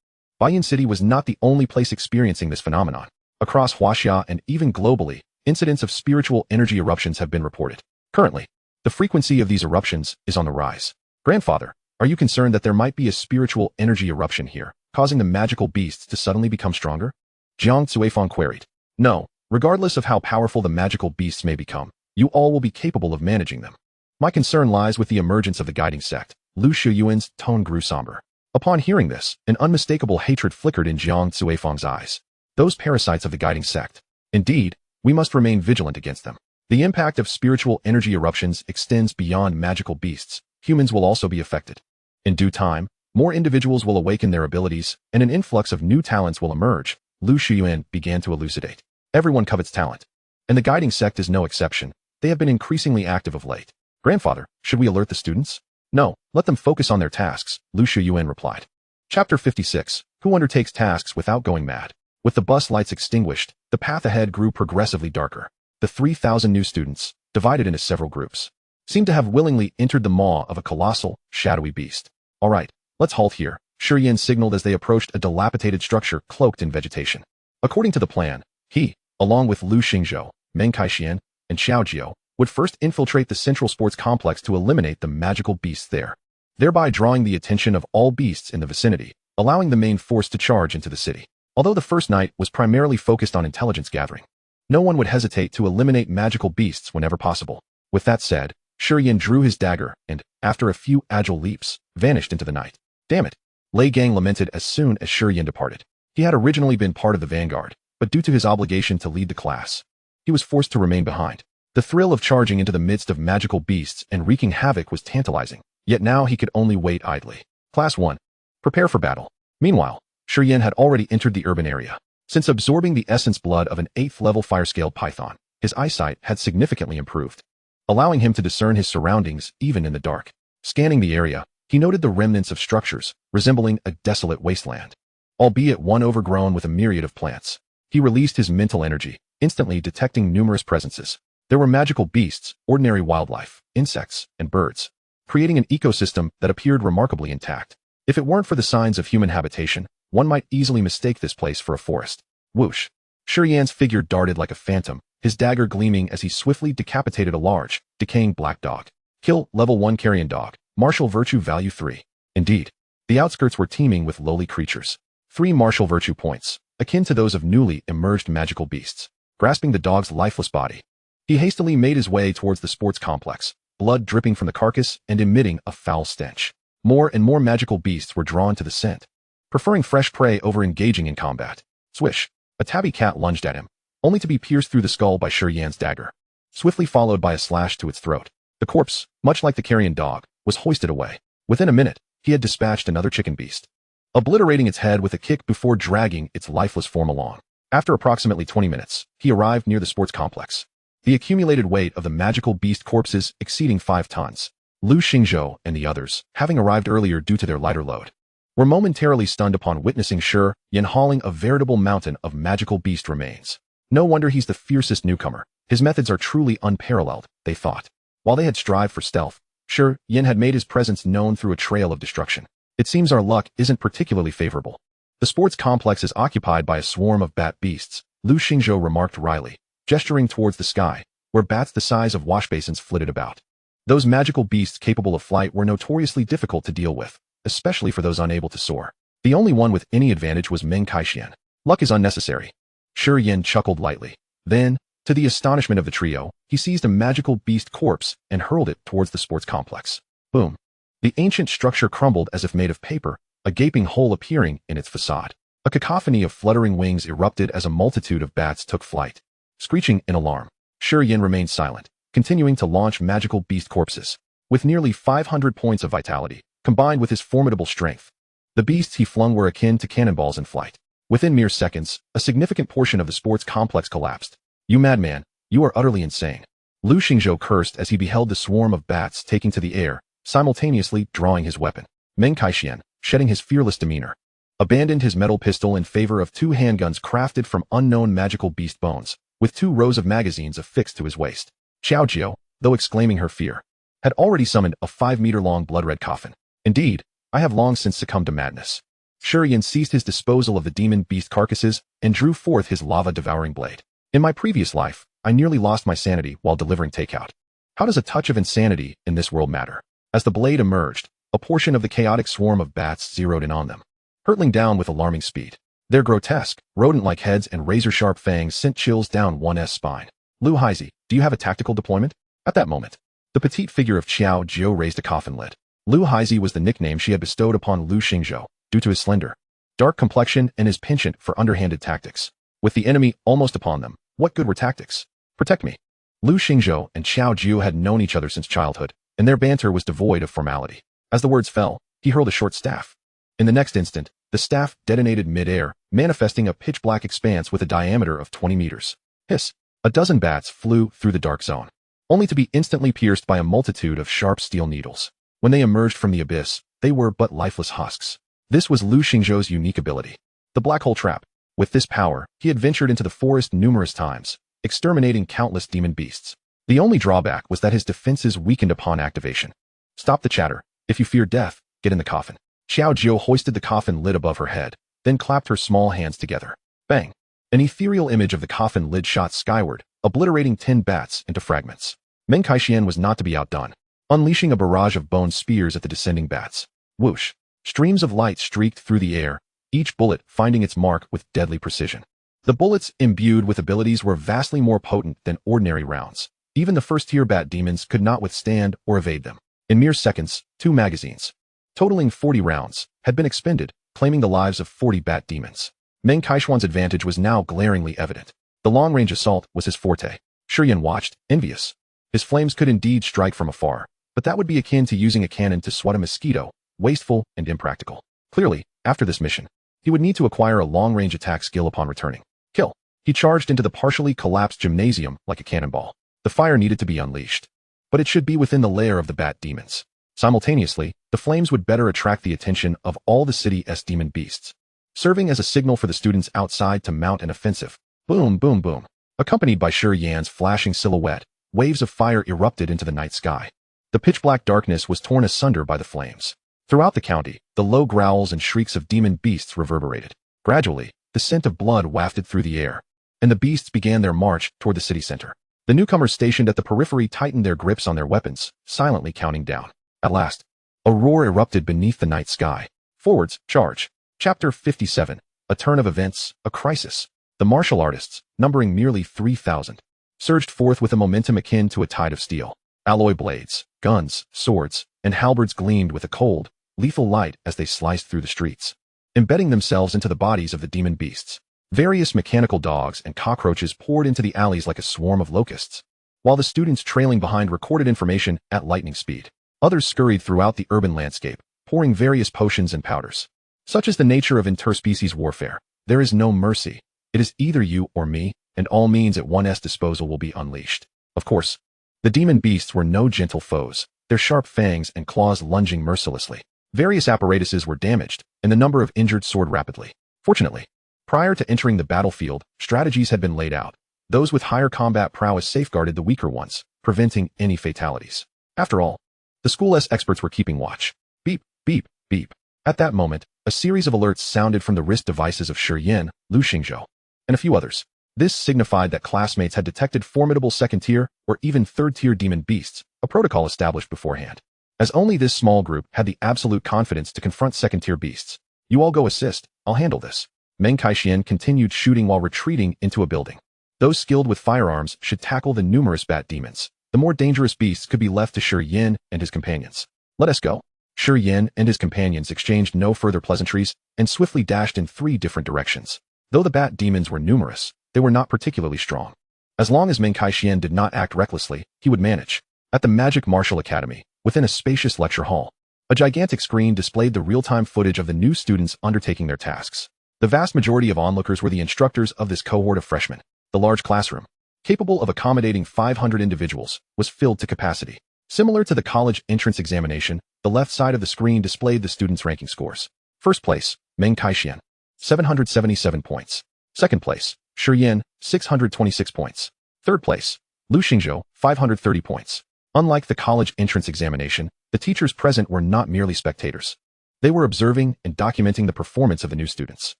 Baiyan City was not the only place experiencing this phenomenon. Across Huaxia and even globally, incidents of spiritual energy eruptions have been reported. Currently, the frequency of these eruptions is on the rise. Grandfather, are you concerned that there might be a spiritual energy eruption here, causing the magical beasts to suddenly become stronger? Jiang Cuifeng queried. No, regardless of how powerful the magical beasts may become, you all will be capable of managing them. My concern lies with the emergence of the guiding sect. Lu Xiyuan's tone grew somber. Upon hearing this, an unmistakable hatred flickered in Jiang Cuifeng's eyes. Those parasites of the guiding sect. Indeed, we must remain vigilant against them. The impact of spiritual energy eruptions extends beyond magical beasts. Humans will also be affected. In due time, more individuals will awaken their abilities, and an influx of new talents will emerge. Lu Xiyuan began to elucidate. Everyone covets talent, and the guiding sect is no exception. They have been increasingly active of late. Grandfather, should we alert the students? No, let them focus on their tasks, Lu Xiyuan replied. Chapter 56. Who undertakes tasks without going mad? With the bus lights extinguished, the path ahead grew progressively darker. The 3,000 new students, divided into several groups, seemed to have willingly entered the maw of a colossal, shadowy beast. All right, let's halt here, Shi Yan signaled as they approached a dilapidated structure cloaked in vegetation. According to the plan, he, along with Lu Xingzhou, Meng Kaixian, and Xiao Jiao, would first infiltrate the central sports complex to eliminate the magical beasts there, thereby drawing the attention of all beasts in the vicinity, allowing the main force to charge into the city. Although the first night was primarily focused on intelligence gathering, no one would hesitate to eliminate magical beasts whenever possible. With that said, Shi Yan drew his dagger and, after a few agile leaps, vanished into the night. Damn it! Lei Gang lamented as soon as Shi Yan departed. He had originally been part of the vanguard, but due to his obligation to lead the class, he was forced to remain behind. The thrill of charging into the midst of magical beasts and wreaking havoc was tantalizing, yet now he could only wait idly. Class 1. Prepare for battle. Meanwhile, Shi Yan had already entered the urban area. Since absorbing the essence blood of an 8th-level fire-scaled python, his eyesight had significantly improved, allowing him to discern his surroundings even in the dark. Scanning the area, he noted the remnants of structures, resembling a desolate wasteland, albeit one overgrown with a myriad of plants. He released his mental energy, instantly detecting numerous presences. There were magical beasts, ordinary wildlife, insects, and birds, creating an ecosystem that appeared remarkably intact. If it weren't for the signs of human habitation, one might easily mistake this place for a forest. Whoosh! Shi Yan's figure darted like a phantom, his dagger gleaming as he swiftly decapitated a large, decaying black dog. Kill, level 1 carrion dog, martial virtue value 3. Indeed, the outskirts were teeming with lowly creatures. 3 martial virtue points, akin to those of newly emerged magical beasts. Grasping the dog's lifeless body, he hastily made his way towards the sports complex, blood dripping from the carcass and emitting a foul stench. More and more magical beasts were drawn to the scent, preferring fresh prey over engaging in combat. Swish! A tabby cat lunged at him, only to be pierced through the skull by Shi Yan's dagger, swiftly followed by a slash to its throat. The corpse, much like the carrion dog, was hoisted away. Within a minute, he had dispatched another chicken beast, obliterating its head with a kick before dragging its lifeless form along. After approximately 20 minutes, he arrived near the sports complex, the accumulated weight of the magical beast corpses exceeding 5 tons. Lu Xingzhou and the others, having arrived earlier due to their lighter load, were momentarily stunned upon witnessing Shi Yan hauling a veritable mountain of magical beast remains. No wonder he's the fiercest newcomer. His methods are truly unparalleled, they thought. While they had strived for stealth, Shi Yan had made his presence known through a trail of destruction. It seems our luck isn't particularly favorable. The sports complex is occupied by a swarm of bat beasts, Lu Xingzhou remarked wryly, gesturing towards the sky, where bats the size of washbasins flitted about. Those magical beasts capable of flight were notoriously difficult to deal with, especially for those unable to soar. The only one with any advantage was Meng Kaixian. Luck is unnecessary. Shi Yan chuckled lightly. Then, to the astonishment of the trio, he seized a magical beast corpse and hurled it towards the sports complex. Boom! The ancient structure crumbled as if made of paper, a gaping hole appearing in its facade. A cacophony of fluttering wings erupted as a multitude of bats took flight. Screeching in alarm, Shi Yan remained silent, continuing to launch magical beast corpses. With nearly 500 points of vitality, combined with his formidable strength, the beasts he flung were akin to cannonballs in flight. Within mere seconds, a significant portion of the sports complex collapsed. You madman, you are utterly insane. Lu Xingzhou cursed as he beheld the swarm of bats taking to the air, simultaneously drawing his weapon. Meng Kaixian, shedding his fearless demeanor, abandoned his metal pistol in favor of 2 handguns crafted from unknown magical beast bones, with 2 rows of magazines affixed to his waist. Xiao Jiao, though exclaiming her fear, had already summoned a 5-meter-long blood-red coffin. Indeed, I have long since succumbed to madness. Shi Yan ceased his disposal of the demon beast carcasses and drew forth his lava-devouring blade. In my previous life, I nearly lost my sanity while delivering takeout. How does a touch of insanity in this world matter? As the blade emerged, a portion of the chaotic swarm of bats zeroed in on them, hurtling down with alarming speed. Their grotesque, rodent-like heads and razor-sharp fangs sent chills down one's spine. Lu Haizi, do you have a tactical deployment? At that moment, the petite figure of Xiao Jiao raised a coffin lid. Lu Haizi was the nickname she had bestowed upon Lu Xingzhou, due to his slender, dark complexion and his penchant for underhanded tactics. With the enemy almost upon them, what good were tactics? Protect me. Lu Xingzhou and Xiao Jiao had known each other since childhood, and their banter was devoid of formality. As the words fell, he hurled a short staff. In the next instant, the staff detonated mid-air, manifesting a pitch-black expanse with a diameter of 20 meters. Hiss! A dozen bats flew through the dark zone, only to be instantly pierced by a multitude of sharp steel needles. When they emerged from the abyss, they were but lifeless husks. This was Lu Xingzhou's unique ability, the black hole trap. With this power, he had ventured into the forest numerous times, exterminating countless demon beasts. The only drawback was that his defenses weakened upon activation. Stop the chatter. If you fear death, get in the coffin. Xiao Jiu hoisted the coffin lid above her head, then clapped her small hands together. Bang! An ethereal image of the coffin lid shot skyward, obliterating 10 bats into fragments. Meng Shi was not to be outdone, unleashing a barrage of bone spears at the descending bats. Whoosh! Streams of light streaked through the air, each bullet finding its mark with deadly precision. The bullets imbued with abilities were vastly more potent than ordinary rounds. Even the first-tier bat demons could not withstand or evade them. In mere seconds, 2 magazines, totaling 40 rounds, had been expended, claiming the lives of 40 bat demons. Meng Kaishuan's advantage was now glaringly evident. The long-range assault was his forte. Shi Yan watched, envious. His flames could indeed strike from afar, but that would be akin to using a cannon to swat a mosquito, wasteful and impractical. Clearly, after this mission, he would need to acquire a long-range attack skill upon returning. Kill. He charged into the partially collapsed gymnasium like a cannonball. The fire needed to be unleashed, but it should be within the lair of the bat demons. Simultaneously, the flames would better attract the attention of all the city's demon beasts, serving as a signal for the students outside to mount an offensive. Boom, boom, boom. Accompanied by Shi Yan's flashing silhouette, waves of fire erupted into the night sky. The pitch-black darkness was torn asunder by the flames. Throughout the county, the low growls and shrieks of demon beasts reverberated. Gradually, the scent of blood wafted through the air, and the beasts began their march toward the city center. The newcomers stationed at the periphery tightened their grips on their weapons, silently counting down. At last, a roar erupted beneath the night sky. Forwards, charge. Chapter 57. A turn of events, a crisis. The martial artists, numbering merely 3,000, surged forth with a momentum akin to a tide of steel. Alloy blades, guns, swords, and halberds gleamed with a cold, lethal light as they sliced through the streets, embedding themselves into the bodies of the demon beasts. Various mechanical dogs and cockroaches poured into the alleys like a swarm of locusts, while the students trailing behind recorded information at lightning speed. Others scurried throughout the urban landscape, pouring various potions and powders. Such is the nature of interspecies warfare. There is no mercy. It is either you or me, and all means at one's disposal will be unleashed. Of course, the demon beasts were no gentle foes, their sharp fangs and claws lunging mercilessly. Various apparatuses were damaged, and the number of injured soared rapidly. Fortunately, prior to entering the battlefield, strategies had been laid out. Those with higher combat prowess safeguarded the weaker ones, preventing any fatalities. After all, the school's experts were keeping watch. Beep, beep, beep. At that moment, a series of alerts sounded from the wrist devices of Shi Yan, Lu Xingzhou, and a few others. This signified that classmates had detected formidable second-tier or even third-tier demon beasts, a protocol established beforehand. As only this small group had the absolute confidence to confront second-tier beasts. You all go assist, I'll handle this. Meng Shi continued shooting while retreating into a building. Those skilled with firearms should tackle the numerous bat demons. The more dangerous beasts could be left to Shi Yan and his companions. Let us go. Shi Yan and his companions exchanged no further pleasantries and swiftly dashed in 3 different directions. Though the bat demons were numerous, they were not particularly strong. As long as Meng Shi did not act recklessly, he would manage. At the Magic Martial Academy, within a spacious lecture hall, a gigantic screen displayed the real-time footage of the new students undertaking their tasks. The vast majority of onlookers were the instructors of this cohort of freshmen. The large classroom, capable of accommodating 500 individuals, was filled to capacity. Similar to the college entrance examination, the left side of the screen displayed the students' ranking scores. First place, Meng Shi, 777 points. Second place, Shi Yan, 626 points. Third place, Lu Xingzhou, 530 points. Unlike the college entrance examination, the teachers present were not merely spectators. They were observing and documenting the performance of the new students.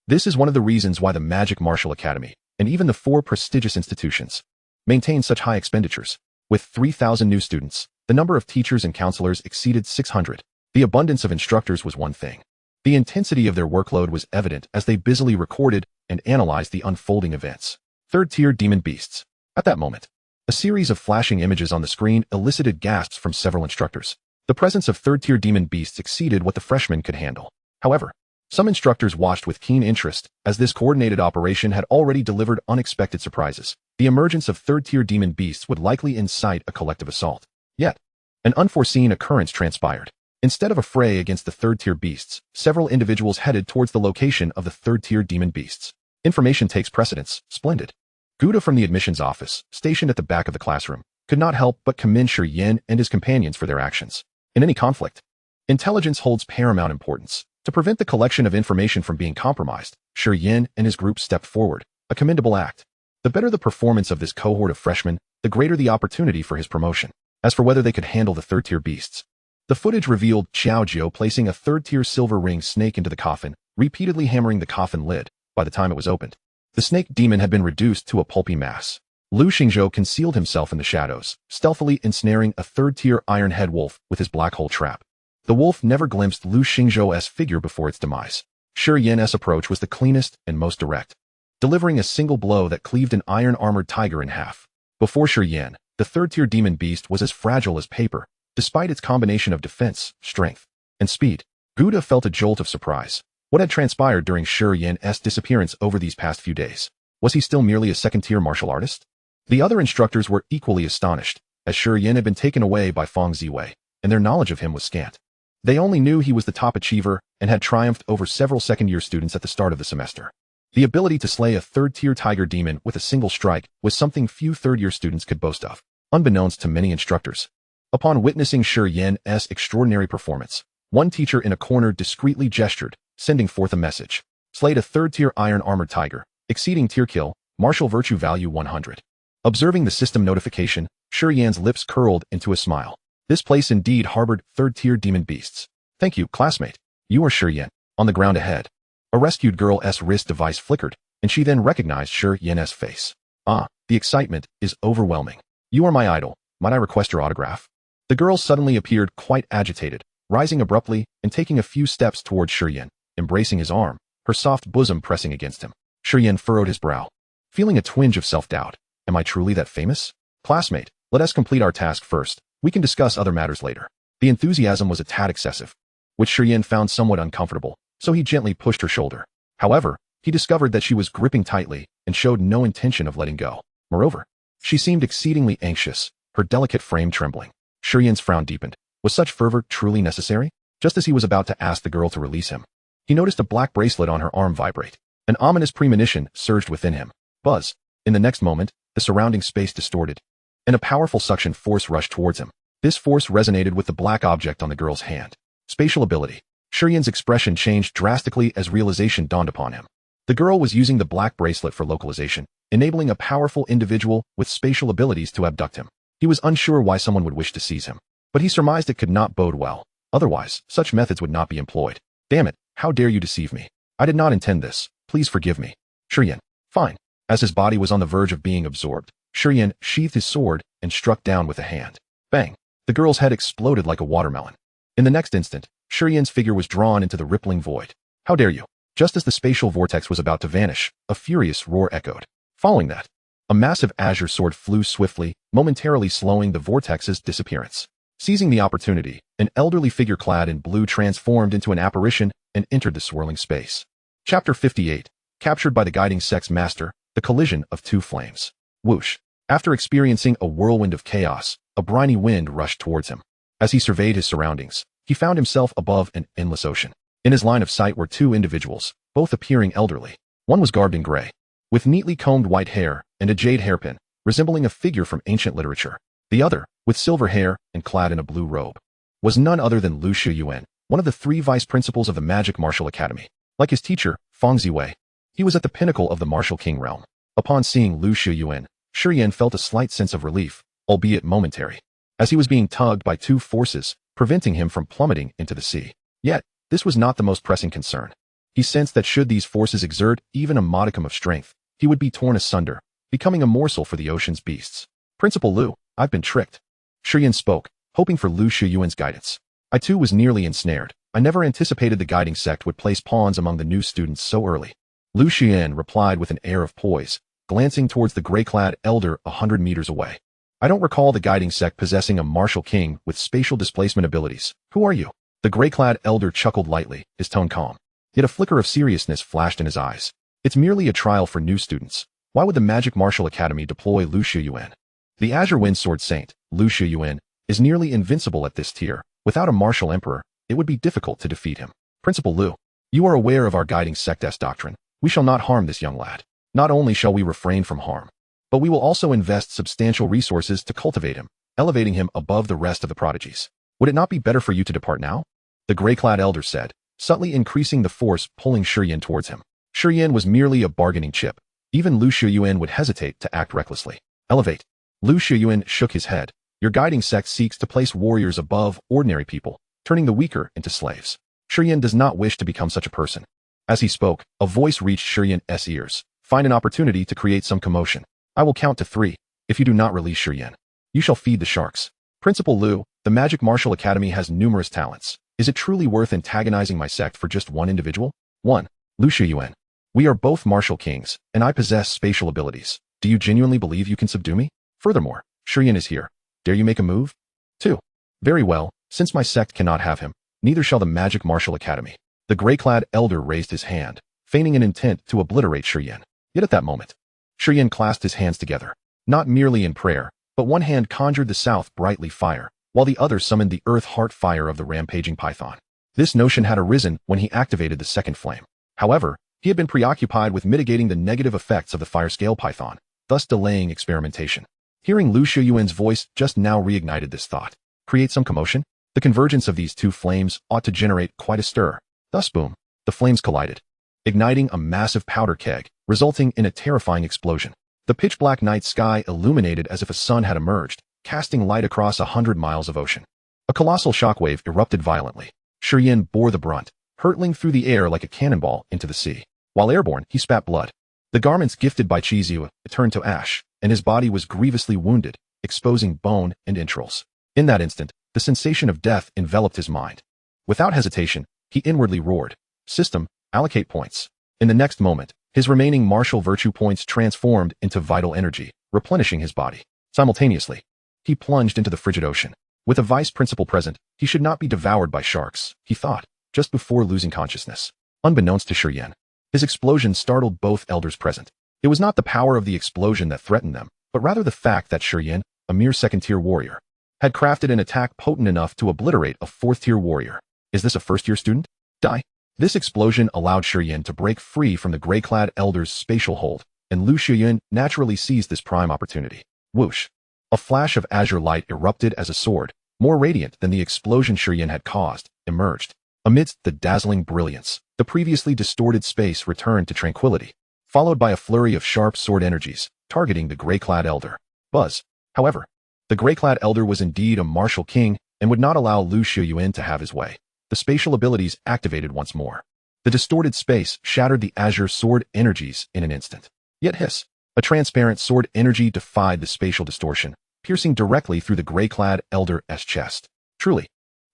This is one of the reasons why the Magic Martial Academy, and even the 4 prestigious institutions, maintain such high expenditures. With 3,000 new students, the number of teachers and counselors exceeded 600. The abundance of instructors was one thing. The intensity of their workload was evident as they busily recorded and analyzed the unfolding events. Third-tier demon beasts. At that moment, a series of flashing images on the screen elicited gasps from several instructors. The presence of third-tier demon beasts exceeded what the freshmen could handle. However, some instructors watched with keen interest, as this coordinated operation had already delivered unexpected surprises. The emergence of third-tier demon beasts would likely incite a collective assault. Yet, an unforeseen occurrence transpired. Instead of a fray against the third-tier beasts, several individuals headed towards the location of the third-tier demon beasts. Information takes precedence. Splendid. Gouda from the admissions office, stationed at the back of the classroom, could not help but commend Shi Yan and his companions for their actions. In any conflict, intelligence holds paramount importance. To prevent the collection of information from being compromised, Shi Yan and his group stepped forward, a commendable act. The better the performance of this cohort of freshmen, the greater the opportunity for his promotion. As for whether they could handle the third-tier beasts, the footage revealed Xiaojiu placing a third-tier silver ring snake into the coffin, repeatedly hammering the coffin lid by the time it was opened. The snake demon had been reduced to a pulpy mass. Lu Xingzhou concealed himself in the shadows, stealthily ensnaring a third-tier iron head wolf with his black hole trap. The wolf never glimpsed Lu Xingzhou's figure before its demise. Shi Yan's approach was the cleanest and most direct, delivering a single blow that cleaved an iron-armored tiger in half. Before Shi Yan, the third-tier demon beast was as fragile as paper, despite its combination of defense, strength, and speed. Gouda felt a jolt of surprise. What had transpired during Shi Yan's disappearance over these past few days? Was he still merely a second-tier martial artist? The other instructors were equally astonished, as Shi Yan had been taken away by Feng Ziwei, and their knowledge of him was scant. They only knew he was the top achiever and had triumphed over several second-year students at the start of the semester. The ability to slay a third-tier tiger demon with a single strike was something few third-year students could boast of, unbeknownst to many instructors. Upon witnessing Shi Yan's extraordinary performance, one teacher in a corner discreetly gestured, sending forth a message. Slayed a third-tier iron-armored tiger, exceeding tier kill, martial virtue value 100. Observing the system notification, Shi Yan's lips curled into a smile. This place indeed harbored third-tier demon beasts. Thank you, classmate. You are Shi Yan. On the ground ahead. A rescued girl's wrist device flickered, and she then recognized Shi Yan's face. Ah, the excitement is overwhelming. You are my idol. Might I request your autograph? The girl suddenly appeared quite agitated, rising abruptly and taking a few steps towards Shi Yan, embracing his arm, her soft bosom pressing against him. Shi Yan furrowed his brow, feeling a twinge of self-doubt. Am I truly that famous? Classmate, let us complete our task first. We can discuss other matters later. The enthusiasm was a tad excessive, which Shi Yan found somewhat uncomfortable, so he gently pushed her shoulder. However, he discovered that she was gripping tightly and showed no intention of letting go. Moreover, she seemed exceedingly anxious, her delicate frame trembling. Shi Yan's frown deepened. Was such fervor truly necessary? Just as he was about to ask the girl to release him, he noticed a black bracelet on her arm vibrate. An ominous premonition surged within him. Buzz. In the next moment, the surrounding space distorted, and a powerful suction force rushed towards him. This force resonated with the black object on the girl's hand. Spatial ability. Shi Yan's expression changed drastically as realization dawned upon him. The girl was using the black bracelet for localization, enabling a powerful individual with spatial abilities to abduct him. He was unsure why someone would wish to seize him, but he surmised it could not bode well. Otherwise, such methods would not be employed. Damn it, how dare you deceive me? I did not intend this. Please forgive me. Shi Yan. Fine. As his body was on the verge of being absorbed, Shi Yan sheathed his sword and struck down with a hand. Bang! The girl's head exploded like a watermelon. In the next instant, Shi Yan's figure was drawn into the rippling void. How dare you? Just as the spatial vortex was about to vanish, a furious roar echoed. Following that, a massive azure sword flew swiftly, momentarily slowing the vortex's disappearance. Seizing the opportunity, an elderly figure clad in blue transformed into an apparition and entered the swirling space. Chapter 58. Captured by the guiding sex master, the collision of two flames. Whoosh. After experiencing a whirlwind of chaos, a briny wind rushed towards him. As he surveyed his surroundings, he found himself above an endless ocean. In his line of sight were two individuals, both appearing elderly. One was garbed in gray, with neatly combed white hair and a jade hairpin, resembling a figure from ancient literature. The other, with silver hair and clad in a blue robe, was none other than Lu Xiyuan, one of the 3 vice principals of the Magic Martial Academy. Like his teacher, Feng Ziwei, he was at the pinnacle of the Martial King realm. Upon seeing Lu Xiyuan, Shi Yan felt a slight sense of relief, albeit momentary, as he was being tugged by 2 forces, preventing him from plummeting into the sea. Yet, this was not the most pressing concern. He sensed that should these forces exert even a modicum of strength, he would be torn asunder, becoming a morsel for the ocean's beasts. Principal Lu, I've been tricked. Shi Yan spoke, hoping for Lu Xiyuan's guidance. I too was nearly ensnared. I never anticipated the guiding sect would place pawns among the new students so early. Lu Xian replied with an air of poise, glancing towards the gray-clad elder 100 meters away. I don't recall the guiding sect possessing a martial king with spatial displacement abilities. Who are you? The gray-clad elder chuckled lightly, his tone calm. Yet a flicker of seriousness flashed in his eyes. It's merely a trial for new students. Why would the Magic Martial Academy deploy Lu Xiyuan? The Azure Wind Sword Saint, Lu Xiyuan, is nearly invincible at this tier. Without a martial emperor, it would be difficult to defeat him. Principal Lu, you are aware of our guiding sect's doctrine. We shall not harm this young lad. Not only shall we refrain from harm, but we will also invest substantial resources to cultivate him, elevating him above the rest of the prodigies. Would it not be better for you to depart now? The gray-clad elder said, subtly increasing the force pulling Shi Yan towards him. Shi Yan was merely a bargaining chip. Even Lu Xiyuan would hesitate to act recklessly. Elevate. Lu Shiyuan shook his head. Your guiding sect seeks to place warriors above ordinary people, turning the weaker into slaves. Shi Yan does not wish to become such a person. As he spoke, a voice reached Shi Yan's ears. Find an opportunity to create some commotion. I will count to 3. If you do not release Shi Yan, you shall feed the sharks. Principal Lu, the Magic Martial Academy has numerous talents. Is it truly worth antagonizing my sect for just one individual? 1. Lu Shiyuan. We are both martial kings, and I possess spatial abilities. Do you genuinely believe you can subdue me? Furthermore, Shi Yan is here. Dare you make a move? 2. Very well, since my sect cannot have him, neither shall the Magic Martial Academy. The gray-clad elder raised his hand, feigning an intent to obliterate Shi Yan. Yet at that moment, Shi Yan clasped his hands together, not merely in prayer, but one hand conjured the south brightly fire, while the other summoned the earth heart fire of the rampaging python. This notion had arisen when he activated the second flame. However, he had been preoccupied with mitigating the negative effects of the fire scale python, thus delaying experimentation. Hearing Lu Shiyuan's voice just now reignited this thought. Create some commotion? The convergence of these two flames ought to generate quite a stir. Thus boom, the flames collided, igniting a massive powder keg, resulting in a terrifying explosion. The pitch-black night sky illuminated as if a sun had emerged, casting light across 100 miles of ocean. A colossal shockwave erupted violently. Shi Yan bore the brunt, hurtling through the air like a cannonball into the sea. While airborne, he spat blood. The garments gifted by Chizu turned to ash, and his body was grievously wounded, exposing bone and entrails. In that instant, the sensation of death enveloped his mind. Without hesitation, he inwardly roared, "System, allocate points." In the next moment, his remaining martial virtue points transformed into vital energy, replenishing his body. Simultaneously, he plunged into the frigid ocean. With a vice principal present, he should not be devoured by sharks, he thought, just before losing consciousness. Unbeknownst to Shi Yan, his explosion startled both elders present. It was not the power of the explosion that threatened them, but rather the fact that Shi Yan, a mere second-tier warrior, had crafted an attack potent enough to obliterate a fourth-tier warrior. Is this a first-year student? Die. This explosion allowed Shi Yan to break free from the gray-clad elder's spatial hold, and Lu Shiyuan naturally seized this prime opportunity. Whoosh. A flash of azure light erupted as a sword, more radiant than the explosion Shi Yan had caused, emerged. Amidst the dazzling brilliance, the previously distorted space returned to tranquility, followed by a flurry of sharp sword energies, targeting the gray-clad elder. Buzz. However, the gray-clad elder was indeed a martial king and would not allow Lu Shiyuan to have his way. The spatial abilities activated once more. The distorted space shattered the azure sword energies in an instant. Yet hiss. A transparent sword energy defied the spatial distortion, piercing directly through the gray-clad elder's chest. Truly,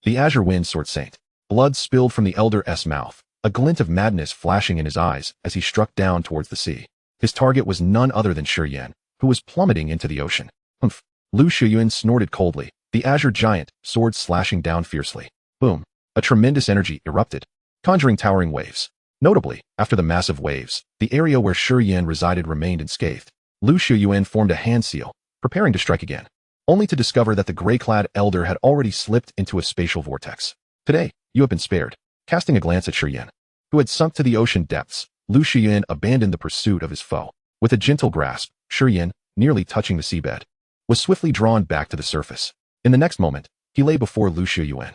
the azure wind sword saint. Blood spilled from the elder's mouth, a glint of madness flashing in his eyes as he struck down towards the sea. His target was none other than Shi Yan, who was plummeting into the ocean. Humph. Lu Shiyuan snorted coldly, the azure giant, sword slashing down fiercely. Boom. A tremendous energy erupted, conjuring towering waves. Notably, after the massive waves, the area where Shi Yan resided remained unscathed. Lu Shiyuan formed a hand seal, preparing to strike again, only to discover that the gray-clad elder had already slipped into a spatial vortex. Today, you have been spared. Casting a glance at Shi Yan, who had sunk to the ocean depths, Lu Shiyuan abandoned the pursuit of his foe. With a gentle grasp, Shi Yan, nearly touching the seabed, was swiftly drawn back to the surface. In the next moment, he lay before Lu Shiyuan.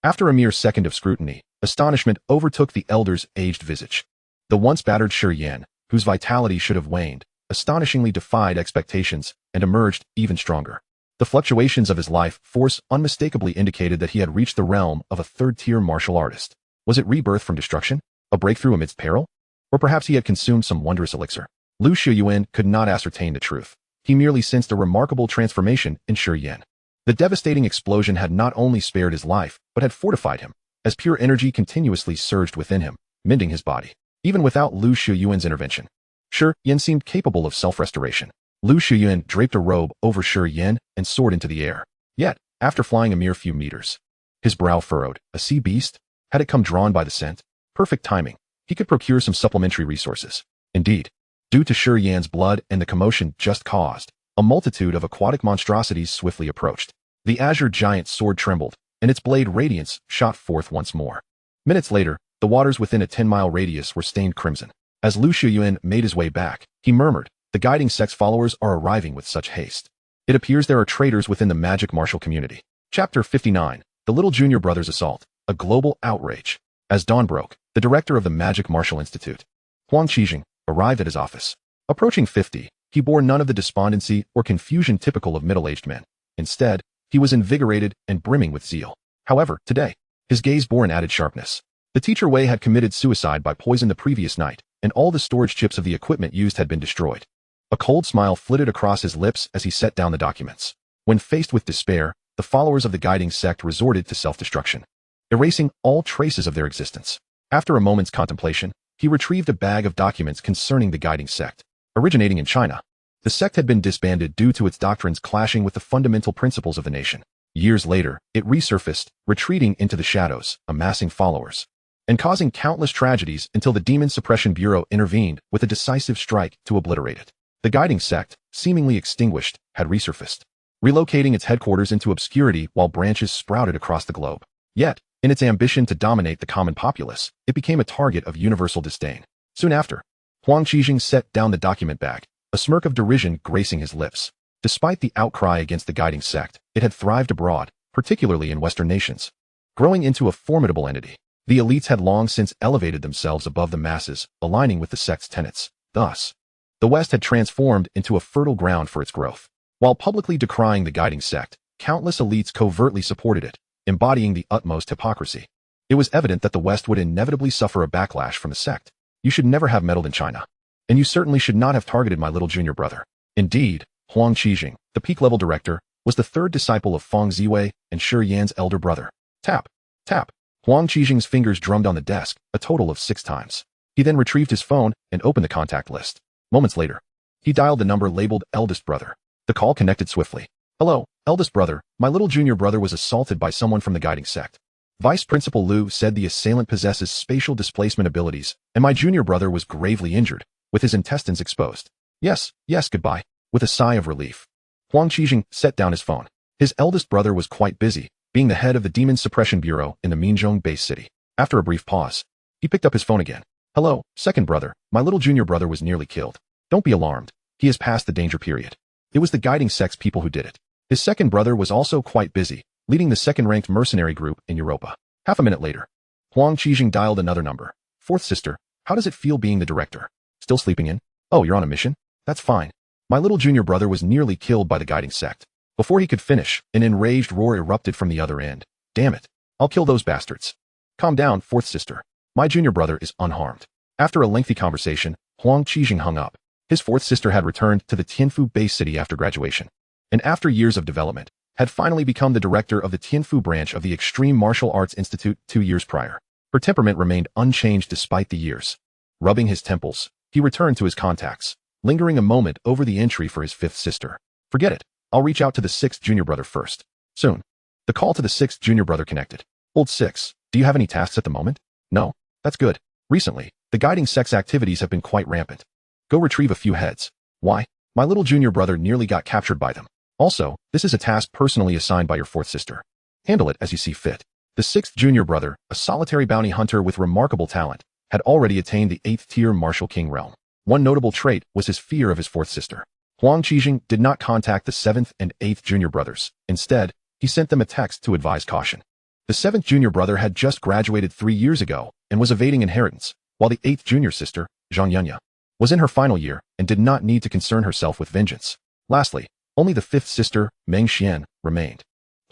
After a mere second of scrutiny, astonishment overtook the elder's aged visage. The once battered Shi Yan, whose vitality should have waned, astonishingly defied expectations and emerged even stronger. The fluctuations of his life force unmistakably indicated that he had reached the realm of a third-tier martial artist. Was it rebirth from destruction? A breakthrough amidst peril? Or perhaps he had consumed some wondrous elixir? Lu Shiyuan could not ascertain the truth. He merely sensed a remarkable transformation in Shi Yan. The devastating explosion had not only spared his life, but had fortified him, as pure energy continuously surged within him, mending his body. Even without Lu Shiyuan's intervention, Shi Yan seemed capable of self-restoration. Lu Shiyuan draped a robe over Shi Yan and soared into the air. Yet, after flying a mere few meters, his brow furrowed. A sea beast? Had it come drawn by the scent? Perfect timing. He could procure some supplementary resources. Indeed, due to Shi Yan's blood and the commotion just caused, a multitude of aquatic monstrosities swiftly approached. The azure giant's sword trembled, and its blade radiance shot forth once more. Minutes later, the waters within a 10-mile radius were stained crimson. As Lu Shiyuan made his way back, he murmured, "The guiding sect's followers are arriving with such haste. It appears there are traitors within the magic martial community." Chapter 59. The Little Junior Brothers Assault. A Global Outrage. As dawn broke, the director of the Magic Martial Institute, Huang Qijing, arrived at his office. Approaching 50, he bore none of the despondency or confusion typical of middle-aged men. Instead, he was invigorated and brimming with zeal. However, today, his gaze bore an added sharpness. The teacher Wei had committed suicide by poison the previous night, and all the storage chips of the equipment used had been destroyed. A cold smile flitted across his lips as he set down the documents. When faced with despair, the followers of the guiding sect resorted to self-destruction, erasing all traces of their existence. After a moment's contemplation, he retrieved a bag of documents concerning the guiding sect. Originating in China, the sect had been disbanded due to its doctrines clashing with the fundamental principles of the nation. Years later, it resurfaced, retreating into the shadows, amassing followers, and causing countless tragedies until the Demon Suppression Bureau intervened with a decisive strike to obliterate it. The guiding sect, seemingly extinguished, had resurfaced, relocating its headquarters into obscurity while branches sprouted across the globe. Yet, in its ambition to dominate the common populace, it became a target of universal disdain. Soon after, Huang Qijing set down the document bag, a smirk of derision gracing his lips. Despite the outcry against the guiding sect, it had thrived abroad, particularly in Western nations, growing into a formidable entity. The elites had long since elevated themselves above the masses, aligning with the sect's tenets. Thus, the West had transformed into a fertile ground for its growth. While publicly decrying the guiding sect, countless elites covertly supported it, embodying the utmost hypocrisy. It was evident that the West would inevitably suffer a backlash from the sect. You should never have meddled in China. And you certainly should not have targeted my little junior brother. Indeed, Huang Qijing, the peak-level director, was the third disciple of Feng Ziwei and Shi Yan's elder brother. Tap, tap. Huang Qijing's fingers drummed on the desk, a total of 6 times. He then retrieved his phone and opened the contact list. Moments later, he dialed the number labeled eldest brother. The call connected swiftly. Hello, eldest brother, my little junior brother was assaulted by someone from the guiding sect. Vice Principal Liu said the assailant possesses spatial displacement abilities, and my junior brother was gravely injured, with his intestines exposed. Yes, goodbye. With a sigh of relief, Huang Qijing set down his phone. His eldest brother was quite busy, being the head of the Demon Suppression Bureau in the Minzhong base city. After a brief pause, he picked up his phone again. Hello, second brother, my little junior brother was nearly killed. Don't be alarmed. He has passed the danger period. It was the guiding sect's people who did it. His second brother was also quite busy, leading the second-ranked mercenary group in Europa. Half a minute later, Huang Qijing dialed another number. Fourth sister, how does it feel being the director? Still sleeping in? Oh, you're on a mission? That's fine. My little junior brother was nearly killed by the guiding sect. Before he could finish, an enraged roar erupted from the other end. Damn it. I'll kill those bastards. Calm down, fourth sister. My junior brother is unharmed. After a lengthy conversation, Huang Qijing hung up. His fourth sister had returned to the Tianfu base city after graduation, and after years of development, had finally become the director of the Tianfu branch of the Extreme Martial Arts Institute 2 years prior. Her temperament remained unchanged despite the years. Rubbing his temples, he returned to his contacts, lingering a moment over the entry for his fifth sister. Forget it. I'll reach out to the sixth junior brother first. Soon. The call to the sixth junior brother connected. Old Six, do you have any tasks at the moment? No. That's good. Recently, the guiding sect's activities have been quite rampant. Go retrieve a few heads. Why? My little junior brother nearly got captured by them. Also, this is a task personally assigned by your fourth sister. Handle it as you see fit. The sixth junior brother, a solitary bounty hunter with remarkable talent, had already attained the 8th tier martial king realm. One notable trait was his fear of his fourth sister. Huang Qijing did not contact the 7th and 8th junior brothers. Instead, he sent them a text to advise caution. The 7th junior brother had just graduated 3 years ago and was evading inheritance, while the 8th junior sister, Zhang Yunya, was in her final year and did not need to concern herself with vengeance. Lastly, only the 5th sister, Meng Xian, remained.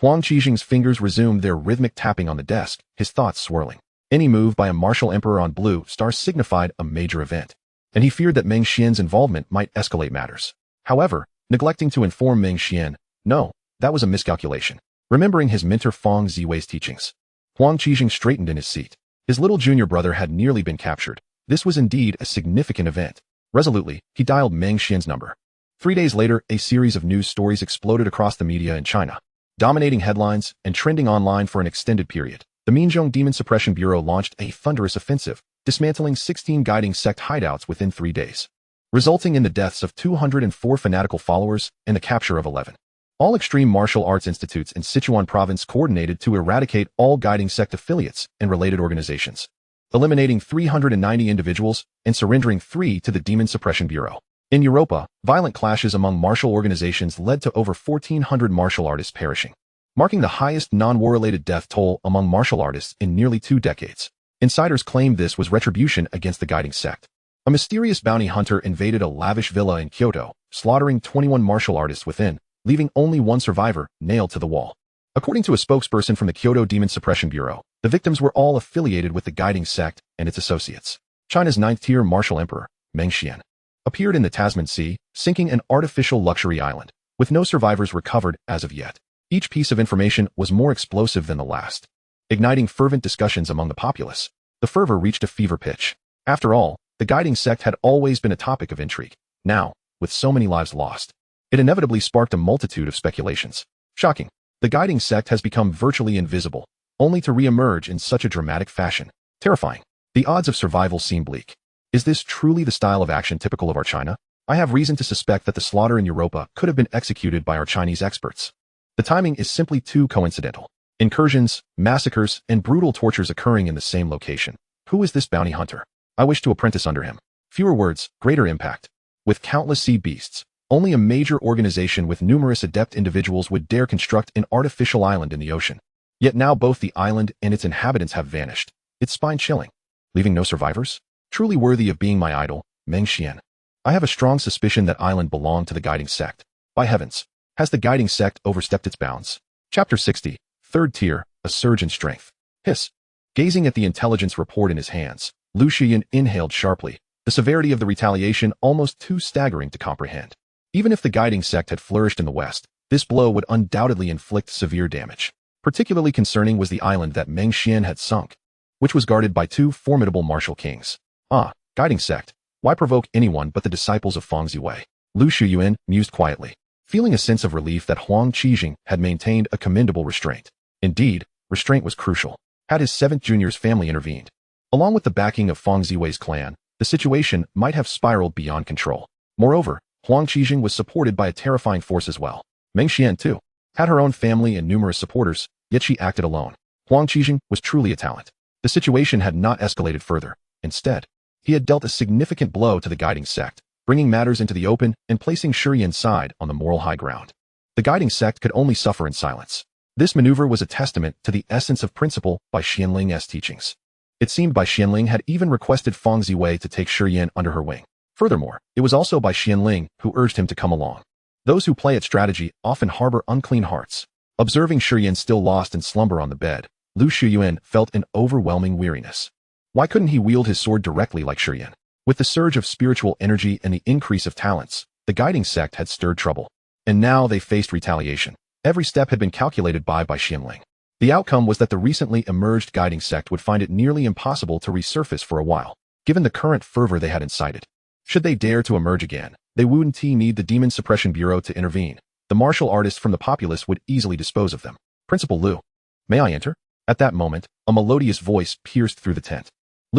Huang Qijing's fingers resumed their rhythmic tapping on the desk, his thoughts swirling. Any move by a martial emperor on blue star signified a major event, and he feared that Meng Xian's involvement might escalate matters. However, neglecting to inform Meng Xian, no, that was a miscalculation. Remembering his mentor Feng Ziwei's teachings, Huang Qijing straightened in his seat. His little junior brother had nearly been captured. This was indeed a significant event. Resolutely, he dialed Meng Xian's number. 3 days later, a series of news stories exploded across the media in China, dominating headlines and trending online for an extended period. The Minzhong Demon Suppression Bureau launched a thunderous offensive, dismantling 16 guiding sect hideouts within 3 days, resulting in the deaths of 204 fanatical followers and the capture of 11. All extreme martial arts institutes in Sichuan province coordinated to eradicate all guiding sect affiliates and related organizations, eliminating 390 individuals and surrendering 3 to the Demon Suppression Bureau. In Europa, violent clashes among martial organizations led to over 1,400 martial artists perishing, marking the highest non-war-related death toll among martial artists in nearly 2 decades. Insiders claimed this was retribution against the guiding sect. A mysterious bounty hunter invaded a lavish villa in Kyoto, slaughtering 21 martial artists within, leaving only one survivor nailed to the wall. According to a spokesperson from the Kyoto Demon Suppression Bureau, the victims were all affiliated with the guiding sect and its associates. China's ninth-tier martial emperor, Shi Yan, appeared in the Tasman Sea, sinking an artificial luxury island, with no survivors recovered as of yet. Each piece of information was more explosive than the last, igniting fervent discussions among the populace. The fervor reached a fever pitch. After all, the guiding sect had always been a topic of intrigue. Now, with so many lives lost, it inevitably sparked a multitude of speculations. Shocking. The guiding sect has become virtually invisible, only to re-emerge in such a dramatic fashion. Terrifying. The odds of survival seem bleak. Is this truly the style of action typical of our China? I have reason to suspect that the slaughter in Europa could have been executed by our Chinese experts. The timing is simply too coincidental. Incursions, massacres, and brutal tortures occurring in the same location. Who is this bounty hunter? I wish to apprentice under him. Fewer words, greater impact. With countless sea beasts, only a major organization with numerous adept individuals would dare construct an artificial island in the ocean. Yet now both the island and its inhabitants have vanished. It's spine-chilling. Leaving no survivors? Truly worthy of being my idol, Shi Yan. I have a strong suspicion that island belonged to the guiding sect. By heavens, has the guiding sect overstepped its bounds? Chapter 60, Third Tier, A Surge in Strength. Hiss. Gazing at the intelligence report in his hands, Shi Yan inhaled sharply, the severity of the retaliation almost too staggering to comprehend. Even if the guiding sect had flourished in the West, this blow would undoubtedly inflict severe damage. Particularly concerning was the island that Shi Yan had sunk, which was guarded by two formidable martial kings. Ah, guiding sect, why provoke anyone but the disciples of Feng Ziwei? Shi Yan mused quietly, feeling a sense of relief that Huang Qijing had maintained a commendable restraint. Indeed, restraint was crucial. Had his seventh junior's family intervened, along with the backing of Feng Ziwei's clan, the situation might have spiraled beyond control. Moreover, Huang Qijing was supported by a terrifying force as well. Shi Yan, too, had her own family and numerous supporters, yet she acted alone. Huang Qijing was truly a talent. The situation had not escalated further. Instead, he had dealt a significant blow to the guiding sect, bringing matters into the open and placing Shi Yan's side on the moral high ground. The guiding sect could only suffer in silence. This maneuver was a testament to the essence of principle by Xianling's teachings. It seemed by Xianling had even requested Feng Ziwei to take Shi Yan under her wing. Furthermore, it was also by Xianling who urged him to come along. Those who play at strategy often harbor unclean hearts. Observing Shi Yan still lost in slumber on the bed, Shi Yan felt an overwhelming weariness. Why couldn't he wield his sword directly like Shi Yan? With the surge of spiritual energy and the increase of talents, the guiding sect had stirred trouble. And now they faced retaliation. Every step had been calculated by Xianling. The outcome was that the recently emerged guiding sect would find it nearly impossible to resurface for a while, given the current fervor they had incited. Should they dare to emerge again, they wouldn't need the Demon Suppression Bureau to intervene. The martial artists from the populace would easily dispose of them. Principal Liu, may I enter? At that moment, a melodious voice pierced through the tent.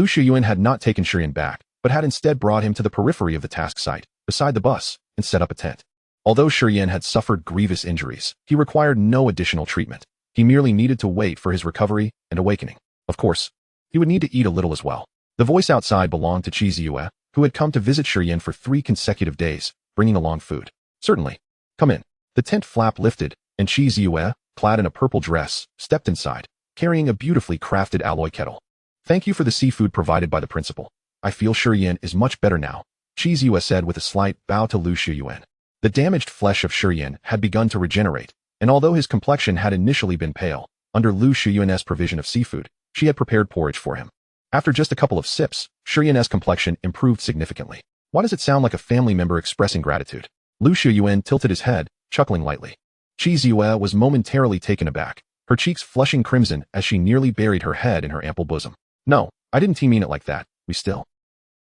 Shi Yan had not taken Shi Yan back, but had instead brought him to the periphery of the task site, beside the bus, and set up a tent. Although Shi Yan had suffered grievous injuries, he required no additional treatment. He merely needed to wait for his recovery and awakening. Of course, he would need to eat a little as well. The voice outside belonged to Qi Ziyue, who had come to visit Shi Yan for 3 consecutive days, bringing along food. Certainly. Come in. The tent flap lifted, and Qi Ziyue, clad in a purple dress, stepped inside, carrying a beautifully crafted alloy kettle. Thank you for the seafood provided by the principal. I feel Shi Yan is much better now, Qi Ziyue said with a slight bow to Shi Yan. The damaged flesh of Shi Yan had begun to regenerate, and although his complexion had initially been pale, under Shi Yan's provision of seafood, she had prepared porridge for him. After just a couple of sips, Shi Yan's complexion improved significantly. Why does it sound like a family member expressing gratitude? Shi Yan tilted his head, chuckling lightly. Qi Ziyue was momentarily taken aback, her cheeks flushing crimson as she nearly buried her head in her ample bosom. No, I didn't mean it like that, we still.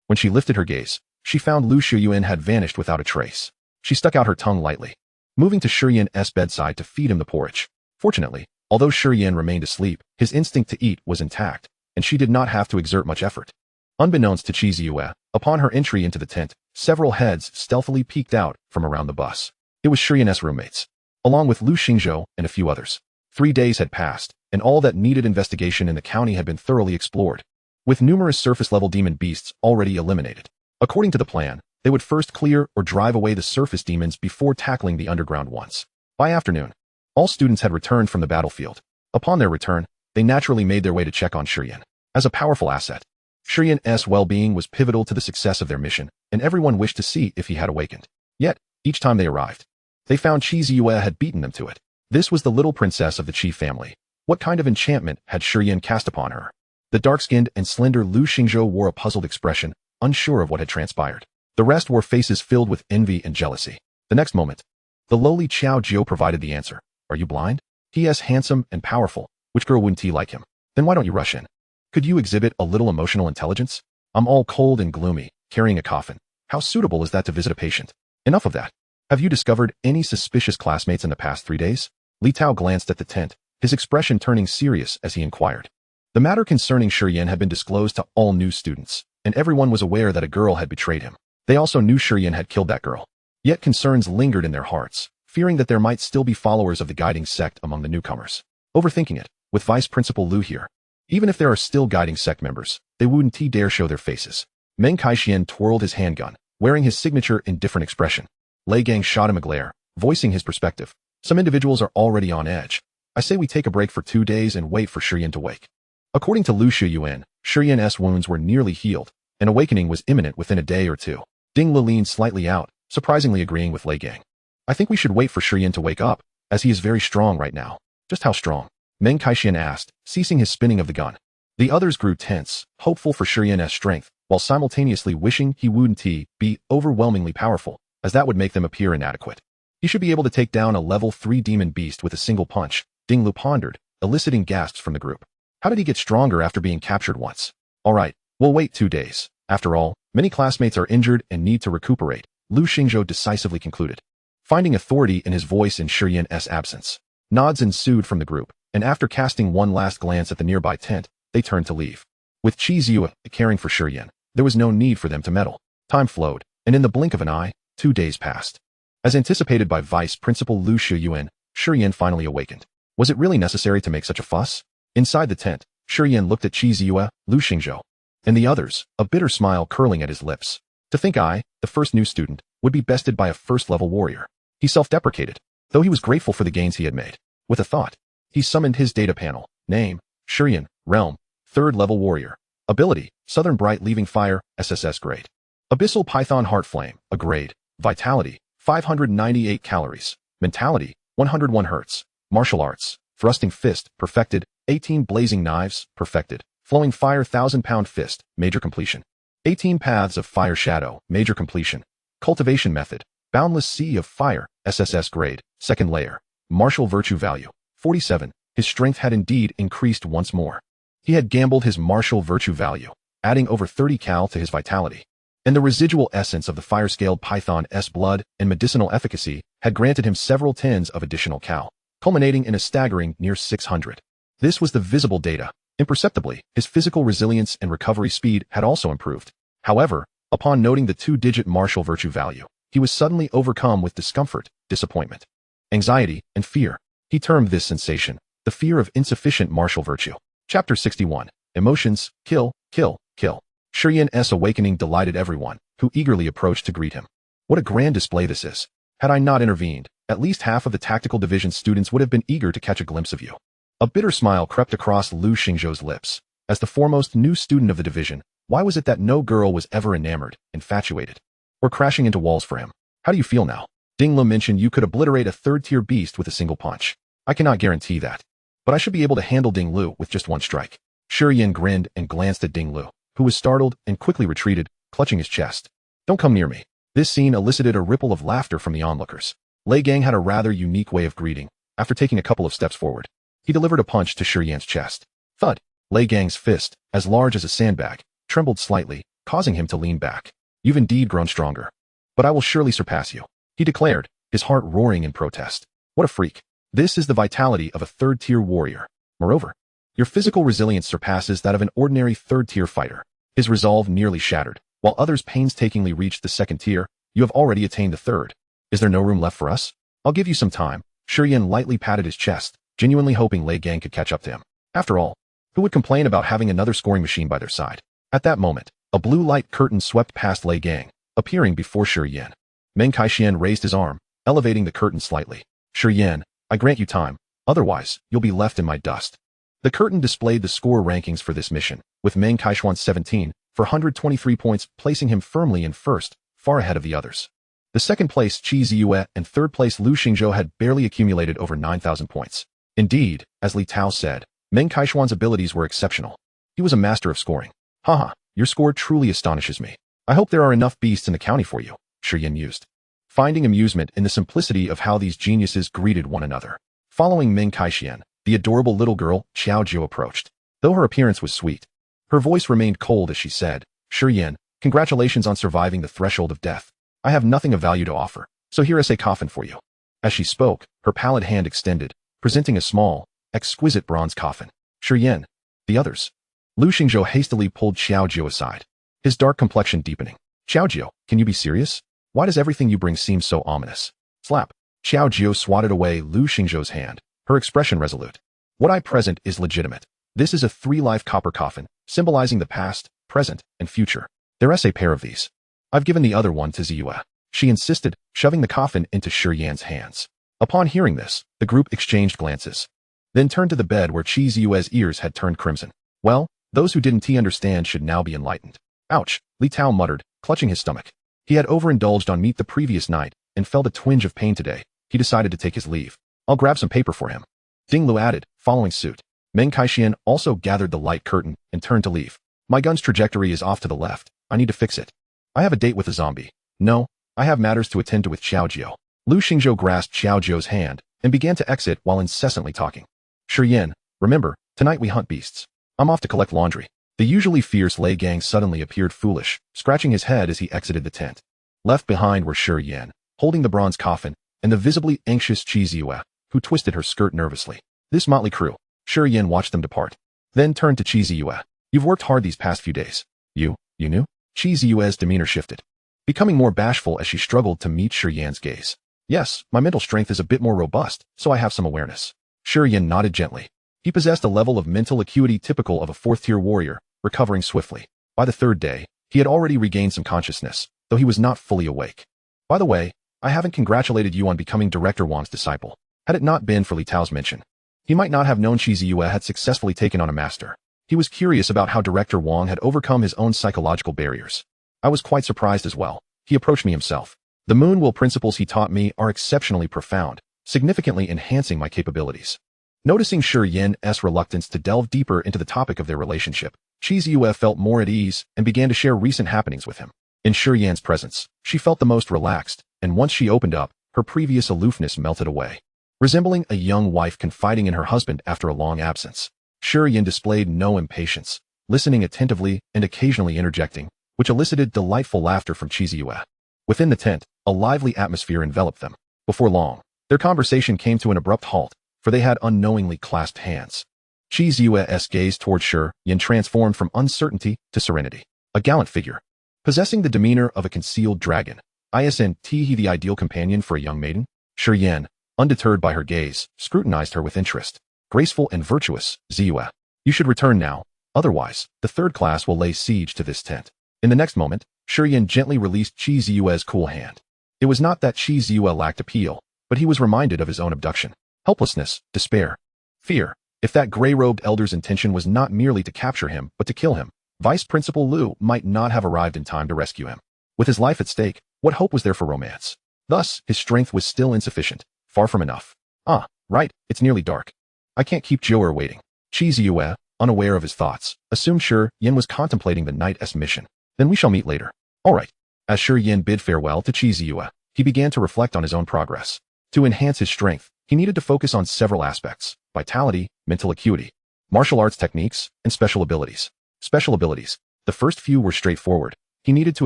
When she lifted her gaze, she found Shi Yan had vanished without a trace. She stuck out her tongue lightly, moving to Shi Yan's bedside to feed him the porridge. Fortunately, although Shi Yan remained asleep, his instinct to eat was intact, and she did not have to exert much effort. Unbeknownst to Qi Ziyue, upon her entry into the tent, several heads stealthily peeked out from around the bus. It was Shi Yan's roommates, along with Lu Xingzhou and a few others. 3 days had passed, and all that needed investigation in the county had been thoroughly explored, with numerous surface-level demon beasts already eliminated. According to the plan, they would first clear or drive away the surface demons before tackling the underground ones. By afternoon, all students had returned from the battlefield. Upon their return, they naturally made their way to check on Shi Yan. As a powerful asset, Shi Yan's well-being was pivotal to the success of their mission, and everyone wished to see if he had awakened. Yet, each time they arrived. They found Shi Yan had beaten them to it. This was the little princess of the Qi family. What kind of enchantment had Shi Yan cast upon her? The dark-skinned and slender Lu Xingzhou wore a puzzled expression, unsure of what had transpired. The rest wore faces filled with envy and jealousy. The next moment, the lowly Qiao Jiu provided the answer. Are you blind? He is handsome and powerful. Which girl wouldn't he like him? Then why don't you rush in? Could you exhibit a little emotional intelligence? I'm all cold and gloomy, carrying a coffin. How suitable is that to visit a patient? Enough of that. Have you discovered any suspicious classmates in the past 3 days? Li Tao glanced at the tent, his expression turning serious as he inquired. The matter concerning Shi Yan had been disclosed to all new students, and everyone was aware that a girl had betrayed him. They also knew Shi Yan had killed that girl. Yet concerns lingered in their hearts, fearing that there might still be followers of the guiding sect among the newcomers. Overthinking it, with Vice Principal Lu here. Even if there are still guiding sect members, they wouldn't dare show their faces. Meng Kaishian twirled his handgun, wearing his signature indifferent expression. Lei Gang shot him a glare, voicing his perspective. Some individuals are already on edge. I say we take a break for 2 days and wait for Shi Yan to wake. According to Lu Xiyuan, Shi Yan's wounds were nearly healed, and awakening was imminent within a day or 2. Ding Li leaned slightly out, surprisingly agreeing with Lei Gang. I think we should wait for Shi Yan to wake up, as he is very strong right now. Just how strong? Meng Kaishian asked, ceasing his spinning of the gun. The others grew tense, hopeful for Shi Yan's strength, while simultaneously wishing he wouldn't be overwhelmingly powerful, as that would make them appear inadequate. He should be able to take down a level 3 demon beast with a single punch, Ding Lu pondered, eliciting gasps from the group. How did he get stronger after being captured once? Alright, we'll wait 2 days. After all, many classmates are injured and need to recuperate, Lu Xingzhou decisively concluded, finding authority in his voice in Shi Yan's absence. Nods ensued from the group, and after casting one last glance at the nearby tent, they turned to leave. With Qi Ziyue caring for Shi Yan, there was no need for them to meddle. Time flowed, and in the blink of an eye, 2 days passed. As anticipated by Vice Principal Lu Xiyuan, Shi Yan finally awakened. Was it really necessary to make such a fuss? Inside the tent, Shi Yan looked at Qi Ziyue, Lu Xingzhou, and the others, a bitter smile curling at his lips. To think I, the first new student, would be bested by a first-level warrior. He self-deprecated, though he was grateful for the gains he had made. With a thought, he summoned his data panel. Name, Shi Yan, Realm, 3rd-level warrior. Ability, Southern Bright Leaving Fire, SSS grade. Abyssal Python Heart Flame, a grade. Vitality, 598 calories. Mentality, 101 Hz. Martial Arts, Thrusting Fist, perfected. 18 Blazing Knives, perfected. Flowing Fire 1000-pound Fist, major completion. 18 Paths of Fire Shadow, major completion. Cultivation Method, Boundless Sea of Fire, SSS grade, 2nd layer. Martial Virtue Value, 47. His strength had indeed increased once more. He had gambled his martial virtue value, adding over 30 cal to his vitality. And the residual essence of the fire-scaled Python's blood and medicinal efficacy had granted him several tens of additional cal, culminating in a staggering near 600. This was the visible data. Imperceptibly, his physical resilience and recovery speed had also improved. However, upon noting the 2-digit martial virtue value, he was suddenly overcome with discomfort, disappointment, anxiety, and fear. He termed this sensation the fear of insufficient martial virtue. Chapter 61. Emotions, Kill, Kill, Kill. Shi Yan's awakening delighted everyone, who eagerly approached to greet him. What a grand display this is. Had I not intervened, at least half of the tactical division students would have been eager to catch a glimpse of you. A bitter smile crept across Lu Xingzhou's lips. As the foremost new student of the division, why was it that no girl was ever enamored, infatuated, or crashing into walls for him? How do you feel now? Ding Lu mentioned you could obliterate a 3rd-tier beast with a single punch. I cannot guarantee that, but I should be able to handle Ding Lu with just one strike. Shi Yan grinned and glanced at Ding Lu, who was startled and quickly retreated, clutching his chest. Don't come near me. This scene elicited a ripple of laughter from the onlookers. Lei Gang had a rather unique way of greeting. After taking a couple of steps forward, he delivered a punch to Shi Yan's chest. Thud. Lei Gang's fist, as large as a sandbag, trembled slightly, causing him to lean back. You've indeed grown stronger. But I will surely surpass you, he declared, his heart roaring in protest. What a freak. This is the vitality of a 3rd-tier warrior. Moreover, your physical resilience surpasses that of an ordinary 3rd-tier fighter. His resolve nearly shattered. While others painstakingly reached the 2nd tier, you have already attained the 3rd. Is there no room left for us? I'll give you some time. Shi Yan lightly patted his chest, genuinely hoping Lei Gang could catch up to him. After all, who would complain about having another scoring machine by their side? At that moment, a blue light curtain swept past Lei Gang, appearing before Shi Yan. Meng Kaishian raised his arm, elevating the curtain slightly. Shi Yan, I grant you time, otherwise, you'll be left in my dust. The curtain displayed the score rankings for this mission, with Meng Kaishuan 17, for 123 points, placing him firmly in 1st, far ahead of the others. The second place Qi Ziyue and third place Lu Xingzhou had barely accumulated over 9,000 points. Indeed, as Li Tao said, Meng Kaishuan's abilities were exceptional. He was a master of scoring. Haha, your score truly astonishes me. I hope there are enough beasts in the county for you, Shi Yan mused, finding amusement in the simplicity of how these geniuses greeted one another. Following Meng Kaishuan, the adorable little girl, Xiao Jiu, approached. Though her appearance was sweet, her voice remained cold as she said, Shi Yan, congratulations on surviving the threshold of death. I have nothing of value to offer, so here is a coffin for you. As she spoke, her pallid hand extended, presenting a small, exquisite bronze coffin. Shi Yan. The others. Lu Xingzhou hastily pulled Xiao Jiu aside, his dark complexion deepening. Xiao Jiu, can you be serious? Why does everything you bring seem so ominous? Slap. Xiao Jiu swatted away Lu Xingzhou's hand, her expression resolute. What I present is legitimate. This is a 3-life copper coffin, symbolizing the past, present, and future. There's a pair of these. I've given the other one to Ziyue, she insisted, shoving the coffin into Shi Yan's hands. Upon hearing this, the group exchanged glances, then turned to the bed where Qi Ziyue's ears had turned crimson. Well, those who didn't understand should now be enlightened. Ouch, Li Tao muttered, clutching his stomach. He had overindulged on meat the previous night and felt a twinge of pain today. He decided to take his leave. I'll grab some paper for him. Ding Lu added, following suit. Meng Kaishuan also gathered the light curtain and turned to leave. My gun's trajectory is off to the left. I need to fix it. I have a date with a zombie. No, I have matters to attend to with Xiao Jiu. Lu Xingzhou grasped Xiao Jiu's hand and began to exit while incessantly talking. Shi Yan, remember, tonight we hunt beasts. I'm off to collect laundry. The usually fierce Lei Gang suddenly appeared foolish, scratching his head as he exited the tent. Left behind were Shi Yan, holding the bronze coffin, and the visibly anxious Qi Ziyue, who twisted her skirt nervously. This motley crew. Shi Yan watched them depart, then turned to Qi Ziyue. You've worked hard these past few days. You knew? Qi Ziyue's demeanor shifted, becoming more bashful as she struggled to meet Shi Yan's gaze. Yes, my mental strength is a bit more robust, so I have some awareness. Shi Yan nodded gently. He possessed a level of mental acuity typical of a 4th-tier warrior, recovering swiftly. By the 3rd day, he had already regained some consciousness, though he was not fully awake. By the way, I haven't congratulated you on becoming Director Wang's disciple. Had it not been for Li Tao's mention, he might not have known Qi Ziyue had successfully taken on a master. He was curious about how Director Wang had overcome his own psychological barriers. I was quite surprised as well. He approached me himself. The moon will principles he taught me are exceptionally profound, significantly enhancing my capabilities. Noticing Shi Yan's reluctance to delve deeper into the topic of their relationship, Qi Ziyue felt more at ease and began to share recent happenings with him. In Shi Yan's presence, she felt the most relaxed, and once she opened up, her previous aloofness melted away. Resembling a young wife confiding in her husband after a long absence, Shi Yan displayed no impatience, listening attentively and occasionally interjecting, which elicited delightful laughter from Qi Ziyue. Within the tent, a lively atmosphere enveloped them. Before long, their conversation came to an abrupt halt, for they had unknowingly clasped hands. Qi Ziyue's gaze toward Shi Yan transformed from uncertainty to serenity. A gallant figure, possessing the demeanor of a concealed dragon. Isn't he the ideal companion for a young maiden? Shi Yan, undeterred by her gaze, scrutinized her with interest. Graceful and virtuous, Ziyue. You should return now, otherwise, the 3rd class will lay siege to this tent. In the next moment, Shi Yan gently released Qi Ziyue's cool hand. It was not that Qi Ziyue lacked appeal, but he was reminded of his own abduction. Helplessness, despair, fear. If that gray-robed elder's intention was not merely to capture him, but to kill him, Vice Principal Lu might not have arrived in time to rescue him. With his life at stake, what hope was there for romance? Thus, his strength was still insufficient, far from enough. Ah, right, it's nearly dark. I can't keep Joer waiting. Qi Ziyue, unaware of his thoughts, assumed Shi Yan was contemplating the night's mission. Then we shall meet later. All right. As Shi Yan bid farewell to Qi Ziyue, he began to reflect on his own progress. To enhance his strength, he needed to focus on several aspects: vitality, mental acuity, martial arts techniques, and special abilities. Special abilities. The first few were straightforward. He needed to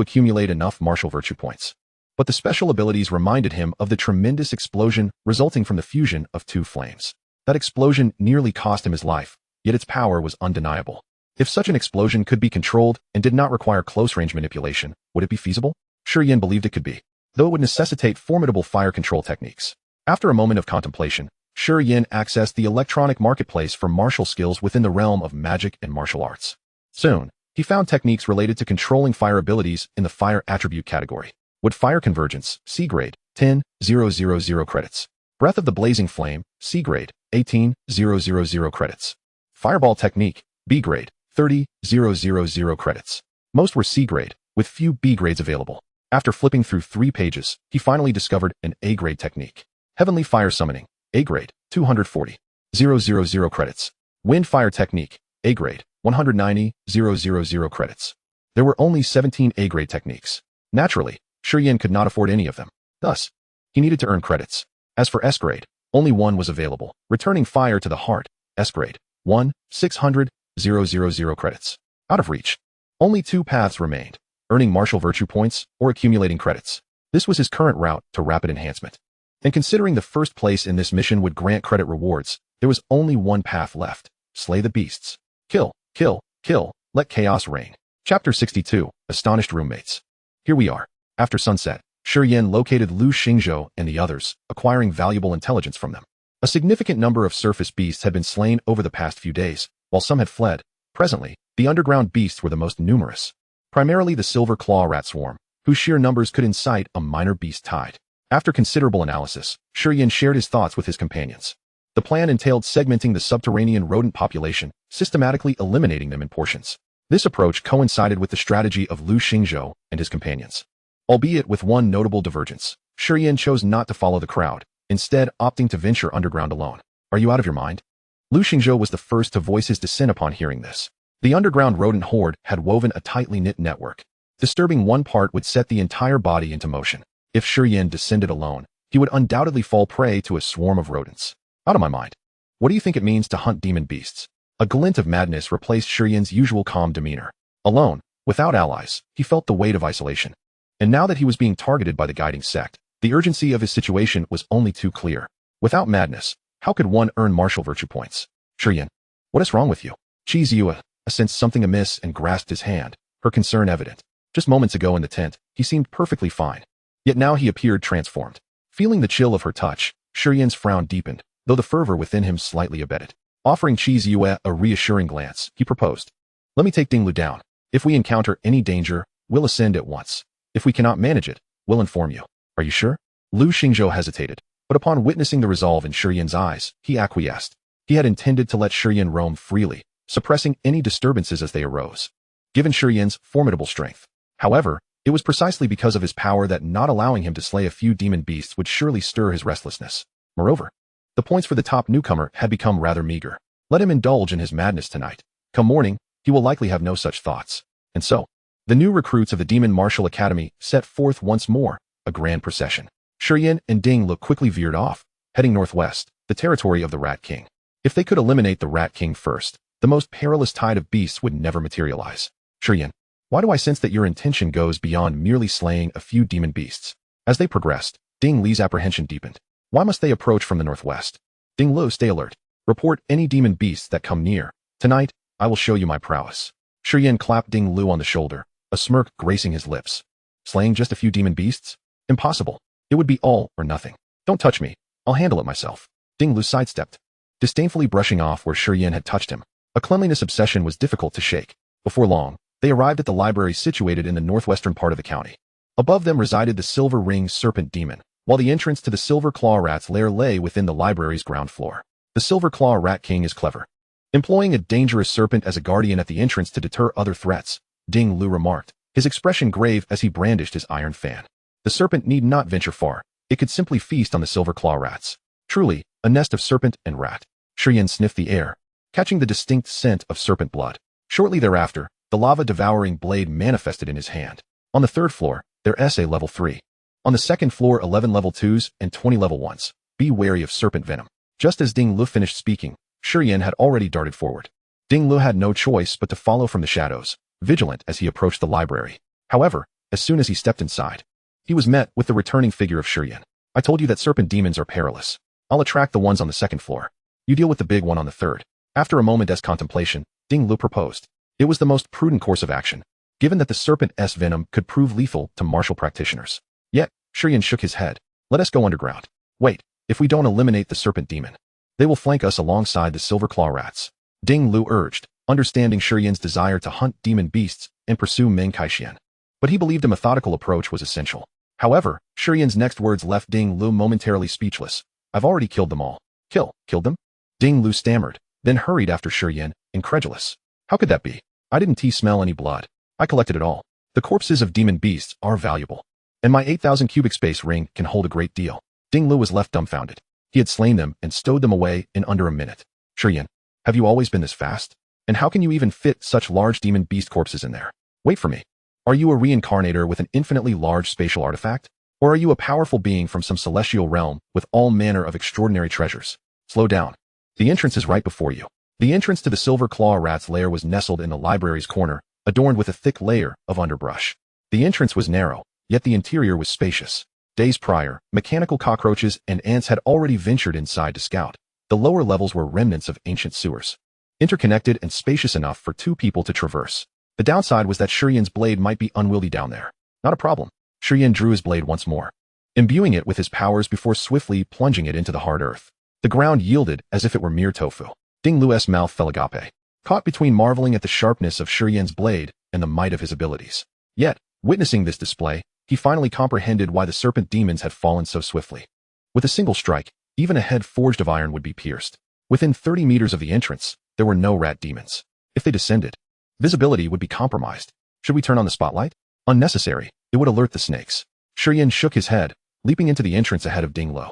accumulate enough martial virtue points. But the special abilities reminded him of the tremendous explosion resulting from the fusion of 2 flames. That explosion nearly cost him his life, yet its power was undeniable. If such an explosion could be controlled and did not require close-range manipulation, would it be feasible? Shi Yan believed it could be, though it would necessitate formidable fire control techniques. After a moment of contemplation, Shi Yan accessed the electronic marketplace for martial skills within the realm of magic and martial arts. Soon, he found techniques related to controlling fire abilities in the fire attribute category. Wood Fire Convergence, C grade, 10,000 credits. Breath of the Blazing Flame, C grade, 18,000 credits. Fireball Technique, B grade, 30,000 credits. Most were C grade, with few B grades available. After flipping through 3 pages, he finally discovered an A-grade technique. Heavenly Fire Summoning, A-grade, 240,000 credits. Wind Fire Technique, A-grade, 190,000 credits. There were only 17 A-grade techniques. Naturally, Shi Yan could not afford any of them. Thus, he needed to earn credits. As for S-grade, only one was available. Returning Fire to the Heart, S-grade, 1,600,000 credits. Out of reach. Only 2 paths remained, earning martial virtue points or accumulating credits. This was his current route to rapid enhancement. And considering the first place in this mission would grant credit rewards, there was only one path left. Slay the beasts. Kill, kill, kill, let chaos reign. Chapter 62, Astonished Roommates. Here we are. After sunset, Shi Yan located Lu Xingzhou and the others, acquiring valuable intelligence from them. A significant number of surface beasts had been slain over the past few days, while some had fled. Presently, the underground beasts were the most numerous. Primarily the silver claw rat swarm, whose sheer numbers could incite a minor beast tide. After considerable analysis, Shi Yan shared his thoughts with his companions. The plan entailed segmenting the subterranean rodent population, systematically eliminating them in portions. This approach coincided with the strategy of Lu Xingzhou and his companions. Albeit with one notable divergence, Shi Yan chose not to follow the crowd, instead opting to venture underground alone. Are you out of your mind? Lu Xingzhou was the first to voice his dissent upon hearing this. The underground rodent horde had woven a tightly knit network. Disturbing one part would set the entire body into motion. If Shi Yan descended alone, he would undoubtedly fall prey to a swarm of rodents. Out of my mind. What do you think it means to hunt demon beasts? A glint of madness replaced Shi Yan's usual calm demeanor. Alone, without allies, he felt the weight of isolation. And now that he was being targeted by the guiding sect, the urgency of his situation was only too clear. Without madness, how could one earn martial virtue points? Shi Yan, what is wrong with you? Shi Ziyue sensed something amiss and grasped his hand, her concern evident. Just moments ago in the tent, he seemed perfectly fine. Yet now he appeared transformed. Feeling the chill of her touch, Shi Yan's frown deepened, though the fervor within him slightly abated. Offering Shi Ziyue a reassuring glance, he proposed. Let me take Ding Lu down. If we encounter any danger, we'll ascend at once. If we cannot manage it, we'll inform you. Are you sure? Lu Xingzhou hesitated, but upon witnessing the resolve in Shi Yan's eyes, he acquiesced. He had intended to let Shi Yan roam freely, suppressing any disturbances as they arose. Given Shi Yan's formidable strength. However, it was precisely because of his power that not allowing him to slay a few demon beasts would surely stir his restlessness. Moreover, the points for the top newcomer had become rather meager. Let him indulge in his madness tonight. Come morning, he will likely have no such thoughts. And so, the new recruits of the Demon Martial Academy set forth once more, a grand procession. Shi Yan and Ding Lu quickly veered off, heading northwest, the territory of the Rat King. If they could eliminate the Rat King first, the most perilous tide of beasts would never materialize. Shi Yan, why do I sense that your intention goes beyond merely slaying a few demon beasts? As they progressed, Ding Li's apprehension deepened. Why must they approach from the northwest? Ding Lu, stay alert. Report any demon beasts that come near. Tonight, I will show you my prowess. Shi Yan clapped Ding Lu on the shoulder, a smirk gracing his lips. Slaying just a few demon beasts? Impossible. It would be all or nothing. Don't touch me. I'll handle it myself. Ding Lu sidestepped, disdainfully brushing off where Shi Yan had touched him. A cleanliness obsession was difficult to shake. Before long, they arrived at the library situated in the northwestern part of the county. Above them resided the Silver Ring Serpent Demon, while the entrance to the Silver Claw Rat's lair lay within the library's ground floor. The Silver Claw Rat King is clever. Employing a dangerous serpent as a guardian at the entrance to deter other threats, Ding Lu remarked, his expression grave as he brandished his iron fan. The serpent need not venture far. It could simply feast on the Silver Claw Rats. Truly, a nest of serpent and rat. Shi Yan sniffed the air, catching the distinct scent of serpent blood. Shortly thereafter, the lava-devouring blade manifested in his hand. On the 3rd floor, their SA level 3. On the 2nd floor, 11 level 2s and 20 level 1s. Be wary of serpent venom. Just as Ding Lu finished speaking, Shi Yan had already darted forward. Ding Lu had no choice but to follow from the shadows, vigilant as he approached the library. However, as soon as he stepped inside, he was met with the returning figure of Shi Yan. I told you that serpent demons are perilous. I'll attract the ones on the 2nd floor. You deal with the big one on the 3rd. After a moment's contemplation, Ding Lu proposed. It was the most prudent course of action, given that the serpent's venom could prove lethal to martial practitioners. Yet, Shi Yan shook his head. Let us go underground. Wait, if we don't eliminate the serpent demon, they will flank us alongside the Silver Claw Rats. Ding Lu urged, understanding Shi Yan's desire to hunt demon beasts and pursue Meng Kaixian. But he believed a methodical approach was essential. However, Shi Yan's next words left Ding Lu momentarily speechless. I've already killed them all. Killed them? Ding Lu stammered, then hurried after Shi Yan, incredulous. How could that be? I didn't smell any blood. I collected it all. The corpses of demon beasts are valuable. And my 8,000 cubic space ring can hold a great deal. Ding Lu was left dumbfounded. He had slain them and stowed them away in under a minute. Shi Yan, have you always been this fast? And how can you even fit such large demon beast corpses in there? Wait for me. Are you a reincarnator with an infinitely large spatial artifact? Or are you a powerful being from some celestial realm with all manner of extraordinary treasures? Slow down. The entrance is right before you. The entrance to the silver claw rat's lair was nestled in the library's corner, adorned with a thick layer of underbrush. The entrance was narrow, yet the interior was spacious. Days prior, mechanical cockroaches and ants had already ventured inside to scout. The lower levels were remnants of ancient sewers, interconnected and spacious enough for two people to traverse. The downside was that Shi Yan's blade might be unwieldy down there. Not a problem. Shi Yan drew his blade once more, imbuing it with his powers before swiftly plunging it into the hard earth. The ground yielded as if it were mere tofu. Ding Lu's mouth fell agape, caught between marveling at the sharpness of Shi Yan's blade and the might of his abilities. Yet, witnessing this display, he finally comprehended why the serpent demons had fallen so swiftly. With a single strike, even a head forged of iron would be pierced. Within 30 meters of the entrance, there were no rat demons. If they descended, visibility would be compromised. Should we turn on the spotlight? Unnecessary. It would alert the snakes. Shi Yan shook his head, leaping into the entrance ahead of Ding Lu,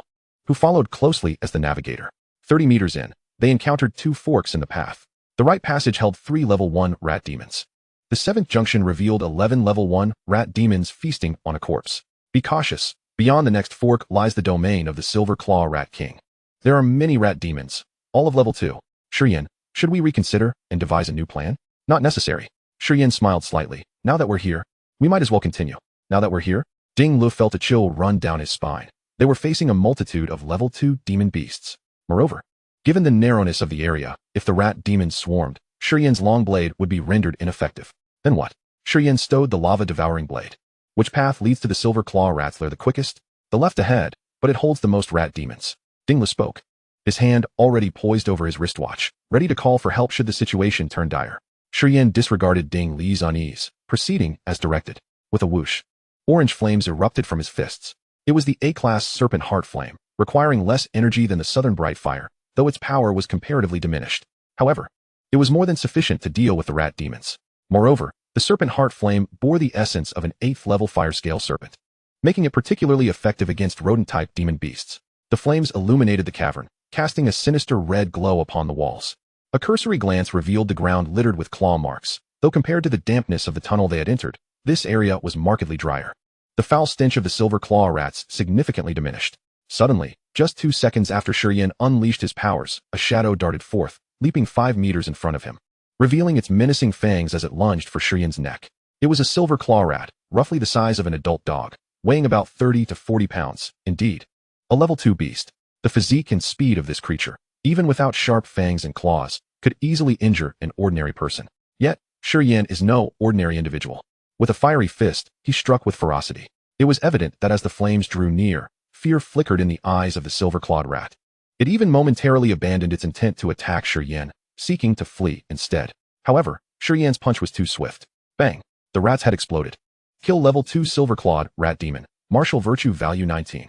who followed closely as the navigator. 30 meters in, they encountered two forks in the path. The right passage held 3 level 1 rat demons. The 7th junction revealed 11 level 1 rat demons feasting on a corpse. Be cautious. Beyond the next fork lies the domain of the Silver Claw Rat King. There are many rat demons, all of level 2. Shi Yan, should we reconsider and devise a new plan? Not necessary. Shi Yan smiled slightly. Now that we're here, we might as well continue. Now that we're here, Ding Lu felt a chill run down his spine. They were facing a multitude of level 2 demon beasts. Moreover, given the narrowness of the area, if the rat demons swarmed, Shi Yan's long blade would be rendered ineffective. Then what? Shi Yan stowed the lava-devouring blade. Which path leads to the Silver Claw Rat's lair the quickest? The left ahead, but it holds the most rat demons. Ding Lu spoke, his hand already poised over his wristwatch, ready to call for help should the situation turn dire. Shi Yan disregarded Ding Li's unease, proceeding as directed. With a whoosh, orange flames erupted from his fists. It was the A-class Serpent Heart Flame, requiring less energy than the Southern Bright Fire, though its power was comparatively diminished. However, it was more than sufficient to deal with the rat demons. Moreover, the Serpent Heart Flame bore the essence of an 8th level fire scale serpent, making it particularly effective against rodent-type demon beasts. The flames illuminated the cavern, casting a sinister red glow upon the walls. A cursory glance revealed the ground littered with claw marks, though compared to the dampness of the tunnel they had entered, this area was markedly drier. The foul stench of the silver claw rats significantly diminished. Suddenly, just 2 seconds after Shi Yan unleashed his powers, a shadow darted forth, leaping 5 meters in front of him, revealing its menacing fangs as it lunged for Shi Yan's neck. It was a silver claw rat, roughly the size of an adult dog, weighing about 30 to 40 pounds. Indeed, a level 2 beast. The physique and speed of this creature, even without sharp fangs and claws, could easily injure an ordinary person. Yet, Shi Yan is no ordinary individual. With a fiery fist, he struck with ferocity. It was evident that as the flames drew near, fear flickered in the eyes of the silver-clawed rat. It even momentarily abandoned its intent to attack Shi Yan, seeking to flee instead. However, Shi Yan's punch was too swift. Bang! The rat's head exploded. Kill level 2 silver-clawed rat demon. Martial virtue value 19.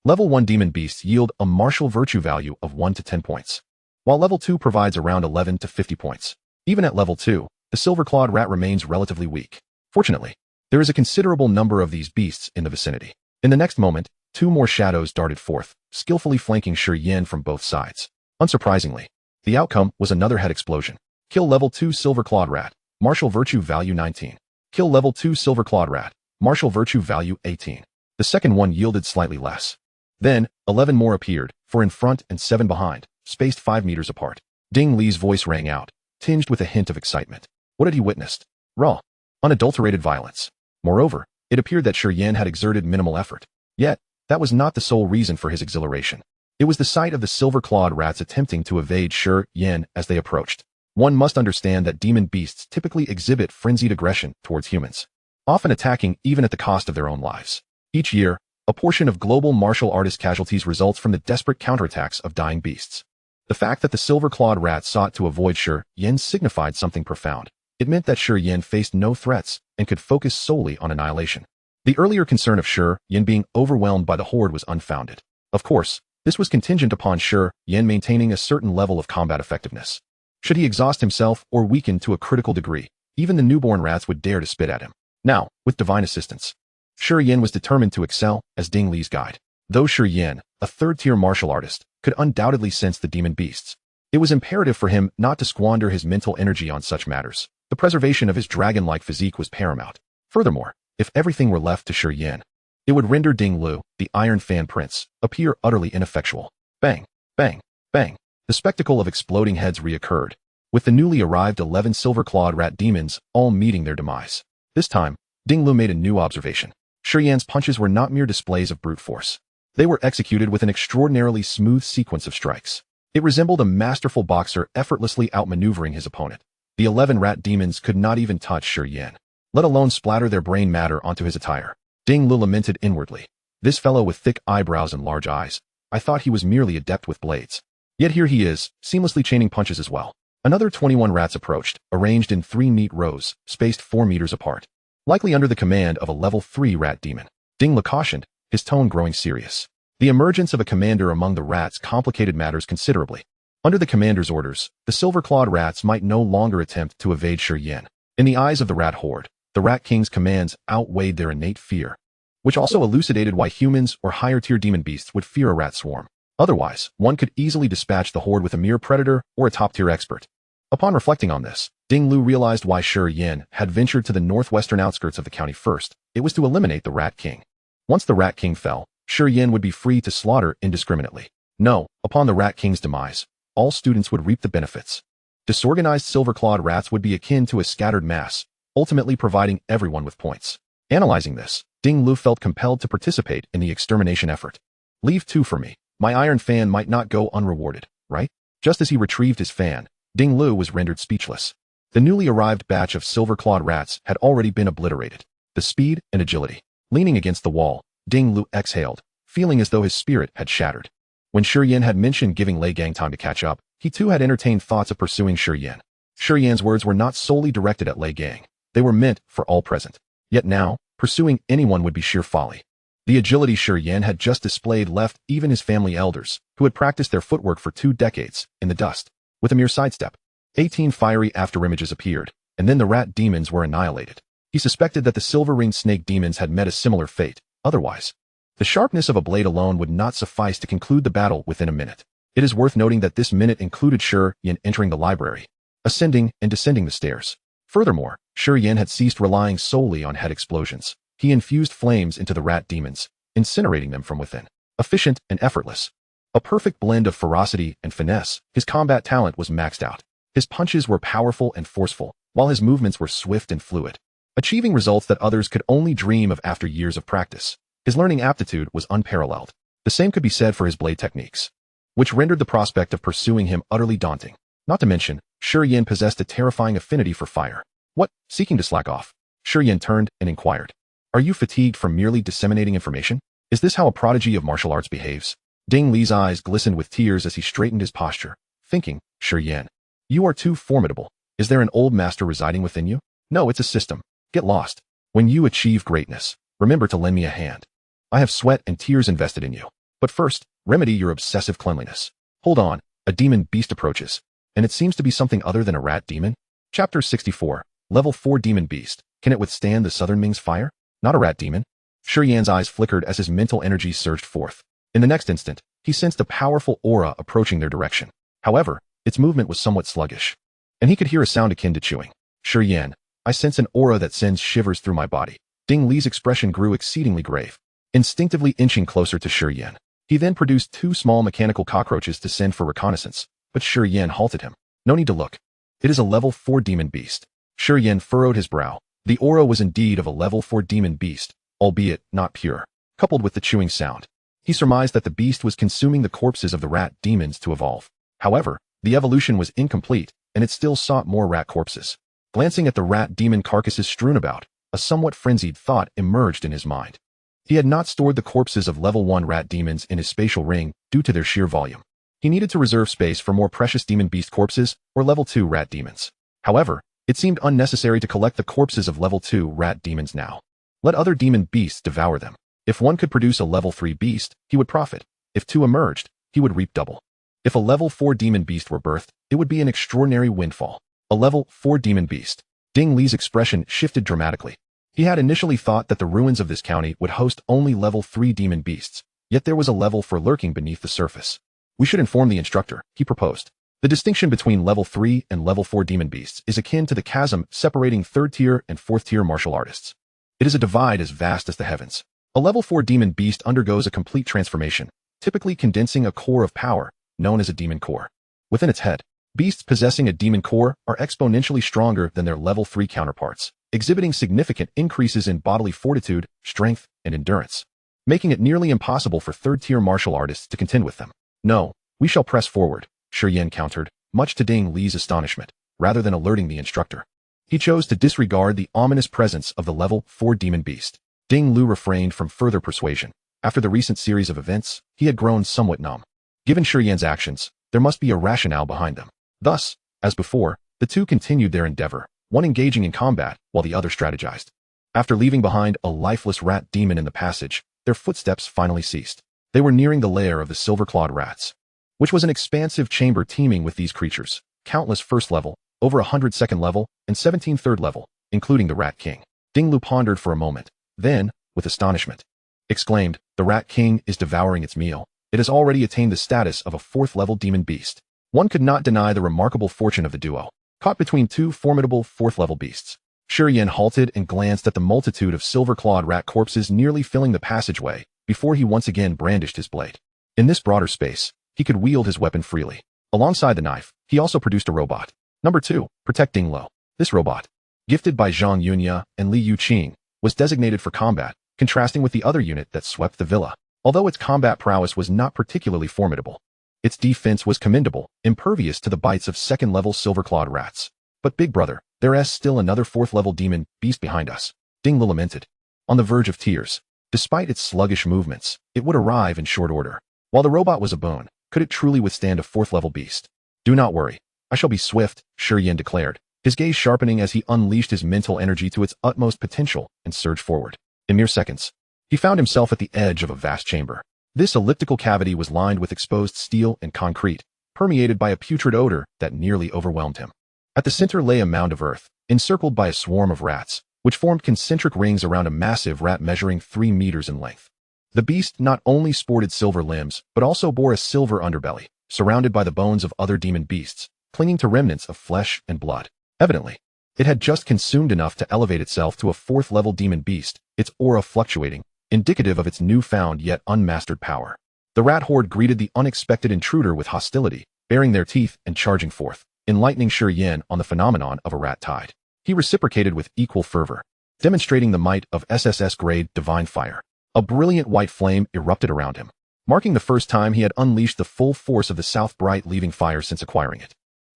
Level 1 demon beasts yield a martial virtue value of 1 to 10 points, while level 2 provides around 11 to 50 points. Even at level 2, the silver-clawed rat remains relatively weak. Fortunately, there is a considerable number of these beasts in the vicinity. In the next moment, 2 more shadows darted forth, skillfully flanking Shi Yan from both sides. Unsurprisingly, the outcome was another head explosion. Kill level 2 silver-clawed rat. Martial virtue value 19. Kill level 2 silver-clawed rat. Martial virtue value 18. The second one yielded slightly less. Then, 11 more appeared, 4 in front and 7 behind, spaced 5 meters apart. Ding Li's voice rang out, tinged with a hint of excitement. What had he witnessed? Raw, unadulterated violence. Moreover, it appeared that Shi Yan had exerted minimal effort. Yet, that was not the sole reason for his exhilaration. It was the sight of the silver-clawed rats attempting to evade Shi Yan as they approached. One must understand that demon beasts typically exhibit frenzied aggression towards humans, often attacking even at the cost of their own lives. Each year, a portion of global martial artist casualties results from the desperate counterattacks of dying beasts. The fact that the silver-clawed rats sought to avoid Shi Yan signified something profound. It meant that Shi Yan faced no threats and could focus solely on annihilation. The earlier concern of Shi Yan being overwhelmed by the horde was unfounded. Of course, this was contingent upon Shi Yan maintaining a certain level of combat effectiveness. Should he exhaust himself or weaken to a critical degree, even the newborn rats would dare to spit at him. Now, with divine assistance, Shi Yan was determined to excel as Ding Li's guide. Though Shi Yan, a third-tier martial artist, could undoubtedly sense the demon beasts, it was imperative for him not to squander his mental energy on such matters. The preservation of his dragon-like physique was paramount. Furthermore, if everything were left to Shi Yan, it would render Ding Lu, the Iron Fan Prince, appear utterly ineffectual. Bang, bang, bang. The spectacle of exploding heads reoccurred, with the newly arrived 11 silver-clawed rat demons all meeting their demise. This time, Ding Lu made a new observation. Shi Yan's punches were not mere displays of brute force. They were executed with an extraordinarily smooth sequence of strikes. It resembled a masterful boxer effortlessly outmaneuvering his opponent. The 11 rat demons could not even touch Shi Yan, let alone splatter their brain matter onto his attire. Ding Lu lamented inwardly. This fellow with thick eyebrows and large eyes. I thought he was merely adept with blades. Yet here he is, seamlessly chaining punches as well. Another 21 rats approached, arranged in 3 neat rows, spaced 4 meters apart. Likely under the command of a level 3 rat demon. Ding Lu cautioned, his tone growing serious. The emergence of a commander among the rats complicated matters considerably. Under the commander's orders, the silver-clawed rats might no longer attempt to evade Shi Yan. In the eyes of the rat horde, the Rat King's commands outweighed their innate fear, which also elucidated why humans or higher-tier demon beasts would fear a rat swarm. Otherwise, one could easily dispatch the horde with a mere predator or a top-tier expert. Upon reflecting on this, Ding Lu realized why Shi Yan had ventured to the northwestern outskirts of the county first. It was to eliminate the Rat King. Once the Rat King fell, Shi Yan would be free to slaughter indiscriminately. No, upon the Rat King's demise, all students would reap the benefits. Disorganized silver-clawed rats would be akin to a scattered mass, ultimately providing everyone with points. Analyzing this, Ding Lu felt compelled to participate in the extermination effort. Leave 2 for me. My iron fan might not go unrewarded, right? Just as he retrieved his fan, Ding Lu was rendered speechless. The newly arrived batch of silver-clawed rats had already been obliterated. The speed and agility. Leaning against the wall, Ding Lu exhaled, feeling as though his spirit had shattered. When Shi Yan had mentioned giving Lei Gang time to catch up, he too had entertained thoughts of pursuing Shi Yan. Shi Yan's words were not solely directed at Lei Gang. They were meant for all present. Yet now, pursuing anyone would be sheer folly. The agility Shi Yan had just displayed left even his family elders, who had practiced their footwork for 2 decades, in the dust. With a mere sidestep, 18 fiery afterimages appeared, and then the rat demons were annihilated. He suspected that the silver-ringed snake demons had met a similar fate. Otherwise, the sharpness of a blade alone would not suffice to conclude the battle within a minute. It is worth noting that this minute included Shi Yan entering the library, ascending and descending the stairs. Furthermore, Shi Yan had ceased relying solely on head explosions. He infused flames into the rat demons, incinerating them from within. Efficient and effortless. A perfect blend of ferocity and finesse, his combat talent was maxed out. His punches were powerful and forceful, while his movements were swift and fluid, achieving results that others could only dream of after years of practice. His learning aptitude was unparalleled. The same could be said for his blade techniques, which rendered the prospect of pursuing him utterly daunting. Not to mention, Shi Yan possessed a terrifying affinity for fire. What? Seeking to slack off, Shi Yan turned and inquired. Are you fatigued from merely disseminating information? Is this how a prodigy of martial arts behaves? Ding Li's eyes glistened with tears as he straightened his posture, thinking, Shi Yan, you are too formidable. Is there an old master residing within you? No, it's a system. Get lost. When you achieve greatness, remember to lend me a hand. I have sweat and tears invested in you. But first, remedy your obsessive cleanliness. Hold on, a demon beast approaches. And it seems to be something other than a rat demon? Chapter 64, Level 4 Demon Beast. Can it withstand the Southern Ming's fire? Not a rat demon. Shi Yan's eyes flickered as his mental energy surged forth. In the next instant, he sensed a powerful aura approaching their direction. However, its movement was somewhat sluggish, and he could hear a sound akin to chewing. Shi Yan, I sense an aura that sends shivers through my body. Ding Li's expression grew exceedingly grave, instinctively inching closer to Shi Yan. He then produced 2 small mechanical cockroaches to send for reconnaissance, but Shi Yan halted him. No need to look. It is a level 4 demon beast. Shi Yan furrowed his brow. The aura was indeed of a level 4 demon beast, albeit not pure. Coupled with the chewing sound, he surmised that the beast was consuming the corpses of the rat demons to evolve. However, the evolution was incomplete, and it still sought more rat corpses. Glancing at the rat demon carcasses strewn about, a somewhat frenzied thought emerged in his mind. He had not stored the corpses of level 1 rat demons in his spatial ring due to their sheer volume. He needed to reserve space for more precious demon beast corpses or level 2 rat demons. However, it seemed unnecessary to collect the corpses of level 2 rat demons now. Let other demon beasts devour them. If one could produce a level 3 beast, he would profit. If 2 emerged, he would reap double. If a level 4 demon beast were birthed, it would be an extraordinary windfall. A level 4 demon beast. Ding Li's expression shifted dramatically. He had initially thought that the ruins of this county would host only level 3 demon beasts, yet there was a level for lurking beneath the surface. We should inform the instructor, he proposed. The distinction between level 3 and level 4 demon beasts is akin to the chasm separating 3rd tier and 4th tier martial artists. It is a divide as vast as the heavens. A level 4 demon beast undergoes a complete transformation, typically condensing a core of power, known as a demon core. Within its head, beasts possessing a demon core are exponentially stronger than their level 3 counterparts, exhibiting significant increases in bodily fortitude, strength, and endurance, making it nearly impossible for 3rd tier martial artists to contend with them. No, we shall press forward, Shi Yan countered, much to Ding Li's astonishment, rather than alerting the instructor. He chose to disregard the ominous presence of the level 4 demon beast. Ding Lu refrained from further persuasion. After the recent series of events, he had grown somewhat numb. Given Shi Yan's actions, there must be a rationale behind them. Thus, as before, the two continued their endeavor, one engaging in combat while the other strategized. After leaving behind a lifeless rat demon in the passage, their footsteps finally ceased. They were nearing the lair of the silver-clawed rats, which was an expansive chamber teeming with these creatures, countless first level, over 100 second level, and 17 third level, including the Rat King. Ding Lu pondered for a moment, then, with astonishment, exclaimed, "The Rat King is devouring its meal. It has already attained the status of a 4th level demon beast." One could not deny the remarkable fortune of the duo, caught between two formidable 4th level beasts. Shi Yan halted and glanced at the multitude of silver-clawed rat corpses nearly filling the passageway before he once again brandished his blade. In this broader space, he could wield his weapon freely. Alongside the knife, he also produced a robot. Number 2, Protect Ding Lo. This robot, gifted by Zhang Yunya and Li Yuqing, was designated for combat, contrasting with the other unit that swept the villa. Although its combat prowess was not particularly formidable, its defense was commendable, impervious to the bites of 2nd-level silver-clawed rats. But big brother, there's still another 4th-level demon beast behind us, Ding Lu lamented. On the verge of tears, despite its sluggish movements, it would arrive in short order. While the robot was a boon, could it truly withstand a 4th-level beast? Do not worry. I shall be swift, Shi Yan declared, his gaze sharpening as he unleashed his mental energy to its utmost potential and surged forward. In mere seconds, he found himself at the edge of a vast chamber. This elliptical cavity was lined with exposed steel and concrete, permeated by a putrid odor that nearly overwhelmed him. At the center lay a mound of earth, encircled by a swarm of rats, which formed concentric rings around a massive rat measuring 3 meters in length. The beast not only sported silver limbs, but also bore a silver underbelly, surrounded by the bones of other demon beasts, clinging to remnants of flesh and blood. Evidently, it had just consumed enough to elevate itself to a 4th-level demon beast, its aura fluctuating, indicative of its newfound yet unmastered power. The rat horde greeted the unexpected intruder with hostility, baring their teeth and charging forth, enlightening Shi Yan on the phenomenon of a rat tide. He reciprocated with equal fervor, demonstrating the might of SSS-grade Divine Fire. A brilliant white flame erupted around him, marking the first time he had unleashed the full force of the South Bright Leaving Fire since acquiring it.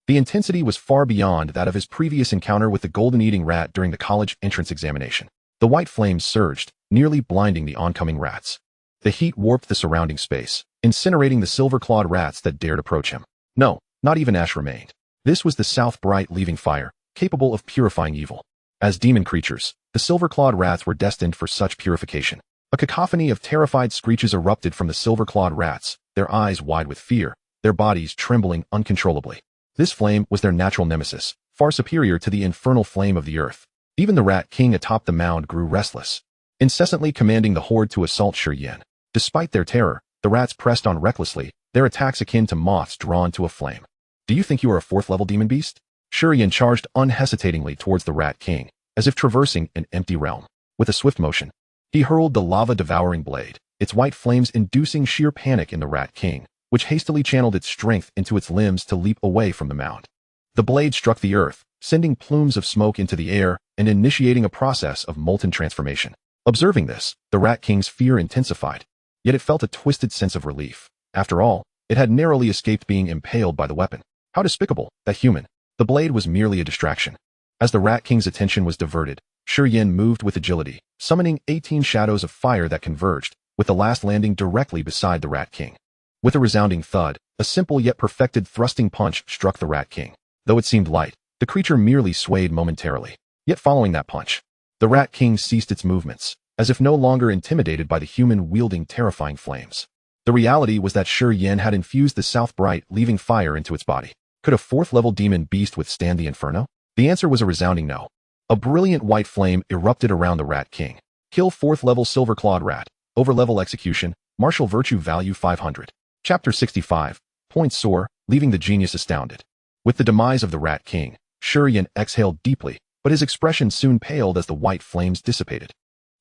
The intensity was far beyond that of his previous encounter with the golden-eating rat during the college entrance examination. The white flames surged, nearly blinding the oncoming rats. The heat warped the surrounding space, incinerating the silver-clawed rats that dared approach him. No, not even ash remained. This was the South Bright Leaving Fire, capable of purifying evil. As demon creatures, the silver-clawed rats were destined for such purification. A cacophony of terrified screeches erupted from the silver-clawed rats, their eyes wide with fear, their bodies trembling uncontrollably. This flame was their natural nemesis, far superior to the infernal flame of the earth. Even the Rat King atop the mound grew restless, incessantly commanding the horde to assault Shi Yan. Despite their terror, the rats pressed on recklessly, their attacks akin to moths drawn to a flame. "Do you think you are a 4th-level demon beast?" Shi Yan charged unhesitatingly towards the Rat King, as if traversing an empty realm. With a swift motion, he hurled the lava-devouring blade, its white flames inducing sheer panic in the Rat King, which hastily channeled its strength into its limbs to leap away from the mound. The blade struck the earth, sending plumes of smoke into the air and initiating a process of molten transformation. Observing this, the Rat King's fear intensified, yet it felt a twisted sense of relief. After all, it had narrowly escaped being impaled by the weapon. How despicable, that human. The blade was merely a distraction. As the Rat King's attention was diverted, Shi Yan moved with agility, summoning 18 shadows of fire that converged, with the last landing directly beside the Rat King. With a resounding thud, a simple yet perfected thrusting punch struck the Rat King. Though it seemed light, the creature merely swayed momentarily. Yet following that punch, the Rat King ceased its movements, as if no longer intimidated by the human wielding terrifying flames. The reality was that Shi Yan had infused the South Bright Leaving Fire into its body. Could a 4th-level demon beast withstand the inferno? The answer was a resounding no. A brilliant white flame erupted around the Rat King. Kill 4th level Silver Clawed Rat. Overlevel execution. Martial virtue value 500. Chapter 65. Points soar, leaving the genius astounded. With the demise of the Rat King, Shi Yan exhaled deeply, but his expression soon paled as the white flames dissipated.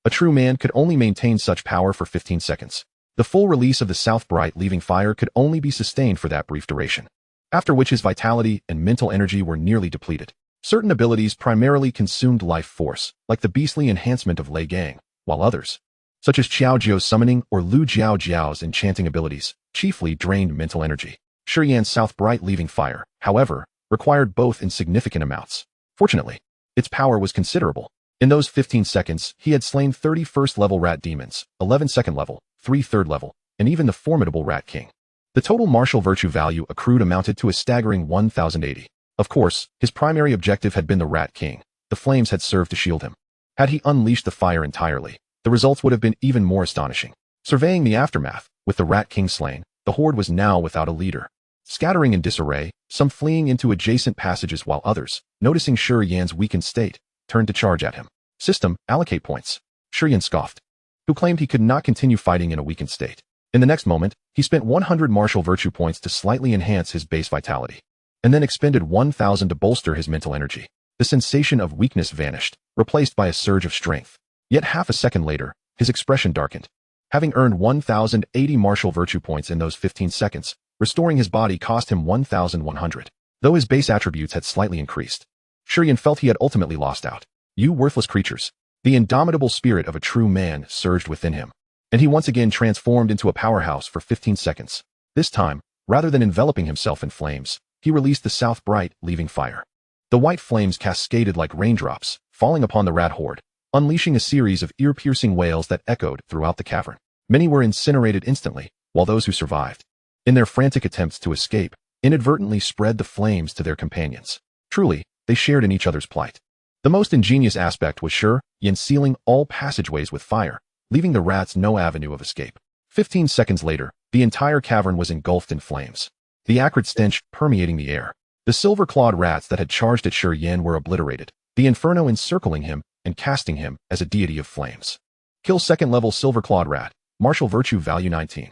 A true man could only maintain such power for 15 seconds. The full release of the South Bright leaving fire could only be sustained for that brief duration, after which his vitality and mental energy were nearly depleted. Certain abilities primarily consumed life force, like the beastly enhancement of Lei Gang, while others, such as Qiao Jiao's summoning or Lu Jiao Jiao's enchanting abilities, chiefly drained mental energy. Shi Yan's South Bright leaving fire, however, required both in significant amounts. Fortunately, its power was considerable. In those 15 seconds, he had slain 30 first-level rat demons, 11 second-level, 3 third-level, and even the formidable Rat King. The total martial virtue value accrued amounted to a staggering 1,080. Of course, his primary objective had been the Rat King. The flames had served to shield him. Had he unleashed the fire entirely, the results would have been even more astonishing. Surveying the aftermath, with the Rat King slain, the horde was now without a leader. Scattering in disarray, some fleeing into adjacent passages while others, noticing Shi Yan's weakened state, turned to charge at him. System, allocate points. Shi Yan scoffed, who claimed he could not continue fighting in a weakened state. In the next moment, he spent 100 martial virtue points to slightly enhance his base vitality, and then expended 1,000 to bolster his mental energy. The sensation of weakness vanished, replaced by a surge of strength. Yet half a second later, his expression darkened. Having earned 1,080 martial virtue points in those 15 seconds, restoring his body cost him 1,100. Though his base attributes had slightly increased, Shi Yan felt he had ultimately lost out. You worthless creatures. The indomitable spirit of a true man surged within him, and he once again transformed into a powerhouse for 15 seconds. This time, rather than enveloping himself in flames, he released the South Bright, leaving fire. The white flames cascaded like raindrops, falling upon the rat horde, unleashing a series of ear-piercing wails that echoed throughout the cavern. Many were incinerated instantly, while those who survived, in their frantic attempts to escape, inadvertently spread the flames to their companions. Truly, they shared in each other's plight. The most ingenious aspect was Shi Yan sealing all passageways with fire, leaving the rats no avenue of escape. 15 seconds later, the entire cavern was engulfed in flames, the acrid stench permeating the air. The silver-clawed rats that had charged at Shi Yan were obliterated, the inferno encircling him and casting him as a deity of flames. Kill 2nd-level silver-clawed rat, martial virtue value 19.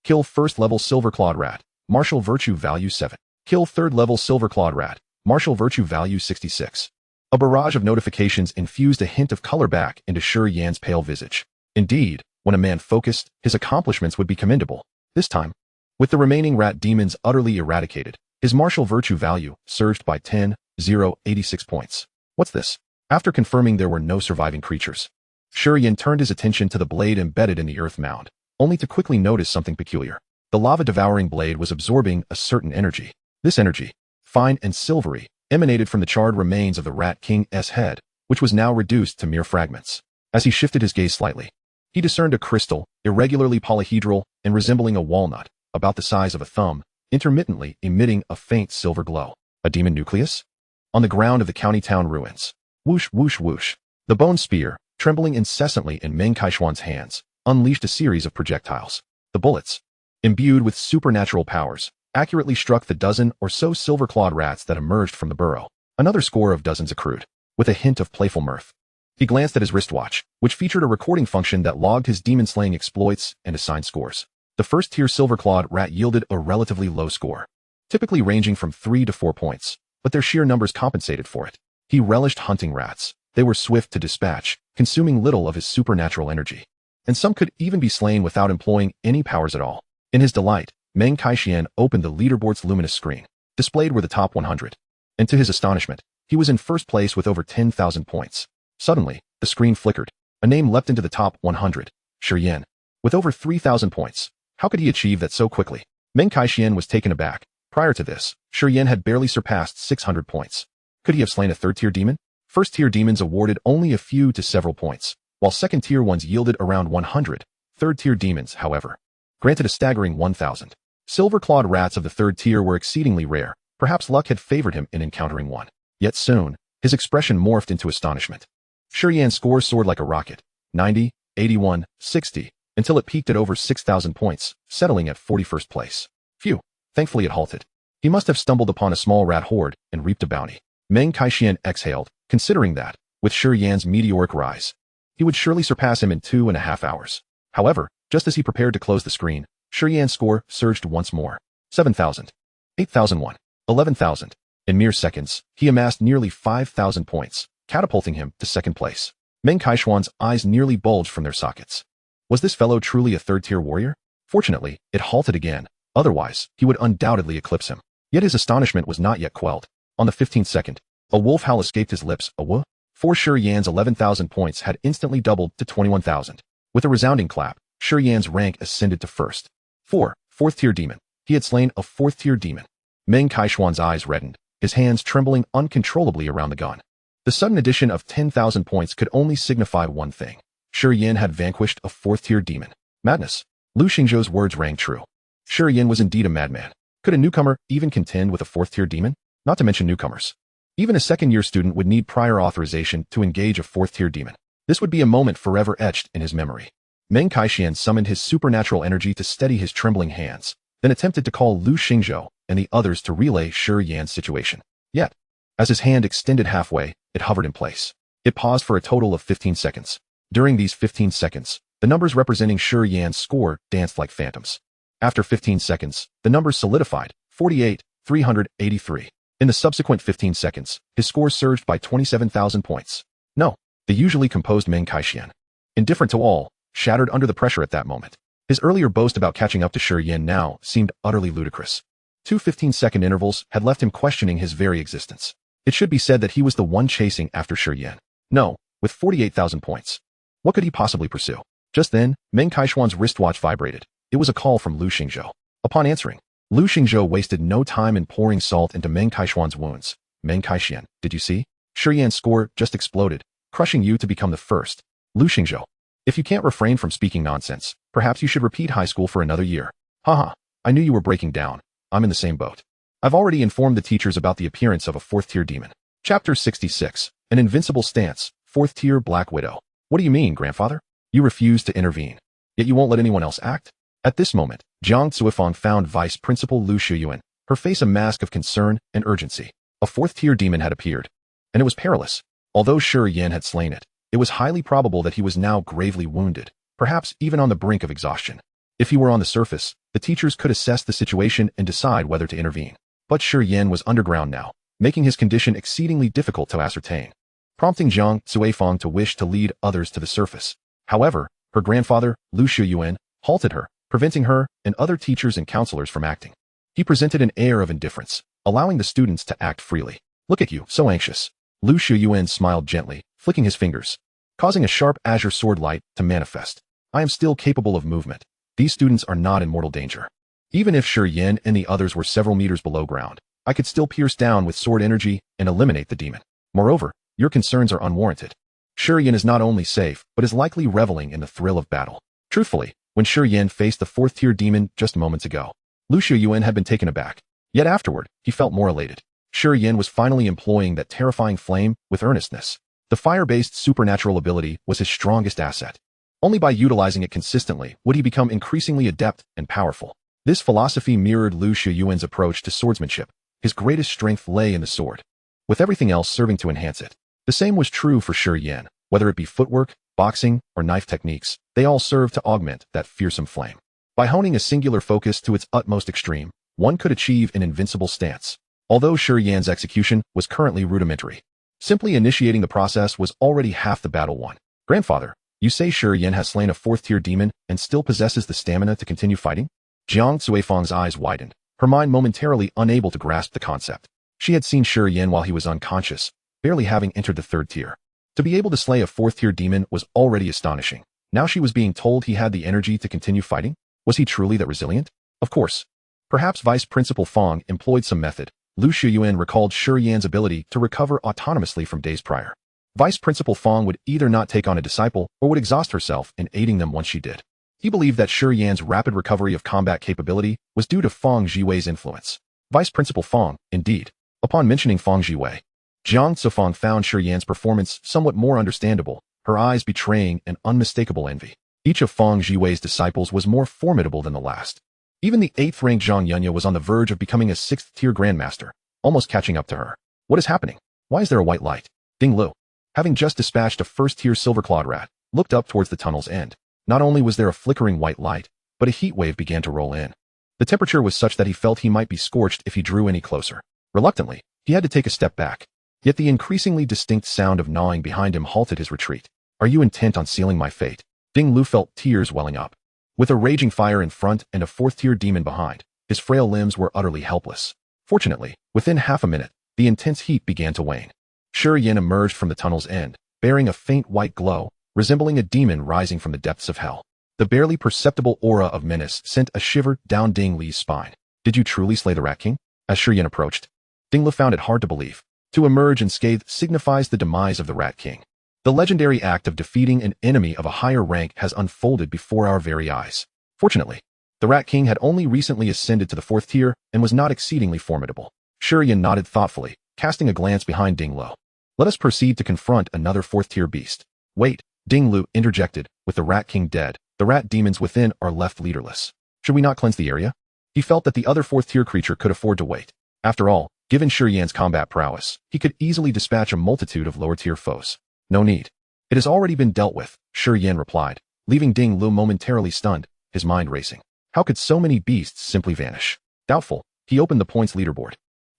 Kill 1st-level silver-clawed rat, martial virtue value 7. Kill 3rd-level silver-clawed rat, martial virtue value 66. A barrage of notifications infused a hint of color back into Shi Yan's pale visage. Indeed, when a man focused, his accomplishments would be commendable. This time, with the remaining rat demons utterly eradicated, his martial virtue value surged by 86 points. What's this? After confirming there were no surviving creatures, Shi Yan turned his attention to the blade embedded in the earth mound, only to quickly notice something peculiar. The lava-devouring blade was absorbing a certain energy. This energy, fine and silvery, emanated from the charred remains of the Rat King's head, which was now reduced to mere fragments. As he shifted his gaze slightly, he discerned a crystal, irregularly polyhedral and resembling a walnut, about the size of a thumb, intermittently emitting a faint silver glow. A demon nucleus? On the ground of the county town ruins. Whoosh, whoosh, whoosh. The bone spear, trembling incessantly in Meng Kaishuan's hands, unleashed a series of projectiles. The bullets, imbued with supernatural powers, accurately struck the dozen or so silver-clawed rats that emerged from the burrow. Another score of dozens accrued, with a hint of playful mirth. He glanced at his wristwatch, which featured a recording function that logged his demon-slaying exploits and assigned scores. The first-tier silver-clawed rat yielded a relatively low score, typically ranging from 3 to 4 points, but their sheer numbers compensated for it. He relished hunting rats. They were swift to dispatch, consuming little of his supernatural energy, and some could even be slain without employing any powers at all. In his delight, Meng Kaishuan opened the leaderboard's luminous screen. Displayed were the top 100, and to his astonishment, he was in first place with over 10,000 points. Suddenly, the screen flickered. A name leapt into the top 100. Shi Yan. With over 3,000 points. How could he achieve that so quickly? Meng Kaishuan was taken aback. Prior to this, Shi Yan had barely surpassed 600 points. Could he have slain a third-tier demon? First-tier demons awarded only a few to several points, while second-tier ones yielded around 100. Third-tier demons, however, granted a staggering 1,000. Silver-clawed rats of the third tier were exceedingly rare. Perhaps luck had favored him in encountering one. Yet soon, his expression morphed into astonishment. Shi Yan's score soared like a rocket. 90, 81, 60, until it peaked at over 6,000 points, settling at 41st place. Phew. Thankfully it halted. He must have stumbled upon a small rat horde and reaped a bounty. Meng Kaishuan exhaled, considering that, With Shi Yan's meteoric rise, he would surely surpass him in 2.5 hours. However, just as he prepared to close the screen, Shi Yan's score surged once more. 7,000. 8,001. 11,000. In mere seconds, he amassed nearly 5,000 points, catapulting him to second place. Meng Kaishuan's eyes nearly bulged from their sockets. Was this fellow truly a third-tier warrior? Fortunately, it halted again. Otherwise, he would undoubtedly eclipse him. Yet his astonishment was not yet quelled. On the 15th second, a wolf howl escaped his lips. A woof. For Shi Yan's 11,000 points had instantly doubled to 21,000. With a resounding clap, Shi Yan's rank ascended to first. 4. Fourth-tier demon. He had slain a fourth-tier demon. Meng Kaishuan's eyes reddened, his hands trembling uncontrollably around the gun. The sudden addition of 10,000 points could only signify one thing. Shi Yan had vanquished a fourth-tier demon. Madness. Lu Xingzhou's words rang true. Shi Yan was indeed a madman. Could a newcomer even contend with a fourth-tier demon? Not to mention newcomers. Even a second-year student would need prior authorization to engage a fourth-tier demon. This would be a moment forever etched in his memory. Meng Kaishuan summoned his supernatural energy to steady his trembling hands, then attempted to call Lu Xingzhou and the others to relay Shi Yan's situation. Yet, as his hand extended halfway, it hovered in place. It paused for a total of 15 seconds. During these 15 seconds, the numbers representing Shi Yan's score danced like phantoms. After 15 seconds, the numbers solidified, 48, 383. In the subsequent 15 seconds, his score surged by 27,000 points. No, the usually composed Meng Kaishuan, indifferent to all, shattered under the pressure at that moment. His earlier boast about catching up to Shi Yan now seemed utterly ludicrous. 2 15-second intervals had left him questioning his very existence. It should be said that he was the one chasing after Shi Yan. No, with 48,000 points. What could he possibly pursue? Just then, Meng Kaishuan's wristwatch vibrated. It was a call from Lu Xingzhou. Upon answering, Lu Xingzhou wasted no time in pouring salt into Meng Kaishuan's wounds. Meng Kaishuan, did you see? Shi Yan's score just exploded, crushing you to become the first. Lu Xingzhou, if you can't refrain from speaking nonsense, perhaps you should repeat high school for another year. Haha, I knew you were breaking down. I'm in the same boat. I've already informed the teachers about the appearance of a fourth-tier demon. Chapter 66. An Invincible Stance. Fourth-tier Black Widow. What do you mean, grandfather? You refuse to intervene. Yet you won't let anyone else act? At this moment, Jiang Cuifang found Vice Principal Lu Xiyuan, her face a mask of concern and urgency. A fourth-tier demon had appeared, and it was perilous. Although Shi Yan had slain it, it was highly probable that he was now gravely wounded, perhaps even on the brink of exhaustion. If he were on the surface, the teachers could assess the situation and decide whether to intervene. But Shi Yan was underground now, making his condition exceedingly difficult to ascertain, prompting Jiang Cuifang to wish to lead others to the surface. However, her grandfather, Lu Xiyuan, halted her, preventing her and other teachers and counselors from acting. He presented an air of indifference, allowing the students to act freely. Look at you, so anxious. Lu Xiyuan smiled gently, flicking his fingers, causing a sharp azure sword light to manifest. I am still capable of movement. These students are not in mortal danger. Even if Shi Yan and the others were several meters below ground, I could still pierce down with sword energy and eliminate the demon. Moreover, your concerns are unwarranted. Shi Yan is not only safe, but is likely reveling in the thrill of battle. Truthfully, when Shi Yan faced the fourth-tier demon just moments ago, Lu Xiyuan had been taken aback. Yet afterward, he felt more elated. Shi Yan was finally employing that terrifying flame with earnestness. The fire-based supernatural ability was his strongest asset. Only by utilizing it consistently would he become increasingly adept and powerful. This philosophy mirrored Lu Xiyuan's approach to swordsmanship. His greatest strength lay in the sword, with everything else serving to enhance it. The same was true for Shi Yan. Whether it be footwork, boxing, or knife techniques, they all served to augment that fearsome flame. By honing a singular focus to its utmost extreme, one could achieve an invincible stance. Although Shi Yan's execution was currently rudimentary, simply initiating the process was already half the battle won. Grandfather, you say Shi Yan has slain a fourth-tier demon and still possesses the stamina to continue fighting? Jiang Cuifang's eyes widened, her mind momentarily unable to grasp the concept. She had seen Shi Yan while he was unconscious, barely having entered the third tier. To be able to slay a fourth-tier demon was already astonishing. Now she was being told he had the energy to continue fighting? Was he truly that resilient? Of course. Perhaps Vice Principal Fang employed some method. Lu Xiyuan recalled Shi Yan's ability to recover autonomously from days prior. Vice Principal Fang would either not take on a disciple or would exhaust herself in aiding them once she did. He believed that Shi Yan's rapid recovery of combat capability was due to Fang Jiwei's influence. Vice Principal Fang, indeed. Upon mentioning Fang Jiwei, Jiang Cuifang found Shi Yan's performance somewhat more understandable, her eyes betraying an unmistakable envy. Each of Fang Jiwei's disciples was more formidable than the last. Even the 8th-ranked Zhang Yunya was on the verge of becoming a 6th-tier grandmaster, almost catching up to her. What is happening? Why is there a white light? Ding Lu. having just dispatched a first-tier silver-clawed rat, looked up towards the tunnel's end. Not only was there a flickering white light, but a heat wave began to roll in. The temperature was such that he felt he might be scorched if he drew any closer. Reluctantly, he had to take a step back. Yet the increasingly distinct sound of gnawing behind him halted his retreat. Are you intent on sealing my fate? Ding Lu felt tears welling up. With a raging fire in front and a fourth-tier demon behind, his frail limbs were utterly helpless. Fortunately, within half a minute, the intense heat began to wane. Shi Yan emerged from the tunnel's end, bearing a faint white glow, resembling a demon rising from the depths of hell. The barely perceptible aura of menace sent a shiver down Ding Li's spine. Did you truly slay the Rat King? As Shi Yan approached, Ding Lu found it hard to believe. To emerge unscathed signifies the demise of the Rat King. The legendary act of defeating an enemy of a higher rank has unfolded before our very eyes. Fortunately, the Rat King had only recently ascended to the fourth tier and was not exceedingly formidable. Shi Yan nodded thoughtfully, casting a glance behind Ding Lu. Let us proceed to confront another fourth-tier beast. Wait, Ding Lu interjected, with the Rat King dead, the rat demons within are left leaderless. Should we not cleanse the area? He felt that the other fourth-tier creature could afford to wait. After all, given Shi Yan's combat prowess, he could easily dispatch a multitude of lower-tier foes. No need. It has already been dealt with, Shi Yan replied, leaving Ding Lu momentarily stunned, his mind racing. How could so many beasts simply vanish? Doubtful, he opened the points leaderboard.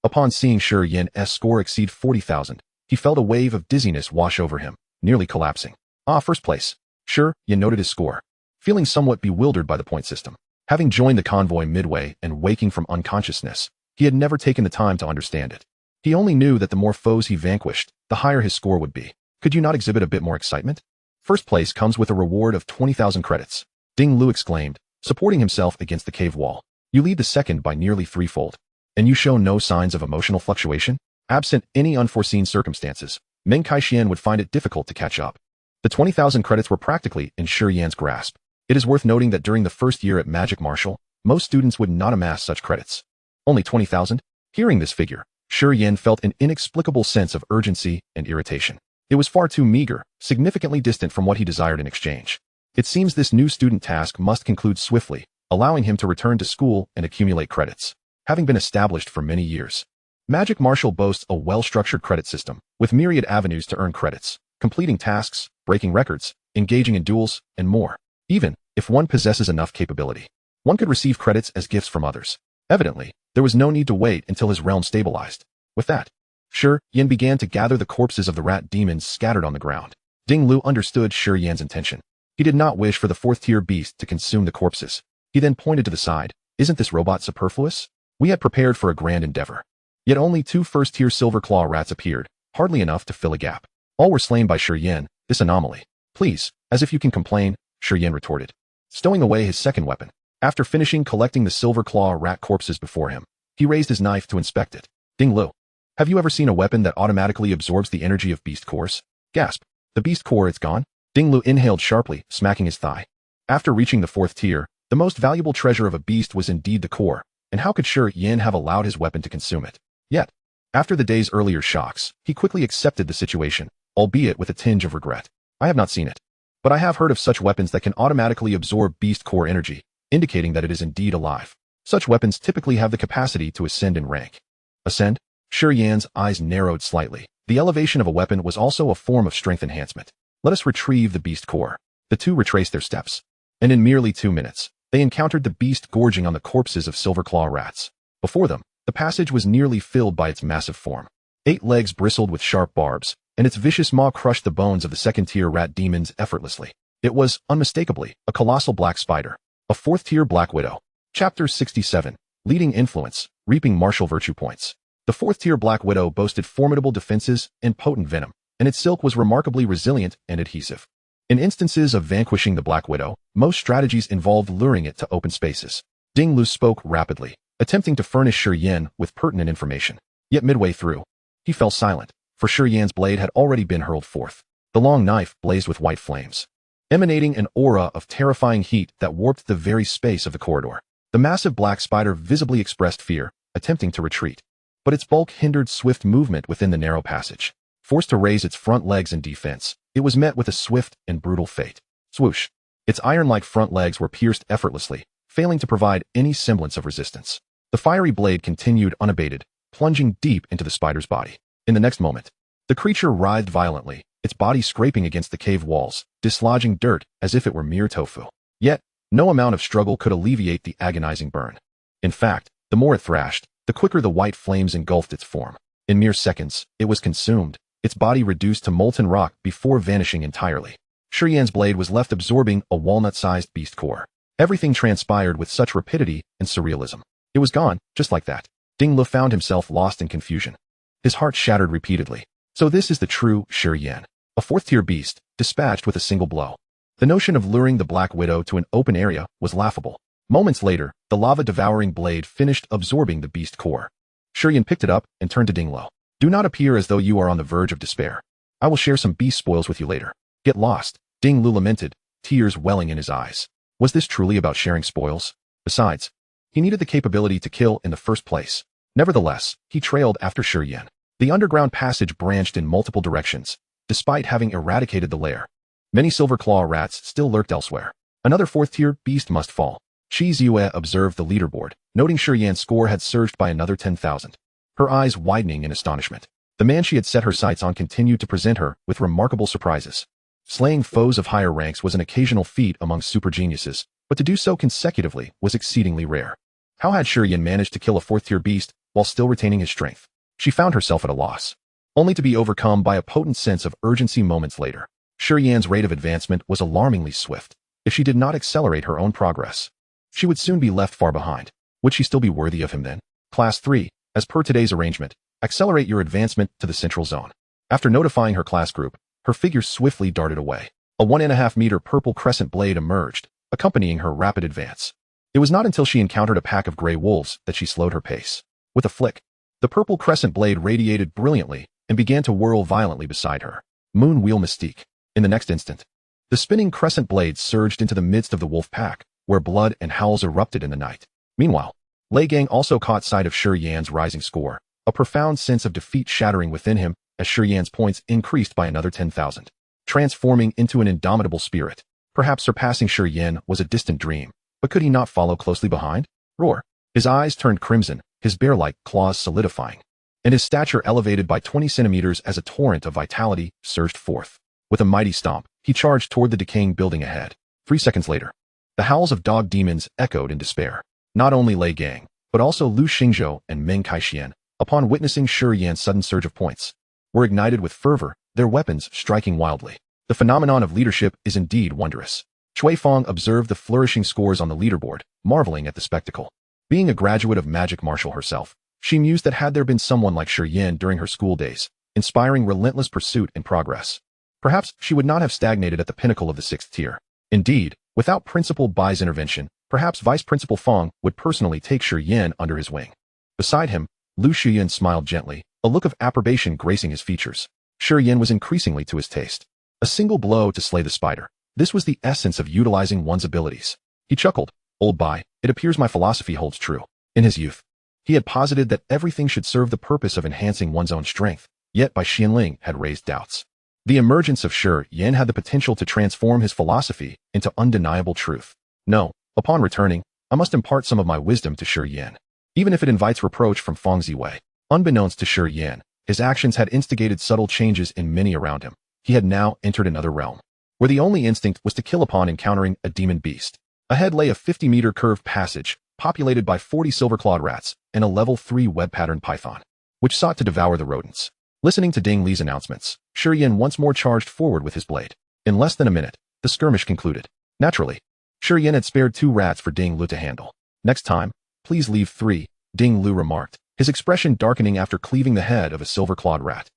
Upon seeing Shi Yan's score exceed 40,000, he felt a wave of dizziness wash over him, nearly collapsing. First place. Shi Yan noted his score, feeling somewhat bewildered by the point system. Having joined the convoy midway and waking from unconsciousness, he had never taken the time to understand it. He only knew that the more foes he vanquished, the higher his score would be. Could you not exhibit a bit more excitement? First place comes with a reward of 20,000 credits, Ding Lu exclaimed, supporting himself against the cave wall. You lead the second by nearly threefold. And you show no signs of emotional fluctuation? Absent any unforeseen circumstances, Meng Qian would find it difficult to catch up. The 20,000 credits were practically in Shi Yan's grasp. It is worth noting that during the first year at Magic Martial, most students would not amass such credits. Only 20,000? Hearing this figure, Shi Yan felt an inexplicable sense of urgency and irritation. It was far too meager, significantly distant from what he desired in exchange. It seems this new student task must conclude swiftly, allowing him to return to school and accumulate credits. Having been established for many years, Magic Martial boasts a well-structured credit system, with myriad avenues to earn credits, completing tasks, breaking records, engaging in duels, and more. Even if one possesses enough capability, one could receive credits as gifts from others. Evidently, there was no need to wait until his realm stabilized. With that, Shi Yan began to gather the corpses of the rat demons scattered on the ground. Ding Lu understood Shi Yan's intention. He did not wish for the fourth-tier beast to consume the corpses. He then pointed to the side. Isn't this robot superfluous? We had prepared for a grand endeavor. Yet only 2 first-tier silver claw rats appeared, hardly enough to fill a gap. All were slain by Shi Yan, this anomaly. Please, as if you can complain, Shi Yan retorted, stowing away his second weapon. After finishing collecting the silver claw rat corpses before him, he raised his knife to inspect it. Ding Lu, have you ever seen a weapon that automatically absorbs the energy of beast cores? Gasp. The beast core, it's gone? Ding Lu inhaled sharply, smacking his thigh. After reaching the 4th tier, the most valuable treasure of a beast was indeed the core, and how could Shi Yan have allowed his weapon to consume it? Yet, after the day's earlier shocks, he quickly accepted the situation, albeit with a tinge of regret. I have not seen it, but I have heard of such weapons that can automatically absorb beast core energy, indicating that it is indeed alive. Such weapons typically have the capacity to ascend in rank. Ascend? Shi Yan's eyes narrowed slightly. The elevation of a weapon was also a form of strength enhancement. Let us retrieve the beast core. The two retraced their steps, and in merely 2 minutes, they encountered the beast gorging on the corpses of silver claw rats. Before them, the passage was nearly filled by its massive form. 8 legs bristled with sharp barbs, and its vicious maw crushed the bones of the second-tier rat demons effortlessly. It was, unmistakably, a colossal black spider, a 4th-tier black widow. Chapter 67, Leading Influence, Reaping Martial Virtue Points. The 4th-tier black widow boasted formidable defenses and potent venom, and its silk was remarkably resilient and adhesive. In instances of vanquishing the black widow, most strategies involved luring it to open spaces. Ding Lu spoke rapidly, attempting to furnish Shi Yan with pertinent information. Yet midway through, he fell silent, for Shi Yan's blade had already been hurled forth. The long knife blazed with white flames, emanating an aura of terrifying heat that warped the very space of the corridor. The massive black spider visibly expressed fear, attempting to retreat, but its bulk hindered swift movement within the narrow passage. Forced to raise its front legs in defense, it was met with a swift and brutal fate. Swoosh! Its iron-like front legs were pierced effortlessly, failing to provide any semblance of resistance. The fiery blade continued unabated, plunging deep into the spider's body. In the next moment, the creature writhed violently, its body scraping against the cave walls, dislodging dirt as if it were mere tofu. Yet, no amount of struggle could alleviate the agonizing burn. In fact, the more it thrashed, the quicker the white flames engulfed its form. In mere seconds, it was consumed, its body reduced to molten rock before vanishing entirely. Shi Yan's blade was left absorbing a walnut-sized beast core. Everything transpired with such rapidity and surrealism. It was gone, just like that. Ding Lu found himself lost in confusion. His heart shattered repeatedly. So this is the true Shi Yan, a fourth-tier beast, dispatched with a single blow. The notion of luring the Black Widow to an open area was laughable. Moments later, the lava-devouring blade finished absorbing the beast core. Shi Yan picked it up and turned to Ding Lu. Do not appear as though you are on the verge of despair. I will share some beast spoils with you later. Get lost, Ding Lu lamented, tears welling in his eyes. Was this truly about sharing spoils? Besides, he needed the capability to kill in the first place. Nevertheless, he trailed after Shi Yan. The underground passage branched in multiple directions, despite having eradicated the lair. Many silver claw rats still lurked elsewhere. Another fourth-tier beast must fall. Shi Ziyue observed the leaderboard, noting Shi Yan's score had surged by another 10,000. Her eyes widening in astonishment. The man she had set her sights on continued to present her with remarkable surprises. Slaying foes of higher ranks was an occasional feat among super geniuses, but to do so consecutively was exceedingly rare. How had Shi Yan managed to kill a fourth-tier beast while still retaining his strength? She found herself at a loss, only to be overcome by a potent sense of urgency moments later. Shi Yan's rate of advancement was alarmingly swift. If she did not accelerate her own progress, she would soon be left far behind. Would she still be worthy of him then? Class 3, as per today's arrangement, accelerate your advancement to the central zone. After notifying her class group, her figure swiftly darted away. A 1.5-meter purple crescent blade emerged, accompanying her rapid advance. It was not until she encountered a pack of gray wolves that she slowed her pace. With a flick, the purple crescent blade radiated brilliantly and began to whirl violently beside her. Moon wheel mystique. In the next instant, the spinning crescent blade surged into the midst of the wolf pack, where blood and howls erupted in the night. Meanwhile, Lei Gang also caught sight of Shi Yan's rising score, a profound sense of defeat shattering within him as Shi Yan's points increased by another 10,000. Transforming into an indomitable spirit, perhaps surpassing Shi Yan was a distant dream, but could he not follow closely behind? Roar. His eyes turned crimson, his bear-like claws solidifying, and his stature elevated by 20 centimeters as a torrent of vitality surged forth. With a mighty stomp, he charged toward the decaying building ahead. 3 seconds later, the howls of dog demons echoed in despair. Not only Lei Gang, but also Lu Xingzhou and Meng Kaishian, upon witnessing Shi Yan's sudden surge of points, were ignited with fervor, their weapons striking wildly. The phenomenon of leadership is indeed wondrous. Cui Fong observed the flourishing scores on the leaderboard, marveling at the spectacle. Being a graduate of magic martial herself, she mused that had there been someone like Shi Yan during her school days, inspiring relentless pursuit and progress, perhaps she would not have stagnated at the pinnacle of the 6th tier. Indeed, without Principal Bai's intervention, perhaps Vice Principal Fong would personally take Shi Yan under his wing. Beside him, Lu Xiyan smiled gently, a look of approbation gracing his features. Shi Yan was increasingly to his taste. A single blow to slay the spider. This was the essence of utilizing one's abilities. He chuckled. Old Bai, it appears my philosophy holds true. In his youth, he had posited that everything should serve the purpose of enhancing one's own strength, yet Bai Xianling had raised doubts. The emergence of Shi Yan had the potential to transform his philosophy into undeniable truth. No, upon returning, I must impart some of my wisdom to Shi Yan, even if it invites reproach from Feng Ziwei. Unbeknownst to Shi Yan, his actions had instigated subtle changes in many around him. He had now entered another realm, where the only instinct was to kill upon encountering a demon beast. Ahead lay a 50-meter curved passage, populated by 40 silver-clawed rats and a level 3 web-patterned python, which sought to devour the rodents. Listening to Ding Li's announcements, Shi Yan once more charged forward with his blade. In less than a minute, the skirmish concluded. Naturally, Shi Yan had spared 2 rats for Ding Lu to handle. Next time, please leave 3, Ding Lu remarked, his expression darkening after cleaving the head of a silver-clawed rat.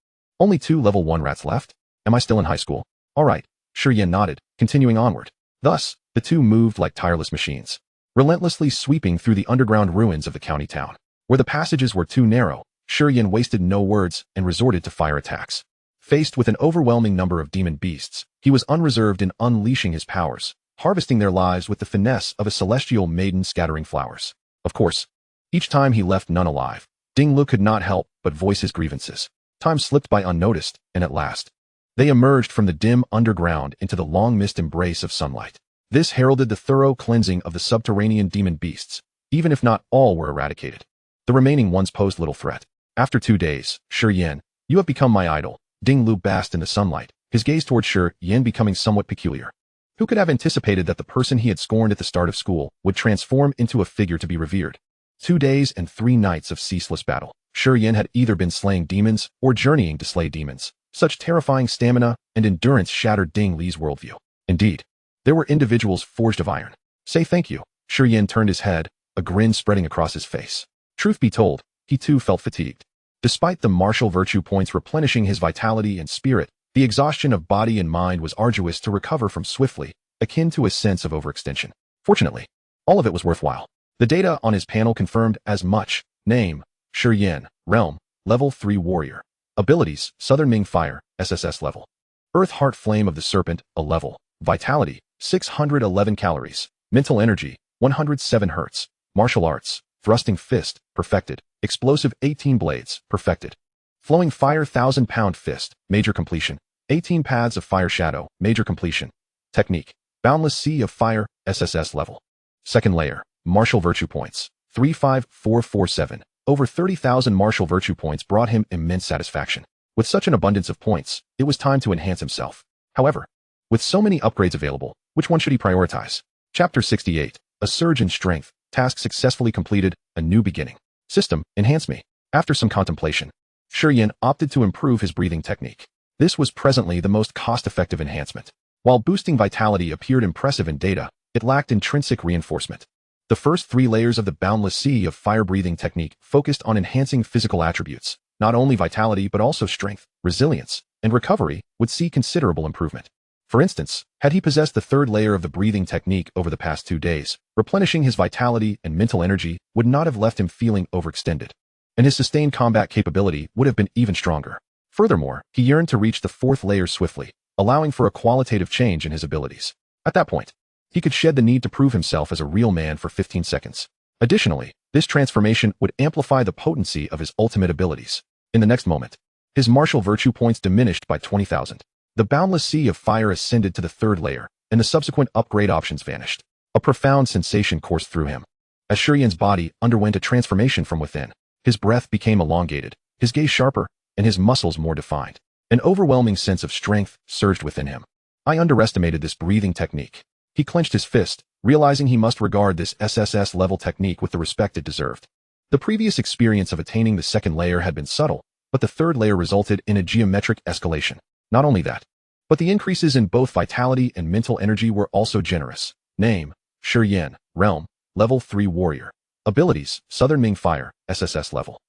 Only 2 level 1 rats left? Am I still in high school? All right, Shi Yan nodded, continuing onward. Thus, the 2 moved like tireless machines, relentlessly sweeping through the underground ruins of the county town. Where the passages were too narrow, Shi Yan wasted no words and resorted to fire attacks. Faced with an overwhelming number of demon beasts, he was unreserved in unleashing his powers, harvesting their lives with the finesse of a celestial maiden scattering flowers. Of course, each time he left none alive, Ding Lu could not help but voice his grievances. Time slipped by unnoticed, and at last, they emerged from the dim underground into the long mist embrace of sunlight. This heralded the thorough cleansing of the subterranean demon beasts, even if not all were eradicated. The remaining ones posed little threat. After 2 days, Shi Yan, you have become my idol, Ding Lu basked in the sunlight, his gaze toward Shi Yan becoming somewhat peculiar. Who could have anticipated that the person he had scorned at the start of school would transform into a figure to be revered? 2 days and 3 nights of ceaseless battle. Shi Yan had either been slaying demons or journeying to slay demons. Such terrifying stamina and endurance shattered Ding Li's worldview. Indeed, there were individuals forged of iron. Say thank you. Shi Yan turned his head, a grin spreading across his face. Truth be told, he too felt fatigued. Despite the martial virtue points replenishing his vitality and spirit, the exhaustion of body and mind was arduous to recover from swiftly, akin to a sense of overextension. Fortunately, all of it was worthwhile. The data on his panel confirmed as much. Name, Shi Yan, Realm, Level 3 Warrior. Abilities, Southern Ming Fire, SSS level. Earth Heart Flame of the Serpent, a level. Vitality, 611 calories. Mental Energy, 107 Hz. Martial Arts, Thrusting Fist, perfected. Explosive 18 Blades, perfected. Flowing Fire 1000-pound Fist, major completion. 18 Paths of Fire Shadow, major completion. Technique, Boundless Sea of Fire, SSS level. Second layer, Martial Virtue Points, 35447. Over 30,000 martial virtue points brought him immense satisfaction. With such an abundance of points, it was time to enhance himself. However, with so many upgrades available, which one should he prioritize? Chapter 68, A Surge in Strength, Task Successfully Completed, A New Beginning. System, Enhance Me. After some contemplation, Shi Yan opted to improve his breathing technique. This was presently the most cost-effective enhancement. While boosting vitality appeared impressive in data, it lacked intrinsic reinforcement. The first 3 layers of the Boundless Sea of Fire breathing technique focused on enhancing physical attributes. Not only vitality but also strength, resilience, and recovery would see considerable improvement. For instance, had he possessed the 3rd layer of the breathing technique over the past 2 days, replenishing his vitality and mental energy would not have left him feeling overextended, and his sustained combat capability would have been even stronger. Furthermore, he yearned to reach the 4th layer swiftly, allowing for a qualitative change in his abilities. At that point, he could shed the need to prove himself as a real man for 15 seconds. Additionally, this transformation would amplify the potency of his ultimate abilities. In the next moment, his martial virtue points diminished by 20,000. The Boundless Sea of Fire ascended to the 3rd layer, and the subsequent upgrade options vanished. A profound sensation coursed through him. As Shi Yan's body underwent a transformation from within, his breath became elongated, his gaze sharper, and his muscles more defined. An overwhelming sense of strength surged within him. I underestimated this breathing technique. He clenched his fist, realizing he must regard this SSS-level technique with the respect it deserved. The previous experience of attaining the 2nd layer had been subtle, but the 3rd layer resulted in a geometric escalation. Not only that, but the increases in both vitality and mental energy were also generous. Name, Shi Yan, Realm, Level 3 Warrior. Abilities, Southern Ming Fire, SSS level.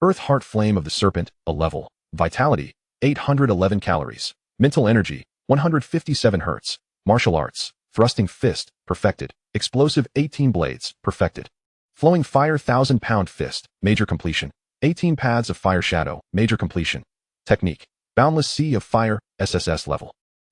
Earth Heart Flame of the Serpent, a level. Vitality, 811 calories. Mental Energy, 157 Hz. Martial Arts, Thrusting Fist, perfected. Explosive 18 Blades, perfected. Flowing Fire 1000-pound Fist, major completion. 18 Paths of Fire Shadow, major completion. Technique, Boundless Sea of Fire, SSS level.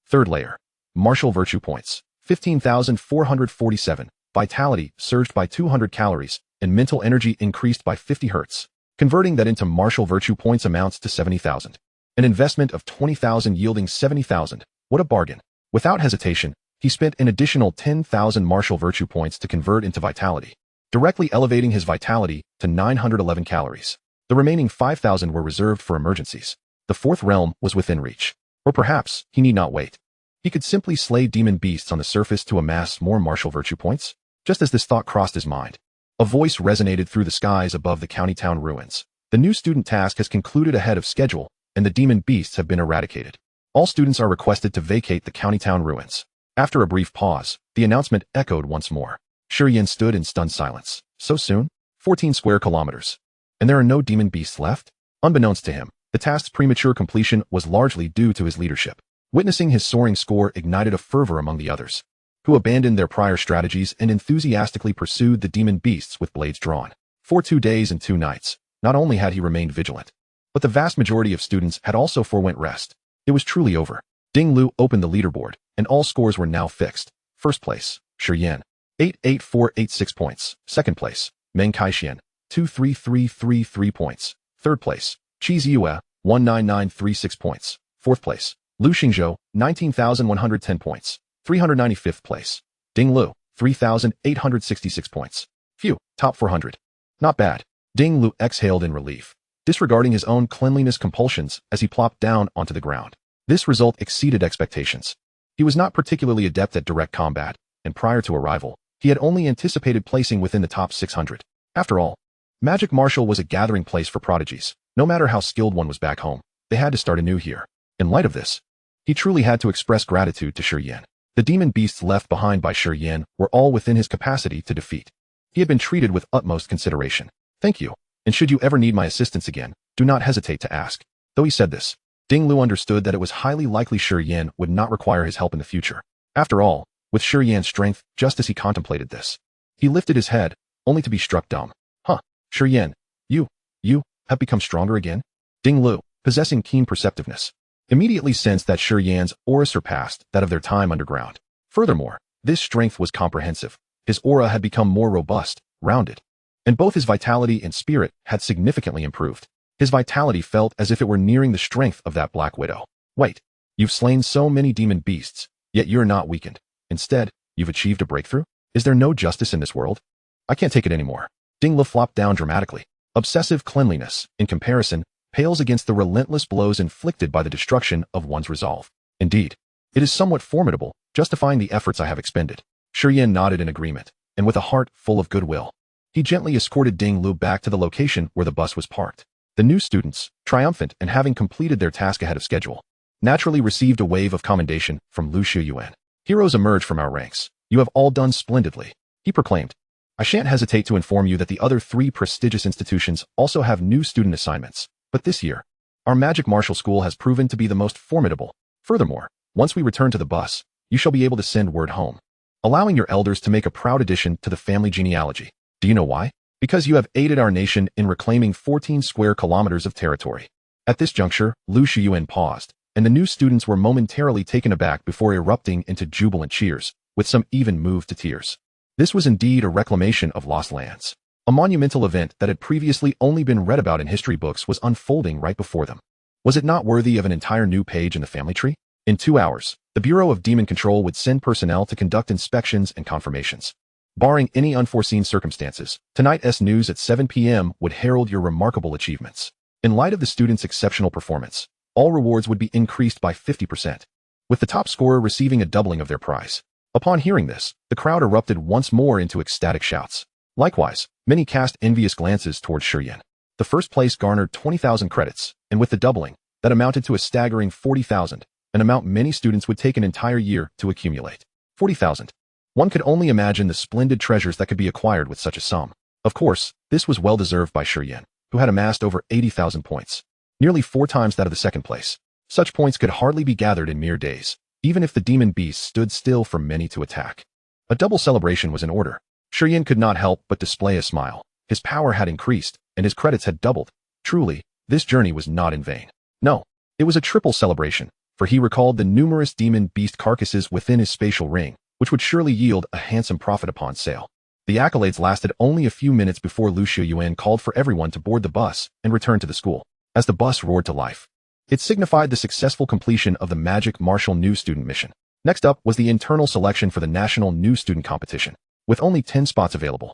3rd layer, Martial Virtue Points, 15,447. Vitality surged by 200 calories, and mental energy increased by 50 Hz. Converting that into martial virtue points amounts to 70,000. An investment of 20,000 yielding 70,000. What a bargain. Without hesitation, he spent an additional 10,000 martial virtue points to convert into vitality, directly elevating his vitality to 911 calories. The remaining 5,000 were reserved for emergencies. The 4th realm was within reach. Or perhaps, he need not wait. He could simply slay demon beasts on the surface to amass more martial virtue points. Just as this thought crossed his mind, a voice resonated through the skies above the county town ruins. The new student task has concluded ahead of schedule, and the demon beasts have been eradicated. All students are requested to vacate the county town ruins. After a brief pause, the announcement echoed once more. Shi Yan stood in stunned silence. So soon? 14 square kilometers. And there are no demon beasts left? Unbeknownst to him, the task's premature completion was largely due to his leadership. Witnessing his soaring score ignited a fervor among the others, who abandoned their prior strategies and enthusiastically pursued the demon beasts with blades drawn. For 2 days and 2 nights, not only had he remained vigilant, but the vast majority of students had also forwent rest. It was truly over. Ding Lu opened the leaderboard, and all scores were now fixed. First place, Shi Yan, 88486 points. Second place, Meng Kaishian, 23333 points. Third place, Qi Ziyue, 19936 points. Fourth place, Lu Xingzhou, 19,110 points. 395th place, Ding Lu, 3,866 points. Phew, top 400. Not bad. Ding Lu exhaled in relief, disregarding his own cleanliness compulsions as he plopped down onto the ground. This result exceeded expectations. He was not particularly adept at direct combat, and prior to arrival, he had only anticipated placing within the top 600. After all, Magic Martial was a gathering place for prodigies. No matter how skilled one was back home, they had to start anew here. In light of this, he truly had to express gratitude to Shi Yan. The demon beasts left behind by Shi Yan were all within his capacity to defeat. He had been treated with utmost consideration. Thank you, and should you ever need my assistance again, do not hesitate to ask. Though he said this, Ding Lu understood that it was highly likely Shi Yan would not require his help in the future. After all, with Shi Yan's strength, just as he contemplated this, he lifted his head, only to be struck dumb. Huh, Shi Yan, you have become stronger again? Ding Lu, possessing keen perceptiveness, immediately sensed that Shi Yan's aura surpassed that of their time underground. Furthermore, this strength was comprehensive. His aura had become more robust, rounded, and both his vitality and spirit had significantly improved. His vitality felt as if it were nearing the strength of that Black Widow. Wait, you've slain so many demon beasts, yet you're not weakened. Instead, you've achieved a breakthrough? Is there no justice in this world? I can't take it anymore. Ding Lu flopped down dramatically. Obsessive cleanliness, in comparison, pales against the relentless blows inflicted by the destruction of one's resolve. Indeed, it is somewhat formidable, justifying the efforts I have expended. Shi Yan nodded in agreement, and with a heart full of goodwill, he gently escorted Ding Lu back to the location where the bus was parked. The new students, triumphant and having completed their task ahead of schedule, naturally received a wave of commendation from Lu Shiyuan. Heroes emerge from our ranks. You have all done splendidly, he proclaimed. I shan't hesitate to inform you that the other 3 prestigious institutions also have new student assignments, but this year, our Magic Martial School has proven to be the most formidable. Furthermore, once we return to the bus, you shall be able to send word home, allowing your elders to make a proud addition to the family genealogy. Do you know why? Because you have aided our nation in reclaiming 14 square kilometers of territory. At this juncture, Lu Shiyuan paused, and the new students were momentarily taken aback before erupting into jubilant cheers, with some even moved to tears. This was indeed a reclamation of lost lands. A monumental event that had previously only been read about in history books was unfolding right before them. Was it not worthy of an entire new page in the family tree? In 2 hours, the Bureau of Demon Control would send personnel to conduct inspections and confirmations. Barring any unforeseen circumstances, tonight's news at 7 p.m. would herald your remarkable achievements. In light of the students' exceptional performance, all rewards would be increased by 50%, with the top scorer receiving a doubling of their prize. Upon hearing this, the crowd erupted once more into ecstatic shouts. Likewise, many cast envious glances toward Shi Yan. The first place garnered 20,000 credits, and with the doubling, that amounted to a staggering 40,000, an amount many students would take an entire year to accumulate. 40,000. One could only imagine the splendid treasures that could be acquired with such a sum. Of course, this was well deserved by Shi Yan, who had amassed over 80,000 points, nearly 4 times that of the second place. Such points could hardly be gathered in mere days, even if the demon beasts stood still for many to attack. A double celebration was in order. Shi Yan could not help but display a smile. His power had increased, and his credits had doubled. Truly, this journey was not in vain. No, it was a triple celebration, for he recalled the numerous demon beast carcasses within his spatial ring, which would surely yield a handsome profit upon sale. The accolades lasted only a few minutes before Lu Shiyuan called for everyone to board the bus and return to the school. As the bus roared to life, it signified the successful completion of the Magic Martial New Student Mission. Next up was the internal selection for the National New Student Competition, with only 10 spots available.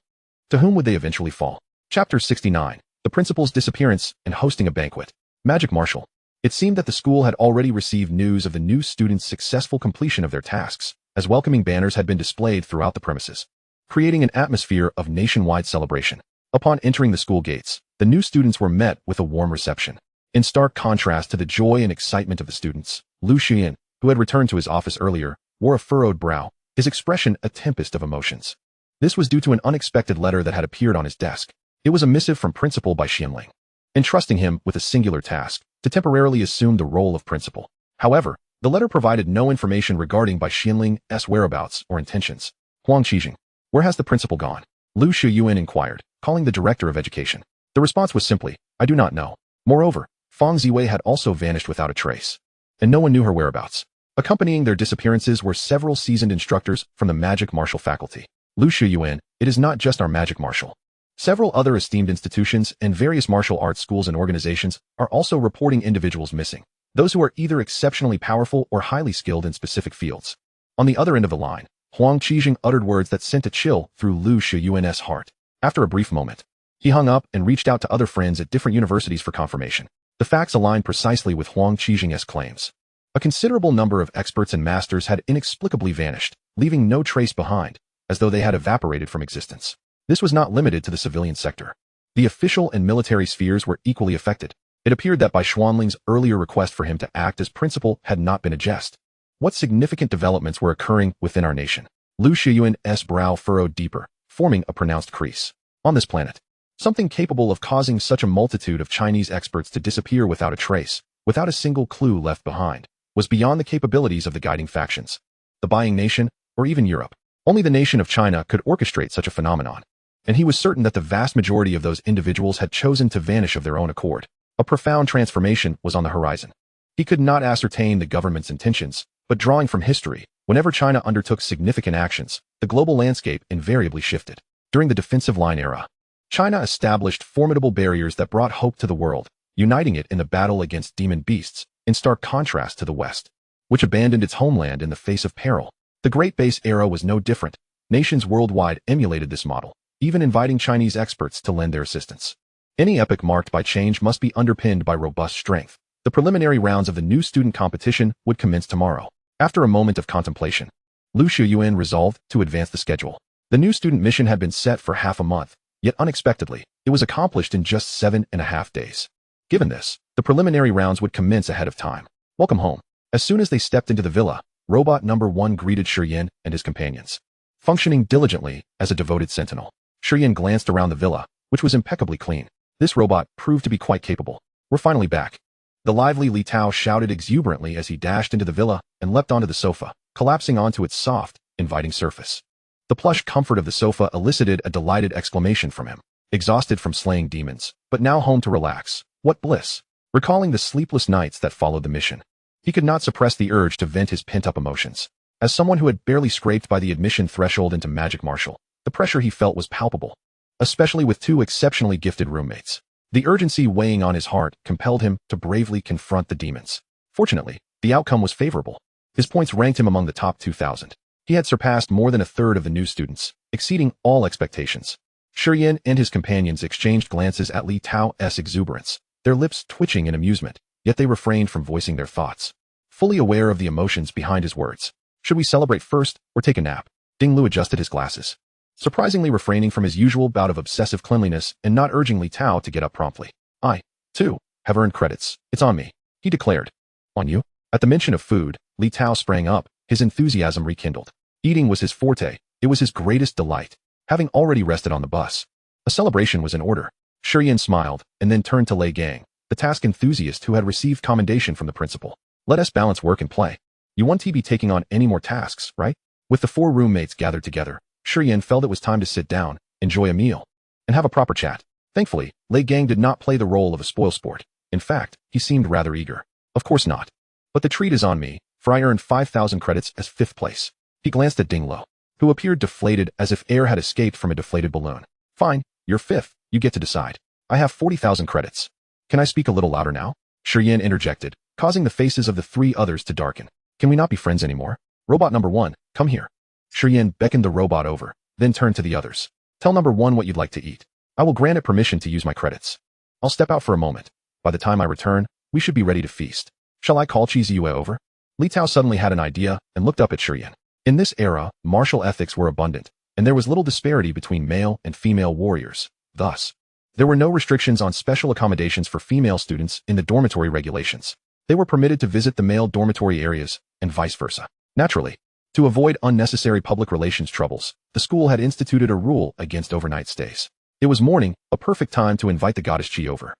To whom would they eventually fall? Chapter 69, The Principal's Disappearance and Hosting a Banquet. Magic Martial. It seemed that the school had already received news of the new students' successful completion of their tasks, as welcoming banners had been displayed throughout the premises, creating an atmosphere of nationwide celebration. Upon entering the school gates, the new students were met with a warm reception. In stark contrast to the joy and excitement of the students, Lu Xian, who had returned to his office earlier, wore a furrowed brow, his expression a tempest of emotions. This was due to an unexpected letter that had appeared on his desk. It was a missive from Principal by Xianling, entrusting him with a singular task, to temporarily assume the role of principal. However, the letter provided no information regarding Bai Xianling's whereabouts or intentions. Huang Qijing, where has the principal gone? Lu Shiyuan inquired, calling the director of education. The response was simply, I do not know. Moreover, Fang Ziwei had also vanished without a trace, and no one knew her whereabouts. Accompanying their disappearances were several seasoned instructors from the Magic Martial faculty. Lu Shiyuan, it is not just our Magic Martial. Several other esteemed institutions and various martial arts schools and organizations are also reporting individuals missing, those who are either exceptionally powerful or highly skilled in specific fields. On the other end of the line, Huang Qijing uttered words that sent a chill through Lu Shiyuan's heart. After a brief moment, he hung up and reached out to other friends at different universities for confirmation. The facts aligned precisely with Huang Qijing's claims. A considerable number of experts and masters had inexplicably vanished, leaving no trace behind, as though they had evaporated from existence. This was not limited to the civilian sector. The official and military spheres were equally affected. It appeared that Bai Xuanling's earlier request for him to act as principal had not been a jest. What significant developments were occurring within our nation? Lu Shiyuan's brow furrowed deeper, forming a pronounced crease. On this planet, something capable of causing such a multitude of Chinese experts to disappear without a trace, without a single clue left behind, was beyond the capabilities of the guiding factions. The buying nation, or even Europe. Only the nation of China could orchestrate such a phenomenon. And he was certain that the vast majority of those individuals had chosen to vanish of their own accord. A profound transformation was on the horizon. He could not ascertain the government's intentions, but drawing from history, whenever China undertook significant actions, the global landscape invariably shifted. During the defensive line era, China established formidable barriers that brought hope to the world, uniting it in the battle against demon beasts, in stark contrast to the West, which abandoned its homeland in the face of peril. The Great Base era was no different. Nations worldwide emulated this model, even inviting Chinese experts to lend their assistance. Any epoch marked by change must be underpinned by robust strength. The preliminary rounds of the new student competition would commence tomorrow. After a moment of contemplation, Lu Shiyuan resolved to advance the schedule. The new student mission had been set for half a month, yet unexpectedly, it was accomplished in just 7.5 days. Given this, the preliminary rounds would commence ahead of time. Welcome home. As soon as they stepped into the villa, Robot number 1 greeted Shi Yan and his companions. Functioning diligently as a devoted sentinel, Shi Yan glanced around the villa, which was impeccably clean. This robot proved to be quite capable. We're finally back. The lively Li Tao shouted exuberantly as he dashed into the villa and leapt onto the sofa, collapsing onto its soft, inviting surface. The plush comfort of the sofa elicited a delighted exclamation from him. Exhausted from slaying demons, but now home to relax. What bliss! Recalling the sleepless nights that followed the mission, he could not suppress the urge to vent his pent-up emotions. As someone who had barely scraped by the admission threshold into magic martial, the pressure he felt was palpable, especially with 2 exceptionally gifted roommates. The urgency weighing on his heart compelled him to bravely confront the demons. Fortunately, the outcome was favorable. His points ranked him among the top 2,000. He had surpassed more than a third of the new students, exceeding all expectations. Shi Yan and his companions exchanged glances at Li Tao's exuberance, their lips twitching in amusement, yet they refrained from voicing their thoughts. Fully aware of the emotions behind his words. Should we celebrate first, or take a nap? Ding Lu adjusted his glasses, surprisingly refraining from his usual bout of obsessive cleanliness and not urging Li Tao to get up promptly. I, too, have earned credits. It's on me, he declared. On you? At the mention of food, Li Tao sprang up, his enthusiasm rekindled. Eating was his forte. It was his greatest delight, having already rested on the bus. A celebration was in order. Shi Yan smiled, and then turned to Lei Gang, the task enthusiast who had received commendation from the principal. Let us balance work and play. You won't be taking on any more tasks, right? With the 4 roommates gathered together, Shi Yan felt it was time to sit down, enjoy a meal, and have a proper chat. Thankfully, Lei Gang did not play the role of a spoilsport. In fact, he seemed rather eager. Of course not. But the treat is on me, for I earned 5,000 credits as 5th place. He glanced at Ding Lo, who appeared deflated as if air had escaped from a deflated balloon. Fine, you're 5th, you get to decide. I have 40,000 credits. Can I speak a little louder now? Shi Yan interjected, causing the faces of the 3 others to darken. Can we not be friends anymore? Robot number 1, come here. Shi Yan beckoned the robot over, then turned to the others. Tell number 1 what you'd like to eat. I will grant it permission to use my credits. I'll step out for a moment. By the time I return, we should be ready to feast. Shall I call Qi Ziyue over? Li Tao suddenly had an idea and looked up at Shi Yan. In this era, martial ethics were abundant, and there was little disparity between male and female warriors. Thus, there were no restrictions on special accommodations for female students in the dormitory regulations. They were permitted to visit the male dormitory areas, and vice versa. Naturally, to avoid unnecessary public relations troubles, the school had instituted a rule against overnight stays. It was morning, a perfect time to invite the goddess Qi over.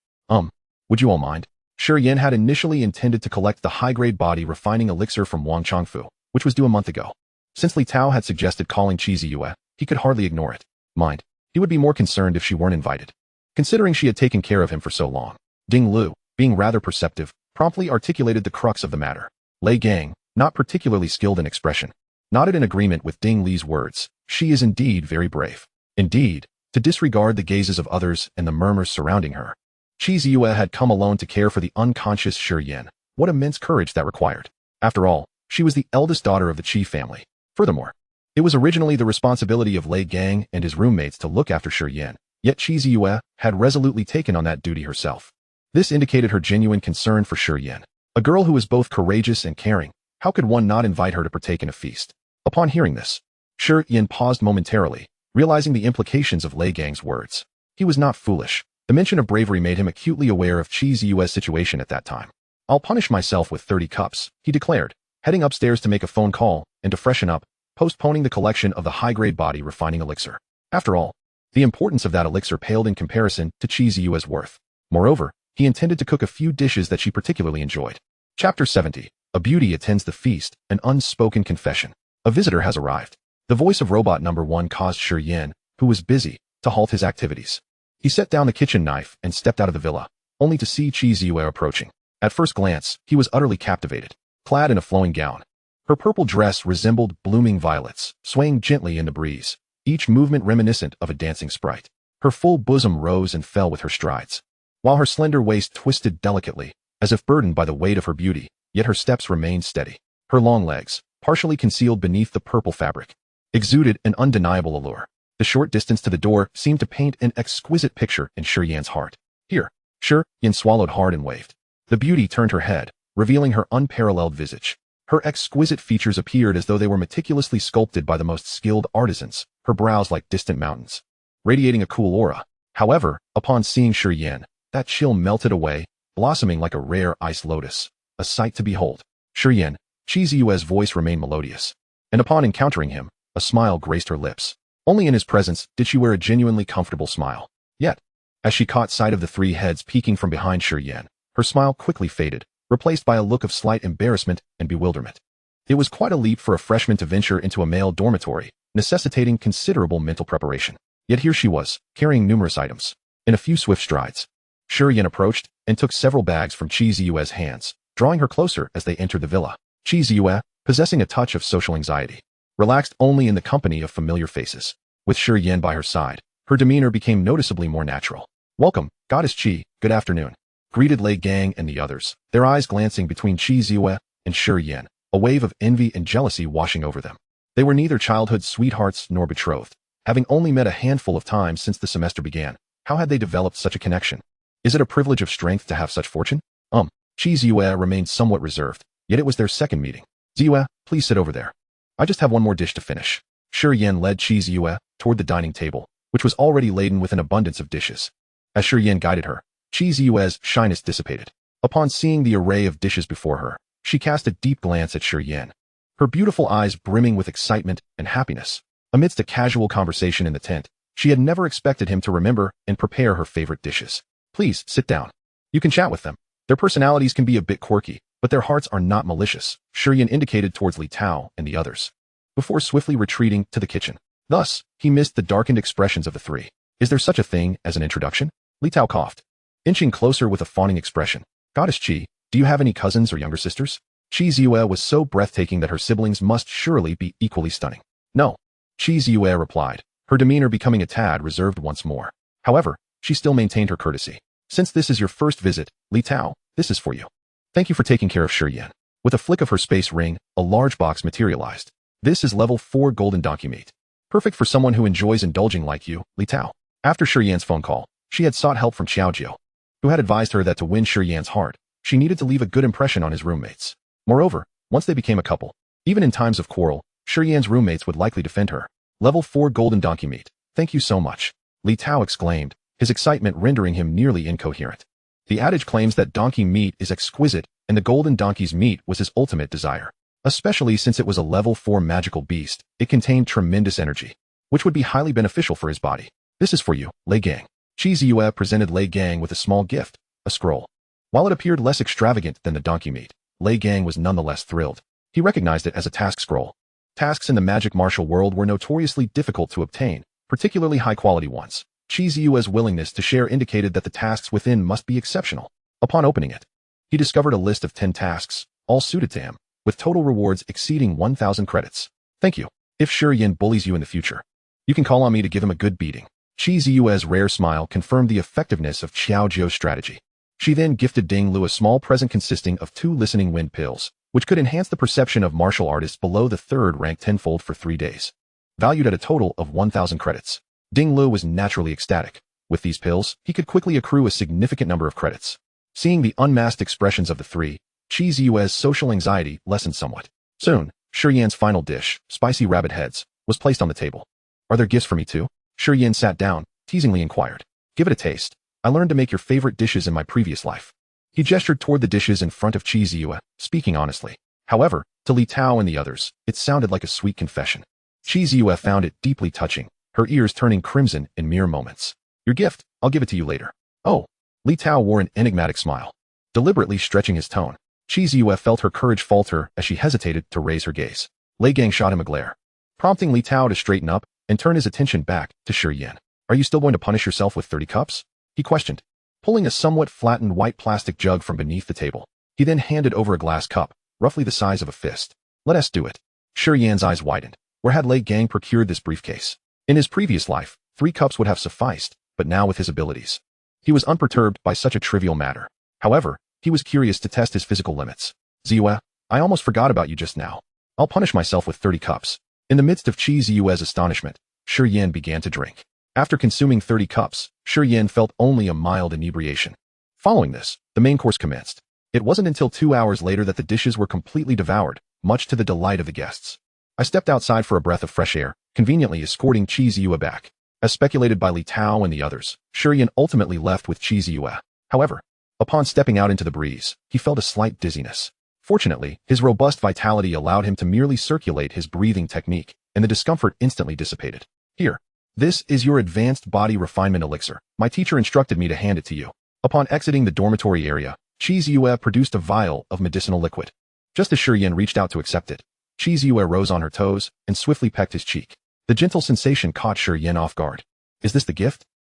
Would you all mind? Shi Yan had initially intended to collect the high-grade body refining elixir from Wang Changfu, which was due a month ago. Since Li Tao had suggested calling Qi Ziyue, he could hardly ignore it. Mind, he would be more concerned if she weren't invited, considering she had taken care of him for so long. Ding Lu, being rather perceptive, promptly articulated the crux of the matter. Lei Gang, not particularly skilled in expression, nodded in agreement with Ding Li's words. She is indeed very brave. Indeed, to disregard the gazes of others and the murmurs surrounding her. Qi Ziyue had come alone to care for the unconscious Shi Yan. What immense courage that required. After all, she was the eldest daughter of the Qi family. Furthermore, it was originally the responsibility of Lei Gang and his roommates to look after Shi Yan, yet Qi Ziyue had resolutely taken on that duty herself. This indicated her genuine concern for Shi Yan. A girl who is both courageous and caring, how could one not invite her to partake in a feast? Upon hearing this, Shi Yan paused momentarily, realizing the implications of Lei Gang's words. He was not foolish. The mention of bravery made him acutely aware of Chi Ziyue's situation at that time. I'll punish myself with 30 cups, he declared, heading upstairs to make a phone call and to freshen up, postponing the collection of the high-grade body refining elixir. After all, the importance of that elixir paled in comparison to Chi Ziyue's worth. Moreover, he intended to cook a few dishes that she particularly enjoyed. Chapter 70. A beauty attends the feast, an unspoken confession. A visitor has arrived. The voice of robot number 1 caused Shi Yan, who was busy, to halt his activities. He set down the kitchen knife and stepped out of the villa, only to see Chi Ziyue approaching. At first glance, he was utterly captivated, clad in a flowing gown. Her purple dress resembled blooming violets, swaying gently in the breeze, each movement reminiscent of a dancing sprite. Her full bosom rose and fell with her strides, while her slender waist twisted delicately, as if burdened by the weight of her beauty, yet her steps remained steady. Her long legs, partially concealed beneath the purple fabric, exuded an undeniable allure. The short distance to the door seemed to paint an exquisite picture in Shi Yan's heart. Here, Shi Yan swallowed hard and waved. The beauty turned her head, revealing her unparalleled visage. Her exquisite features appeared as though they were meticulously sculpted by the most skilled artisans, her brows like distant mountains, radiating a cool aura. However, upon seeing Shi Yan, that chill melted away, blossoming like a rare ice lotus, a sight to behold. Shi Yan, Chi Ziyue's voice remained melodious, and upon encountering him, a smile graced her lips. Only in his presence did she wear a genuinely comfortable smile. Yet, as she caught sight of the 3 heads peeking from behind Shi Yan, her smile quickly faded, replaced by a look of slight embarrassment and bewilderment. It was quite a leap for a freshman to venture into a male dormitory, necessitating considerable mental preparation. Yet here she was, carrying numerous items. In a few swift strides, Shi Yan approached and took several bags from Chi Ziyue's hands, drawing her closer as they entered the villa. Chi Ziyue, possessing a touch of social anxiety, relaxed only in the company of familiar faces. With Shi Yan by her side, her demeanor became noticeably more natural. "Welcome, Goddess Chi, good afternoon," greeted Lei Gang and the others, their eyes glancing between Chi Ziyue and Shi Yan, a wave of envy and jealousy washing over them. They were neither childhood sweethearts nor betrothed, having only met a handful of times since the semester began. How had they developed such a connection? Is it a privilege of strength to have such fortune? Chi Ziyue remained somewhat reserved, yet it was their second meeting. "Ziyue, please sit over there. I just have one more dish to finish." Shi Yan led Chi Ziyue toward the dining table, which was already laden with an abundance of dishes. As Shi Yan guided her, Chi Ziyue's shyness dissipated. Upon seeing the array of dishes before her, she cast a deep glance at Shi Yan, her beautiful eyes brimming with excitement and happiness. Amidst a casual conversation in the tent, she had never expected him to remember and prepare her favorite dishes. "Please, sit down. You can chat with them. Their personalities can be a bit quirky, but their hearts are not malicious," Shi Yan indicated towards Li Tao and the others, before swiftly retreating to the kitchen. Thus, he missed the darkened expressions of the 3. "Is there such a thing as an introduction?" Li Tao coughed, inching closer with a fawning expression. "Goddess Chi, do you have any cousins or younger sisters?" Chi Ziyue was so breathtaking that her siblings must surely be equally stunning. "No," Chi Ziyue replied, her demeanor becoming a tad reserved once more. However, she still maintained her courtesy. "Since this is your first visit, Li Tao, this is for you. Thank you for taking care of Shi Yan." With a flick of her space ring, a large box materialized. "This is level 4 golden donkey meat. Perfect for someone who enjoys indulging like you, Li Tao." After Shi Yan's phone call, she had sought help from Xiaojiu, who had advised her that to win Shi Yan's heart, she needed to leave a good impression on his roommates. Moreover, once they became a couple, even in times of quarrel, Shi Yan's roommates would likely defend her. "Level 4 golden donkey meat. Thank you so much," Li Tao exclaimed, his excitement rendering him nearly incoherent. The adage claims that donkey meat is exquisite, and the golden donkey's meat was his ultimate desire. Especially since it was a level 4 magical beast, it contained tremendous energy, which would be highly beneficial for his body. "This is for you, Lei Gang." Chi Ziyue presented Lei Gang with a small gift, a scroll. While it appeared less extravagant than the donkey meat, Lei Gang was nonetheless thrilled. He recognized it as a task scroll. Tasks in the magic martial world were notoriously difficult to obtain, particularly high-quality ones. Chi Ziyue's willingness to share indicated that the tasks within must be exceptional. Upon opening it, he discovered a list of 10 tasks, all suited to him, with total rewards exceeding 1,000 credits. "Thank you. If Shi Yan bullies you in the future, you can call on me to give him a good beating." Chi Ziyue's rare smile confirmed the effectiveness of Xiaojiu's strategy. She then gifted Ding Lu a small present consisting of 2 listening wind pills, which could enhance the perception of martial artists below the 3rd rank tenfold for 3 days. Valued at a total of 1,000 credits. Ding Lu was naturally ecstatic. With these pills, he could quickly accrue a significant number of credits. Seeing the unmasked expressions of the 3, Shi Yue's social anxiety lessened somewhat. Soon, Shi Yan's final dish, spicy rabbit heads, was placed on the table. Are there gifts for me too? Shi Yan sat down, teasingly inquired. Give it a taste. I learned to make your favorite dishes in my previous life. He gestured toward the dishes in front of Shi Yue, speaking honestly. However, to Li Tao and the others, it sounded like a sweet confession. Shi Yue found it deeply touching, her ears turning crimson in mere moments. Your gift, I'll give it to you later. Oh. Li Tao wore an enigmatic smile. Deliberately stretching his tone, Shi Yue felt her courage falter as she hesitated to raise her gaze. Lei Gang shot him a glare, prompting Li Tao to straighten up and turn his attention back to Shi Yan. Are you still going to punish yourself with 30 cups? He questioned, pulling a somewhat flattened white plastic jug from beneath the table. He then handed over a glass cup, roughly the size of a fist. Let us do it. Shi Yan's eyes widened. Where had Lei Gang procured this briefcase? In his previous life, 3 cups would have sufficed, but now with his abilities, he was unperturbed by such a trivial matter. However, he was curious to test his physical limits. Ziyue, I almost forgot about you just now. I'll punish myself with 30 cups. In the midst of Shi Yue's astonishment, Shi Yan began to drink. After consuming 30 cups, Shi Yan felt only a mild inebriation. Following this, the main course commenced. It wasn't until 2 hours later that the dishes were completely devoured, much to the delight of the guests. I stepped outside for a breath of fresh air, conveniently escorting Shi Yue back. As speculated by Li Tao and the others, Shi Yan ultimately left with Shi Yue. However, upon stepping out into the breeze, he felt a slight dizziness. Fortunately, his robust vitality allowed him to merely circulate his breathing technique, and the discomfort instantly dissipated. Here. This is your advanced body refinement elixir. My teacher instructed me to hand it to you. Upon exiting the dormitory area, Shi Yue produced a vial of medicinal liquid. Just as Shi Yan reached out to accept it, Shi Yue rose on her toes and swiftly pecked his cheek. The gentle sensation caught Shi Yan off guard. Is this the gift?